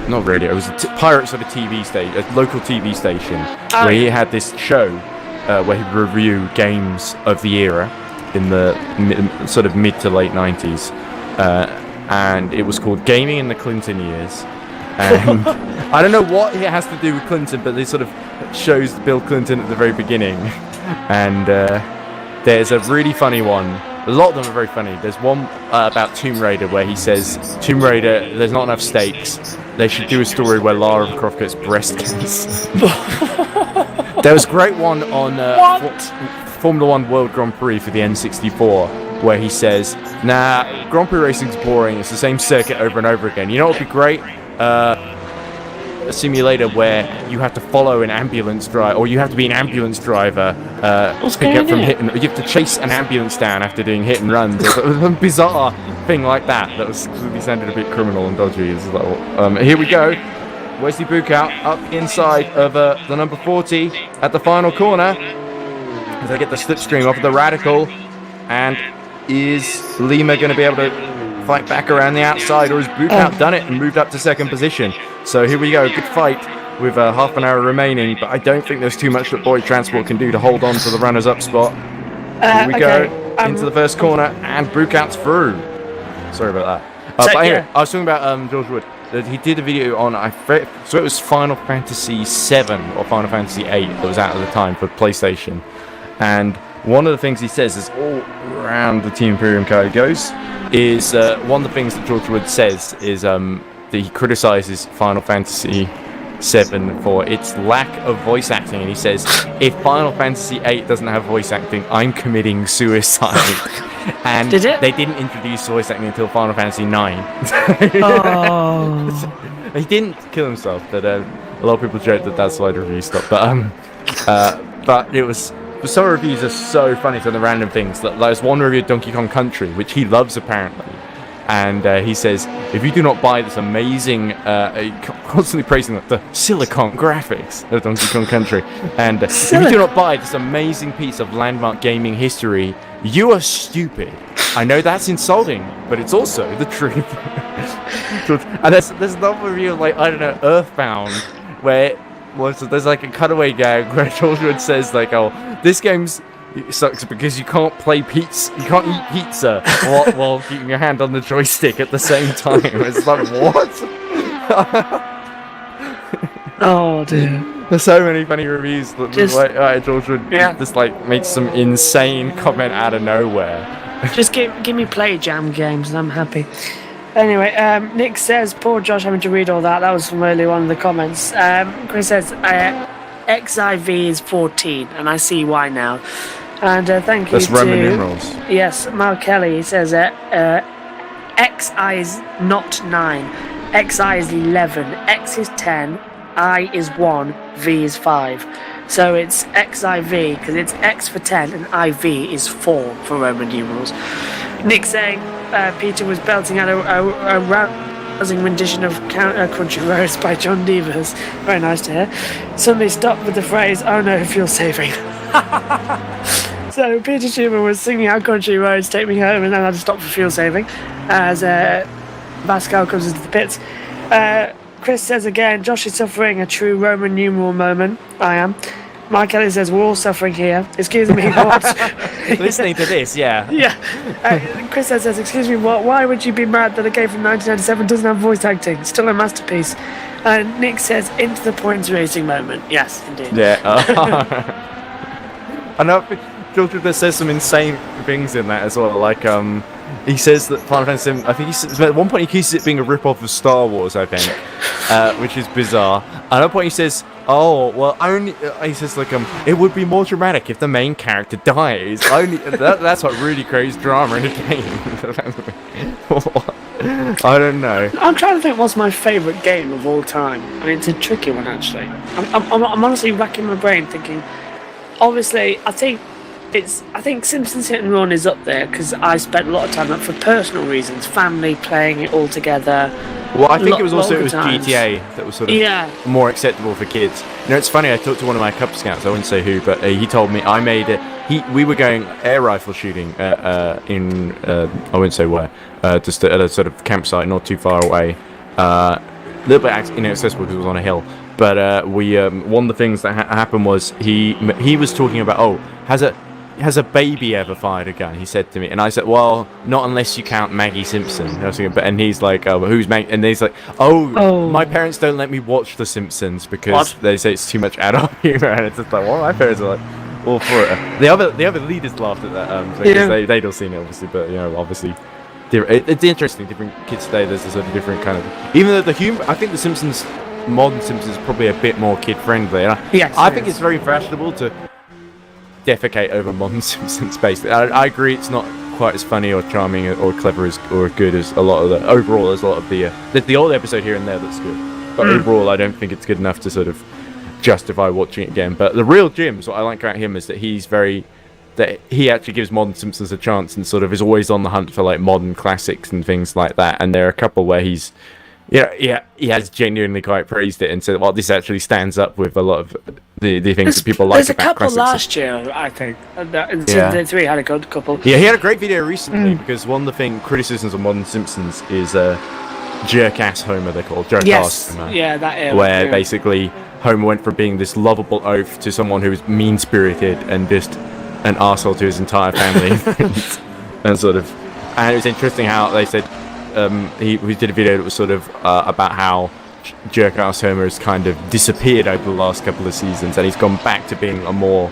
not radio, it was a pirate sort of TV station, a local TV station, where he had this show where he would review games of the era in the sort of mid to late 90s, and it was called Gaming in the Clinton Years. And I don't know what it has to do with Clinton, but they sort of shows Bill Clinton at the very beginning. And there's a really funny one. A lot of them are very funny. There's one about Tomb Raider where he says, Tomb Raider, there's not enough stakes. They should do a story where Lara Croft gets breast cancer. There was a great one on Formula 1 World Grand Prix for the N64 where he says, Grand Prix racing's boring. It's the same circuit over and over again. You know what would be great? a simulator where you have to follow an ambulance driver, or you have to be an ambulance driver to pick up from hit and you have to chase an ambulance down after doing hit and runs. It was a bizarre thing like that was clearly sounded a bit criminal and dodgy. It's like, here we go. Wesley Bukout up inside of the number 40 at the final corner. As they get the slipstream off of the Radical, and is Lima going to be able to fight back around the outside, or has Bukout done it and moved up to second position? So here we go, good fight with half an hour remaining, but I don't think there's too much that Boyd Transport can do to hold on to the runners-up spot. Here we go into the first corner, and Bukout's through. Sorry about that. But anyway, I was talking about George Wood. He did a video on, so it was Final Fantasy 7 or Final Fantasy 8 that was out at the time for PlayStation. And one of the things he says is all around the Team Imperium card goes is one of the things that George Wood says is that he criticizes Final Fantasy 7 for its lack of voice acting, and he says if Final Fantasy 8 doesn't have voice acting, I'm committing suicide. And they didn't introduce voice acting until Final Fantasy 9.
Oh.
He didn't kill himself, but a lot of people joke that that's why the review stopped. But it was. Some reviews are so funny to the random things. There's one review of Donkey Kong Country, which he loves apparently, and he says, if you do not buy this amazing, constantly praising the silicon graphics of Donkey Kong Country, and if you do not buy this amazing piece of landmark gaming history, you are stupid. I know that's insulting, but it's also the truth. And there's another review of, like, I don't know, Earthbound, where there's like a cutaway gag where George Wood says, like, oh, this game's sucks because you can't play pizza, you can't eat pizza while keeping your hand on the joystick at the same time. It's like, what?
Oh dear.
There's so many funny reviews that George Wood just like makes some insane comment out of nowhere.
Just give me play jam games and I'm happy. Anyway, Nick says, poor Josh having to read all that. That was from earlier on in the comments. Chris says, XIV is 14, and I see why now. And thank you
That's Roman numerals.
Yes, Mark Kelly, he says, XI is not 9, XI is 11, X is 10, I is 1, V is 5. So it's XIV, because it's X for 10, and IV is 4 for Roman numerals. Nick saying Peter was belting out a rousing rendition of Country Roads by John Devers. Very nice to hear. Suddenly stopped with the phrase, "Oh no, fuel saving." So Peter Schumer was singing out Country Roads, Take Me Home, and then had to stop for fuel saving as Pascal comes into the pits. Chris says again, Josh is suffering a true Roman numeral moment. I am. Mike Ellis says, we're all suffering here. Excuse me, what?
Listening to this, yeah.
Yeah. Chris says, excuse me, what? Why would you be mad that a game from 1997 doesn't have voice acting? Still a masterpiece. And Nick says, into the points racing moment. Yes, indeed.
Yeah. I know George says some insane things in that as well. Like, he says that Final Fantasy 7, I think he says, at one point he accuses it being a rip-off of Star Wars, I think, which is bizarre. At another point he says, oh, well, only, he says, like, it would be more dramatic if the main character dies. Only that's what really creates drama in a game. I don't know.
I'm trying to think what's my favourite game of all time. I mean, it's a tricky one, actually. I'm honestly racking my brain thinking, obviously, I think Simpsons Hit and Run is up there because I spent a lot of time up for personal reasons, family, playing it all together.
Well, I think it was GTA that was sort of more acceptable for kids. You know, it's funny, I talked to one of my Cub Scouts, I wouldn't say who, but he told me I made it. We were going air rifle shooting in, I wouldn't say where, just at a sort of campsite not too far away. A little bit inaccessible because it was on a hill. But one of the things that happened was he was talking about, has a baby ever fired a gun? He said to me, and I said, well, not unless you count Maggie Simpson. And he's like, who's Maggie? And he's like, my parents don't let me watch The Simpsons because they say it's too much adult humor. And it's just like, well, my parents are like all for it. The other leaders laughed at that because they'd all seen it, obviously. But obviously, it's interesting. Different kids today, there's a sort of different kind of. Even though the humor, I think The Simpsons, modern Simpsons, is probably a bit more kid friendly.
Yes,
I think it's very fashionable to defecate over modern Simpsons basically. I agree it's not quite as funny or charming or clever or good as a lot of the overall as a lot of the old episode here and there that's good. but overall I don't think it's good enough to sort of justify watching it again. But the real Jim's, what I like about him is that he actually gives modern Simpsons a chance and sort of is always on the hunt for like modern classics and things like that. And there are a couple where he has genuinely quite praised it and said, well, this actually stands up with a lot of the things that people like
There's a
about
couple
classics.
last year, I think. And Season 3 had a good couple.
Yeah, he had a great video recently because one of the criticisms of modern Simpsons is jerk-ass Homer, they're called. Jerk-ass Homer.
Yeah, that era.
Where basically Homer went from being this lovable oaf to someone who was mean-spirited and just an arsehole to his entire family. And it was interesting how they said he did a video that was sort of about how jerk-ass Homer has kind of disappeared over the last couple of seasons, and he's gone back to being a more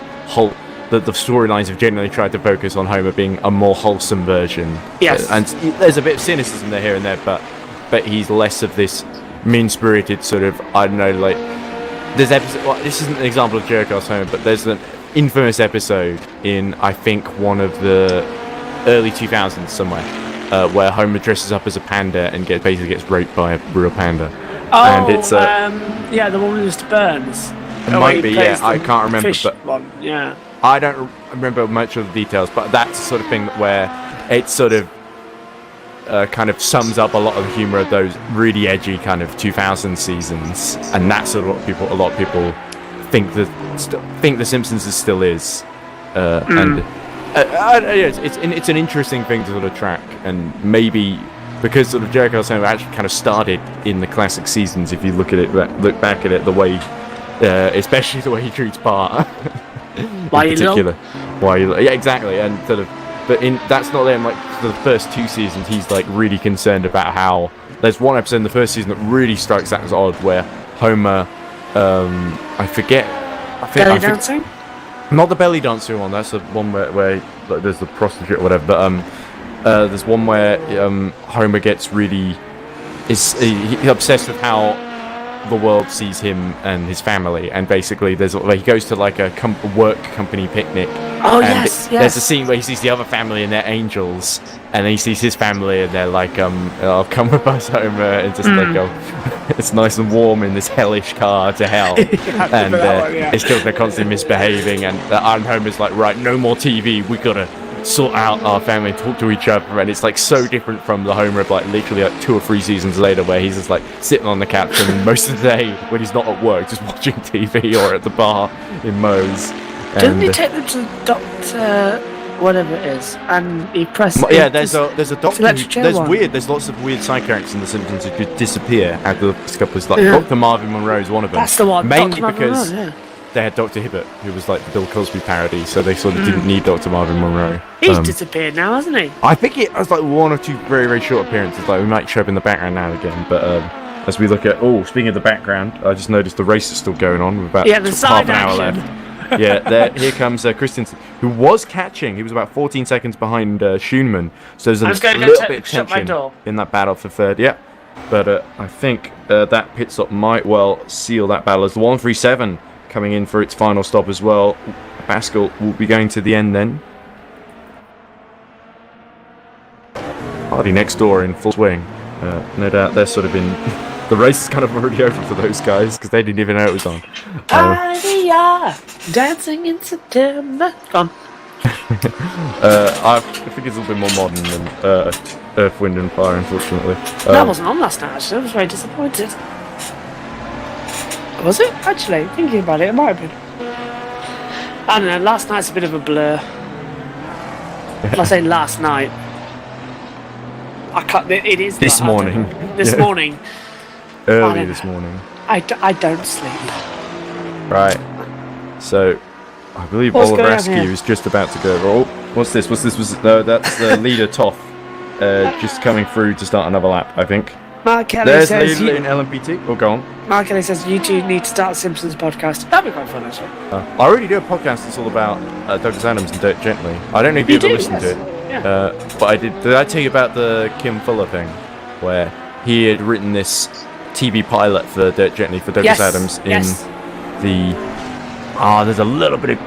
the storylines have generally tried to focus on Homer being a more wholesome version.
Yes.
And there's a bit of cynicism there here and there, but he's less of this mean-spirited sort of, I don't know, like there's episode. Well, this isn't an example of jerk-ass Homer, but there's an infamous episode in I think one of the early 2000s somewhere where Homer dresses up as a panda and basically gets raped by a real panda.
Oh,
and it's
the one with Mr. Burns.
It might be, yeah. I can't remember,
fish
but
one, yeah.
I don't remember much of the details. But that's the sort of thing where it sort of kind of sums up a lot of the humor of those really edgy kind of 2000 seasons, and that's sort of what a lot of people think The Simpsons still is, and it's an interesting thing to sort of track, and maybe because sort of Jericho's Homer actually kind of started in the classic seasons. If you look back at it, the way, especially the way he treats Bart, in particular, yeah, exactly, and sort of. But that's not there. Like for the first two seasons, he's like really concerned about how there's one episode in the first season that really strikes that as odd, where Homer, I forget,
belly dancing.
Not the belly dancing one. That's the one where like, there's the prostitute or whatever. But there's one where Homer gets really he's obsessed with how the world sees him and his family, and basically he goes to like a work company picnic.
Oh,
and
yes.
There's a scene where he sees the other family and they're angels, and then he sees his family and they're like, I'll come with us, Homer, and just like, it's nice and warm in this hellish car to hell. And it's still they're constantly misbehaving, and Homer's like, right, no more TV, we gotta sort out our family, talk to each other, and it's like so different from the Homer of like literally like 2 or 3 seasons later, where he's just like sitting on the couch and most of the day when he's not at work, just watching TV or at the bar in Moe's.
Didn't he take them to the doctor, whatever it is, and he pressed?
Yeah, there's a doctor. There's lots of weird side characters in The Simpsons who could disappear after a couple of Dr. Marvin Monroe is one of them.
That's the one.
Mainly
Dr.
because
Monroe,
they had Dr. Hibbert, who was like the Bill Cosby parody, so they sort of didn't need Dr. Marvin Monroe.
He's disappeared now, hasn't he?
I think it has like 1 or 2 very, very short appearances. Like we might show up in the background now and again, but as we look at speaking of the background, I just noticed the race is still going on with about half an hour left. Yeah, here comes Christensen, who was catching. He was about 14 seconds behind Schoenman, so there's a little bit of tension in that battle for third. Yeah, but I think that pit stop might well seal that battle as the 137 coming in for its final stop as well. Pascal will be going to the end then. Hardy next door in full swing. No doubt they're sort of in. The race is kind of already over for those guys because they didn't even know it was on.
Dancing in September. Gone.
I think it's a little bit more modern than Earth, Wind and Fire, unfortunately.
That wasn't on last night, actually. I was very disappointed. Was it? Actually, thinking about it, it might have been. I don't know, last night's a bit of a blur. When I say last night, I can't. It is
this morning.
This morning.
Early this morning.
I don't sleep.
Right. So, I believe Oliver Askew is just about to go. Oh, what's this? That's the leader Toff, just coming through to start another lap, I think.
Mark Kelly
There's
says
leader in LMPT. Oh, go on.
Mark Kelly says you two need to start a Simpsons podcast. That'd be quite fun, actually.
I already do a podcast that's all about Douglas Adams and Dirt Gently. I don't know if you ever listened to it.
Yeah.
But I did. Did I tell you about the Kim Fuller thing, where he had written this TV pilot for Dirt Gently for Douglas Adams in the. There's a little bit of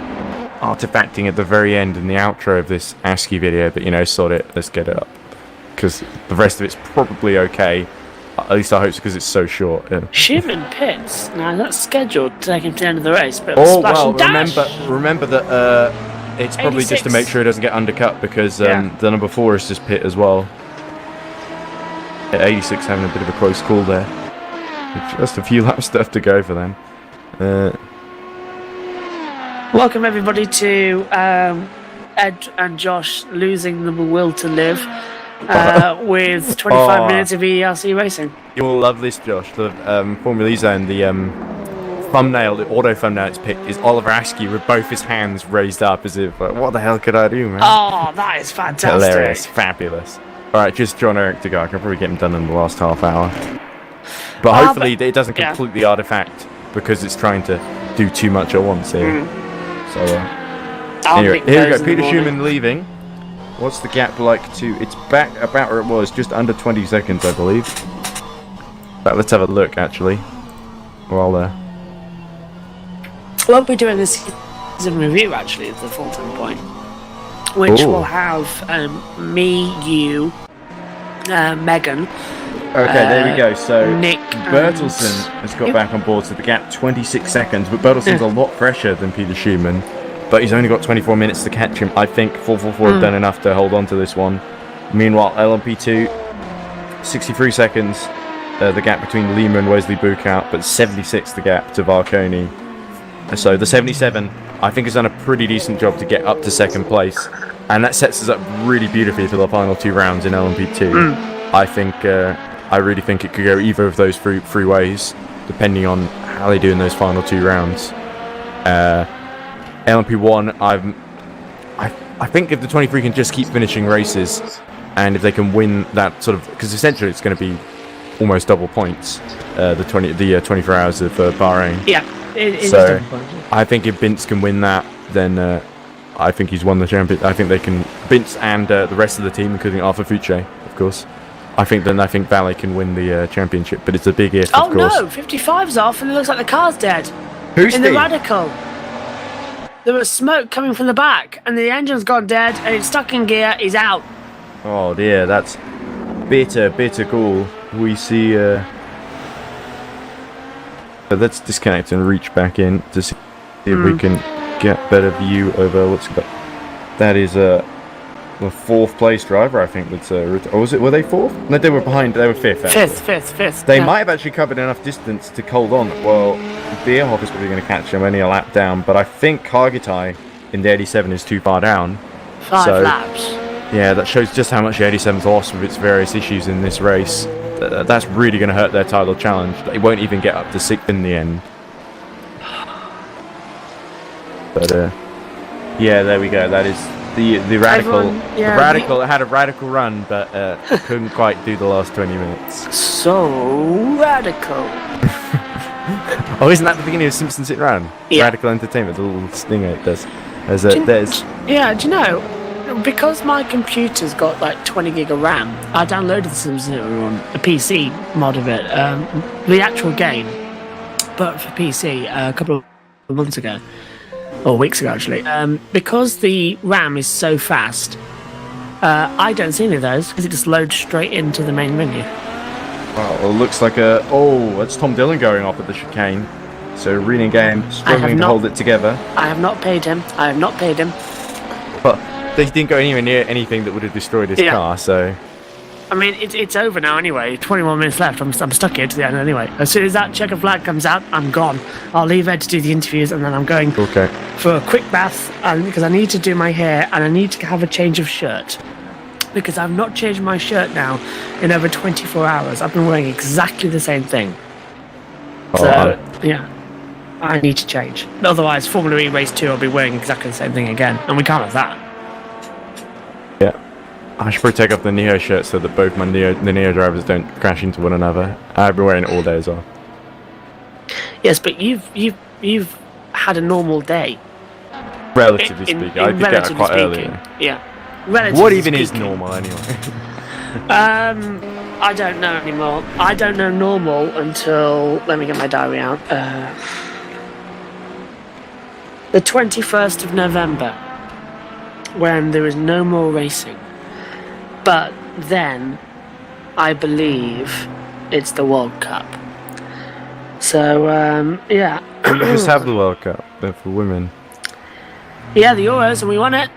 artifacting at the very end in the outro of this ASCII video, but sod it. Let's get it up because the rest of it's probably okay. At least I hope so, because it's so short. Yeah.
Schumann pits. Now that's scheduled to take him to the end of the race, but
Oh
splash
well,
and dash.
remember that it's probably just to
86.
make sure he doesn't get undercut, because
Yeah.
the number 4 is just pit as well. Yeah, 86 having a bit of a close call there. Just a few laps left to go for them.
Welcome everybody to Ed and Josh losing the will to live with 25 minutes of EERC racing.
You'll love this, Josh. The Formula E Zone, the thumbnail, the auto thumbnail it's picked is Oliver Askew with both his hands raised up as if, what the hell could I do, man?
Oh, that is fantastic.
Hilarious, fabulous. Alright, just John Eric to go. I can probably get him done in the last half hour. But hopefully it doesn't completely artifact, because it's trying to do too much at once here. So, anyway, here we go. Peter Schumann leaving. What's the gap like to... It's back about where it was, just under 20 seconds, I believe. But let's have a look, actually. While
We'll be doing this season review, actually, at the full-time point, which will have me, you, Megan.
Okay, there we go. So
Nick
Bertelsen has got back on board, so the gap 26 seconds. But Bertelsen's a lot fresher than Peter Schumann, but he's only got 24 minutes to catch him. I think 444 have done enough to hold on to this one. Meanwhile, LMP2, 63 seconds. The gap between Lima and Wesley Bukout, but 76 the gap to Varconi. So the 77, I think, has done a pretty decent job to get up to second place, and that sets us up really beautifully for the final 2 rounds in LMP2. I really think it could go either of those three ways, depending on how they do in those final 2 rounds. LMP1, I think if the 23 can just keep finishing races, and if they can win that sort of, because essentially it's going to be almost double points, the 24 hours of Bahrain.
Yeah, it is
So
double points.
I think if Binz can win that, then I think he's won the champion. I think they can, Binz and the rest of the team, including Arthur Fucci, of course. I think Valle can win the championship, but it's a big if, of course.
Oh no, 55's off, and it looks like the car's dead.
Who's
in the Radical? There was smoke coming from the back, and the engine's gone dead, and it's stuck in gear. He's out.
Oh dear, that's bitter cool. We see. Let's disconnect and reach back in to see if we can get better view over what's got. That is the 4th place driver, I think. That's or was it? Were they 4th? No, they were behind. They were 5th. Actually.
Fifth.
They might have actually covered enough distance to hold on. Well, Bierhoff is probably going to catch him only a lap down, but I think Kargatai in the 87 is too far down.
5 laps.
Yeah, that shows just how much the 87's lost with its various issues in this race. That's really going to hurt their title challenge. They won't even get up to 6th in the end. But yeah, there we go. That is the Radical. The Radical had a radical run, but couldn't quite do the last 20 minutes.
So radical.
Oh, isn't that the beginning of Simpsons Hit Round?
Yeah.
Radical Entertainment, the little stinger it does.
Yeah, do you know, because my computer's got like 20 gig of RAM, I downloaded the Simpsons on a PC mod of it, the actual game, but for PC a couple of months ago, or weeks ago actually. Because the RAM is so fast, I don't see any of those because it just loads straight into the main menu.
Well, it looks like that's Tom Dillon going off at the chicane. So Reading Game struggling to hold it together.
I have not paid him.
But they didn't go anywhere near anything that would have destroyed his car, so...
I mean, it's over now anyway. 21 minutes left. I'm stuck here to the end anyway. As soon as that checker flag comes out, I'm gone. I'll leave Ed to do the interviews, and then I'm going for a quick bath, because I need to do my hair, and I need to have a change of shirt. Because I've not changed my shirt now in over 24 hours. I've been wearing exactly the same thing. Yeah. I need to change. Otherwise, Formula E Race 2, I'll be wearing exactly the same thing again, and we can't have that.
Yeah. I should probably take off the Neo shirt so that both the Neo drivers don't crash into one another. I've been wearing it all day as well.
Yes, but you've had a normal day.
Relatively speaking. I picked out quite early.
Yeah. Relatively
what even is
speaking.
normal anyway?
I don't know anymore. I don't know normal until, let me get my diary out, the 21st of November, when there is no more racing. But then, I believe, it's the World Cup. So yeah.
We just have the World Cup for women.
Yeah, the Euros, and we won it.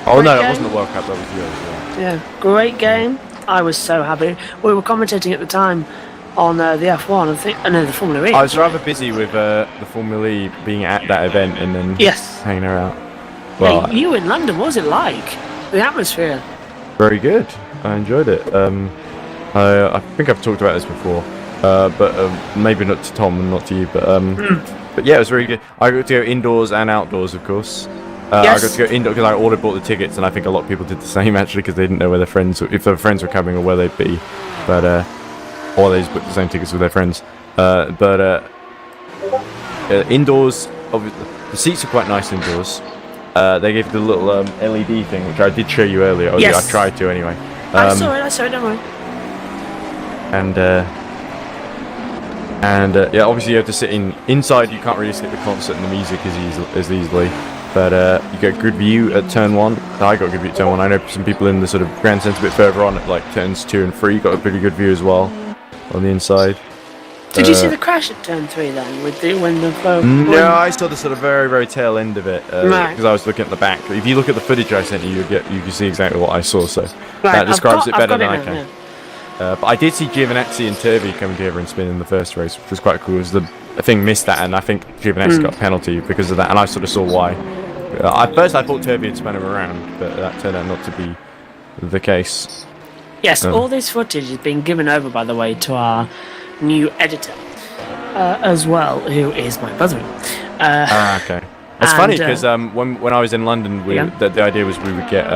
Oh
Great
no,
game.
it wasn't the World Cup. That was yours.
Yeah, great game. I was so happy. We were commentating at the time on the F1, I think, the Formula E.
I was rather busy with the Formula E being at that event and then
Yes.
hanging out. Well,
Hey, you in London, what was it like? The atmosphere?
very good. I enjoyed it. I think I've talked about this before, but maybe not to Tom and not to you. But yeah, it was very good. I got to go indoors and outdoors, of course.
Yes.
I got to go indoors because I already bought the tickets, and I think a lot of people did the same actually because they didn't know where their friends, if their friends were coming or where they'd be, or they just booked the same tickets with their friends. Indoors, obviously, the seats are quite nice indoors. They gave the little LED thing, which I did show you earlier. Or
Yes.
I tried to anyway.
I saw it, don't worry.
And yeah, obviously you have to sit inside. You can't really skip the concert and the music as easily. But you get a good view at turn 1. I got a good view at turn 1. I know some people in the sort of grandstands a bit further on at like turns 2 and 3 got a pretty good view as well on the inside.
Did you see the crash at turn 3 then? When the flow?
No, I saw the sort of very, very tail end of it
Right.
because I was looking at the back. If you look at the footage I sent you, you can see exactly what I saw. So
Right,
that describes it
I've
better
got
than
it
I
now,
can.
yeah.
But I did see Giovinazzi and Turvey coming together and spin in the first race, which was quite cool. The thing missed that, and I think Giovinazzi got a penalty because of that, and I sort of saw why. At first, I thought Turvey had spun him around, but that turned out not to be the case.
Yes, all this footage is being given over, by the way, to our new editor as well, who is my brother.
Okay. It's
and,
funny because when I was in London,
Yeah.
the idea was we would get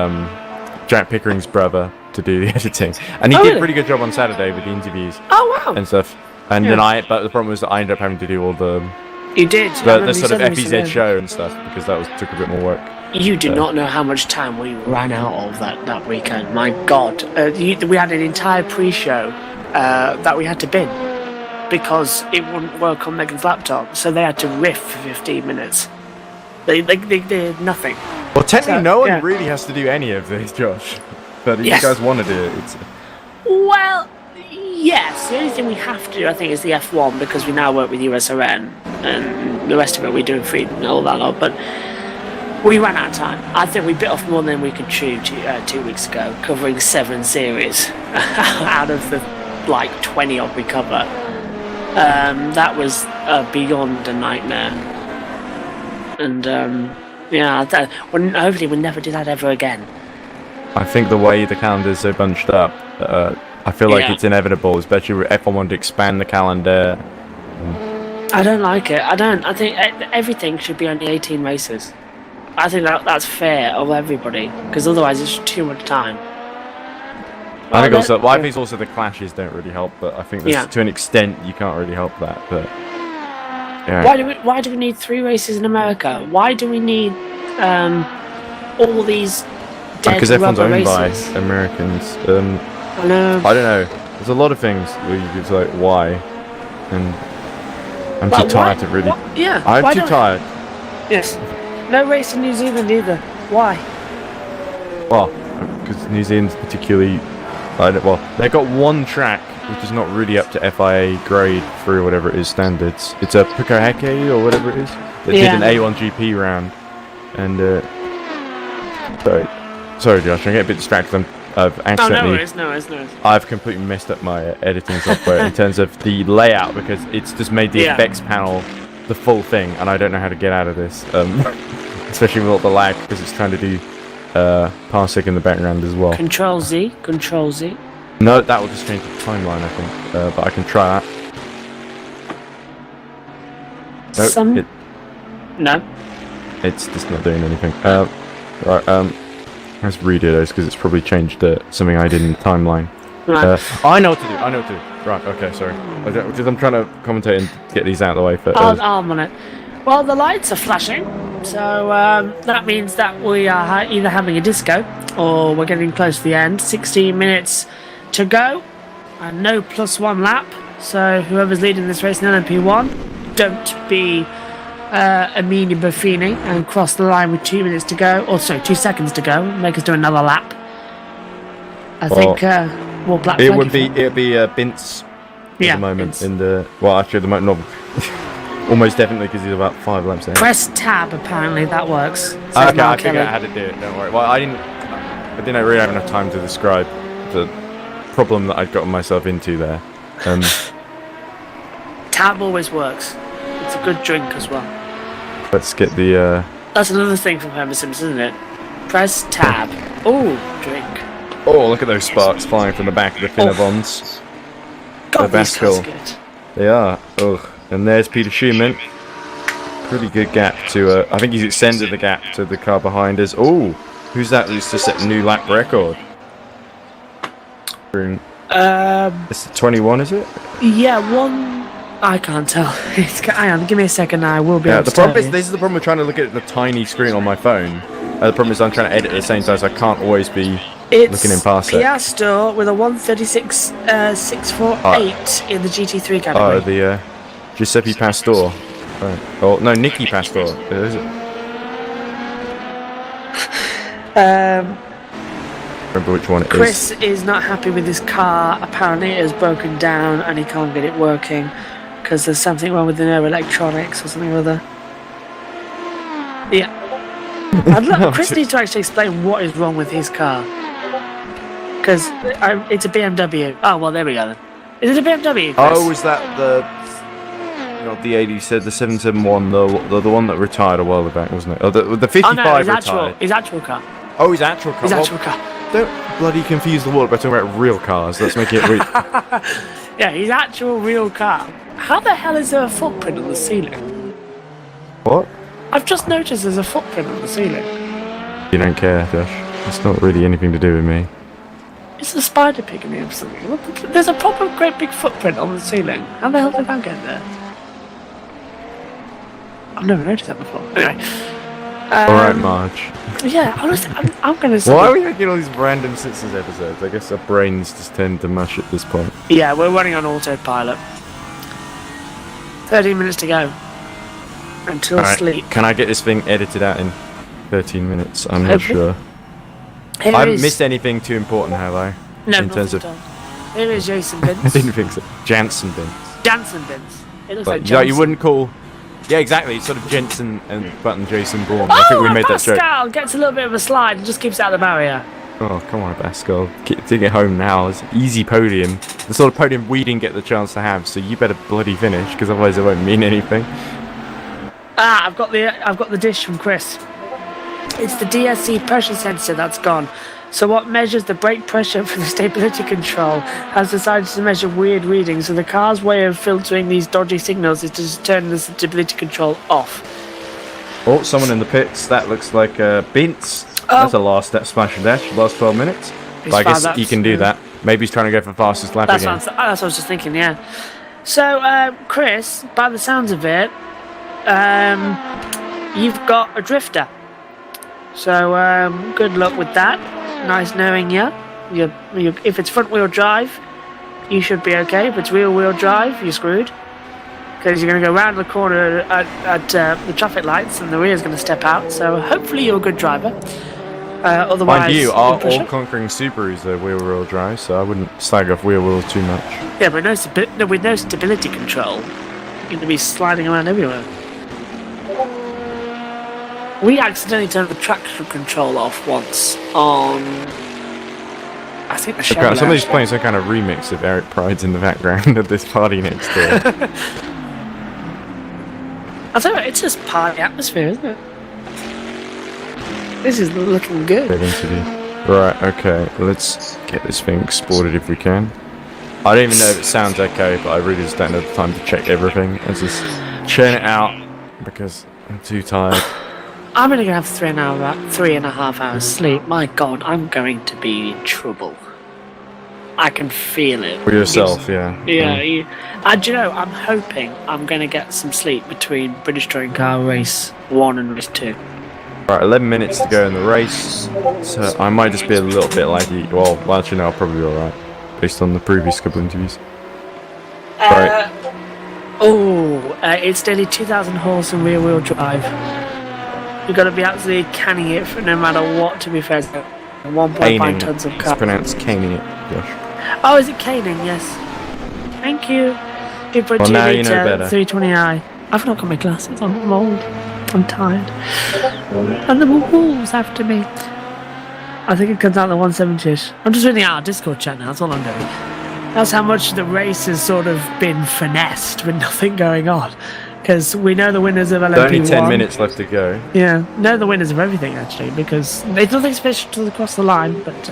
Jack Pickering's brother to do the editing, and he
Oh,
did a
really?
pretty good job on Saturday with the interviews
Oh wow,
and stuff. And
Yeah.
then but the problem was that I ended up having to do all the
you did. I
the
remember you
sort of
said this,
FEZ
yeah.
show and stuff because that took a bit more work.
You do not know how much time we ran out of that weekend. My God, we had an entire pre-show that we had to bin because it wouldn't work on Megan's laptop, so they had to riff for 15 minutes. They did nothing.
Well, technically,
So,
no one
yeah.
really has to do any of this, Josh. But if
Yes.
you guys want to do it,
Well, yes. The only thing we have to do, I think, is the F1 because we now work with USRN, and the rest of it we do in free and all that lot. But we ran out of time. I think we bit off more than we could chew 2 weeks ago, covering 7 series out of the 20 odd we cover. That was beyond a nightmare. And hopefully we'll never do that ever again.
I think the way the calendar's so bunched up, I feel like
Yeah.
it's inevitable, especially if F1 wanted to expand the calendar.
I don't like it. I don't. I think everything should be only 18 races. I think that's fair of everybody, because otherwise it's too much time.
I think
Well,
I think it's also the clashes don't really help, but I think
Yeah.
to an extent you can't really help that. But yeah,
Why do we need 3 races in America? Why do we need all these dead
because F1's
rubber
owned
races?
by Americans.
I know.
I don't know. There's a lot of things where you could say why, and I'm
Well,
too tired
why-
to really.
why- yeah.
I'm
why
too
don't-
tired.
Yes. No race in New Zealand either. Why?
Well, because New Zealand's particularly. They've got one track which is not really up to FIA grade 3 or whatever it is standards. It's a Pukoheke or whatever it is. They did an A1GP round, and sorry, Josh, I'm getting a bit distracted. I've accidentally.
No worries.
I've completely messed up my editing software in terms of the layout because it's just made the
Yeah.
effects panel the full thing, and I don't know how to get out of this, especially with all the lag because it's trying to do parsec in the background as well.
Control Z.
No, that will just change the timeline, I think, but I can try that. No,
No.
it's just not doing anything. Right, let's redo those because it's probably changed something I did in the timeline.
Right.
I know what to do. Right, okay, sorry. Because I'm trying to commentate and get these out of the way. But,
I'll on it. Well, the lights are flashing, so that means that we are either having a disco or we're getting close to the end. 16 minutes to go, and no +1 lap. So whoever's leading this race in LMP1, don't be Amini Buffini and cross the line with 2 minutes to go. Or sorry, 2 seconds to go. Make us do another lap. I think more black.
it'd be Bince
Yeah,
the moment
it's-
in the... Well, actually, at the moment, no. Almost definitely, because he's about 5 laps ahead.
Press tab, apparently, that works. Says
Okay, I
Mark
figured
Kelly.
out how to do it, don't worry. Well, I didn't really have enough time to describe the problem that I'd gotten myself into there.
Tab always works. It's a good drink as well.
Let's get the...
That's another thing from Homer Simpson, isn't it? Press tab. Ooh, drink.
Oh, look at those sparks flying from the back of the Finnerbons.
God,
The
these cars are
Baskel.
good.
They are. Ugh. And there's Peter Schumann. Pretty good gap to... I think he's extended the gap to the car behind us. Oh, who's that who's just set a new lap record? It's 21, is it?
Yeah, one... I can't tell. Hang on, give me a second now. I will be
Yeah,
able
the
to
problem
tell
is,
you.
this is the problem with trying to look at the tiny screen on my phone. The problem is I'm trying to edit at the same time, so I can't always be
It's
looking in past it.
Piastro with a 136 648 in the GT3 category.
Oh, the Giuseppe Pastor. Right. Oh, no, Nicky Pastor. Is it? Remember which one it
Chris
is.
is not happy with his car. Apparently, it has broken down and he can't get it working because there's something wrong with the no electronics or something or other. Yeah. Chris needs to actually explain what is wrong with his car. Because it's a BMW. Oh, well, there we go then. Is it a BMW, Chris?
Oh, was that the... Not the 80, you said the 771, the one that retired a while back, wasn't it? Oh, the 55
Oh, no,
retired.
his actual car.
Oh, his actual car.
His
Well,
actual car.
don't bloody confuse the world by talking about real cars. Let's make it real.
Yeah, his actual real car. How the hell is there a footprint on the ceiling?
What?
I've just noticed there's a footprint on the ceiling.
You don't care, Josh. It's not really anything to do with me.
It's a spider picking me up something. There's a proper great big footprint on the ceiling. How the hell did that get there? I've never noticed that before. Anyway.
Alright, Marge.
Yeah, honestly, I'm going to say...
Why are we making all these random Simpsons episodes? I guess our brains just tend to mush at this point.
Yeah, we're running on autopilot. 13 minutes to go. Until
Alright,
sleep.
can I get this thing edited out in 13 minutes? I'm not
Hopefully.
sure.
Here
I haven't
is-
missed anything too important, have I?
No,
in
not
terms
at
of...
all. Here is Jason Bins.
I didn't think so. Jansen bin.
Jansen Bins. It looks like
But
Johnson.
you wouldn't call... Yeah, exactly. It's sort of Jensen and Button Jason Bourne. I think we made that joke.
Pascal gets a little bit of a slide and just keeps out of the barrier.
Oh, come on, Pascal. Take it home now. It's an easy podium. The sort of podium we didn't get the chance to have, so you better bloody finish, because otherwise it won't mean anything.
Ah, I've got the dish from Chris. It's the DSC pressure sensor that's gone. So what measures the brake pressure for the stability control has decided to measure weird readings, so the car's way of filtering these dodgy signals is to just turn the stability control off.
Oh, someone in the pits. That looks like Bintz.
Oh.
That's a last step smash and dash. Last 12 minutes.
He's
But I guess
five
he
laps,
can do
yeah.
that. Maybe he's trying to go for fastest lap
That's
again.
what I was just thinking, yeah. So, Chris, by the sounds of it, you've got a drifter. So, good luck with that. Nice knowing you. If it's front wheel drive, you should be okay. If it's rear wheel drive, you're screwed. Because you're going to go round the corner at the traffic lights and the rear's going to step out. So, hopefully, you're a good driver. Otherwise,
Mind you, our
push it.
all-conquering Subarus are wheel-wheel drive, so I wouldn't slag off wheel-wheels too much.
Yeah, but with no stability control, you're going to be sliding around everywhere. We accidentally turned the traction control off once on, I think, the Chevrolet.
Somebody's playing some kind of remix of Eric Pride's in the background of this party next door.
I tell you what, it's just party atmosphere, isn't it? This is looking good.
Great interview. Right, okay, let's get this thing exported if we can. I don't even know if it sounds okay, but I really just don't have the time to check everything. Let's just churn it out because I'm too tired.
I'm only going to have 3.5 hours sleep. My God, I'm going to be in trouble. I can feel it.
For yourself, yeah.
Yeah, and you know, I'm hoping I'm going to get some sleep between British Touring Car Race 1 and Race 2.
Right, 11 minutes to go in the race, so I might just be a little bit laggy. Well, actually, no, I'll probably be alright, based on the previous couple interviews. Right.
It's nearly 2,000 horse and rear wheel drive. You've got to be absolutely canning it for no matter what, to be fair. 1.5
Caning.
tons of
It's
car.
pronounced caning it, Josh.
Oh, is it caning? Yes. Thank you. Super
Well, now you know better.
320i. I've not got my glasses. I'm old. I'm tired. And the wolves after me. I think it comes out the 170ish. I'm just reading out our Discord chat now. That's all I'm doing. That's how much the race has sort of been finessed with nothing going on. Because we know the winners of LMP1.
There's only 10 minutes left to go.
Yeah, know the winners of everything actually. Because there's nothing special to across the line, but.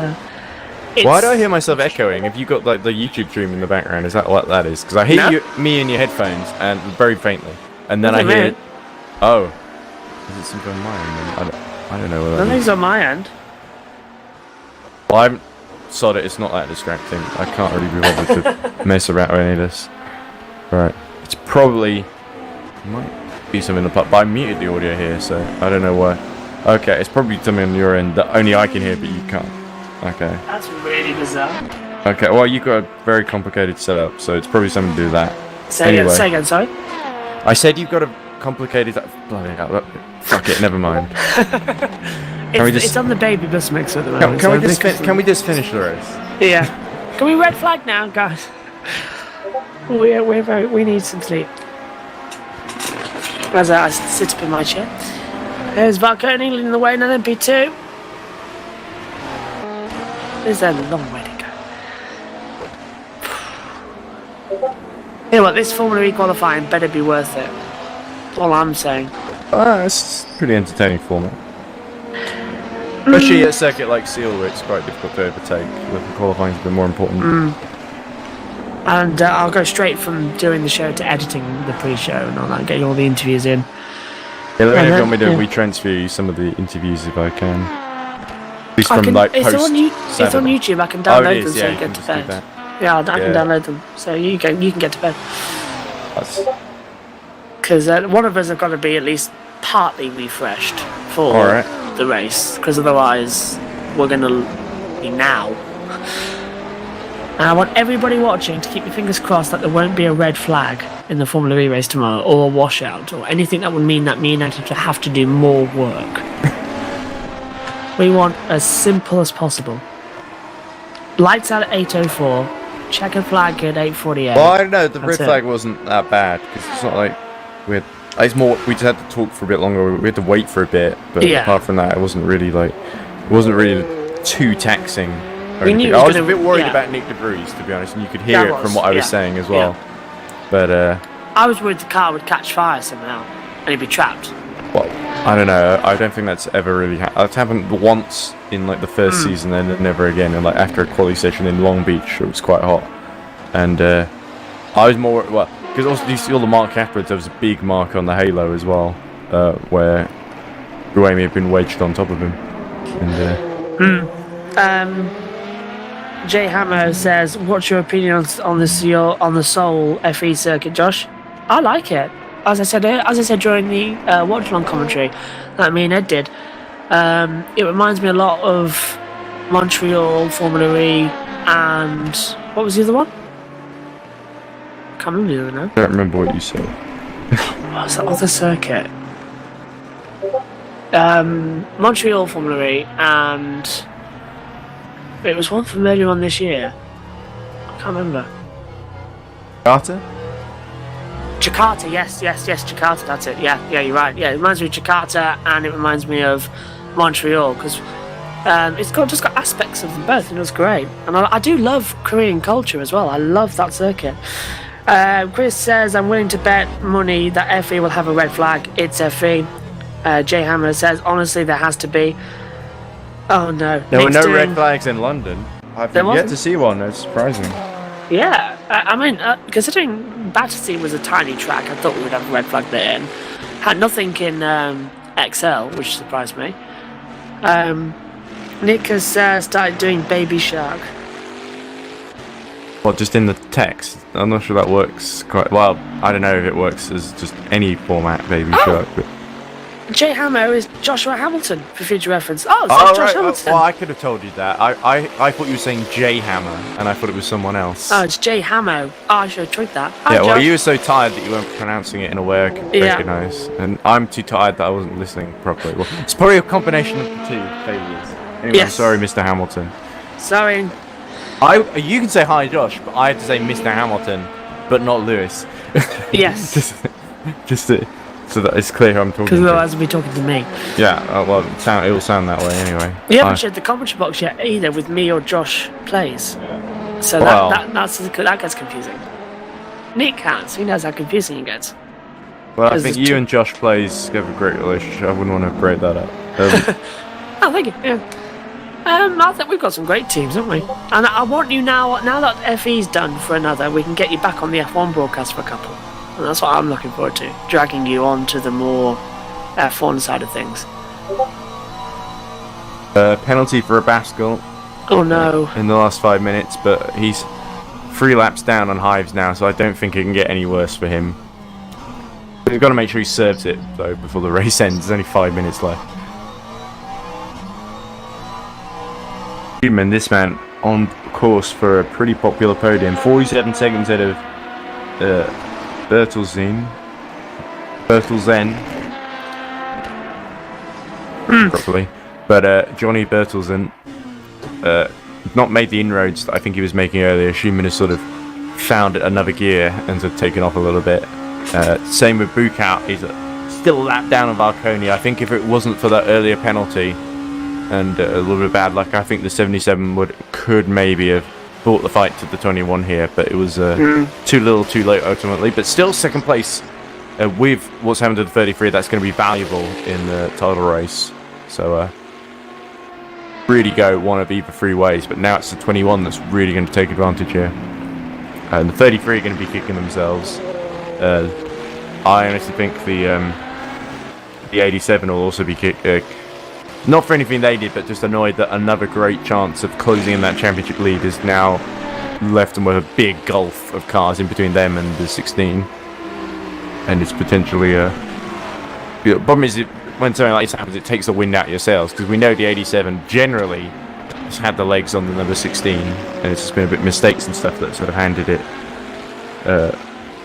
Why do I hear myself echoing? Have you got like the YouTube stream in the background? Is that what that is? Because I hear me in your headphones and very faintly, and then I hear. Oh, is it something on my end? I don't know what that is.
Nothing's on my end.
Well, I'm sorry, it's not that distracting. I can't really be bothered to mess around with any of this. Right, it's probably might be something in the but I muted the audio here, so I don't know why. Okay, it's probably something on your end that only I can hear, but you can't. Okay.
That's really bizarre.
Okay, well, you've got a very complicated setup, so it's probably something to do with that.
Say again, sorry?
I said you've got a complicated... Bloody hell, fuck it, never mind.
It's on the baby bus mix at the moment.
Can we just finish the race?
Yeah. Can we red flag now, guys? We need some sleep. As I sit up in my chair. There's Valkyrie leading the way in LMP2. There's a long way to go. You know what, this Formula E qualifying better be worth it. That's all I'm saying.
It's a pretty entertaining format. Especially at a circuit like Seal, where it's quite difficult to overtake. The qualifying's a bit more important.
And I'll go straight from doing the show to editing the pre-show and all that, getting all the interviews in.
Yeah, let me know if you want me to retransfer you some of the interviews if I can. It's
it's on YouTube. I can download them so you get to bed. Yeah, I can download them so you can get to bed. Because one of us have got to be at least partly refreshed for the race, because otherwise we're going to be now. And I want everybody watching to keep your fingers crossed that there won't be a red flag in the Formula E race tomorrow, or a washout, or anything that would mean that me and Andy have to do more work. We want as simple as possible. Lights out at 8:04, checkered flag at 8:48.
Well, I don't know, the red flag wasn't that bad, because it's not like we just had to talk for a bit longer, we had to wait for a bit, but apart from that, it wasn't really too taxing. I was a bit worried about Nick DeVries, to be honest, and you could hear it from what I was saying as well. But
I was worried the car would catch fire somehow, and he'd be trapped.
Well, I don't know. I don't think that's ever really happened. It's happened once in like the first season, and then never again. And like after a quali session in Long Beach, it was quite hot, and I was more because also you see all the mark afterwards. There was a big mark on the halo as well, where Buemi had been wedged on top of him. And
Jay Hammer says, "What's your opinion on the Seoul FE circuit, Josh?" I like it. As I said during the watch-along commentary that me and Ed did, it reminds me a lot of Montreal Formula E, and what was the other one? Can't remember the other now.
I don't remember what you said.
What was that other circuit? Montreal Formula E, and it was one from earlier on this year. I can't remember. Jakarta, yes, Jakarta, that's it. Yeah, you're right. Yeah, it reminds me of Jakarta, and it reminds me of Montreal, because it's just got aspects of them both, and it was great. And I do love Korean culture as well. I love that circuit. Chris says, I'm willing to bet money that FE will have a red flag. It's FE. Jay Hammer says, honestly, there has to be. Oh no.
There were no red flags in London. I've yet to see one. That's surprising.
Yeah, I mean, considering Battersea was a tiny track, I thought we would have a red flag there. And had nothing in XL, which surprised me. Nick has started doing Baby Shark.
What, just in the text? I'm not sure that works quite well. I don't know if it works as just any format, Baby Shark. But...
Jay Hammer is Joshua Hamilton, for future reference. Oh, it's Josh Hamilton.
Well, I could have told you that. I thought you were saying Jay Hammer, and I thought it was someone else.
Oh, it's Jay Hammer. Oh, I should have tweaked that.
Hi, well, you were so tired that you weren't pronouncing it in a way I could recognise. And I'm too tired that I wasn't listening properly. Well, it's probably a combination of the two failures. Anyway, I'm sorry, Mr. Hamilton.
Sorry.
You can say hi, Josh, but I had to say Mr. Hamilton but not Lewis.
Yes.
just so that it's clear who I'm talking
Because
to.
otherwise, we'll be talking to me.
Yeah, well, it will sound that way anyway.
You haven't shared the commentary box yet either with me or Josh plays. So
Well.
that gets confusing. Nick counts. He knows how confusing it gets.
Well, I
There's
think
two-
you and Josh plays have a great relationship. I wouldn't want to break that up.
Oh, thank you. Yeah. I think we've got some great teams, haven't we? And I want you now that FE's done for another, we can get you back on the F1 broadcast for a couple. And that's what I'm looking forward to, dragging you on to the more F1 side of things.
Penalty for Abascal
Oh no.
in the last 5 minutes, but he's 3 laps down on Hives now, so I don't think it can get any worse for him. We've got to make sure he serves it, though, before the race ends. There's only 5 minutes left. Friedman, this man, on course for a pretty popular podium. 47 seconds ahead of Bertelsen. Properly. But Johnny Bertelsen not made the inroads that I think he was making earlier. Schumann has sort of found another gear and sort of taken off a little bit. Same with Bukout. He's still a lap down on Valconia. I think if it wasn't for that earlier penalty and a little bit of bad luck, I think the 77 could maybe have brought the fight to the 21 here, but it was too little too late ultimately. But still second place with what's happened to the 33. That's going to be valuable in the title race. So really go one of either 3 ways, but now it's the 21 that's really going to take advantage here. And the 33 are going to be kicking themselves. I honestly think the 87 will also be not for anything they did, but just annoyed that another great chance of closing in that championship lead is now left them with a big gulf of cars in between them and the 16. And it's potentially the problem is when something like this happens, it takes the wind out of your sails, because we know the 87 generally has had the legs on the number 16, and it's just been a bit mistakes and stuff that sort of handed it.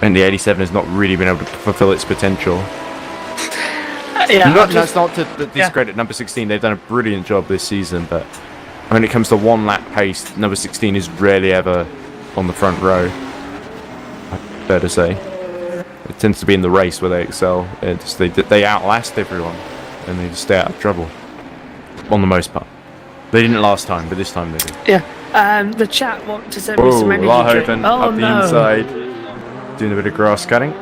And the 87 has not really been able to fulfill its potential. That's not to discredit number 16. They've done a brilliant job this season, but when it comes to 1 lap pace, number 16 is rarely ever on the front row. Fair to say. It tends to be in the race where they excel. They outlast everyone, and they just stay out of trouble. On the most part. They didn't last time, but this time they did.
Yeah. The chat want to send me some energy drink.
Lahoven
Oh
up the
no.
inside, doing a bit of grass cutting.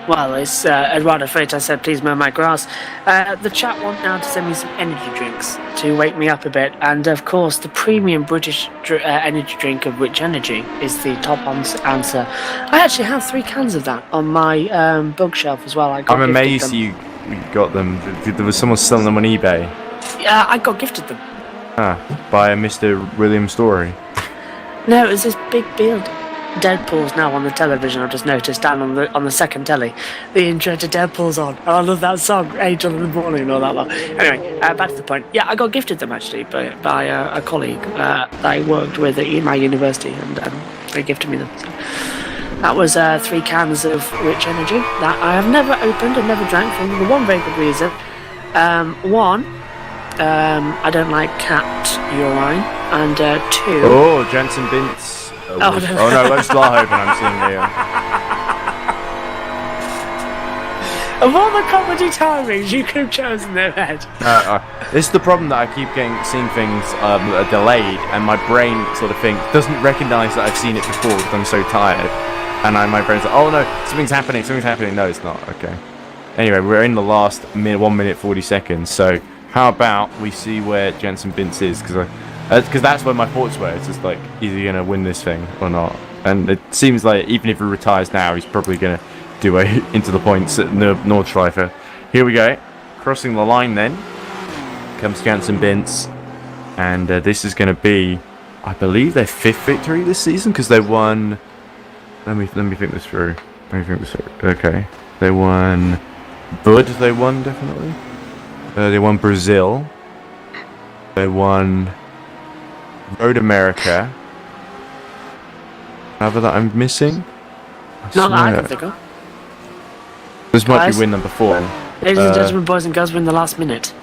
Well, it's Eduardo Freitas said, please mow my grass. The chat want now to send me some energy drinks to wake me up a bit. And of course, the premium British energy drink of Rich Energy is the top answer. I actually have 3 cans of that on my bookshelf as well.
I'm amazed you got them. There was someone selling them on eBay.
Yeah, I got gifted them.
By a Mr. William Story.
No, it was this big build. Deadpool's now on the television. I've just noticed down on the second telly. The intro to Deadpool's on. I love that song, Angel in the Morning, and all that lot. Anyway, back to the point. Yeah, I got gifted them actually by a colleague that I worked with at my university, and they gifted me them. So that was 3 cans of Rich Energy that I have never opened and never drank for the one very good reason. One, I don't like cat urine, and 2.
Oh, Jensen Bintz.
No.
No, that's Lahoven I'm seeing here.
Of all the comedy timings you could have chosen their head.
This is the problem that I keep seeing things that are delayed, and my brain sort of doesn't recognise that I've seen it before because I'm so tired. And my brain's like, oh no, something's happening. No, it's not. Okay. Anyway, we're in the last 1 minute 40 seconds, so how about we see where Jensen Bintz is, because that's where my thoughts were. It's just like, is he going to win this thing or not? And it seems like even if he retires now, he's probably going to do into the points at Nordschleife. Here we go. Crossing the line then comes Jensen Bintz. And this is going to be, I believe, their 5th victory this season, because they won... Let me think this through. Okay. They won... Bud, they won, definitely. They won Brazil. They won... Road America. Another that I'm missing?
Not that I can think of.
This might be
Guys?
win number 4.
Ladies and gentlemen, boys and girls, we're in the last minute.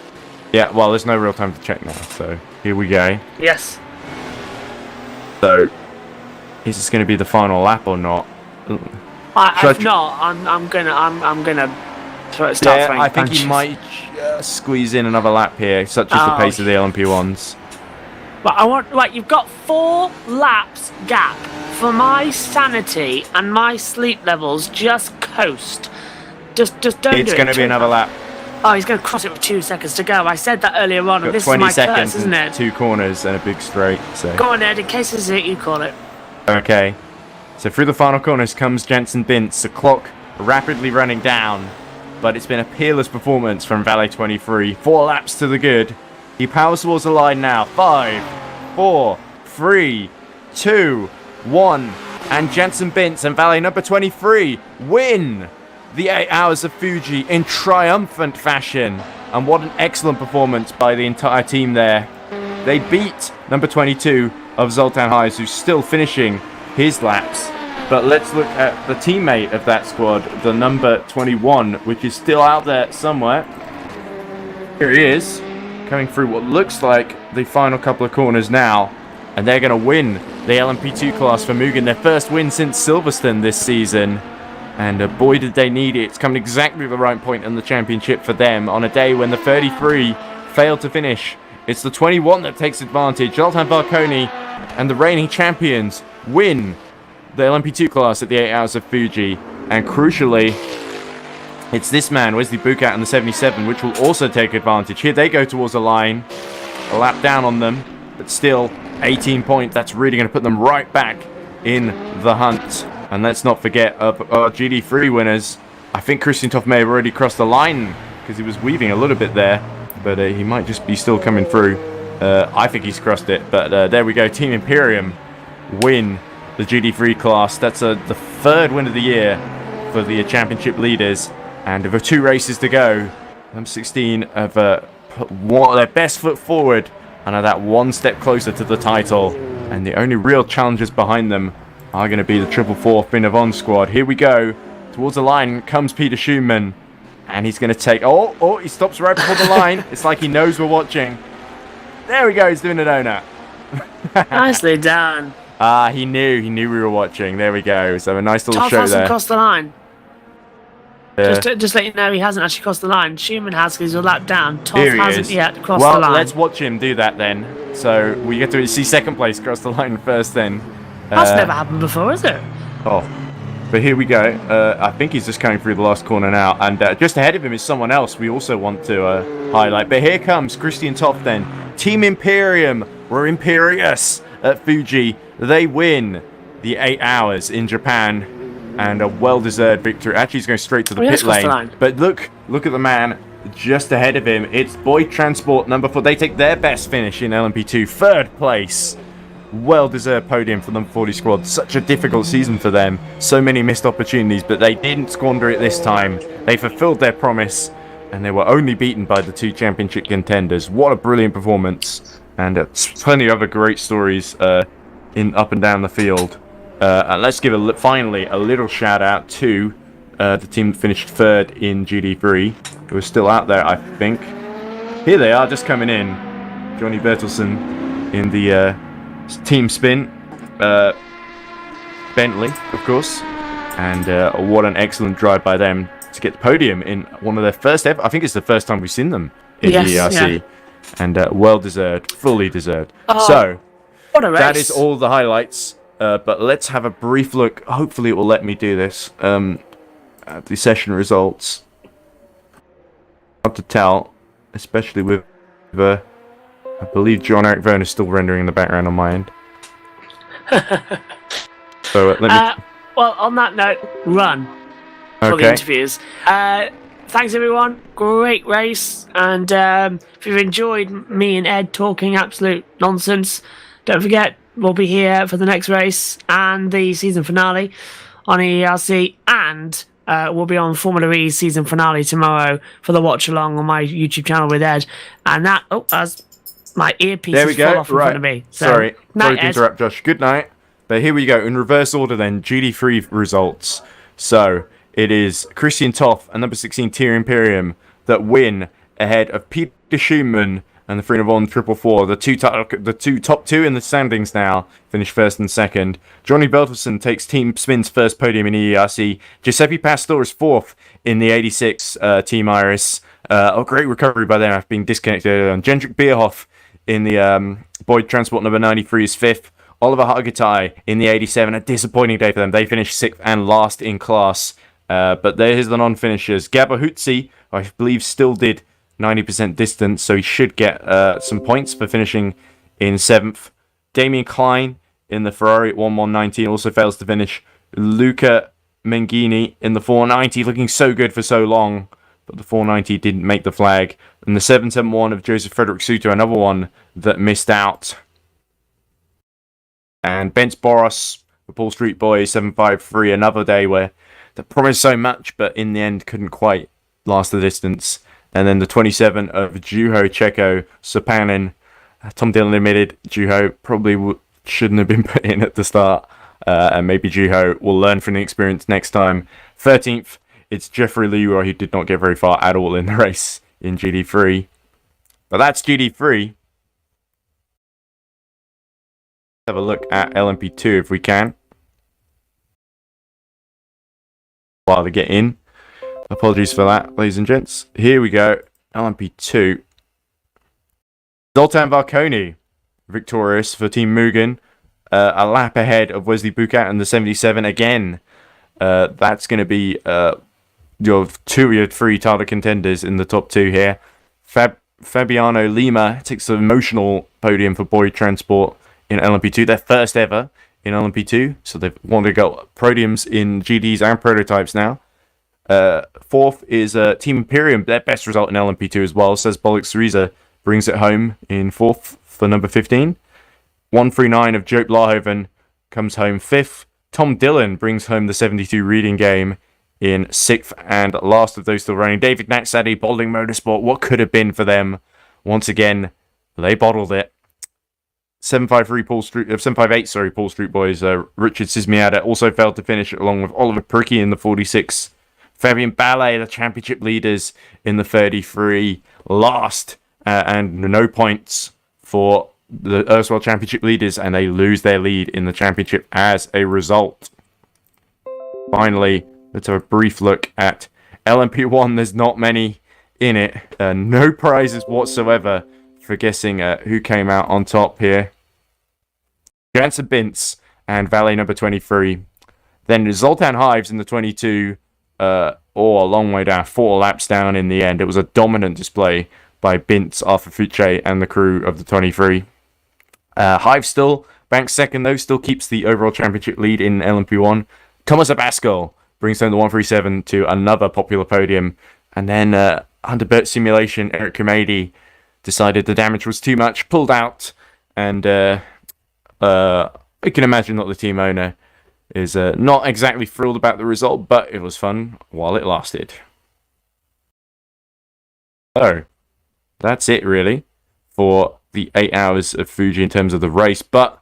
Yeah, well, there's no real time to check now, so here we go.
Yes.
So, is this going to be the final lap or not?
If not, I'm gonna start throwing
I think
punches.
he might just squeeze in another lap here, such is the pace of the LMP1s.
But I want, right, you've got 4 laps gap. For my sanity and my sleep levels, just coast. Just don't do it.
It's going to be another lap.
Oh, he's going to cross it with 2 seconds to go. I said that earlier on, and
Got
this
20
is my
seconds
curse, isn't it?
2 corners and a big straight. So.
Go on, Ed, in case it's it, you call it.
Okay. So through the final corners comes Jensen Bintz. The clock rapidly running down. But it's been a peerless performance from Valet 23. 4 laps to the good. He powers towards the line now. 5, 4, 3, 2, 1. And Jensen Bintz and Valet number 23 win the 8 Hours of Fuji in triumphant fashion. And what an excellent performance by the entire team there. They beat number 22 of Zoltan Hayes, who's still finishing his laps. But let's look at the teammate of that squad, the number 21, which is still out there somewhere. Here he is, coming through what looks like the final couple of corners now. And they're going to win the LMP2 class for Mugen, their first win since Silverstone this season. And boy did they need it. It's coming exactly the right point in the championship for them on a day when the 33 failed to finish. It's the 21 that takes advantage. Zoltan Barconi and the reigning champions win the LMP2 class at the 8 Hours of Fuji. And crucially, it's this man, Wesley Bukat, in the 77, which will also take advantage. Here they go towards the line. A lap down on them, but still 18 points. That's really going to put them right back in the hunt. And let's not forget our GD3 winners. I think Christian Toff may have already crossed the line because he was weaving a little bit there, but he might just be still coming through. I think he's crossed it, but there we go. Team Imperium win the GD3 class. That's the 3rd win of the year for the championship leaders. And with 2 races to go, them 16 have put their best foot forward and are that 1 step closer to the title. And the only real challenges behind them are going to be the 444 Finavon squad. Here we go. Towards the line comes Peter Schumann. And he's going to take... Oh, he stops right before the line. It's like he knows we're watching. There we go. He's doing a donut.
Nicely done.
He knew we were watching. There we go. So a nice little
Toff
show
hasn't
there.
crossed the line. Just let you know, he hasn't actually crossed the line. Schumann has because he's a lap down. Toff
Here he
hasn't
is.
yet crossed the line.
Well, let's watch him do that then. So we get to see 2nd place cross the line first then.
That's never happened before, is it?
Oh, but here we go. I think he's just coming through the last corner now. And just ahead of him is someone else we also want to highlight. But here comes Christian Toff then. Team Imperium. We're imperious at Fuji. They win the 8 Hours in Japan. And a well-deserved victory. Actually, he's going straight to the pit lane. But look at the man just ahead of him. It's Boyd Transport number 4. They take their best finish in LMP2. 3rd place. Well-deserved podium for the 40 squad. Such a difficult season for them. So many missed opportunities, but they didn't squander it this time. They fulfilled their promise, and they were only beaten by the 2 championship contenders. What a brilliant performance. And plenty of other great stories in up and down the field. And let's give finally a little shout out to the team that finished 3rd in GD3, who are still out there, I think. Here they are, just coming in. Johnny Bertelsen in the team spin. Bentley, of course. And what an excellent drive by them to get the podium in one of their first ever. I think it's the first time we've seen them in the EERC. Yeah. And well deserved, fully deserved. So,
what a race.
That is all the highlights. But let's have a brief look. Hopefully it will let me do this. At the session results. Hard to tell, especially with I believe John Eric Verne is still rendering in the background on my end. So let me...
well, on that note, run for the interviews. Thanks everyone. Great race. And if you've enjoyed me and Ed talking absolute nonsense, don't forget we'll be here for the next race and the season finale on EERC, and we'll be on Formula E's season finale tomorrow for the watch along on my YouTube channel with Ed. And that as my earpiece is fall off in front of me. So,
sorry to
Ed.
interrupt, Josh. Good night. But here we go in reverse order then. GD3 results. So it is Christian Toff and number 16 Tier Imperium that win ahead of Peter Schumann and the 3-1 444. The two top two in the standings now finish first and second. Johnny Bertelsen takes Team Spin's first podium in EERC. Giuseppe Pastor is fourth in the 86 Team Iris. A great recovery by them after being disconnected. And Jendrik Bierhoff in the Boyd Transport number 93 is fifth. Oliver Hargitay in the 87. A disappointing day for them. They finished sixth and last in class. But there's the non-finishers. Gabor Hutzi, I believe, still did 90% distance, so he should get some points for finishing in 7th. Damien Klein in the Ferrari at 1:1:19 also fails to finish. Luca Mengini in the 490, looking so good for so long, but the 490 didn't make the flag. And the 771 of Joseph Frederick Suter, another one that missed out. And Bence Boros, the Paul Street Boys, 753, another day where they promised so much, but in the end couldn't quite last the distance. And then the 27 of Juho Checo Sopanin. Tom Dillon admitted Juho probably shouldn't have been put in at the start. And maybe Juho will learn from the experience next time. 13th, it's Jeffrey Leroy, who did not get very far at all in the race in GD3. But that's GD3. Have a look at LMP2 if we can. While they get in. Apologies for that, ladies and gents. Here we go. LMP2. Zoltan Varconi, victorious for Team Mugen. A lap ahead of Wesley Bucat and the 77 again. That's going to be your 2 of your 3 title contenders in the top 2 here. Fabiano Lima takes the emotional podium for Boyd Transport in LMP2. Their first ever in LMP2. So they've wanted to go podiums in GDs and prototypes now. 4th is Team Imperium, their best result in LMP2 as well. Says Bolix Syriza brings it home in 4th for number 15. 139 of Jope Larhoven comes home 5th. Tom Dillon brings home the 72 reading game in 6th, and last of those still running, David Naxadi, Balding Motorsport. What could have been for them? Once again, they bottled it. 758 Paul Street Boys. Richard Sismiada also failed to finish along with Oliver Pricky in the 46. Fabian Ballet, the championship leaders in the 33, last, and no points for the erstwhile championship leaders, and they lose their lead in the championship as a result. Finally, let's have a brief look at LMP1. There's not many in it. No prizes whatsoever for guessing who came out on top here. Jansen Bintz and Valet number 23. Then Zoltan Hives in the 22. A long way down, 4 laps down in the end. It was a dominant display by Bintz, Arthur Fuche, and the crew of the 23. Hive still banks second, though, still keeps the overall championship lead in LMP1. Thomas Abascal brings home the 137 to another popular podium. And then under Burt Simulation, Eric Kamadi decided the damage was too much, pulled out, and I can imagine that the team owner is not exactly thrilled about the result, but it was fun while it lasted. So, that's it really for the 8 hours of Fuji in terms of the race. But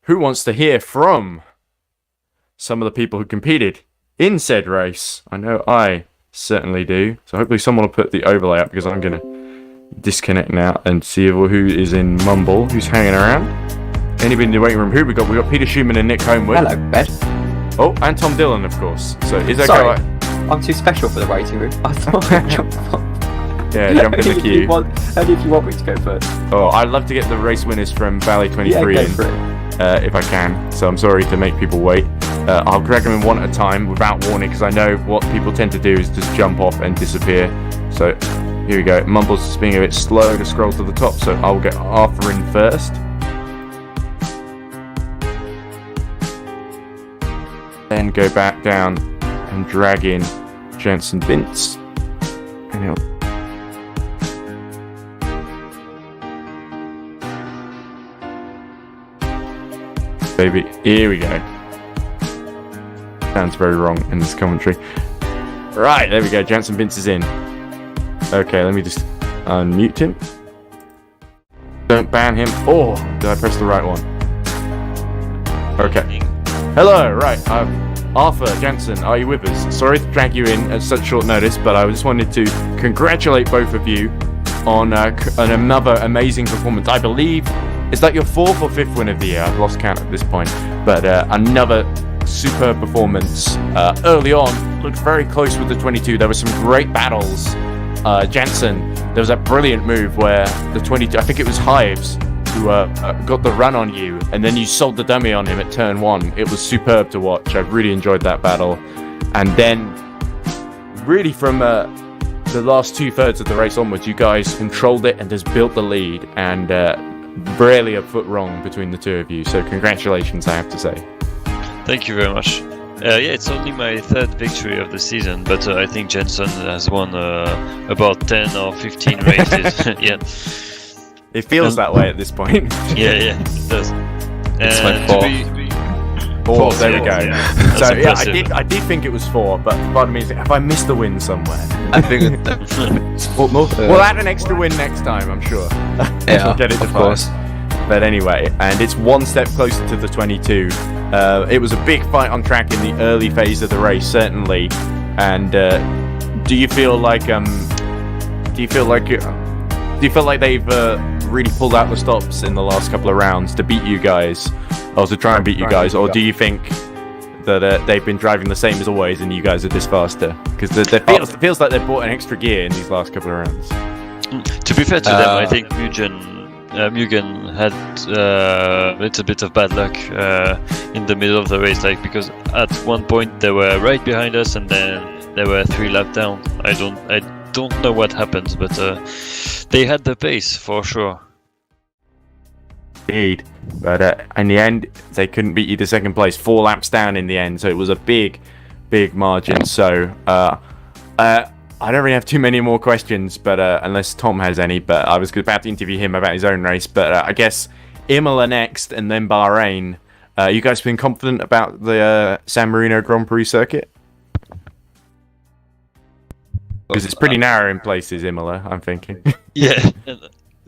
who wants to hear from some of the people who competed in said race? I know I certainly do. So hopefully someone will put the overlay up, because I'm going to disconnect now and see who is in Mumble, who's hanging around. Anybody in the waiting room? Who we got? We got Peter Schumann and Nick Homewood.
Hello, Bed.
Oh, and Tom Dillon, of course. So is that
Sorry,
guy?
I'm too special for the waiting room. I thought I'd jump on.
Yeah, jump in the queue.
Only if you want me to go first.
Oh, I'd love to get the race winners from Valley 23
Yeah,
in,
go for it.
if I can. So I'm sorry to make people wait. I'll drag them in one at a time without warning, because I know what people tend to do is just jump off and disappear. So here we go. Mumble's just being a bit slow to scroll to the top, so I'll get Arthur in first. Then go back down and drag in Jensen Bintz. And he'll... Baby, here we go. Sounds very wrong in this commentary. Right, there we go. Jensen Bintz is in. Okay, let me just unmute him. Don't ban him. Oh, did I press the right one? Okay. Hello, right. Arthur Jansen, are you with us? Sorry to drag you in at such short notice, but I just wanted to congratulate both of you
on another amazing performance. I believe, is that your 4th or 5th win of the year? I've lost count at this point. But another superb performance. Early on, looked very close with the 22. There were some great battles. Jensen, there was that brilliant move where the 22, I think it was Hives, who got the run on you, and then you sold the dummy on him at turn 1. It was superb to watch. I really enjoyed that battle. And then, really from the last 2/3 of the race onwards, you guys controlled it and just built the lead, and barely a foot wrong between the two of you. So congratulations, I have to say.
Thank you very much. Yeah, it's only my 3rd victory of the season, but I think Jensen has won about 10 or 15 races. Yeah.
It feels that way at this point.
Yeah, it does.
It's my 4th.
4, there we go.
Yeah.
So
That's
yeah,
impressive.
I did think it was 4, but part of me is, have I missed the win somewhere?
I think
We'll add an extra win next time, I'm sure.
yeah,
We'll get it to
of
5.
course.
But anyway, and it's one step closer to the 22. It was a big fight on track in the early phase of the race, certainly. And do you feel like they've really pulled out the stops in the last couple of rounds to beat you guys, or to try and beat you guys, or do you think that they've been driving the same as always and you guys are just faster? Because it feels like they've bought an extra gear in these last couple of rounds.
To be fair to them, I think Mugen had a little bit of bad luck in the middle of the race, because at one point they were right behind us and then they were 3 laps down. I don't know what happened, but they had the pace for sure.
Indeed. But in the end, they couldn't beat you to 2nd place, 4 laps down in the end, so it was a big margin. So I don't really have too many more questions, but unless Tom has any, but I was about to interview him about his own race, but I guess Imola next and then Bahrain. You guys been confident about the San Marino Grand Prix circuit? Because it's pretty narrow in places, Imola, I'm thinking.
Yeah,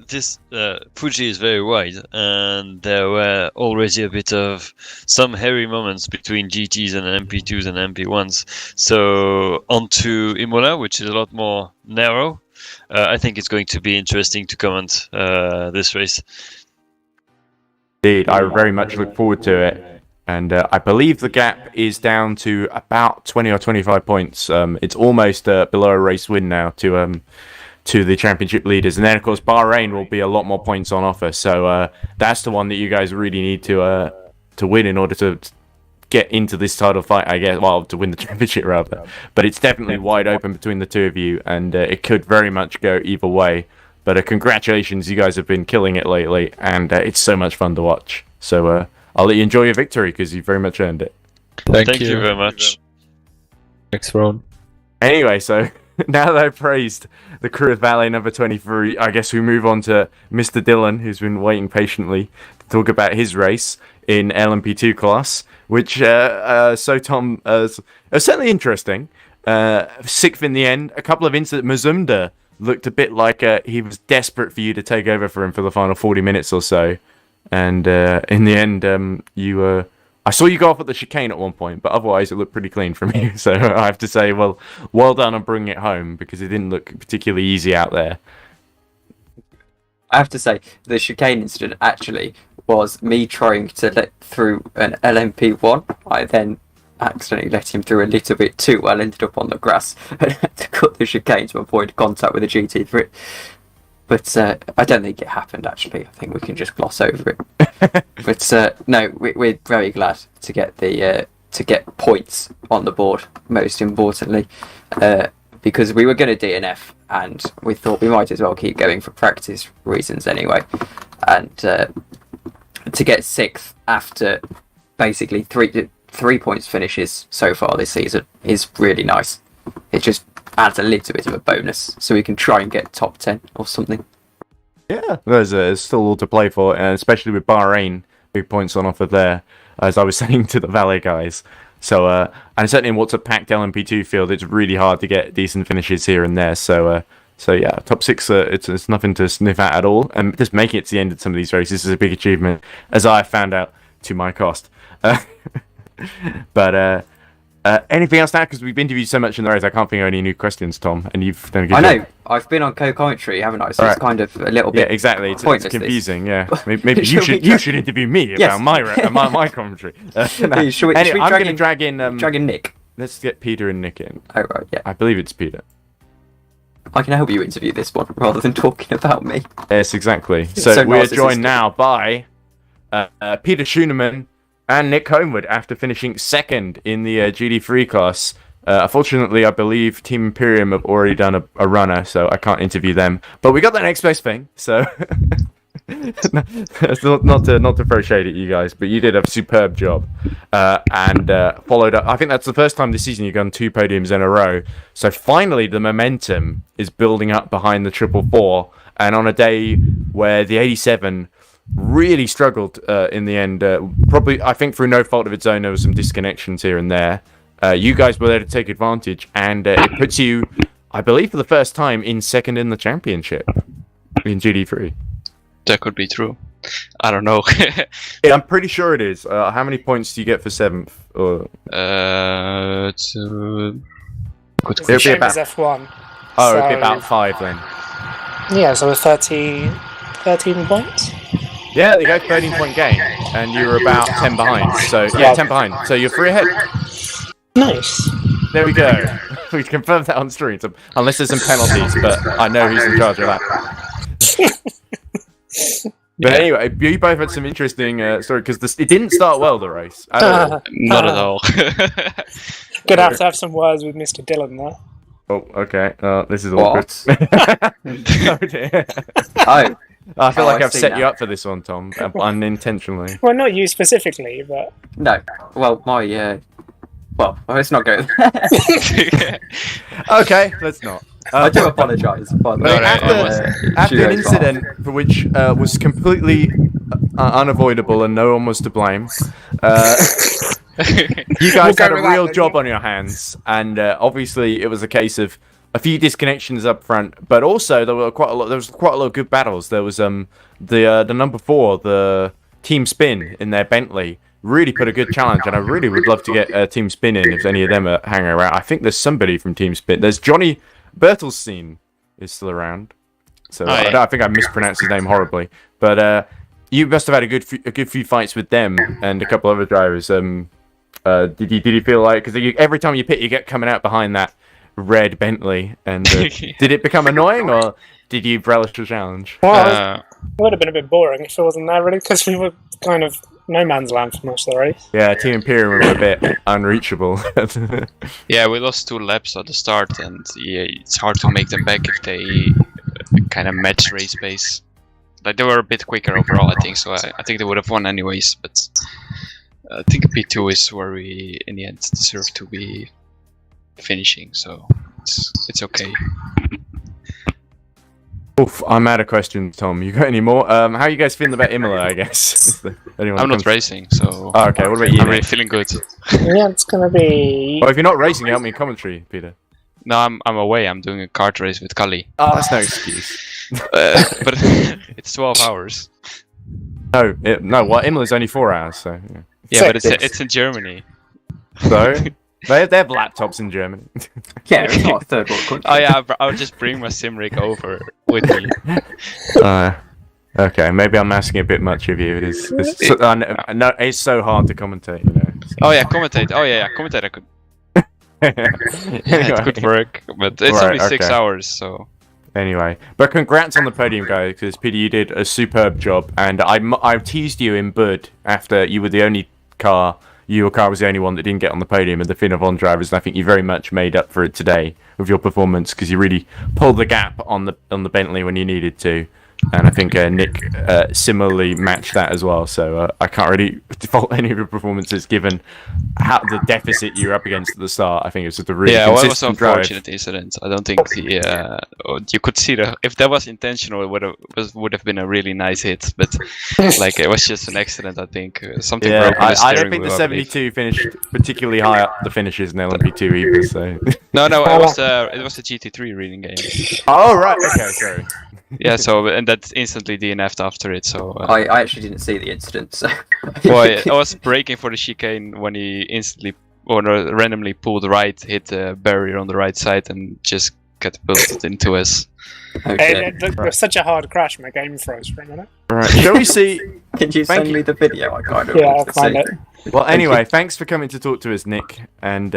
this Fuji is very wide, and there were already a bit of some hairy moments between GTs and MP2s and MP1s. So onto Imola, which is a lot more narrow. I think it's going to be interesting to comment this race.
Indeed, I very much look forward to it. And I believe the gap is down to about 20 or 25 points. It's almost below a race win now to the championship leaders. And then, of course, Bahrain will be a lot more points on offer. So that's the one that you guys really need to win in order to get into this title fight, I guess. Well, to win the championship, rather. But it's definitely wide open between the two of you, and it could very much go either way. But congratulations, you guys have been killing it lately, and it's so much fun to watch. So I'll let you enjoy your victory, because you very much earned it.
Thank you very much.
Thanks, Ron.
Anyway, so now that I've praised the crew of Valet number 23, I guess we move on to Mr. Dylan, who's been waiting patiently to talk about his race in LMP2 class, which, so Tom, was certainly interesting. 6th in the end. A couple of incidents. Mazumda looked a bit like he was desperate for you to take over for him for the final 40 minutes or so. And in the end, I saw you go off at the chicane at one point, but otherwise it looked pretty clean from you. So I have to say, well done on bringing it home, because it didn't look particularly easy out there.
I have to say, the chicane incident actually was me trying to let through an LMP1. I then accidentally let him through a little bit too well, ended up on the grass, and had to cut the chicane to avoid contact with the GT3. But I don't think it happened, actually. I think we can just gloss over it. But no, we're very glad to get to get points on the board, most importantly, because we were going to DNF, and we thought we might as well keep going for practice reasons anyway. And to get 6th after basically three points finishes so far this season is really nice. It just adds a little bit of a bonus, so we can try and get top 10 or something.
Yeah, there's still all to play for, and especially with Bahrain, big points on offer there, as I was saying to the Valet guys. So, and certainly in what's a packed LMP2 field, it's really hard to get decent finishes here and there. So yeah, top 6, it's nothing to sniff at all, and just making it to the end of some of these races is a big achievement, as I found out to my cost. But Anything else now? Because we've interviewed so much in the race, I can't think of any new questions, Tom. And you've done a good
I
job.
know. I've been on co-commentary, haven't I? So
Right.
it's kind of a little bit.
Yeah, exactly. It's
pointless,
confusing. Yeah, maybe
Shall we
you should interview me
Yes.
about my commentary. No.
Should we
Anyway, I'm
drag
going to
in-
drag in.
Drag in Nick.
Let's get Peter and Nick in.
Oh right, yeah.
I believe it's Peter.
I can help you interview this one rather than talking about me.
Yes, exactly. So
So
we're
narcissistic.
joined now by Peter Schooneman and Nick Homewood after finishing second in the GD3 class. Unfortunately, I believe Team Imperium have already done a runner, so I can't interview them. But we got that next best thing, so it's not to throw shade at you guys, but you did a superb job and followed up. I think that's the first time this season you've done 2 podiums in a row. So finally, the momentum is building up behind the 444, and on a day where the 87 really struggled in the end, probably I think through no fault of its own, there was some disconnections here and there. You guys were there to take advantage, and it puts you, I believe, for the first time in second in the championship in GD3.
That could be true. I don't know.
Yeah, I'm pretty sure it is. How many points do you get for 7th? Or...
It's good
It's
It'll
the
be
same
about-
as F1.
Oh, it'd be
So-
about 5 then.
Yeah, so 13 points.
Yeah, they go 13-point gain, and you were about 10 behind. So yeah,
Yeah.
10 behind. So you're 3 ahead.
Nice.
There we go. We confirmed that on stream. So, unless there's some penalties, but I know who's in charge of that. But anyway, you both had some interesting story because it didn't start well, the race. At all.
not at all.
Gonna have to have some words with Mr. Dillon there.
Oh, okay. This is awkward.
What?
Oh, dear.
Oh,
I feel
Oh,
like
I
I've
see
set
now.
you up for this one, Tom, unintentionally.
Well, not you specifically, but
no. Well, my well, let's not go there.
Okay, let's not.
I do apologise. by the way.
After an incident for which was completely unavoidable and no one was to blame, you guys
go
had a
with that
real
then,
job
yeah.
on your hands, and obviously it was a case of a few disconnections up front, but also there was quite a lot of good battles. There was the number 4, the Team Spin in their Bentley, really put a good challenge, and I really would love to get Team Spin in if any of them are hanging around. I think there's somebody from Team Spin. There's Johnny Bertelstein is still around, so I think I mispronounced his name horribly. But you must have had a good few fights with them and a couple other drivers. Did you feel like, because every time you pit, you get coming out behind that red Bentley, and did it become annoying, or did you relish the challenge?
well, it would have been a bit boring if it wasn't there, really, because we were kind of no man's land for most of the race.
Yeah, Team Imperium were a bit unreachable.
Yeah, we lost 2 laps at the start, and yeah, it's hard to make them back if they kind of match race pace. Like, they were a bit quicker overall, I think, so I think they would have won anyways, but I think P2 is where we, in the end, deserve to be finishing, so it's okay.
Oof, I'm out of questions, Tom. You got any more? How are you guys feeling about Imola, I guess? Anyone
I'm not
comes-
racing, so
Oh, okay, what about you?
I'm
Nick?
really feeling good.
Yeah, it's gonna be.
Well, if you're not racing, help me in commentary, Peter.
No, I'm away. I'm doing a kart race with Kali,
Oh, that's no excuse.
but it's 12 hours.
No, well, Imola's only 4 hours, so... Yeah.
Yeah, but
Six.
it's in Germany.
So, they have laptops in Germany.
Yeah, it's not a third world country.
Oh yeah, I'll just bring my sim rig over with me.
Okay, maybe I'm asking a bit much of you. It's so hard to commentate, you know. So.
Oh yeah, commentate. Oh yeah, commentate. I could. Yeah, it could work, but it's
Right,
only 6
okay.
hours, so.
Anyway, but congrats on the podium, guys, because Peter, you did a superb job, and I teased you in Bud after you were the only car. Your car was the only one that didn't get on the podium of the Finavon drivers, and I think you very much made up for it today with your performance because you really pulled the gap on the Bentley when you needed to. And I think Nick similarly matched that as well. So I can't really default any of your performances given how the deficit you were up against at the start. I think it was just a really
Yeah, well, it was an
consistent drive.
unfortunate incident. I don't think you could see if that was intentional, it would have been a really nice hit. But like it was just an accident. I think something
Yeah,
broke on the
I don't
steering
think the
wheel, I believe.
72 finished particularly high up the finishes in LMP2 either. So.
No, it was the GT3 reading game.
Oh right, okay, sorry.
Yeah, so and that instantly DNF'd after it. So
I actually didn't see the incident, so.
boy, I was braking for the chicane when he instantly
randomly pulled right, hit a barrier on the right side, and just catapulted into us.
Okay.
It was such a hard crash, my game froze for a minute.
Right. Shall we see?
Can you
Thank
send me the video? I kind of
Yeah,
want
I'll
to
find
see.
it.
Well, anyway, thanks for coming to talk to us, Nick and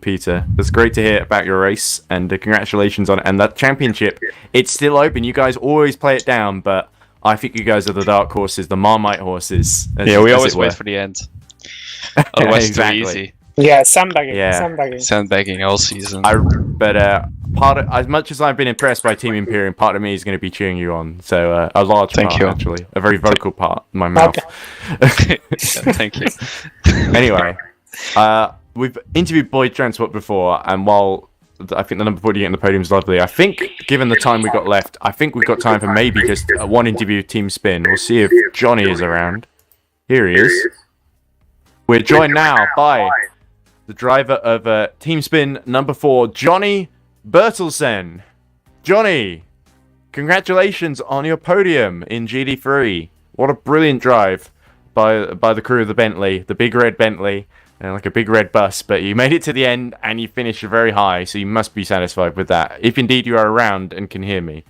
Peter. It's great to hear about your race, and congratulations on it. And that championship, it's still open. You guys always play it down, but I think you guys are the dark horses, the Marmite horses.
Yeah, we always wait for the end. Otherwise,
exactly.
it's too easy.
Yeah, sandbagging.
Yeah.
Sandbagging.
Sandbagging all season.
But as much as I've been impressed by Team Imperium, part of me is going to be cheering you on. So a large
Thank
part,
you.
actually, a very vocal part in my mouth.
Okay.
Thank you.
Anyway, we've interviewed Boyd Transport before, and while I think the number 40 getting the podium is lovely, I think, given the time we've got left, I think we've got time for maybe just one interview of Team Spin. We'll see if Johnny is around. Here he is. We're joined now by the driver of Team Spin number 4, Johnny Bertelsen. Johnny, congratulations on your podium in GD3. What a brilliant drive by the crew of the Bentley, the big red Bentley, and like a big red bus. But you made it to the end and you finished very high, so you must be satisfied with that. If indeed you are around and can hear me.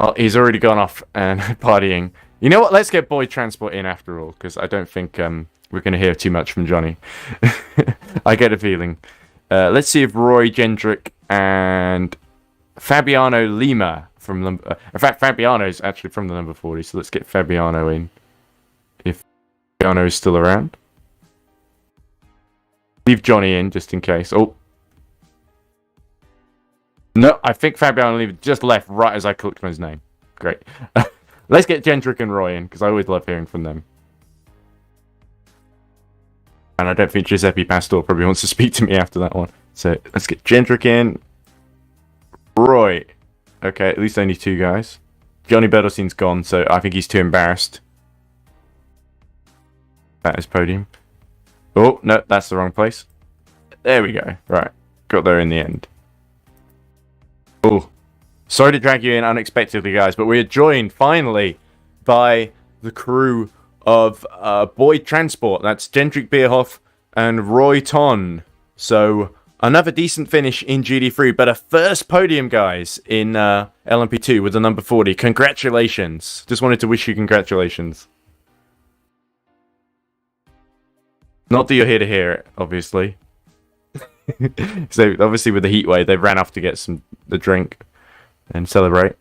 Oh, he's already gone off and partying. You know what? Let's get Boyd Transport in after all, because I don't think we're going to hear too much from Johnny. I get a feeling. Let's see if Roy Gendrick and Fabiano Lima from number... in fact, Fabiano's actually from the number 40, so let's get Fabiano in. If Fabiano is still around. Leave Johnny in, just in case. Oh. No, I think Fabiano Lima just left right as I clicked on his name. Great. Let's get Gendrick and Roy in, because I always love hearing from them. And I don't think Giuseppe Pastor probably wants to speak to me after that one. So let's get Gendrick in. Roy. Okay, at least only 2 guys. Johnny Bertelsen's gone, so I think he's too embarrassed. That is podium. Oh, no, that's the wrong place. There we go. Right. Got there in the end. Oh. Sorry to drag you in unexpectedly, guys, but we're joined, finally, by the crew of Boyd Transport. That's Gendrick Bierhoff and Roy Ton. So, another decent finish in GD3, but a first podium, guys, in LMP2 with the number 40. Congratulations. Just wanted to wish you congratulations. Not that you're here to hear it, obviously. So, obviously, with the heat wave, they ran off to get the drink and celebrate.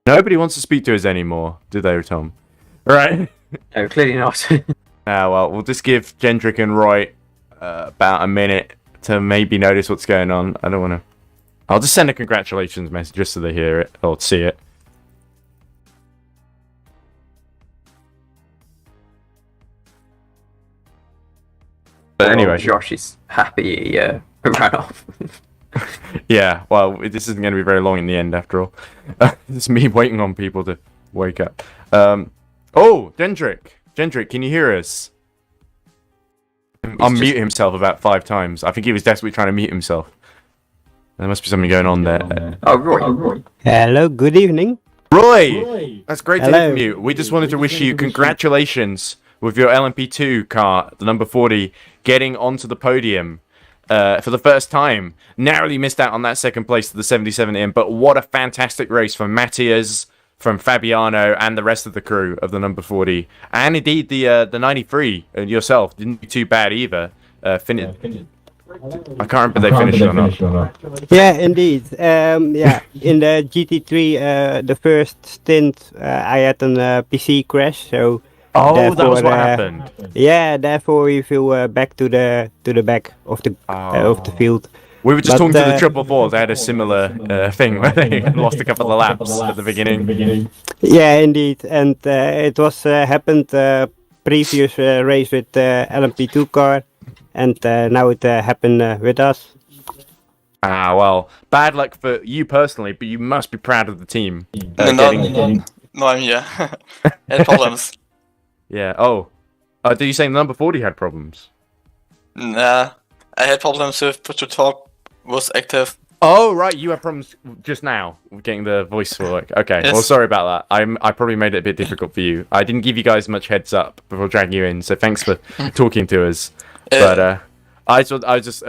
Nobody wants to speak to us anymore, do they, Tom? Right.
No, clearly not.
Well, we'll just give Gendrick and Roy about a minute to maybe notice what's going on. I don't want to... I'll just send a congratulations message just so they hear it, or see it. But anyway...
Josh is happy he ran off.
Yeah, well, this isn't going to be very long in the end, after all. It's me waiting on people to wake up. Oh, Gendrick! Gendrick, can you hear us? Unmute himself about 5 times. I think he was desperately trying to mute himself. There must be something going on there.
Oh, Roy.
Hello, good evening.
Roy! That's great to hear
Hello.
from you. We just wanted to wish you congratulations with your LMP2 car, the number 40, getting onto the podium. For the first time. Narrowly missed out on that second place to the 77M, but what a fantastic race from Matthias, from Fabiano, and the rest of the crew of the number 40. And indeed, the 93, yourself, didn't do too bad either. I can't remember if they finished or not.
Yeah, indeed. Yeah, in the GT3, the first stint, I had a PC crash, so...
Oh, that
therefore,
was what happened.
Yeah, therefore we flew back to the back of the field.
We were just
But,
talking to the 444. They had a similar thing where they lost a couple of laps at the beginning.
Yeah, indeed, and it was happened previous race with LMP2 car, and now it happened with us.
Ah, well, bad luck for you personally, but you must be proud of the team.
No, I'm here. Had problems.
Yeah, oh. Did you say number 40 had problems?
Nah, I had problems with push to talk was active
Oh, right, you had problems just now getting the voice to work. Okay,
Yes.
well, sorry about that. I probably made it a bit difficult for you. I didn't give you guys much heads up before dragging you in, so thanks for talking to us. But I was just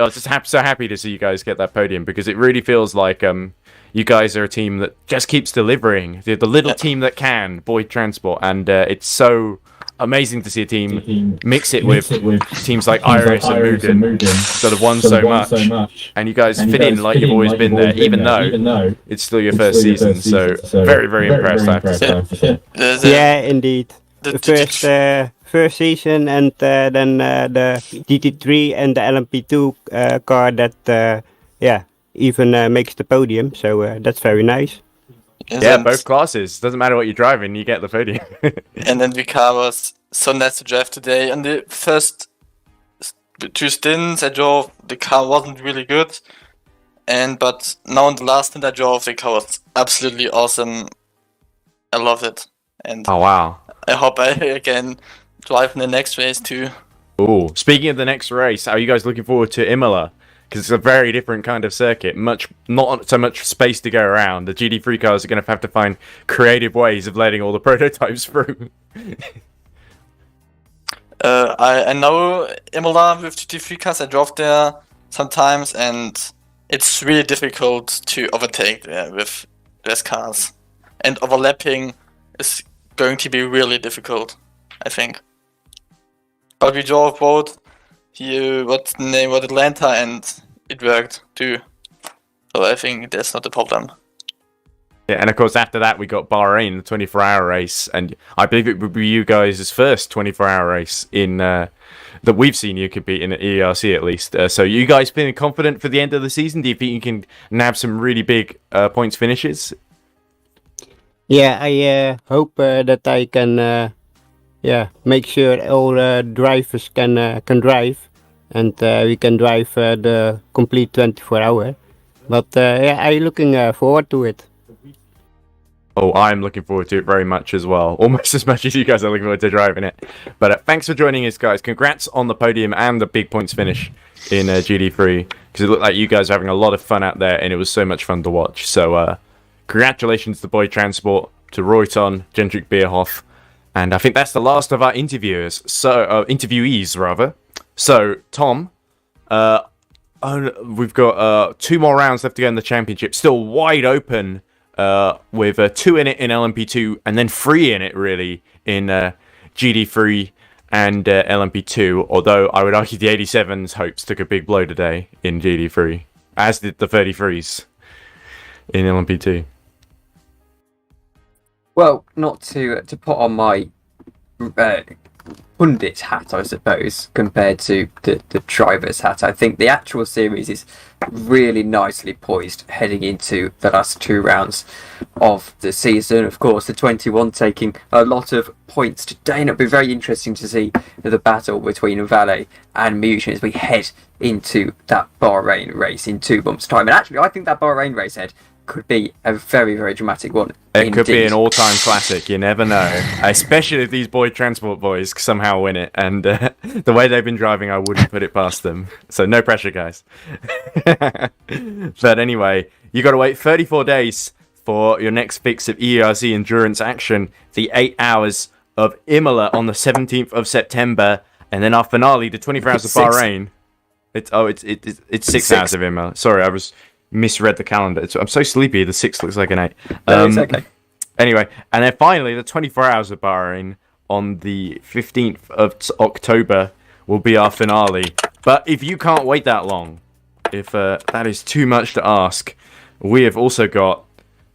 so happy to see you guys get that podium, because it really feels like you guys are a team that just keeps delivering. The little team that can, Boyd Transport, and it's so amazing to see a team mix it with teams like Iris and Mugen that have won so much, and you guys fit in like you've always been there, even though it's still your first season. So very, very impressed, I have to say.
Yeah, indeed. The first season, and then the GT3 and the LMP2 car that even makes the podium. So that's very nice.
Yeah, both classes. Doesn't matter what you're driving, you get the podium.
And then the car was so nice to drive today. On the first 2 stints I drove, the car wasn't really good. But now in the last stint I drove, the car was absolutely awesome. I love it. And
oh, wow.
I hope I can drive in the next race too.
Oh, speaking of the next race, are you guys looking forward to Imola? Because it's a very different kind of circuit, not so much space to go around. The GT3 cars are going to have to find creative ways of letting all the prototypes through.
I know Imola with GT3 cars. I drove there sometimes, and it's really difficult to overtake there with less cars. And overlapping is going to be really difficult, I think. But we drove both here, what's the name, was Atlanta, and it worked too. So I think that's not a problem.
Yeah, and of course after that we got Bahrain, the 24-hour race, and I believe it would be you guys' first 24-hour race in that we've seen you compete in at EERC at least. So you guys feeling confident for the end of the season? Do you think you can nab some really big points finishes?
Yeah, I hope that I can make sure all drivers can drive, and we can drive the complete 24-hour. But I'm looking forward to it.
Oh, I'm looking forward to it very much as well. Almost as much as you guys are looking forward to driving it. But thanks for joining us, guys. Congrats on the podium and the big points finish in GD3, because it looked like you guys were having a lot of fun out there, and it was so much fun to watch. So congratulations to Boyd Transport, to Royton, Jendrik Beerhoff, and I think that's the last of our interviewees. So, Tom, we've got 2 more rounds left to go in the championship. Still wide open, with 2 in it in LMP2, and then 3 in it, really, in GD3 and LMP2. Although, I would argue the 87's hopes took a big blow today in GD3, as did the 33's in LMP2.
Well, not to put on my pundit hat, I suppose, compared to the driver's hat. I think the actual series is really nicely poised heading into the last 2 rounds of the season. Of course, the 21 taking a lot of points today, and it'll be very interesting to see the battle between Valle and Mugen as we head into that Bahrain race in 2 months' time. And actually, I think that Bahrain race, Ed, could be a very, very dramatic one.
It could be an all-time classic, you never know. Especially if these Boyd Transport boys somehow win it. And the way they've been driving, I wouldn't put it past them. So no pressure, guys. But anyway, you got to wait 34 days for your next fix of EERC endurance action. The 8 hours of Imola on the 17th of September. And then our finale, the 24 hours of Bahrain. It's 6 hours of Imola. Sorry, I was misread the calendar. I'm so sleepy, the 6 looks like an 8.
It's okay.
Anyway, and then finally, the 24 hours of Bahrain on the 15th of October will be our finale. But if you can't wait that long, if that is too much to ask, we have also got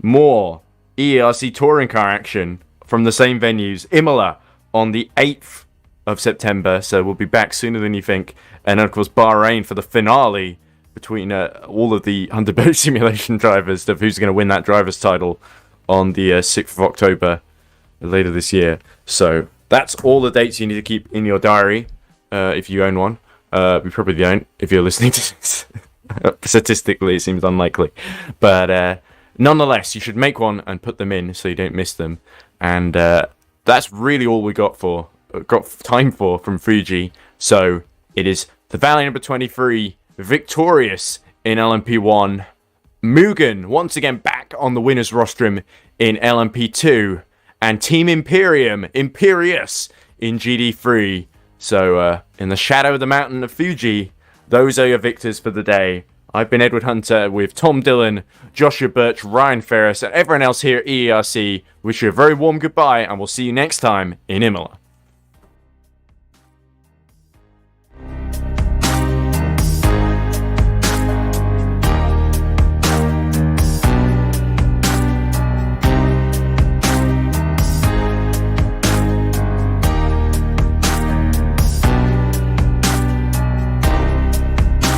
more EERC touring car action from the same venues. Imola on the 8th of September, so we'll be back sooner than you think. And of course, Bahrain for the finale between all of the 100 boat simulation drivers of who's going to win that driver's title on the 6th of October later this year. So that's all the dates you need to keep in your diary if you own one. We probably don't if you're listening to this. Statistically, it seems unlikely. But nonetheless, you should make one and put them in so you don't miss them. And that's really all we got time for from Fuji. So it is the Valley number 23 victorious in LMP1 Mugen once again back on the winner's rostrum in LMP2, and Team Imperium, Imperius, in GD3. So, in the shadow of the mountain of Fuji, those are your victors for the day. I've been Edward Hunter with Tom Dillon, Joshua Birch, Ryan Ferris, and everyone else here at EERC. Wish you a very warm goodbye, and we'll see you next time in Imola.